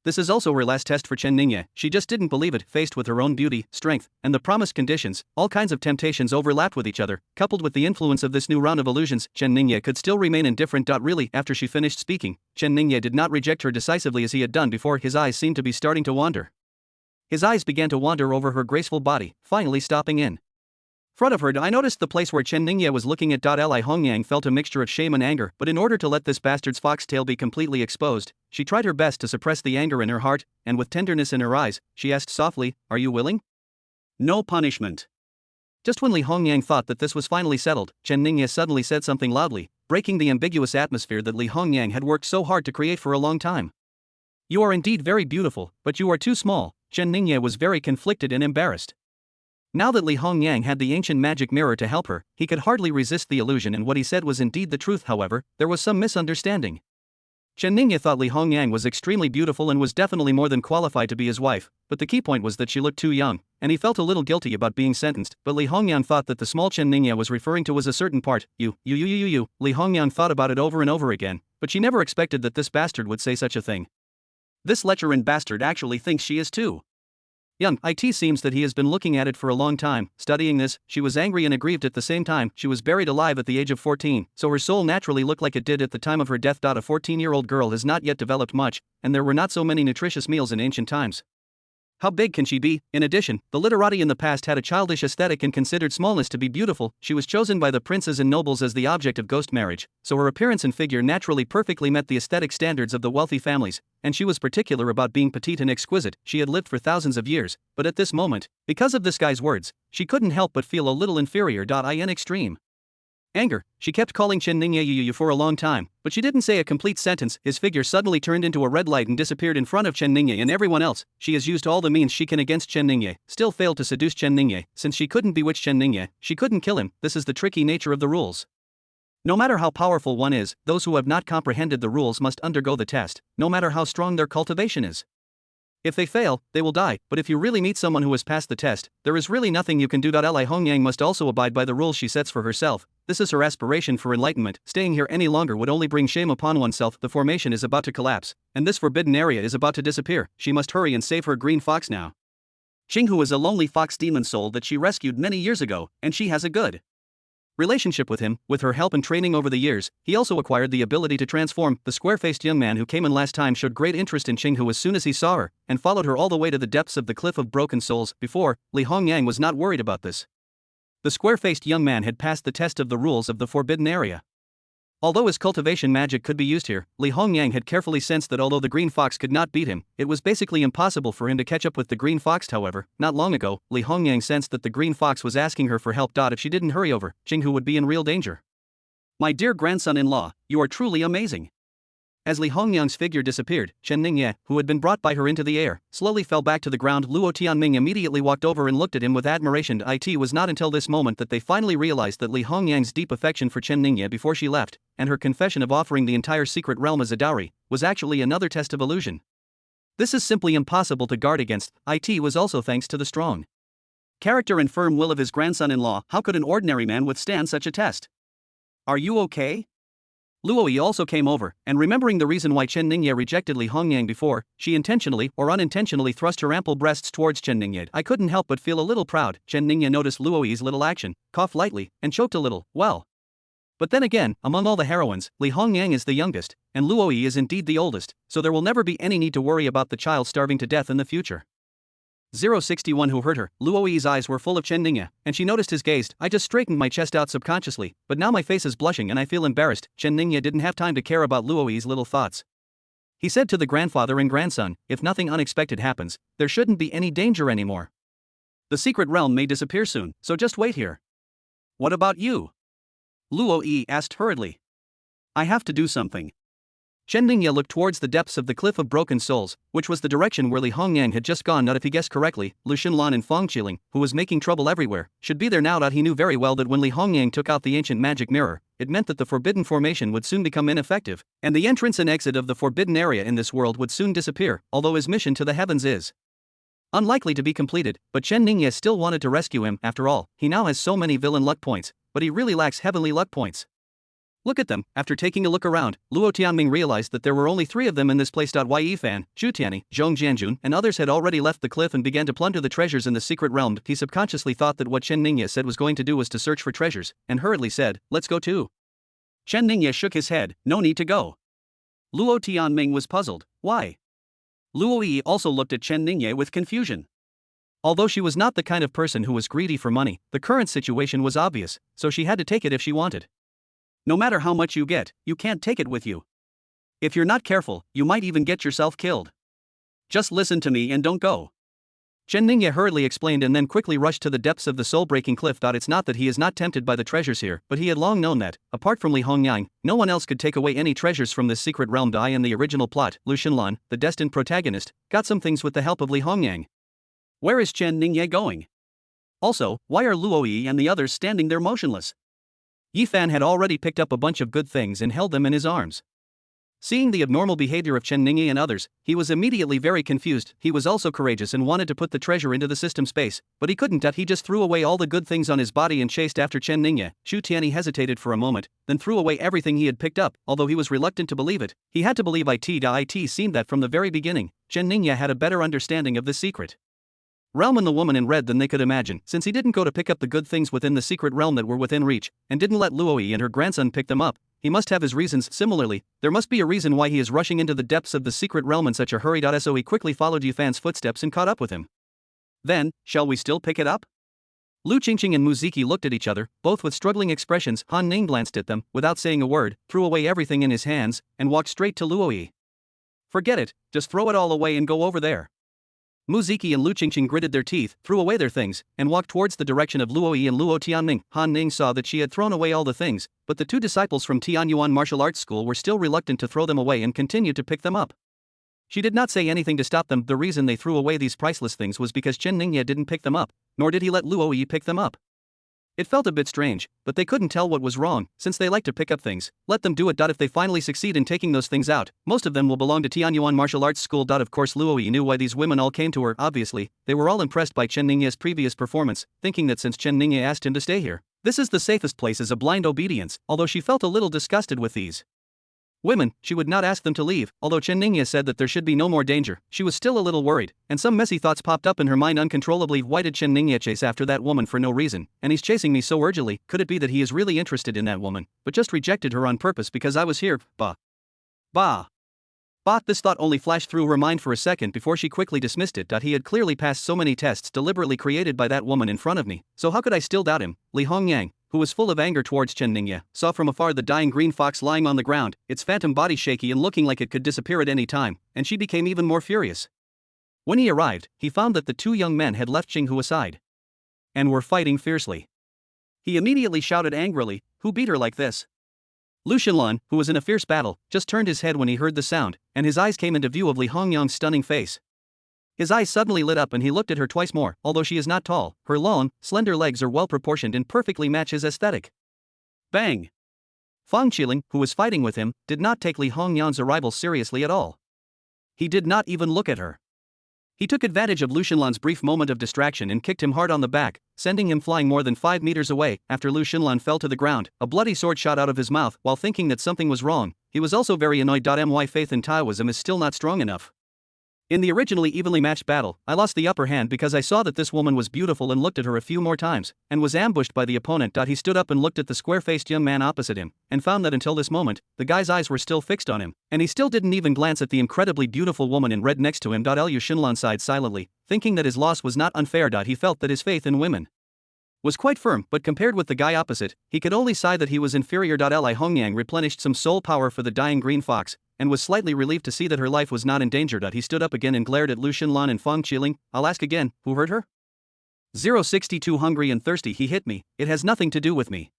this is also her last test for Chen Ningye. She just didn't believe it. Faced with her own beauty, strength, and the promised conditions, all kinds of temptations overlapped with each other. Coupled with the influence of this new round of illusions, Chen Ningye could still remain indifferent. Really, after she finished speaking, Chen Ningye did not reject her decisively as he had done before. His eyes seemed to be starting to wander. His eyes began to wander over her graceful body, finally stopping in front of her. I noticed the place where Chen Ningye was looking at. Li Hongyang felt a mixture of shame and anger, but in order to let this bastard's foxtail be completely exposed, she tried her best to suppress the anger in her heart, and with tenderness in her eyes, she asked softly, "Are you willing?" No punishment. Just when Li Hongyang thought that this was finally settled, Chen Ningye suddenly said something loudly, breaking the ambiguous atmosphere that Li Hongyang had worked so hard to create for a long time. You are indeed very beautiful, but you are too small. Chen Ningye was very conflicted and embarrassed. Now that Li Hongyang had the ancient magic mirror to help her, he could hardly resist the illusion, and what he said was indeed the truth. However, there was some misunderstanding. Chen Ningye thought Li Hongyang was extremely beautiful and was definitely more than qualified to be his wife, but the key point was that she looked too young, and he felt a little guilty about being sentenced. But Li Hongyang thought that the small Chen Ningye was referring to was a certain part. You. Li Hongyang thought about it over and over again, but she never expected that this bastard would say such a thing. This lecherous bastard actually thinks she is too young. It seems that he has been looking at it for a long time. Studying this, she was angry and aggrieved at the same time. She was buried alive at the age of 14, so her soul naturally looked like it did at the time of her death. A 14-year-old girl has not yet developed much, and there were not so many nutritious meals in ancient times. How big can she be? In addition, the literati in the past had a childish aesthetic and considered smallness to be beautiful. She was chosen by the princes and nobles as the object of ghost marriage, so her appearance and figure naturally perfectly met the aesthetic standards of the wealthy families, and she was particular about being petite and exquisite. She had lived for thousands of years, but at this moment, because of this guy's words, she couldn't help but feel a little inferior. In extreme anger, she kept calling Chen Ningye you for a long time, but she didn't say a complete sentence. His figure suddenly turned into a red light and disappeared in front of Chen Ningye and everyone else. She has used all the means she can against Chen Ningye, still failed to seduce Chen Ningye. Since she couldn't bewitch Chen Ningye, she couldn't kill him. This is the tricky nature of the rules. No matter how powerful one is, those who have not comprehended the rules must undergo the test, no matter how strong their cultivation is. If they fail, they will die, but if you really meet someone who has passed the test, there is really nothing you can do. Li Hongyang must also abide by the rules she sets for herself. This is her aspiration for enlightenment. Staying here any longer would only bring shame upon oneself. The formation is about to collapse, and this forbidden area is about to disappear. She must hurry and save her green fox now. Xinghu is a lonely fox demon soul that she rescued many years ago, and she has a good relationship with him. With her help and training over the years, he also acquired the ability to transform. The square-faced young man who came in last time showed great interest in Xinghu as soon as he saw her, and followed her all the way to the depths of the cliff of broken souls. Before, Li Hongyang was not worried about this. The square-faced young man had passed the test of the rules of the forbidden area. Although his cultivation magic could be used here, Li Hongyang had carefully sensed that although the green fox could not beat him, it was basically impossible for him to catch up with the green fox. However, not long ago, Li Hongyang sensed that the green fox was asking her for help. If she didn't hurry over, Jinghu would be in real danger. My dear grandson-in-law, you are truly amazing. As Li Hongyang's figure disappeared, Chen Ningye, who had been brought by her into the air, slowly fell back to the ground. Luo Tianming immediately walked over and looked at him with admiration. It was not until this moment that they finally realized that Li Hongyang's deep affection for Chen Ningye before she left, and her confession of offering the entire secret realm as a dowry, was actually another test of illusion. This is simply impossible to guard against. It was also thanks to the strong character and firm will of his grandson-in-law. How could an ordinary man withstand such a test? Are you okay? Luo Yi also came over, and remembering the reason why Chen Ningye rejected Li Hongyang before, she intentionally or unintentionally thrust her ample breasts towards Chen Ningye. I couldn't help but feel a little proud. Chen Ningye noticed Luo Yi's little action, coughed lightly, and choked a little. Well. But then again, among all the heroines, Li Hongyang is the youngest, and Luo Yi is indeed the oldest, so there will never be any need to worry about the child starving to death in the future. 061 Who heard her? Luo Yi's eyes were full of Chen Ningye, and she noticed his gaze. I just straightened my chest out subconsciously, but now my face is blushing and I feel embarrassed. Chen Ningye didn't have time to care about Luo Yi's little thoughts. He said to the grandfather and grandson, if nothing unexpected happens, there shouldn't be any danger anymore. The secret realm may disappear soon, so just wait here. What about you? Luo Yi asked hurriedly. I have to do something. Chen Ningye looked towards the depths of the Cliff of Broken Souls, which was the direction where Li Hongyang had just gone. Not if he guessed correctly, Lu Xinlan and Feng Qiling, who was making trouble everywhere, should be there now. He knew very well that when Li Hongyang took out the ancient magic mirror, it meant that the forbidden formation would soon become ineffective, and the entrance and exit of the forbidden area in this world would soon disappear, although his mission to the heavens is unlikely to be completed. But Chen Ningye still wanted to rescue him. After all, he now has so many villain luck points, but he really lacks heavenly luck points. Look at them. After taking a look around, Luo Tianming realized that there were only 3 of them in this place. Yi Fan, Zhu Tianyi, Zhong Jianjun, and others had already left the cliff and began to plunder the treasures in the secret realm. He subconsciously thought that what Chen Ningye said was going to do was to search for treasures, and hurriedly said, let's go too. Chen Ningye shook his head, no need to go. Luo Tianming was puzzled. Why? Luo Yi also looked at Chen Ningye with confusion. Although she was not the kind of person who was greedy for money, the current situation was obvious, so she had to take it if she wanted. No matter how much you get, you can't take it with you. If you're not careful, you might even get yourself killed. Just listen to me and don't go. Chen Ningye hurriedly explained and then quickly rushed to the depths of the soul-breaking cliff. It's not that he is not tempted by the treasures here, but he had long known that, apart from Li Hongyang, no one else could take away any treasures from this secret realm. In the original plot, Lu Xinlan, the destined protagonist, got some things with the help of Li Hongyang. Where is Chen Ningye going? Also, why are Luo Yi and the others standing there motionless? Yi Fan had already picked up a bunch of good things and held them in his arms. Seeing the abnormal behavior of Chen Ningye and others, he was immediately very confused. He was also courageous and wanted to put the treasure into the system space, but he couldn't. He just threw away all the good things on his body and chased after Chen Ningye. Zhu Tianyi hesitated for a moment, then threw away everything he had picked up. Although he was reluctant to believe it, he had to believe it. It seemed that from the very beginning, Chen Ningye had a better understanding of the secret realm and the woman in red than they could imagine, since he didn't go to pick up the good things within the secret realm that were within reach, and didn't let Luo Yi and her grandson pick them up. He must have his reasons. Similarly, there must be a reason why he is rushing into the depths of the secret realm in such a hurry. So he quickly followed Yi Fan's footsteps and caught up with him. Then, shall we still pick it up? Lu Qingqing and Mu Ziki looked at each other, both with struggling expressions. Han Ning glanced at them, without saying a word, threw away everything in his hands, and walked straight to Luo Yi. Forget it, just throw it all away and go over there. Mu Ziki and Lu Qingqing gritted their teeth, threw away their things, and walked towards the direction of Luo Yi and Luo Tianming. Han Ning saw that she had thrown away all the things, but the 2 disciples from Tianyuan Martial Arts School were still reluctant to throw them away and continued to pick them up. She did not say anything to stop them. The reason they threw away these priceless things was because Chen Ningye didn't pick them up, nor did he let Luo Yi pick them up. It felt a bit strange, but they couldn't tell what was wrong. Since they like to pick up things, let them do it. If they finally succeed in taking those things out, most of them will belong to Tianyuan Martial Arts School. Of course Luo Yi knew why these women all came to her. Obviously, they were all impressed by Chen Ningye's previous performance, thinking that since Chen Ningye asked him to stay here, this is the safest place as a blind obedience. Although she felt a little disgusted with these women, she would not ask them to leave. Although Chen Ningye said that there should be no more danger, she was still a little worried, and some messy thoughts popped up in her mind uncontrollably. Why did Chen Ningye chase after that woman for no reason, and he's chasing me so urgently? Could it be that he is really interested in that woman, but just rejected her on purpose because I was here? Bah. This thought only flashed through her mind for a second before she quickly dismissed it. He had clearly passed so many tests deliberately created by that woman in front of me, so how could I still doubt him? Li Hongyang, who was full of anger towards Chen Ningye, saw from afar the dying green fox lying on the ground, its phantom body shaky and looking like it could disappear at any time, and she became even more furious. When he arrived, he found that the two young men had left Xinghu aside and were fighting fiercely. He immediately shouted angrily, "Who beat her like this?" Lu Xinlan, who was in a fierce battle, just turned his head when he heard the sound, and his eyes came into view of Li Hongyang's stunning face. His eyes suddenly lit up and he looked at her twice more. Although she is not tall, her long, slender legs are well proportioned and perfectly match his aesthetic. Bang! Fang Qiling, who was fighting with him, did not take Li Hongyang's arrival seriously at all. He did not even look at her. He took advantage of Lu Xinlan's brief moment of distraction and kicked him hard on the back, sending him flying more than 5 meters away. After Lu Xinlan fell to the ground, a bloody sword shot out of his mouth. While thinking that something was wrong, he was also very annoyed. My faith in Taoism is still not strong enough. In the originally evenly matched battle, I lost the upper hand because I saw that this woman was beautiful and looked at her a few more times, and was ambushed by the opponent. He stood up and looked at the square-faced young man opposite him, and found that until this moment, the guy's eyes were still fixed on him, and he still didn't even glance at the incredibly beautiful woman in red next to him. Lu Xinlan sighed silently, thinking that his loss was not unfair. He felt that his faith in women was quite firm, but compared with the guy opposite, he could only sigh that he was inferior. Li Hongyang replenished some soul power for the dying green fox, and was slightly relieved to see that her life was not in danger. He stood up again and glared at Lu Xinlan and Fang Qiling. "I'll ask again, who hurt her?" 062 Hungry and thirsty. He hit me, it has nothing to do with me.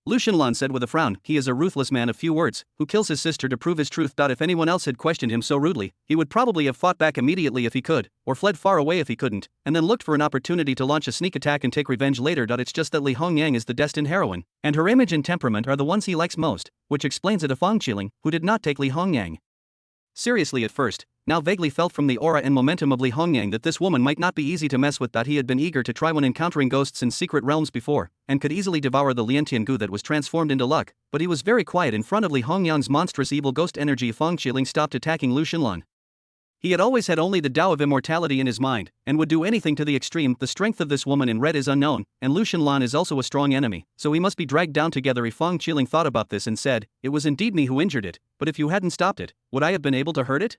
Lu Xinlan said with a frown. He is a ruthless man of few words, who kills his sister to prove his truth. If anyone else had questioned him so rudely, he would probably have fought back immediately if he could, or fled far away if he couldn't, and then looked for an opportunity to launch a sneak attack and take revenge later. It's just that Li Hongyang is the destined heroine, and her image and temperament are the ones he likes most, which explains it to Fang Qiling, who did not take Li Hongyang seriously at first, now vaguely felt from the aura and momentum of Li Hongyang that this woman might not be easy to mess with. He had been eager to try when encountering ghosts in secret realms before, and could easily devour the Liantian goo that was transformed into luck, but he was very quiet in front of Li Hongyang's monstrous evil ghost energy. Fang Qiling stopped attacking Lu Xinlan. He had always had only the Tao of immortality in his mind, and would do anything to the extreme. The strength of this woman in red is unknown, and Lu Xinlan is also a strong enemy, so he must be dragged down together. Fang Qiling thought about this and said, "It was indeed me who injured it, but if you hadn't stopped it, would I have been able to hurt it?"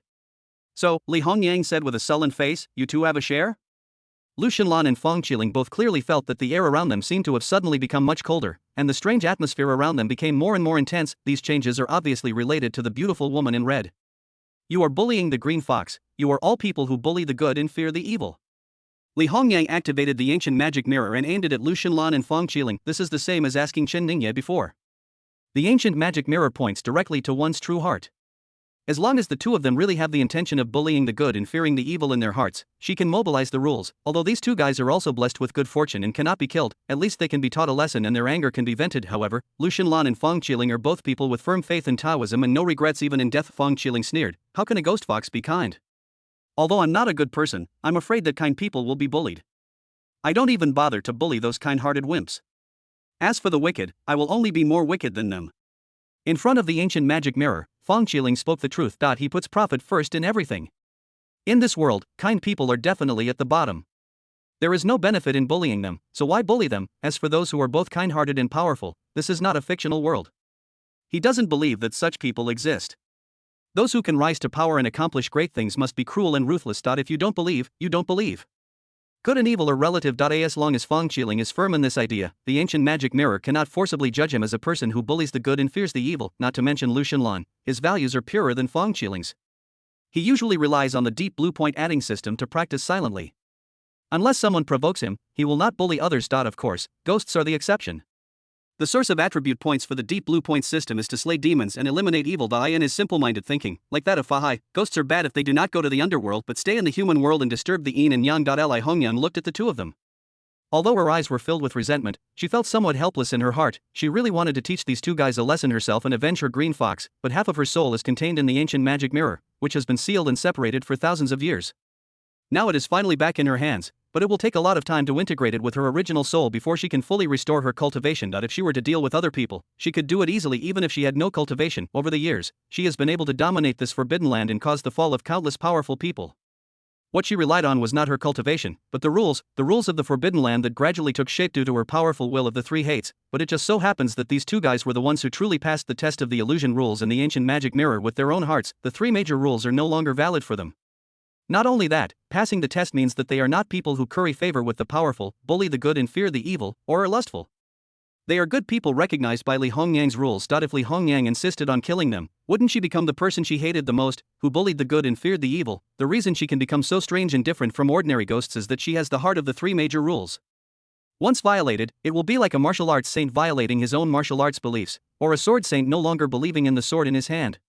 "So," Li Hongyang said with a sullen face, "you two have a share?" Lu Xinlan and Fang Qiling both clearly felt that the air around them seemed to have suddenly become much colder, and the strange atmosphere around them became more and more intense. These changes are obviously related to the beautiful woman in red. "You are bullying the green fox, you are all people who bully the good and fear the evil." Li Hongyang activated the ancient magic mirror and aimed it at Lu Xinlan and Fang Qiling. This is the same as asking Chen Ningye before. The ancient magic mirror points directly to one's true heart. As long as the two of them really have the intention of bullying the good and fearing the evil in their hearts, she can mobilize the rules. Although these two guys are also blessed with good fortune and cannot be killed, at least they can be taught a lesson and their anger can be vented. However, Lu Xinlan and Fang Qiling are both people with firm faith in Taoism and no regrets even in death. Fang Qiling sneered, "How can a ghost fox be kind? Although I'm not a good person, I'm afraid that kind people will be bullied. I don't even bother to bully those kind-hearted wimps. As for the wicked, I will only be more wicked than them." In front of the ancient magic mirror, Fang Qiling spoke the truth. He puts profit first in everything. In this world, kind people are definitely at the bottom. There is no benefit in bullying them, so why bully them? As for those who are both kind-hearted and powerful, this is not a fictional world. He doesn't believe that such people exist. Those who can rise to power and accomplish great things must be cruel and ruthless. If you don't believe, you don't believe. Good and evil are relative. As long as Fang Qiling is firm in this idea, the ancient magic mirror cannot forcibly judge him as a person who bullies the good and fears the evil. Not to mention Lu Xinlan, his values are purer than Fang Qiling's. He usually relies on the deep blue point adding system to practice silently. Unless someone provokes him, he will not bully others. Of course, ghosts are the exception. The source of attribute points for the deep blue point system is to slay demons and eliminate evil. In his simple-minded thinking, like that of Fahai, ghosts are bad if they do not go to the underworld but stay in the human world and disturb the yin and yang. Li Hongyang looked at the two of them. Although her eyes were filled with resentment, she felt somewhat helpless in her heart. She really wanted to teach these two guys a lesson herself and avenge her green fox, but half of her soul is contained in the ancient magic mirror, which has been sealed and separated for thousands of years. Now it is finally back in her hands, but it will take a lot of time to integrate it with her original soul before she can fully restore her cultivation. If she were to deal with other people, she could do it easily even if she had no cultivation. Over the years, she has been able to dominate this forbidden land and cause the fall of countless powerful people. What she relied on was not her cultivation, but the rules of the forbidden land that gradually took shape due to her powerful will of the three hates. But it just so happens that these two guys were the ones who truly passed the test of the illusion rules and the ancient magic mirror with their own hearts. The three major rules are no longer valid for them. Not only that, passing the test means that they are not people who curry favor with the powerful, bully the good and fear the evil, or are lustful. They are good people recognized by Li Hongyang's rules. If Li Hongyang insisted on killing them, wouldn't she become the person she hated the most, who bullied the good and feared the evil? The reason she can become so strange and different from ordinary ghosts is that she has the heart of the three major rules. Once violated, it will be like a martial arts saint violating his own martial arts beliefs, or a sword saint no longer believing in the sword in his hand.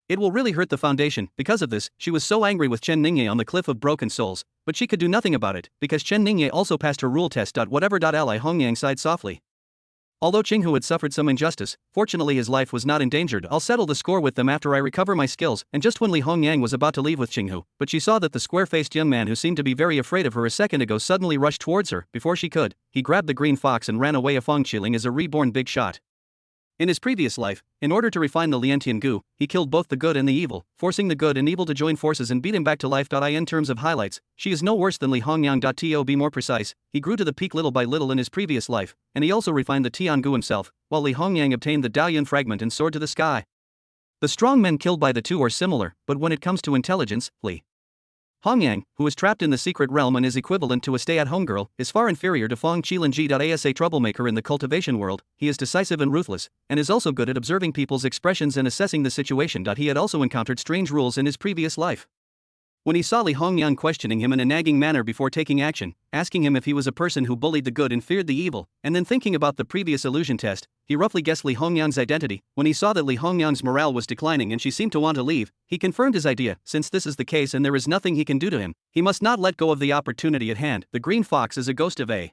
It will really hurt the foundation. Because of this, she was so angry with Chen Ningye on the cliff of broken souls, but she could do nothing about it, because Chen Ningye also passed her rule test. Whatever. Li Hongyang sighed softly. Although Qinghu had suffered some injustice, fortunately his life was not endangered. I'll settle the score with them after I recover my skills. And just when Li Hongyang was about to leave with Qinghu, but she saw that the square-faced young man who seemed to be very afraid of her a second ago suddenly rushed towards her. Before she could, he grabbed the green fox and ran away. A Feng Qiling is a reborn big shot. In his previous life, in order to refine the Liantian Gu, he killed both the good and the evil, forcing the good and evil to join forces and beat him back to life. In terms of highlights, she is no worse than Li Hongyang. To be more precise, he grew to the peak little by little in his previous life, and he also refined the Tian Gu himself, while Li Hongyang obtained the Daoyuan fragment and soared to the sky. The strong men killed by the two are similar, but when it comes to intelligence, Li Hongyang, who is trapped in the secret realm and is equivalent to a stay-at-home girl, is far inferior to Feng Qiling. As a troublemaker in the cultivation world, he is decisive and ruthless, and is also good at observing people's expressions and assessing the situation. He had also encountered strange rules in his previous life. When he saw Li Hongyang questioning him in a nagging manner before taking action, asking him if he was a person who bullied the good and feared the evil, and then thinking about the previous illusion test, he roughly guessed Li Hongyang's identity. When he saw that Li Hongyang's morale was declining and she seemed to want to leave, he confirmed his idea. Since this is the case and there is nothing he can do to him, he must not let go of the opportunity at hand. The green fox is a ghost of a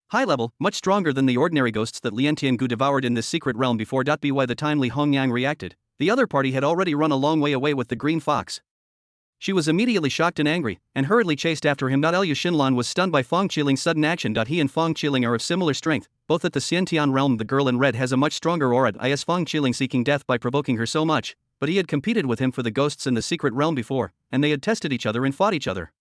high level, much stronger than the ordinary ghosts that Liantian Gu devoured in this secret realm before. By the time Li Hongyang reacted, the other party had already run a long way away with the green fox. She was immediately shocked and angry, and hurriedly chased after him. Liu Xinlan was stunned by Feng Qiling's sudden action. He and Feng Qiling are of similar strength, both at the Xiantian realm. The girl in red has a much stronger aura. Is Feng Qiling seeking death by provoking her so much, but he had competed with him for the ghosts in the secret realm before, and they had tested each other and fought each other.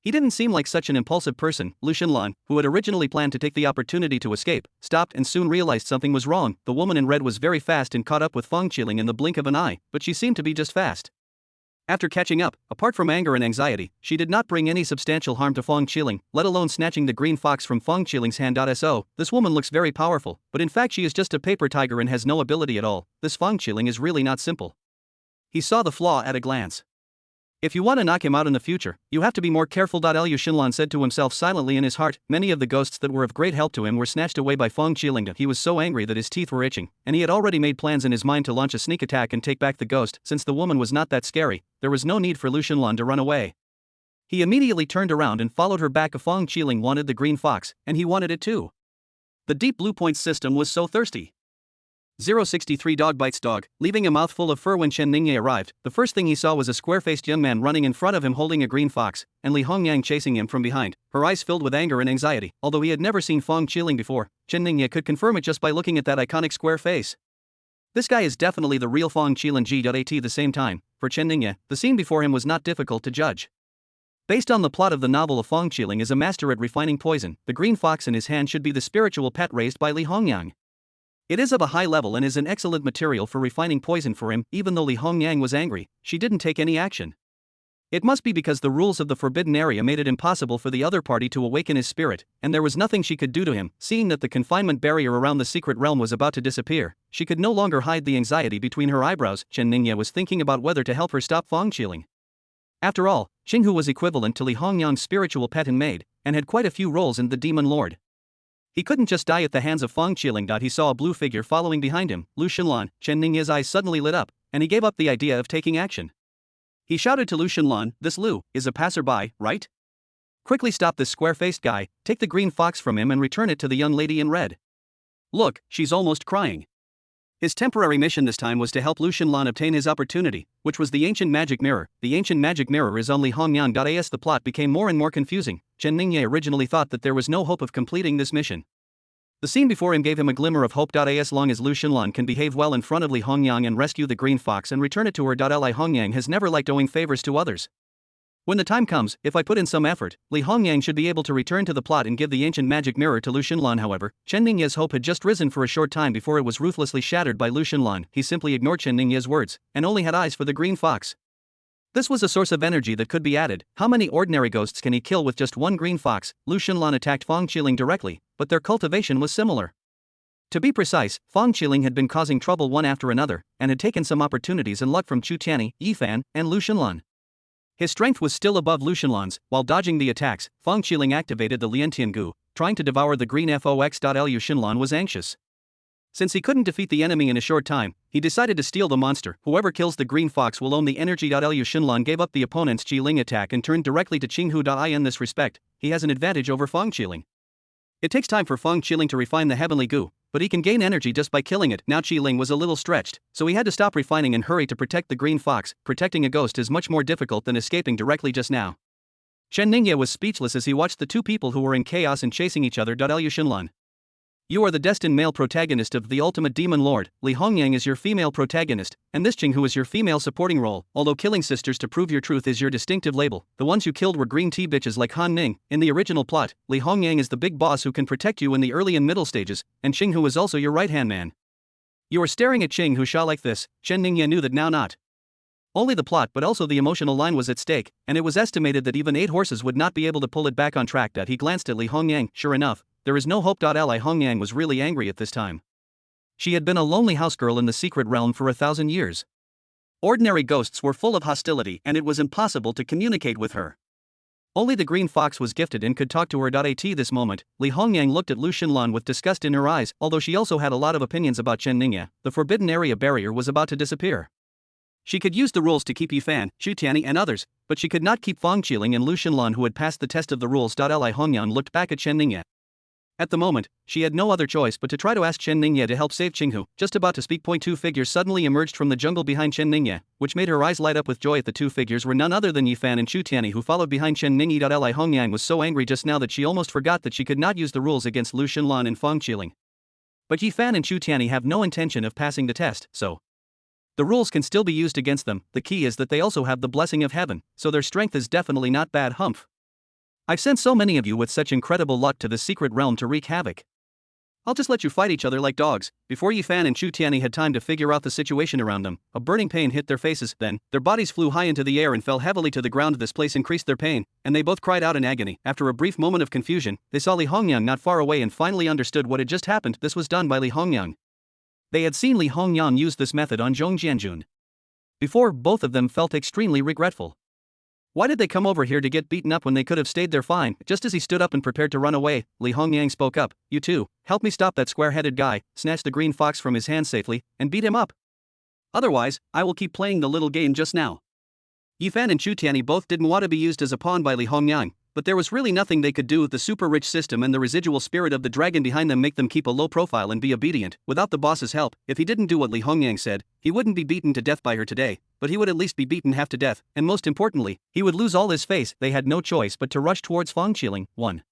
He didn't seem like such an impulsive person. Liu Xinlan, who had originally planned to take the opportunity to escape, stopped and soon realized something was wrong. The woman in red was very fast and caught up with Feng Qiling in the blink of an eye, but she seemed to be just fast. After catching up, apart from anger and anxiety, she did not bring any substantial harm to Feng Qiling, let alone snatching the green fox from Feng Qiling's hand. So, this woman looks very powerful, but in fact she is just a paper tiger and has no ability at all. This Feng Qiling is really not simple. He saw the flaw at a glance. If you want to knock him out in the future, you have to be more careful. Liu Xinlan said to himself silently in his heart. Many of the ghosts that were of great help to him were snatched away by Feng Qiling. He was so angry that his teeth were itching, and he had already made plans in his mind to launch a sneak attack and take back the ghost. Since the woman was not that scary, there was no need for Liu Xinlan to run away. He immediately turned around and followed her back. Feng Qiling wanted the green fox, and he wanted it too. The deep blue points system was so thirsty. 063 Dog bites dog, leaving a mouthful of fur. When Chen Ningye arrived, the first thing he saw was a square-faced young man running in front of him holding a green fox, and Li Hongyang chasing him from behind, her eyes filled with anger and anxiety. Although he had never seen Feng Qiling before, Chen Ningye could confirm it just by looking at that iconic square face. This guy is definitely the real Feng Qiling. At the same time, for Chen Ningye, the scene before him was not difficult to judge. Based on the plot of the novel, of Feng Qiling is a master at refining poison. The green fox in his hand should be the spiritual pet raised by Li Hongyang. It is of a high level and is an excellent material for refining poison for him. Even though Li Hongyang was angry, she didn't take any action. It must be because the rules of the forbidden area made it impossible for the other party to awaken his spirit, and there was nothing she could do to him. Seeing that the confinement barrier around the secret realm was about to disappear, she could no longer hide the anxiety between her eyebrows. Chen Ningye was thinking about whether to help her stop Feng Qiling. After all, Qinghu was equivalent to Li Hongyang's spiritual pet and maid, and had quite a few roles in the Demon Lord. He couldn't just die at the hands of Feng Qiling. He saw a blue figure following behind him. Liu Xinlan. Chen Ningye's eyes suddenly lit up, and he gave up the idea of taking action. He shouted to Liu Xinlan, "This Liu is a passerby, right? Quickly stop this square-faced guy, take the green fox from him and return it to the young lady in red. Look, she's almost crying." His temporary mission this time was to help Liu Xinlan obtain his opportunity, which was the ancient magic mirror. The ancient magic mirror is on Li Hongyang. As the plot became more and more confusing, Chen Ningye originally thought that there was no hope of completing this mission. The scene before him gave him a glimmer of hope. As long as Liu Xinlan can behave well in front of Li Hongyang and rescue the green fox and return it to her. Li Hongyang has never liked owing favors to others. When the time comes, if I put in some effort, Li Hongyang should be able to return to the plot and give the ancient magic mirror to Liu Xinlan. However, Chen Ningye's hope had just risen for a short time before it was ruthlessly shattered by Liu Xinlan. He simply ignored Chen Ningye's words, and only had eyes for the green fox. This was a source of energy that could be added. How many ordinary ghosts can he kill with just one green fox? Liu Xinlan attacked Feng Qiling directly, but their cultivation was similar. To be precise, Fang Qiling had been causing trouble one after another, and had taken some opportunities and luck from Chu Tianyi, Yi Fan, and Lu Xinlan. His strength was still above Lu Xinlan's. While dodging the attacks, Fang Qiling activated the Liantian Gu, trying to devour the green Fox. Lu Xinlan was anxious. Since he couldn't defeat the enemy in a short time, he decided to steal the monster. Whoever kills the green fox will own the energy. Lu Xinlan gave up the opponent's Qiling attack and turned directly to Qinghu. In this respect, he has an advantage over Fang Qiling. It takes time for Fang Qiling to refine the heavenly Gu, but he can gain energy just by killing it. Now Qiling was a little stretched, so he had to stop refining and hurry to protect the green fox. Protecting a ghost is much more difficult than escaping directly just now. Chen Ningye was speechless as he watched the two people who were in chaos and chasing each other. Lu Xinlan. You are the destined male protagonist of the ultimate demon lord. Li Hongyang is your female protagonist, and this Qinghu is your female supporting role. Although killing sisters to prove your truth is your distinctive label, the ones you killed were green tea bitches like Han Ning. In the original plot, Li Hongyang is the big boss who can protect you in the early and middle stages, and Qinghu is also your right-hand man. You are staring at Qinghu Sha like this. Chen Ningye knew that now not only the plot but also the emotional line was at stake, and it was estimated that even 8 horses would not be able to pull it back on track. He glanced at Li Hongyang. Sure enough, there is no hope. Li Hongyang was really angry at this time. She had been a lonely housegirl in the secret realm for 1,000 years. Ordinary ghosts were full of hostility and it was impossible to communicate with her. Only the green fox was gifted and could talk to her. At this moment, Li Hongyang looked at Lu Xinlan with disgust in her eyes. Although she also had a lot of opinions about Chen Ningye, the forbidden area barrier was about to disappear. She could use the rules to keep Yi Fan, Chu Tianyi and others, but she could not keep Fang Qiling and Lu Xinlan who had passed the test of the rules. Li Hongyang looked back at Chen Ningye. At the moment, she had no other choice but to try to ask Chen Ningye to help save Qinghu. Just about to speak, 2 figures suddenly emerged from the jungle behind Chen Ningye, which made her eyes light up with joy. The 2 figures were none other than Yi Fan and Chu Tianyi, who followed behind Chen Ningye. Li Hongyang was so angry just now that she almost forgot that she could not use the rules against Lu Xinlan and Fang Qiling. But Yi Fan and Chu Tianyi have no intention of passing the test, so the rules can still be used against them. The key is that they also have the blessing of heaven, so their strength is definitely not bad. Humph. I've sent so many of you with such incredible luck to the secret realm to wreak havoc. I'll just let you fight each other like dogs. Before Yi Fan and Chu Tianyi had time to figure out the situation around them, a burning pain hit their faces. Then, their bodies flew high into the air and fell heavily to the ground. This place increased their pain, and they both cried out in agony. After a brief moment of confusion, they saw Li Hongyang not far away and finally understood what had just happened. This was done by Li Hongyang. They had seen Li Hongyang use this method on Zhong Jianjun. Before, both of them felt extremely regretful. Why did they come over here to get beaten up when they could have stayed there fine? Just as he stood up and prepared to run away, Li Hongyang spoke up. You two, help me stop that square-headed guy, snatch the green fox from his hand safely, and beat him up. Otherwise, I will keep playing the little game just now. Yi Fan and Chu Tianyi both didn't want to be used as a pawn by Li Hongyang, but there was really nothing they could do. The super-rich system and the residual spirit of the dragon behind them make them keep a low profile and be obedient. Without the boss's help, if he didn't do what Li Hongyang said, he wouldn't be beaten to death by her today, but he would at least be beaten half to death, and most importantly, he would lose all his face. They had no choice but to rush towards Fang Qiling, one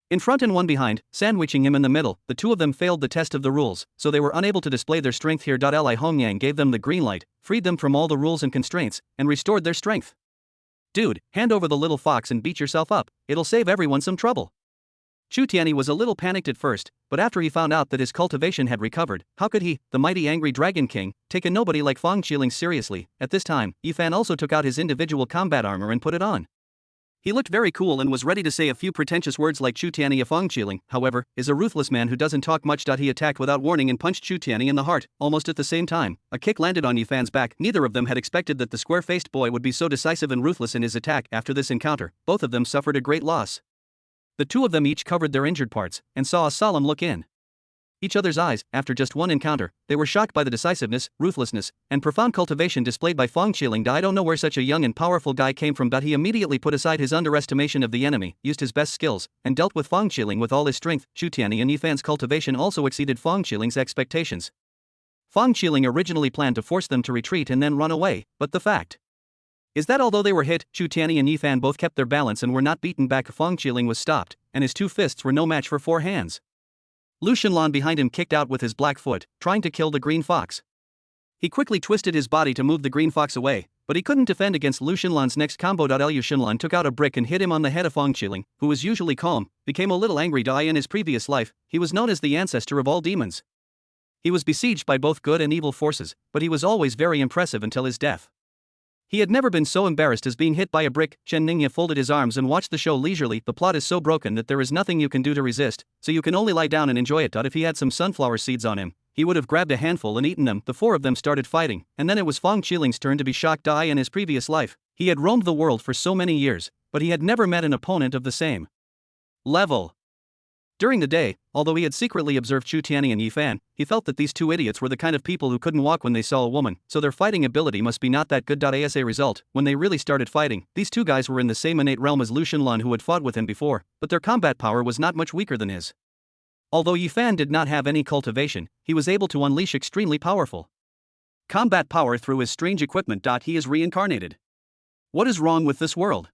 in front and one behind, sandwiching him in the middle. The two of them failed the test of the rules, so they were unable to display their strength here. Li Hongyang gave them the green light, freed them from all the rules and constraints, and restored their strength. Dude, hand over the little fox and beat yourself up, it'll save everyone some trouble. Chu Tianyi was a little panicked at first, but after he found out that his cultivation had recovered, how could he, the mighty angry dragon king, take a nobody like Fang Qiling seriously? At this time, Yi Fan also took out his individual combat armor and put it on. He looked very cool and was ready to say a few pretentious words like Chu Tianyi. Fang Qiling, however, is a ruthless man who doesn't talk much. He attacked without warning and punched Chu Tianyi in the heart. Almost at the same time, a kick landed on Yi Fan's back. Neither of them had expected that the square-faced boy would be so decisive and ruthless in his attack. After this encounter, both of them suffered a great loss. The two of them each covered their injured parts and saw a solemn look in each other's eyes. After just one encounter, they were shocked by the decisiveness, ruthlessness, and profound cultivation displayed by Fang Qiling. I don't know where such a young and powerful guy came from, but he immediately put aside his underestimation of the enemy, used his best skills, and dealt with Fang Qiling with all his strength. Chu Tianyi and Yi Fan's cultivation also exceeded Fang Qiling's expectations. Fang Qiling originally planned to force them to retreat and then run away, but the fact is that although they were hit, Chu Tianyi and Yi Fan both kept their balance and were not beaten back. Fang Qiling was stopped, and his 2 fists were no match for 4 hands. Lu Xinlan behind him kicked out with his black foot, trying to kill the green fox. He quickly twisted his body to move the green fox away, but he couldn't defend against Lu Xinlan's next combo. Lu Xinlan took out a brick and hit him on the head. Fang Qiling, who was usually calm, became a little angry. In his previous life, he was known as the ancestor of all demons. He was besieged by both good and evil forces, but he was always very impressive until his death. He had never been so embarrassed as being hit by a brick. Chen Ningye folded his arms and watched the show leisurely. The plot is so broken that there is nothing you can do to resist, so you can only lie down and enjoy it. If he had some sunflower seeds on him, he would have grabbed a handful and eaten them. The four of them started fighting, and then it was Fang Qiling's turn to be shocked. In his previous life, he had roamed the world for so many years, but he had never met an opponent of the same level. During the day, although he had secretly observed Chu Tianyi and Yi Fan, he felt that these two idiots were the kind of people who couldn't walk when they saw a woman, so their fighting ability must be not that good. As a result, when they really started fighting, these two guys were in the same innate realm as Lu Xunlan, who had fought with him before, but their combat power was not much weaker than his. Although Yi Fan did not have any cultivation, he was able to unleash extremely powerful combat power through his strange equipment. He is reincarnated. What is wrong with this world?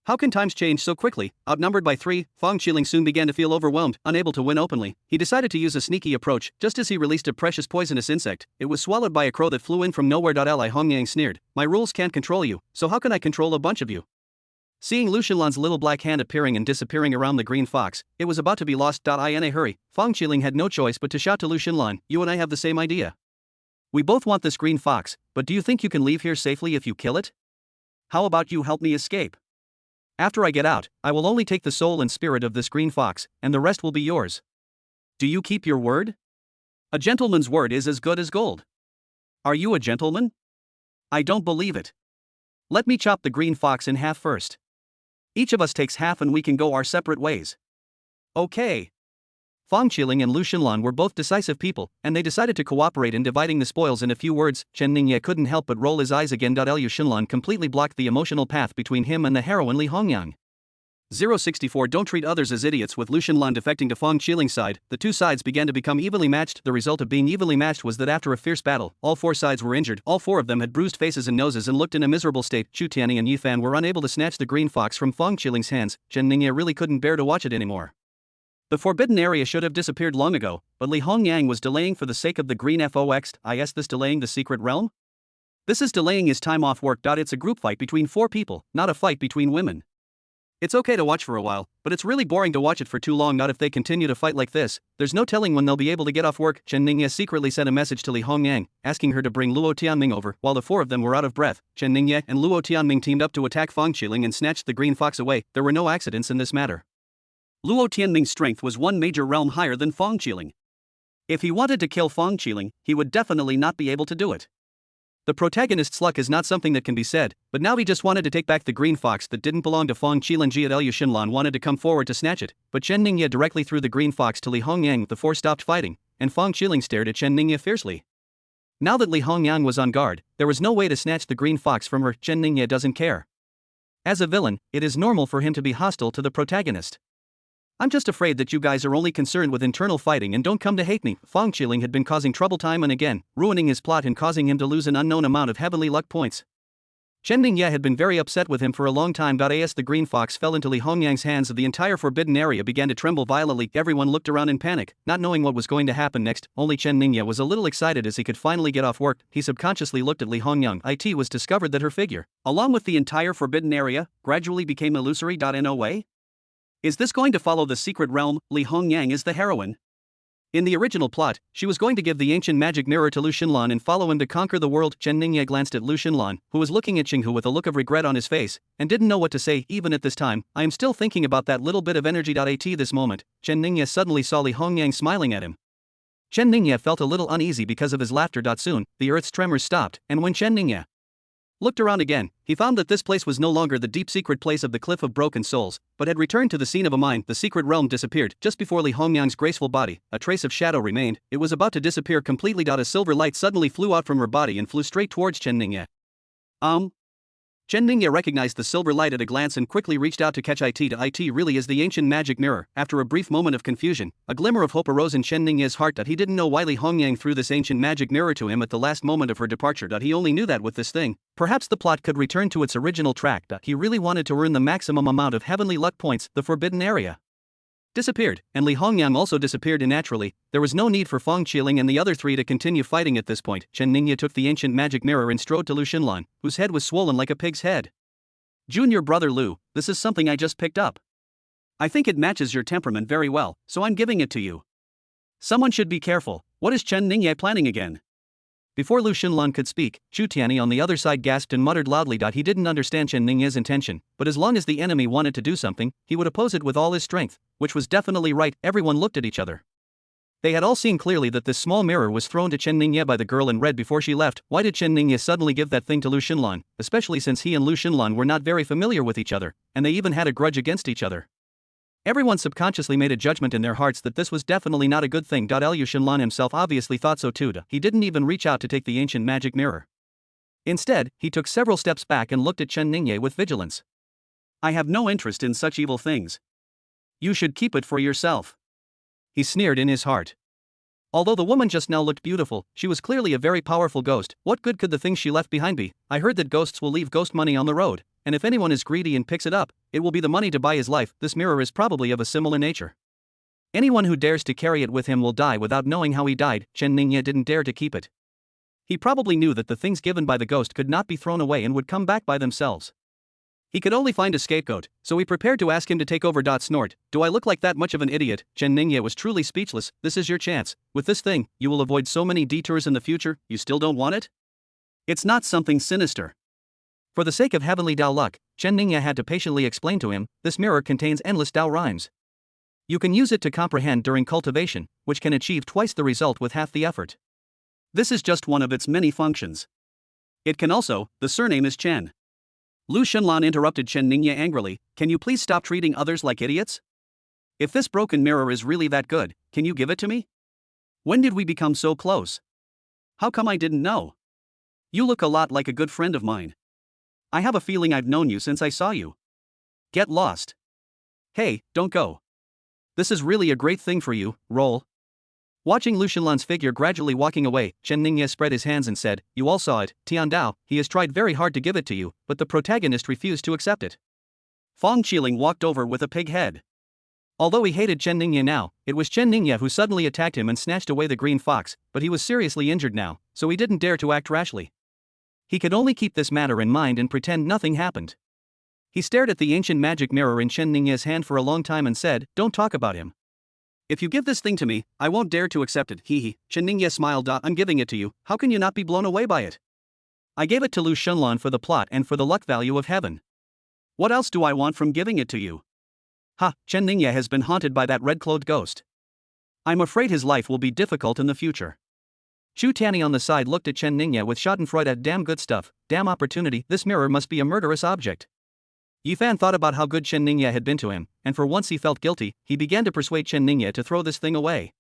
How can times change so quickly? Outnumbered by 3, Fang Qiling soon began to feel overwhelmed. Unable to win openly, he decided to use a sneaky approach. Just as he released a precious poisonous insect, it was swallowed by a crow that flew in from nowhere. Li Hongyang sneered, "My rules can't control you, so how can I control a bunch of you?" Seeing Lu Xunlan's little black hand appearing and disappearing around the green fox, it was about to be lost. In a hurry, Fang Qiling had no choice but to shout to Lu Xunlan, "You and I have the same idea. We both want this green fox, but do you think you can leave here safely if you kill it? How about you help me escape? After I get out, I will only take the soul and spirit of this green fox, and the rest will be yours. Do you keep your word? A gentleman's word is as good as gold. Are you a gentleman? I don't believe it. Let me chop the green fox in half first. Each of us takes half and we can go our separate ways." Okay. Fang Qiling and Lu Xunlan were both decisive people, and they decided to cooperate in dividing the spoils. In a few words, Chen Ningye couldn't help but roll his eyes again. Lu Xunlan completely blocked the emotional path between him and the heroine Li Hongyang. 064 Don't treat others as idiots. With Lu Xunlan defecting to Fang Qiling's side, the two sides began to become evenly matched. The result of being evenly matched was that after a fierce battle, all four sides were injured. All four of them had bruised faces and noses and looked in a miserable state. Chu Tianyi and Yi Fan were unable to snatch the green fox from Fang Qiling's hands. Chen Ningye really couldn't bear to watch it anymore. The forbidden area should have disappeared long ago, but Li Hongyang was delaying for the sake of the green fox. Is this delaying the secret realm? This is delaying his time off work. It's a group fight between 4 people, not a fight between women. It's okay to watch for a while, but it's really boring to watch it for too long. Not if they continue to fight like this, there's no telling when they'll be able to get off work. Chen Ningye secretly sent a message to Li Hongyang, asking her to bring Luo Tianming over. While the 4 of them were out of breath, Chen Ningye and Luo Tianming teamed up to attack Fang Qiling and snatched the green fox away. There were no accidents in this matter. Luo Tianming's strength was one major realm higher than Fang Qiling. If he wanted to kill Fang Qiling, he would definitely not be able to do it. The protagonist's luck is not something that can be said, but now he just wanted to take back the green fox that didn't belong to Fang Qiling. Lu Xunlan wanted to come forward to snatch it, but Chen Ningye directly threw the green fox to Li Hongyang. The 4 stopped fighting, and Fang Qiling stared at Chen Ningye fiercely. Now that Li Hongyang was on guard, there was no way to snatch the green fox from her. Chen Ningye doesn't care. As a villain, it is normal for him to be hostile to the protagonist. I'm just afraid that you guys are only concerned with internal fighting and don't come to hate me. Fang Qiling had been causing trouble time and again, ruining his plot and causing him to lose an unknown amount of heavenly luck points. Chen Ningye had been very upset with him for a long time. As the green fox fell into Li Hongyang's hands, the entire forbidden area began to tremble violently. Everyone looked around in panic, not knowing what was going to happen next. Only Chen Ningye was a little excited as he could finally get off work. He subconsciously looked at Li Hongyang. It was discovered that her figure, along with the entire forbidden area, gradually became illusory. In a way? Is this going to follow the secret realm? Li Hongyang is the heroine. In the original plot, she was going to give the ancient magic mirror to Lu Xunlan and follow him to conquer the world. Chen Ningye glanced at Lu Xunlan, who was looking at Qinghu with a look of regret on his face, and didn't know what to say. Even at this time, I am still thinking about that little bit of energy. At this moment, Chen Ningye suddenly saw Li Hongyang smiling at him. Chen Ningye felt a little uneasy because of his laughter. Soon, the earth's tremors stopped, and when Chen Ningye looked around again, he found that this place was no longer the deep secret place of the Cliff of Broken Souls, but had returned to the scene of a mine. The secret realm disappeared just before Li Hongyang's graceful body. A trace of shadow remained. It was about to disappear completely. A silver light suddenly flew out from her body and flew straight towards Chen Ningye. Chen Ningye recognized the silver light at a glance and quickly reached out to catch it. It really is the ancient magic mirror. After a brief moment of confusion, a glimmer of hope arose in Chen Ningye's heart. He didn't know why Li Hongyang threw this ancient magic mirror to him at the last moment of her departure. He only knew that with this thing, perhaps the plot could return to its original track. He really wanted to earn the maximum amount of heavenly luck points. The forbidden area disappeared, and Li Hongyang also disappeared naturally. There was no need for Fang Qiling and the other 3 to continue fighting at this point. Chen Ningye took the ancient magic mirror and strode to Lu Xunlan, whose head was swollen like a pig's head. Junior brother Lu, this is something I just picked up. I think it matches your temperament very well, so I'm giving it to you. Someone should be careful. What is Chen Ningye planning again? Before Lu Xunlan could speak, Chu Tianyi on the other side gasped and muttered loudly that he didn't understand Chen Ningye's intention, but as long as the enemy wanted to do something, he would oppose it with all his strength, which was definitely right. Everyone looked at each other. They had all seen clearly that this small mirror was thrown to Chen Ningye by the girl in red before she left. Why did Chen Ningye suddenly give that thing to Lu Xunlan, especially since he and Lu Xunlan were not very familiar with each other, and they even had a grudge against each other? Everyone subconsciously made a judgment in their hearts that this was definitely not a good thing. Lu Xunlan himself obviously thought so too. He didn't even reach out to take the ancient magic mirror. Instead, he took several steps back and looked at Chen Ningye with vigilance. I have no interest in such evil things. You should keep it for yourself. He sneered in his heart. Although the woman just now looked beautiful, she was clearly a very powerful ghost. What good could the things she left behind be? I heard that ghosts will leave ghost money on the road, and if anyone is greedy and picks it up, it will be the money to buy his life. This mirror is probably of a similar nature. Anyone who dares to carry it with him will die without knowing how he died. Chen Ningye didn't dare to keep it. He probably knew that the things given by the ghost could not be thrown away and would come back by themselves. He could only find a scapegoat, so he prepared to ask him to take over. Snort, do I look like that much of an idiot? Chen Ningye was truly speechless. This is your chance. With this thing, you will avoid so many detours in the future. You still don't want it? It's not something sinister. For the sake of heavenly Dao luck, Chen Ningye had to patiently explain to him, this mirror contains endless Dao rhymes. You can use it to comprehend during cultivation, which can achieve twice the result with half the effort. This is just one of its many functions. It can also, the surname is Chen. Lu Xunlan interrupted Chen Ningye angrily, can you please stop treating others like idiots? If this broken mirror is really that good, can you give it to me? When did we become so close? How come I didn't know? You look a lot like a good friend of mine. I have a feeling I've known you since I saw you. Get lost. Hey, don't go. This is really a great thing for you, roll. Watching Lu Xunlan's figure gradually walking away, Chen Ningye spread his hands and said, you all saw it, Tian Dao, he has tried very hard to give it to you, but the protagonist refused to accept it. Fong Qiling walked over with a pig head. Although he hated Chen Ningye now, it was Chen Ningye who suddenly attacked him and snatched away the green fox, but he was seriously injured now, so he didn't dare to act rashly. He could only keep this matter in mind and pretend nothing happened. He stared at the ancient magic mirror in Chen Ningye's hand for a long time and said, don't talk about him. If you give this thing to me, I won't dare to accept it. Hee. Chen Ningye smiled. I'm giving it to you, how can you not be blown away by it? I gave it to Lu Xunlan for the plot and for the luck value of heaven. What else do I want from giving it to you? Ha, Chen Ningye has been haunted by that red-clothed ghost. I'm afraid his life will be difficult in the future. Chu Tianyi on the side looked at Chen Ningye with schadenfreude. Damn good stuff, damn opportunity, this mirror must be a murderous object. Yifan thought about how good Chen Ningye had been to him, and for once he felt guilty. He began to persuade Chen Ningye to throw this thing away.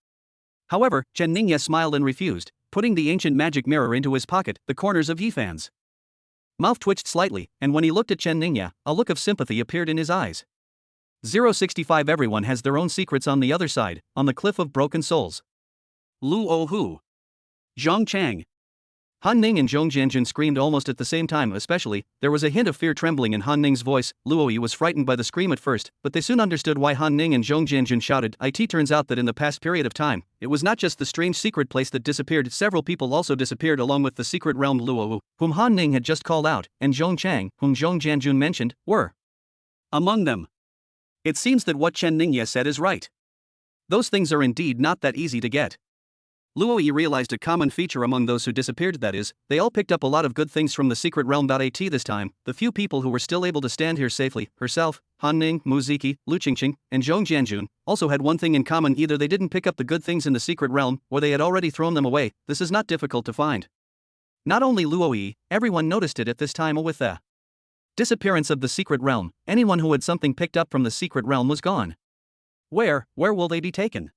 However, Chen Ningye smiled and refused, putting the ancient magic mirror into his pocket. The corners of Yifan's mouth twitched slightly, and when he looked at Chen Ningye, a look of sympathy appeared in his eyes. 065 Everyone has their own secrets on the other side, on the cliff of broken souls. Lu Ohu. Zhang Chang. Han Ning and Zhong Jianjun screamed almost at the same time. Especially, there was a hint of fear trembling in Han Ning's voice. Luoyi was frightened by the scream at first, but they soon understood why Han Ning and Zhong Jianjun shouted. It turns out that in the past period of time, it was not just the strange secret place that disappeared, several people also disappeared along with the secret realm. Luowu, whom Han Ning had just called out, and Zhong Chang, whom Zhong Jianjun mentioned, were among them. It seems that what Chen Ningye said is right. Those things are indeed not that easy to get. Luoyi realized a common feature among those who disappeared, that is, they all picked up a lot of good things from the secret realm. This time, the few people who were still able to stand here safely, herself, Han Ning, Mu Ziki, Lu Qingqing, and Zhong Jianjun, also had one thing in common: either they didn't pick up the good things in the secret realm, or they had already thrown them away. This is not difficult to find. Not only Luoyi, everyone noticed it at this time. With the disappearance of the secret realm, anyone who had something picked up from the secret realm was gone. Where will they be taken?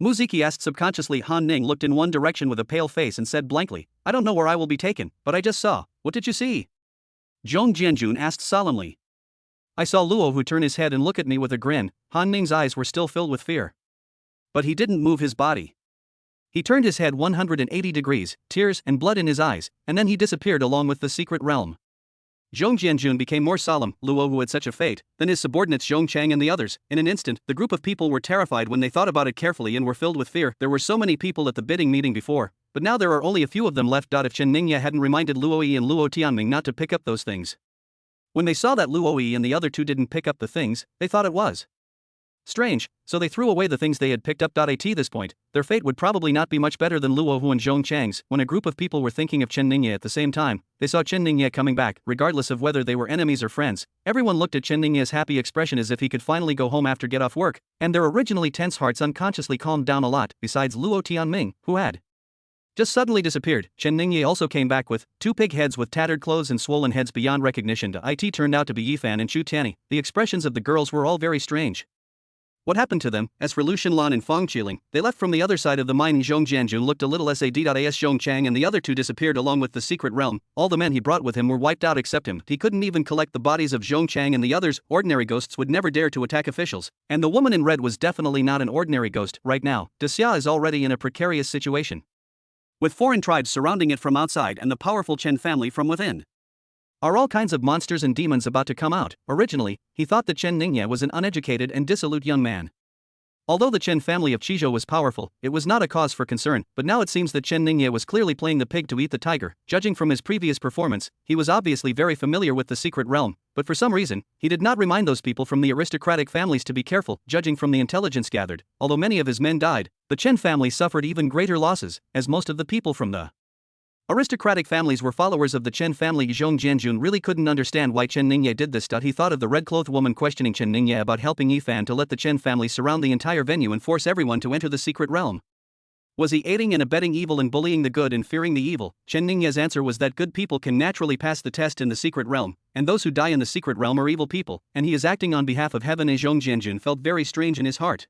Muziki asked subconsciously. Han Ning looked in one direction with a pale face and said blankly, I don't know where I will be taken, but I just saw. What did you see? Zhong Jianjun asked solemnly. I saw Luo who turned his head and looked at me with a grin. Han Ning's eyes were still filled with fear. But he didn't move his body. He turned his head 180 degrees, tears and blood in his eyes, and then he disappeared along with the secret realm. Zhong Jianjun became more solemn. Luo, who had such a fate, then his subordinates Zhong Chang and the others. In an instant, the group of people were terrified when they thought about it carefully and were filled with fear. There were so many people at the bidding meeting before, but now there are only a few of them left. If Chen Ningye hadn't reminded Luoyi and Luo Tianming not to pick up those things. When they saw that Luoyi and the other two didn't pick up the things, they thought it was Strange, so they threw away the things they had picked up. At this point, their fate would probably not be much better than Luo Hu and Zhong Chang's. When a group of people were thinking of Chen Ningye at the same time, they saw Chen Ningye coming back, regardless of whether they were enemies or friends. Everyone looked at Chen Ningye's happy expression as if he could finally go home after get off work, and their originally tense hearts unconsciously calmed down a lot, besides Luo Tianming, who had just suddenly disappeared. Chen Ningye also came back with two pig heads with tattered clothes and swollen heads beyond recognition. It turned out to be Yifan and Chu Tianyi. The expressions of the girls were all very strange. What happened to them? As for Lu Xinlan and Fang Qiling, they left from the other side of the mine. Zhong Jianjun looked a little sad. As Zhong Chang and the other two disappeared along with the secret realm, all the men he brought with him were wiped out except him. He couldn't even collect the bodies of Zhong Chang and the others. Ordinary ghosts would never dare to attack officials, and the woman in red was definitely not an ordinary ghost. Right now, Xia is already in a precarious situation, with foreign tribes surrounding it from outside and the powerful Chen family from within. Are all kinds of monsters and demons about to come out? Originally, he thought that Chen Ningye was an uneducated and dissolute young man. Although the Chen family of Qizhou was powerful, it was not a cause for concern, but now it seems that Chen Ningye was clearly playing the pig to eat the tiger. Judging from his previous performance, he was obviously very familiar with the secret realm, but for some reason, he did not remind those people from the aristocratic families to be careful. Judging from the intelligence gathered, although many of his men died, the Chen family suffered even greater losses, as most of the people from the aristocratic families were followers of the Chen family. Zhong Jianjun really couldn't understand why Chen Ningye did this. He thought of the red-clothed woman questioning Chen Ningye about helping Yifan to let the Chen family surround the entire venue and force everyone to enter the secret realm. Was he aiding and abetting evil and bullying the good and fearing the evil? Chen Ningye's answer was that good people can naturally pass the test in the secret realm, and those who die in the secret realm are evil people, and he is acting on behalf of heaven. Zhong Jianjun felt very strange in his heart.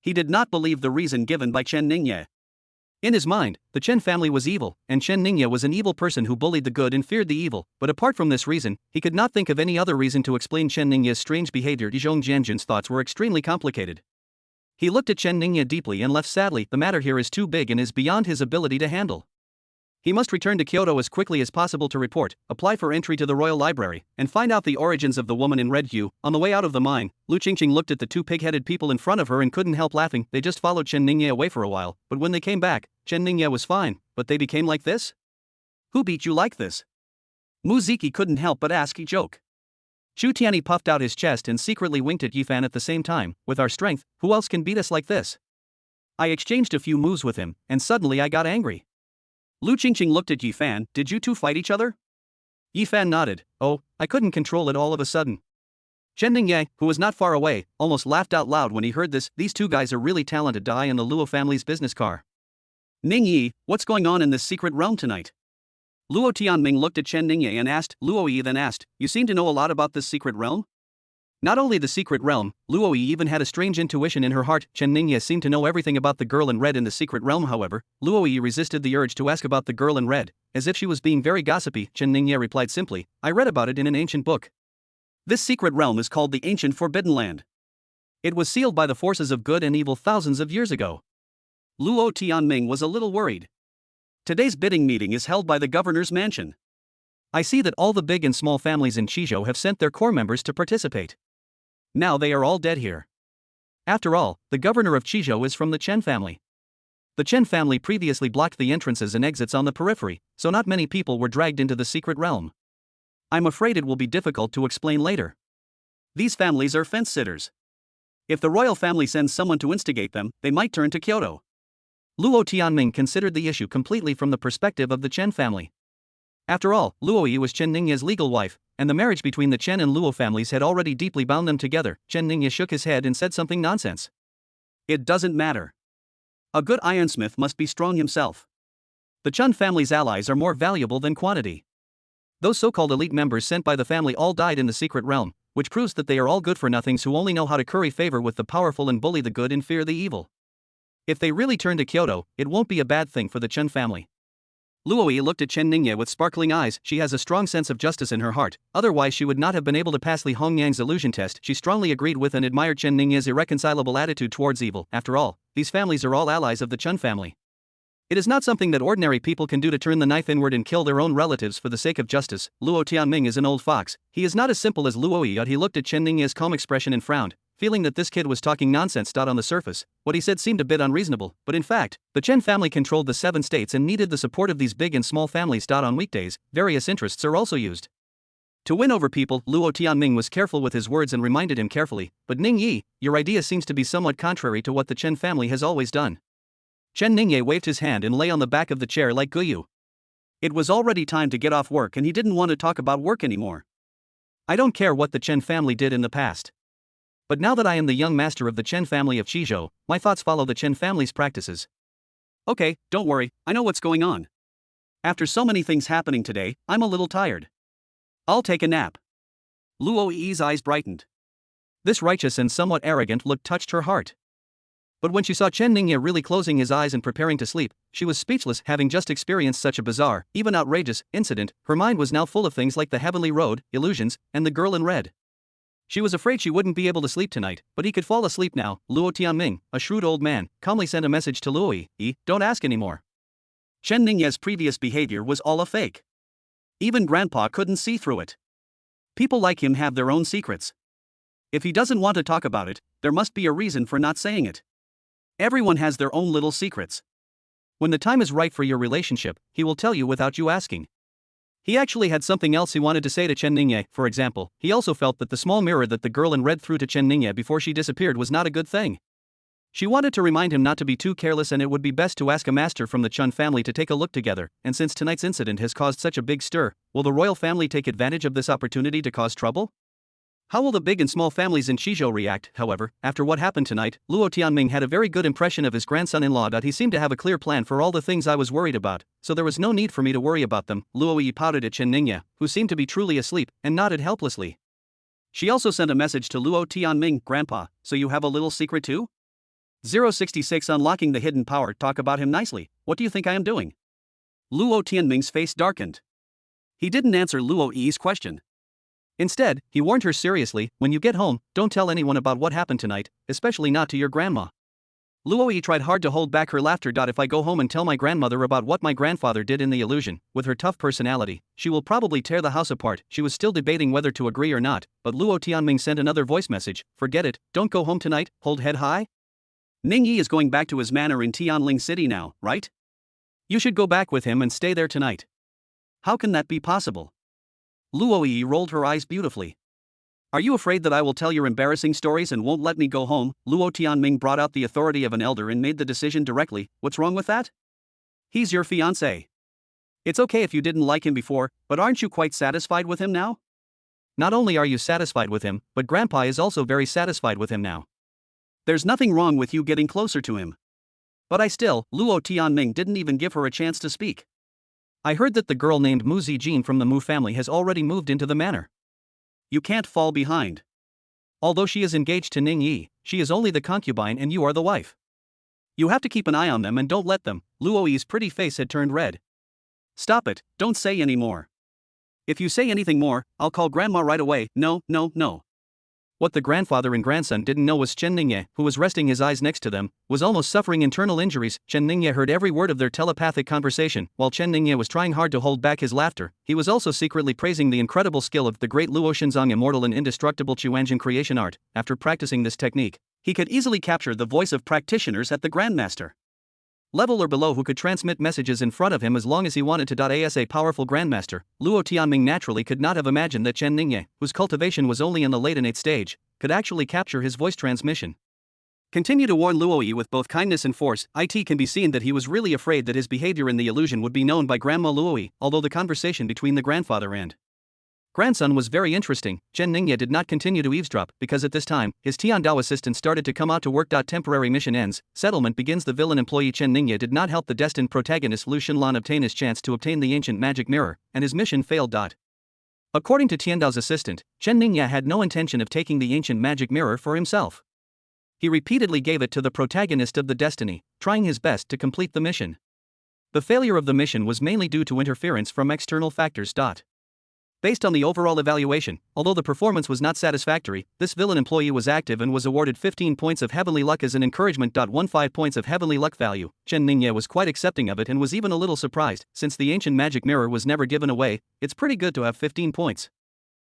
He did not believe the reason given by Chen Ningye. In his mind, the Chen family was evil, and Chen Ningye was an evil person who bullied the good and feared the evil, but apart from this reason, he could not think of any other reason to explain Chen Ningye's strange behavior. Zhong Jianjun's thoughts were extremely complicated. He looked at Chen Ningye deeply and left sadly. The matter here is too big and is beyond his ability to handle. He must return to Kyoto as quickly as possible to report, apply for entry to the Royal Library, and find out the origins of the woman in red hue. On the way out of the mine, Lu Qingqing looked at the two pig-headed people in front of her and couldn't help laughing. They just followed Chen Ningye away for a while, but when they came back, Chen Ningye was fine, but they became like this? Who beat you like this? Mu Ziki couldn't help but ask a joke. Chu Tianyi puffed out his chest and secretly winked at Yifan at the same time. With our strength, who else can beat us like this? I exchanged a few moves with him, and suddenly I got angry. Lu Qingqing looked at Yifan. Did you two fight each other? Yifan nodded. Oh, I couldn't control it all of a sudden. Chen Ningye, who was not far away, almost laughed out loud when he heard this. These two guys are really talented. Die in the Luo family's business car. Ningyi, what's going on in this secret realm tonight? Luo Tianming looked at Chen Ningye and asked. Luo Yi then asked, you seem to know a lot about this secret realm? Not only the secret realm, Luo Yi even had a strange intuition in her heart. Chen Ningye seemed to know everything about the girl in red in the secret realm. However, Luo Yi resisted the urge to ask about the girl in red, as if she was being very gossipy. Chen Ningye replied simply, I read about it in an ancient book. This secret realm is called the Ancient Forbidden Land. It was sealed by the forces of good and evil thousands of years ago. Luo Tianming was a little worried. Today's bidding meeting is held by the governor's mansion. I see that all the big and small families in Qizhou have sent their core members to participate. Now they are all dead here. After all, the governor of Qizhou is from the Chen family. The Chen family previously blocked the entrances and exits on the periphery, so not many people were dragged into the secret realm. I'm afraid it will be difficult to explain later. These families are fence-sitters. If the royal family sends someone to instigate them, they might turn to Kyoto. Luo Tianming considered the issue completely from the perspective of the Chen family. After all, Luo Yi was Chen Ningye's legal wife, and the marriage between the Chen and Luo families had already deeply bound them together. Chen Ningye shook his head and said something nonsense. It doesn't matter. A good ironsmith must be strong himself. The Chen family's allies are more valuable than quantity. Those so-called elite members sent by the family all died in the secret realm, which proves that they are all good-for-nothings who only know how to curry favor with the powerful and bully the good and fear the evil. If they really turn to Kyoto, it won't be a bad thing for the Chen family. Luo Yi looked at Chen Ningye with sparkling eyes. She has a strong sense of justice in her heart, otherwise she would not have been able to pass Li Hongyang's illusion test. She strongly agreed with and admired Chen Ningye's irreconcilable attitude towards evil. After all, these families are all allies of the Chen family. It is not something that ordinary people can do to turn the knife inward and kill their own relatives for the sake of justice. Luo Tianming is an old fox. He is not as simple as Luo Yi. He looked at Chen Ningye's calm expression and frowned, feeling that this kid was talking nonsense. On the surface, what he said seemed a bit unreasonable, but in fact, the Chen family controlled the 7 states and needed the support of these big and small families. On weekdays, various interests are also used. To win over people, Luo Tianming was careful with his words and reminded him carefully, but Ning Yi, your idea seems to be somewhat contrary to what the Chen family has always done. Chen Ningye waved his hand and lay on the back of the chair like Guyu. It was already time to get off work and he didn't want to talk about work anymore. I don't care what the Chen family did in the past. But now that I am the young master of the Chen family of Qizhou, my thoughts follow the Chen family's practices. Okay, don't worry, I know what's going on. After so many things happening today, I'm a little tired. I'll take a nap. Luo Yi's eyes brightened. This righteous and somewhat arrogant look touched her heart. But when she saw Chen Ningye really closing his eyes and preparing to sleep, she was speechless. Having just experienced such a bizarre, even outrageous, incident, her mind was now full of things like the heavenly road, illusions, and the girl in red. She was afraid she wouldn't be able to sleep tonight, but he could fall asleep now. Luo Tianming, a shrewd old man, calmly sent a message to Luo Yi, don't ask anymore. Chen Ningye's previous behavior was all a fake. Even Grandpa couldn't see through it. People like him have their own secrets. If he doesn't want to talk about it, there must be a reason for not saying it. Everyone has their own little secrets. When the time is right for your relationship, he will tell you without you asking. He actually had something else he wanted to say to Chen Ningye. For example, he also felt that the small mirror that the girl in red threw to Chen Ningye before she disappeared was not a good thing. She wanted to remind him not to be too careless, and it would be best to ask a master from the Chun family to take a look together. And since tonight's incident has caused such a big stir, will the royal family take advantage of this opportunity to cause trouble? How will the big and small families in Qizhou react? However, after what happened tonight, Luo Tianming had a very good impression of his grandson-in-law. He seemed to have a clear plan for all the things I was worried about, so there was no need for me to worry about them. Luo Yi pouted at Chen Ningye, who seemed to be truly asleep, and nodded helplessly. She also sent a message to Luo Tianming, Grandpa, so you have a little secret too? 066 Unlocking the hidden power. Talk about him nicely. What do you think I am doing? Luo Tianming's face darkened. He didn't answer Luo Yi's question. Instead, he warned her seriously, when you get home, don't tell anyone about what happened tonight, especially not to your grandma. Luo Yi tried hard to hold back her laughter. If I go home and tell my grandmother about what my grandfather did in the illusion, with her tough personality, she will probably tear the house apart. She was still debating whether to agree or not, but Luo Tianming sent another voice message. Forget it, don't go home tonight, hold head high. Ning Yi is going back to his manor in Tianling City now, right? You should go back with him and stay there tonight. How can that be possible? Luo Yi rolled her eyes beautifully. Are you afraid that I will tell your embarrassing stories and won't let me go home? Luo Tianming brought out the authority of an elder and made the decision directly. What's wrong with that? He's your fiancé. It's okay if you didn't like him before, but aren't you quite satisfied with him now? Not only are you satisfied with him, but Grandpa is also very satisfied with him now. There's nothing wrong with you getting closer to him. But Luo Tianming didn't even give her a chance to speak. I heard that the girl named Mu Zijin from the Mu family has already moved into the manor. You can't fall behind. Although she is engaged to Ning Yi, she is only the concubine and you are the wife. You have to keep an eye on them and don't let them. Luo Yi's pretty face had turned red. Stop it, don't say any more. If you say anything more, I'll call Grandma right away. No. What the grandfather and grandson didn't know was Chen Ningye, who was resting his eyes next to them, was almost suffering internal injuries. Chen Ningye heard every word of their telepathic conversation. While Chen Ningye was trying hard to hold back his laughter, he was also secretly praising the incredible skill of the great Luo Xinzong immortal and indestructible Chuanjin creation art. After practicing this technique, he could easily capture the voice of practitioners at the Grandmaster level or below who could transmit messages in front of him as long as he wanted to. As a powerful grandmaster, Luo Tianming naturally could not have imagined that Chen Ningye, whose cultivation was only in the late innate stage, could actually capture his voice transmission. Continue to warn Luo Yi with both kindness and force. It can be seen that he was really afraid that his behavior in the illusion would be known by Grandma Luo Yi, although the conversation between the grandfather and grandson was very interesting. Chen Ningye did not continue to eavesdrop, because at this time, his Tiandao assistant started to come out to work. Temporary mission ends, settlement begins. The villain employee Chen Ningye did not help the destined protagonist Lu Xinlan obtain his chance to obtain the ancient magic mirror, and his mission failed. According to Tiandao's assistant, Chen Ningye had no intention of taking the ancient magic mirror for himself. He repeatedly gave it to the protagonist of the destiny, trying his best to complete the mission. The failure of the mission was mainly due to interference from external factors. Based on the overall evaluation, although the performance was not satisfactory, this villain employee was active and was awarded 15 points of heavenly luck as an encouragement. 15 points of heavenly luck value. Chen Ningye was quite accepting of it and was even a little surprised, since the ancient magic mirror was never given away. It's pretty good to have 15 points.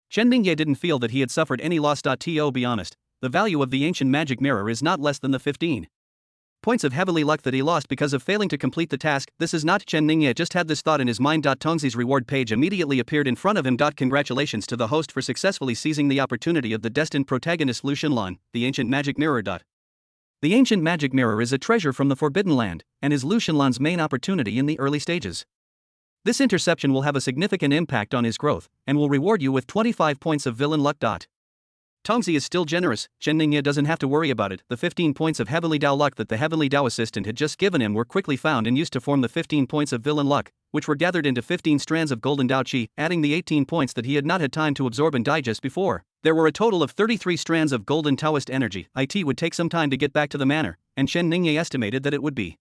Chen Ningye didn't feel that he had suffered any loss. To be honest, the value of the ancient magic mirror is not less than the 15. points of heavily luck that he lost because of failing to complete the task. This is not Chen Ningye just had this thought in his mind. Tongzi's reward page immediately appeared in front of him. Congratulations to the host for successfully seizing the opportunity of the destined protagonist Lu Xinlan, the ancient magic mirror. The ancient magic mirror is a treasure from the Forbidden Land, and is Lu Xinlan's main opportunity in the early stages. This interception will have a significant impact on his growth, and will reward you with 25 points of villain luck. Tongzi is still generous. Chen Ningye doesn't have to worry about it. The 15 points of Heavenly Dao luck that the Heavenly Dao assistant had just given him were quickly found and used to form the 15 points of villain luck, which were gathered into 15 strands of golden Dao Qi, adding the 18 points that he had not had time to absorb and digest before. There were a total of 33 strands of golden Taoist energy. It would take some time to get back to the manor, and Chen Ningye estimated that it would be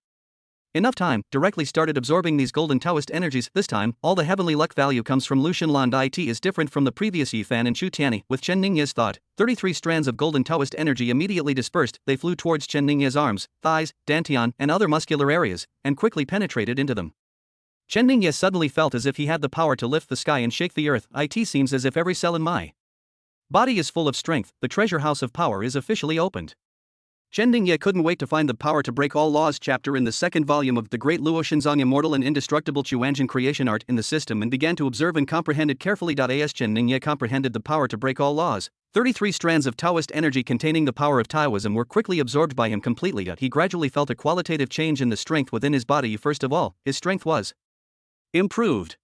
enough time. Directly started absorbing these golden Taoist energies. This time, all the heavenly luck value comes from Lu Xinlan. It is different from the previous Yifan and Chu Tianyi. With Chen Ningye's thought, 33 strands of golden Taoist energy immediately dispersed. They flew towards Chen Ningye's arms, thighs, dantian, and other muscular areas, and quickly penetrated into them. Chen Ningye suddenly felt as if he had the power to lift the sky and shake the earth. It seems as if every cell in my body is full of strength. The treasure house of power is officially opened. Chen Ningye couldn't wait to find the power to break all laws chapter in the second volume of the Great Luo Xinzong Immortal and Indestructible Chuanjin Creation Art in the system and began to observe and comprehend it carefully. As Chen Ningye comprehended the power to break all laws, 33 strands of Taoist energy containing the power of Taoism were quickly absorbed by him completely. He gradually felt a qualitative change in the strength within his body. First of all, his strength was improved.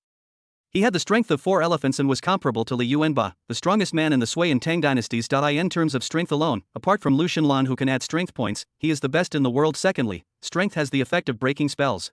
He had the strength of 4 elephants and was comparable to Li Yuanba, the strongest man in the Sui and Tang dynasties. In terms of strength alone, apart from Lu Xinlan who can add strength points, he is the best in the world. Secondly, strength has the effect of breaking spells.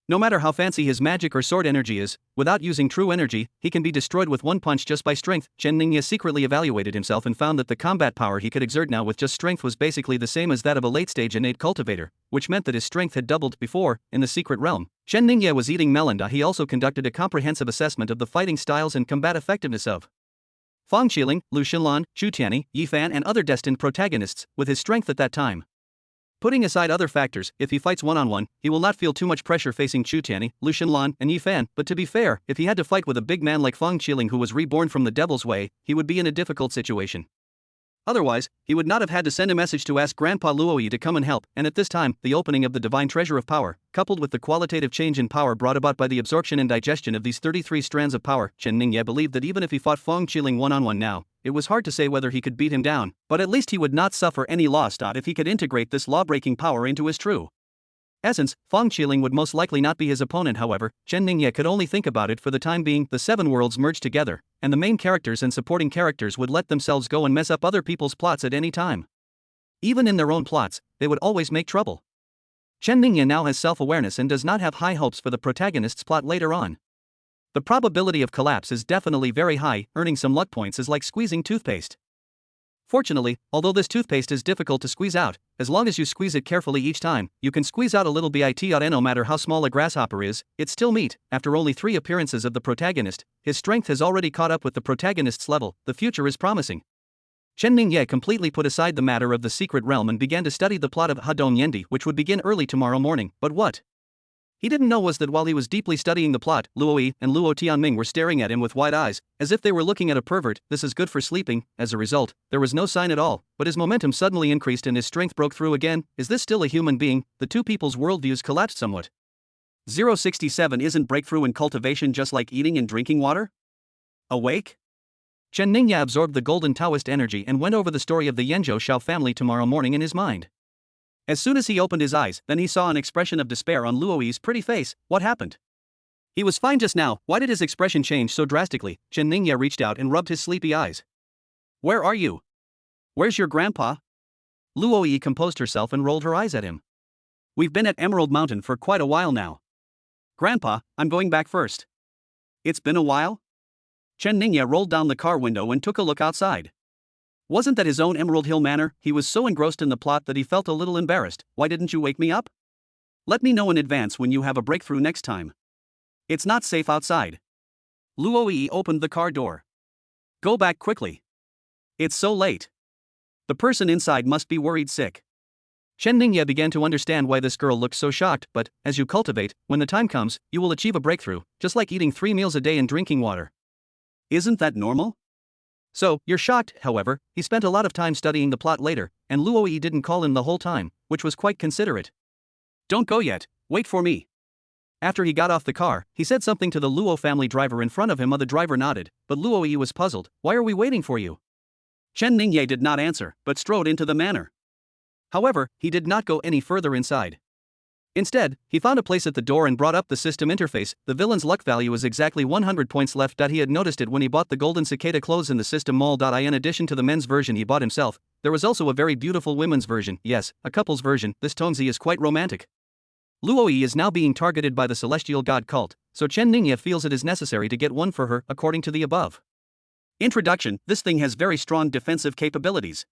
No matter how fancy his magic or sword energy is, without using true energy, he can be destroyed with one punch just by strength. Chen Ningye secretly evaluated himself and found that the combat power he could exert now with just strength was basically the same as that of a late-stage innate cultivator, which meant that his strength had doubled. Before, in the secret realm, Chen Ningye was eating melon. He also conducted a comprehensive assessment of the fighting styles and combat effectiveness of Fang Qiling, Lu Xinlan, Chu Tianyi, Yifan and other destined protagonists, with his strength at that time. Putting aside other factors, if he fights one-on-one, he will not feel too much pressure facing Chu Tianyi, Lu Xinlan, and Yifan. But to be fair, if he had to fight with a big man like Fang Qiling who was reborn from the Devil's Way, he would be in a difficult situation. Otherwise, he would not have had to send a message to ask Grandpa Luoyi to come and help, and at this time, the opening of the divine treasure of power, coupled with the qualitative change in power brought about by the absorption and digestion of these 33 strands of power, Chen Ningye believed that even if he fought Fang Qiling one-on-one now, it was hard to say whether he could beat him down, but at least he would not suffer any loss. If he could integrate this law-breaking power into his true essence, Fang Qiling would most likely not be his opponent. However, Chen Ningye could only think about it for the time being. The 7 worlds merged together, and the main characters and supporting characters would let themselves go and mess up other people's plots at any time. Even in their own plots, they would always make trouble. Chen Ningye now has self-awareness and does not have high hopes for the protagonist's plot later on. The probability of collapse is definitely very high. Earning some luck points is like squeezing toothpaste. Fortunately, although this toothpaste is difficult to squeeze out, as long as you squeeze it carefully each time, you can squeeze out a little bit. No matter how small a grasshopper is, it's still meat. After only 3 appearances of the protagonist, his strength has already caught up with the protagonist's level. The future is promising. Chen Ningye completely put aside the matter of the secret realm and began to study the plot of Hadong Yendi, which would begin early tomorrow morning. But what he didn't know was that while he was deeply studying the plot, Luo Yi and Luo Tianming were staring at him with wide eyes, as if they were looking at a pervert. This is good for sleeping. As a result, there was no sign at all, but his momentum suddenly increased and his strength broke through again. Is this still a human being? The two people's worldviews collapsed somewhat. 067 Isn't breakthrough in cultivation just like eating and drinking water? Awake? Chen Ningye absorbed the golden Taoist energy and went over the story of the Yanzhou Shao family tomorrow morning in his mind. As soon as he opened his eyes, then he saw an expression of despair on Luo Yi's pretty face. What happened? He was fine just now. Why did his expression change so drastically? Chen Ningye reached out and rubbed his sleepy eyes. Where are you? Where's your grandpa? Luo Yi composed herself and rolled her eyes at him. We've been at Emerald Mountain for quite a while now. Grandpa, I'm going back first. It's been a while? Chen Ningye rolled down the car window and took a look outside. Wasn't that his own Emerald Hill Manor? He was so engrossed in the plot that he felt a little embarrassed. Why didn't you wake me up? Let me know in advance when you have a breakthrough next time. It's not safe outside. Luo Yi opened the car door. Go back quickly. It's so late. The person inside must be worried sick. Chen Ningye began to understand why this girl looked so shocked, but, as you cultivate, when the time comes, you will achieve a breakthrough, just like eating 3 meals a day and drinking water. Isn't that normal? So, you're shocked, however, he spent a lot of time studying the plot later, and Luo Yi didn't call him the whole time, which was quite considerate. Don't go yet, wait for me. After he got off the car, he said something to the Luo family driver in front of him. The driver nodded, but Luo Yi was puzzled. Why are we waiting for you? Chen Ningye did not answer, but strode into the manor. However, he did not go any further inside. Instead, he found a place at the door and brought up the system interface. The villain's luck value is exactly 100 points left. He had noticed it when he bought the golden cicada clothes in the system mall. In addition to the men's version he bought himself, there was also a very beautiful women's version. Yes, a couple's version. This Tonzi is quite romantic. Luo Yi is now being targeted by the celestial god cult, so Chen Ningye feels it is necessary to get one for her, according to the above. Introduction: this thing has very strong defensive capabilities.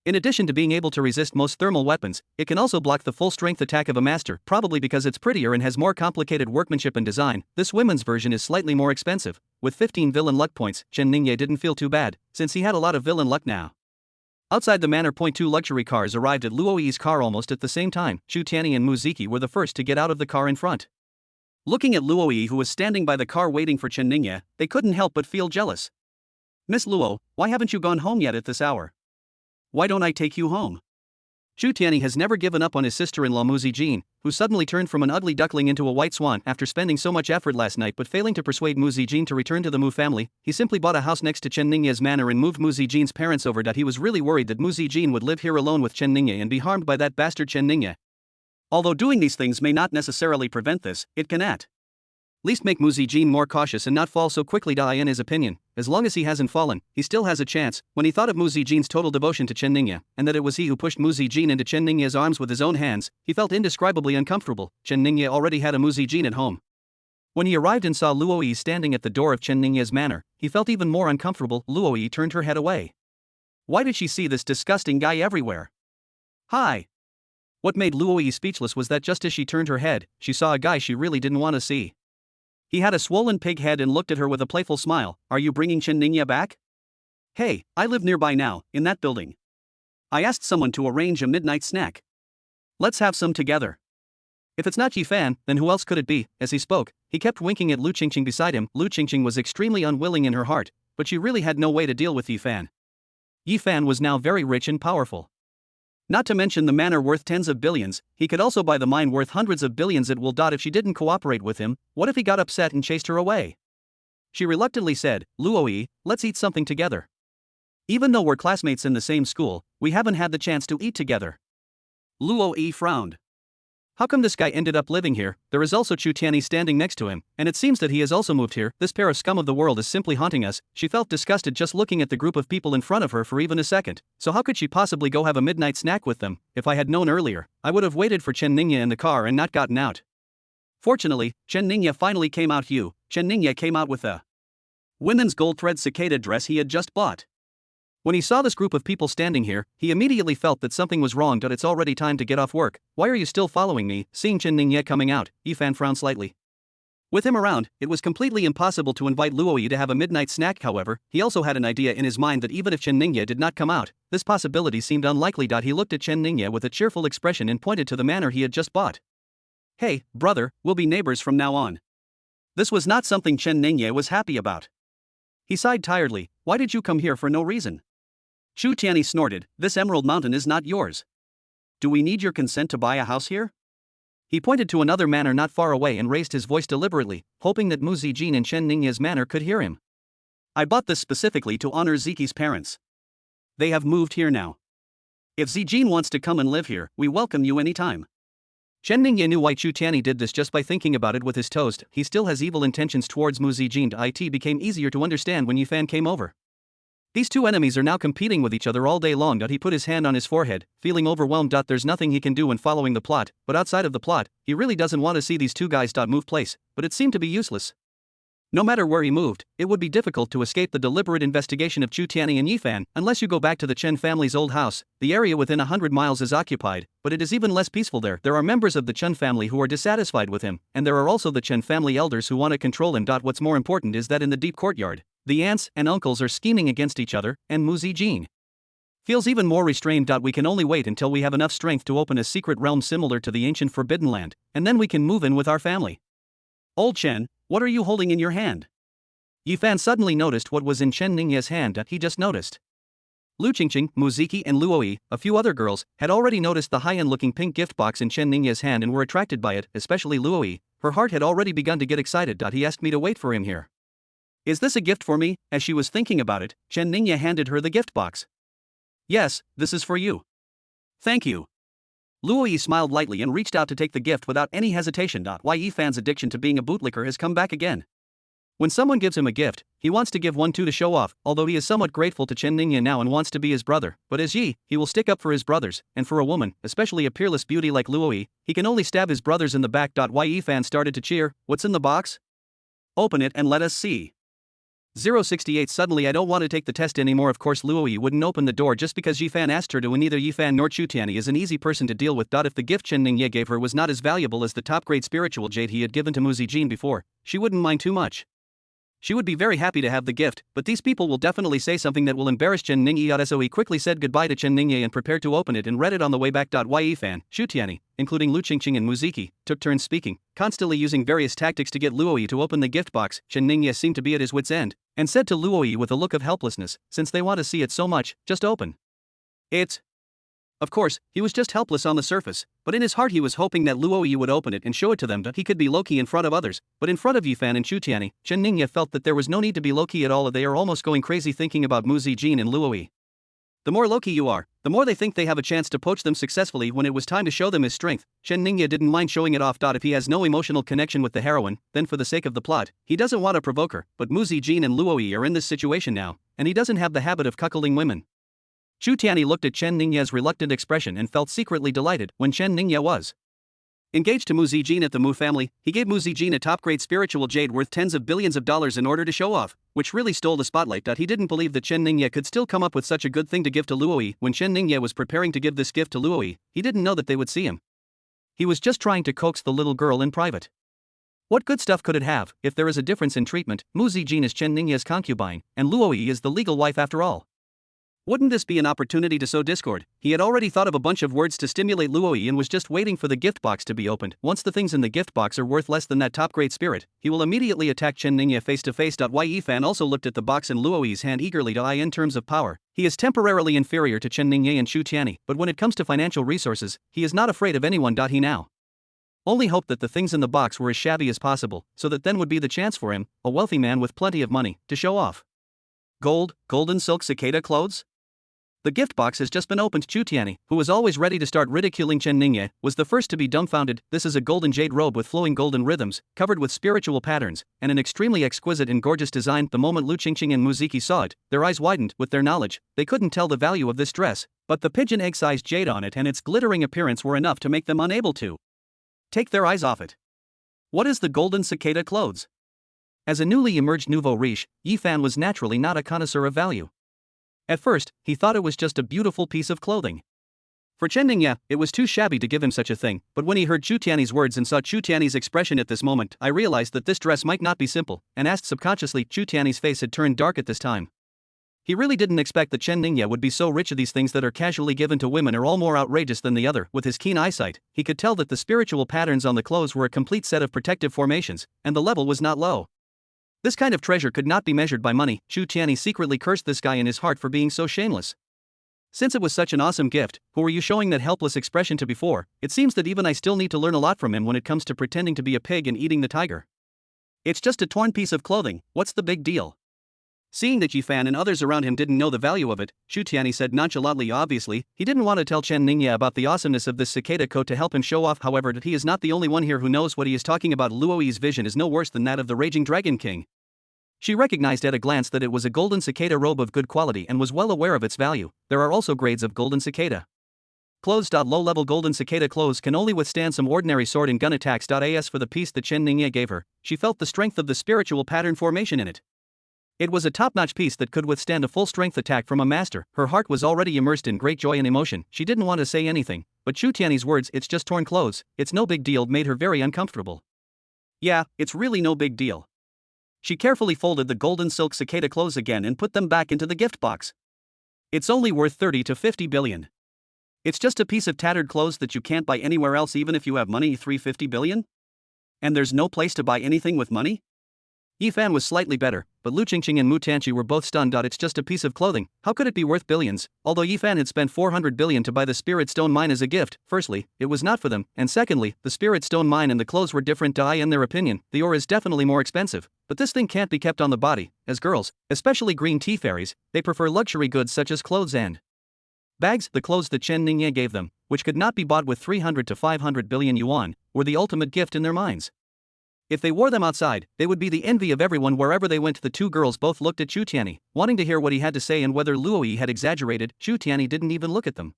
In addition to being able to resist most thermal weapons, it can also block the full strength attack of a master, probably because it's prettier and has more complicated workmanship and design. This women's version is slightly more expensive. With 15 villain luck points, Chen Ningye didn't feel too bad, since he had a lot of villain luck now. Outside the manor, 2 luxury cars arrived at Luo Yi's car almost at the same time. Chu Tianyi and Muziki were the first to get out of the car in front. Looking at Luo Yi, who was standing by the car waiting for Chen Ningye, they couldn't help but feel jealous. Miss Luo, why haven't you gone home yet at this hour? Why don't I take you home? Chu Tianyi has never given up on his sister-in-law Muzi Jin, who suddenly turned from an ugly duckling into a white swan after spending so much effort last night but failing to persuade Muzi Jin to return to the Mu family. He simply bought a house next to Chen Ningye's manor and moved Muzi Jin's parents over. He was really worried that Muzi Jin would live here alone with Chen Ningye and be harmed by that bastard Chen Ningye. Although doing these things may not necessarily prevent this, it can at least make Muzi Jin more cautious and not fall so quickly. In his opinion, as long as he hasn't fallen, he still has a chance. When he thought of Muzi Jin's total devotion to Chen Ningye, and that it was he who pushed Muzi Jin into Chen Ningye's arms with his own hands, he felt indescribably uncomfortable. Chen Ningye already had a Muzi Jin at home. When he arrived and saw Luo Yi standing at the door of Chen Ningye's manor, he felt even more uncomfortable. Luo Yi turned her head away. Why did she see this disgusting guy everywhere? Hi! What made Luo Yi speechless was that just as she turned her head, she saw a guy she really didn't want to see. He had a swollen pig head and looked at her with a playful smile. Are you bringing Chen Ningye back? Hey, I live nearby now, in that building. I asked someone to arrange a midnight snack. Let's have some together. If it's not Yifan, then who else could it be? As he spoke, he kept winking at Lu Qingqing beside him. Lu Qingqing was extremely unwilling in her heart, but she really had no way to deal with Yifan. Yifan was now very rich and powerful. Not to mention the manor worth tens of billions, he could also buy the mine worth hundreds of billions. It will. If she didn't cooperate with him, what if he got upset and chased her away? She reluctantly said, Luo Yi, let's eat something together. Even though we're classmates in the same school, we haven't had the chance to eat together. Luo Yi frowned. How come this guy ended up living here? There is also Chu Tianyi standing next to him, and it seems that he has also moved here. This pair of scum of the world is simply haunting us. She felt disgusted just looking at the group of people in front of her for even a second. So how could she possibly go have a midnight snack with them? If I had known earlier, I would have waited for Chen Ningye in the car and not gotten out. Fortunately, Chen Ningye finally came out. Chen Ningye came out with a women's gold thread cicada dress he had just bought. When he saw this group of people standing here, he immediately felt that something was wrong. It's already time to get off work. Why are you still following me? Seeing Chen Ningye coming out, Yifan frowned slightly. With him around, it was completely impossible to invite Luo Yi to have a midnight snack. However, he also had an idea in his mind that even if Chen Ningye did not come out, this possibility seemed unlikely. He looked at Chen Ningye with a cheerful expression and pointed to the manor he had just bought. Hey, brother, we'll be neighbors from now on. This was not something Chen Ningye was happy about. He sighed tiredly. Why did you come here for no reason? Chu Tianyi snorted, this Emerald Mountain is not yours. Do we need your consent to buy a house here? He pointed to another manor not far away and raised his voice deliberately, hoping that Muzi Jin and Chen Ningye's manor could hear him. I bought this specifically to honor Ziki's parents. They have moved here now. If Zijin wants to come and live here, we welcome you anytime. Chen Ningye knew why Chu Tianyi did this just by thinking about it with his toast. He still has evil intentions towards Muzi Jin. It became easier to understand when Yifan came over. These two enemies are now competing with each other all day long. He put his hand on his forehead, feeling overwhelmed. There's nothing he can do when following the plot, but outside of the plot, he really doesn't want to see these two guys move place, but it seemed to be useless. No matter where he moved, it would be difficult to escape the deliberate investigation of Chu Tianyi and Yifan, unless you go back to the Chen family's old house. The area within 100 miles is occupied, but it is even less peaceful there. There are members of the Chen family who are dissatisfied with him, and there are also the Chen family elders who want to control him. What's more important is that in the deep courtyard, the aunts and uncles are scheming against each other, and Muzi Jin feels even more restrained. We can only wait until we have enough strength to open a secret realm similar to the ancient Forbidden Land, and then we can move in with our family. Old Chen, what are you holding in your hand? Yifan suddenly noticed what was in Chen Ningya's hand that he just noticed. Lu Qingqing, Muziki and Luoyi, a few other girls, had already noticed the high-end looking pink gift box in Chen Ningya's hand and were attracted by it, especially Luoyi. Her heart had already begun to get excited. He asked me to wait for him here. Is this a gift for me? As she was thinking about it, Chen Ningya handed her the gift box. Yes, this is for you. Thank you. Luoyi smiled lightly and reached out to take the gift without any hesitation. Yifan's addiction to being a bootlicker has come back again. When someone gives him a gift, he wants to give one too to show off, although he is somewhat grateful to Chen Ningya now and wants to be his brother. But as Yi, he will stick up for his brothers, and for a woman, especially a peerless beauty like Luoyi, he can only stab his brothers in the back. Yifan started to cheer. What's in the box? Open it and let us see. 068 Suddenly I don't want to take the test anymore. Of course Luoyi wouldn't open the door just because Yifan asked her to, and neither Yifan nor Chutiani is an easy person to deal with. If the gift Chen Ningya gave her was not as valuable as the top-grade spiritual jade he had given to Muzijin before, she wouldn't mind too much. She would be very happy to have the gift, but these people will definitely say something that will embarrass Chen Ningya. So he quickly said goodbye to Chen Ningya and prepared to open it and read it on the way back. Yifan, Chutiani, including Lu Qingqing and Muziki, took turns speaking, constantly using various tactics to get Luoyi to open the gift box. Chen Ningya seemed to be at his wit's end, and said to Luoyi with a look of helplessness, since they want to see it so much, just open. It's. Of course, he was just helpless on the surface, but in his heart he was hoping that Luoyi would open it and show it to them that he could be low-key in front of others. But in front of Yifan and Chutiani, Chen Ningya felt that there was no need to be low-key at all. They are almost going crazy thinking about Muzijin and Luoyi. The more low-key you are, the more they think they have a chance to poach them successfully. When it was time to show them his strength, Chen Ningya didn't mind showing it off. If he has no emotional connection with the heroine, then for the sake of the plot, he doesn't want to provoke her. But Muzijin and Luoyi are in this situation now, and he doesn't have the habit of cuckolding women. Chutiani looked at Chen Ningya's reluctant expression and felt secretly delighted. When Chen Ningya was engaged to Muzijin at the Mu family, he gave Muzijin a top-grade spiritual jade worth tens of billions of dollars in order to show off, which really stole the spotlight. He didn't believe that Chen Ningya could still come up with such a good thing to give to Luoyi. When Chen Ningya was preparing to give this gift to Luoyi, he didn't know that they would see him. He was just trying to coax the little girl in private. What good stuff could it have? If there is a difference in treatment, Muzijin is Chen Ningya's concubine, and Luoyi is the legal wife after all. Wouldn't this be an opportunity to sow discord? He had already thought of a bunch of words to stimulate Luoyi and was just waiting for the gift box to be opened. Once the things in the gift box are worth less than that top-grade spirit, he will immediately attack Chen Ningya face to face. Yifan also looked at the box in Luoyi's hand eagerly. In terms of power, he is temporarily inferior to Chen Ningya and Chutiani, but when it comes to financial resources, he is not afraid of anyone. He now only hoped that the things in the box were as shabby as possible, so that then would be the chance for him, a wealthy man with plenty of money, to show off. Golden silk cicada clothes? The gift box has just been opened. Chutiani, who was always ready to start ridiculing Chen Ningya, was the first to be dumbfounded. This is a golden jade robe with flowing golden rhythms, covered with spiritual patterns, and an extremely exquisite and gorgeous design. The moment Lu Qingqing and Muziki saw it, their eyes widened. With their knowledge, they couldn't tell the value of this dress, but the pigeon egg-sized jade on it and its glittering appearance were enough to make them unable to take their eyes off it. What is the golden cicada clothes? As a newly emerged nouveau riche, Yifan was naturally not a connoisseur of value. At first, he thought it was just a beautiful piece of clothing. For Chen Ningya, it was too shabby to give him such a thing, but when he heard Chutiani's words and saw Chutiani's expression at this moment, I realized that this dress might not be simple, and asked subconsciously. Chutiani's face had turned dark at this time. He really didn't expect that Chen Ningya would be so rich. These things that are casually given to women are all more outrageous than the other. With his keen eyesight, he could tell that the spiritual patterns on the clothes were a complete set of protective formations, and the level was not low. This kind of treasure could not be measured by money. Chutiani secretly cursed this guy in his heart for being so shameless. Since it was such an awesome gift, who were you showing that helpless expression to before? It seems that even I still need to learn a lot from him when it comes to pretending to be a pig and eating the tiger. It's just a torn piece of clothing, what's the big deal? Seeing that Yifan and others around him didn't know the value of it, Chutiani said nonchalantly. Obviously, he didn't want to tell Chen Ningya about the awesomeness of this cicada coat to help him show off. However, that he is not the only one here who knows what he is talking about. Luoyi's vision is no worse than that of the raging Dragon King. She recognized at a glance that it was a golden cicada robe of good quality and was well aware of its value. There are also grades of golden cicada clothes. Low-level golden cicada clothes can only withstand some ordinary sword and gun attacks. As for the piece that Chen Ningya gave her, she felt the strength of the spiritual pattern formation in it. It was a top-notch piece that could withstand a full-strength attack from a master. Her heart was already immersed in great joy and emotion. She didn't want to say anything, but Chutiani's words, "It's just torn clothes, it's no big deal," made her very uncomfortable. Yeah, it's really no big deal. She carefully folded the golden silk cicada clothes again and put them back into the gift box. It's only worth 30 to 50 billion. It's just a piece of tattered clothes that you can't buy anywhere else even if you have money. 350 billion? And there's no place to buy anything with money? Yifan was slightly better, but Lu Qingqing and Mu Tanqi were both stunned. It's just a piece of clothing, how could it be worth billions? Although Yifan had spent 400 billion to buy the Spirit Stone Mine as a gift, firstly, it was not for them, and secondly, the Spirit Stone Mine and the clothes were different. In their opinion, the ore is definitely more expensive, but this thing can't be kept on the body, as girls, especially green tea fairies, they prefer luxury goods such as clothes and bags. The clothes that Chen Ningye gave them, which could not be bought with 300 to 500 billion yuan, were the ultimate gift in their minds. If they wore them outside, they would be the envy of everyone wherever they went. The two girls both looked at Chu Tianyi, wanting to hear what he had to say and whether Luoyi had exaggerated. Chu Tianyi didn't even look at them.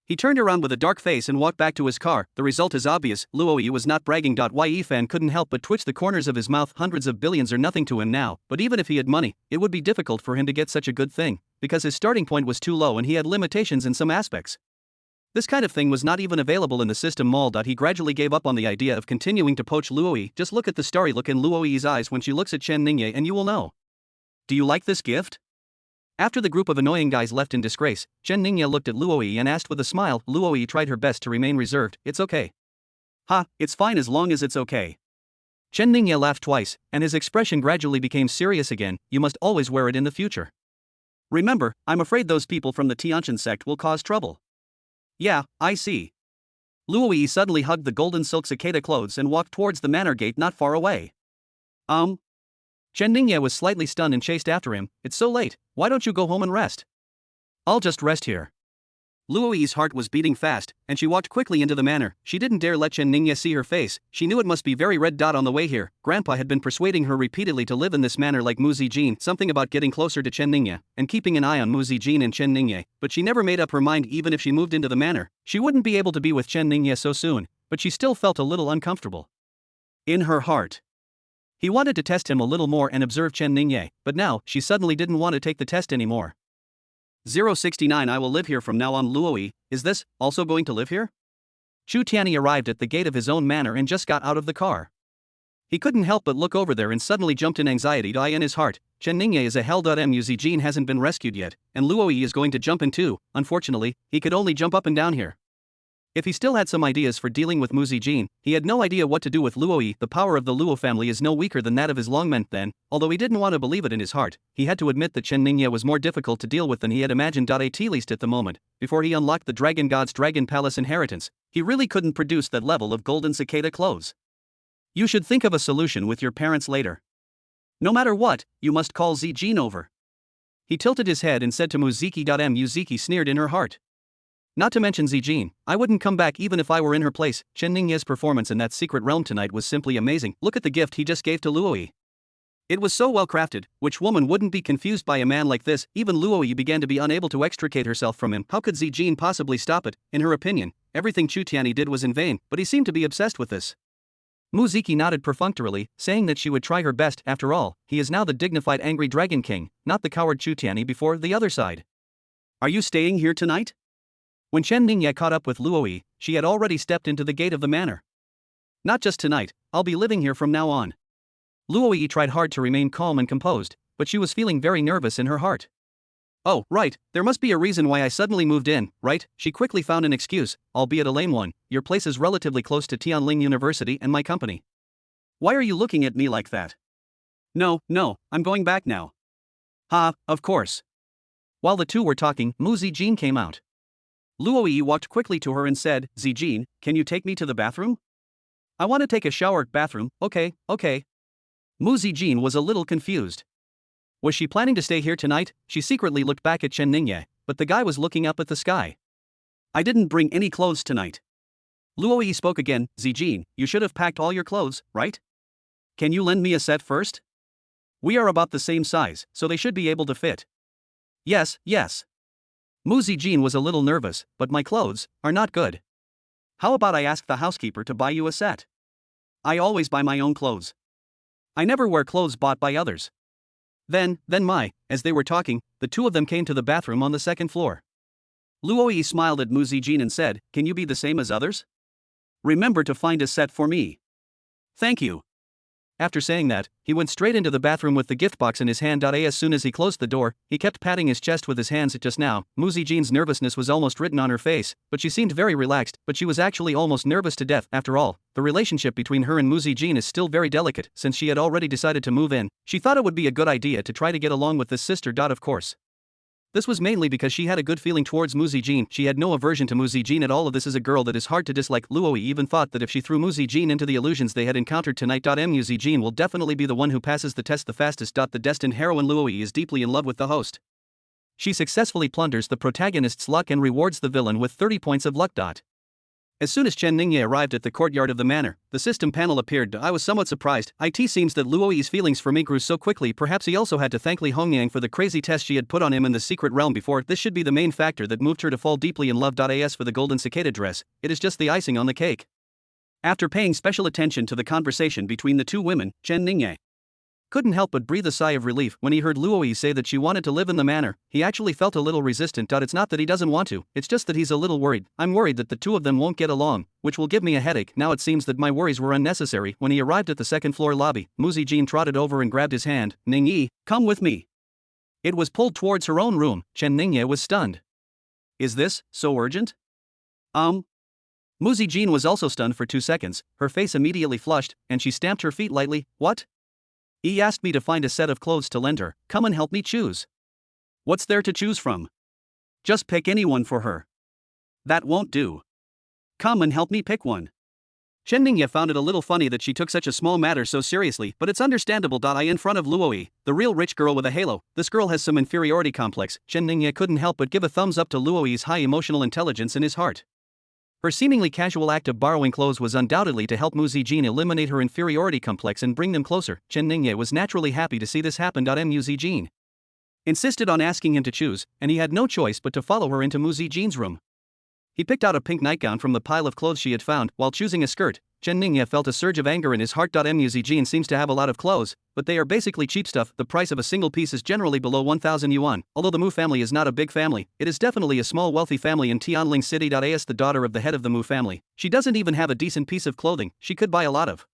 He turned around with a dark face and walked back to his car. The result is obvious, Luoyi was not bragging. Yifan couldn't help but twitch the corners of his mouth. Hundreds of billions are nothing to him now, but even if he had money, it would be difficult for him to get such a good thing, because his starting point was too low and he had limitations in some aspects. This kind of thing was not even available in the system mall. He gradually gave up on the idea of continuing to poach Luoyi. Just look at the starry look in Luoyi's eyes when she looks at Chen Ningye and you will know. Do you like this gift? After the group of annoying guys left in disgrace, Chen Ningye looked at Luoyi and asked with a smile. Luoyi tried her best to remain reserved. It's okay. Ha, it's fine as long as it's okay. Chen Ningye laughed twice, and his expression gradually became serious again. You must always wear it in the future. Remember, I'm afraid those people from the Tianqian sect will cause trouble. Yeah, I see. Luoyi suddenly hugged the golden silk cicada clothes and walked towards the manor gate not far away. Chen Ningye was slightly stunned and chased after him. It's so late, why don't you go home and rest? I'll just rest here. Luoyi's heart was beating fast, and she walked quickly into the manor. She didn't dare let Chen Ningye see her face. She knew it must be very red. On the way here, Grandpa had been persuading her repeatedly to live in this manor like Mu Zijin, something about getting closer to Chen Ningye, and keeping an eye on Mu Zijin and Chen Ningye, but she never made up her mind. Even if she moved into the manor, she wouldn't be able to be with Chen Ningye so soon, but she still felt a little uncomfortable. In her heart, he wanted to test him a little more and observe Chen Ningye, but now, she suddenly didn't want to take the test anymore. 069 I will live here from now on. Luoyi, is this also going to live here? Chu Tianyi arrived at the gate of his own manor and just got out of the car. He couldn't help but look over there and suddenly jumped in anxiety. In his heart, Chen Ningye is a hell. Mu Zijin hasn't been rescued yet, and Luoyi is going to jump in too. Unfortunately, he could only jump up and down here. If he still had some ideas for dealing with Mu Zijin, he had no idea what to do with Luoyi. The power of the Luo family is no weaker than that of his longmen. Then, although he didn't want to believe it in his heart, he had to admit that Chen Ningye was more difficult to deal with than he had imagined. At least at the moment, before he unlocked the Dragon God's Dragon Palace inheritance, he really couldn't produce that level of golden cicada clothes. You should think of a solution with your parents later. No matter what, you must call Zijin over. He tilted his head and said to Muziki. Muziki sneered in her heart. Not to mention Zijin, I wouldn't come back even if I were in her place. Chen Ningye's performance in that secret realm tonight was simply amazing. Look at the gift he just gave to Luoyi. It was so well crafted. Which woman wouldn't be confused by a man like this? Even Luoyi began to be unable to extricate herself from him. How could Zijin possibly stop it? In her opinion, everything Chu Tianyi did was in vain, but he seemed to be obsessed with this. Muziki nodded perfunctorily, saying that she would try her best. After all, he is now the dignified angry Dragon King, not the coward Chu Tianyi before. The other side. Are you staying here tonight? When Chen Ningye caught up with Luoyi, she had already stepped into the gate of the manor. Not just tonight, I'll be living here from now on. Luoyi tried hard to remain calm and composed, but she was feeling very nervous in her heart. Oh, right, there must be a reason why I suddenly moved in, right? She quickly found an excuse, albeit a lame one. Your place is relatively close to Tianling University and my company. Why are you looking at me like that? No, I'm going back now. Ha, of course. While the two were talking, Mu Zijin came out. Luoyi walked quickly to her and said, Zijin, can you take me to the bathroom? I want to take a shower. Bathroom, okay. Mu Zijin was a little confused. Was she planning to stay here tonight? She secretly looked back at Chen Ningye, but the guy was looking up at the sky. I didn't bring any clothes tonight. Luoyi spoke again. Zijin, you should have packed all your clothes, right? Can you lend me a set first? We are about the same size, so they should be able to fit. Yes. Mu Zijin was a little nervous, but my clothes are not good. How about I ask the housekeeper to buy you a set? I always buy my own clothes. I never wear clothes bought by others. Then, as they were talking, the two of them came to the bathroom on the second floor. Luoyi smiled at Mu Zijin and said, can you be the same as others? Remember to find a set for me. Thank you. After saying that, he went straight into the bathroom with the gift box in his hand. As soon as he closed the door, he kept patting his chest with his hands. Just now, Muzi Jean's nervousness was almost written on her face, but she seemed very relaxed, but she was actually almost nervous to death. After all, the relationship between her and Muzi Jean is still very delicate, since she had already decided to move in. She thought it would be a good idea to try to get along with this sister. Of course. This was mainly because she had a good feeling towards Muzi Jean. She had no aversion to Muzi Jean at all. This is a girl that is hard to dislike. Luoi even thought that if she threw Muzi Jean into the illusions they had encountered tonight, Muzi Jean will definitely be the one who passes the test the fastest. The destined heroine Luoi is deeply in love with the host. She successfully plunders the protagonist's luck and rewards the villain with 30 points of luck. As soon as Chen Ningye arrived at the courtyard of the manor, the system panel appeared. I was somewhat surprised. It seems that Luoyi's feelings for me grew so quickly. Perhaps he also had to thank Li Hongyang for the crazy test she had put on him in the secret realm before. This should be the main factor that moved her to fall deeply in love. As for the golden cicada dress, it is just the icing on the cake. After paying special attention to the conversation between the two women, Chen Ningye couldn't help but breathe a sigh of relief when he heard Luoi say that she wanted to live in the manor. He actually felt a little resistant. It's not that he doesn't want to, it's just that he's a little worried. I'm worried that the two of them won't get along, which will give me a headache. Now it seems that my worries were unnecessary. When he arrived at the second floor lobby, Muzi Jean trotted over and grabbed his hand. Ningyi, come with me. It was pulled towards her own room. Chen Ningye was stunned. Is this so urgent? Muzi Jean was also stunned for 2 seconds. Her face immediately flushed, and she stamped her feet lightly. What? He asked me to find a set of clothes to lend her. Come and help me choose. What's there to choose from? Just pick anyone for her. That won't do. Come and help me pick one. Chen Ningye found it a little funny that she took such a small matter so seriously, but it's understandable. In front of Luoi, the real rich girl with a halo, this girl has some inferiority complex. Chen Ningye couldn't help but give a thumbs up to Luoi's high emotional intelligence in his heart. Her seemingly casual act of borrowing clothes was undoubtedly to help Muzi Jean eliminate her inferiority complex and bring them closer. Chen Ningye was naturally happy to see this happen. Muzi Jean insisted on asking him to choose, and he had no choice but to follow her into Muzi Jean's room. He picked out a pink nightgown from the pile of clothes she had found. While choosing a skirt, Chen Ningye felt a surge of anger in his heart. Muzi Jean seems to have a lot of clothes, but they are basically cheap stuff. The price of a single piece is generally below 1,000 yuan. Although the Mu family is not a big family, it is definitely a small wealthy family in Tianling City. As the daughter of the head of the Mu family, she doesn't even have a decent piece of clothing. She could buy a lot of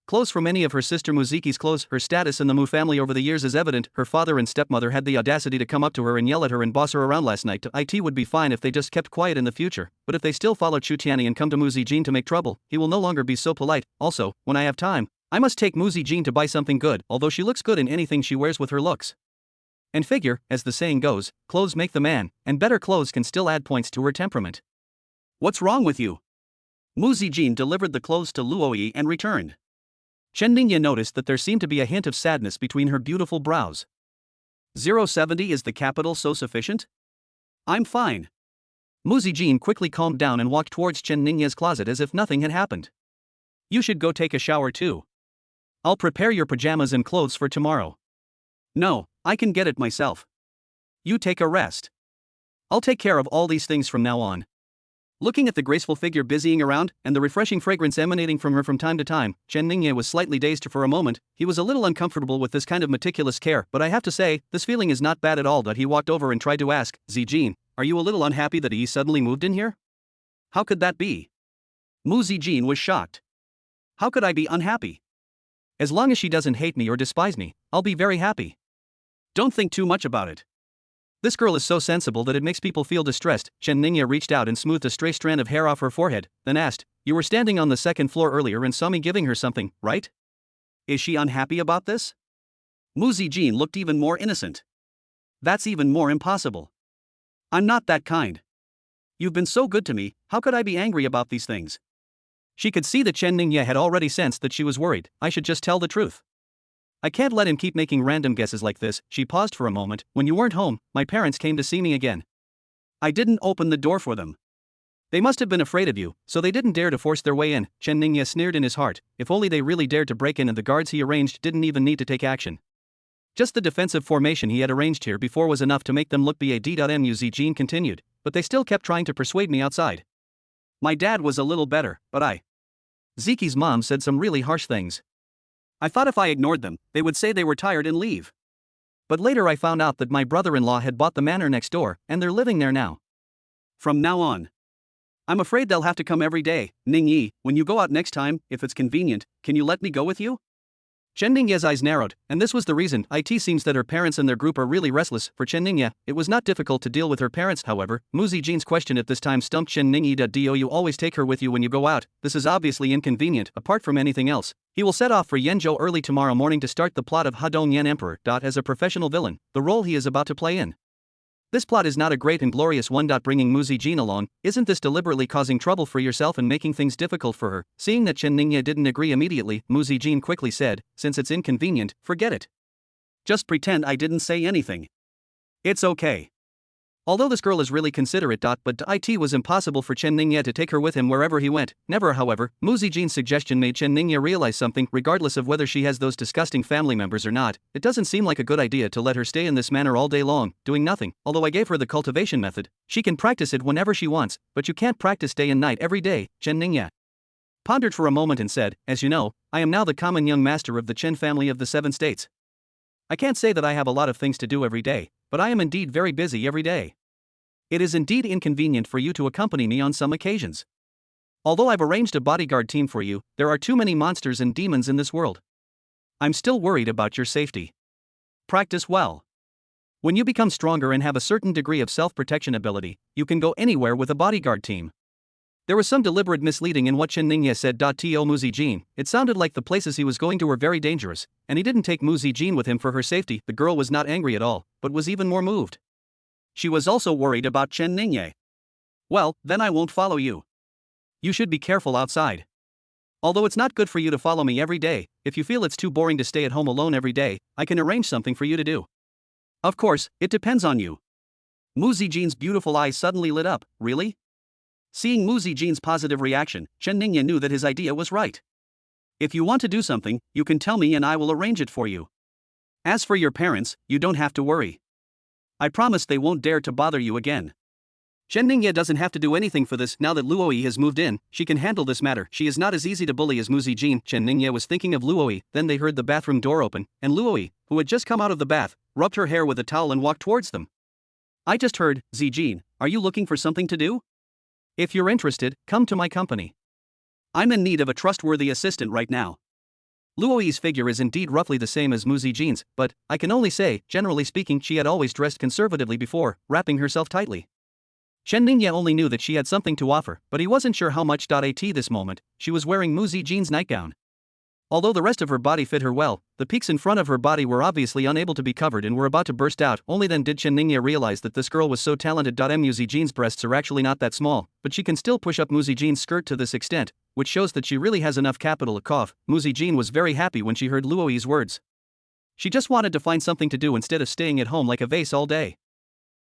clothes from any of her sister Muziki's clothes. Her status in the Mu family over the years is evident. Her father and stepmother had the audacity to come up to her and yell at her and boss her around last night. It would be fine if they just kept quiet in the future, but if they still follow Chu Tianyi and come to Muzi Jean to make trouble, he will no longer be so polite. Also, when I have time, I must take Muzi Jean to buy something good, although she looks good in anything she wears with her looks and figure. As the saying goes, clothes make the man, and better clothes can still add points to her temperament. What's wrong with you? Muzi Jean delivered the clothes to Luoi and returned. Chen Ningye noticed that there seemed to be a hint of sadness between her beautiful brows. 070 is the capital so sufficient? I'm fine. Muzi Jean quickly calmed down and walked towards Chen Ningye's closet as if nothing had happened. You should go take a shower too. I'll prepare your pajamas and clothes for tomorrow. No, I can get it myself. You take a rest. I'll take care of all these things from now on. Looking at the graceful figure busying around, and the refreshing fragrance emanating from her from time to time, Chen Ningye was slightly dazed for a moment. He was a little uncomfortable with this kind of meticulous care, but I have to say, this feeling is not bad at all. He walked over and tried to ask, Zijin, are you a little unhappy that he suddenly moved in here? How could that be? Muzi Jean was shocked. How could I be unhappy? As long as she doesn't hate me or despise me, I'll be very happy. Don't think too much about it. This girl is so sensible that it makes people feel distressed. Chen Ningye reached out and smoothed a stray strand of hair off her forehead, then asked, you were standing on the second floor earlier and saw me giving her something, right? Is she unhappy about this? Muzi Jean looked even more innocent. That's even more impossible. I'm not that kind. You've been so good to me, how could I be angry about these things? She could see that Chen Ningye had already sensed that she was worried. I should just tell the truth. I can't let him keep making random guesses like this. She paused for a moment. When you weren't home, my parents came to see me again. I didn't open the door for them. They must have been afraid of you, so they didn't dare to force their way in. Chen Ningye sneered in his heart. If only they really dared to break in, and the guards he arranged didn't even need to take action. Just the defensive formation he had arranged here before was enough to make them look bad. Muzi Jean continued, but they still kept trying to persuade me outside. My dad was a little better, but Ziki's mom said some really harsh things. I thought if I ignored them, they would say they were tired and leave. But later I found out that my brother-in-law had bought the manor next door, and they're living there now. From now on, I'm afraid they'll have to come every day. Ningyi, when you go out next time, if it's convenient, can you let me go with you? Chen Ningya's eyes narrowed, and this was the reason. It seems that her parents and their group are really restless. For Chen Ningya, it was not difficult to deal with her parents, however. Mu Zijin's question at this time stumped Chen Ningyi. Do you always take her with you when you go out? This is obviously inconvenient, apart from anything else. He will set off for Yenzhou early tomorrow morning to start the plot of Hadong Yan Emperor. As a professional villain, the role he is about to play in. This plot is not a great and glorious one. Bringing Mu Zijin along, isn't this deliberately causing trouble for yourself and making things difficult for her? Seeing that Chen Ningya didn't agree immediately, Mu Zijin quickly said, since it's inconvenient, forget it. Just pretend I didn't say anything. It's okay. Although this girl is really considerate. But it was impossible for Chen Ningya to take her with him wherever he went. Never, however, Mu Zijin's suggestion made Chen Ningya realize something. Regardless of whether she has those disgusting family members or not, it doesn't seem like a good idea to let her stay in this manner all day long, doing nothing. Although I gave her the cultivation method, she can practice it whenever she wants, but you can't practice day and night every day. Chen Ningya pondered for a moment and said, as you know, I am now the common young master of the Chen family of the 7 states. I can't say that I have a lot of things to do every day, but I am indeed very busy every day. It is indeed inconvenient for you to accompany me on some occasions. Although I've arranged a bodyguard team for you, there are too many monsters and demons in this world. I'm still worried about your safety. Practice well. When you become stronger and have a certain degree of self-protection ability, you can go anywhere with a bodyguard team. There was some deliberate misleading in what Chen Ningya said. To Mu Zijin, it sounded like the places he was going to were very dangerous, and he didn't take Mu Zijin with him for her safety. The girl was not angry at all, but was even more moved. She was also worried about Chen Ningye. Well, then I won't follow you. You should be careful outside. Although it's not good for you to follow me every day, if you feel it's too boring to stay at home alone every day, I can arrange something for you to do. Of course, it depends on you. Mu Zijin's beautiful eyes suddenly lit up. Really? Seeing Mu Zijin's positive reaction, Chen Ningye knew that his idea was right. If you want to do something, you can tell me and I will arrange it for you. As for your parents, you don't have to worry. I promise they won't dare to bother you again. Chen Ningye doesn't have to do anything for this. Now that Luoyi has moved in, she can handle this matter. She is not as easy to bully as Mu Zijin. Chen Ningye was thinking of Luoyi, then they heard the bathroom door open, and Luoyi, who had just come out of the bath, rubbed her hair with a towel and walked towards them. I just heard, Zijin, are you looking for something to do? If you're interested, come to my company. I'm in need of a trustworthy assistant right now. Luoyi's figure is indeed roughly the same as Mu Zijin's, but, I can only say, generally speaking, she had always dressed conservatively before, wrapping herself tightly. Chen Ningye only knew that she had something to offer, but he wasn't sure how much. At this moment, she was wearing Mu Zijin's nightgown. Although the rest of her body fit her well, the peaks in front of her body were obviously unable to be covered and were about to burst out. Only then did Chen Ningye realize that this girl was so talented. Mu Zijin's breasts are actually not that small, but she can still push up Mu Zijin's skirt to this extent, which shows that she really has enough capital. Mu Zijin was very happy when she heard Luoyi's words. She just wanted to find something to do instead of staying at home like a vase all day.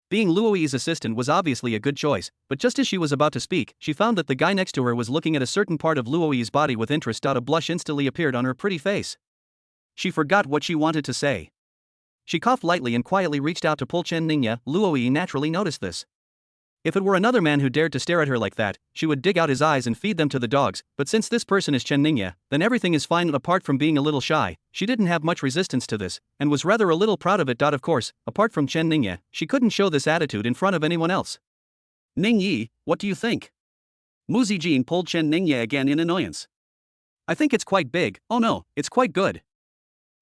Being Luoyi's assistant was obviously a good choice, but just as she was about to speak, she found that the guy next to her was looking at a certain part of Luoyi's body with interest. A blush instantly appeared on her pretty face. She forgot what she wanted to say. She coughed lightly and quietly reached out to pull Chen Ningye. Luoyi naturally noticed this. If it were another man who dared to stare at her like that, she would dig out his eyes and feed them to the dogs, but since this person is Chen Ningye, then everything is fine. Apart from being a little shy, she didn't have much resistance to this, and was rather a little proud of it. Of course, apart from Chen Ningye, she couldn't show this attitude in front of anyone else. Ningyi, what do you think? Mu Zijin pulled Chen Ningye again in annoyance. I think it's quite big. Oh no, it's quite good.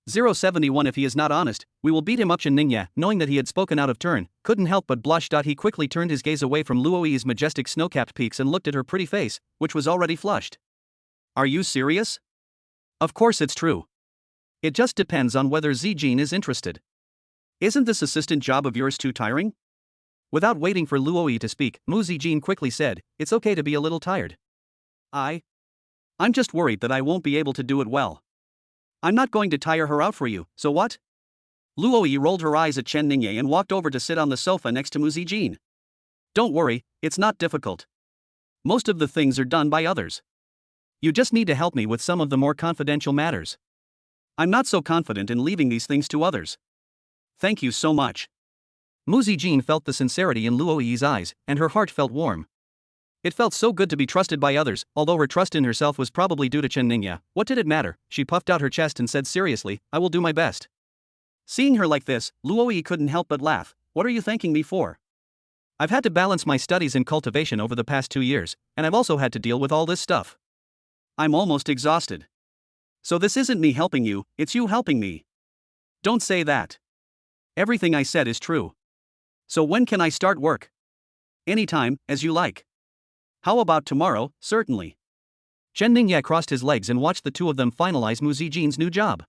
071. If he is not honest, we will beat him up. Chen Ningye, knowing that he had spoken out of turn, couldn't help but blush. He quickly turned his gaze away from Luoyi's majestic snow-capped peaks and looked at her pretty face, which was already flushed. Are you serious? Of course it's true. It just depends on whether Zijin is interested. Isn't this assistant job of yours too tiring? Without waiting for Luoyi to speak, Mu Zijin quickly said, it's okay to be a little tired. I'm just worried that I won't be able to do it well. I'm not going to tire her out for you, so what? Luoyi rolled her eyes at Chen Ningye and walked over to sit on the sofa next to Mu Zijin. Don't worry, it's not difficult. Most of the things are done by others. You just need to help me with some of the more confidential matters. I'm not so confident in leaving these things to others. Thank you so much. Mu Zijin felt the sincerity in Luoyi's eyes, and her heart felt warm. It felt so good to be trusted by others, although her trust in herself was probably due to Chen Ningye. What did it matter? She puffed out her chest and said seriously, I will do my best. Seeing her like this, Luoyi couldn't help but laugh. What are you thanking me for? I've had to balance my studies and cultivation over the past 2 years, and I've also had to deal with all this stuff. I'm almost exhausted. So this isn't me helping you, it's you helping me. Don't say that. Everything I said is true. So when can I start work? Anytime, as you like. How about tomorrow? Certainly. Chen Ningye crossed his legs and watched the two of them finalize Mu Zijin's new job.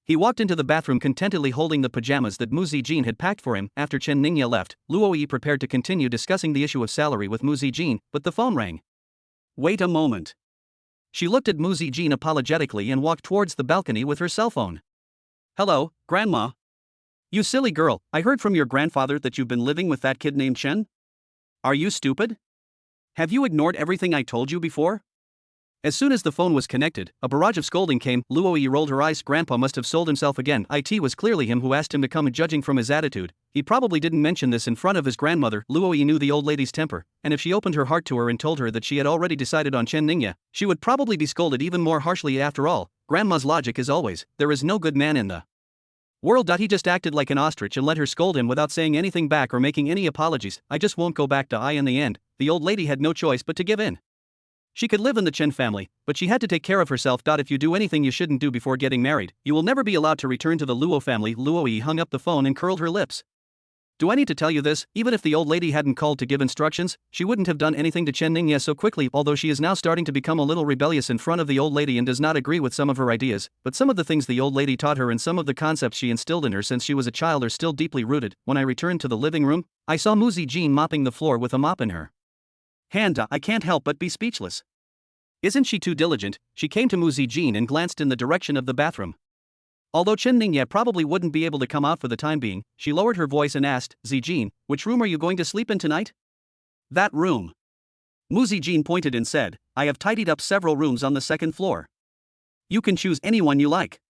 He walked into the bathroom contentedly holding the pajamas that Mu Zijin had packed for him. After Chen Ningye left, Luo Yi prepared to continue discussing the issue of salary with Mu Zijin, but the phone rang. Wait a moment. She looked at Mu Zijin apologetically and walked towards the balcony with her cell phone. Hello, Grandma. You silly girl, I heard from your grandfather that you've been living with that kid named Chen? Are you stupid? Have you ignored everything I told you before? As soon as the phone was connected, a barrage of scolding came. Luo Yi rolled her eyes. Grandpa must have sold himself again. It was clearly him who asked him to come. Judging from his attitude, he probably didn't mention this in front of his grandmother. Luo Yi knew the old lady's temper, and if she opened her heart to her and told her that she had already decided on Chen Ningye, she would probably be scolded even more harshly. After all, grandma's logic is always, there is no good man in the world. He just acted like an ostrich and let her scold him without saying anything back or making any apologies. I just won't go back to I. In the end, the old lady had no choice but to give in. She could live in the Chen family, but she had to take care of herself. If you do anything you shouldn't do before getting married, you will never be allowed to return to the Luo family. Luo Yi hung up the phone and curled her lips. Do I need to tell you this? Even if the old lady hadn't called to give instructions, she wouldn't have done anything to Chen Ningye so quickly. Although she is now starting to become a little rebellious in front of the old lady and does not agree with some of her ideas, but some of the things the old lady taught her and some of the concepts she instilled in her since she was a child are still deeply rooted. When I returned to the living room, I saw Mu Zijin mopping the floor with a mop in her hand. I can't help but be speechless. Isn't she too diligent? She came to Mu Zijin and glanced in the direction of the bathroom. Although Chen Ningye probably wouldn't be able to come out for the time being, she lowered her voice and asked, Zijin, which room are you going to sleep in tonight? That room. Mu Zijin pointed and said, I have tidied up several rooms on the second floor. You can choose any one you like.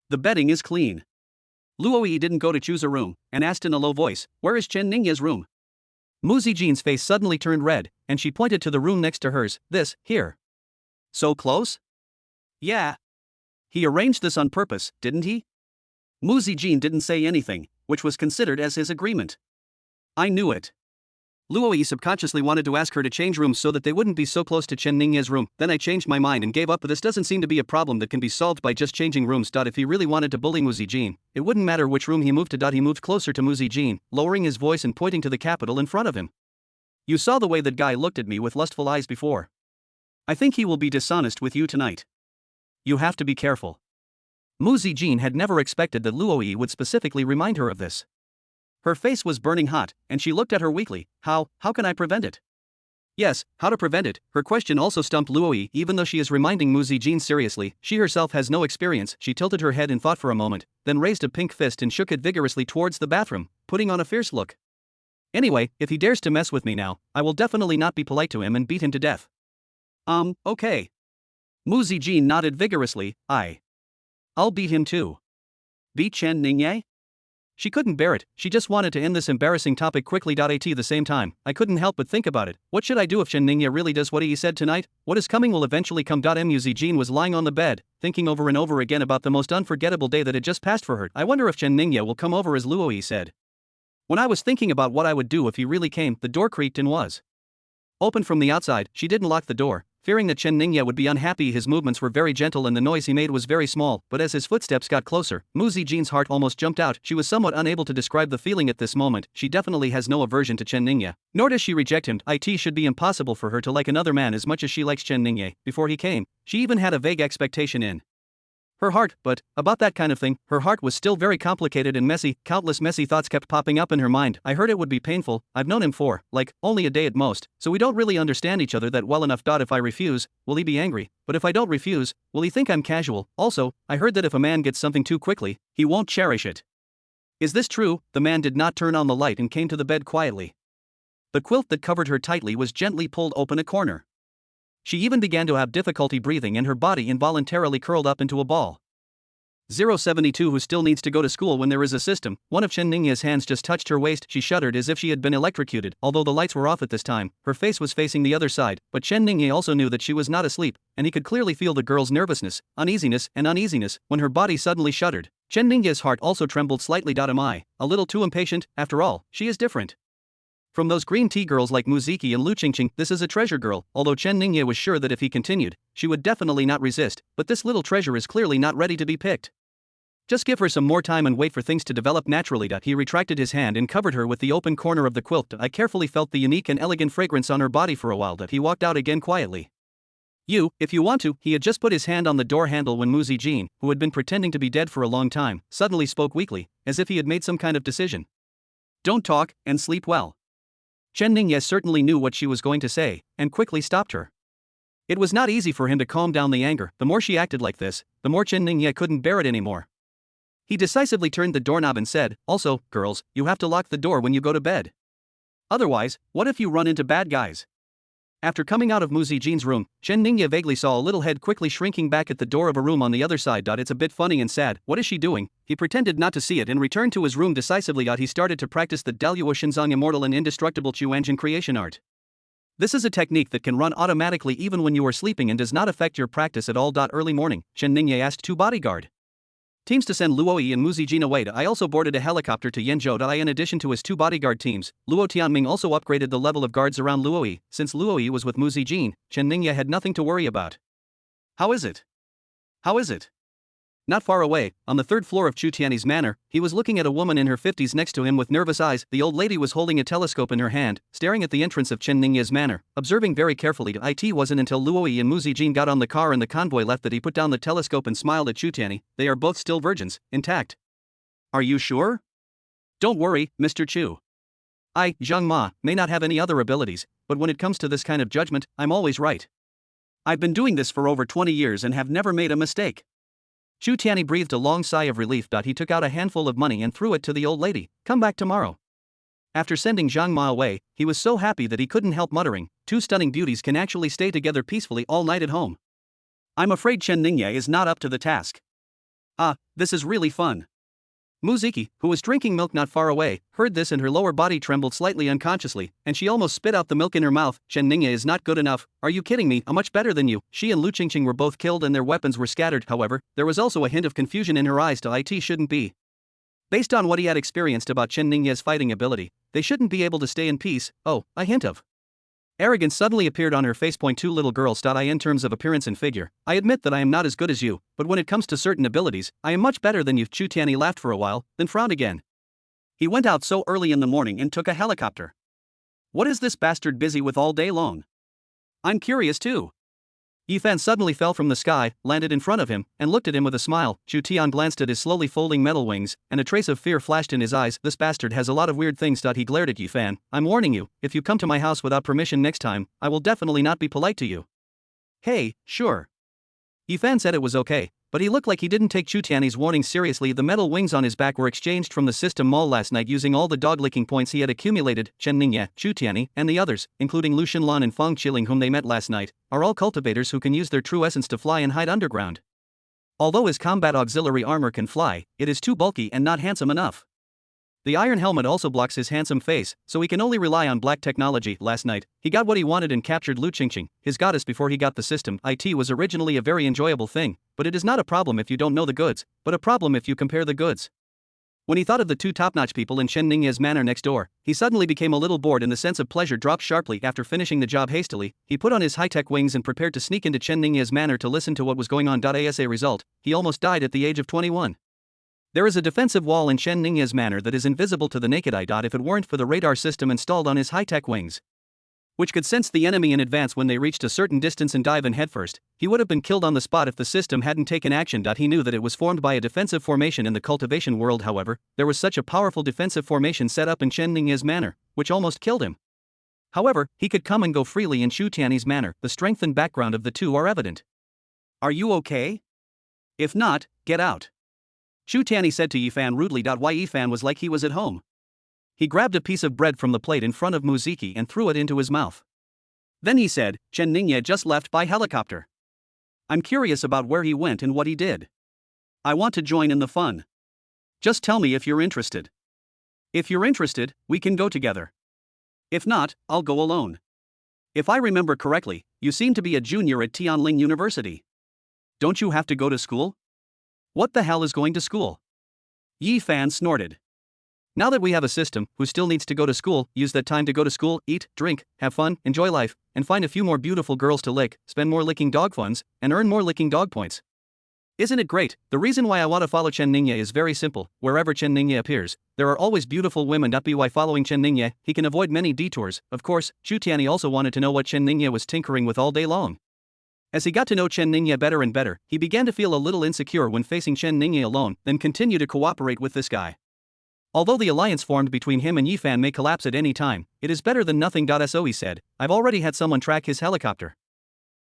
The bedding is clean. Luo Yi didn't go to choose a room, and asked in a low voice, where is Chen Ningye's room? Mu Zijin's face suddenly turned red, and she pointed to the room next to hers. This, here. So close? Yeah. He arranged this on purpose, didn't he? Mu Zijin didn't say anything, which was considered as his agreement. I knew it. Luo Yi subconsciously wanted to ask her to change rooms so that they wouldn't be so close to Chen Ningye's room. Then I changed my mind and gave up. But this doesn't seem to be a problem that can be solved by just changing rooms. If he really wanted to bully Mu Zijin, it wouldn't matter which room he moved to. He moved closer to Mu Zijin, lowering his voice and pointing to the capital in front of him. You saw the way that guy looked at me with lustful eyes before. I think he will be dishonest with you tonight. You have to be careful. Mu Zijin had never expected that Luo Yi would specifically remind her of this. Her face was burning hot, and she looked at her weakly. How can I prevent it? Yes, how to prevent it? Her question also stumped Luo Yi. Even though she is reminding Mu Zijin seriously, she herself has no experience. She tilted her head in thought for a moment, then raised a pink fist and shook it vigorously towards the bathroom, putting on a fierce look. Anyway, if he dares to mess with me now, I will definitely not be polite to him and beat him to death. Okay. Mu Zijin nodded vigorously. I'll beat him too. Beat Chen Ningye? She couldn't bear it. She just wanted to end this embarrassing topic quickly. At the same time, I couldn't help but think about it. What should I do if Chen Ningye really does what he said tonight? What is coming will eventually come. Mu Zijin was lying on the bed, thinking over and over again about the most unforgettable day that had just passed for her. I wonder if Chen Ningye will come over as Luo Yi said. When I was thinking about what I would do if he really came, the door creaked and was opened from the outside. She didn't lock the door, fearing that Chen Ningye would be unhappy. His movements were very gentle and the noise he made was very small, but as his footsteps got closer, Mu Zijin's heart almost jumped out. She was somewhat unable to describe the feeling at this moment. She definitely has no aversion to Chen Ningye, nor does she reject him. It should be impossible for her to like another man as much as she likes Chen Ningye. Before he came, she even had a vague expectation in her heart, but about that kind of thing, her heart was still very complicated and messy. Countless messy thoughts kept popping up in her mind. I heard it would be painful. I've known him for, only a day at most, so we don't really understand each other that well enough. If I refuse, will he be angry? But if I don't refuse, will he think I'm casual? Also, I heard that if a man gets something too quickly, he won't cherish it. Is this true? The man did not turn on the light and came to the bed quietly. The quilt that covered her tightly was gently pulled open a corner. She even began to have difficulty breathing and her body involuntarily curled up into a ball. 072 who still needs to go to school when there is a system. One of Chen Ningye's hands just touched her waist. She shuddered as if she had been electrocuted. Although the lights were off at this time, her face was facing the other side, but Chen Ningye also knew that she was not asleep, and he could clearly feel the girl's nervousness, uneasiness when her body suddenly shuddered. Chen Ningye's heart also trembled slightly. Am I a little too impatient? After all, she is different. From those green tea girls like Muziki and Lu Qingqing, this is a treasure girl, although Chen Ningye was sure that if he continued, she would definitely not resist, but this little treasure is clearly not ready to be picked. Just give her some more time and wait for things to develop naturally. He retracted his hand and covered her with the open corner of the quilt. I carefully felt the unique and elegant fragrance on her body for a while. He walked out again quietly. You, if you want to, he had just put his hand on the door handle when Muzi Jin, who had been pretending to be dead for a long time, suddenly spoke weakly, as if he had made some kind of decision. Don't talk, and sleep well. Chen Ningye certainly knew what she was going to say, and quickly stopped her. It was not easy for him to calm down the anger. The more she acted like this, the more Chen Ningye couldn't bear it anymore. He decisively turned the doorknob and said, "Also, girls, you have to lock the door when you go to bed. Otherwise, what if you run into bad guys?" After coming out of Muzi Jin's room, Chen Ningye vaguely saw a little head quickly shrinking back at the door of a room on the other side. It's a bit funny and sad. What is she doing? He pretended not to see it and returned to his room decisively. He started to practice the Daluo Shinzang immortal and indestructible Chuanjin creation art. This is a technique that can run automatically even when you are sleeping and does not affect your practice at all. Early morning, Chen Ningye asked two bodyguard teams to send Luoyi and Muzi Jin away. I also boarded a helicopter to Yenzhou. In addition to his two bodyguard teams, Luo Tianming also upgraded the level of guards around Luoyi. Since Luoyi was with Muzi Jin, Chen Ningye had nothing to worry about. How is it? Not far away, on the third floor of Chu Tianyi's manor, he was looking at a woman in her 50s next to him with nervous eyes. The old lady was holding a telescope in her hand, staring at the entrance of Chen Ningye's manor, observing very carefully. It wasn't until Luoyi and Muzi Jin got on the car and the convoy left that he put down the telescope and smiled at Chu Tianyi. They are both still virgins, intact. Are you sure? Don't worry, Mr. Chu. I, Zhang Ma, may not have any other abilities, but when it comes to this kind of judgment, I'm always right. I've been doing this for over 20 years and have never made a mistake. Chu Tianyi breathed a long sigh of relief. He took out a handful of money and threw it to the old lady. Come back tomorrow. After sending Zhang Ma away, he was so happy that he couldn't help muttering, two stunning beauties can actually stay together peacefully all night at home. I'm afraid Chen Ningye is not up to the task. This is really fun. Muziki, who was drinking milk not far away, heard this and her lower body trembled slightly unconsciously, and she almost spit out the milk in her mouth. Chen Ningye is not good enough. Are you kidding me? I'm much better than you. She and Lu Qingqing were both killed and their weapons were scattered. However, there was also a hint of confusion in her eyes. It shouldn't be. Based on what he had experienced about Chen Ningye's fighting ability, they shouldn't be able to stay in peace. A hint of arrogance suddenly appeared on her face. Two little girls. In terms of appearance and figure, I admit that I am not as good as you, but when it comes to certain abilities, I am much better than you. Chu Tianyi laughed for a while, then frowned again. He went out so early in the morning and took a helicopter. What is this bastard busy with all day long? I'm curious too. Yifan suddenly fell from the sky, landed in front of him, and looked at him with a smile. Chu Tian glanced at his slowly folding metal wings, and a trace of fear flashed in his eyes. This bastard has a lot of weird things. He glared at Yifan. I'm warning you, if you come to my house without permission next time, I will definitely not be polite to you. Hey, sure. Yifan said it was okay, but he looked like he didn't take Chu Tianyi's warning seriously. The metal wings on his back were exchanged from the system mall last night using all the dog-licking points he had accumulated. Chen Ningye, Chu Tianyi, and the others, including Lu Xinlan and Feng Qiling whom they met last night, are all cultivators who can use their true essence to fly and hide underground. Although his combat auxiliary armor can fly, it is too bulky and not handsome enough. The iron helmet also blocks his handsome face, so he can only rely on black technology. Last night, he got what he wanted and captured Lu Qingqing, his goddess, before he got the system. It was originally a very enjoyable thing, but it is not a problem if you don't know the goods, but a problem if you compare the goods. When he thought of the two top-notch people in Chen Ningye's manor next door, he suddenly became a little bored and the sense of pleasure dropped sharply. After finishing the job hastily, he put on his high-tech wings and prepared to sneak into Chen Ningye's manor to listen to what was going on. As a result, he almost died at the age of 21. There is a defensive wall in Chen Ningye's manor that is invisible to the naked eye. If it weren't for the radar system installed on his high-tech wings, which could sense the enemy in advance when they reached a certain distance and dive in headfirst, he would have been killed on the spot if the system hadn't taken action. He knew that it was formed by a defensive formation in the cultivation world. However, there was such a powerful defensive formation set up in Chen Ningye's manor, which almost killed him. However, he could come and go freely in Chu Tianyi's manor. The strength and background of the two are evident. Are you okay? If not, get out. Chu Tianyi said to Yifan rudely. Why Yifan was like he was at home. He grabbed a piece of bread from the plate in front of Muziki and threw it into his mouth. Then he said, Chen Ningye just left by helicopter. I'm curious about where he went and what he did. I want to join in the fun. Just tell me if you're interested. If you're interested, we can go together. If not, I'll go alone. If I remember correctly, you seem to be a junior at Tianling University. Don't you have to go to school? What the hell is going to school? Yifan snorted. Now that we have a system who still needs to go to school, use that time to go to school, eat, drink, have fun, enjoy life, and find a few more beautiful girls to lick, spend more licking dog funds, and earn more licking dog points. Isn't it great? The reason why I want to follow Chen Ningye is very simple. Wherever Chen Ningye appears, there are always beautiful women. By following Chen Ningye, he can avoid many detours. Of course, Chu Tianyi also wanted to know what Chen Ningye was tinkering with all day long. As he got to know Chen Ningye better and better, he began to feel a little insecure when facing Chen Ningye alone, then continue to cooperate with this guy. Although the alliance formed between him and Yifan may collapse at any time, it is better than nothing. So he said, I've already had someone track his helicopter.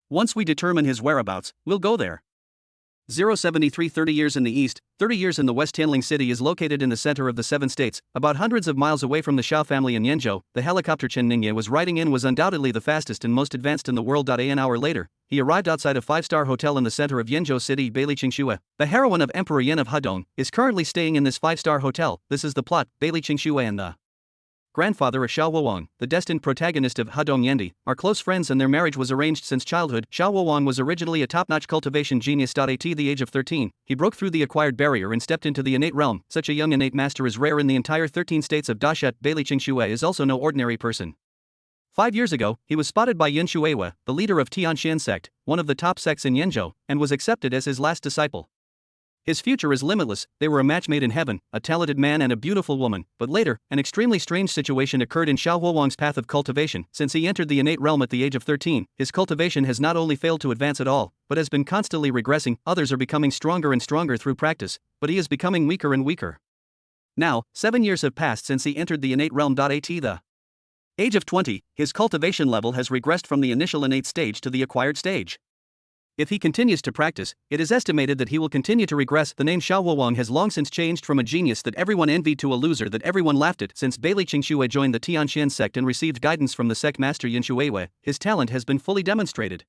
Once we determine his whereabouts, we'll go there. 073 30 years in the east, 30 years in the west. Tianling City is located in the center of the 7 states, about hundreds of miles away from the Xiao family in Yenzhou. The helicopter Chen Ningye was riding in was undoubtedly the fastest and most advanced in the world. An hour later, he arrived outside a 5-star hotel in the center of Yenzhou City. Bailey Qingxue, the heroine of Emperor Yan of Hedong, is currently staying in this 5-star hotel. This is the plot. Bailey Qingxue and the grandfather of Xiao Wuwang, the destined protagonist of Hedong Yendi, are close friends and their marriage was arranged since childhood. Xiao Wuwang was originally a top-notch cultivation genius. At the age of 13, he broke through the acquired barrier and stepped into the innate realm. Such a young innate master is rare in the entire 13 states of Dashet. Bailey Qingxue is also no ordinary person. 5 years ago, he was spotted by Yin Shuiwa, the leader of Tianxian sect, one of the top sects in Yenzhou, and was accepted as his last disciple. His future is limitless. They were a match made in heaven, a talented man and a beautiful woman. But later, an extremely strange situation occurred in Xiao Huowang's path of cultivation. Since he entered the innate realm at the age of 13, his cultivation has not only failed to advance at all, but has been constantly regressing. Others are becoming stronger and stronger through practice, but he is becoming weaker and weaker. Now, 7 years have passed since he entered the innate realm. At the age of 20, his cultivation level has regressed from the initial innate stage to the acquired stage. If he continues to practice, it is estimated that he will continue to regress. The name Xiao Wuwang has long since changed from a genius that everyone envied to a loser that everyone laughed at. Since Bailey Qingxue joined the Tianxian sect and received guidance from the sect master Yin Shuiwa, his talent has been fully demonstrated.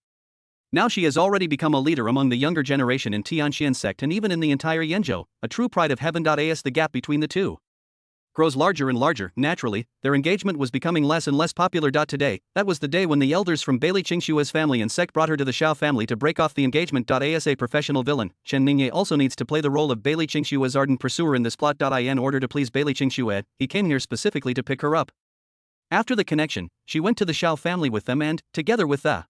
Now she has already become a leader among the younger generation in Tianxian sect and even in the entire Yenzhou, a true pride of heaven. As the gap between the two grows larger and larger, naturally, their engagement was becoming less and less popular. Today, that was the day when the elders from Bailey Qingxue's family and sect brought her to the Xiao family to break off the engagement. As a professional villain, Chen Ningye also needs to play the role of Bailey Qingxue's ardent pursuer in this plot. In order to please Bailey Qingxue, he came here specifically to pick her up. After the connection, she went to the Xiao family with them and, together with the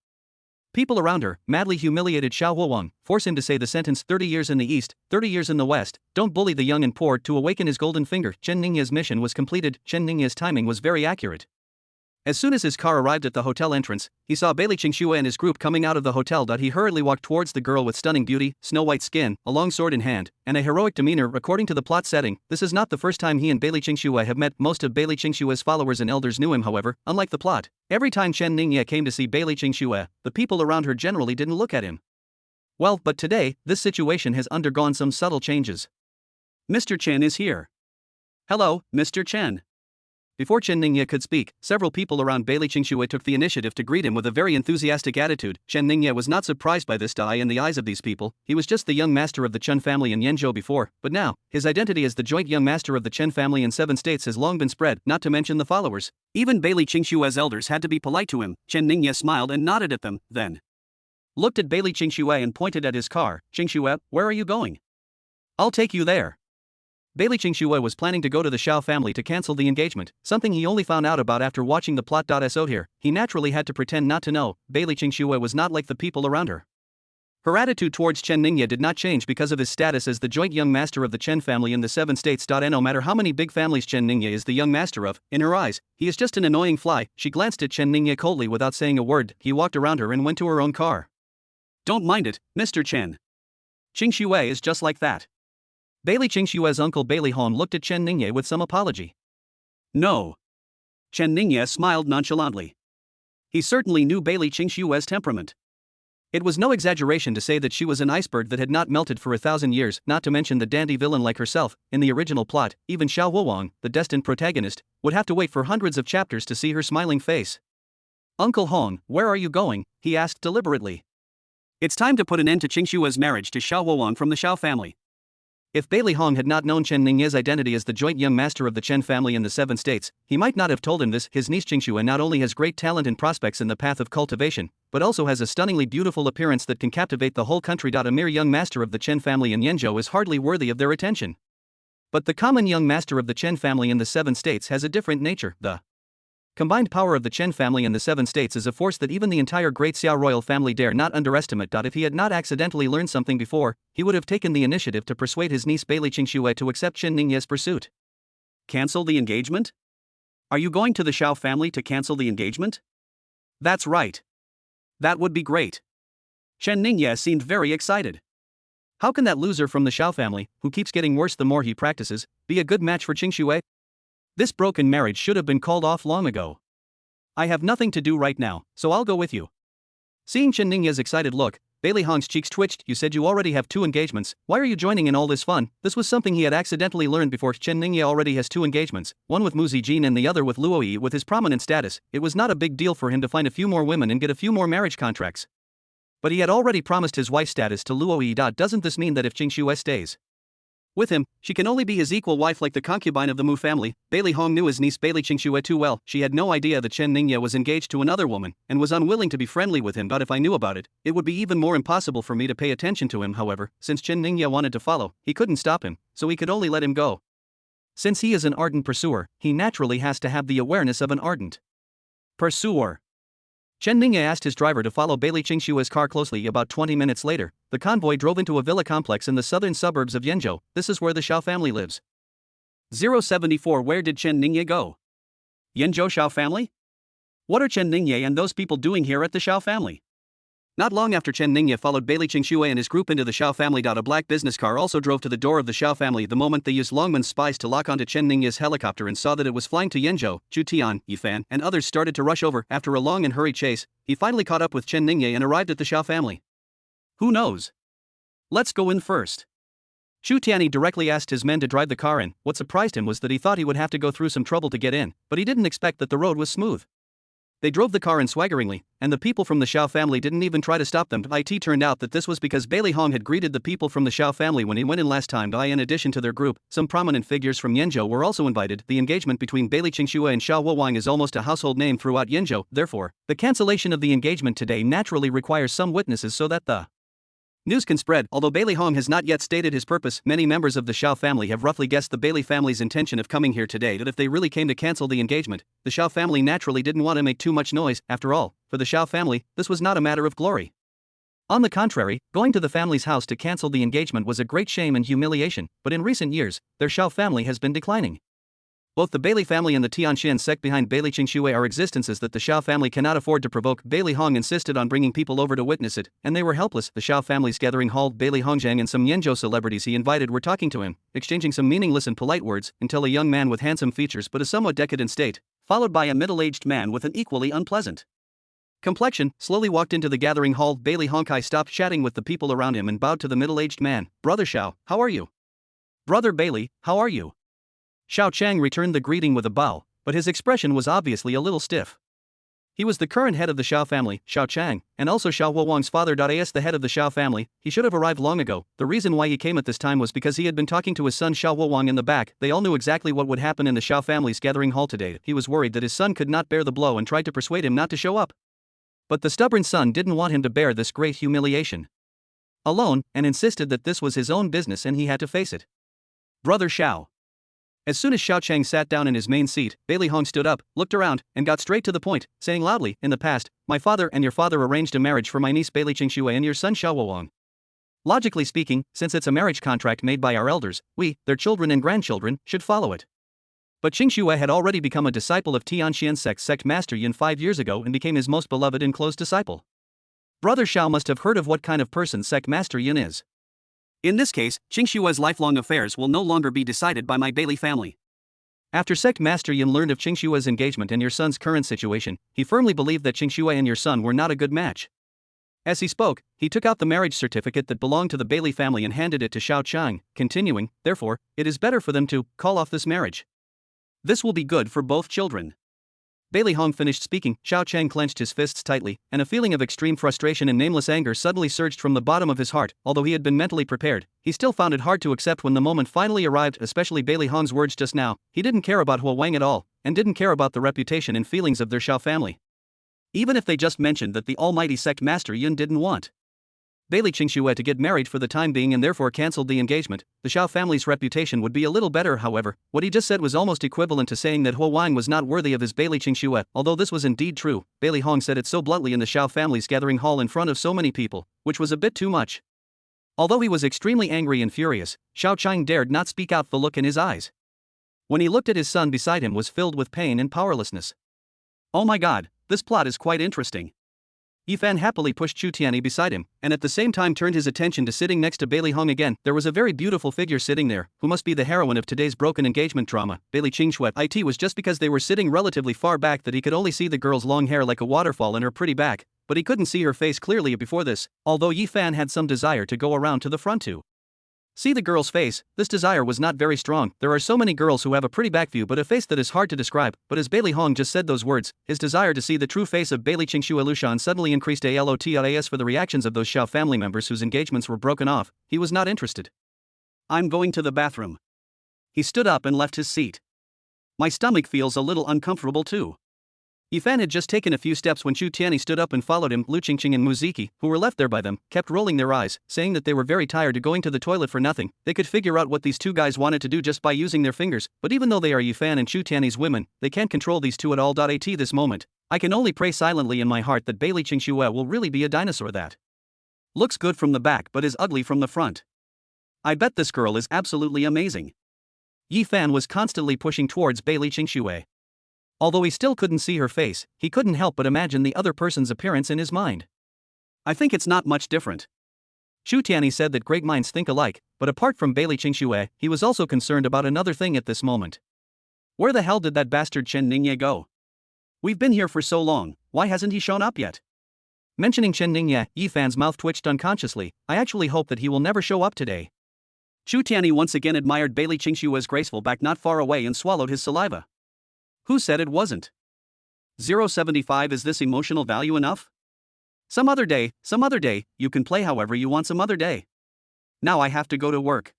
people around her, madly humiliated Xiao Wuwang, force him to say the sentence 30 years in the east, 30 years in the west, don't bully the young and poor. To awaken his golden finger, Chen Ningye's mission was completed. Chen Ningye's timing was very accurate. As soon as his car arrived at the hotel entrance, he saw Bailey Qingxue and his group coming out of the hotel. He hurriedly walked towards the girl with stunning beauty, snow-white skin, a long sword in hand, and a heroic demeanor. According to the plot setting, this is not the first time he and Bailey Qingxue have met. Most of Bailey Qingxue's followers and elders knew him. However, unlike the plot, every time Chen Ningye came to see Bailey Qingxue, the people around her generally didn't look at him. Well, but today, this situation has undergone some subtle changes. Mr. Chen is here. Hello, Mr. Chen. Before Chen Ningye could speak, several people around Bailey Qingxue took the initiative to greet him with a very enthusiastic attitude. Chen Ningye was not surprised by this. In the eyes of these people, he was just the young master of the Chen family in Yenzhou before, but now, his identity as the joint young master of the Chen family in 7 states has long been spread, not to mention the followers. Even Bailey Qingxue's elders had to be polite to him. Chen Ningye smiled and nodded at them, then looked at Bailey Qingxue and pointed at his car. Qingxue, where are you going? I'll take you there. Bailey Qingxue was planning to go to the Xiao family to cancel the engagement, something he only found out about after watching the plot. So here, he naturally had to pretend not to know. Bailey Qingxue was not like the people around her. Her attitude towards Chen Ningye did not change because of his status as the joint young master of the Chen family in the 7 states. No matter how many big families Chen Ningye is the young master of, in her eyes, he is just an annoying fly. She glanced at Chen Ningye coldly without saying a word. He walked around her and went to her own car. Don't mind it, Mr. Chen. Qingxue is just like that. Bailey Qingxue's uncle Bailey Hong looked at Chen Ningye with some apology. No. Chen Ningye smiled nonchalantly. He certainly knew Bailey Qingxue's temperament. It was no exaggeration to say that she was an iceberg that had not melted for 1,000 years, not to mention the dandy villain like herself. In the original plot, even Xiao Wuwang, the destined protagonist, would have to wait for hundreds of chapters to see her smiling face. Uncle Hong, where are you going? He asked deliberately. It's time to put an end to Qingxue's marriage to Xiao Wuwang from the Xiao family. If Bailey Hong had not known Chen Ningye's identity as the joint young master of the Chen family in the 7 states, he might not have told him this. His niece Qingxue not only has great talent and prospects in the path of cultivation, but also has a stunningly beautiful appearance that can captivate the whole country. A mere young master of the Chen family in Yenzhou is hardly worthy of their attention. But the common young master of the Chen family in the 7 states has a different nature. The combined power of the Chen family in the 7 states is a force that even the entire great Xiao royal family dare not underestimate. If he had not accidentally learned something before, he would have taken the initiative to persuade his niece Bailey Qingxue to accept Chen Ningye's pursuit. Cancel the engagement? Are you going to the Xiao family to cancel the engagement? That's right. That would be great. Chen Ningye seemed very excited. How can that loser from the Xiao family, who keeps getting worse the more he practices, be a good match for Qingxue? This broken marriage should have been called off long ago. I have nothing to do right now, so I'll go with you. Seeing Chen Ningye's excited look, Bailey Hong's cheeks twitched. You said you already have 2 engagements, why are you joining in all this fun? This was something he had accidentally learned before. Chen Ningye already has 2 engagements, one with Mu Zijin and the other with Luo Yi. With his prominent status, it was not a big deal for him to find a few more women and get a few more marriage contracts. But he had already promised his wife's status to Luo Yi. Doesn't this mean that if Qingxue stays with him, she can only be his equal wife like the concubine of the Mu family? Bailey Hong knew his niece Bailey Qingxue too well. She had no idea that Chen Ningye was engaged to another woman, and was unwilling to be friendly with him. But if I knew about it, it would be even more impossible for me to pay attention to him. However, since Chen Ningye wanted to follow, he couldn't stop him, so he could only let him go. Since he is an ardent pursuer, he naturally has to have the awareness of an ardent pursuer. Chen Ningye asked his driver to follow Bailey Qingxue's car closely. About 20 minutes later, the convoy drove into a villa complex in the southern suburbs of Yenzhou. This is where the Xiao family lives. 074. Where did Chen Ningye go? Yenzhou Xiao family? What are Chen Ningye and those people doing here at the Xiao family? Not long after Chen Ningye followed Bailey Qingxue and his group into the Xiao family. A black business car also drove to the door of the Xiao family. The moment they used Longman's spies to lock onto Chen Ningye's helicopter and saw that it was flying to Yenzhou, Zhu Tian, Yifan, and others started to rush over. After a long and hurried chase, he finally caught up with Chen Ningye and arrived at the Xiao family. Who knows? Let's go in first. Zhu Tianyi directly asked his men to drive the car in. What surprised him was that he thought he would have to go through some trouble to get in, but he didn't expect that the road was smooth. They drove the car in swaggeringly, and the people from the Xiao family didn't even try to stop them. It turned out that this was because Bailey Hong had greeted the people from the Xiao family when he went in last time. In addition to their group, some prominent figures from Yenzhou were also invited. The engagement between Bailey Qingxue and Xiao Wowang is almost a household name throughout Yenzhou. Therefore, the cancellation of the engagement today naturally requires some witnesses so that the news can spread. Although Bailey Hong has not yet stated his purpose, many members of the Xiao family have roughly guessed the Bailey family's intention of coming here today. That if they really came to cancel the engagement, the Xiao family naturally didn't want to make too much noise. After all, for the Xiao family, this was not a matter of glory. On the contrary, going to the family's house to cancel the engagement was a great shame and humiliation. But in recent years, their Xiao family has been declining. Both the Bailey family and the Tianxian sect behind Bailey Qingxue are existences that the Xiao family cannot afford to provoke. Bailey Hong insisted on bringing people over to witness it, and they were helpless. The Xiao family's gathering hall. Bailey Hongjiang and some Yenzhou celebrities he invited were talking to him, exchanging some meaningless and polite words, until a young man with handsome features but a somewhat decadent state, followed by a middle-aged man with an equally unpleasant complexion, slowly walked into the gathering hall. Bailey Hongkai stopped chatting with the people around him and bowed to the middle-aged man. Brother Xiao, how are you? Brother Bailey, how are you? Xiao Chang returned the greeting with a bow, but his expression was obviously a little stiff. He was the current head of the Xiao family, Xiao Chang, and also Xiao Wowang's father. As the head of the Xiao family, he should have arrived long ago. The reason why he came at this time was because he had been talking to his son Xiao Wowang in the back. They all knew exactly what would happen in the Xiao family's gathering hall today. He was worried that his son could not bear the blow and tried to persuade him not to show up. But the stubborn son didn't want him to bear this great humiliation alone, and insisted that this was his own business and he had to face it. Brother Xiao. As soon as Xiao Chang sat down in his main seat, Bailey Hong stood up, looked around, and got straight to the point, saying loudly, in the past, my father and your father arranged a marriage for my niece Bailey Qingxue and your son Xiao Wowang. Logically speaking, since it's a marriage contract made by our elders, we, their children and grandchildren, should follow it. But Qingxue had already become a disciple of Tianxian sect Master Yin 5 years ago and became his most beloved and close disciple. Brother Xiao must have heard of what kind of person sect Master Yin is. In this case, Qingxue's lifelong affairs will no longer be decided by my Bailey family. After sect Master Yin learned of Qingxue's engagement and your son's current situation, he firmly believed that Qingxue and your son were not a good match. As he spoke, he took out the marriage certificate that belonged to the Bailey family and handed it to Xiao Chang, continuing, therefore, it is better for them to call off this marriage. This will be good for both children. Bailey Hong finished speaking. Xiao Chang clenched his fists tightly, and a feeling of extreme frustration and nameless anger suddenly surged from the bottom of his heart. Although he had been mentally prepared, he still found it hard to accept when the moment finally arrived, especially Bailey Hong's words just now. He didn't care about Hua Wang at all, and didn't care about the reputation and feelings of their Xiao family. Even if they just mentioned that the almighty sect Master Yun didn't want Bailey Qingxue to get married for the time being and therefore cancelled the engagement. The Xiao family's reputation would be a little better, however. What he just said was almost equivalent to saying that Huo Wang was not worthy of his Bailey Qingxue. Although this was indeed true, Bailey Hong said it so bluntly in the Xiao family's gathering hall in front of so many people, which was a bit too much. Although he was extremely angry and furious, Xiao Chang dared not speak out. The look in his eyes when he looked at his son beside him was filled with pain and powerlessness. Oh my god, this plot is quite interesting. Yi Fan happily pushed Chu Tianyi beside him, and at the same time turned his attention to sitting next to Bailey Hong again. There was a very beautiful figure sitting there, who must be the heroine of today's broken engagement drama, Bailey Qingxue. It was just because they were sitting relatively far back that he could only see the girl's long hair like a waterfall and her pretty back, but he couldn't see her face clearly before this, although Yi Fan had some desire to go around to the front to see the girl's face. This desire was not very strong. There are so many girls who have a pretty back view but a face that is hard to describe, but as Bailey Hong just said those words, his desire to see the true face of Bailey Qingxue Lushan suddenly increased. As for the reactions of those Xiao family members whose engagements were broken off, he was not interested. I'm going to the bathroom. He stood up and left his seat. My stomach feels a little uncomfortable too. Yi Fan had just taken a few steps when Chu Tianyi stood up and followed him. Lu Qingqing and Muziki, who were left there by them, kept rolling their eyes, saying that they were very tired of going to the toilet for nothing. They could figure out what these two guys wanted to do just by using their fingers, but even though they are Yi Fan and Chu Tianyi's women, they can't control these two at all. At this moment, I can only pray silently in my heart that Bailey Qingxue will really be a dinosaur that looks good from the back but is ugly from the front. I bet this girl is absolutely amazing. Yi Fan was constantly pushing towards Bailey Qingxue. Although he still couldn't see her face, he couldn't help but imagine the other person's appearance in his mind. I think it's not much different. Chu Tianyi said that great minds think alike, but apart from Bailey Qingxue, he was also concerned about another thing at this moment. Where the hell did that bastard Chen Ningye go? We've been here for so long, why hasn't he shown up yet? Mentioning Chen Ningye, Yi Fan's mouth twitched unconsciously. I actually hope that he will never show up today. Chu Tianyi once again admired Bailey Qingxue's graceful back not far away and swallowed his saliva. Who said it wasn't? 0.75. Is this emotional value enough? Some other day, you can play however you want some other day. Now I have to go to work.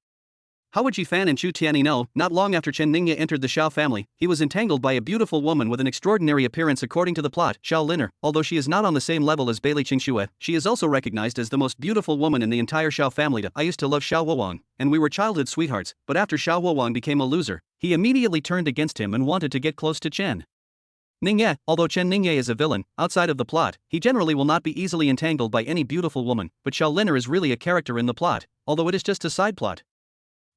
How would Yi Fan and Chu Tianyi know? Not long after Chen Ningye entered the Xiao family, he was entangled by a beautiful woman with an extraordinary appearance according to the plot, Xiao Liner. Although she is not on the same level as Bailey Qingxue, she is also recognized as the most beautiful woman in the entire Xiao family. I used to love Xiao Huowang, and we were childhood sweethearts, but after Xiao Huowang became a loser, he immediately turned against him and wanted to get close to Chen Ningye. Although Chen Ningye is a villain, outside of the plot, he generally will not be easily entangled by any beautiful woman, but Xiao Liner is really a character in the plot, although it is just a side plot.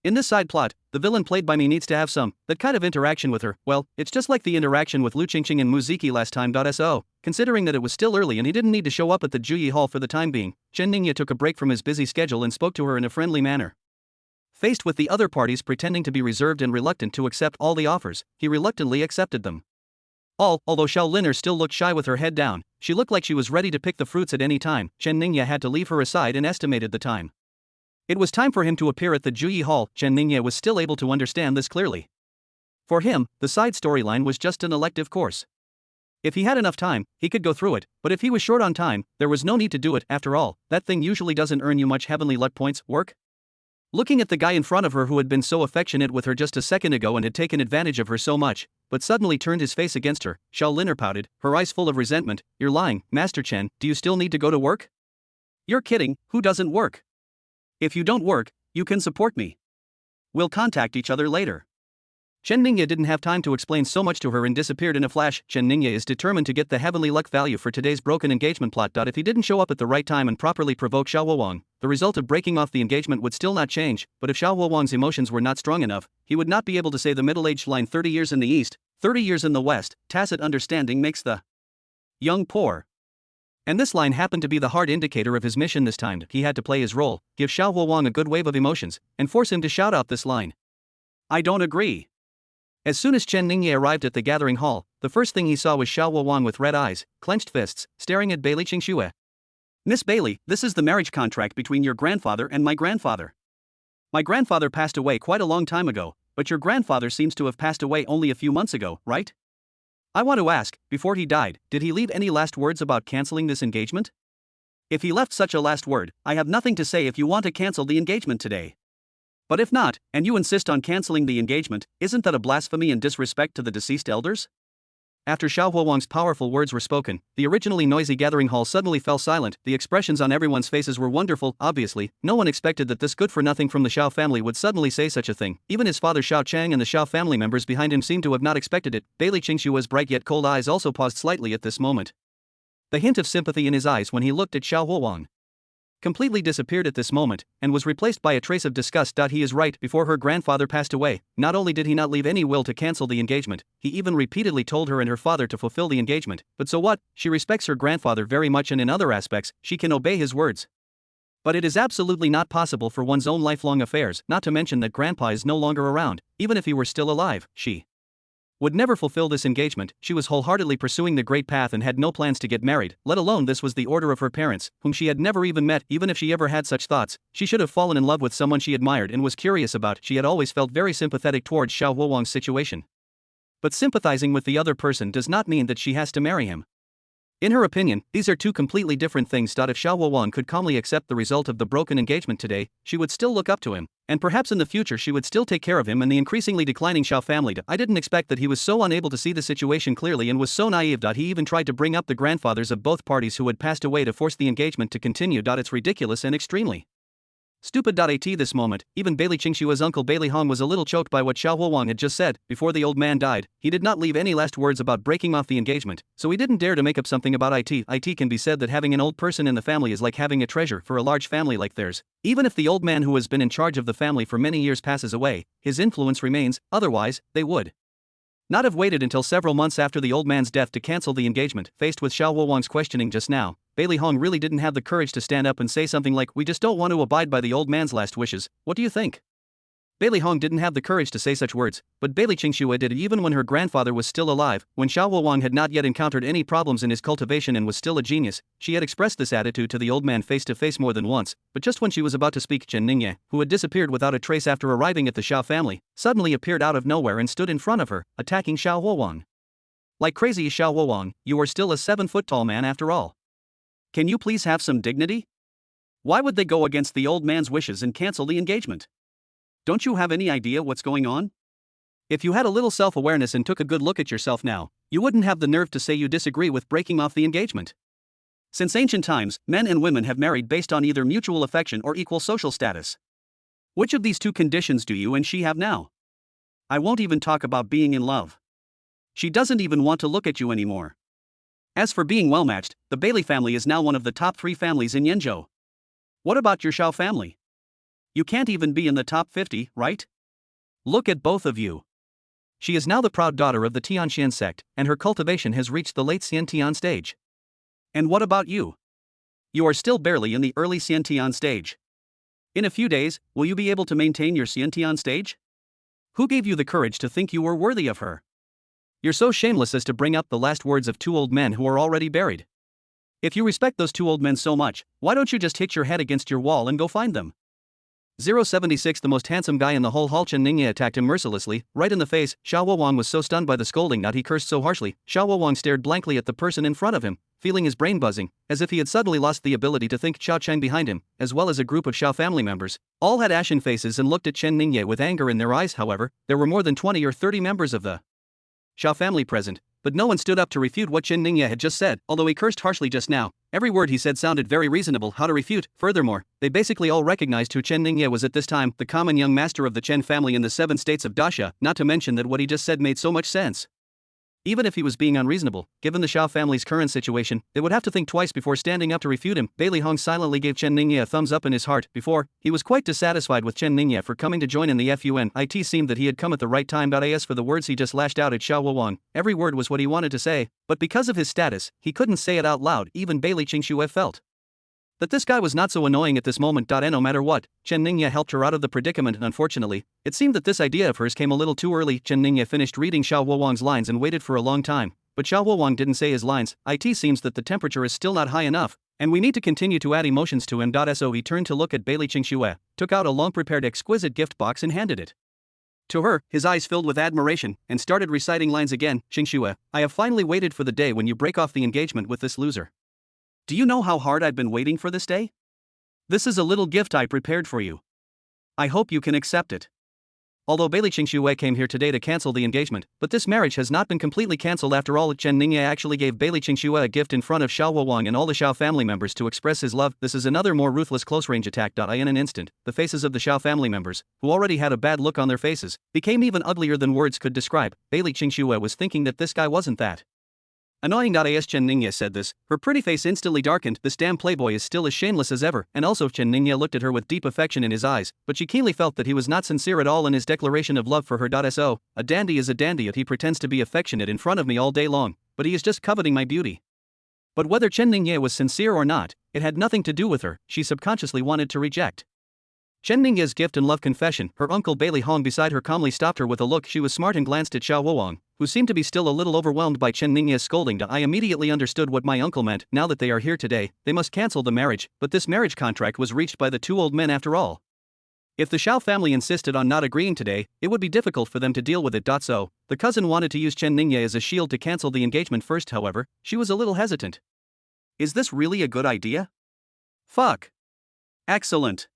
In this side plot, the villain played by me needs to have that kind of interaction with her. Well, it's just like the interaction with Lu Qingqing and Muziki last time. So, considering that it was still early and he didn't need to show up at the Juyi Hall for the time being, Chen Ningye took a break from his busy schedule and spoke to her in a friendly manner. Faced with the other parties pretending to be reserved and reluctant to accept all the offers, he reluctantly accepted them. Although Xiao Liner still looked shy with her head down, she looked like she was ready to pick the fruits at any time. Chen Ningye had to leave her aside and estimated the time. It was time for him to appear at the Juyi Hall. Chen Ningye was still able to understand this clearly. For him, the side storyline was just an elective course. If he had enough time, he could go through it, but if he was short on time, there was no need to do it. After all, that thing usually doesn't earn you much heavenly luck points. Work? Looking at the guy in front of her who had been so affectionate with her just a second ago and had taken advantage of her so much, but suddenly turned his face against her, Xiao Liner pouted, her eyes full of resentment. You're lying, Master Chen. Do you still need to go to work? You're kidding. Who doesn't work? If you don't work, you can support me. We'll contact each other later. Chen Ningye didn't have time to explain so much to her and disappeared in a flash. Chen Ningye is determined to get the heavenly luck value for today's broken engagement plot. If he didn't show up at the right time and properly provoke Xiao Huowang, the result of breaking off the engagement would still not change, but if Xiao Huowang's emotions were not strong enough, he would not be able to say the middle-aged line 30 years in the east, 30 years in the west, tacit understanding makes the young poor. And this line happened to be the hard indicator of his mission this time. He had to play his role, give Xiao Huowang a good wave of emotions, and force him to shout out this line. I don't agree. As soon as Chen Ningye arrived at the gathering hall, the first thing he saw was Xiao Huowang with red eyes, clenched fists, staring at Bailey Qingxue. Miss Bailey, this is the marriage contract between your grandfather and my grandfather. My grandfather passed away quite a long time ago, but your grandfather seems to have passed away only a few months ago, right? I want to ask, before he died, did he leave any last words about canceling this engagement? If he left such a last word, I have nothing to say if you want to cancel the engagement today. But if not, and you insist on canceling the engagement, isn't that a blasphemy and disrespect to the deceased elders? After Xiao Huowang's powerful words were spoken, the originally noisy gathering hall suddenly fell silent. The expressions on everyone's faces were wonderful. Obviously, no one expected that this good-for-nothing from the Xiao family would suddenly say such a thing. Even his father Xiao Chang and the Xiao family members behind him seemed to have not expected it. Bailey Qingshua's bright yet cold eyes also paused slightly at this moment. The hint of sympathy in his eyes when he looked at Xiao Huowang completely disappeared at this moment, and was replaced by a trace of disgust. He is right, before her grandfather passed away, not only did he not leave any will to cancel the engagement, he even repeatedly told her and her father to fulfill the engagement. But so what? She respects her grandfather very much, and in other aspects, she can obey his words. But it is absolutely not possible for one's own lifelong affairs, not to mention that grandpa is no longer around. Even if he were still alive, she would never fulfill this engagement. She was wholeheartedly pursuing the great path and had no plans to get married, let alone this was the order of her parents, whom she had never even met. Even if she ever had such thoughts, she should have fallen in love with someone she admired and was curious about. She had always felt very sympathetic towards Xiao Huowang's situation. But sympathizing with the other person does not mean that she has to marry him. In her opinion, these are two completely different things. If Xiao Huowang could calmly accept the result of the broken engagement today, she would still look up to him, and perhaps in the future she would still take care of him and the increasingly declining Xiao family. I didn't expect that he was so unable to see the situation clearly and was so naive. He even tried to bring up the grandfathers of both parties who had passed away to force the engagement to continue. It's ridiculous and extremely stupid. At this moment, even Bailey Qingshua's uncle Bailey Hong was a little choked by what Xiao Huowang had just said. Before the old man died, he did not leave any last words about breaking off the engagement, so he didn't dare to make up something about it. It can be said that having an old person in the family is like having a treasure for a large family like theirs. Even if the old man who has been in charge of the family for many years passes away, his influence remains, otherwise, they would not have waited until several months after the old man's death to cancel the engagement. Faced with Xiao Huowang's questioning just now, Bailey Hong really didn't have the courage to stand up and say something like, "We just don't want to abide by the old man's last wishes. What do you think?" Bailey Hong didn't have the courage to say such words, but Bailey Qingxue did, even when her grandfather was still alive. When Xiao Huowang had not yet encountered any problems in his cultivation and was still a genius, she had expressed this attitude to the old man face to face more than once. But just when she was about to speak, Chen Ningye, who had disappeared without a trace after arriving at the Xiao family, suddenly appeared out of nowhere and stood in front of her, attacking Xiao Huowang. Like crazy. "Xiao Huowang, you are still a 7-foot-tall man after all. Can you please have some dignity? Why would they go against the old man's wishes and cancel the engagement? Don't you have any idea what's going on? If you had a little self-awareness and took a good look at yourself now, you wouldn't have the nerve to say you disagree with breaking off the engagement. Since ancient times, men and women have married based on either mutual affection or equal social status. Which of these two conditions do you and she have now? I won't even talk about being in love. She doesn't even want to look at you anymore. As for being well-matched, the Bailey family is now one of the top 3 families in Yenzhou. What about your Xiao family? You can't even be in the top 50, right? Look at both of you. She is now the proud daughter of the Tianxian sect, and her cultivation has reached the late Xiantian stage. And what about you? You are still barely in the early Xiantian stage. In a few days, will you be able to maintain your Xiantian stage? Who gave you the courage to think you were worthy of her? You're so shameless as to bring up the last words of 2 old men who are already buried. If you respect those 2 old men so much, why don't you just hit your head against your wall and go find them?" 076 The most handsome guy in the whole hall. Chen Ningye attacked him mercilessly, right in the face. Xiao Huowang was so stunned by the scolding that he cursed so harshly. Xiao Huowang stared blankly at the person in front of him, feeling his brain buzzing, as if he had suddenly lost the ability to think. Xiao Cheng behind him, as well as a group of Xiao family members, all had ashen faces and looked at Chen Ningye with anger in their eyes. However, there were more than 20 or 30 members of the Xiao family present, but no one stood up to refute what Chen Ningye had just said. Although he cursed harshly just now, every word he said sounded very reasonable. How to refute? Furthermore, they basically all recognized who Chen Ningye was at this time, the common young master of the Chen family in the 7 states of Daxia, not to mention that what he just said made so much sense. Even if he was being unreasonable, given the Xiao family's current situation, they would have to think twice before standing up to refute him. Bailey Hong silently gave Chen Ningye a thumbs up in his heart. Before, he was quite dissatisfied with Chen Ningye for coming to join in the FUN. It seemed that he had come at the right time. As for the words he just lashed out at Xiao Huowang, every word was what he wanted to say, but because of his status, he couldn't say it out loud. Even Bailey Qingxue felt that this guy was not so annoying at this moment. No matter what, Chen Ningye helped her out of the predicament, and unfortunately, it seemed that this idea of hers came a little too early. Chen Ningye finished reading Xiao Huowang's lines and waited for a long time, but Xiao Huowang didn't say his lines. It seems that the temperature is still not high enough, and we need to continue to add emotions to him. So he turned to look at Bailey Qingxue, took out a long-prepared exquisite gift box and handed it to her, his eyes filled with admiration, and started reciting lines again. "Qingxue, I have finally waited for the day when you break off the engagement with this loser. Do you know how hard I've been waiting for this day? This is a little gift I prepared for you. I hope you can accept it. although Bailey Qingxue came here today to cancel the engagement, but this marriage has not been completely cancelled after all. Chen Ningye actually gave Bailey Qingxue a gift in front of Xiao Wowang and all the Xiao family members to express his love. This is another more ruthless close-range attack. In an instant, the faces of the Xiao family members, who already had a bad look on their faces, became even uglier than words could describe. Bailey Qingxue was thinking that this guy wasn't that annoying. As Chen Ningye said this, her pretty face instantly darkened. This damn playboy is still as shameless as ever, and also Chen Ningye looked at her with deep affection in his eyes, but she keenly felt that he was not sincere at all in his declaration of love for her. So, a dandy is a dandy if he pretends to be affectionate in front of me all day long, but he is just coveting my beauty. But whether Chen Ningye was sincere or not, it had nothing to do with her. She subconsciously wanted to reject Chen Ningye's gift and love confession. Her uncle Bailey Hong beside her calmly stopped her with a look. She was smart and glanced at Xiao Wowang, who seemed to be still a little overwhelmed by Chen Ningye's scolding. I immediately understood what my uncle meant. Now that they are here today, they must cancel the marriage, but this marriage contract was reached by the two old men after all. If the Xiao family insisted on not agreeing today, it would be difficult for them to deal with it. So, the cousin wanted to use Chen Ningye as a shield to cancel the engagement first. However, she was a little hesitant. Is this really a good idea? Fuck. Excellent.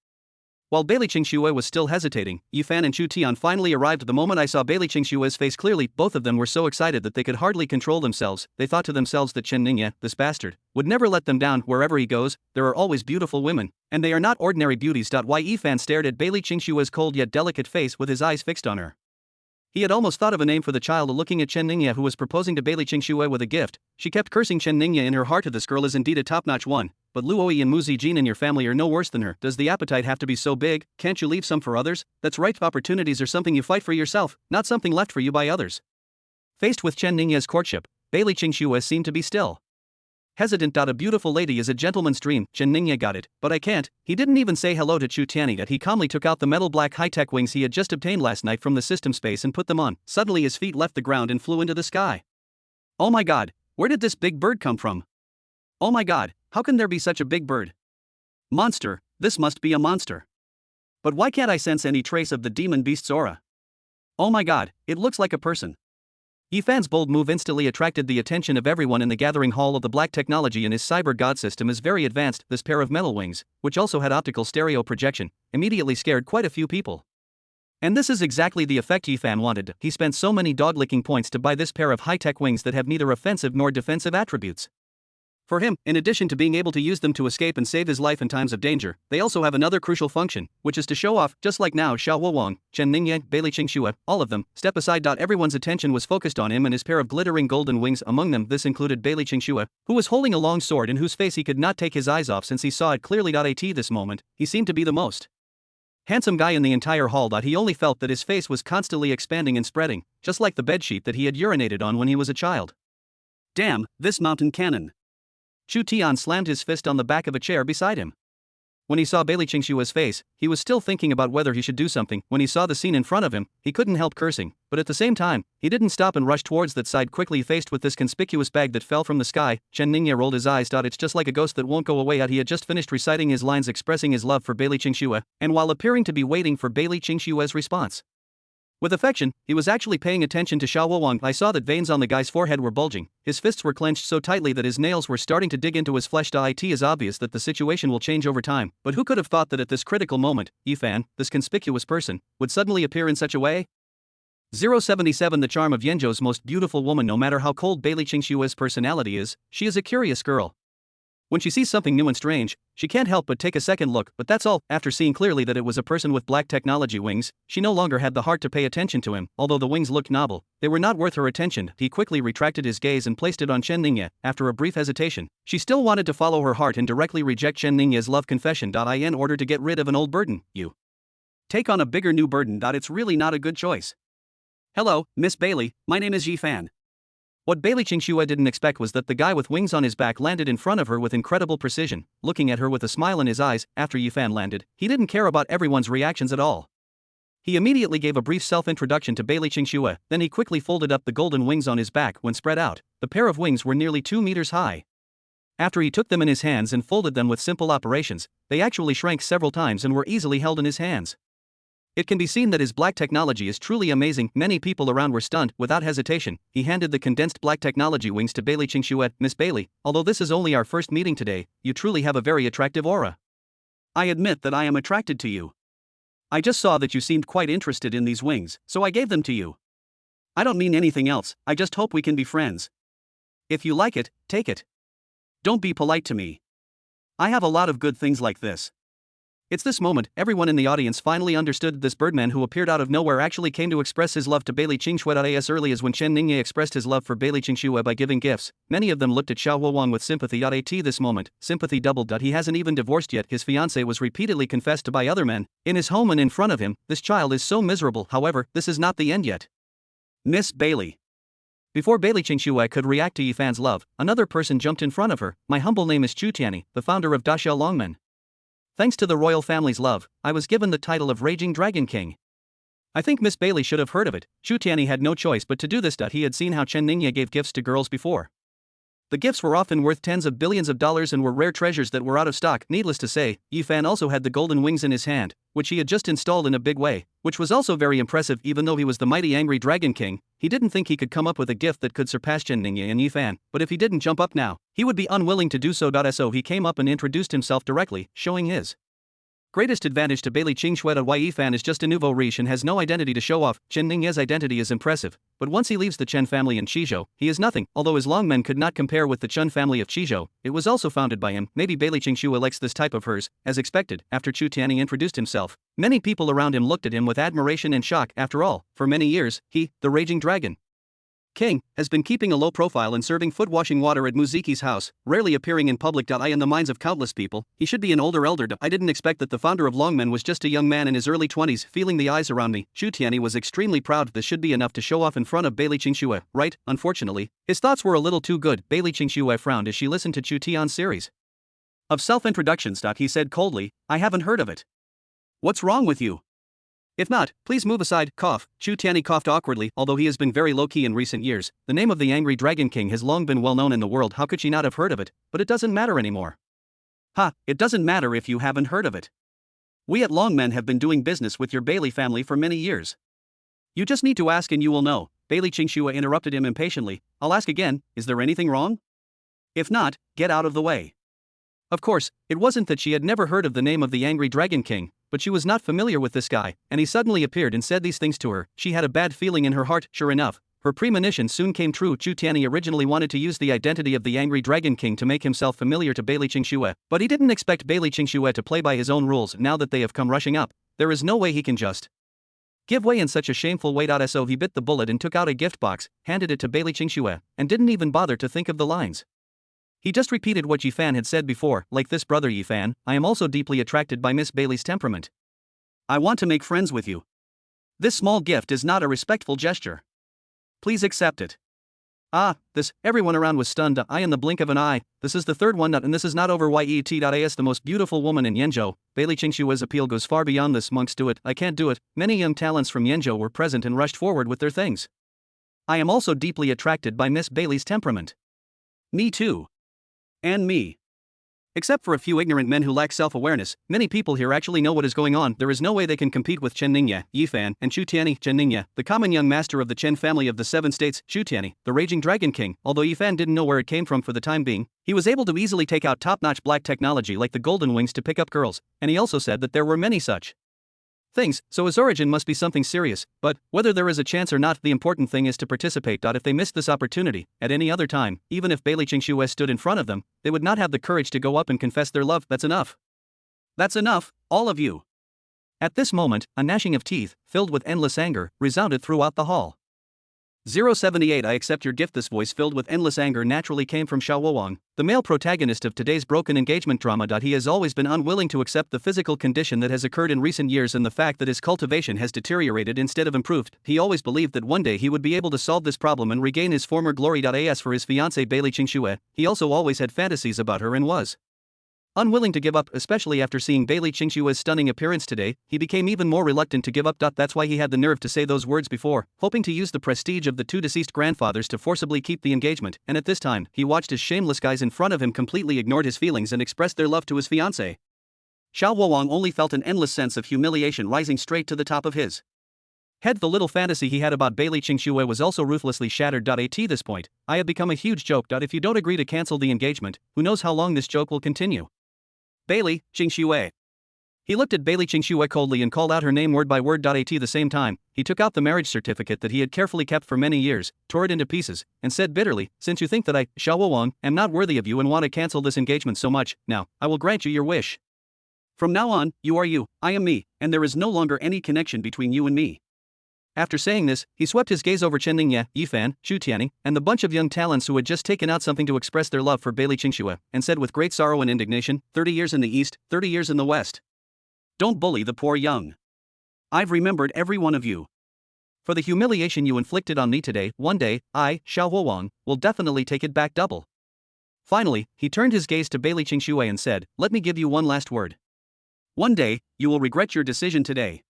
While Bailey Qingxue was still hesitating, Yifan and Chu Tian finally arrived. The moment I saw Bailey Qingxue's face clearly, both of them were so excited that they could hardly control themselves. They thought to themselves that Chen Ningye, this bastard, would never let them down. Wherever he goes, there are always beautiful women, and they are not ordinary beauties. Yifan stared at Bailey Qingxue's cold yet delicate face with his eyes fixed on her. He had almost thought of a name for the child. Looking at Chen Ningye, who was proposing to Bailey Qingxue with a gift, she kept cursing Chen Ningye in her heart. This girl is indeed a top-notch one, but Luoyi and Mu Zijin in your family are no worse than her. Does the appetite have to be so big? Can't you leave some for others? That's right, opportunities are something you fight for yourself, not something left for you by others. Faced with Chen Ningye's courtship, Bailey Qingxue seemed to be still hesitant. A beautiful lady is a gentleman's dream. Chen Ningye got it, but I can't. He didn't even say hello to Chu Tianyi. That he calmly took out the metal black high-tech wings he had just obtained last night from the system space and put them on. Suddenly his feet left the ground and flew into the sky. Oh my god, where did this big bird come from? Oh my god, how can there be such a big bird? Monster, this must be a monster. But why can't I sense any trace of the demon beast's aura? Oh my god, it looks like a person. Yifan's bold move instantly attracted the attention of everyone in the gathering hall. Of the black technology in his cyber god system is very advanced. This pair of metal wings, which also had optical stereo projection, immediately scared quite a few people. And this is exactly the effect Yifan wanted. He spent so many dog-licking points to buy this pair of high-tech wings that have neither offensive nor defensive attributes. For him, in addition to being able to use them to escape and save his life in times of danger, they also have another crucial function, which is to show off. Just like now, Xiao Wowang, Chen Ningye, Bailey Qingxue, all of them step aside. Everyone's attention was focused on him and his pair of glittering golden wings. Among them, this included Bailey Qingxue, who was holding a long sword and whose face he could not take his eyes off since he saw it clearly. At this moment, he seemed to be the most handsome guy in the entire hall. He only felt that his face was constantly expanding and spreading, just like the bedsheet that he had urinated on when he was a child. Damn, this mountain cannon. Chu Tian slammed his fist on the back of a chair beside him. When he saw Bailey Qingxue's face, he was still thinking about whether he should do something. When he saw the scene in front of him, he couldn't help cursing, but at the same time, he didn't stop and rush towards that side quickly. Faced with this conspicuous bag that fell from the sky, Chen Ningye rolled his eyes. It's just like a ghost that won't go away. He had just finished reciting his lines expressing his love for Bailey Qingxue, and while appearing to be waiting for Bailey Qingxue's response with affection, he was actually paying attention to Xiao Wowang. I saw that veins on the guy's forehead were bulging, his fists were clenched so tightly that his nails were starting to dig into his flesh. It is obvious that the situation will change over time, but who could have thought that at this critical moment, Yifan, this conspicuous person, would suddenly appear in such a way? 077 The charm of Yenzhou's most beautiful woman. No matter how cold Bailey Qingxue's personality is, she is a curious girl. When she sees something new and strange, she can't help but take a second look, but that's all. After seeing clearly that it was a person with black technology wings, she no longer had the heart to pay attention to him. Although the wings looked novel, they were not worth her attention. He quickly retracted his gaze and placed it on Chen Ningye. After a brief hesitation, she still wanted to follow her heart and directly reject Chen Ningye's love confession. In order to get rid of an old burden, you take on a bigger new burden. It's really not a good choice. Hello, Miss Bailey, my name is Yifan. What Bailey Qingxue didn't expect was that the guy with wings on his back landed in front of her with incredible precision, looking at her with a smile in his eyes. After Yifan landed, he didn't care about everyone's reactions at all. He immediately gave a brief self-introduction to Bailey Qingxue, then he quickly folded up the golden wings on his back. When spread out, the pair of wings were nearly 2 meters high. After he took them in his hands and folded them with simple operations, they actually shrank several times and were easily held in his hands. It can be seen that his black technology is truly amazing. Many people around were stunned. Without hesitation, he handed the condensed black technology wings to Bailey Qingxue. Miss Bailey, although this is only our first meeting today, you truly have a very attractive aura. I admit that I am attracted to you. I just saw that you seemed quite interested in these wings, so I gave them to you. I don't mean anything else, I just hope we can be friends. If you like it, take it. Don't be polite to me. I have a lot of good things like this. It's this moment, everyone in the audience finally understood that this birdman who appeared out of nowhere actually came to express his love to Bailey Qingxue as early as when Chen Ningye expressed his love for Bailey Qingxue by giving gifts. Many of them looked at Xiao Huowang with sympathy. At this moment, sympathy doubled. He hasn't even divorced yet, his fiancée was repeatedly confessed to by other men, in his home and in front of him. This child is so miserable. However, this is not the end yet. Miss Bailey. Before Bailey Qingxue could react to Yifan's love, another person jumped in front of her. My humble name is Chu Tianyi, the founder of Daxiao Longmen. Thanks to the royal family's love, I was given the title of Raging Dragon King. I think Miss Bailey should have heard of it. Chu Tianyi had no choice but to do this. He had seen how Chen Ningye gave gifts to girls before. The gifts were often worth tens of billions of dollars and were rare treasures that were out of stock. Needless to say, Yifan also had the golden wings in his hand, which he had just installed in a big way, which was also very impressive. Even though he was the mighty angry Dragon King, he didn't think he could come up with a gift that could surpass Chen Ningye and Yifan, but if he didn't jump up now, he would be unwilling to do so. So he came up and introduced himself directly, showing his greatest advantage to Bailey Qingxue. Yifan is just a nouveau riche and has no identity to show off. Chen Ningye's identity is impressive, but once he leaves the Chen family in Qizhou, he is nothing. Although his Longmen could not compare with the Chen family of Qizhou, it was also founded by him. Maybe Bailey Qingxue likes this type of hers. As expected, after Chu Tianyi introduced himself, many people around him looked at him with admiration and shock. After all, for many years, he, the Raging Dragon King, has been keeping a low profile and serving foot washing water at Muziki's house, rarely appearing in public. In the minds of countless people, he should be an older elder. I didn't expect that the founder of Longmen was just a young man in his early 20s. Feeling the eyes around me, Chu Tianyi was extremely proud. This should be enough to show off in front of Bailey Qingxue, right? Unfortunately, his thoughts were a little too good. Bailey Qingxue frowned as she listened to Chu Tian's series of self-introductions. He said coldly, I haven't heard of it. What's wrong with you? If not, please move aside. Cough. Chu Tianyi coughed awkwardly. Although he has been very low-key in recent years, the name of the angry Dragon King has long been well known in the world. How could she not have heard of it? But it doesn't matter anymore. It doesn't matter if you haven't heard of it. We at Longmen have been doing business with your Bailey family for many years. You just need to ask and you will know. Bailey Qingxue interrupted him impatiently. I'll ask again, is there anything wrong? If not, get out of the way. Of course, it wasn't that she had never heard of the name of the angry Dragon King, but she was not familiar with this guy, and he suddenly appeared and said these things to her. She had a bad feeling in her heart. Sure enough, her premonition soon came true. Chu Tianyi originally wanted to use the identity of the angry Dragon King to make himself familiar to Bailey Qingxue, but he didn't expect Bailey Qingxue to play by his own rules. Now that they have come rushing up, there is no way he can just give way in such a shameful way. So he bit the bullet and took out a gift box, handed it to Bailey Qingxue, and didn't even bother to think of the lines. He just repeated what Yifan had said before. Like this brother Yifan, I am also deeply attracted by Miss Bailey's temperament. I want to make friends with you. This small gift is not a respectful gesture. Please accept it. Everyone around was stunned. In the blink of an eye, this is the third one, and this is not over. Yet the most beautiful woman in Yenzhou. Bailey Qingxue's appeal goes far beyond this. Monks do it, I can't do it. Many young talents from Yenzhou were present and rushed forward with their things. I am also deeply attracted by Miss Bailey's temperament. Me too. And me. Except for a few ignorant men who lack self-awareness, many people here actually know what is going on. There is no way they can compete with Chen Ningye, Yifan, and Chu Tianyi. Chen Ningye, the common young master of the Chen family of the 7 states, Chu Tianyi, the Raging Dragon King. Although Yifan didn't know where it came from for the time being, he was able to easily take out top-notch black technology like the golden wings to pick up girls, and he also said that there were many such things, so his origin must be something serious. But whether there is a chance or not, the important thing is to participate. If they missed this opportunity at any other time, even if Bailey Qingxue stood in front of them, they would not have the courage to go up and confess their love. That's enough. That's enough, all of you. At this moment, a gnashing of teeth, filled with endless anger, resounded throughout the hall. 078 I accept your gift. This voice filled with endless anger naturally came from Xiao Huowang, the male protagonist of today's broken engagement drama. He has always been unwilling to accept the physical condition that has occurred in recent years and the fact that his cultivation has deteriorated instead of improved. He always believed that one day he would be able to solve this problem and regain his former glory. As for his fiancée Bailey Qingxue, he also always had fantasies about her and was unwilling to give up. Especially after seeing Bailey Qingxue's stunning appearance today, he became even more reluctant to give up. That's why he had the nerve to say those words before, hoping to use the prestige of the 2 deceased grandfathers to forcibly keep the engagement. And at this time, he watched as shameless guys in front of him completely ignored his feelings and expressed their love to his fiancée. Xiao Huowang only felt an endless sense of humiliation rising straight to the top of his head. The little fantasy he had about Bailey Qingxue was also ruthlessly shattered. At this point, I have become a huge joke. If you don't agree to cancel the engagement, who knows how long this joke will continue. Bailey Qingxue. He looked at Bailey Qingxue coldly and called out her name word by word. At the same time, he took out the marriage certificate that he had carefully kept for many years, tore it into pieces, and said bitterly, "Since you think that I, Xiao Wang, am not worthy of you and want to cancel this engagement so much, now, I will grant you your wish. From now on, you are you, I am me, and there is no longer any connection between you and me." After saying this, he swept his gaze over Chen Ningye, Yifan, Xu Tianyi, and the bunch of young talents who had just taken out something to express their love for Bailey Qingxue, and said with great sorrow and indignation, 30 years in the East, 30 years in the West. Don't bully the poor young. I've remembered every one of you. For the humiliation you inflicted on me today, one day, I, Xiao Huowang, will definitely take it back double. Finally, he turned his gaze to Bailey Qingxue and said, "Let me give you one last word. One day, you will regret your decision today."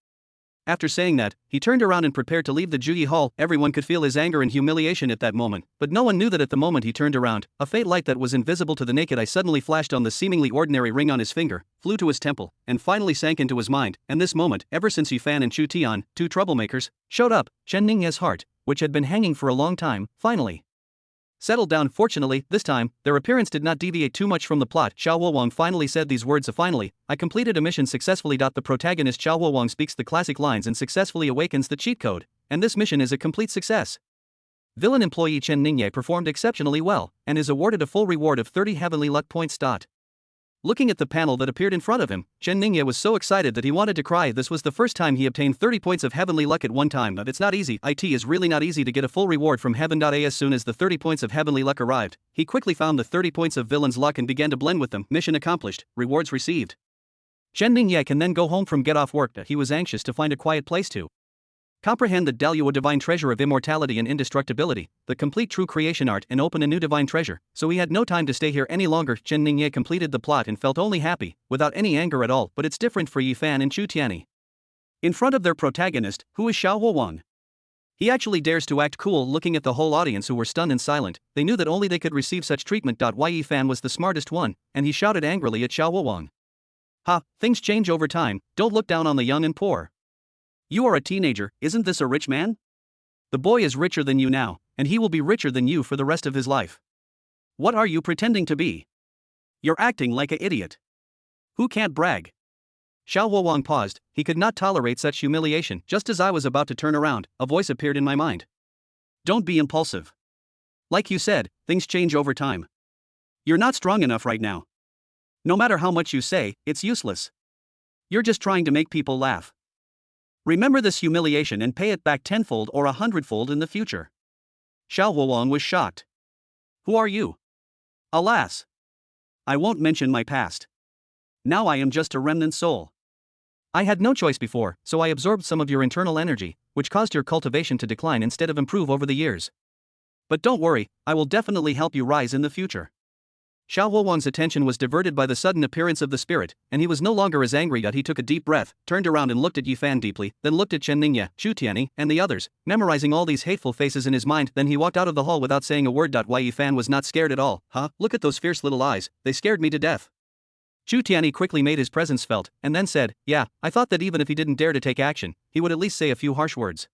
After saying that, he turned around and prepared to leave the Juyi Hall. Everyone could feel his anger and humiliation at that moment, but no one knew that at the moment he turned around, a faint light that was invisible to the naked eye suddenly flashed on the seemingly ordinary ring on his finger, flew to his temple, and finally sank into his mind. And this moment, ever since Yifan and Chu Tian, two troublemakers, showed up, Chen Ningye's heart, which had been hanging for a long time, finally settled down. Fortunately, this time, their appearance did not deviate too much from the plot. Xiao Huowang finally said these words. Finally, I completed a mission successfully. The protagonist Xiao Huowang speaks the classic lines and successfully awakens the cheat code, and this mission is a complete success. Villain employee Chen Ningye performed exceptionally well, and is awarded a full reward of 30 heavenly luck points. Looking at the panel that appeared in front of him, Chen Ningye was so excited that he wanted to cry. This was the first time he obtained 30 points of heavenly luck at one time. But it's not easy. It is really not easy to get a full reward from heaven. As soon as the 30 points of heavenly luck arrived, he quickly found the 30 points of villain's luck and began to blend with them. Mission accomplished, rewards received. Chen Ningye can then go home from get off work. He was anxious to find a quiet place to comprehend the Daluo divine treasure of immortality and indestructibility, the complete true creation art, and open a new divine treasure, so he had no time to stay here any longer. Chen Ningye completed the plot and felt only happy, without any anger at all. But it's different for Yifan and Chu Tianyi. In front of their protagonist, who is Xiao Huowang, he actually dares to act cool. Looking at the whole audience who were stunned and silent, they knew that only they could receive such treatment. Yifan was the smartest one, and he shouted angrily at Xiao Huowang. "Ha, things change over time, don't look down on the young and poor. You are a teenager, isn't this a rich man? The boy is richer than you now, and he will be richer than you for the rest of his life. What are you pretending to be? You're acting like an idiot. Who can't brag?" Xiao Huowang paused. He could not tolerate such humiliation. Just as I was about to turn around, a voice appeared in my mind. "Don't be impulsive. Like you said, things change over time. You're not strong enough right now. No matter how much you say, it's useless. You're just trying to make people laugh. Remember this humiliation and pay it back tenfold or 100-fold in the future." Xiao Huowang was shocked. "Who are you?" "Alas, I won't mention my past. Now I am just a remnant soul. I had no choice before, so I absorbed some of your internal energy, which caused your cultivation to decline instead of improve over the years. But don't worry, I will definitely help you rise in the future." Xiao Huowang's attention was diverted by the sudden appearance of the spirit, and he was no longer as angry. He took a deep breath, turned around and looked at Yifan deeply, then looked at Chen Ningye, Chu Tianyi, and the others, memorizing all these hateful faces in his mind. Then he walked out of the hall without saying a word. Yifan was not scared at all. "Huh, look at those fierce little eyes, they scared me to death." Chu Tianyi quickly made his presence felt, and then said, "Yeah, I thought that even if he didn't dare to take action, he would at least say a few harsh words.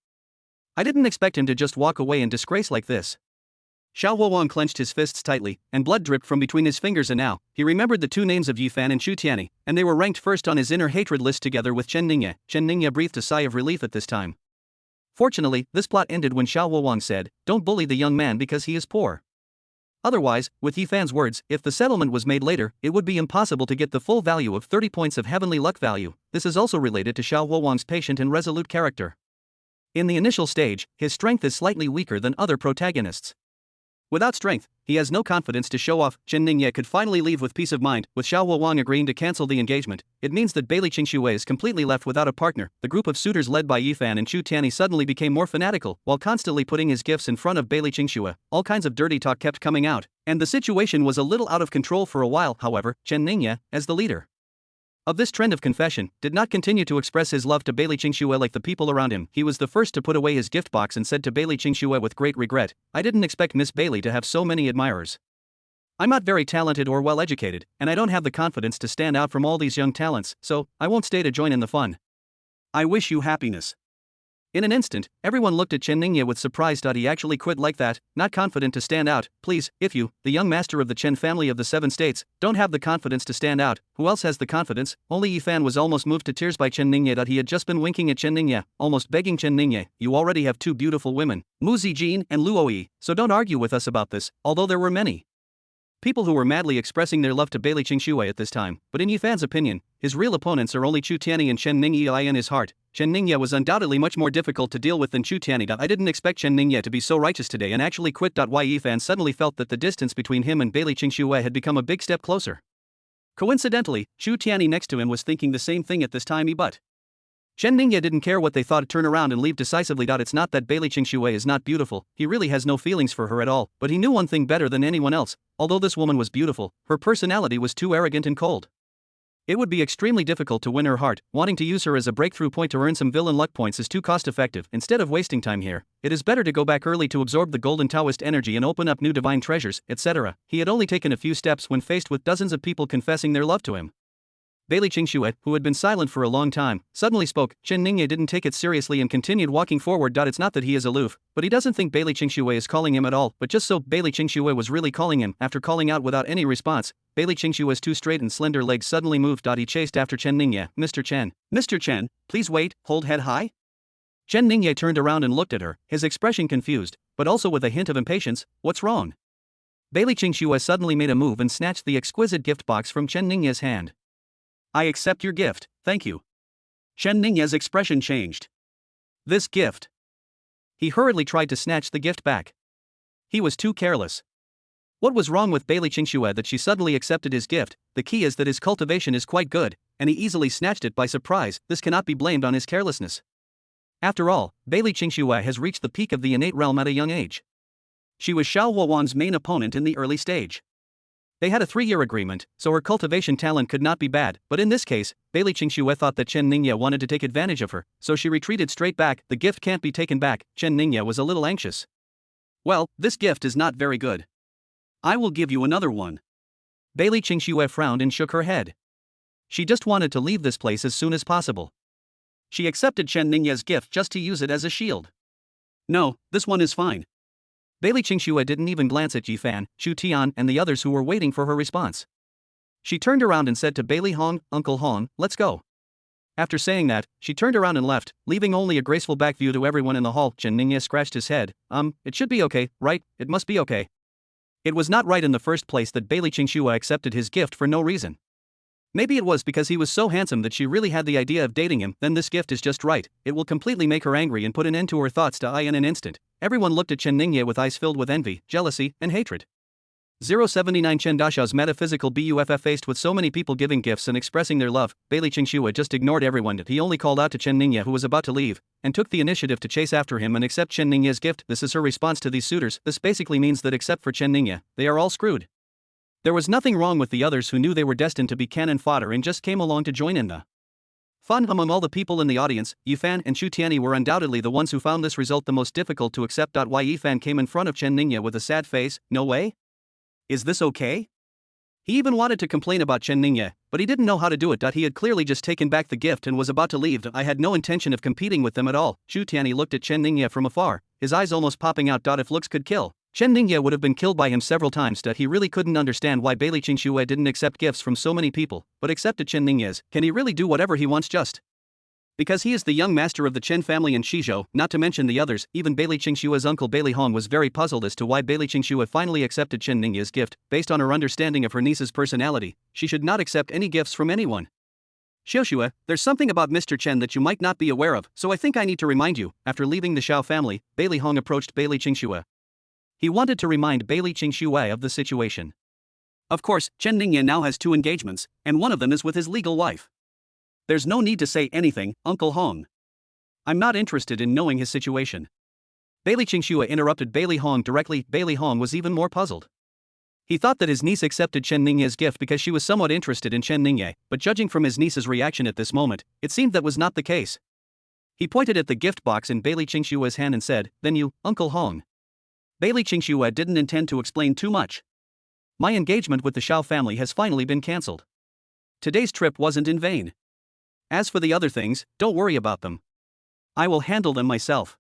I didn't expect him to just walk away in disgrace like this." Xiao Huowang clenched his fists tightly, and blood dripped from between his fingers. And now, he remembered the two names of Yifan and Chu Tianyi, and they were ranked first on his inner hatred list together with Chen Ningye. Chen Ningye breathed a sigh of relief at this time. Fortunately, this plot ended when Xiao Huowang said, "Don't bully the young man because he is poor." Otherwise, with Yifan's words, if the settlement was made later, it would be impossible to get the full value of 30 points of heavenly luck value. This is also related to Xiao Huowang's patient and resolute character. In the initial stage, his strength is slightly weaker than other protagonists. Without strength, he has no confidence to show off. Chen Ningye could finally leave with peace of mind. With Xiao Huowang agreeing to cancel the engagement, it means that Bailey Qingxue is completely left without a partner. The group of suitors led by Yifan and Chu Tianyi suddenly became more fanatical, while constantly putting his gifts in front of Bailey Qingxue. All kinds of dirty talk kept coming out, and the situation was a little out of control for a while. However, Chen Ningye, as the leader of this trend of confession, did not continue to express his love to Bailey Qingxue like the people around him. He was the first to put away his gift box and said to Bailey Qingxue with great regret, "I didn't expect Miss Bailey to have so many admirers. I'm not very talented or well educated, and I don't have the confidence to stand out from all these young talents, so I won't stay to join in the fun. I wish you happiness." In an instant, everyone looked at Chen Ningye with surprise. He actually quit like that, not confident to stand out. Please, if you, the young master of the Chen family of the 7 states, don't have the confidence to stand out, who else has the confidence? Only Yifan was almost moved to tears by Chen Ningye. He had just been winking at Chen Ningye, almost begging Chen Ningye, you already have 2 beautiful women, Mu Zijin and Luoyi, so don't argue with us about this, although there were many people who were madly expressing their love to Bailey Qingxue at this time, but in Yifan's opinion, his real opponents are only Chu Tianyi and Chen Ningye. In his heart, Chen Ningye was undoubtedly much more difficult to deal with than Chu Tianyi. I didn't expect Chen Ningye to be so righteous today and actually quit. Why Yifan suddenly felt that the distance between him and Bailey Qingxue had become a big step closer. Coincidentally, Chu Tianyi next to him was thinking the same thing at this time. But Chen Ningye didn't care what they thought. Turn around and leave decisively. It's not that Bailey Qingxue is not beautiful, he really has no feelings for her at all, but he knew one thing better than anyone else. Although this woman was beautiful, her personality was too arrogant and cold. It would be extremely difficult to win her heart. Wanting to use her as a breakthrough point to earn some villain luck points is too cost effective. Instead of wasting time here, it is better to go back early to absorb the golden Taoist energy and open up new divine treasures, etc. He had only taken a few steps when faced with dozens of people confessing their love to him. Bailey Qingxue, who had been silent for a long time, suddenly spoke. Chen Ningye didn't take it seriously and continued walking forward. It's not that he is aloof, but he doesn't think Bailey Qingxue is calling him at all, but just so Bailey Qingxue was really calling him. After calling out without any response, Bailey Qingxue's 2 straight and slender legs suddenly moved. He chased after Chen Ningye. Mr. Chen, please wait, hold head high. Chen Ningye turned around and looked at her, his expression confused, but also with a hint of impatience. What's wrong? Bailey Qingxue suddenly made a move and snatched the exquisite gift box from Chen Ningye's hand. I accept your gift, thank you. Chen Ningye's expression changed. This gift. He hurriedly tried to snatch the gift back. He was too careless. What was wrong with Bailey Qingxue that she suddenly accepted his gift? The key is that his cultivation is quite good, and he easily snatched it by surprise. This cannot be blamed on his carelessness. After all, Bailey Qingxue has reached the peak of the innate realm at a young age. She was Xiao Wowan's main opponent in the early stage. They had a 3-year agreement, so her cultivation talent could not be bad, but in this case, Bailey Qingxue thought that Chen Ningye wanted to take advantage of her, so she retreated straight back. The gift can't be taken back. Chen Ningye was a little anxious. Well, this gift is not very good. I will give you another one. Bailey Qingxue frowned and shook her head. She just wanted to leave this place as soon as possible. She accepted Chen Ningye's gift just to use it as a shield. No, this one is fine. Bailey Qingxue didn't even glance at Yifan, Chu Tian, and the others who were waiting for her response. She turned around and said to Bailey Hong, Uncle Hong, let's go. After saying that, she turned around and left, leaving only a graceful back view to everyone in the hall. Chen Ningye scratched his head. It should be okay, right? It must be okay. It was not right in the first place that Bailey Qingxue accepted his gift for no reason. Maybe it was because he was so handsome that she really had the idea of dating him. Then this gift is just right. It will completely make her angry and put an end to her thoughts in an instant. Everyone looked at Chen Ningye with eyes filled with envy, jealousy, and hatred. 079 Chen Dashao's metaphysical buff. Faced with so many people giving gifts and expressing their love, Bailey Qingxue just ignored everyone. He only called out to Chen Ningye, who was about to leave, and took the initiative to chase after him and accept Chen Ningye's gift. This is her response to these suitors. This basically means that except for Chen Ningye, they are all screwed. There was nothing wrong with the others who knew they were destined to be cannon fodder and just came along to join in the fun. Among all the people in the audience, Yifan and Chu Tianyi were undoubtedly the ones who found this result the most difficult to accept. Why Yifan came in front of Chen Ningye with a sad face. No way? Is this okay? He even wanted to complain about Chen Ningye, but he didn't know how to do it. He had clearly just taken back the gift and was about to leave. I had no intention of competing with them at all. Chu Tianyi looked at Chen Ningye from afar, his eyes almost popping out. If looks could kill, Chen Ningye would have been killed by him several times. He really couldn't understand why Bailey Qingxue didn't accept gifts from so many people, but accepted Chen Ningye's. Can he really do whatever he wants just because he is the young master of the Chen family in Shizhou? Not to mention the others. Even Bailey Qingxue's uncle Bailey Hong was very puzzled as to why Bailey Qingxue finally accepted Chen Ningye's gift. Based on her understanding of her niece's personality, she should not accept any gifts from anyone. Xiaoxue, there's something about Mr. Chen that you might not be aware of, so I think I need to remind you. After leaving the Xiao family, Bailey Hong approached Bailey Qingxue. He wanted to remind Bailey Qingxue of the situation. Of course, Chen Ningye now has 2 engagements, and one of them is with his legal wife. There's no need to say anything, Uncle Hong. I'm not interested in knowing his situation. Bailey Qingxue interrupted Bailey Hong directly. Bailey Hong was even more puzzled. He thought that his niece accepted Chen Ningye's gift because she was somewhat interested in Chen Ningye, but judging from his niece's reaction at this moment, it seemed that was not the case. He pointed at the gift box in Bailey Qingxue's hand and said, "Then you, Uncle Hong." Bailey Qingxue didn't intend to explain too much. My engagement with the Xiao family has finally been cancelled. Today's trip wasn't in vain. As for the other things, don't worry about them. I will handle them myself.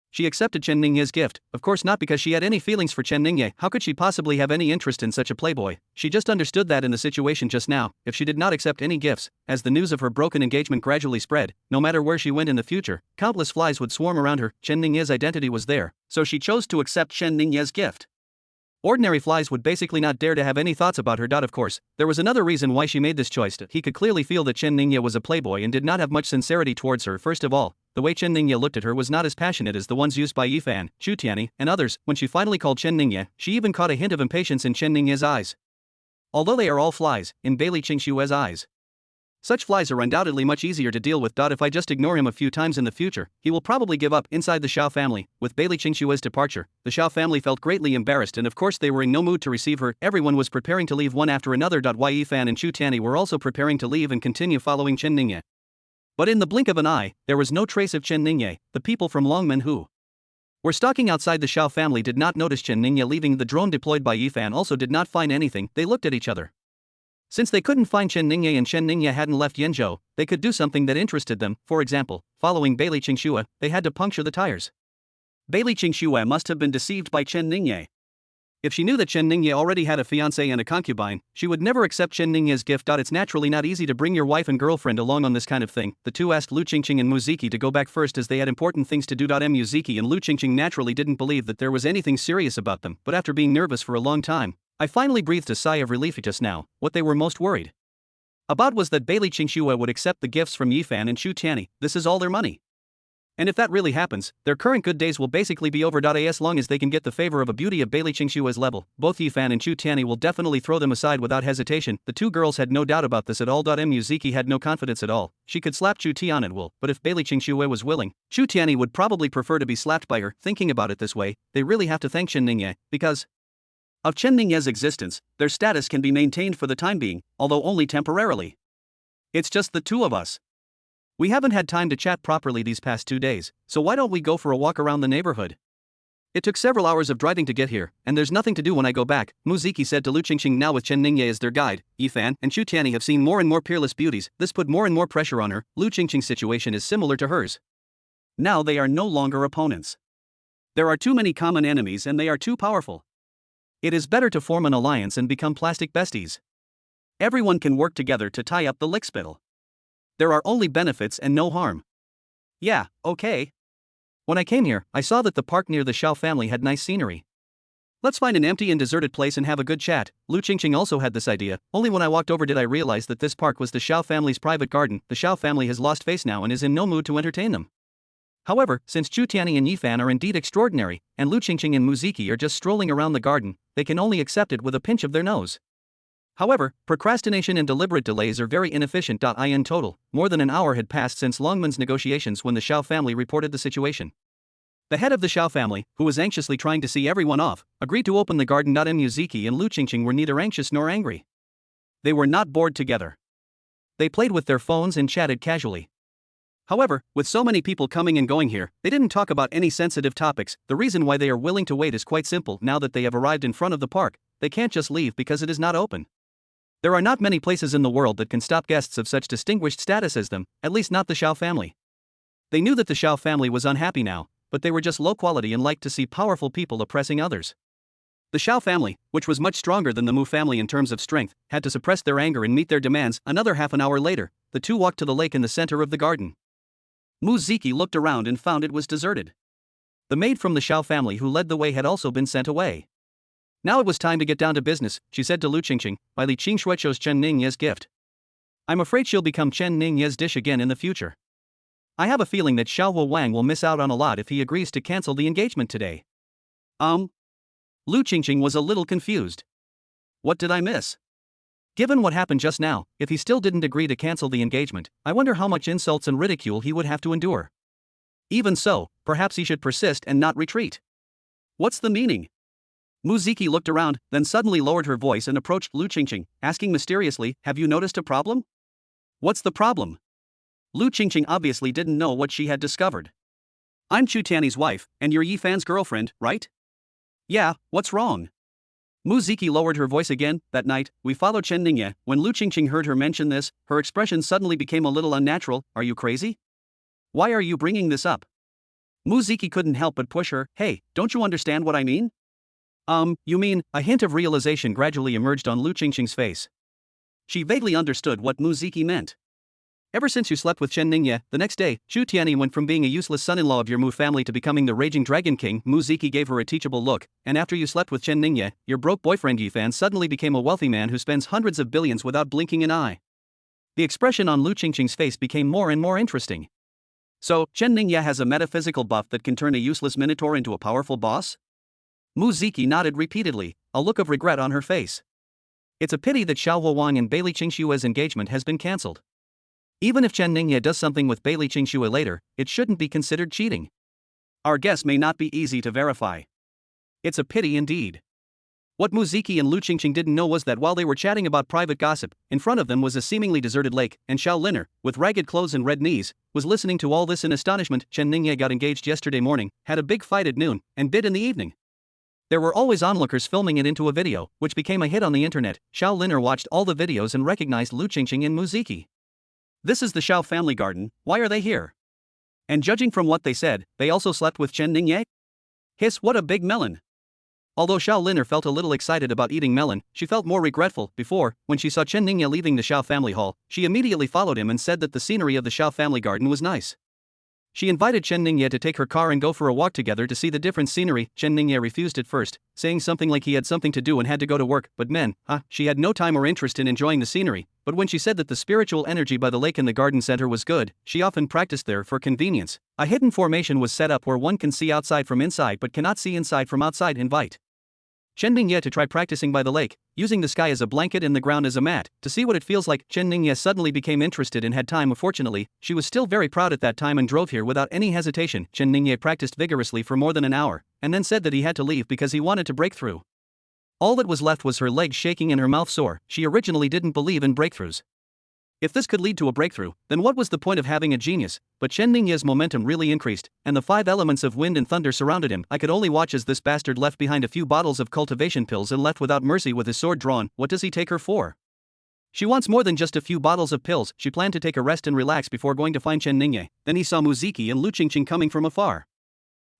She accepted Chen Ningye's gift, of course not because she had any feelings for Chen Ningye. How could she possibly have any interest in such a playboy? She just understood that in the situation just now, if she did not accept any gifts, as the news of her broken engagement gradually spread, no matter where she went in the future, countless flies would swarm around her. Chen Ningye's identity was there, so she chose to accept Chen Ningye's gift. Ordinary flies would basically not dare to have any thoughts about her. Of course, there was another reason why she made this choice. He could clearly feel that Chen Ningye was a playboy and did not have much sincerity towards her. First of all, the way Chen Ningye looked at her was not as passionate as the ones used by Yifan, Chu Tianyi, and others. When she finally called Chen Ningye, she even caught a hint of impatience in Chen Ningye's eyes. Although they are all flies, in Bailey Qingshue's eyes, such flies are undoubtedly much easier to deal with. If I just ignore him a few times in the future, he will probably give up. Inside the Xiao family, with Bailey Qingshue's departure, the Xiao family felt greatly embarrassed, and of course they were in no mood to receive her. Everyone was preparing to leave one after another. Yifan and Chu Tianyi were also preparing to leave and continue following Chen Ningye. But in the blink of an eye, there was no trace of Chen Ningye. The people from Longmen who were stalking outside the Xiao family did not notice Chen Ningye leaving. The drone deployed by Yifan also did not find anything. They looked at each other. Since they couldn't find Chen Ningye and Chen Ningye hadn't left Yenzhou, they could do something that interested them. For example, following Bailey Qingxue, they had to puncture the tires. Bailey Qingxue must have been deceived by Chen Ningye. If she knew that Chen Ningye already had a fiancé and a concubine, she would never accept Chen Ningye's gift. It's naturally not easy to bring your wife and girlfriend along on this kind of thing. The two asked Lu Qingqing and Muziki to go back first as they had important things to do. Muziki and Lu Qingqing naturally didn't believe that there was anything serious about them, but after being nervous for a long time, I finally breathed a sigh of relief. Just now, what they were most worried about was that Bailey Qingxue would accept the gifts from Yifan and Chu Tianyi. This is all their money. And if that really happens, their current good days will basically be over. As long as they can get the favor of a beauty of Bailey Qingxue's level, both Yifan and Chu Tianyi will definitely throw them aside without hesitation. The two girls had no doubt about this at all. Muziki had no confidence at all. She could slap Chu Tian at will, but if Bailey Qingxue was willing, Chu Tianyi would probably prefer to be slapped by her. Thinking about it this way, they really have to thank Chen Ningye, because of Chen Ningye's existence, their status can be maintained for the time being, although only temporarily. It's just the two of us. We haven't had time to chat properly these past 2 days, so why don't we go for a walk around the neighborhood? It took several hours of driving to get here, and there's nothing to do when I go back, Muziki said to Lu Qingqing. Now with Chen Ningye as their guide, Yifan and Chu Tianyi have seen more and more peerless beauties. This put more and more pressure on her. Lu Qingqing's situation is similar to hers. Now they are no longer opponents. There are too many common enemies and they are too powerful. It is better to form an alliance and become plastic besties. Everyone can work together to tie up the lickspittle. There are only benefits and no harm. Yeah, okay. When I came here, I saw that the park near the Xiao family had nice scenery. Let's find an empty and deserted place and have a good chat. Lu Qingqing also had this idea. Only when I walked over did I realize that this park was the Xiao family's private garden. The Xiao family has lost face now and is in no mood to entertain them. However, since Chu Tianyi and Yifan are indeed extraordinary, and Lu Qingqing and Muziki are just strolling around the garden, they can only accept it with a pinch of their nose. However, procrastination and deliberate delays are very inefficient. In total, more than an hour had passed since Longman's negotiations when the Xiao family reported the situation. The head of the Xiao family, who was anxiously trying to see everyone off, agreed to open the garden. Muziki and Lu Qingqing were neither anxious nor angry. They were not bored together. They played with their phones and chatted casually. However, with so many people coming and going here, they didn't talk about any sensitive topics. The reason why they are willing to wait is quite simple. Now that they have arrived in front of the park, they can't just leave because it is not open. There are not many places in the world that can stop guests of such distinguished status as them, at least not the Xiao family. They knew that the Xiao family was unhappy now, but they were just low quality and liked to see powerful people oppressing others. The Xiao family, which was much stronger than the Mu family in terms of strength, had to suppress their anger and meet their demands. Another half an hour later, the two walked to the lake in the center of the garden. Muziki looked around and found it was deserted. The maid from the Xiao family who led the way had also been sent away. Now it was time to get down to business, she said to Lu Qingqing, while Li Qingxue chose Chen Ningye's gift. I'm afraid she'll become Chen Ningye's dish again in the future. I have a feeling that Xiao Wang will miss out on a lot if he agrees to cancel the engagement today. Lu Qingqing was a little confused. What did I miss? Given what happened just now, if he still didn't agree to cancel the engagement, I wonder how much insults and ridicule he would have to endure. Even so, perhaps he should persist and not retreat. What's the meaning? Muziki looked around, then suddenly lowered her voice and approached Lu Qingqing, asking mysteriously, have you noticed a problem? What's the problem? Lu Qingqing obviously didn't know what she had discovered. I'm Chu Tianyi's wife, and you're Yifan's girlfriend, right? Yeah, what's wrong? Muziki lowered her voice again. That night, we followed Chen Ningye. When Lu Qingqing heard her mention this, her expression suddenly became a little unnatural. Are you crazy? Why are you bringing this up? Muziki couldn't help but push her. Hey, don't you understand what I mean? You mean, a hint of realization gradually emerged on Lu Qingqing's face. She vaguely understood what Muziki meant. Ever since you slept with Chen Ningye, the next day, Zhu Tianyi went from being a useless son-in-law of your Mu family to becoming the raging dragon king. Muziki gave her a teachable look, and after you slept with Chen Ningye, your broke boyfriend Yifan suddenly became a wealthy man who spends hundreds of billions without blinking an eye. The expression on Lu Qingqing's face became more and more interesting. So, Chen Ningye has a metaphysical buff that can turn a useless minotaur into a powerful boss? Muziki nodded repeatedly, a look of regret on her face. It's a pity that Xiao Huowang and Bailey Qingshue's engagement has been cancelled. Even if Chen Ningye does something with Bailey Qingshue later, it shouldn't be considered cheating. Our guess may not be easy to verify. It's a pity indeed. What Muziki and Lu Qingqing didn't know was that while they were chatting about private gossip, in front of them was a seemingly deserted lake, and Xiao Linner, with ragged clothes and red knees, was listening to all this in astonishment. Chen Ningye got engaged yesterday morning, had a big fight at noon, and bid in the evening. There were always onlookers filming it into a video, which became a hit on the internet. Xiao Linner watched all the videos and recognized Lu Qingqing and Muziki. This is the Xiao family garden, why are they here? And judging from what they said, they also slept with Chen Ningye? Hiss, what a big melon. Although Xiao Linner felt a little excited about eating melon, she felt more regretful. Before, when she saw Chen Ningye leaving the Xiao family hall, she immediately followed him and said that the scenery of the Xiao family garden was nice. She invited Chen Ningye to take her car and go for a walk together to see the different scenery. Chen Ningye refused at first, saying something like he had something to do and had to go to work, but she had no time or interest in enjoying the scenery. But when she said that the spiritual energy by the lake in the garden center was good, she often practiced there for convenience. A hidden formation was set up where one can see outside from inside but cannot see inside from outside. Invite Chen Ningye to try practicing by the lake, using the sky as a blanket and the ground as a mat, to see what it feels like. Chen Ningye suddenly became interested and had time. Unfortunately, she was still very proud at that time and drove here without any hesitation. Chen Ningye practiced vigorously for more than an hour, and then said that he had to leave because he wanted to break through. All that was left was her legs shaking and her mouth sore. She originally didn't believe in breakthroughs. If this could lead to a breakthrough, then what was the point of having a genius? But Chen Ningye's momentum really increased, and the 5 elements of wind and thunder surrounded him. I could only watch as this bastard left behind a few bottles of cultivation pills and left without mercy with his sword drawn. What does he take her for? She wants more than just a few bottles of pills. She planned to take a rest and relax before going to find Chen Ningye. Then he saw Muziki and Lu Qingqing coming from afar.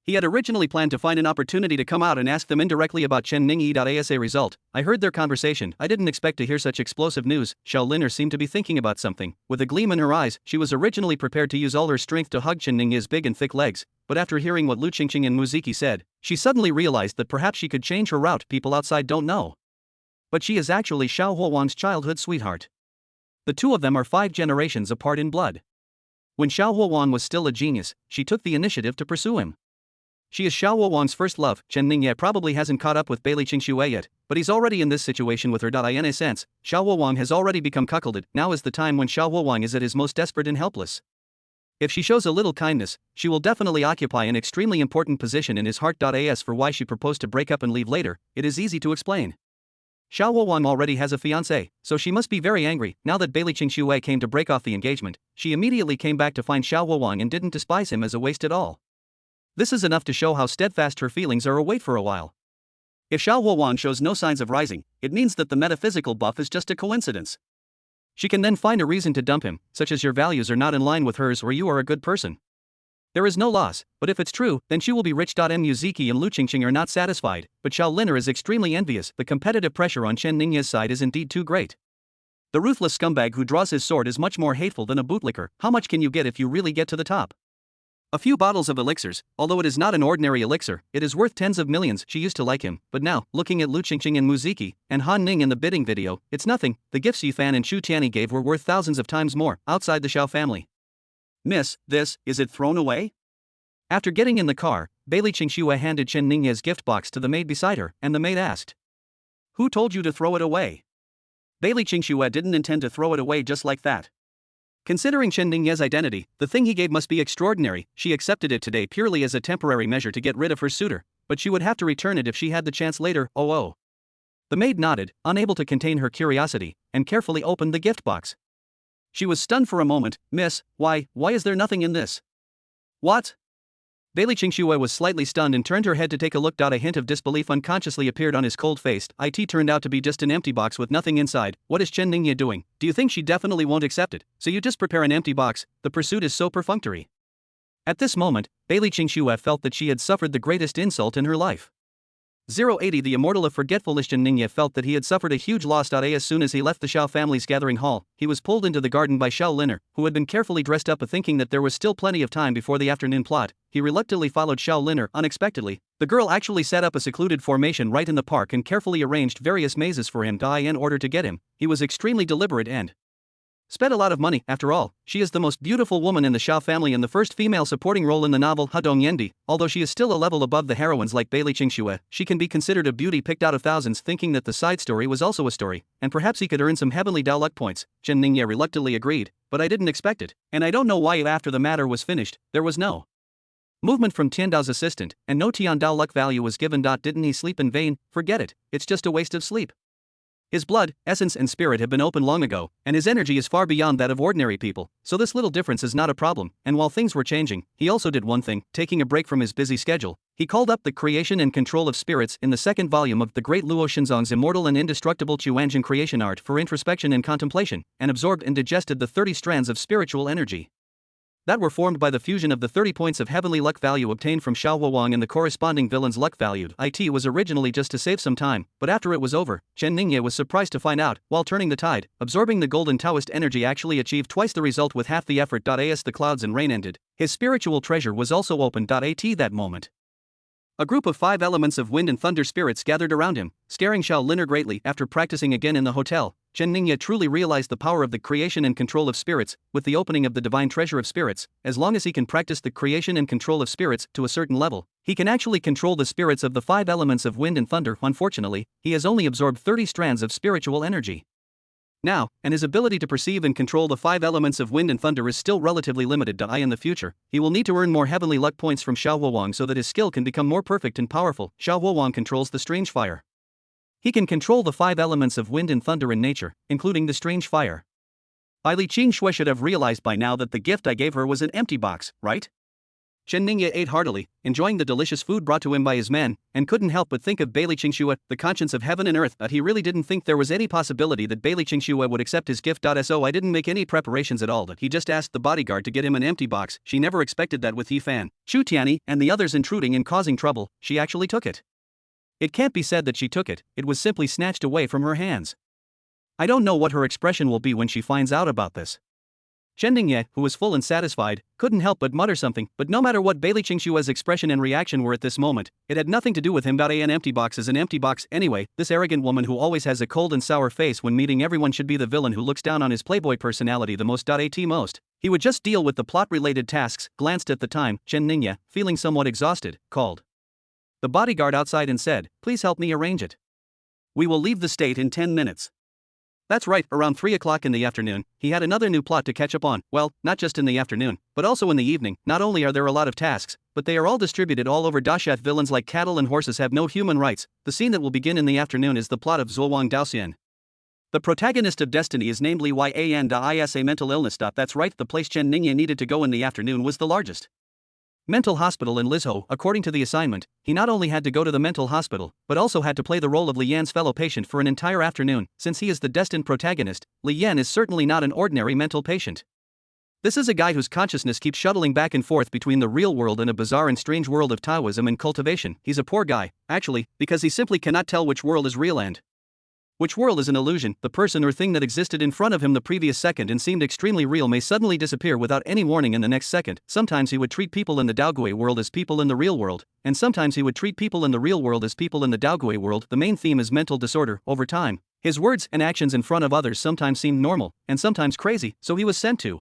He had originally planned to find an opportunity to come out and ask them indirectly about Chen Ningye. As a result, I heard their conversation. I didn't expect to hear such explosive news. Xiao Linner seemed to be thinking about something. With a gleam in her eyes, she was originally prepared to use all her strength to hug Chen Ningye's big and thick legs, but after hearing what Lu Qingqing and Muziki said, she suddenly realized that perhaps she could change her route. People outside don't know, but she is actually Xiao Huowang's childhood sweetheart. The two of them are 5 generations apart in blood. When Xiao Huowang was still a genius, she took the initiative to pursue him. She is Xiao Huowang's first love. Chen Ningye probably hasn't caught up with Bailey Qingshue yet, but he's already in this situation with her. In a sense, Xiao Huowang has already become cuckolded. Now is the time when Xiao Huowang is at his most desperate and helpless. If she shows a little kindness, she will definitely occupy an extremely important position in his heart. As for why she proposed to break up and leave later, it is easy to explain. Xiao Huowang already has a fiancé, so she must be very angry. Now that Bailey Qingshue came to break off the engagement, she immediately came back to find Xiao Huowang and didn't despise him as a waste at all. This is enough to show how steadfast her feelings are. Wait for a while. If Xiao Huowang shows no signs of rising, it means that the metaphysical buff is just a coincidence. She can then find a reason to dump him, such as your values are not in line with hers or you are a good person. There is no loss, but if it's true, then she will be rich. Muziki and Lu Qingqing are not satisfied, but Xiao Linner is extremely envious. The competitive pressure on Chen Ningye's side is indeed too great. The ruthless scumbag who draws his sword is much more hateful than a bootlicker. How much can you get if you really get to the top? A few bottles of elixirs, although it is not an ordinary elixir, it is worth tens of millions. She used to like him, but now, looking at Lu Qingqing and Muziki, and Han Ning in the bidding video, it's nothing. The gifts Yifan and Zhu Tianyi gave were worth thousands of times more, outside the Xiao family. Miss, is it thrown away? After getting in the car, Bailey Qingshue handed Chen Ningye's gift box to the maid beside her, and the maid asked, "Who told you to throw it away?" Bailey Qingshue didn't intend to throw it away just like that. Considering Chen Ningye's identity, the thing he gave must be extraordinary. She accepted it today purely as a temporary measure to get rid of her suitor, but she would have to return it if she had the chance later. Oh. The maid nodded, unable to contain her curiosity, and carefully opened the gift box. She was stunned for a moment. "Miss, why is there nothing in this?" "What?" Bailey Qingshue was slightly stunned and turned her head to take a look. A hint of disbelief unconsciously appeared on his cold face. It turned out to be just an empty box with nothing inside. What is Chen Ningye doing? Do you think she definitely won't accept it? So you just prepare an empty box? The pursuit is so perfunctory. At this moment, Bailey Qingxue felt that she had suffered the greatest insult in her life. 080 The immortal of forgetfulness Chen Ningye felt that he had suffered a huge loss. As soon as he left the Xiao family's gathering hall, he was pulled into the garden by Xiao Liner, who had been carefully dressed up thinking that there was still plenty of time before the afternoon plot. He reluctantly followed Xiao Liner. Unexpectedly, the girl actually set up a secluded formation right in the park and carefully arranged various mazes for him in order to get him. He was extremely deliberate and spent a lot of money. After all, she is the most beautiful woman in the Xiao family and the first female supporting role in the novel Hedong Yendi. Although she is still a level above the heroines like Bailey Qingxue, she can be considered a beauty picked out of thousands. Thinking that the side story was also a story, and perhaps he could earn some heavenly Dao luck points, Chen Ningye reluctantly agreed, but I didn't expect it, and I don't know why after the matter was finished, there was no movement from Tiandao's assistant, and no Tiandao luck value was given. Didn't he sleep in vain? Forget it, it's just a waste of sleep. His blood, essence and spirit have been open long ago, and his energy is far beyond that of ordinary people, so this little difference is not a problem. And while things were changing, he also did one thing, taking a break from his busy schedule. He called up the creation and control of spirits in the second volume of the great Luo Xinzong's immortal and indestructible Quanzhen creation art for introspection and contemplation, and absorbed and digested the 30 strands of spiritual energy that were formed by the fusion of the 30 points of heavenly luck value obtained from Xiao Huowang and the corresponding villain's luck value. It was originally just to save some time, but after it was over, Chen Ningye was surprised to find out, while turning the tide, absorbing the golden Taoist energy actually achieved twice the result with half the effort. As the clouds and rain ended, his spiritual treasure was also opened. At that moment, a group of 5 elements of wind and thunder spirits gathered around him, scaring Xiao Liner greatly. After practicing again in the hotel, Chen Ningye truly realized the power of the creation and control of spirits, with the opening of the divine treasure of spirits. As long as he can practice the creation and control of spirits to a certain level, he can actually control the spirits of the 5 elements of wind and thunder. Unfortunately, he has only absorbed 30 strands of spiritual energy now, and his ability to perceive and control the 5 elements of wind and thunder is still relatively limited. In the future, he will need to earn more heavenly luck points from Xiao Huowang so that his skill can become more perfect and powerful. Xiao Huowang controls the strange fire. He can control the 5 elements of wind and thunder in nature, including the strange fire. Bailey Qingxue should have realized by now that the gift I gave her was an empty box, right? Chen Ningye ate heartily, enjoying the delicious food brought to him by his men, and couldn't help but think of Bailey Qingxue, the conscience of heaven and earth. But he really didn't think there was any possibility that Bailey Qingxue would accept his gift. So I didn't make any preparations at all. That he just asked the bodyguard to get him an empty box. She never expected that with Yifan, Chu Tianyi, and the others intruding and causing trouble. She actually took it. It can't be said that she took it, it was simply snatched away from her hands. I don't know what her expression will be when she finds out about this. Chen Ningye, who was full and satisfied, couldn't help but mutter something, but no matter what Bailey Qingxue's expression and reaction were at this moment, it had nothing to do with him. An empty box is an empty box anyway. This arrogant woman who always has a cold and sour face when meeting everyone should be the villain who looks down on his playboy personality the most. Most. He would just deal with the plot-related tasks. Glanced at the time, Chen Ningye, feeling somewhat exhausted, called the bodyguard outside and said, "Please help me arrange it. We will leave the state in 10 minutes. That's right, around 3 o'clock in the afternoon, he had another new plot to catch up on. Well, not just in the afternoon, but also in the evening. Not only are there a lot of tasks, but they are all distributed all over Dashat. Villains like cattle and horses have no human rights. The scene that will begin in the afternoon is the plot of Zuowang Daoxian. The protagonist of Destiny is named Li Yan Da Is a mental illness. That's right, the place Chen Ningye needed to go in the afternoon was the largest mental hospital in Lizhou. According to the assignment, he not only had to go to the mental hospital, but also had to play the role of Li Yan's fellow patient for an entire afternoon. Since he is the destined protagonist, Li Yan is certainly not an ordinary mental patient. This is a guy whose consciousness keeps shuttling back and forth between the real world and a bizarre and strange world of Taoism and cultivation. He's a poor guy, actually, because he simply cannot tell which world is real and which world is an illusion. The person or thing that existed in front of him the previous second and seemed extremely real may suddenly disappear without any warning in the next second. Sometimes he would treat people in the Daogui world as people in the real world, and sometimes he would treat people in the real world as people in the Daogui world. The main theme is mental disorder. Over time, his words and actions in front of others sometimes seemed normal, and sometimes crazy, so he was sent to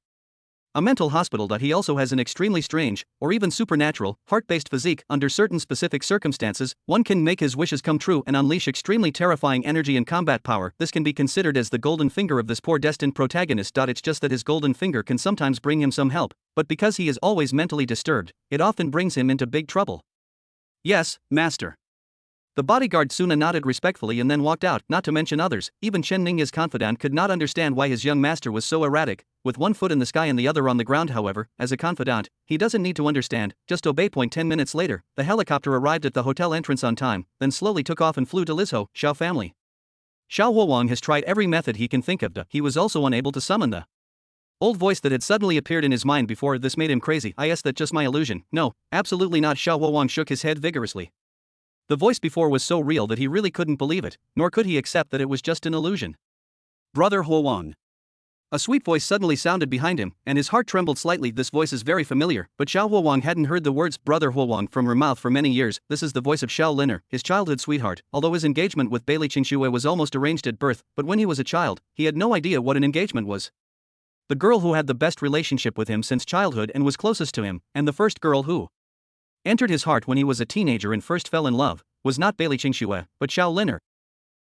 a mental hospital. He also has an extremely strange, or even supernatural, heart-based physique. Under certain specific circumstances, one can make his wishes come true and unleash extremely terrifying energy and combat power. This can be considered as the golden finger of this poor destined protagonist. It's just that his golden finger can sometimes bring him some help, but because he is always mentally disturbed, it often brings him into big trouble. Yes, master. The bodyguard Suna nodded respectfully and then walked out. Not to mention others, even Chen Ningye's confidant could not understand why his young master was so erratic, with one foot in the sky and the other on the ground. However, as a confidant, he doesn't need to understand, just obey. 10 minutes later, the helicopter arrived at the hotel entrance on time, then slowly took off and flew to Lizhou, Xiao family. Xiao Huowang has tried every method he can think of. He was also unable to summon the Old voice that had suddenly appeared in his mind before this made him crazy. I guess that's just my illusion. No, absolutely not. Xiao Huowang shook his head vigorously. The voice before was so real that he really couldn't believe it, nor could he accept that it was just an illusion. Brother Huowang. A sweet voice suddenly sounded behind him, and his heart trembled slightly. This voice is very familiar, but Xiao Huowang hadn't heard the words Brother Huowang from her mouth for many years. This is the voice of Xiao Linner, his childhood sweetheart. Although his engagement with Bailey Qingxue was almost arranged at birth, but when he was a child, he had no idea what an engagement was. The girl who had the best relationship with him since childhood and was closest to him, and the first girl who entered his heart when he was a teenager and first fell in love, was not Bailey Qingxue, but Xiao Linner.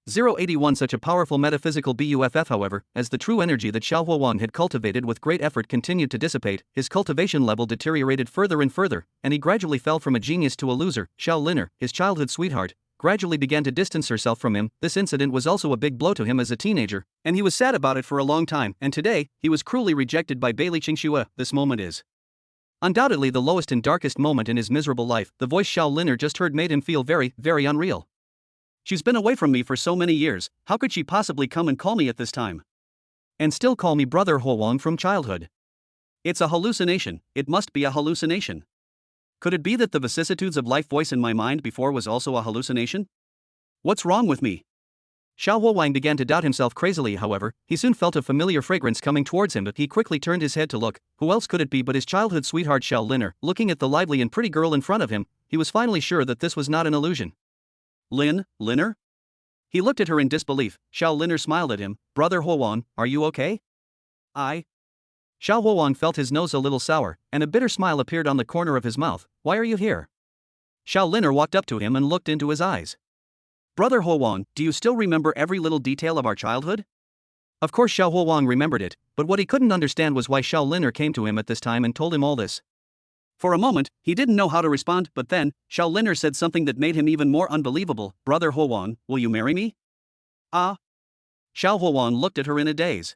081 Such a powerful metaphysical buff, however, as the true energy that Xiao Huowang had cultivated with great effort continued to dissipate, his cultivation level deteriorated further and further, and he gradually fell from a genius to a loser. Xiao Linner, his childhood sweetheart, gradually began to distance herself from him. This incident was also a big blow to him as a teenager, and he was sad about it for a long time, and today, he was cruelly rejected by Bailey Qingxue. This moment is undoubtedly the lowest and darkest moment in his miserable life. The voice Xiao Linner just heard made him feel very, very unreal. She's been away from me for so many years, how could she possibly come and call me at this time? And still call me Brother Huowang from childhood. It's a hallucination, it must be a hallucination. Could it be that the vicissitudes of life voice in my mind before was also a hallucination? What's wrong with me? Xiao Huowang began to doubt himself crazily. However, he soon felt a familiar fragrance coming towards him, but he quickly turned his head to look. Who else could it be but his childhood sweetheart Xiao Linner? Looking at the lively and pretty girl in front of him, he was finally sure that this was not an illusion. Linner? He looked at her in disbelief. Xiao Linner smiled at him. Brother Huowang, are you okay? Xiao Huowang felt his nose a little sour, and a bitter smile appeared on the corner of his mouth. Why are you here? Xiao Linner walked up to him and looked into his eyes. Brother Huowang, do you still remember every little detail of our childhood? Of course Xiao Huowang remembered it, but what he couldn't understand was why Xiao Linner came to him at this time and told him all this. For a moment, he didn't know how to respond, but then, Xiao Linner said something that made him even more unbelievable. Brother Huowang, will you marry me? Xiao Huowang looked at her in a daze.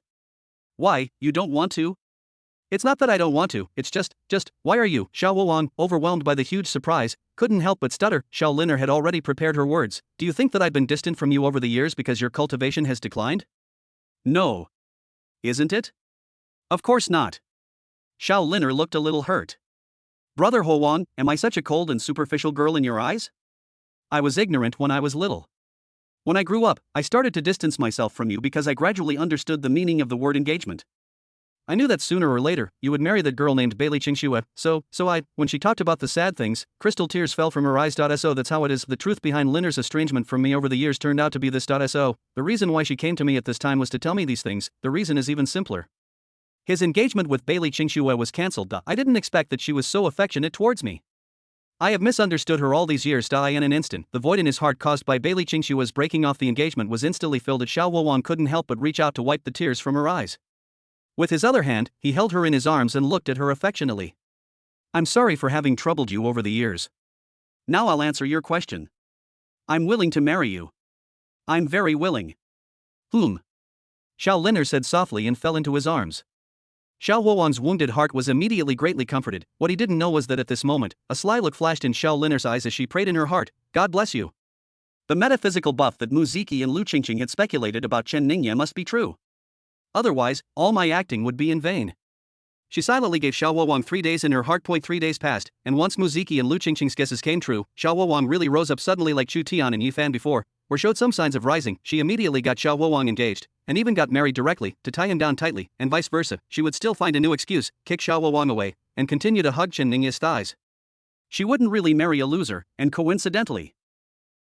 Why, you don't want to? It's not that I don't want to, it's just, why are you? Xiao Huowang, overwhelmed by the huge surprise, couldn't help but stutter. Xiao Linner had already prepared her words. Do you think that I've been distant from you over the years because your cultivation has declined? No. Isn't it? Of course not. Xiao Linner looked a little hurt. Brother Huowang, am I such a cold and superficial girl in your eyes? I was ignorant when I was little. When I grew up, I started to distance myself from you because I gradually understood the meaning of the word engagement. I knew that sooner or later, you would marry that girl named Bailey Qingxue, so when she talked about the sad things, crystal tears fell from her eyes. So that's how it is. The truth behind Linner's estrangement from me over the years turned out to be this. So, the reason why she came to me at this time was to tell me these things. The reason is even simpler. His engagement with Bailey Qingxue was cancelled. I didn't expect that she was so affectionate towards me. I have misunderstood her all these years. In an instant, the void in his heart caused by Bailey Qingxue's breaking off the engagement was instantly filled. Xiao Huowang couldn't help but reach out to wipe the tears from her eyes. With his other hand, he held her in his arms and looked at her affectionately. I'm sorry for having troubled you over the years. Now I'll answer your question. I'm willing to marry you. I'm very willing. Xiao Linner said softly and fell into his arms. Xiao Huowang's wounded heart was immediately greatly comforted. What he didn't know was that at this moment, a sly look flashed in Xiao Linner's eyes as she prayed in her heart, God bless you. The metaphysical buff that Mu Ziki and Lu Qingqing had speculated about Chen Ningye must be true. Otherwise, all my acting would be in vain. She silently gave Xiao Huowang 3 days in her heart. 3 days passed, and once Mu Ziki and Lu Qingqing's guesses came true, Xiao Huowang really rose up suddenly like Chu Tian and Yi Fan before, or showed some signs of rising. She immediately got Xiao Huowang engaged, and even got married directly, to tie him down tightly, and vice versa. She would still find a new excuse, kick Xiao Huowang away, and continue to hug Chen Ningye's thighs. She wouldn't really marry a loser, and coincidentally.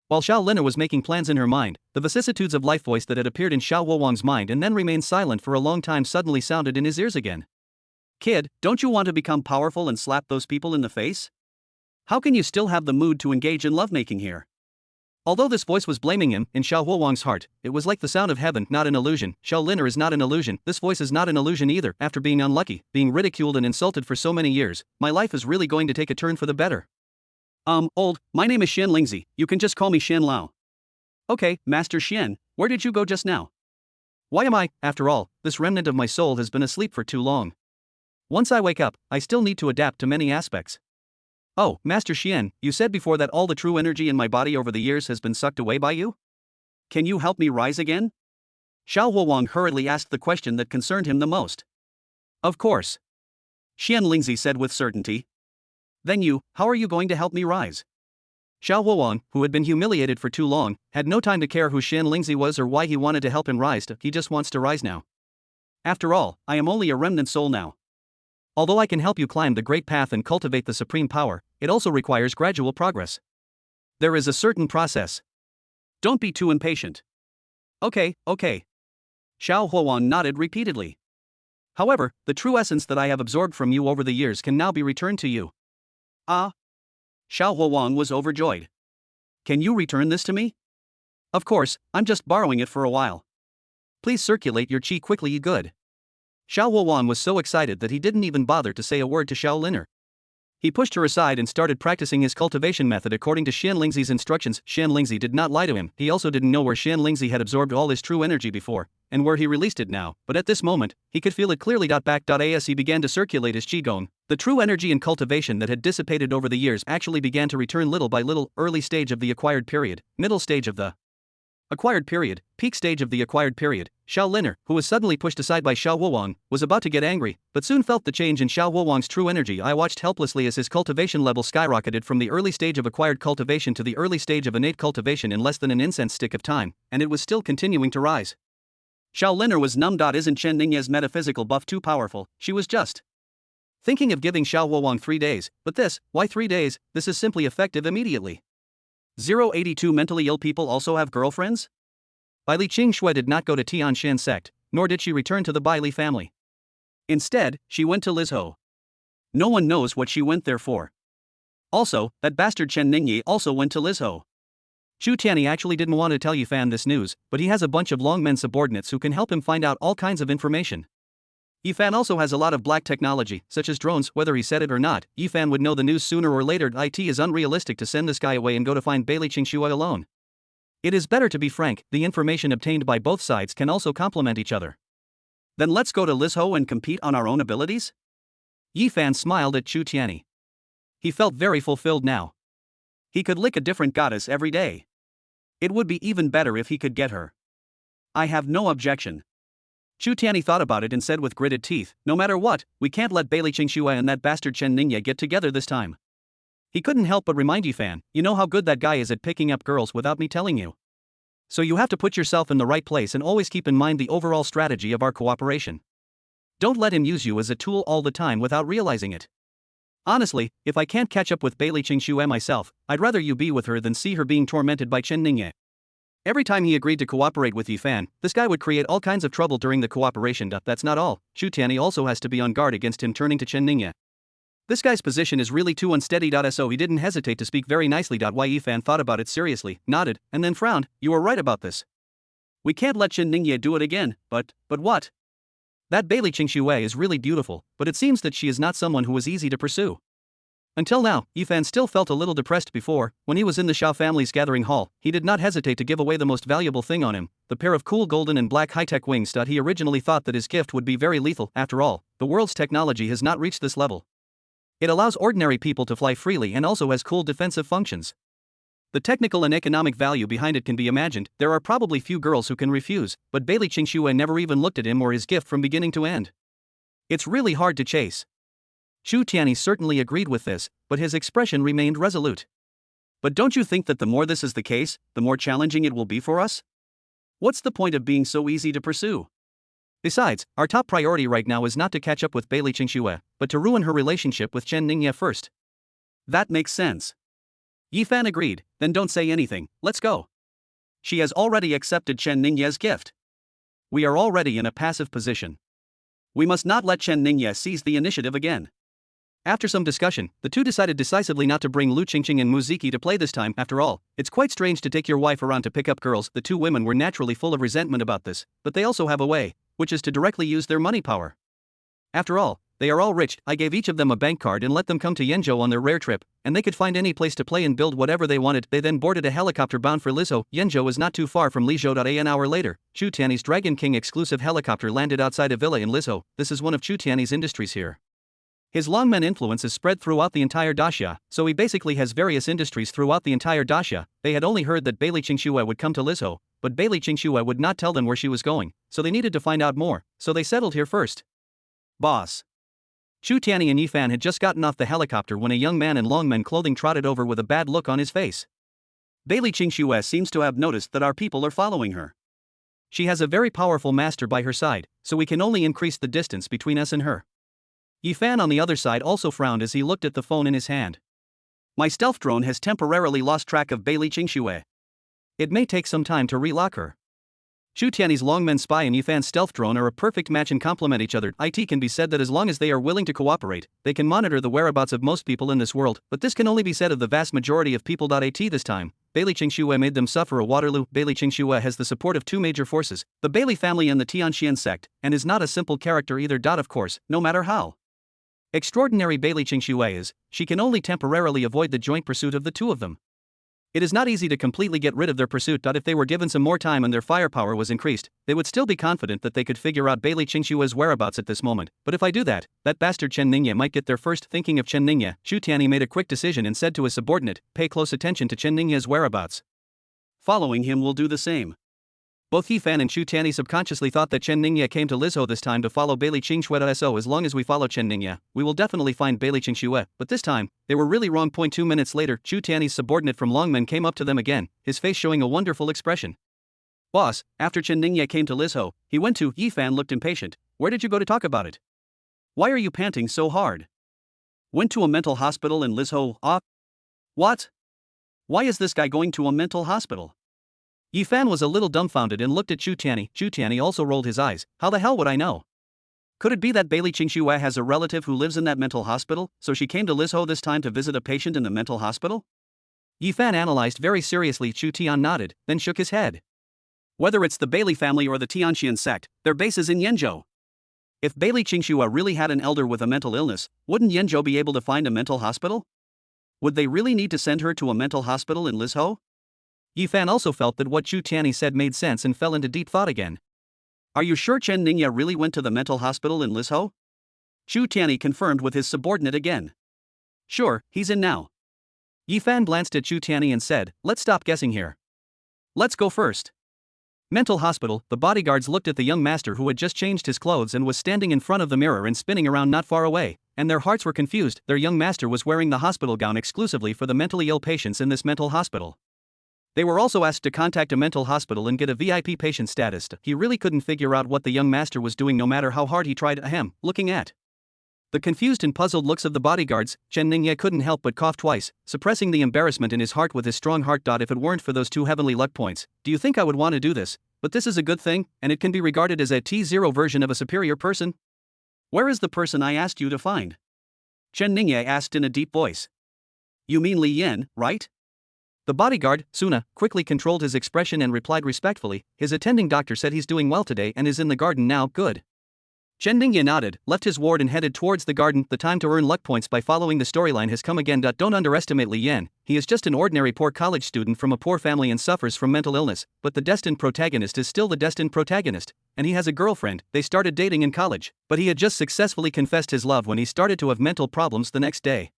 While Xiao Linner was making plans in her mind, the vicissitudes of life voice that had appeared in Xiao Huowang's mind and then remained silent for a long time suddenly sounded in his ears again. Kid, don't you want to become powerful and slap those people in the face? How can you still have the mood to engage in lovemaking here? Although this voice was blaming him, in Xiao Huowang's heart, it was like the sound of heaven, not an illusion. Xiao Linner is not an illusion, this voice is not an illusion either. After being unlucky, being ridiculed and insulted for so many years, my life is really going to take a turn for the better. My name is Xian Lingzi, you can just call me Xian Lao. Okay, Master Xian, where did you go just now? Why am I, after all, this remnant of my soul has been asleep for too long. Once I wake up, I still need to adapt to many aspects. Oh, Master Xian, you said before that all the true energy in my body over the years has been sucked away by you? Can you help me rise again? Xiao Huowang hurriedly asked the question that concerned him the most. Of course, Xian Lingzi said with certainty. Then how are you going to help me rise? Xiao Huowang, who had been humiliated for too long, had no time to care who Xian Lingzi was or why he wanted to help him rise. He just wants to rise now. After all, I am only a remnant soul now. Although I can help you climb the great path and cultivate the supreme power, it also requires gradual progress. There is a certain process. Don't be too impatient. Okay. Xiao Huowang nodded repeatedly. However, the true essence that I have absorbed from you over the years can now be returned to you. Ah? Xiao Huowang was overjoyed. Can you return this to me? Of course, I'm just borrowing it for a while. Please circulate your qi quickly, you good. Xiao Huowang was so excited that he didn't even bother to say a word to Xiao Liner. He pushed her aside and started practicing his cultivation method according to Xian Lingzi's instructions. Xian Lingzi did not lie to him. He also didn't know where Xian Lingzi had absorbed all his true energy before, and where he released it now, but at this moment, he could feel it clearly. As he began to circulate his qigong, the true energy and cultivation that had dissipated over the years actually began to return little by little. Early stage of the acquired period, middle stage of the acquired period, peak stage of the acquired period. Xiao Liner, who was suddenly pushed aside by Xiao Huowang, was about to get angry, but soon felt the change in Xiao Huowang's true energy. I watched helplessly as his cultivation level skyrocketed from the early stage of acquired cultivation to the early stage of innate cultivation in less than an incense stick of time, and it was still continuing to rise. Xiao Liner was numbed. Isn't Chen Ningye's metaphysical buff too powerful? She was just thinking of giving Xiao Huowang 3 days, but this, why 3 days? This is simply effective immediately. 082 mentally ill people also have girlfriends? Bai Li Qingxue did not go to Tianshan sect, nor did she return to the Bai Li family. Instead, she went to Lizhou. No one knows what she went there for. Also, that bastard Chen Ningye also went to Lizhou. Chu Tianyi actually didn't want to tell Yifan this news, but he has a bunch of Longmen subordinates who can help him find out all kinds of information. Yifan also has a lot of black technology, such as drones. Whether he said it or not, Yifan would know the news sooner or later. It is unrealistic to send this guy away and go to find Bai Li Qingxue alone. It is better to be frank. The information obtained by both sides can also complement each other. Then let's go to Lizhou and compete on our own abilities? Yifan smiled at Chu Tianyi. He felt very fulfilled now. He could lick a different goddess every day. It would be even better if he could get her. I have no objection. Chu Tianyi thought about it and said with gritted teeth, no matter what, we can't let Bai Li Qingxue and that bastard Chen Ningye get together this time. He couldn't help but remind Yifan, you know how good that guy is at picking up girls without me telling you. So you have to put yourself in the right place and always keep in mind the overall strategy of our cooperation. Don't let him use you as a tool all the time without realizing it. Honestly, if I can't catch up with Bai Li Qingxue myself, I'd rather you be with her than see her being tormented by Chen Ningye. Every time he agreed to cooperate with Yifan, this guy would create all kinds of trouble during the cooperation. That's not all, Chu Tianyi also has to be on guard against him turning to Chen Ningye. This guy's position is really too unsteady. So he didn't hesitate to speak very nicely. Wai Yifan thought about it seriously, nodded, and then frowned. You are right about this. We can't let Chen Ningye do it again, but what? That Bai Li Qingxue is really beautiful, but it seems that she is not someone who is easy to pursue. Until now, Yifan still felt a little depressed. Before, when he was in the Xiao family's gathering hall, he did not hesitate to give away the most valuable thing on him, the pair of cool golden and black high-tech wings. He originally thought that his gift would be very lethal. After all, the world's technology has not reached this level. It allows ordinary people to fly freely and also has cool defensive functions. The technical and economic value behind it can be imagined. There are probably few girls who can refuse, but Bai Li Qingxue never even looked at him or his gift from beginning to end. It's really hard to chase. Chu Tianyi certainly agreed with this, but his expression remained resolute. But don't you think that the more this is the case, the more challenging it will be for us? What's the point of being so easy to pursue? Besides, our top priority right now is not to catch up with Bai Li Qingxue, but to ruin her relationship with Chen Ningye first. That makes sense. Yifan agreed. Then don't say anything, let's go. She has already accepted Chen Ningye's gift. We are already in a passive position. We must not let Chen Ningye seize the initiative again. After some discussion, the two decided decisively not to bring Lu Qingqing and Muziki to play this time. After all, it's quite strange to take your wife around to pick up girls. The two women were naturally full of resentment about this, but they also have a way, which is to directly use their money power. After all, they are all rich. I gave each of them a bank card and let them come to Yenzhou on their rare trip, and they could find any place to play and build whatever they wanted. They then boarded a helicopter bound for Lizhou. Yenzhou is not too far from Lizhou. An hour later, Chu Tianyi's Dragon King exclusive helicopter landed outside a villa in Lizhou. This is one of Chu Tianyi's industries here. His Longmen influence is spread throughout the entire daxia, so he basically has various industries throughout the entire daxia. They had only heard that Bai Li Qingxue would come to Lizhou, but Bai Li Qingxue would not tell them where she was going, so they needed to find out more, so they settled here first. Boss. Chu Tianyi and Yifan had just gotten off the helicopter when a young man in long men clothing trotted over with a bad look on his face. Beili Qingxue seems to have noticed that our people are following her. She has a very powerful master by her side, so we can only increase the distance between us and her. Yifan on the other side also frowned as he looked at the phone in his hand. My stealth drone has temporarily lost track of Beili Qingxue. It may take some time to relock her. Chu Tianyi's longmen spy and Yifan's stealth drone are a perfect match and complement each other. It can be said that as long as they are willing to cooperate, they can monitor the whereabouts of most people in this world, but this can only be said of the vast majority of people. This time, Beili Qingxue made them suffer a Waterloo. Beili Qingxue has the support of two major forces, the Beili family and the Tianxian sect, and is not a simple character either. Of course, no matter how extraordinary Beili Qingxue is, she can only temporarily avoid the joint pursuit of the two of them. It is not easy to completely get rid of their pursuit. If they were given some more time and their firepower was increased, they would still be confident that they could figure out Beili Qingxue's whereabouts at this moment. But if I do that, that bastard Chen Ningye might get there first. Thinking of Chen Ningye, Chu Tianyi made a quick decision and said to his subordinate, pay close attention to Chen Ningye's whereabouts. Following him will do the same. Both Yifan and Chu Tianyi subconsciously thought that Chen Ningye came to Lizhou this time to follow Beili Qingxue. So as long as we follow Chen Ningye, we will definitely find Beili Qingxue, but this time, they were really wrong. 2 minutes later, Chu Tianyi's subordinate from Longmen came up to them again, his face showing a wonderful expression. Boss, after Chen Ningye came to Lizhou, he went to. Yifan looked impatient. Where did you go to talk about it? Why are you panting so hard? Went to a mental hospital in Lizhou. What? Why is this guy going to a mental hospital? Yifan was a little dumbfounded and looked at Chu Tianyi. Chu Tianyi also rolled his eyes. How the hell would I know? Could it be that Beili Qingxue has a relative who lives in that mental hospital, so she came to Lizhou this time to visit a patient in the mental hospital? Yifan analyzed very seriously. Chu Tian nodded, then shook his head. Whether it's the Beili family or the Tianxian sect, their base is in Yenzhou. If Beili Qingxue really had an elder with a mental illness, wouldn't Yenzhou be able to find a mental hospital? Would they really need to send her to a mental hospital in Lizhou? Yifan also felt that what Chu Tianyi said made sense and fell into deep thought again. Are you sure Chen Ningye really went to the mental hospital in Lizhou? Chu Tianyi confirmed with his subordinate again. Sure, he's in now. Yifan glanced at Chu Tianyi and said, let's stop guessing here. Let's go first. Mental hospital. The bodyguards looked at the young master who had just changed his clothes and was standing in front of the mirror and spinning around not far away, and their hearts were confused. Their young master was wearing the hospital gown exclusively for the mentally ill patients in this mental hospital. They were also asked to contact a mental hospital and get a VIP patient status. He really couldn't figure out what the young master was doing no matter how hard he tried. Looking at the confused and puzzled looks of the bodyguards, Chen Ningye couldn't help but cough twice, suppressing the embarrassment in his heart with his strong heart. If it weren't for those 2 heavenly luck points, do you think I would want to do this? But this is a good thing, and it can be regarded as a T0 version of a superior person. Where is the person I asked you to find? Chen Ningye asked in a deep voice. You mean Li Yan, right? The bodyguard, Suna, quickly controlled his expression and replied respectfully, his attending doctor said he's doing well today and is in the garden now. Good. Chen Ningye nodded, left his ward and headed towards the garden. The time to earn luck points by following the storyline has come again. Don't underestimate Li Yan. He is just an ordinary poor college student from a poor family and suffers from mental illness, but the destined protagonist is still the destined protagonist, and he has a girlfriend. They started dating in college, but he had just successfully confessed his love when he started to have mental problems the next day.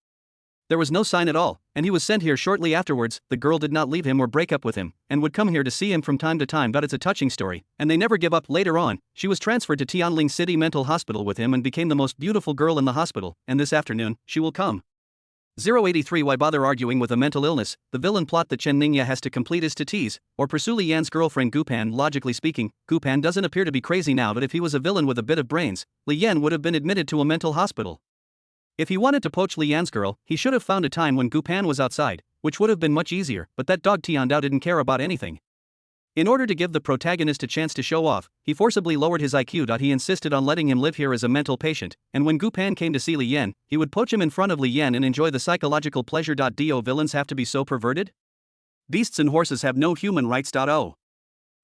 There was no sign at all, and he was sent here shortly afterwards. The girl did not leave him or break up with him, and would come here to see him from time to time. It's a touching story, and they never give up. Later on, she was transferred to Tianling City Mental Hospital with him and became the most beautiful girl in the hospital, and this afternoon, she will come. 083. Why bother arguing with a mental illness? The villain plot that Chen Ningye has to complete is to tease, or pursue Li Yan's girlfriend Gupan. Logically speaking, Gupan doesn't appear to be crazy now, but if he was a villain with a bit of brains, Li Yan would have been admitted to a mental hospital. If he wanted to poach Li Yan's girl, he should have found a time when Gupan was outside, which would have been much easier, but that dog Tiandao didn't care about anything. In order to give the protagonist a chance to show off, he forcibly lowered his IQ. He insisted on letting him live here as a mental patient, and when Gupan came to see Li Yan, he would poach him in front of Li Yan and enjoy the psychological pleasure. Do villains have to be so perverted? Beasts and horses have no human rights.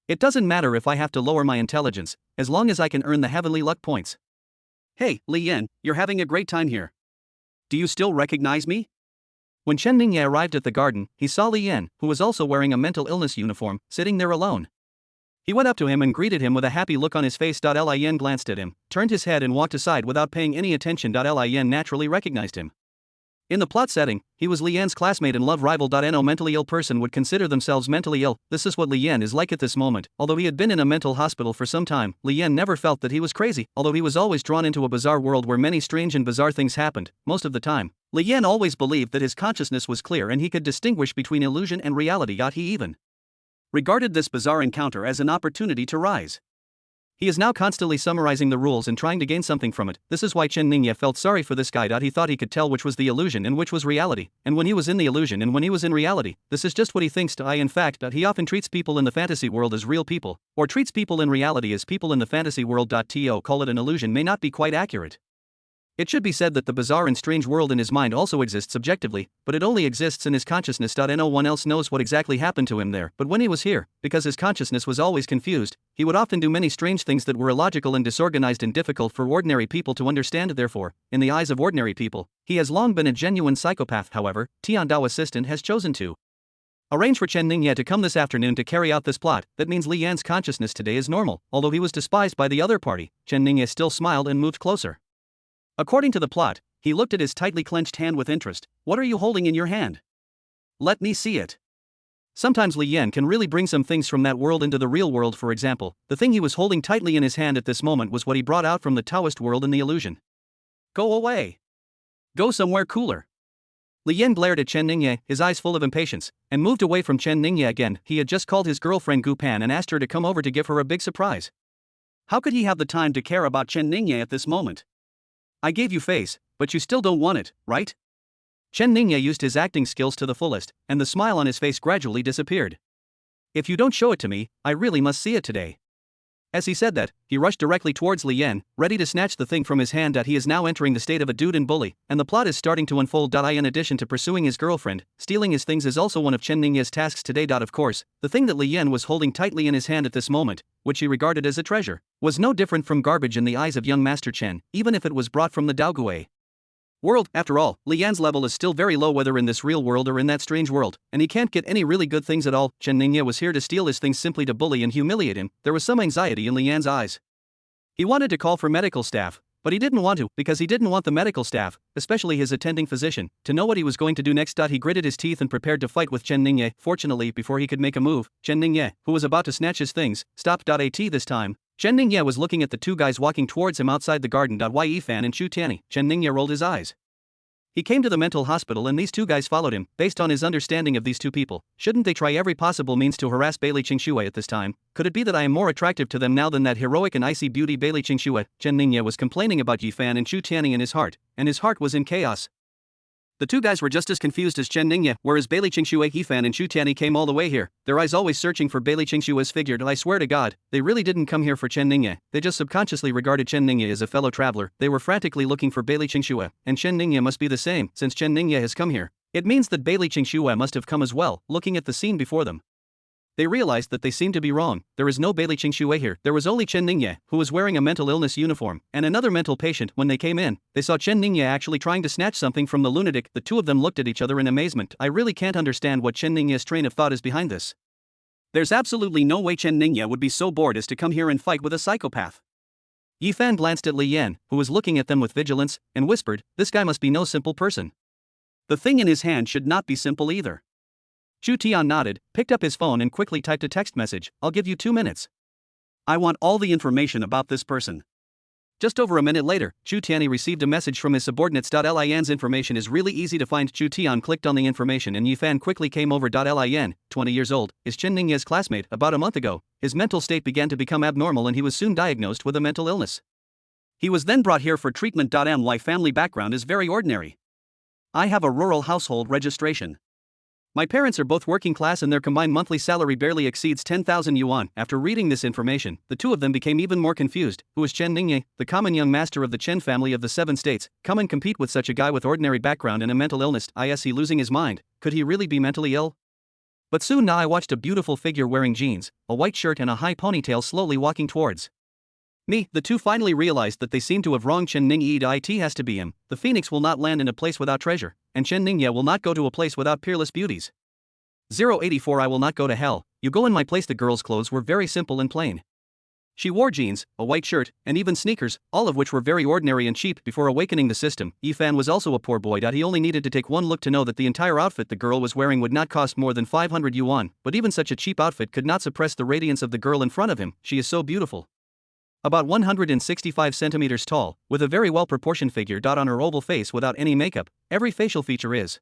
It doesn't matter if I have to lower my intelligence, as long as I can earn the heavenly luck points. Hey, Li Yan, you're having a great time here. Do you still recognize me? When Chen Ningye arrived at the garden, he saw Li Yan, who was also wearing a mental illness uniform, sitting there alone. He went up to him and greeted him with a happy look on his face. Li Yan glanced at him, turned his head and walked aside without paying any attention. Li Yan naturally recognized him. In the plot setting, he was Lian's classmate and love rival. No mentally ill person would consider themselves mentally ill. This is what Lian is like at this moment. Although he had been in a mental hospital for some time, Lian never felt that he was crazy, although he was always drawn into a bizarre world where many strange and bizarre things happened, most of the time. Lian always believed that his consciousness was clear and he could distinguish between illusion and reality. He even regarded this bizarre encounter as an opportunity to rise. He is now constantly summarizing the rules and trying to gain something from it. This is why Chen Ningye felt sorry for this guy. He thought he could tell which was the illusion and which was reality, and when he was in the illusion and when he was in reality. This is just what he thinks. In fact, he often treats people in the fantasy world as real people, or treats people in reality as people in the fantasy world. To call it an illusion may not be quite accurate. It should be said that the bizarre and strange world in his mind also exists objectively, but it only exists in his consciousness. No one else knows what exactly happened to him there, but when he was here, because his consciousness was always confused, he would often do many strange things that were illogical and disorganized and difficult for ordinary people to understand. Therefore, in the eyes of ordinary people, he has long been a genuine psychopath. However, Tian Dao assistant has chosen to arrange for Chen Ningye to come this afternoon to carry out this plot. That means Lian's consciousness today is normal. Although he was despised by the other party, Chen Ningye still smiled and moved closer. According to the plot, he looked at his tightly clenched hand with interest. What are you holding in your hand? Let me see it. Sometimes Li Yan can really bring some things from that world into the real world. For example, the thing he was holding tightly in his hand at this moment was what he brought out from the Taoist world in the illusion. Go away. Go somewhere cooler. Li Yan glared at Chen Ningye, his eyes full of impatience, and moved away from Chen Ningye again. He had just called his girlfriend Gu Pan and asked her to come over to give her a big surprise. How could he have the time to care about Chen Ningye at this moment? I gave you face, but you still don't want it, right? Chen Ningye used his acting skills to the fullest, and the smile on his face gradually disappeared. If you don't show it to me, I really must see it today. As he said that, he rushed directly towards Li Yan, ready to snatch the thing from his hand. He is now entering the state of a dude and bully, and the plot is starting to unfold. In addition to pursuing his girlfriend, stealing his things is also one of Chen Ningye's tasks today. Of course, the thing that Li Yan was holding tightly in his hand at this moment, which he regarded as a treasure, was no different from garbage in the eyes of young Master Chen, even if it was brought from the Daoguai world. After all, Li Yan's level is still very low, whether in this real world or in that strange world, and he can't get any really good things at all. Chen Ningye was here to steal his things simply to bully and humiliate him. There was some anxiety in Li Yan's eyes. He wanted to call for medical staff, but he didn't want to, because he didn't want the medical staff, especially his attending physician, to know what he was going to do next. He gritted his teeth and prepared to fight with Chen Ningye. Fortunately, before he could make a move, Chen Ningye, who was about to snatch his things, stopped. This time, Chen Ningye was looking at the two guys walking towards him outside the garden. Yi Fan and Chu Tianyi. Chen Ningye rolled his eyes. He came to the mental hospital and these two guys followed him. Based on his understanding of these two people, shouldn't they try every possible means to harass Bailey Qingxue at this time? Could it be that I am more attractive to them now than that heroic and icy beauty Bailey Qingxue? Chen Ningye was complaining about Yi Fan and Chu Tianyi in his heart, and his heart was in chaos. The two guys were just as confused as Chen Ningye, whereas Bailey Qingxue, Yi Fan and Chu Tianyi came all the way here, their eyes always searching for Bailey Qingxue's figure. I swear to God, they really didn't come here for Chen Ningye, they just subconsciously regarded Chen Ningye as a fellow traveler. They were frantically looking for Bailey Qingxue, and Chen Ningye must be the same. Since Chen Ningye has come here, it means that Bailey Qingxue must have come as well. Looking at the scene before them, they realized that they seemed to be wrong. There is no Bailey Qingxue here. There was only Chen Ningye, who was wearing a mental illness uniform, and another mental patient. When they came in, they saw Chen Ningye actually trying to snatch something from the lunatic. The two of them looked at each other in amazement. I really can't understand what Chen Ningye's train of thought is behind this. There's absolutely no way Chen Ningye would be so bored as to come here and fight with a psychopath. Yi Fan glanced at Li Yan, who was looking at them with vigilance, and whispered, "This guy must be no simple person. The thing in his hand should not be simple either." Chu Tian nodded, picked up his phone and quickly typed a text message. "I'll give you 2 minutes. I want all the information about this person." Just over a minute later, Chu Tianyi received a message from his subordinates. Li Yan's information is really easy to find. Chu Tian clicked on the information and Yi Fan quickly came over. Li Yan, 20 years old, is Chen Ningye's classmate. About a month ago, his mental state began to become abnormal and he was soon diagnosed with a mental illness. He was then brought here for treatment. My family background is very ordinary. I have a rural household registration. My parents are both working class and their combined monthly salary barely exceeds 10,000 yuan. After reading this information, the two of them became even more confused. Who is Chen Ningye, the common young master of the Chen family of the 7 states, come and compete with such a guy with ordinary background and a mental illness? Is he losing his mind? Could he really be mentally ill? But soon I watched a beautiful figure wearing jeans, a white shirt and a high ponytail slowly walking towards me. The two finally realized that they seemed to have wronged Chen Ningye. It has to be him. The phoenix will not land in a place without treasure, and Chen Ningye will not go to a place without peerless beauties. 084 I will not go to hell. You go in my place. The girl's clothes were very simple and plain. She wore jeans, a white shirt, and even sneakers, all of which were very ordinary and cheap before awakening the system. Yifan was also a poor boy. He only needed to take one look to know that the entire outfit the girl was wearing would not cost more than 500 yuan, but even such a cheap outfit could not suppress the radiance of the girl in front of him. She is so beautiful. About 165 centimeters tall, with a very well-proportioned figure. On her oval face without any makeup, every facial feature is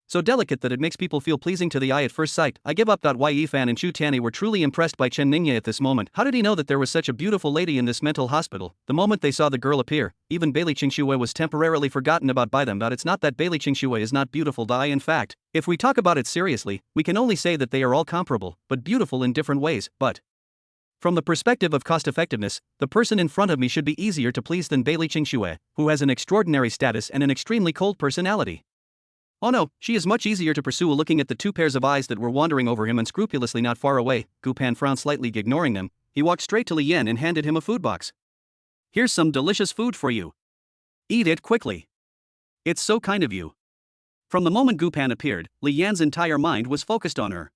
so delicate that it makes people feel pleasing to the eye at first sight. I give up. Yifan and Chu Tianyi were truly impressed by Chen Ningye at this moment. How did he know that there was such a beautiful lady in this mental hospital? The moment they saw the girl appear, even Bailey Qingxue was temporarily forgotten about by them. It's not that Bailey Qingxue is not beautiful. In fact, if we talk about it seriously, we can only say that they are all comparable, but beautiful in different ways. But from the perspective of cost-effectiveness, the person in front of me should be easier to please than Bailey Qingxue, who has an extraordinary status and an extremely cold personality. Oh no, she is much easier to pursue. Looking at the two pairs of eyes that were wandering over him unscrupulously not far away, Gu Pan frowned slightly, ignoring them. He walked straight to Li Yan and handed him a food box. Here's some delicious food for you. Eat it quickly. It's so kind of you. From the moment Gu Pan appeared, Li Yan's entire mind was focused on her.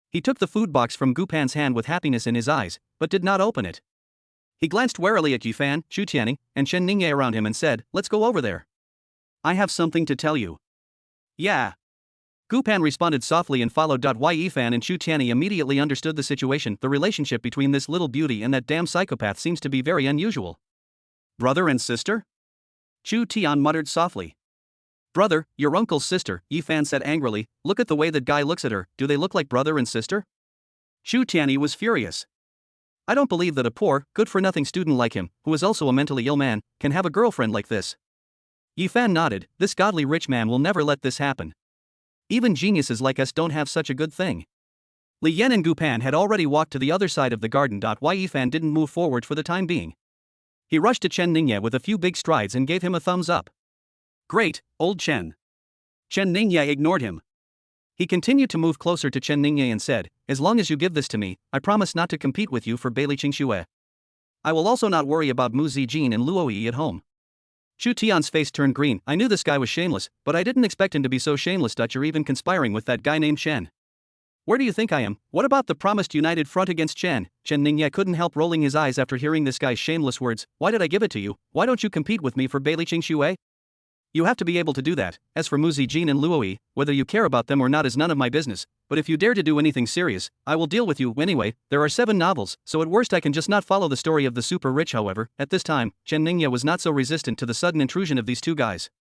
He took the food box from Gu Pan's hand with happiness in his eyes, but did not open it. He glanced warily at Yifan, Chu Tianyi, and Chen Ningye around him and said, "Let's go over there. I have something to tell you." "Yeah." Gu Pan responded softly and followed. Yifan and Chu Tianyi immediately understood the situation. The relationship between this little beauty and that damn psychopath seems to be very unusual. "Brother and sister?" Chu Tian muttered softly. "Brother, your uncle's sister," Yifan said angrily. "Look at the way that guy looks at her. Do they look like brother and sister?" Chu Tianyi was furious. "I don't believe that a poor, good-for-nothing student like him, who is also a mentally ill man, can have a girlfriend like this." Yifan nodded. "This godly rich man will never let this happen. Even geniuses like us don't have such a good thing." Li Yan and Gu Pan had already walked to the other side of the garden. Yifan didn't move forward for the time being. He rushed to Chen Ningye with a few big strides and gave him a thumbs up. "Great, old Chen." Chen Ningye ignored him. He continued to move closer to Chen Ningye and said, "As long as you give this to me, I promise not to compete with you for Bailey Qingxue. I will also not worry about Mu Zijin and Luo Yi at home." Chu Tian's face turned green. "I knew this guy was shameless, but I didn't expect him to be so shameless. You're even conspiring with that guy named Chen. Where do you think I am? What about the promised united front against Chen?" Chen Ningye couldn't help rolling his eyes after hearing this guy's shameless words. "Why did I give it to you? Why don't you compete with me for Bailey Qingxue? You have to be able to do that. As for Mu Zijin and Luo Yi, whether you care about them or not is none of my business, but if you dare to do anything serious, I will deal with you. Anyway, there are 7 novels, so at worst I can just not follow the story of the super rich." However, at this time, Chen Ningye was not so resistant to the sudden intrusion of these two guys.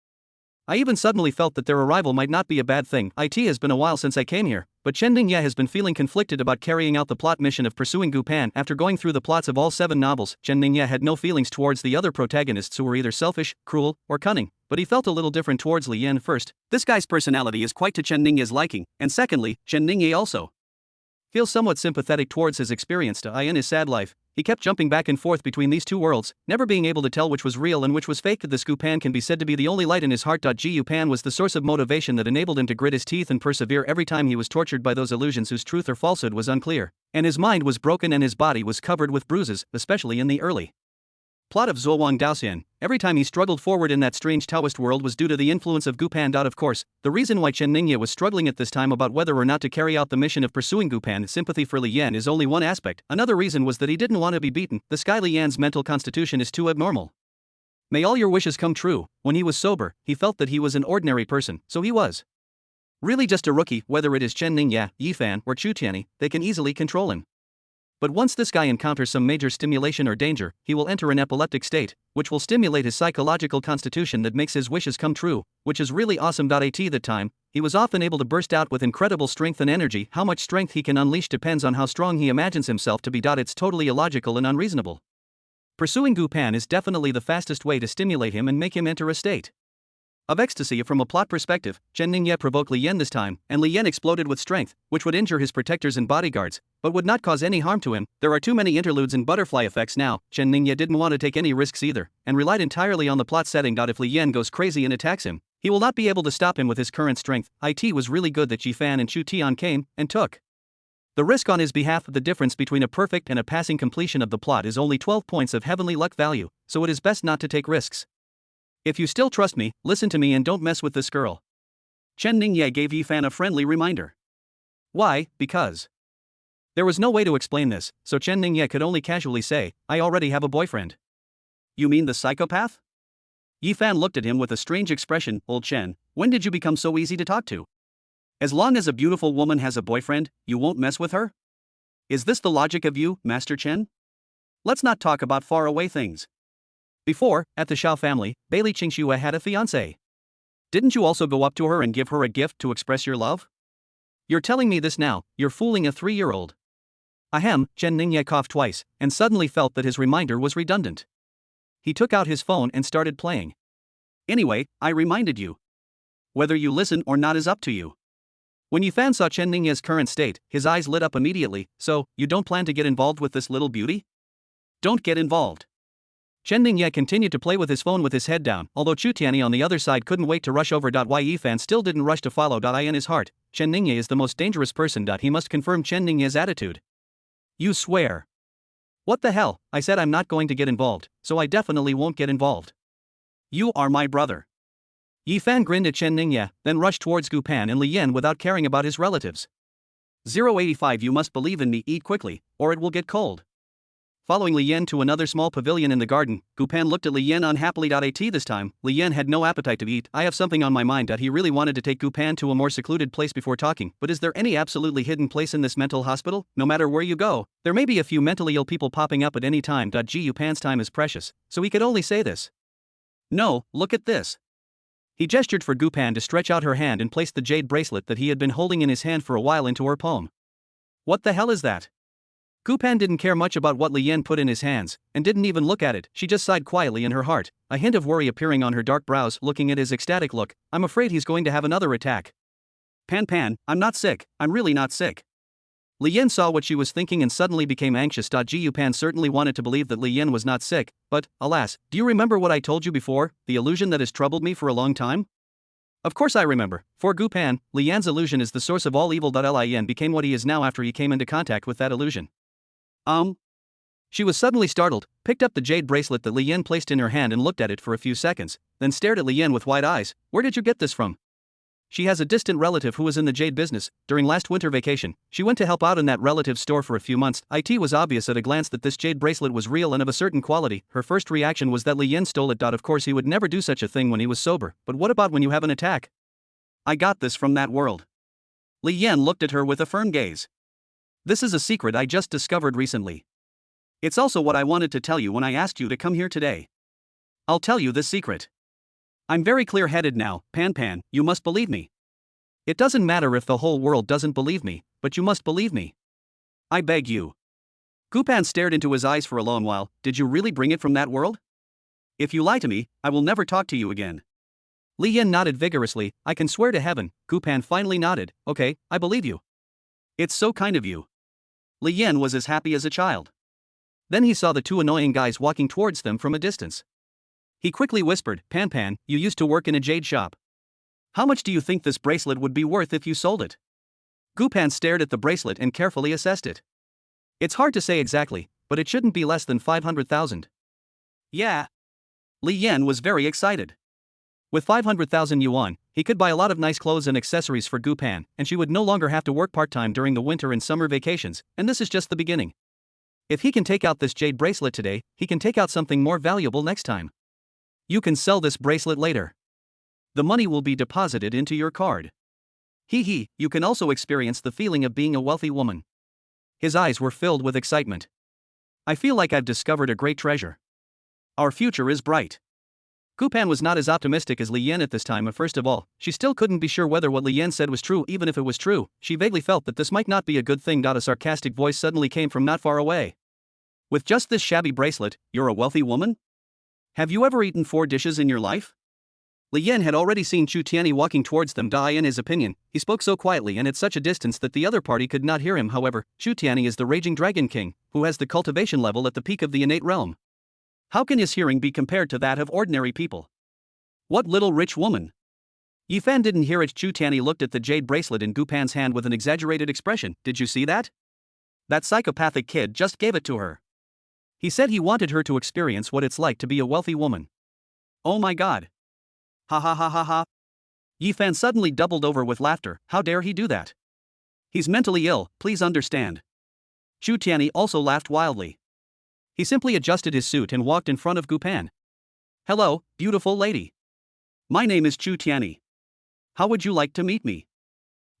"I even suddenly felt that their arrival might not be a bad thing. It has been a while since I came here, but Chen Ningye has been feeling conflicted about carrying out the plot mission of pursuing Gu Pan. After going through the plots of all 7 novels, Chen Ningye had no feelings towards the other protagonists who were either selfish, cruel, or cunning, but he felt a little different towards Li Yan. First, this guy's personality is quite to Chen Ningye's liking, and secondly, Chen Ningye also feels somewhat sympathetic towards his experience in his sad life. He kept jumping back and forth between these two worlds, never being able to tell which was real and which was fake. This Gu Pan can be said to be the only light in his heart. Gu Pan was the source of motivation that enabled him to grit his teeth and persevere every time he was tortured by those illusions whose truth or falsehood was unclear, and his mind was broken and his body was covered with bruises, especially in the early plot of Zuowang Daoxian. Every time he struggled forward in that strange Taoist world was due to the influence of Gu Pan. Of course, the reason why Chen Ningye was struggling at this time about whether or not to carry out the mission of pursuing Gu Pan, sympathy for Li Yan, is only one aspect. Another reason was that he didn't want to be beaten. This guy Li Yan's mental constitution is too abnormal. May all your wishes come true. When he was sober, he felt that he was an ordinary person, so he was really just a rookie. Whether it is Chen Ningye, Yifan, or Chu Tianyi, they can easily control him. But once this guy encounters some major stimulation or danger, he will enter an epileptic state, which will stimulate his psychological constitution that makes his wishes come true, which is really awesome. At that time, he was often able to burst out with incredible strength and energy. How much strength he can unleash depends on how strong he imagines himself to be. It's totally illogical and unreasonable. Pursuing Gu Pan is definitely the fastest way to stimulate him and make him enter a state of ecstasy. From a plot perspective, Chen Ningye provoked Li Yan this time, and Li Yan exploded with strength, which would injure his protectors and bodyguards, but would not cause any harm to him. There are too many interludes and butterfly effects now. Chen Ningye didn't want to take any risks either, and relied entirely on the plot setting. If Li Yan goes crazy and attacks him, he will not be able to stop him with his current strength. It was really good that Yifan and Chu Tian came and took the risk on his behalf. The difference between a perfect and a passing completion of the plot is only 12 points of heavenly luck value, so it is best not to take risks. If you still trust me, listen to me and don't mess with this girl. Chen Ningye gave Yifan a friendly reminder. Why? Because There was no way to explain this, so Chen Ningye could only casually say, I already have a boyfriend. You mean the psychopath? Yi Fan looked at him with a strange expression. Old Chen, when did you become so easy to talk to? As long as a beautiful woman has a boyfriend, you won't mess with her? Is this the logic of you, Master Chen? Let's not talk about faraway things. Before, at the Xiao family, Bailey Qingxue had a fiancé. Didn't you also go up to her and give her a gift to express your love? You're telling me this now, you're fooling a 3-year-old. Ahem, Chen Ningye coughed twice, and suddenly felt that his reminder was redundant. He took out his phone and started playing. Anyway, I reminded you. Whether you listen or not is up to you. When Yi Fan saw Chen Ningye's current state, his eyes lit up immediately. So, you don't plan to get involved with this little beauty? Don't get involved. Chen Ningye continued to play with his phone with his head down, although Chu Tianyi on the other side couldn't wait to rush over. Why Yi Fan still didn't rush to follow. In his heart, Chen Ningye is the most dangerous person. He must confirm Chen Ningye's attitude. You swear. What the hell? I said I'm not going to get involved, so I definitely won't get involved. You are my brother. Yi Fan grinned at Chen Ningye, then rushed towards Gu Pan and Li Yan without caring about his relatives. 085 You must believe in me, eat quickly, or it will get cold. Following Li Yan to another small pavilion in the garden, Gu Pan looked at Li Yan unhappily. At this time, Li Yan had no appetite to eat. I have something on my mind. He really wanted to take Gu Pan to a more secluded place before talking, but is there any absolutely hidden place in this mental hospital? No matter where you go, there may be a few mentally ill people popping up at any time. Gu Pan's time is precious, so he could only say this. No, look at this. He gestured for Gu Pan to stretch out her hand and placed the jade bracelet that he had been holding in his hand for a while into her palm. What the hell is that? Gu Pan didn't care much about what Li Yan put in his hands, and didn't even look at it. She just sighed quietly in her heart, a hint of worry appearing on her dark brows. Looking at his ecstatic look, I'm afraid he's going to have another attack. Pan, I'm not sick, I'm really not sick. Li Yan saw what she was thinking and suddenly became anxious. Gu Pan certainly wanted to believe that Li Yan was not sick, but, alas, do you remember what I told you before, the illusion that has troubled me for a long time? Of course I remember. For Gu Pan, Li Yan's illusion is the source of all evil. Li Yan became what he is now after he came into contact with that illusion. She was suddenly startled, picked up the jade bracelet that Li Yan placed in her hand and looked at it for a few seconds, then stared at Li Yan with wide eyes. Where did you get this from? She has a distant relative who was in the jade business. During last winter vacation, she went to help out in that relative's store for a few months. It was obvious at a glance that this jade bracelet was real and of a certain quality. Her first reaction was that Li Yan stole it. Of course he would never do such a thing when he was sober, but what about when you have an attack? I got this from that world. Li Yan looked at her with a firm gaze. This is a secret I just discovered recently. It's also what I wanted to tell you when I asked you to come here today. I'll tell you this secret. I'm very clear-headed now, Pan, you must believe me. It doesn't matter if the whole world doesn't believe me, but you must believe me. I beg you. Gu Pan stared into his eyes for a long while. Did you really bring it from that world? If you lie to me, I will never talk to you again. Li Yan nodded vigorously. I can swear to heaven. Gu Pan finally nodded. Okay, I believe you. It's so kind of you. Li Yan was as happy as a child. Then he saw the two annoying guys walking towards them from a distance. He quickly whispered, Pan, you used to work in a jade shop. How much do you think this bracelet would be worth if you sold it? Gu Pan stared at the bracelet and carefully assessed it. It's hard to say exactly, but it shouldn't be less than 500,000. Yeah. Li Yan was very excited. With 500,000 yuan, he could buy a lot of nice clothes and accessories for Gu Pan, and she would no longer have to work part-time during the winter and summer vacations, and this is just the beginning. If he can take out this jade bracelet today, he can take out something more valuable next time. You can sell this bracelet later. The money will be deposited into your card. You can also experience the feeling of being a wealthy woman. His eyes were filled with excitement. I feel like I've discovered a great treasure. Our future is bright. Gu Pan was not as optimistic as Li Yan at this time. First of all, she still couldn't be sure whether what Li Yan said was true. Even if it was true, she vaguely felt that this might not be a good thing. A sarcastic voice suddenly came from not far away. With just this shabby bracelet, you're a wealthy woman? Have you ever eaten 4 dishes in your life? Li Yan had already seen Chu Tianyi walking towards them. In his opinion, he spoke so quietly and at such a distance that the other party could not hear him. However, Chu Tianyi is the raging dragon king, who has the cultivation level at the peak of the innate realm. How can his hearing be compared to that of ordinary people? What little rich woman? Yi Fan didn't hear it. Chu Tianyi looked at the jade bracelet in Gu Pan's hand with an exaggerated expression. Did you see that? That psychopathic kid just gave it to her. He said he wanted her to experience what it's like to be a wealthy woman. Oh my god. Ha. Yi Fan suddenly doubled over with laughter. How dare he do that? He's mentally ill, please understand. Chu Tianyi also laughed wildly. He simply adjusted his suit and walked in front of Gu Pan. "Hello, beautiful lady. My name is Chu Tianyi. How would you like to meet me?"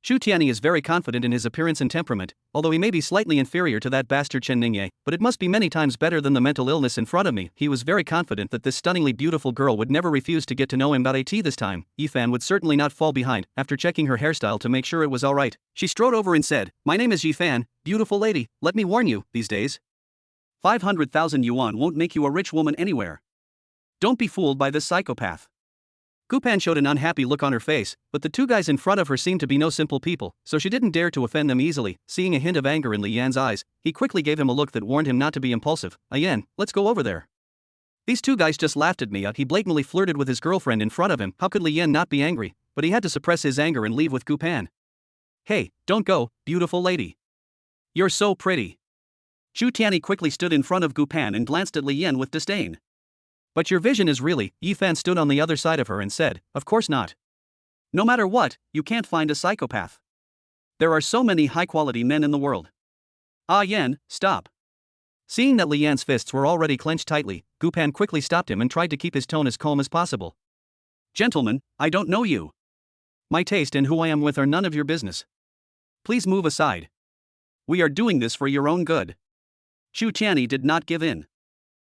Chu Tianyi is very confident in his appearance and temperament, although he may be slightly inferior to that bastard Chen Ningye, but it must be many times better than the mental illness in front of me. He was very confident that this stunningly beautiful girl would never refuse to get to know him. At this time, Yifan would certainly not fall behind. After checking her hairstyle to make sure it was alright, she strode over and said, "My name is Yifan, beautiful lady, let me warn you, these days 500,000 yuan won't make you a rich woman anywhere. Don't be fooled by this psychopath." Gu Pan showed an unhappy look on her face, but the two guys in front of her seemed to be no simple people, so she didn't dare to offend them easily. Seeing a hint of anger in Li Yan's eyes, he quickly gave him a look that warned him not to be impulsive. "Yan, let's go over there." These two guys just laughed at me. He blatantly flirted with his girlfriend in front of him. How could Li Yan not be angry? But he had to suppress his anger and leave with Gu Pan. "Hey, don't go, beautiful lady. You're so pretty." Chu Tianyi quickly stood in front of Gu Pan and glanced at Li Yan with disdain. "But your vision is really..." Yifan stood on the other side of her and said, "Of course not. No matter what, you can't find a psychopath. There are so many high-quality men in the world." "Ah Yan, stop." Seeing that Li Yan's fists were already clenched tightly, Gu Pan quickly stopped him and tried to keep his tone as calm as possible. "Gentlemen, I don't know you. My taste and who I am with are none of your business. Please move aside. We are doing this for your own good." Chu Tianyi did not give in.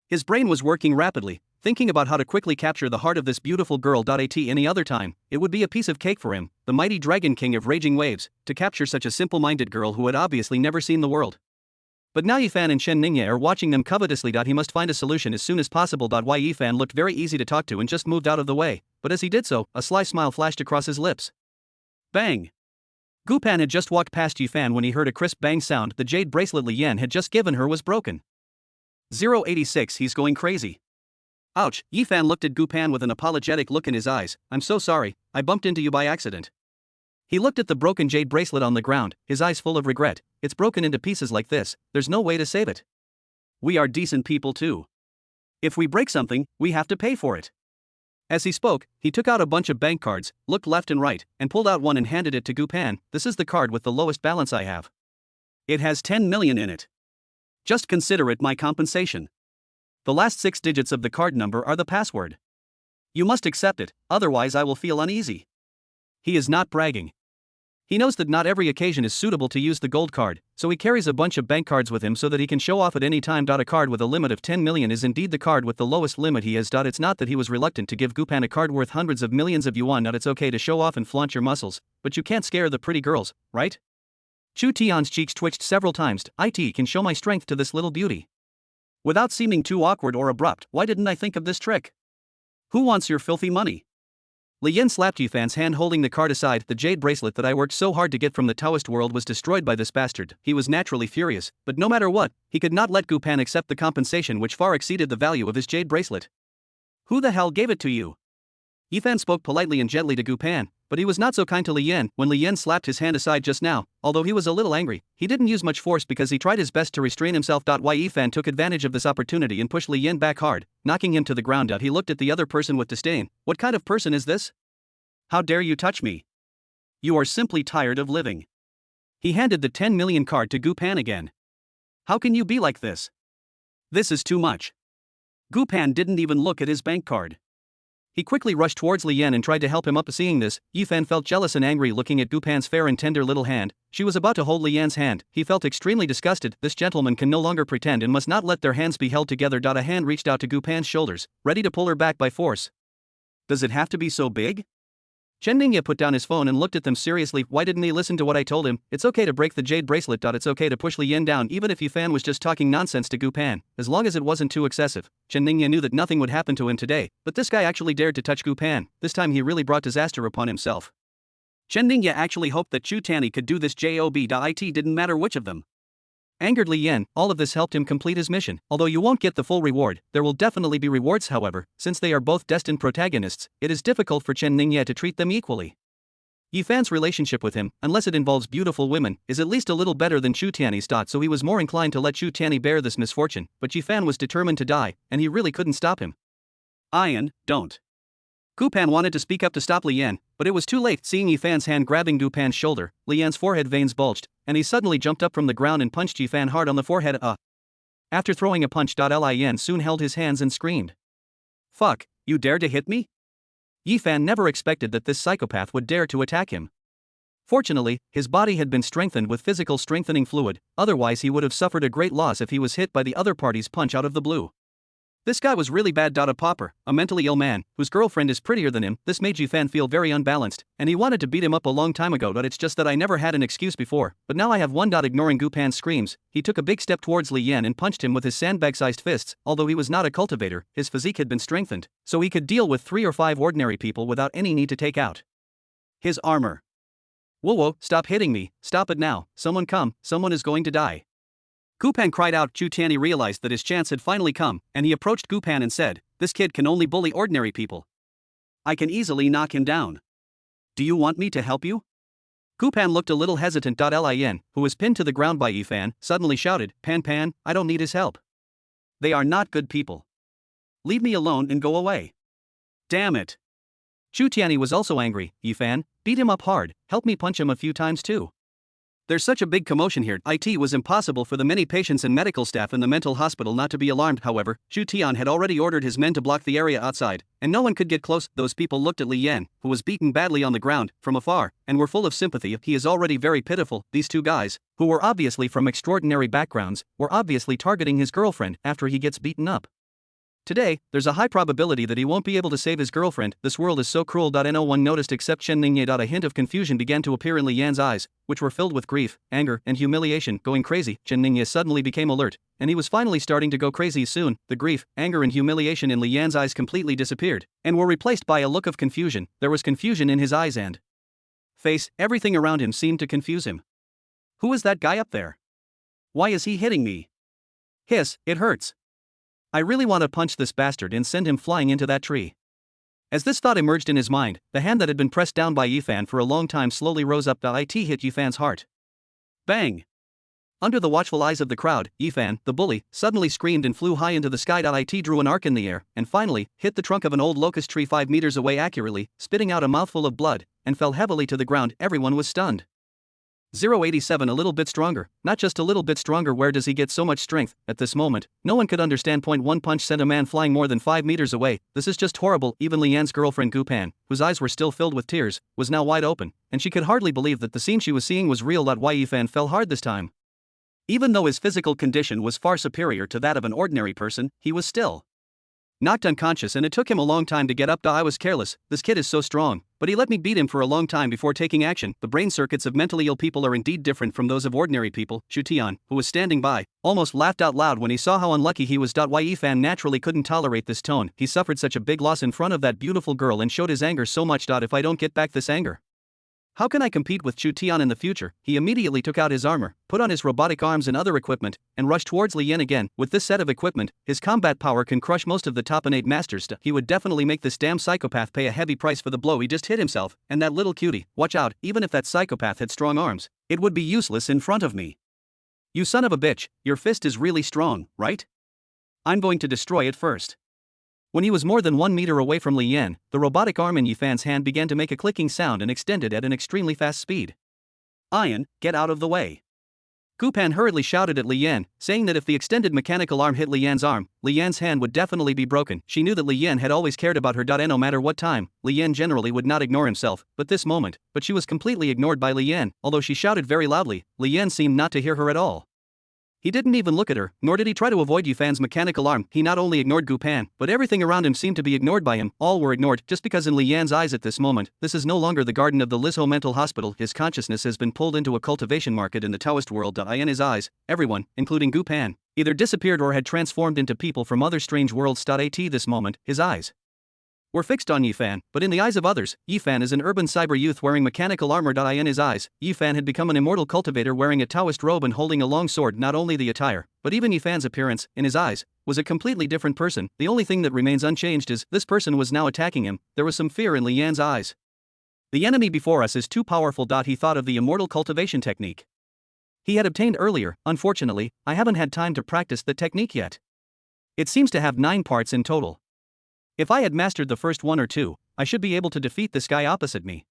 His brain was working rapidly, thinking about how to quickly capture the heart of this beautiful girl. At any other time, it would be a piece of cake for him, the mighty dragon king of raging waves, to capture such a simple-minded girl who had obviously never seen the world. But now Yifan and Chen Ningye are watching them covetously. He must find a solution as soon as possible. Why Yifan looked very easy to talk to and just moved out of the way, but as he did so, a sly smile flashed across his lips. Bang! Gu Pan had just walked past Yifan when he heard a crisp bang sound. The jade bracelet Li Yan had just given her was broken. 086. He's going crazy. Ouch. Yifan looked at Gu Pan with an apologetic look in his eyes. "I'm so sorry, I bumped into you by accident." He looked at the broken jade bracelet on the ground, his eyes full of regret. "It's broken into pieces like this, there's no way to save it. We are decent people too. If we break something, we have to pay for it." As he spoke, he took out a bunch of bank cards, looked left and right, and pulled out one and handed it to Gu Pan. "This is the card with the lowest balance I have. It has 10 million in it. Just consider it my compensation. The last 6 digits of the card number are the password. You must accept it, otherwise I will feel uneasy." He is not bragging. He knows that not every occasion is suitable to use the gold card, so he carries a bunch of bank cards with him so that he can show off at any time. A card with a limit of 10 million is indeed the card with the lowest limit he has. It's not that he was reluctant to give Gu Pan a card worth hundreds of millions of yuan. It's okay to show off and flaunt your muscles, but you can't scare the pretty girls, right? Chu Tian's cheeks twitched several times. "It can show my strength to this little beauty. Without seeming too awkward or abrupt, why didn't I think of this trick? Who wants your filthy money?" Li Yan slapped Yifan's hand holding the card aside. "The jade bracelet that I worked so hard to get from the Taoist world was destroyed by this bastard." He was naturally furious, but no matter what, he could not let Gu Pan accept the compensation which far exceeded the value of his jade bracelet. "Who the hell gave it to you?" Yifan spoke politely and gently to Gu Pan, but he was not so kind to Li Yan. When Li Yan slapped his hand aside just now, although he was a little angry, he didn't use much force because he tried his best to restrain himself. Why Yifan took advantage of this opportunity and pushed Li Yan back hard, knocking him to the ground. He looked at the other person with disdain. "What kind of person is this? How dare you touch me? You are simply tired of living." He handed the 10 million card to Gu Pan again. "How can you be like this? This is too much." Gu Pan didn't even look at his bank card. He quickly rushed towards Li Yan and tried to help him up. Seeing this, Yifan felt jealous and angry looking at Gu Pan's fair and tender little hand. She was about to hold Li Yan's hand. He felt extremely disgusted. This gentleman can no longer pretend and must not let their hands be held together. A hand reached out to Gu Pan's shoulders, ready to pull her back by force. "Does it have to be so big?" Chen Ningye put down his phone and looked at them seriously. "Why didn't he listen to what I told him? It's okay to break the jade bracelet. It's okay to push Li Yan down even if Yifan was just talking nonsense to Gu Pan, as long as it wasn't too excessive." Chen Ningye knew that nothing would happen to him today, but this guy actually dared to touch Gu Pan. This time he really brought disaster upon himself. Chen Ningye actually hoped that Chu Tianyi could do this job. It didn't matter which of them. Angered Li Yan, all of this helped him complete his mission. Although you won't get the full reward, there will definitely be rewards. However, since they are both destined protagonists, it is difficult for Chen Ningye to treat them equally. Yifan's relationship with him, unless it involves beautiful women, is at least a little better than Chu Tianyi's. So he was more inclined to let Chu Tianyi bear this misfortune, but Yifan was determined to die, and he really couldn't stop him. "Ian, don't. Gu Pan wanted to speak up to stop Li Yan, but it was too late. Seeing Yi Fan's hand grabbing Gu Pan's shoulder, Li Yan's forehead veins bulged, and he suddenly jumped up from the ground and punched Yi Fan hard on the forehead. After throwing a punch, Li Yan soon held his hands and screamed. "Fuck, you dared to hit me?" Yi Fan never expected that this psychopath would dare to attack him. Fortunately, his body had been strengthened with physical strengthening fluid, otherwise he would have suffered a great loss if he was hit by the other party's punch out of the blue. This guy was really bad. A pauper, a mentally ill man, whose girlfriend is prettier than him. This made Yi Fan feel very unbalanced, and he wanted to beat him up a long time ago, but it's just that I never had an excuse before, but now I have one. Ignoring Gu Pan's screams, he took a big step towards Li Yan and punched him with his sandbag-sized fists. Although he was not a cultivator, his physique had been strengthened, so he could deal with 3 or 5 ordinary people without any need to take out his armor. Whoa, stop hitting me, stop it now, someone come, someone is going to die. Gu Pan cried out. Chu Tianyi realized that his chance had finally come, and he approached Gu Pan and said, "This kid can only bully ordinary people. I can easily knock him down. Do you want me to help you?" Gu Pan looked a little hesitant. Li Yan, who was pinned to the ground by Yi Fan, suddenly shouted, Pan, I don't need his help. They are not good people. Leave me alone and go away." "Damn it." Chu Tianyi was also angry. "Yi Fan, beat him up hard, help me punch him a few times too. There's such a big commotion here." It was impossible for the many patients and medical staff in the mental hospital not to be alarmed. However, Chu Tian had already ordered his men to block the area outside, and no one could get close. Those people looked at Li Yan, who was beaten badly on the ground, from afar, and were full of sympathy. He is already very pitiful. These two guys, who were obviously from extraordinary backgrounds, were obviously targeting his girlfriend after he gets beaten up. Today, there's a high probability that he won't be able to save his girlfriend. This world is so cruel. No one noticed except Chen Ningye. A hint of confusion began to appear in Li Yan's eyes, which were filled with grief, anger, and humiliation. Going crazy, Chen Ningye suddenly became alert, and he was finally starting to go crazy. Soon, the grief, anger, and humiliation in Li Yan's eyes completely disappeared, and were replaced by a look of confusion. There was confusion in his eyes and face. Everything around him seemed to confuse him. Who is that guy up there? Why is he hitting me? Hiss, it hurts. I really want to punch this bastard and send him flying into that tree. As this thought emerged in his mind, the hand that had been pressed down by Yi Fan for a long time slowly rose up. It hit Yi Fan's heart. Bang! Under the watchful eyes of the crowd, Yi Fan, the bully, suddenly screamed and flew high into the sky. It drew an arc in the air, and finally, hit the trunk of an old locust tree 5 meters away accurately, spitting out a mouthful of blood, and fell heavily to the ground. Everyone was stunned. 087 a little bit stronger, not just a little bit stronger. Where does he get so much strength? At this moment, no one could understand. One punch sent a man flying more than 5 meters away. This is just horrible. Even Li Yan's girlfriend Gu Pan, whose eyes were still filled with tears, was now wide open, and she could hardly believe that the scene she was seeing was real. Why Yi Fan fell hard this time? Even though his physical condition was far superior to that of an ordinary person, he was still knocked unconscious, and it took him a long time to get up. I was careless, this kid is so strong, but he let me beat him for a long time before taking action. The brain circuits of mentally ill people are indeed different from those of ordinary people. Chu Tian, who was standing by, almost laughed out loud when he saw how unlucky he was. Yi Fan naturally couldn't tolerate this tone. He suffered such a big loss in front of that beautiful girl and showed his anger so much. If I don't get back this anger, how can I compete with Chu Tian in the future? He immediately took out his armor, put on his robotic arms and other equipment, and rushed towards Li Yan again. With this set of equipment, his combat power can crush most of the top 8 masters. He would definitely make this damn psychopath pay a heavy price for the blow he just hit himself. And that little cutie, watch out, even if that psychopath had strong arms, it would be useless in front of me. You son of a bitch, your fist is really strong, right? I'm going to destroy it first. When he was more than 1 meter away from Li Yan, the robotic arm in Yi Fan's hand began to make a clicking sound and extended at an extremely fast speed. Ian, get out of the way. Gu Pan hurriedly shouted at Li Yan, saying that if the extended mechanical arm hit Li Yan's arm, Li Yan's hand would definitely be broken. She knew that Li Yan had always cared about her. No matter what time, Li Yan generally would not ignore himself, but she was completely ignored by Li Yan. Although she shouted very loudly, Li Yan seemed not to hear her at all. He didn't even look at her, nor did he try to avoid Yi Fan's mechanical arm. He not only ignored Gu Pan, but everything around him seemed to be ignored by him. All were ignored, just because in Li Yan's eyes at this moment, this is no longer the garden of the Lizho mental hospital. His consciousness has been pulled into a cultivation market in the Taoist world. In his eyes, everyone, including Gu Pan, either disappeared or had transformed into people from other strange worlds. At this moment, his eyes were fixed on Yi Fan, but in the eyes of others, Yi Fan is an urban cyber youth wearing mechanical armor. In his eyes, Yi Fan had become an immortal cultivator wearing a Taoist robe and holding a long sword. Not only the attire, but even Yi Fan's appearance, in his eyes, was a completely different person. The only thing that remains unchanged is, this person was now attacking him. There was some fear in Li Yan's eyes. The enemy before us is too powerful. He thought of the immortal cultivation technique he had obtained earlier. Unfortunately, I haven't had time to practice the technique yet. It seems to have 9 parts in total. If I had mastered the first 1 or 2, I should be able to defeat this guy opposite me.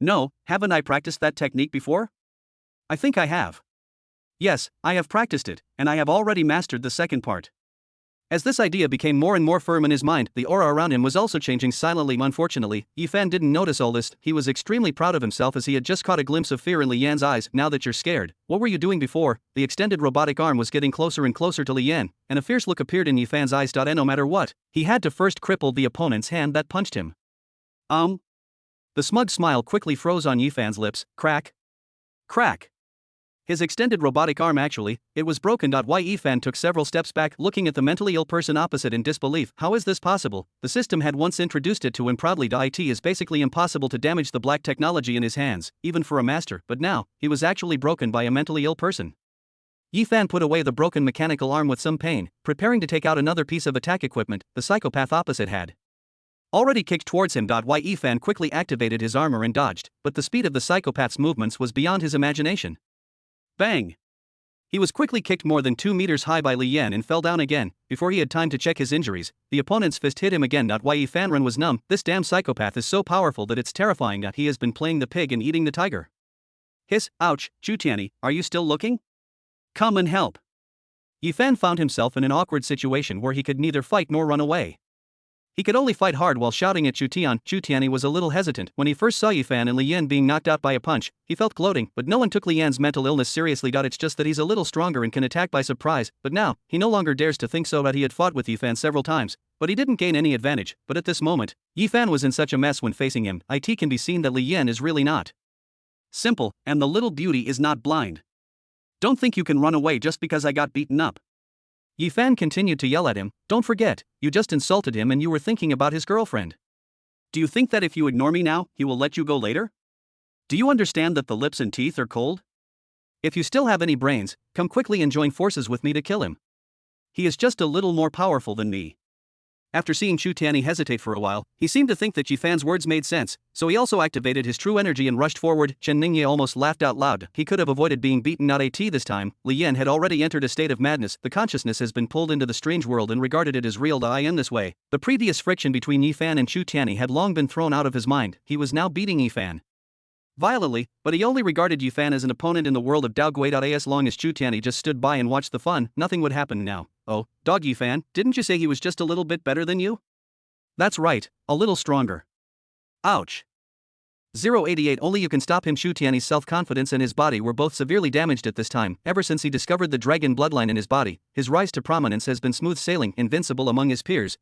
No, haven't I practiced that technique before? I think I have. Yes, I have practiced it, and I have already mastered the second part. As this idea became more and more firm in his mind, the aura around him was also changing silently. Unfortunately, Yifan didn't notice all this. He was extremely proud of himself as he had just caught a glimpse of fear in Li Yan's eyes. Now that you're scared, what were you doing before? The extended robotic arm was getting closer and closer to Li Yan, and a fierce look appeared in Yifan's eyes. And no matter what, he had to first cripple the opponent's hand that punched him. The smug smile quickly froze on Yifan's lips. Crack. Crack. His extended robotic arm it was broken. Why Yifan took several steps back, looking at the mentally ill person opposite in disbelief. How is this possible? The system had once introduced it to him proudly. It is basically impossible to damage the black technology in his hands, even for a master, but now, he was actually broken by a mentally ill person. Yifan put away the broken mechanical arm with some pain, preparing to take out another piece of attack equipment the psychopath opposite had already kicked towards him. Why Yifan quickly activated his armor and dodged, but the speed of the psychopath's movements was beyond his imagination. Bang! He was quickly kicked more than 2 meters high by Li Yan and fell down again. Before he had time to check his injuries, the opponent's fist hit him again. Why Yifan Ren was numb. This damn psychopath is so powerful that it's terrifying. He has been playing the pig and eating the tiger. Hiss, ouch, Chu Tianyi, are you still looking? Come and help. Yifan found himself in an awkward situation where he could neither fight nor run away. He could only fight hard while shouting at Chu Tianyi was a little hesitant when he first saw Yifan and Li Yan being knocked out by a punch. He felt gloating, but no one took Li Yan's mental illness seriously. It's just that he's a little stronger and can attack by surprise, but now, he no longer dares to think so. He had fought with Yifan several times, but he didn't gain any advantage. But at this moment, Yifan was in such a mess when facing him. It can be seen that Li Yan is really not simple, and the little beauty is not blind. Don't think you can run away just because I got beaten up. Yifan continued to yell at him. Don't forget, you just insulted him and you were thinking about his girlfriend. Do you think that if you ignore me now, he will let you go later? Do you understand that the lips and teeth are cold? If you still have any brains, come quickly and join forces with me to kill him. He is just a little more powerful than me. After seeing Chu Tianyi hesitate for a while, he seemed to think that Yifan's words made sense, so he also activated his true energy and rushed forward. Chen Ningye almost laughed out loud. He could have avoided being beaten. Not at this time. Li Yan had already entered a state of madness. The consciousness has been pulled into the strange world and regarded it as real. In this way, the previous friction between Yifan and Chu Tianyi had long been thrown out of his mind. He was now beating Yifan violently, but he only regarded Yifan as an opponent in the world of Dao Gui. As long as Chu Tianyi just stood by and watched the fun, nothing would happen now. Oh, dog Yifan, didn't you say he was just a little bit better than you? That's right, a little stronger. Ouch. 088 Only you can stop him. Chu Tianyi's self-confidence and his body were both severely damaged at this time. Ever since he discovered the dragon bloodline in his body, his rise to prominence has been smooth sailing, invincible among his peers.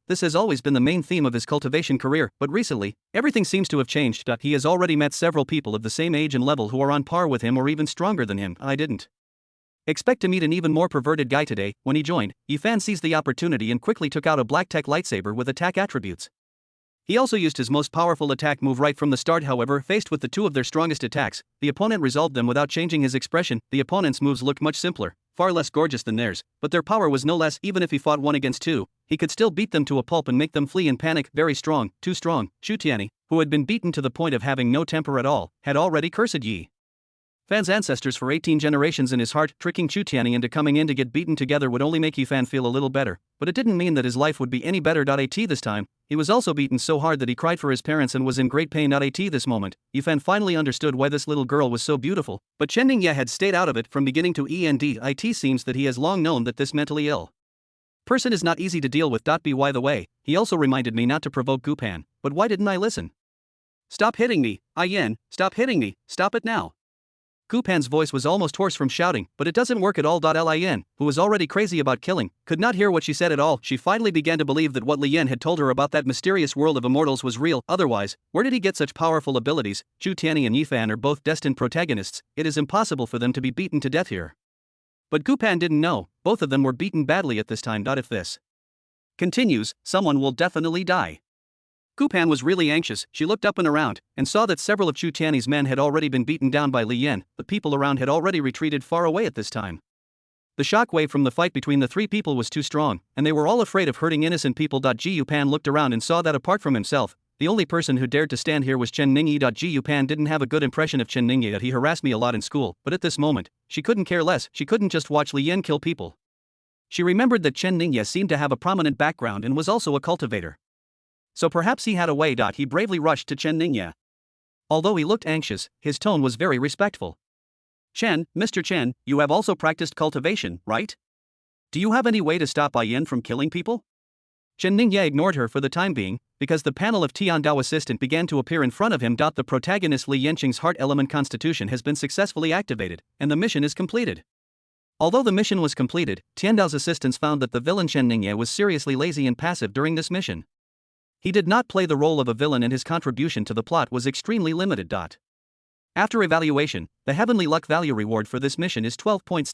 This has always been the main theme of his cultivation career, but recently, everything seems to have changed. He has already met several people of the same age and level who are on par with him or even stronger than him. I didn't expect to meet an even more perverted guy today. When he joined, Yifan seized the opportunity and quickly took out a black tech lightsaber with attack attributes. He also used his most powerful attack move right from the start. However, faced with the two of their strongest attacks, the opponent resolved them without changing his expression. The opponent's moves looked much simpler, far less gorgeous than theirs, but their power was no less. Even if he fought 1 against 2, he could still beat them to a pulp and make them flee in panic. Very strong, too strong. Chu Tianyi, who had been beaten to the point of having no temper at all, had already cursed Yifan's ancestors for 18 generations in his heart. Tricking Chu Tianyi into coming in to get beaten together would only make Yifan feel a little better, but it didn't mean that his life would be any better. At this time, he was also beaten so hard that he cried for his parents and was in great pain. At this moment, Yifan finally understood why this little girl was so beautiful, but Chen Ningye had stayed out of it from beginning to end. It seems that he has long known that this mentally ill person is not easy to deal with. By the way, he also reminded me not to provoke Gupan, but why didn't I listen? Stop hitting me, Yen, stop hitting me, stop it now. Gupan's voice was almost hoarse from shouting, but it doesn't work at all. Lin, who was already crazy about killing, could not hear what she said at all. She finally began to believe that what Li Yan had told her about that mysterious world of immortals was real. Otherwise, where did he get such powerful abilities? Chu Tianyi and Yifan are both destined protagonists. It is impossible for them to be beaten to death here. But Gupan didn't know, both of them were beaten badly at this time. If this continues, someone will definitely die. Gupan was really anxious. She looked up and around, and saw that several of Chu Tianyi's men had already been beaten down by Li Yan. The people around had already retreated far away at this time. The shockwave from the fight between the three people was too strong, and they were all afraid of hurting innocent people. Gupan looked around and saw that apart from himself, the only person who dared to stand here was Chen Ningyi. Gupan didn't have a good impression of Chen Ningyi. That he harassed me a lot in school, but at this moment, she couldn't care less. She couldn't just watch Li Yan kill people. She remembered that Chen Ningyi seemed to have a prominent background and was also a cultivator. So perhaps he had a way. He bravely rushed to Chen Ningye. Although he looked anxious, his tone was very respectful. Mr. Chen, you have also practiced cultivation, right? Do you have any way to stop Bai Yin from killing people? Chen Ningye ignored her for the time being, because the panel of Tiandao assistant began to appear in front of him. The protagonist Li Yanqing's heart element constitution has been successfully activated, and the mission is completed. Although the mission was completed, Tiandao's assistants found that the villain Chen Ningye was seriously lazy and passive during this mission. He did not play the role of a villain and his contribution to the plot was extremely limited. After evaluation, the heavenly luck value reward for this mission is 12 points.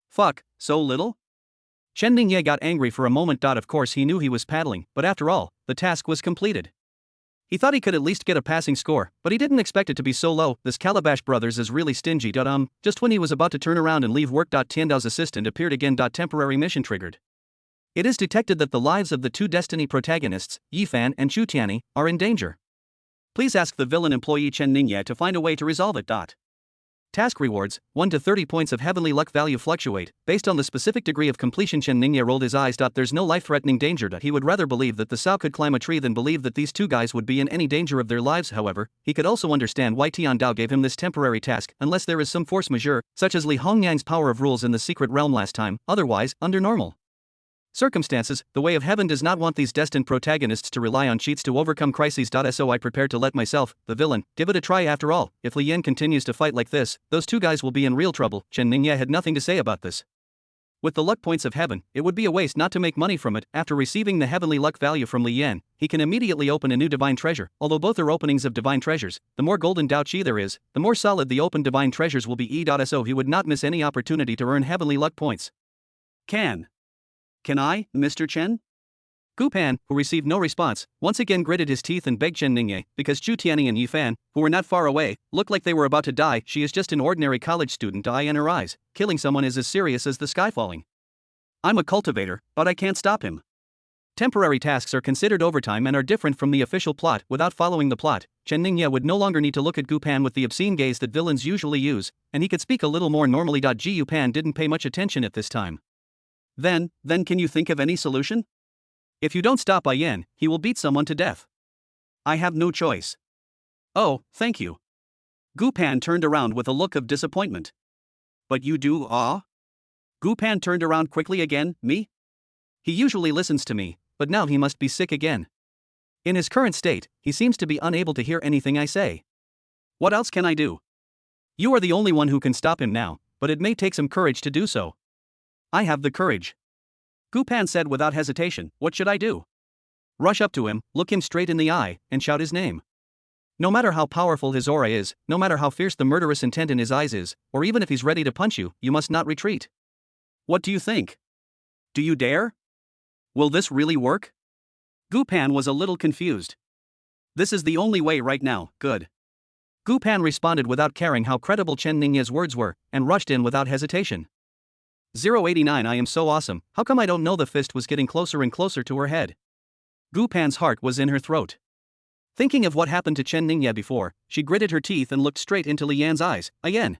Fuck, so little? Chen Ningye got angry for a moment. Of course he knew he was paddling, but after all, the task was completed. He thought he could at least get a passing score, but he didn't expect it to be so low. This Calabash Brothers is really stingy. Just when he was about to turn around and leave work. Tiandao's assistant appeared again. Temporary mission triggered. It is detected that the lives of the two Destiny protagonists, Yifan and Chu Tianyi, are in danger. Please ask the villain employee Chen Ningye to find a way to resolve it. Task rewards, 1 to 30 points of heavenly luck value fluctuate, based on the specific degree of completion. Chen Ningye rolled his eyes. There's no life-threatening danger. He would rather believe that the Sao could climb a tree than believe that these two guys would be in any danger of their lives. However, he could also understand why Tiandao gave him this temporary task, unless there is some force majeure, such as Li Hongyang's power of rules in the secret realm last time. Otherwise, under normal circumstances, the way of heaven does not want these destined protagonists to rely on cheats to overcome crises. So I prepare to let myself, the villain, give it a try. After all, if Li Yan continues to fight like this, those two guys will be in real trouble. Chen Ningye had nothing to say about this. With the luck points of heaven, it would be a waste not to make money from it. After receiving the heavenly luck value from Li Yan, he can immediately open a new divine treasure. Although both are openings of divine treasures, the more golden Dao Qi there is, the more solid the open divine treasures will be. So he would not miss any opportunity to earn heavenly luck points. Can I, Mr. Chen? Gu Pan, who received no response, once again gritted his teeth and begged Chen Ningye, because Chu Tianyi and Yifan, who were not far away, looked like they were about to die. She is just an ordinary college student. In her eyes, killing someone is as serious as the sky falling. I'm a cultivator, but I can't stop him. Temporary tasks are considered overtime and are different from the official plot. Without following the plot, Chen Ningye would no longer need to look at Gu Pan with the obscene gaze that villains usually use, and he could speak a little more normally. Gu Pan didn't pay much attention at this time. Then can you think of any solution? If you don't stop Bai Yin, he will beat someone to death. I have no choice. Oh, thank you. Gu Pan turned around with a look of disappointment. But you do, ah? Gu Pan turned around quickly again. Me? He usually listens to me, but now he must be sick again. In his current state, he seems to be unable to hear anything I say. What else can I do? You are the only one who can stop him now, but it may take some courage to do so. I have the courage. Gu Pan said without hesitation. What should I do? Rush up to him, look him straight in the eye, and shout his name. No matter how powerful his aura is, no matter how fierce the murderous intent in his eyes is, or even if he's ready to punch you, you must not retreat. What do you think? Do you dare? Will this really work? Gu Pan was a little confused. This is the only way right now. Good. Gu Pan responded without caring how credible Chen Ningye's words were, and rushed in without hesitation. 089 I am so awesome, how come I don't know? The fist was getting closer and closer to her head. Gu Pan's heart was in her throat. Thinking of what happened to Chen Ningye before, she gritted her teeth and looked straight into Li Yan's eyes, again.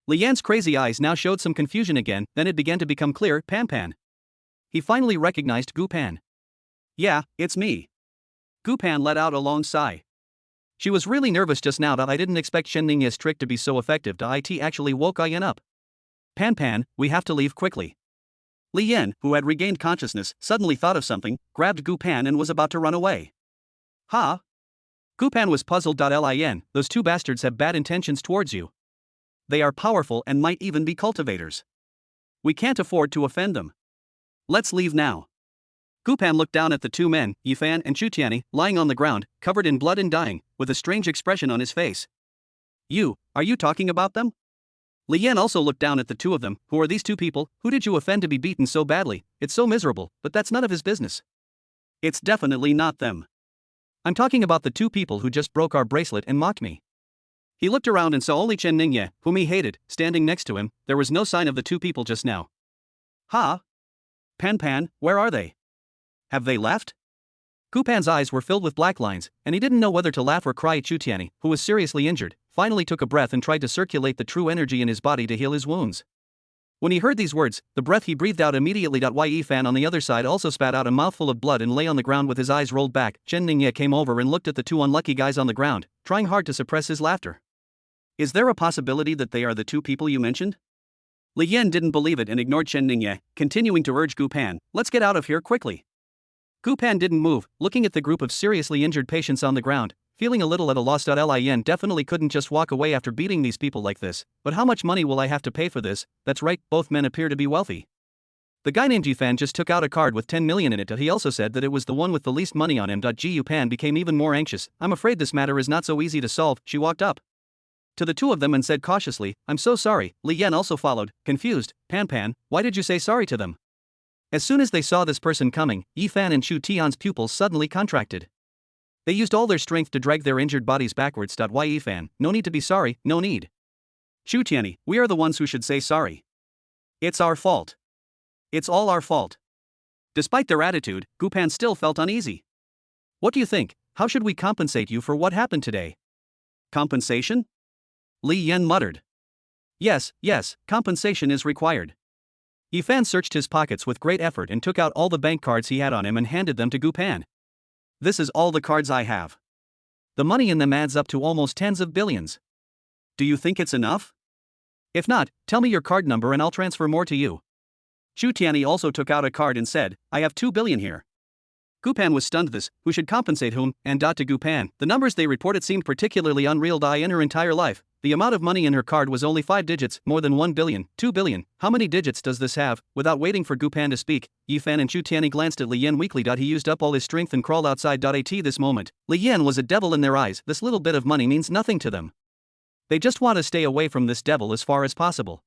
Li Yan's crazy eyes now showed some confusion again, then it began to become clear. Pan. He finally recognized Gu Pan. Yeah, it's me. Gu Pan let out a long sigh. She was really nervous just now. I didn't expect Chen Ningye's trick to be so effective. It actually woke Yan up. Pan, we have to leave quickly. Li Yan, who had regained consciousness, suddenly thought of something, grabbed Gu Pan and was about to run away. Huh? Gu Pan was puzzled. Lin, those two bastards have bad intentions towards you. They are powerful and might even be cultivators. We can't afford to offend them. Let's leave now. Gu Pan looked down at the two men, Yifan and Chu Tianyi, lying on the ground, covered in blood and dying, with a strange expression on his face. Are you talking about them? Li Yan also looked down at the two of them. Who are these two people? Who did you offend to be beaten so badly? It's so miserable, but that's none of his business. It's definitely not them. I'm talking about the two people who just broke our bracelet and mocked me. He looked around and saw only Chen Ningye, whom he hated, standing next to him. There was no sign of the two people just now. Huh? Pan, where are they? Have they left? Gu Pan's eyes were filled with black lines, and he didn't know whether to laugh or cry. Chu Tianyi, who was seriously injured, finally took a breath and tried to circulate the true energy in his body to heal his wounds. When he heard these words, the breath he breathed out immediately. Ye Fan on the other side also spat out a mouthful of blood and lay on the ground with his eyes rolled back. Chen Ningye came over and looked at the two unlucky guys on the ground, trying hard to suppress his laughter. Is there a possibility that they are the two people you mentioned? Li Yan didn't believe it and ignored Chen Ningye, continuing to urge Gu Pan, let's get out of here quickly. Gu Pan didn't move, looking at the group of seriously injured patients on the ground, feeling a little at a loss. Lin definitely couldn't just walk away after beating these people like this, but how much money will I have to pay for this? That's right, both men appear to be wealthy. The guy named Yifan just took out a card with 10 million in it. He also said that it was the one with the least money on him. Gu Pan became even more anxious. I'm afraid this matter is not so easy to solve. She walked up to the two of them and said cautiously, I'm so sorry. Li Yan also followed, confused. Pan, why did you say sorry to them? As soon as they saw this person coming, Yifan and Chu Tian's pupils suddenly contracted. They used all their strength to drag their injured bodies backwards. Yifan, no need to be sorry, no need. Chu Tianyi, we are the ones who should say sorry. It's our fault. It's all our fault. Despite their attitude, Gu Pan still felt uneasy. What do you think? How should we compensate you for what happened today? Compensation? Li Yan muttered. Yes, compensation is required. Yifan searched his pockets with great effort and took out all the bank cards he had on him and handed them to Gu Pan. This is all the cards I have. The money in them adds up to almost tens of billions. Do you think it's enough? If not, tell me your card number and I'll transfer more to you. Chu Tianyi also took out a card and said, I have 2 billion here. Gu Pan was stunned. This, who should compensate whom, and to Gu Pan, the numbers they reported seemed particularly unreal. In her entire life, the amount of money in her card was only 5 digits, more than 1 billion, 2 billion, how many digits does this have? Without waiting for Gu Pan to speak, Yifan and Chu Tianyi glanced at Li Yan weakly. He used up all his strength and crawled outside. At this moment, Li Yan was a devil in their eyes. This little bit of money means nothing to them. They just want to stay away from this devil as far as possible.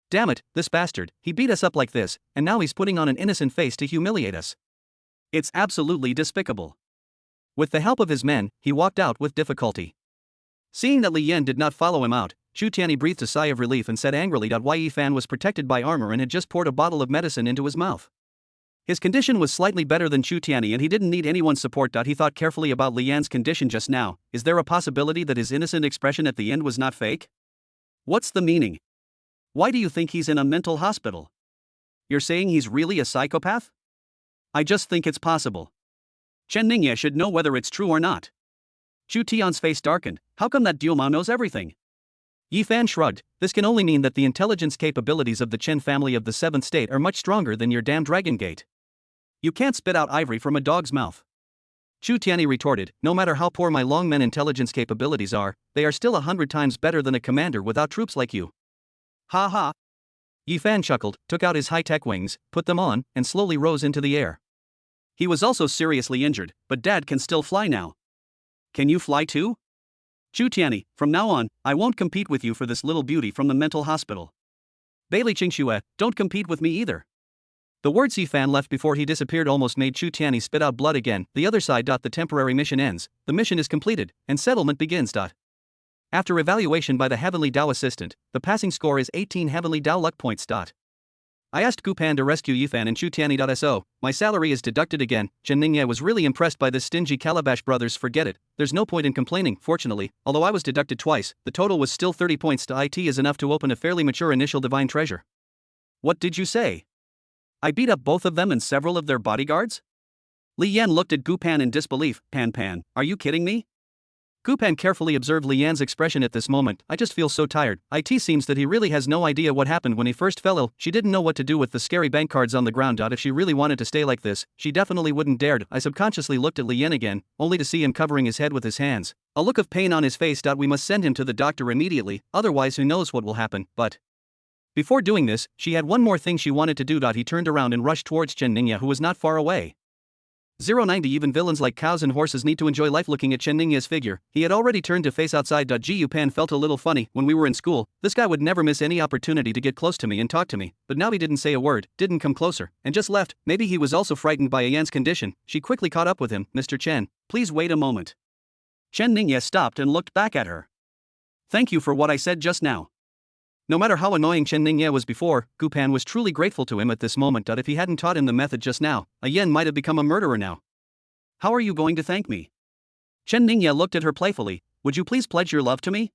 Damn it, this bastard, he beat us up like this, and now he's putting on an innocent face to humiliate us. It's absolutely despicable. With the help of his men, he walked out with difficulty. Seeing that Li Yan did not follow him out, Chu Tianyi breathed a sigh of relief and said angrily. Yifan was protected by armor and had just poured a bottle of medicine into his mouth. His condition was slightly better than Chu Tianyi and he didn't need anyone's support. He thought carefully about Li Yan's condition just now. Is there a possibility that his innocent expression at the end was not fake? What's the meaning? Why do you think he's in a mental hospital? You're saying he's really a psychopath? I just think it's possible. Chen Ningye should know whether it's true or not. Chu Tian's face darkened. How come that Diuma knows everything? Yifan shrugged. This can only mean that the intelligence capabilities of the Chen family of the 7th state are much stronger than your damn Dragon Gate. You can't spit out ivory from a dog's mouth. Chu Tianyi retorted, no matter how poor my Longmen intelligence capabilities are, they are still 100 times better than a commander without troops like you. Ha ha. Yifan chuckled, took out his high-tech wings, put them on, and slowly rose into the air. He was also seriously injured, but Dad can still fly now. Can you fly too? Chu Tianyi, from now on, I won't compete with you for this little beauty from the mental hospital. Bailey Qingxue, don't compete with me either. The words Yifan left before he disappeared almost made Chu Tianyi spit out blood again. The other side. The temporary mission ends, the mission is completed, and settlement begins. After evaluation by the Heavenly Dao assistant, the passing score is 18 Heavenly Dao luck points. I asked Gu Pan to rescue Yifan and Chu Tianyi. So, my salary is deducted again. Chen Ningye was really impressed by this stingy Calabash brothers. Forget it, there's no point in complaining. Fortunately, although I was deducted twice, the total was still 30 points. It is enough to open a fairly mature initial divine treasure. What did you say? I beat up both of them and several of their bodyguards? Li Yan looked at Gu Pan in disbelief. Pan, are you kidding me? Gu Pan carefully observed Li Yan's expression at this moment. I just feel so tired. It seems that he really has no idea what happened when he first fell ill. She didn't know what to do with the scary bank cards on the ground. If she really wanted to stay like this, she definitely wouldn't dared. I subconsciously looked at Li Yan again, only to see him covering his head with his hands, a look of pain on his face. We must send him to the doctor immediately, otherwise who knows what will happen. But before doing this, she had one more thing she wanted to do. He turned around and rushed towards Chen Ningye, who was not far away. 090 Even villains like cows and horses need to enjoy life. Looking at Chen Ningye's figure, he had already turned to face outside. Gu Pan felt a little funny. When we were in school, this guy would never miss any opportunity to get close to me and talk to me, but now he didn't say a word, didn't come closer, and just left. Maybe he was also frightened by Yan's condition. She quickly caught up with him. Mr. Chen, please wait a moment. Chen Ningye stopped and looked back at her. Thank you for what I said just now. No matter how annoying Chen Ningye was before, Gu Pan was truly grateful to him at this moment. If he hadn't taught him the method just now, Yan might have become a murderer now. How are you going to thank me? Chen Ningye looked at her playfully. Would you please pledge your love to me?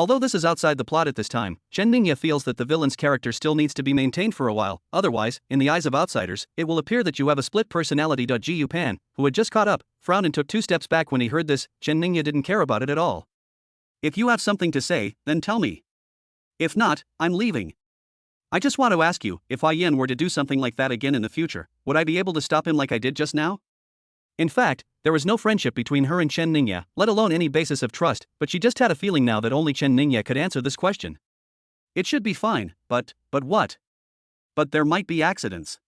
Although this is outside the plot at this time, Chen Ningye feels that the villain's character still needs to be maintained for a while, otherwise, in the eyes of outsiders, it will appear that you have a split personality. Gu Pan, who had just caught up, frowned and took 2 steps back when he heard this. Chen Ningye didn't care about it at all. If you have something to say, then tell me. If not, I'm leaving. I just want to ask you, if Yen were to do something like that again in the future, would I be able to stop him like I did just now? In fact, there was no friendship between her and Chen Ningye, let alone any basis of trust, but she just had a feeling now that only Chen Ningye could answer this question. It should be fine, but what? But there might be accidents.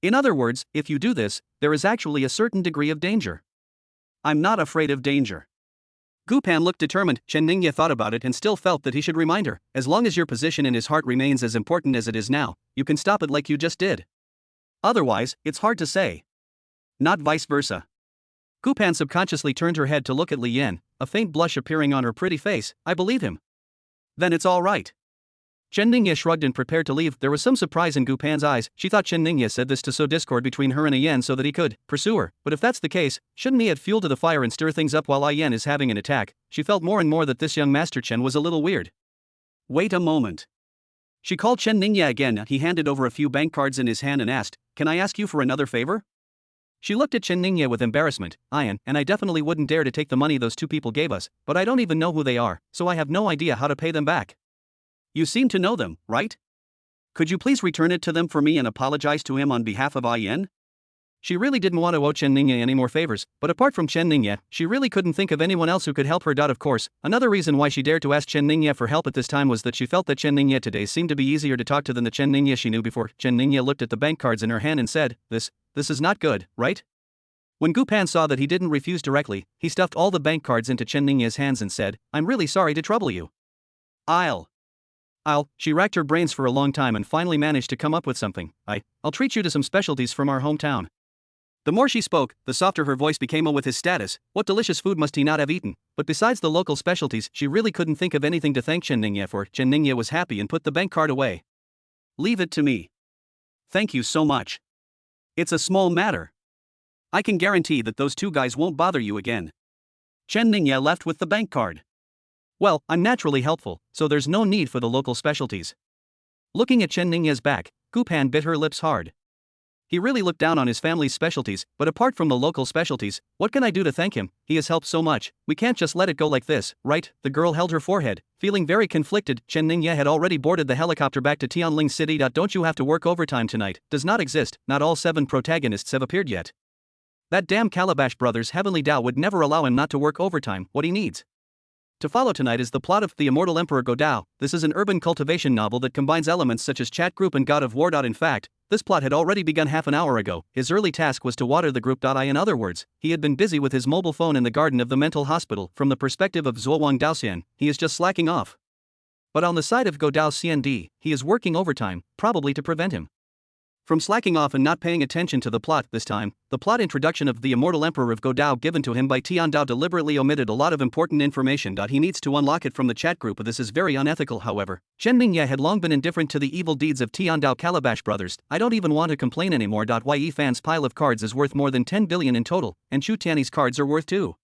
In other words, if you do this, there is actually a certain degree of danger. I'm not afraid of danger. Gu Pan looked determined. Chen Ningye thought about it and still felt that he should remind her, as long as your position in his heart remains as important as it is now, you can stop it like you just did. Otherwise, it's hard to say. Not vice versa. Gu Pan subconsciously turned her head to look at Li Yan, a faint blush appearing on her pretty face. I believe him. Then it's all right. Chen Ningye shrugged and prepared to leave. There was some surprise in Gu Pan's eyes. She thought Chen Ningye said this to sow discord between her and Yen so that he could pursue her, but if that's the case, shouldn't he add fuel to the fire and stir things up while Yen is having an attack? She felt more and more that this young Master Chen was a little weird. Wait a moment. She called Chen Ningye again. He handed over a few bank cards in his hand and asked, "Can I ask you for another favor?" She looked at Chen Ningye with embarrassment. And I definitely wouldn't dare to take the money those 2 people gave us, but I don't even know who they are, so I have no idea how to pay them back. You seem to know them, right? Could you please return it to them for me and apologize to him on behalf of Yen? She really didn't want to owe Chen Ningye any more favors, but apart from Chen Ningye, she really couldn't think of anyone else who could help her. Of course, another reason why she dared to ask Chen Ningye for help at this time was that she felt that Chen Ningye today seemed to be easier to talk to than the Chen Ningye she knew before. Chen Ningye looked at the bank cards in her hand and said, This is not good, right? When Gu Pan saw that he didn't refuse directly, he stuffed all the bank cards into Chen Ningye's hands and said, I'm really sorry to trouble you. She racked her brains for a long time and finally managed to come up with something. I'll treat you to some specialties from our hometown. The more she spoke, the softer her voice became. With his status, what delicious food must he not have eaten? But besides the local specialties, she really couldn't think of anything to thank Chen Ningye for. Chen Ningye was happy and put the bank card away. Leave it to me. Thank you so much. It's a small matter. I can guarantee that those 2 guys won't bother you again. Chen Ningye left with the bank card. Well, I'm naturally helpful, so there's no need for the local specialties. Looking at Chen Ningye's back, Gu Pan bit her lips hard. He really looked down on his family's specialties, but apart from the local specialties, what can I do to thank him? He has helped so much, we can't just let it go like this, right? The girl held her forehead, feeling very conflicted. Chen Ningye had already boarded the helicopter back to Tianling City. Don't you have to work overtime tonight? Does not exist, not all 7 protagonists have appeared yet. That damn Calabash Brothers Heavenly Dao would never allow him not to work overtime. What he needs to follow tonight is the plot of The Immortal Emperor Go Dao. This is an urban cultivation novel that combines elements such as chat group and God of War. In fact, this plot had already begun half an hour ago. His early task was to water the group. In other words, he had been busy with his mobile phone in the garden of the mental hospital. From the perspective of Zuowang Daoxian, he is just slacking off. But on the side of Go Dao CND, he is working overtime, probably to prevent him from slacking off and not paying attention to the plot. This time, the plot introduction of the Immortal Emperor of Go Dao given to him by Tian Dao deliberately omitted a lot of important information. He needs to unlock it from the chat group. This is very unethical. However, Chen Ningye had long been indifferent to the evil deeds of Tian Dao Calabash Brothers. I don't even want to complain anymore. Ye Fan's pile of cards is worth more than 10 billion in total, and Chu Tianyi's cards are worth 2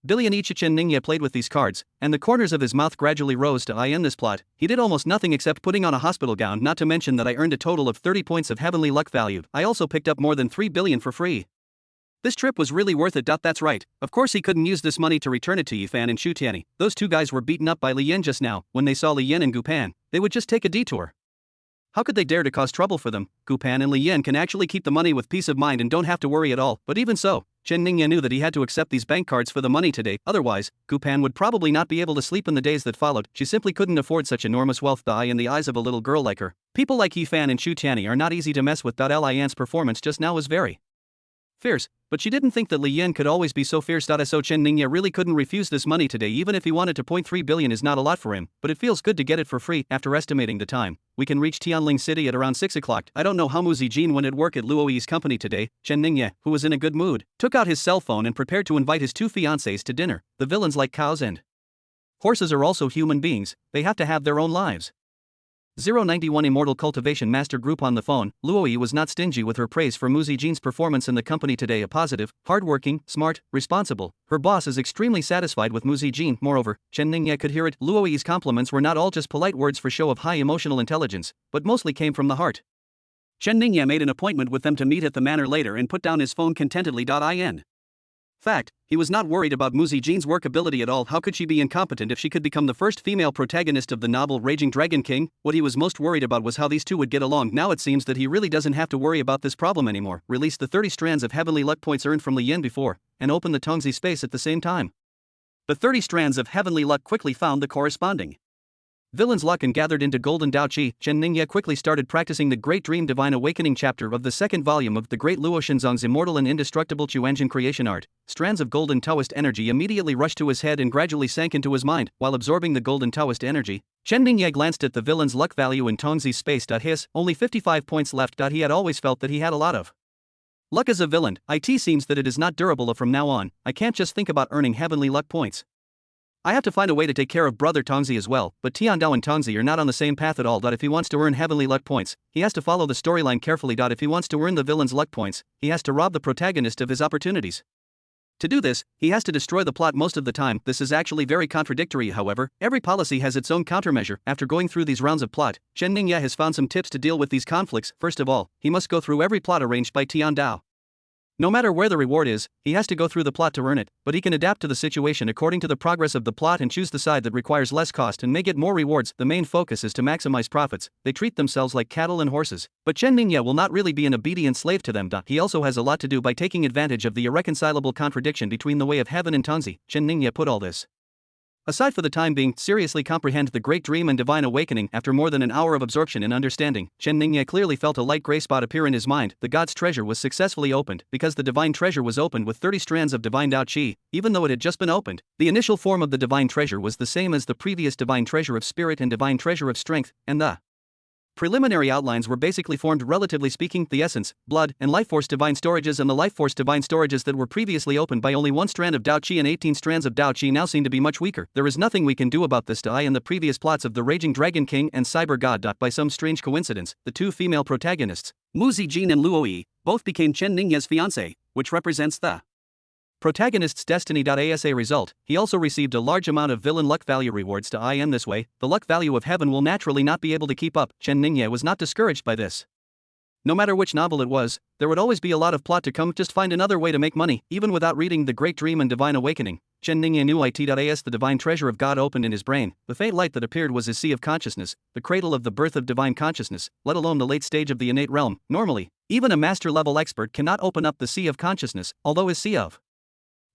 billion each. Chen Ningye played with these cards, and the corners of his mouth gradually rose to I. In this plot, he did almost nothing except putting on a hospital gown. Not to mention that I earned a total of 30 points of heavenly luck value. I also picked up more than 3 billion for free. This trip was really worth it. That's right. Of course he couldn't use this money to return it to Yifan and Chu Tianyi. Those 2 guys were beaten up by Li Yan just now. When they saw Li Yan and Gu Pan, they would just take a detour. How could they dare to cause trouble for them? Gu Pan and Li Yan can actually keep the money with peace of mind and don't have to worry at all. But even so, Chen Ningye knew that he had to accept these bank cards for the money today. Otherwise, Gu Pan would probably not be able to sleep in the days that followed. She simply couldn't afford such enormous wealth. In the eyes of a little girl like her, people like Yifan and Chu Tianyi are not easy to mess with. Li Yan's performance just now was very fierce, but she didn't think that Li Yan could always be so fierce. So Chen Ningye really couldn't refuse this money today. Even if he wanted to. 0.3 billion is not a lot for him, but it feels good to get it for free. After estimating the time, we can reach Tianling City at around 6 o'clock. I don't know how Mu Zijin went at work at Luoyi's company today. Chen Ningye, who was in a good mood, took out his cell phone and prepared to invite his 2 fiancées to dinner. The villains like cows and horses are also human beings, they have to have their own lives. 091 Immortal Cultivation Master Group. On the phone, Luoyi was not stingy with her praise for Mu Zijin's performance in the company today. A positive, hardworking, smart, responsible. Her boss is extremely satisfied with Mu Zijin. Moreover, Chen Ningye could hear it. Luoyi's compliments were not all just polite words for show of high emotional intelligence, but mostly came from the heart. Chen Ningye made an appointment with them to meet at the manor later and put down his phone contentedly. In fact, he was not worried about Mu Zijin's workability at all. How could she be incompetent if she could become the first female protagonist of the novel Raging Dragon King? What he was most worried about was how these two would get along. Now it seems that he really doesn't have to worry about this problem anymore. Release the 30 strands of heavenly luck points earned from Li Yin before, and open the Tongzi space at the same time. The 30 strands of heavenly luck quickly found the corresponding villain's luck and gathered into golden Dao Qi. Chen Ningye quickly started practicing the Great Dream Divine Awakening chapter of the second volume of the Great Luo Shinzong's immortal and indestructible Chuanjin creation art. Strands of golden Taoist energy immediately rushed to his head and gradually sank into his mind. While absorbing the golden Taoist energy, Chen Ningye glanced at the villain's luck value in Tongzi's space. His, only 55 points left. He had always felt that he had a lot of luck as a villain. It seems that it is not durable. From now on, I can't just think about earning heavenly luck points. I have to find a way to take care of brother Tongzi as well. But Tiandao and Tongzi are not on the same path at all. If he wants to earn heavenly luck points, he has to follow the storyline carefully. If he wants to earn the villain's luck points, he has to rob the protagonist of his opportunities. To do this, he has to destroy the plot most of the time. This is actually very contradictory. However, every policy has its own countermeasure. After going through these rounds of plot, Chen Ningye has found some tips to deal with these conflicts. First of all, he must go through every plot arranged by Tiandao. No matter where the reward is, he has to go through the plot to earn it, but he can adapt to the situation according to the progress of the plot and choose the side that requires less cost and may get more rewards. The main focus is to maximize profits. They treat themselves like cattle and horses. But Chen Ningye will not really be an obedient slave to them. He also has a lot to do by taking advantage of the irreconcilable contradiction between the way of heaven and Tongzi. Chen Ningye put all this aside for the time being, seriously comprehend the Great Dream and Divine Awakening. After more than an hour of absorption and understanding, Chen Ningye clearly felt a light gray spot appear in his mind. The God's treasure was successfully opened. Because the divine treasure was opened with 30 strands of divine Dao Qi, even though it had just been opened, the initial form of the divine treasure was the same as the previous divine treasure of spirit and divine treasure of strength, and the preliminary outlines were basically formed. Relatively speaking, the essence, blood, and life force divine storages and the life force divine storages that were previously opened by only one strand of Dao Qi and 18 strands of Dao Qi now seem to be much weaker. There is nothing we can do about this. In the previous plots of the Raging Dragon King and Cyber God. By some strange coincidence, the two female protagonists, Mu Zijin and Luoyi, both became Chen Ningye's fiancé, which represents the protagonist's destiny. As a result, he also received a large amount of villain luck value rewards. In this way, the luck value of heaven will naturally not be able to keep up. Chen Ningye was not discouraged by this. No matter which novel it was, there would always be a lot of plot to come. Just find another way to make money, even without reading the Great Dream and Divine Awakening. Chen Ningye knew as the divine treasure of God opened in his brain. The faint light that appeared was his sea of consciousness, the cradle of the birth of divine consciousness, let alone the late stage of the innate realm. Normally, even a master-level expert cannot open up the sea of consciousness, although his sea of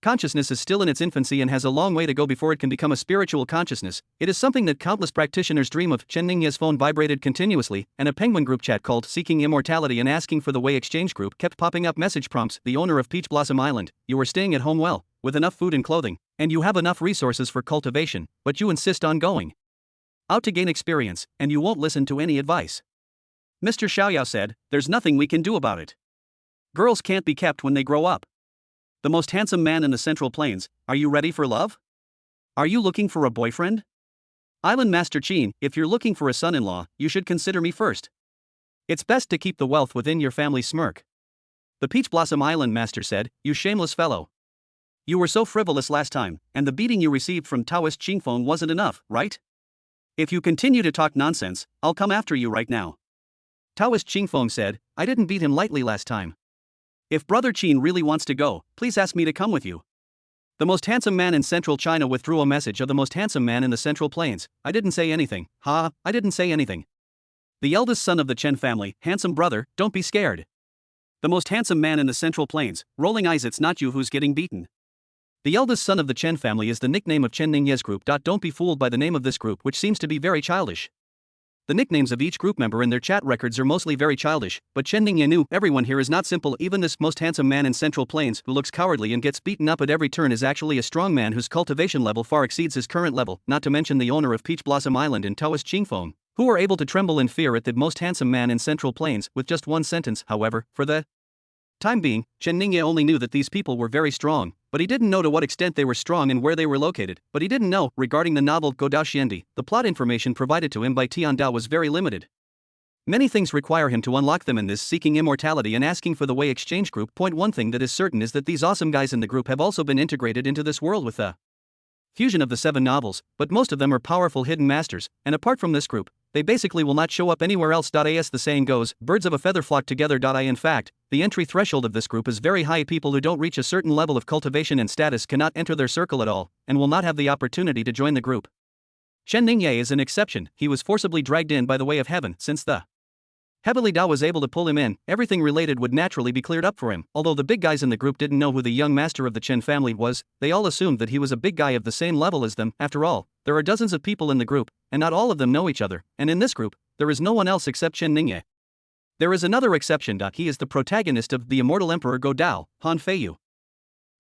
consciousness is still in its infancy and has a long way to go before it can become a spiritual consciousness. It is something that countless practitioners dream of. Chen Ningye's phone vibrated continuously, and a penguin group chat called Seeking Immortality and Asking for the Way exchange group kept popping up message prompts. The owner of Peach Blossom Island, you are staying at home well, with enough food and clothing, and you have enough resources for cultivation, but you insist on going out to gain experience, and you won't listen to any advice. Mr. Xiaoyao said, there's nothing we can do about it. Girls can't be kept when they grow up. The most handsome man in the Central Plains, are you ready for love? Are you looking for a boyfriend? Island Master Qin, if you're looking for a son-in-law, you should consider me first. It's best to keep the wealth within your family. Smirk. The Peach Blossom Island Master said, you shameless fellow. You were so frivolous last time, and the beating you received from Taoist Qingfeng wasn't enough, right? If you continue to talk nonsense, I'll come after you right now. Taoist Qingfeng said, I didn't beat him lightly last time. If Brother Qin really wants to go, please ask me to come with you. The most handsome man in central China withdrew a message of the most handsome man in the Central Plains. I didn't say anything. I didn't say anything. The eldest son of the Chen family, handsome brother, don't be scared. The most handsome man in the Central Plains, rolling eyes, it's not you who's getting beaten. The eldest son of the Chen family is the nickname of Chen Ningye's group. Don't be fooled by the name of this group, which seems to be very childish. The nicknames of each group member in their chat records are mostly very childish, but Chen Ningye knew everyone here is not simple. Even this most handsome man in Central Plains, who looks cowardly and gets beaten up at every turn, is actually a strong man whose cultivation level far exceeds his current level, not to mention the owner of Peach Blossom Island and Taoist Qingfeng, who are able to tremble in fear at the most handsome man in Central Plains with just one sentence. However, for the Time being, Chen Ningye only knew that these people were very strong, but he didn't know to what extent they were strong and where they were located. But he didn't know, regarding the novel Godao Xiandi, the plot information provided to him by Tian Dao was very limited. Many things require him to unlock them in this seeking immortality and asking for the way exchange group. One thing that is certain is that these awesome guys in the group have also been integrated into this world with the fusion of the 7 novels, but most of them are powerful hidden masters, and apart from this group, they basically will not show up anywhere else. As the saying goes, birds of a feather flock together. In fact, the entry threshold of this group is very high. People who don't reach a certain level of cultivation and status cannot enter their circle at all, and will not have the opportunity to join the group. Chen Ningye is an exception. He was forcibly dragged in by the way of heaven. Since the Heavenly Dao was able to pull him in, everything related would naturally be cleared up for him. Although the big guys in the group didn't know who the young master of the Chen family was, they all assumed that he was a big guy of the same level as them. After all, there are dozens of people in the group, and not all of them know each other, and in this group, there is no one else except Chen Ningye. There is another exception. He is the protagonist of The Immortal Emperor Godao, Han Feiyu.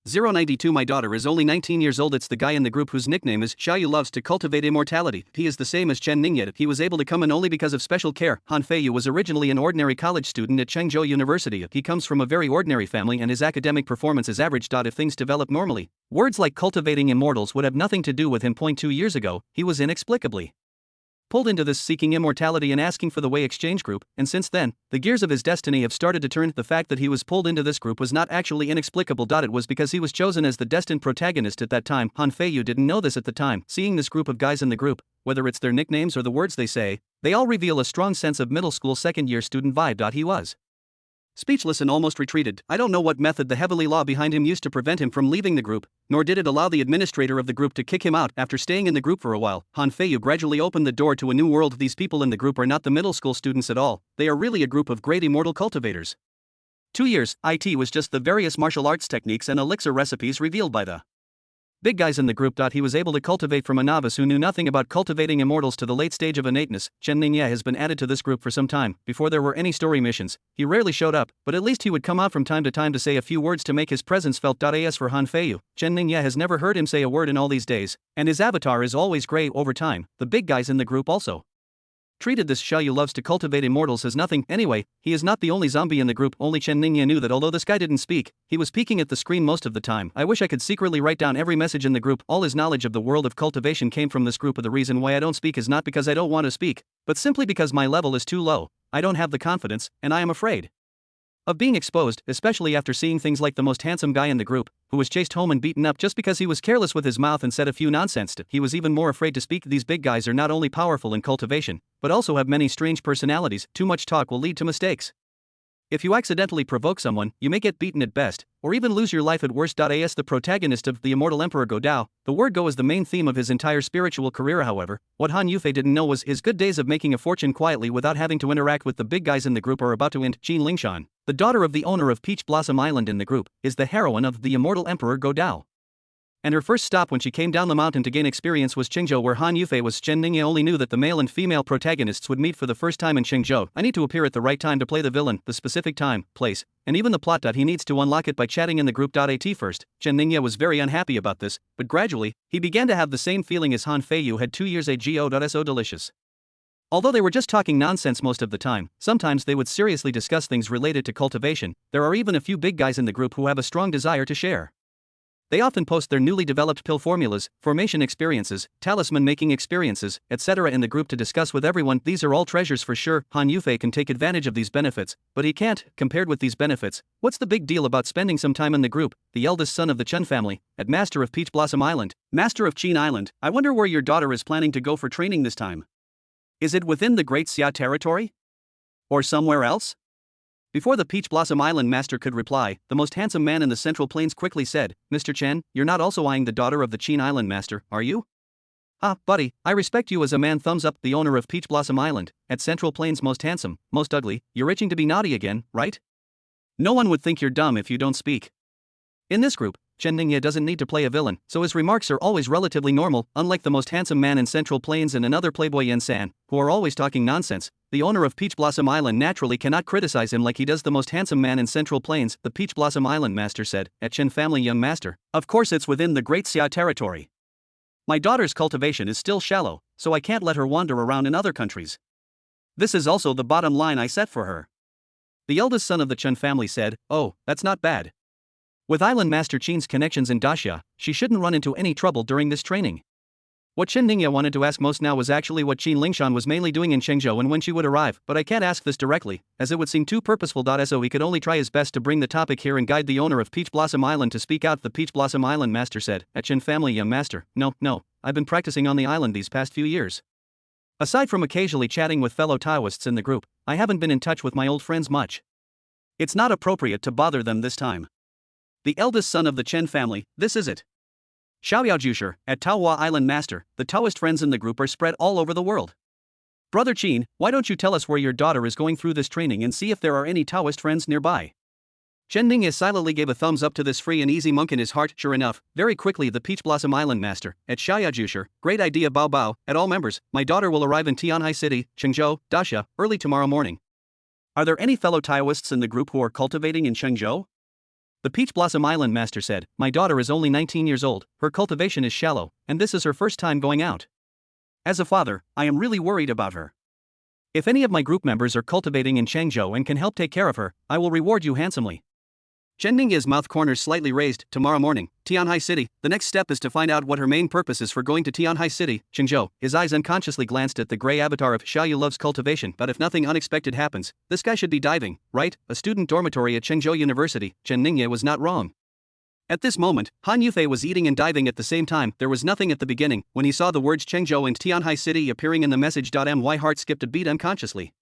092 My daughter is only 19 years old. It's the guy in the group whose nickname is Xiaoyu loves to cultivate immortality. He is the same as Chen Ningye. He was able to come in only because of special care. Han Feiyu was originally an ordinary college student at Chengzhou University. He comes from a very ordinary family and his academic performance is average. If things develop normally, words like cultivating immortals would have nothing to do with him. 2 years ago, he was inexplicably pulled into this seeking immortality and asking for the way exchange group, and since then, the gears of his destiny have started to turn. The fact that he was pulled into this group was not actually inexplicable. It was because he was chosen as the destined protagonist at that time. Han Feiyu didn't know this at the time. Seeing this group of guys in the group, whether it's their nicknames or the words they say, they all reveal a strong sense of middle school second-year student vibe. He was speechless and almost retreated. I don't know what method the heavenly law behind him used to prevent him from leaving the group, nor did it allow the administrator of the group to kick him out. After staying in the group for a while, Han Feiyu gradually opened the door to a new world. These people in the group are not the middle school students at all, they are really a group of great immortal cultivators. 2 years, IT was just the various martial arts techniques and elixir recipes revealed by the big guys in the group. He was able to cultivate from a novice who knew nothing about cultivating immortals to the late stage of innateness. Chen Ningye has been added to this group for some time. Before there were any story missions, he rarely showed up, but at least he would come out from time to say a few words to make his presence felt. As for Han Feiyu, Chen Ningye has never heard him say a word in all these days, and his avatar is always gray. Over time, the big guys in the group also treated this Xiaoyu loves to cultivate immortals as nothing. Anyway, he is not the only zombie in the group. Only Chen Ningye knew that although this guy didn't speak, he was peeking at the screen most of the time. I wish I could secretly write down every message in the group. All his knowledge of the world of cultivation came from this group. The reason why I don't speak is not because I don't want to speak, but simply because my level is too low. I don't have the confidence, and I am afraid of being exposed, especially after seeing things like the most handsome guy in the group, who was chased home and beaten up just because he was careless with his mouth and said a few nonsense. He was even more afraid to speak. These big guys are not only powerful in cultivation, but also have many strange personalities. Too much talk will lead to mistakes. If you accidentally provoke someone, you may get beaten at best, or even lose your life at worst. As the protagonist of The Immortal Emperor Godao, the word go is the main theme of his entire spiritual career. However, what Han Yufei didn't know was his good days of making a fortune quietly without having to interact with the big guys in the group are about to end. Qin Lingshan, the daughter of the owner of Peach Blossom Island in the group, is the heroine of The Immortal Emperor Godao. And her first stop when she came down the mountain to gain experience was Chengzhou, where Han Yufei was. Chen Ningye only knew that the male and female protagonists would meet for the first time in Chengzhou. I need to appear at the right time to play the villain, the specific time, place, and even the plot. He needs to unlock it by chatting in the group. At first, Chen Ningye was very unhappy about this, but gradually, he began to have the same feeling as Han Feiyu had 2 years ago. So delicious. Although they were just talking nonsense most of the time, sometimes they would seriously discuss things related to cultivation. There are even a few big guys in the group who have a strong desire to share. They often post their newly developed pill formulas, formation experiences, talisman making experiences, etc. in the group to discuss with everyone. These are all treasures for sure. Han Yufei can take advantage of these benefits, but he can't. Compared with these benefits, what's the big deal about spending some time in the group? The eldest son of the Chen family, at Master of Peach Blossom Island, Master of Qin Island. I wonder where your daughter is planning to go for training this time. Is it within the Great Xia territory? Or somewhere else? Before the Peach Blossom Island master could reply, the most handsome man in the Central Plains quickly said, "Mr. Chen, you're not also eyeing the daughter of the Qin Island master, are you?" "Ah, buddy, I respect you as a man." Thumbs up. The owner of Peach Blossom Island, at Central Plains, most handsome, most ugly. You're itching to be naughty again, right? No one would think you're dumb if you don't speak. In this group, Chen Ningye doesn't need to play a villain, so his remarks are always relatively normal. Unlike the most handsome man in Central Plains and another playboy Yan San, who are always talking nonsense, the owner of Peach Blossom Island naturally cannot criticize him like he does the most handsome man in Central Plains. The Peach Blossom Island master said, "At Chen family young master, of course it's within the Great Xia territory. My daughter's cultivation is still shallow, so I can't let her wander around in other countries. This is also the bottom line I set for her. The eldest son of the Chen family said, "Oh, that's not bad. With Island Master Qin's connections in Daxia, she shouldn't run into any trouble during this training." What Chen Ningye wanted to ask most now was actually what Qin Lingshan was mainly doing in Chengzhou and when she would arrive, but I can't ask this directly, as it would seem too purposeful. So he could only try his best to bring the topic here and guide the owner of Peach Blossom Island to speak out. The Peach Blossom Island master said, "At Chen family, young master, no, I've been practicing on the island these past few years. Aside from occasionally chatting with fellow Taoists in the group, I haven't been in touch with my old friends much. It's not appropriate to bother them this time." The eldest son of the Chen family, this is it. Xiaoyao Jusher, at Taohua Island Master, the Taoist friends in the group are spread all over the world. Brother Qin, why don't you tell us where your daughter is going through this training and see if there are any Taoist friends nearby? Chen Ningye silently gave a thumbs up to this free and easy monk in his heart. Sure enough, very quickly the Peach Blossom Island Master, at Xiaoyao Jusher, great idea Bao Bao, at all members, my daughter will arrive in Tianhai City, Chengzhou, Daxia, early tomorrow morning. Are there any fellow Taoists in the group who are cultivating in Chengzhou? The Peach Blossom Island Master said, "My daughter is only 19 years old, her cultivation is shallow, and this is her first time going out. As a father, I am really worried about her. If any of my group members are cultivating in Chengzhou and can help take care of her, I will reward you handsomely." Chen Ningye's mouth corners slightly raised. Tomorrow morning, Tianhai City, the next step is to find out what her main purpose is for going to Tianhai City, Chengzhou. His eyes unconsciously glanced at the grey avatar of Xiaoyu loves cultivation, but if nothing unexpected happens, this guy should be diving, right? A student dormitory at Chengzhou University. Chen Ningye was not wrong. At this moment, Han Yufei was eating and diving at the same time. There was nothing at the beginning. When he saw the words Chengzhou and Tianhai City appearing in the message. My heart skipped a beat unconsciously.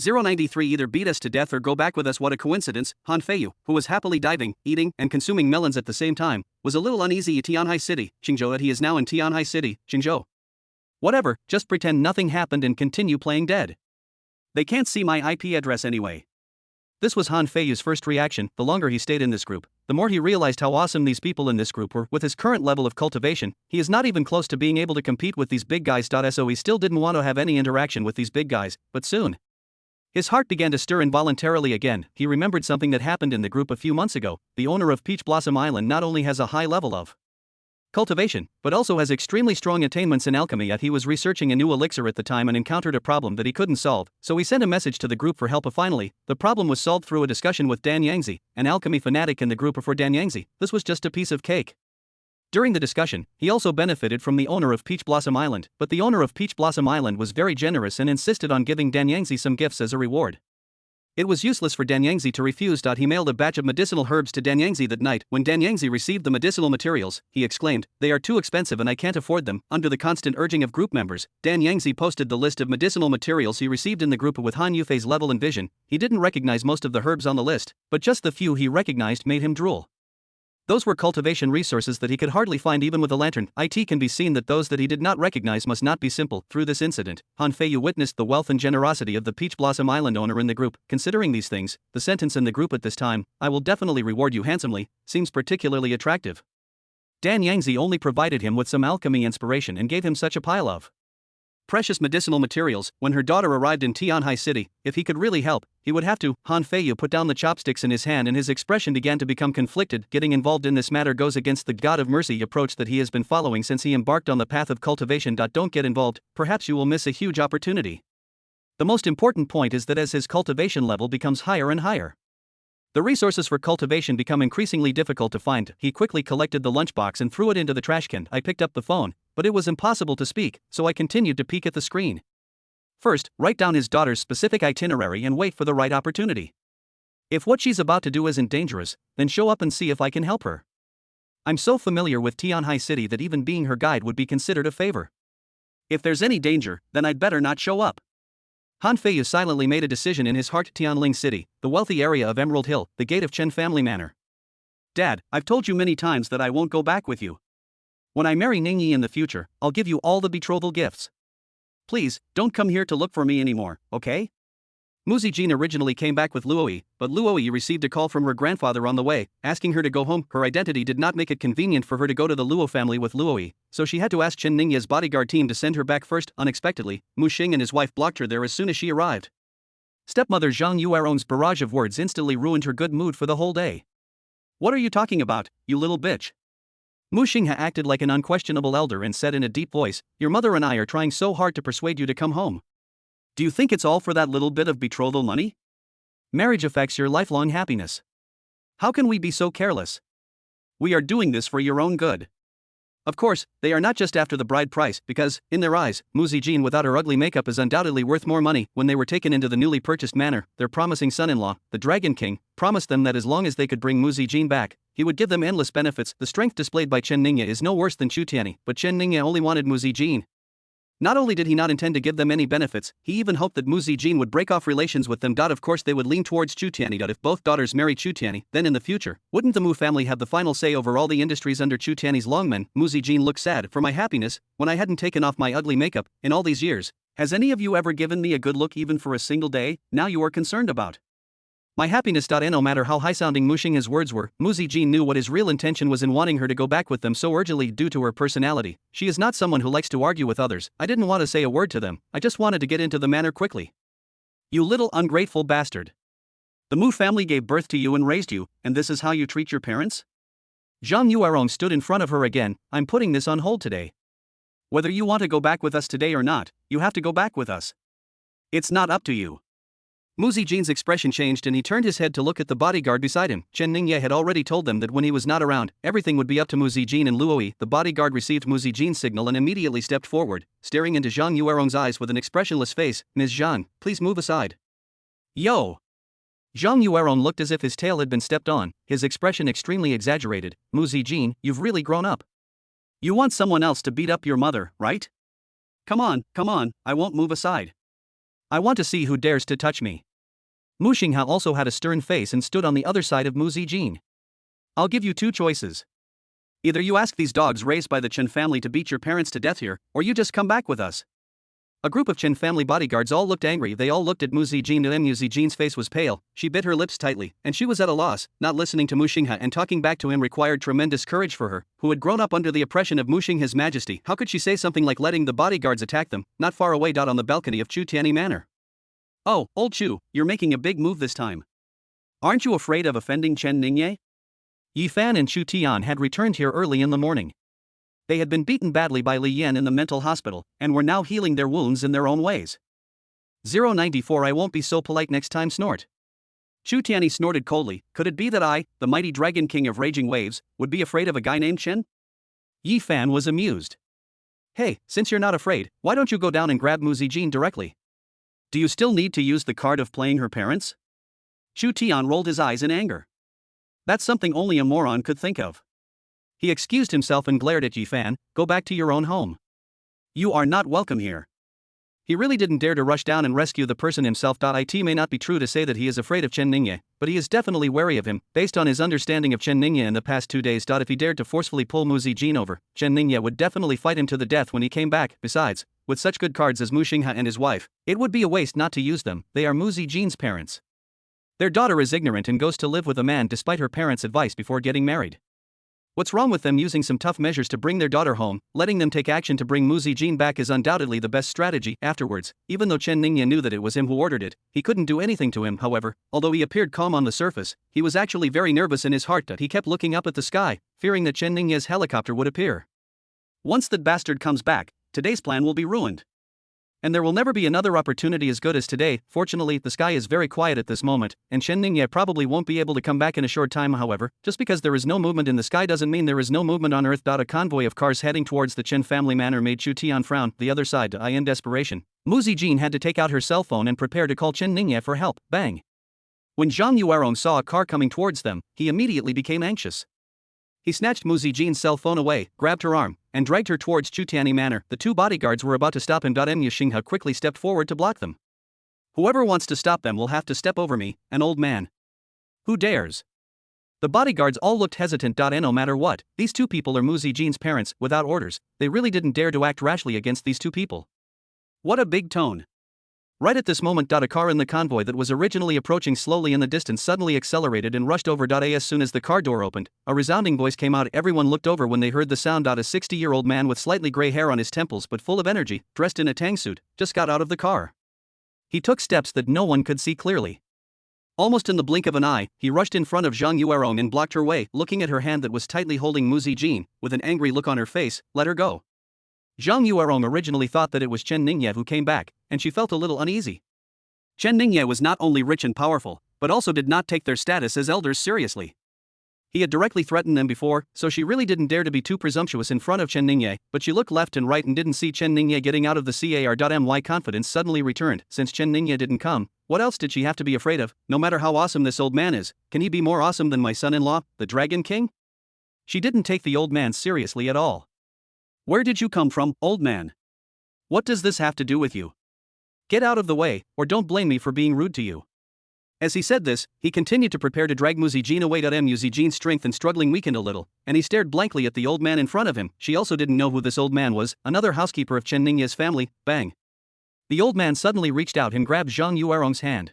093 either beat us to death or go back with us. What a coincidence. Han Feiyu, who was happily diving, eating, and consuming melons at the same time, was a little uneasy at Tianhai City, Chengzhou. That he is now in Tianhai City, Chengzhou. Whatever, just pretend nothing happened and continue playing dead. They can't see my IP address anyway. This was Han Feiyu's first reaction. The longer he stayed in this group, the more he realized how awesome these people in this group were. With his current level of cultivation, he is not even close to being able to compete with these big guys. So he still didn't want to have any interaction with these big guys, but soon his heart began to stir involuntarily again. He remembered something that happened in the group a few months ago. The owner of Peach Blossom Island not only has a high level of cultivation, but also has extremely strong attainments in alchemy. Yet he was researching a new elixir at the time and encountered a problem that he couldn't solve, so he sent a message to the group for help. Finally, the problem was solved through a discussion with Dan Yangzi, an alchemy fanatic in the group. For Dan Yangzi, this was just a piece of cake. During the discussion, he also benefited from the owner of Peach Blossom Island, but the owner of Peach Blossom Island was very generous and insisted on giving Dan Yangzi some gifts as a reward. It was useless for Dan Yangzi to refuse. He mailed a batch of medicinal herbs to Dan Yangzi that night. When Dan Yangzi received the medicinal materials, he exclaimed, "They are too expensive and I can't afford them." Under the constant urging of group members, Dan Yangzi posted the list of medicinal materials he received in the group. With Han Yufei's level and vision, he didn't recognize most of the herbs on the list, but just the few he recognized made him drool. Those were cultivation resources that he could hardly find even with a lantern. It can be seen that those that he did not recognize must not be simple. Through this incident, Han Feiyu witnessed the wealth and generosity of the Peach Blossom Island owner in the group. Considering these things, the sentence in the group at this time, "I will definitely reward you handsomely," seems particularly attractive. Dan Yangzi only provided him with some alchemy inspiration and gave him such a pile of precious medicinal materials. When her daughter arrived in Tianhai City, if he could really help, he would have to. Han Feiyu put down the chopsticks in his hand and his expression began to become conflicted. Getting involved in this matter goes against the God of Mercy approach that he has been following since he embarked on the path of cultivation. Don't get involved, perhaps you will miss a huge opportunity. The most important point is that as his cultivation level becomes higher and higher, the resources for cultivation become increasingly difficult to find. He quickly collected the lunchbox and threw it into the trash can. I picked up the phone, but it was impossible to speak, so I continued to peek at the screen. First, write down his daughter's specific itinerary and wait for the right opportunity. If what she's about to do isn't dangerous, then show up and see if I can help her. I'm so familiar with Tianhai City that even being her guide would be considered a favor. If there's any danger, then I'd better not show up. Han Feiyu silently made a decision in his heart. Tianling City, the wealthy area of Emerald Hill, the gate of Chen family manor. Dad, I've told you many times that I won't go back with you. When I marry Ningyi in the future, I'll give you all the betrothal gifts. Please, don't come here to look for me anymore, okay? Mu Zijin originally came back with Luoyi, but Luoyi received a call from her grandfather on the way, asking her to go home. Her identity did not make it convenient for her to go to the Luo family with Luoyi, so she had to ask Chen Ningya's bodyguard team to send her back first. Unexpectedly, Mu Xing and his wife blocked her there as soon as she arrived. Stepmother Zhang Yueron's barrage of words instantly ruined her good mood for the whole day. What are you talking about, you little bitch? Mu Xingha acted like an unquestionable elder and said in a deep voice, "Your mother and I are trying so hard to persuade you to come home. Do you think it's all for that little bit of betrothal money? Marriage affects your lifelong happiness. How can we be so careless? We are doing this for your own good. Of course, they are not just after the bride price, because, in their eyes, Muzi Jean without her ugly makeup is undoubtedly worth more money. When they were taken into the newly purchased manor, their promising son-in-law, the Dragon King, promised them that as long as they could bring Muzi Jean back, he would give them endless benefits. The strength displayed by Chen Ningye is no worse than Chu Tianyi, but Chen Ningye only wanted Muzi Jean. Not only did he not intend to give them any benefits, he even hoped that Muzi Jean would break off relations with them. Of course they would lean towards Chu Tianyi. If both daughters marry Chu Tianyi, then in the future, wouldn't the Mu family have the final say over all the industries under Chu Tianyi's longmen? Muzi Jean looked sad. For my happiness, when I hadn't taken off my ugly makeup, in all these years, has any of you ever given me a good look even for a single day? Now you are concerned about my happiness. No matter how high-sounding Mu Xinghe's words were, Muzi Jean knew what his real intention was in wanting her to go back with them so urgently due to her personality. She is not someone who likes to argue with others. I didn't want to say a word to them, I just wanted to get into the manor quickly. You little ungrateful bastard. The Mu family gave birth to you and raised you, and this is how you treat your parents? Zhang Yuerong stood in front of her again. I'm putting this on hold today. Whether you want to go back with us today or not, you have to go back with us. It's not up to you. Muzi Jean's expression changed and he turned his head to look at the bodyguard beside him. Chen Ningye had already told them that when he was not around, everything would be up to Muzi Jean and Luoyi. The bodyguard received Muzi Jean's signal and immediately stepped forward, staring into Zhang Yuerong's eyes with an expressionless face. Ms. Zhang, please move aside. Yo! Zhang Yuerong looked as if his tail had been stepped on, his expression extremely exaggerated. Muzi Jean, you've really grown up. You want someone else to beat up your mother, right? Come on, I won't move aside. I want to see who dares to touch me. Mu Xinghe also had a stern face and stood on the other side of Muzi Jean. I'll give you two choices. Either you ask these dogs raised by the Chen family to beat your parents to death here, or you just come back with us. A group of Chen family bodyguards all looked angry. They all looked at Muzi Jean. Muzi Jean's face was pale, she bit her lips tightly, and she was at a loss. Not listening to Mu Xinghe and talking back to him required tremendous courage for her, who had grown up under the oppression of Mu Xinghe's majesty. How could she say something like letting the bodyguards attack them, not far away? On the balcony of Chu Tianyi Manor. Oh, old Chu, you're making a big move this time. Aren't you afraid of offending Chen Ningye? Yi Fan and Chu Tian had returned here early in the morning. They had been beaten badly by Li Yan in the mental hospital, and were now healing their wounds in their own ways. 094 I won't be so polite next time. Snort. Chu Tianyi snorted coldly. Could it be that I, the mighty Dragon King of Raging Waves, would be afraid of a guy named Chen? Yi Fan was amused. Hey, since you're not afraid, why don't you go down and grab Muzi Jean directly? Do you still need to use the card of playing her parents? Chu Tian rolled his eyes in anger. That's something only a moron could think of. He excused himself and glared at Yi Fan. Go back to your own home. You are not welcome here. He really didn't dare to rush down and rescue the person himself. It may not be true to say that he is afraid of Chen Ningye, but he is definitely wary of him, based on his understanding of Chen Ningye in the past 2 days. If he dared to forcefully pull Muzi Jean over, Chen Ningye would definitely fight him to the death when he came back. Besides, with such good cards as Mu Xinghe and his wife, it would be a waste not to use them. They are Muzi Jean's parents. Their daughter is ignorant and goes to live with a man despite her parents' advice before getting married. What's wrong with them using some tough measures to bring their daughter home? Letting them take action to bring Muzi Jean back is undoubtedly the best strategy. Afterwards, even though Chen Ningye knew that it was him who ordered it, he couldn't do anything to him. However, although he appeared calm on the surface, he was actually very nervous in his heart. He kept looking up at the sky, fearing that Chen Ningye's helicopter would appear. Once that bastard comes back, today's plan will be ruined. And there will never be another opportunity as good as today. Fortunately, the sky is very quiet at this moment, and Chen Ningye probably won't be able to come back in a short time. However, just because there is no movement in the sky doesn't mean there is no movement on Earth. A convoy of cars heading towards the Chen family manor made Chu Tian frown. The other side, in desperation, Muzi Jean had to take out her cell phone and prepare to call Chen Ningye for help. Bang! When Zhang Yuerong saw a car coming towards them, he immediately became anxious. He snatched Muzi Jean's cell phone away, grabbed her arm, and dragged her towards Chu Tianyi Manor. The two bodyguards were about to stop him. Mu Xinghe quickly stepped forward to block them. Whoever wants to stop them will have to step over me, an old man. Who dares? The bodyguards all looked hesitant. No matter what, these two people are Muzi Jean's parents. Without orders, they really didn't dare to act rashly against these two people. What a big tone. Right at this moment, a car in the convoy that was originally approaching slowly in the distance suddenly accelerated and rushed over. As soon as the car door opened, a resounding voice came out. Everyone looked over when they heard the sound. A 60-year-old man with slightly gray hair on his temples but full of energy, dressed in a tang suit, just got out of the car. He took steps that no one could see clearly. Almost in the blink of an eye, he rushed in front of Zhang Yuerong and blocked her way. Looking at her hand that was tightly holding Muzi Jean, with an angry look on her face, let her go. Zhang Yuerong originally thought that it was Chen Ningye who came back, and she felt a little uneasy. Chen Ningye was not only rich and powerful, but also did not take their status as elders seriously. He had directly threatened them before, so she really didn't dare to be too presumptuous in front of Chen Ningye, but she looked left and right and didn't see Chen Ningye getting out of the car. Confidence suddenly returned. Since Chen Ningye didn't come, what else did she have to be afraid of? No matter how awesome this old man is, can he be more awesome than my son-in-law, the Dragon King? She didn't take the old man seriously at all. Where did you come from, old man? What does this have to do with you? Get out of the way, or don't blame me for being rude to you. As he said this, he continued to prepare to drag Mu Zijin away. Mu Zijin's strength and struggling weakened a little, and he stared blankly at the old man in front of him. She also didn't know who this old man was, another housekeeper of Chen Ningye's family. Bang! The old man suddenly reached out and grabbed Zhang Yuerong's hand.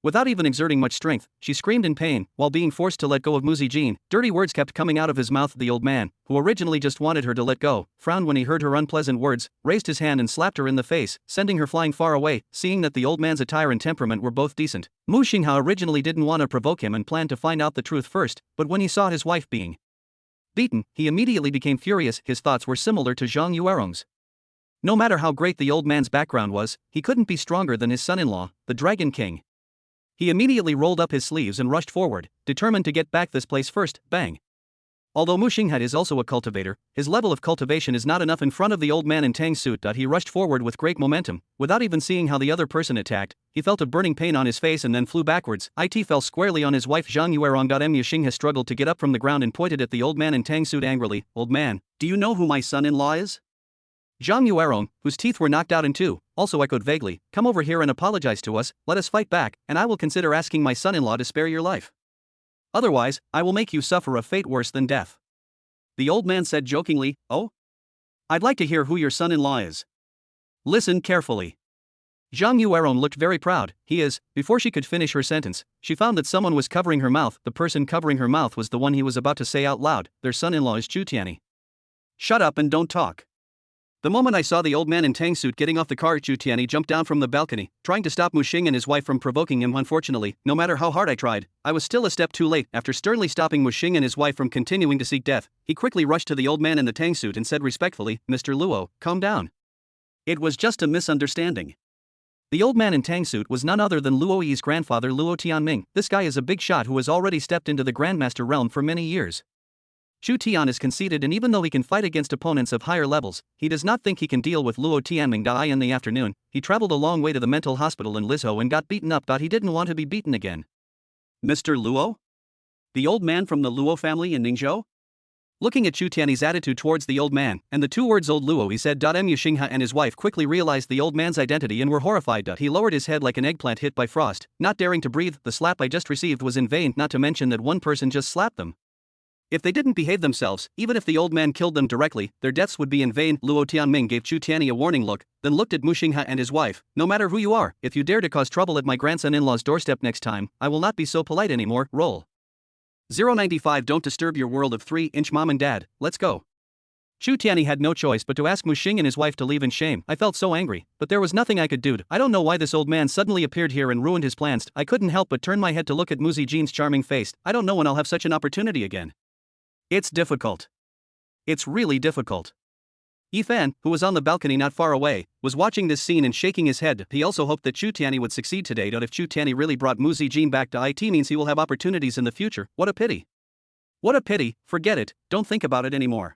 Without even exerting much strength, she screamed in pain, while being forced to let go of Mu Zijin. Dirty words kept coming out of his mouth. The old man, who originally just wanted her to let go, frowned when he heard her unpleasant words, raised his hand and slapped her in the face, sending her flying far away. Seeing that the old man's attire and temperament were both decent, Mu Xinghe originally didn't want to provoke him and planned to find out the truth first, but when he saw his wife being beaten, he immediately became furious. His thoughts were similar to Zhang Yuerong's. No matter how great the old man's background was, he couldn't be stronger than his son-in-law, the Dragon King. He immediately rolled up his sleeves and rushed forward, determined to get back this place first. Bang! Although Mu Xinghe is also a cultivator, his level of cultivation is not enough in front of the old man in Tang's suit. He rushed forward with great momentum, without even seeing how the other person attacked. He felt a burning pain on his face and then flew backwards. It fell squarely on his wife Zhang Yuerong. Mu Xinghe struggled to get up from the ground and pointed at the old man in Tang's suit angrily. Old man, do you know who my son-in-law is? Zhang Yuerong, whose teeth were knocked out in two, also echoed vaguely, come over here and apologize to us, let us fight back, and I will consider asking my son-in-law to spare your life. Otherwise, I will make you suffer a fate worse than death. The old man said jokingly, oh? I'd like to hear who your son-in-law is. Listen carefully. Zhang Yuerong looked very proud. He is. Before she could finish her sentence, she found that someone was covering her mouth. The person covering her mouth was the one he was about to say out loud. Their son-in-law is Chu Tianyi. Shut up and don't talk. The moment I saw the old man in Tang's suit getting off the car, Chu Tianyi jumped down from the balcony, trying to stop Mu Xing and his wife from provoking him. Unfortunately, no matter how hard I tried, I was still a step too late. After sternly stopping Mu Xing and his wife from continuing to seek death, he quickly rushed to the old man in the Tang suit and said respectfully, Mr. Luo, calm down. It was just a misunderstanding. The old man in Tang suit was none other than Luo Yi's grandfather Luo Tianming. This guy is a big shot who has already stepped into the Grandmaster realm for many years. Chu Tian is conceited, and even though he can fight against opponents of higher levels, he does not think he can deal with Luo Tianming. In the afternoon, he traveled a long way to the mental hospital in Lizhou and got beaten up. He didn't want to be beaten again. Mr. Luo? The old man from the Luo family in Ningzhou? Looking at Chu Tianyi's attitude towards the old man, and the two words old Luo, he said. Mu Xinghe and his wife quickly realized the old man's identity and were horrified. He lowered his head like an eggplant hit by frost, not daring to breathe. The slap I just received was in vain, not to mention that one person just slapped them. If they didn't behave themselves, even if the old man killed them directly, their deaths would be in vain. Luo Tianming gave Chu Tianyi a warning look, then looked at Mu Xinghe and his wife. No matter who you are, if you dare to cause trouble at my grandson-in-law's doorstep next time, I will not be so polite anymore. Roll. 095. Don't disturb your world of 3-inch mom and dad, let's go. Chu Tianyi had no choice but to ask Mu Xing and his wife to leave in shame. I felt so angry, but there was nothing I could do. I don't know why this old man suddenly appeared here and ruined his plans. I couldn't help but turn my head to look at Mu Zijin's charming face. I don't know when I'll have such an opportunity again. It's difficult. It's really difficult. Yifan, who was on the balcony not far away, was watching this scene and shaking his head. He also hoped that Chu Tianyi would succeed today. If Chu Tianyi really brought Mu Zijin back to it, means he will have opportunities in the future. What a pity. What a pity, forget it, don't think about it anymore.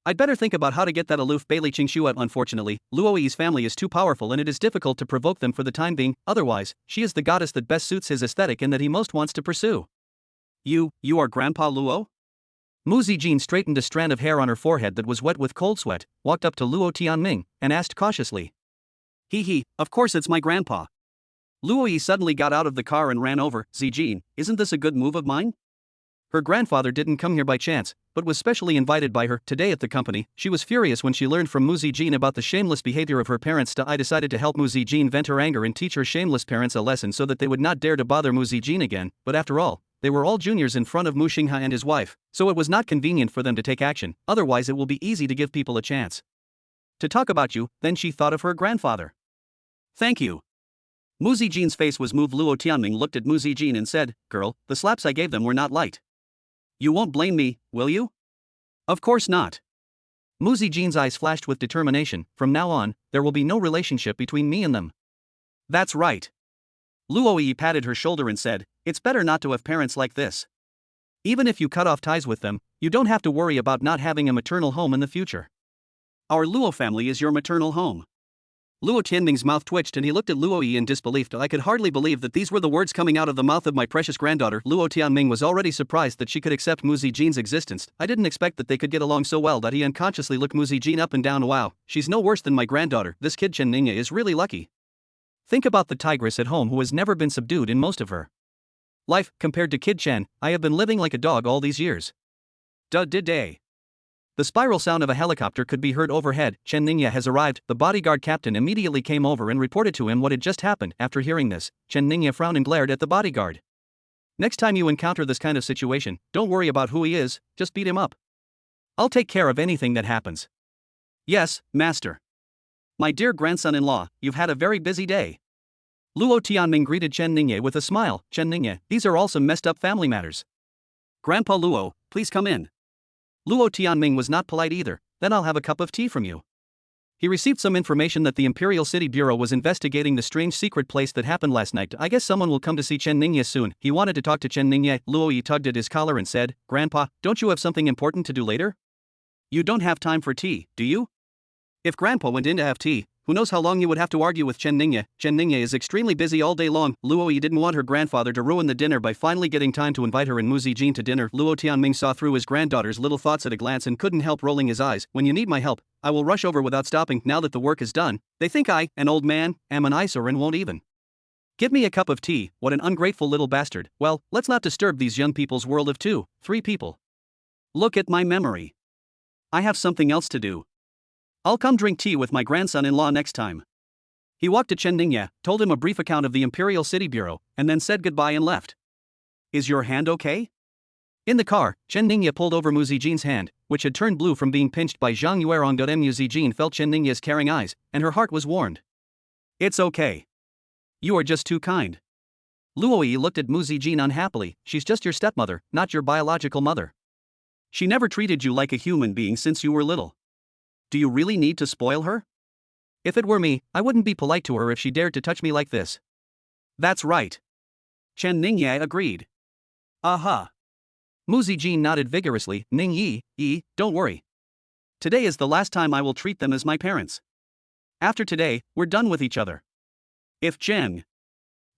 I'd better think about how to get that aloof Bailey Qingxue out. Unfortunately, Luo Yi's family is too powerful and it is difficult to provoke them for the time being, otherwise, she is the goddess that best suits his aesthetic and that he most wants to pursue. You are Grandpa Luo? Mu Zijin straightened a strand of hair on her forehead that was wet with cold sweat, walked up to Luo Tianming, and asked cautiously. Of course it's my grandpa. Luo Yi suddenly got out of the car and ran over. Zijin, isn't this a good move of mine? Her grandfather didn't come here by chance, but was specially invited by her. Today at the company, she was furious when she learned from Mu Zijin about the shameless behavior of her parents. I decided to help Mu Zijin vent her anger and teach her shameless parents a lesson so that they would not dare to bother Mu Zijin again, but after all, they were all juniors in front of Mu Xinghe and his wife, so it was not convenient for them to take action, otherwise it will be easy to give people a chance to talk about you. Then she thought of her grandfather. Thank you. Mu Zijin's face was moved. Luo Tianming looked at Mu Zijin and said, girl, the slaps I gave them were not light. You won't blame me, will you? Of course not. Mu Zijin's eyes flashed with determination. From now on, there will be no relationship between me and them. That's right. Luoyi patted her shoulder and said, "It's better not to have parents like this. Even if you cut off ties with them, you don't have to worry about not having a maternal home in the future. Our Luo family is your maternal home." Luo Tianming's mouth twitched and he looked at Luoyi in disbelief. "I could hardly believe that these were the words coming out of the mouth of my precious granddaughter." Luo Tianming was already surprised that she could accept Mu Zijin's existence. "I didn't expect that they could get along so well." That he unconsciously looked Mu Zijin up and down. "Wow, she's no worse than my granddaughter. This kid Chen Ningye is really lucky. Think about the tigress at home who has never been subdued in most of her life. Compared to Kid Chen, I have been living like a dog all these years." Day. The spiral sound of a helicopter could be heard overhead. "Chen Ningye has arrived." The bodyguard captain immediately came over and reported to him what had just happened. After hearing this, Chen Ningye frowned and glared at the bodyguard. "Next time you encounter this kind of situation, don't worry about who he is, just beat him up. I'll take care of anything that happens." "Yes, master." "My dear grandson-in-law, you've had a very busy day." Luo Tianming greeted Chen Ningye with a smile. "Chen Ningye, these are all some messed up family matters. Grandpa Luo, please come in." Luo Tianming was not polite either. "Then I'll have a cup of tea from you." He received some information that the Imperial City Bureau was investigating the strange secret place that happened last night. "I guess someone will come to see Chen Ningye soon." He wanted to talk to Chen Ningye. Luoyi tugged at his collar and said, "Grandpa, don't you have something important to do later? You don't have time for tea, do you?" If Grandpa went in to have tea, who knows how long he would have to argue with Chen Ningye. Chen Ningye is extremely busy all day long. Luoyi didn't want her grandfather to ruin the dinner by finally getting time to invite her and Mu Zijin to dinner. Luo Tianming saw through his granddaughter's little thoughts at a glance and couldn't help rolling his eyes. "When you need my help, I will rush over without stopping. Now that the work is done, they think I, an old man, am an eyesore and won't even give me a cup of tea. What an ungrateful little bastard." "Well, let's not disturb these young people's world of 2-3 people. Look at my memory. I have something else to do. I'll come drink tea with my grandson-in-law next time." He walked to Chen Ningye, told him a brief account of the Imperial City Bureau, and then said goodbye and left. "Is your hand okay?" In the car, Chen Ningye pulled over Mu Zijin's hand, which had turned blue from being pinched by Zhang Yuerong. Mu Zijin felt Chen Ningye's caring eyes, and her heart was warmed. "It's okay. You are just too kind." Luoyi looked at Mu Zijin unhappily. "She's just your stepmother, not your biological mother. She never treated you like a human being since you were little. Do you really need to spoil her? If it were me, I wouldn't be polite to her if she dared to touch me like this." "That's right." Chen Ningye agreed. "Aha." Mu Zijin nodded vigorously. "Ningyi, don't worry. Today is the last time I will treat them as my parents. After today, we're done with each other. If Zhang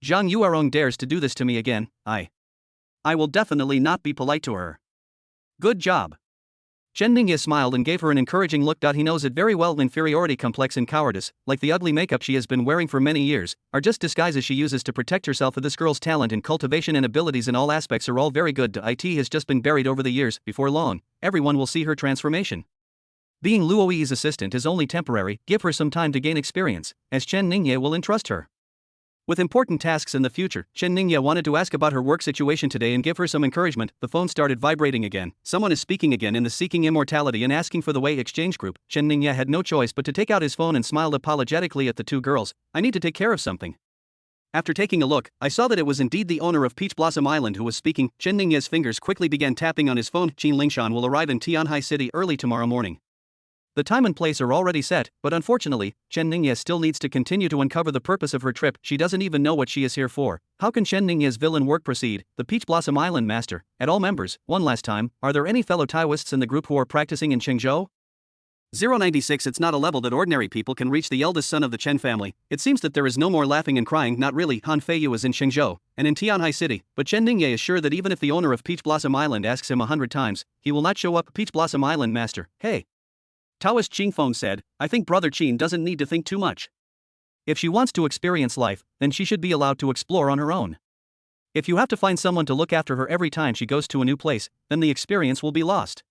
Yuerong dares to do this to me again, I will definitely not be polite to her." "Good job." Chen Ningye smiled and gave her an encouraging look. He knows it very well. Inferiority complex and cowardice, like the ugly makeup she has been wearing for many years, are just disguises she uses to protect herself. This girl's talent and cultivation and abilities in all aspects are all very good. It has just been buried over the years. Before long, everyone will see her transformation. Being Luoyi's assistant is only temporary. Give her some time to gain experience, as Chen Ningye will entrust her with important tasks in the future. Chen Ningye wanted to ask about her work situation today and give her some encouragement. The phone started vibrating again. Someone is speaking again in the Seeking Immortality and asking for the Way exchange group. Chen Ningye had no choice but to take out his phone and smiled apologetically at the two girls. "I need to take care of something." After taking a look, I saw that it was indeed the owner of Peach Blossom Island who was speaking. Chen Ningye's fingers quickly began tapping on his phone. "Qin Lingshan will arrive in Tianhai City early tomorrow morning. The time and place are already set, but unfortunately, Chen Ningye still needs to continue to uncover the purpose of her trip. She doesn't even know what she is here for. How can Chen Ningye's villain work proceed?" The Peach Blossom Island master, at all members, one last time, "Are there any fellow Taoists in the group who are practicing in Qingzhou?" 096. It's not a level that ordinary people can reach. The eldest son of the Chen family. It seems that there is no more laughing and crying. Not really. Han Feiyu is in Qingzhou, and in Tianhai City, but Chen Ningye is sure that even if the owner of Peach Blossom Island asks him 100 times, he will not show up. Peach Blossom Island master, "Hey." Taoist Qingfeng said, "I think Brother Qin doesn't need to think too much. If she wants to experience life, then she should be allowed to explore on her own. If you have to find someone to look after her every time she goes to a new place, then the experience will be lost."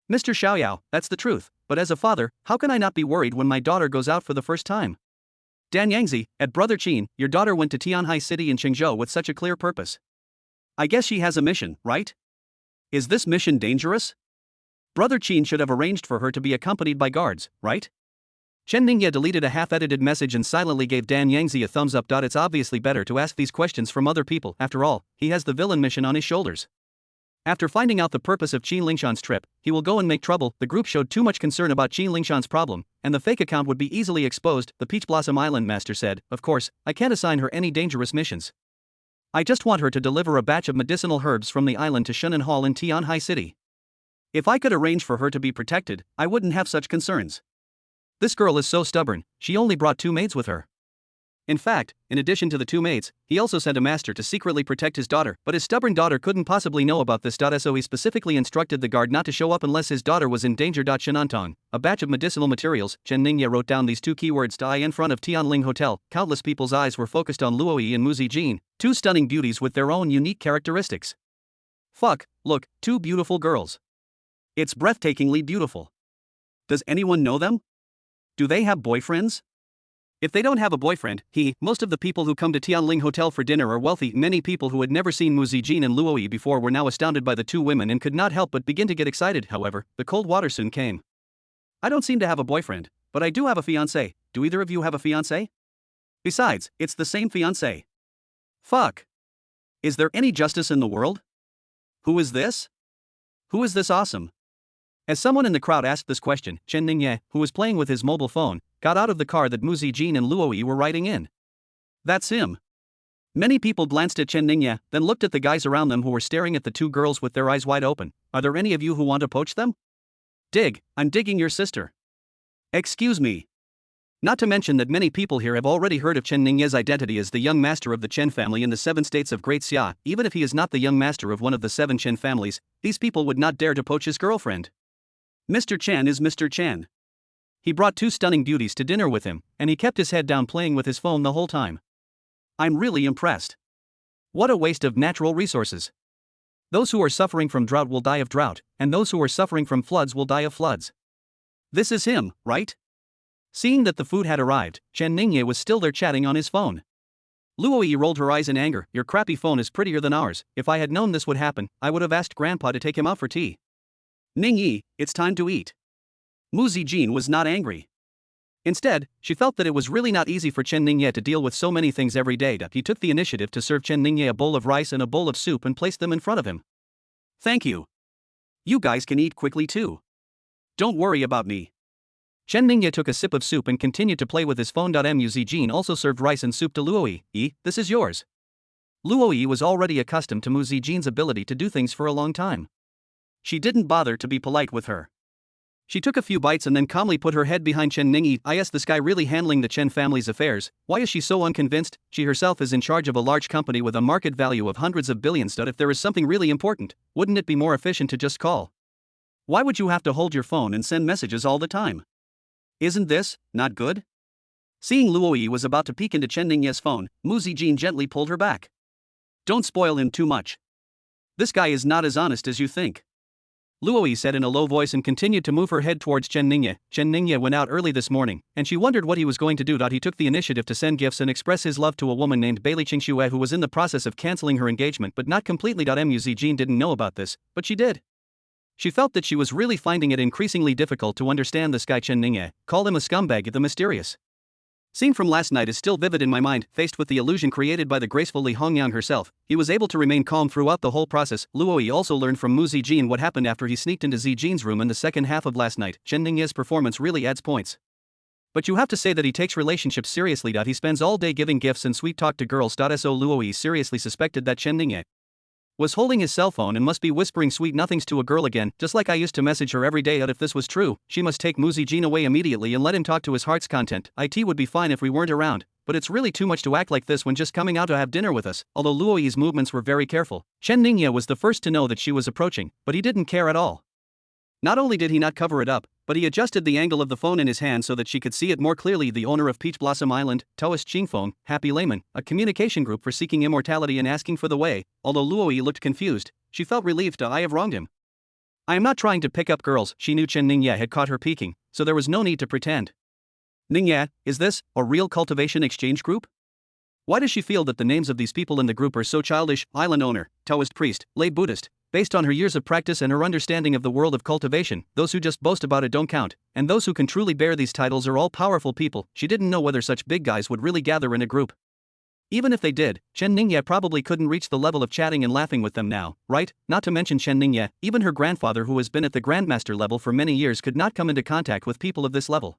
"Mr. Xiaoyao, that's the truth, but as a father, how can I not be worried when my daughter goes out for the first time?" Dan Yangzi, at Brother Qin, your daughter went to Tianhai City in Qingzhou with such a clear purpose. I guess she has a mission, right? Is this mission dangerous? Brother Qin should have arranged for her to be accompanied by guards, right? Chen Ningye deleted a half-edited message and silently gave Dan Yangzi a thumbs up. It's obviously better to ask these questions from other people. After all, he has the villain mission on his shoulders. After finding out the purpose of Qin Lingshan's trip, he will go and make trouble. The group showed too much concern about Qin Lingshan's problem, and the fake account would be easily exposed, the Peach Blossom Island master said. Of course, I can't assign her any dangerous missions. I just want her to deliver a batch of medicinal herbs from the island to Shunan Hall in Tianhai City. If I could arrange for her to be protected, I wouldn't have such concerns. This girl is so stubborn, she only brought 2 maids with her. In fact, in addition to the 2 maids, he also sent a master to secretly protect his daughter, but his stubborn daughter couldn't possibly know about this. So he specifically instructed the guard not to show up unless his daughter was in danger. Shenantong, a batch of medicinal materials. Chen Ningye wrote down these 2 keywords to I in front of Tianling Hotel. Countless people's eyes were focused on Luoyi and Mu Zijin, 2 stunning beauties with their own unique characteristics. Fuck, look, 2 beautiful girls. It's breathtakingly beautiful. Does anyone know them? Do they have boyfriends? If they don't have a boyfriend, most of the people who come to Tianling Hotel for dinner are wealthy. Many people who had never seen Mu Zijin and Luoyi before were now astounded by the 2 women and could not help but begin to get excited. However, the cold water soon came. I don't seem to have a boyfriend, but I do have a fiancé. Do either of you have a fiancé? Besides, it's the same fiancé. Fuck. Is there any justice in the world? Who is this? Who is this awesome? As someone in the crowd asked this question, Chen Ningye, who was playing with his mobile phone, got out of the car that Mu Zijin and Luoyi were riding in. That's him. Many people glanced at Chen Ningye, then looked at the guys around them who were staring at the 2 girls with their eyes wide open. Are there any of you who want to poach them? I'm digging your sister. Excuse me. Not to mention that many people here have already heard of Chen Ningye's identity as the young master of the Chen family in the 7 states of Great Xia. Even if he is not the young master of one of the 7 Chen families, these people would not dare to poach his girlfriend. Mr. Chen is Mr. Chen. He brought 2 stunning beauties to dinner with him, and he kept his head down playing with his phone the whole time. I'm really impressed. What a waste of natural resources. Those who are suffering from drought will die of drought, and those who are suffering from floods will die of floods. This is him, right? Seeing that the food had arrived, Chen Ningye was still there chatting on his phone. Luoyi rolled her eyes in anger. Your crappy phone is prettier than ours. If I had known this would happen, I would have asked Grandpa to take him out for tea. Ningyi, it's time to eat. Mu Zijin was not angry. Instead, she felt that it was really not easy for Chen Ningye to deal with so many things every day. He took the initiative to serve Chen Ningye a bowl of rice and a bowl of soup and placed them in front of him. Thank you. You guys can eat quickly too. Don't worry about me. Chen Ningye took a sip of soup and continued to play with his phone. Mu Zijin also served rice and soup to Luoyi. This is yours. Luoyi was already accustomed to Mu Zijin's ability to do things for a long time. She didn't bother to be polite with her. She took a few bites and then calmly put her head behind Chen Ningyi. Is this guy really handling the Chen family's affairs? Why is she so unconvinced? She herself is in charge of a large company with a market value of hundreds of billions. If there is something really important, wouldn't it be more efficient to just call? Why would you have to hold your phone and send messages all the time? Isn't this not good? Seeing Luoyi was about to peek into Chen Ningye's phone, Mu Zijin gently pulled her back. Don't spoil him too much. This guy is not as honest as you think. Luoyi said in a low voice and continued to move her head towards Chen Ningye. Chen Ningye went out early this morning, and she wondered what he was going to do. He took the initiative to send gifts and express his love to a woman named Bailey Qingxue who was in the process of cancelling her engagement but not completely. Mu Zijin didn't know about this, but she did. She felt that she was really finding it increasingly difficult to understand this guy Chen Ningye, call him a scumbag, the mysterious. Scene from last night is still vivid in my mind. Faced with the illusion created by the graceful Li Hongyang herself, he was able to remain calm throughout the whole process. Luoyi also learned from Mu Zijin what happened after he sneaked into Zijin's room in the second half of last night. Chen Ningye's performance really adds points. But you have to say that he takes relationships seriously. He spends all day giving gifts and sweet talk to girls. So Luoyi seriously suspected that Chen Ningye was holding his cell phone and must be whispering sweet nothings to a girl again, just like I used to message her every day. If this was true, she must take Mu Zijin away immediately and let him talk to his heart's content. It would be fine if we weren't around, but it's really too much to act like this when just coming out to have dinner with us. Although Luoyi's movements were very careful, Chen Ningye was the first to know that she was approaching, but he didn't care at all. Not only did he not cover it up, but he adjusted the angle of the phone in his hand so that she could see it more clearly. The owner of Peach Blossom Island, Taoist Qingfeng, Happy Layman, a communication group for seeking immortality and asking for the way. Although Luoyi looked confused, she felt relieved. I have wronged him. I am not trying to pick up girls. She knew Chen Ningye had caught her peeking, so there was no need to pretend. Ningye, is this a real cultivation exchange group? Why does she feel that the names of these people in the group are so childish? Island owner, Taoist priest, lay Buddhist. Based on her years of practice and her understanding of the world of cultivation, those who just boast about it don't count, and those who can truly bear these titles are all powerful people. She didn't know whether such big guys would really gather in a group. Even if they did, Chen Ningye probably couldn't reach the level of chatting and laughing with them now, right? Not to mention Chen Ningye, even her grandfather who has been at the grandmaster level for many years could not come into contact with people of this level.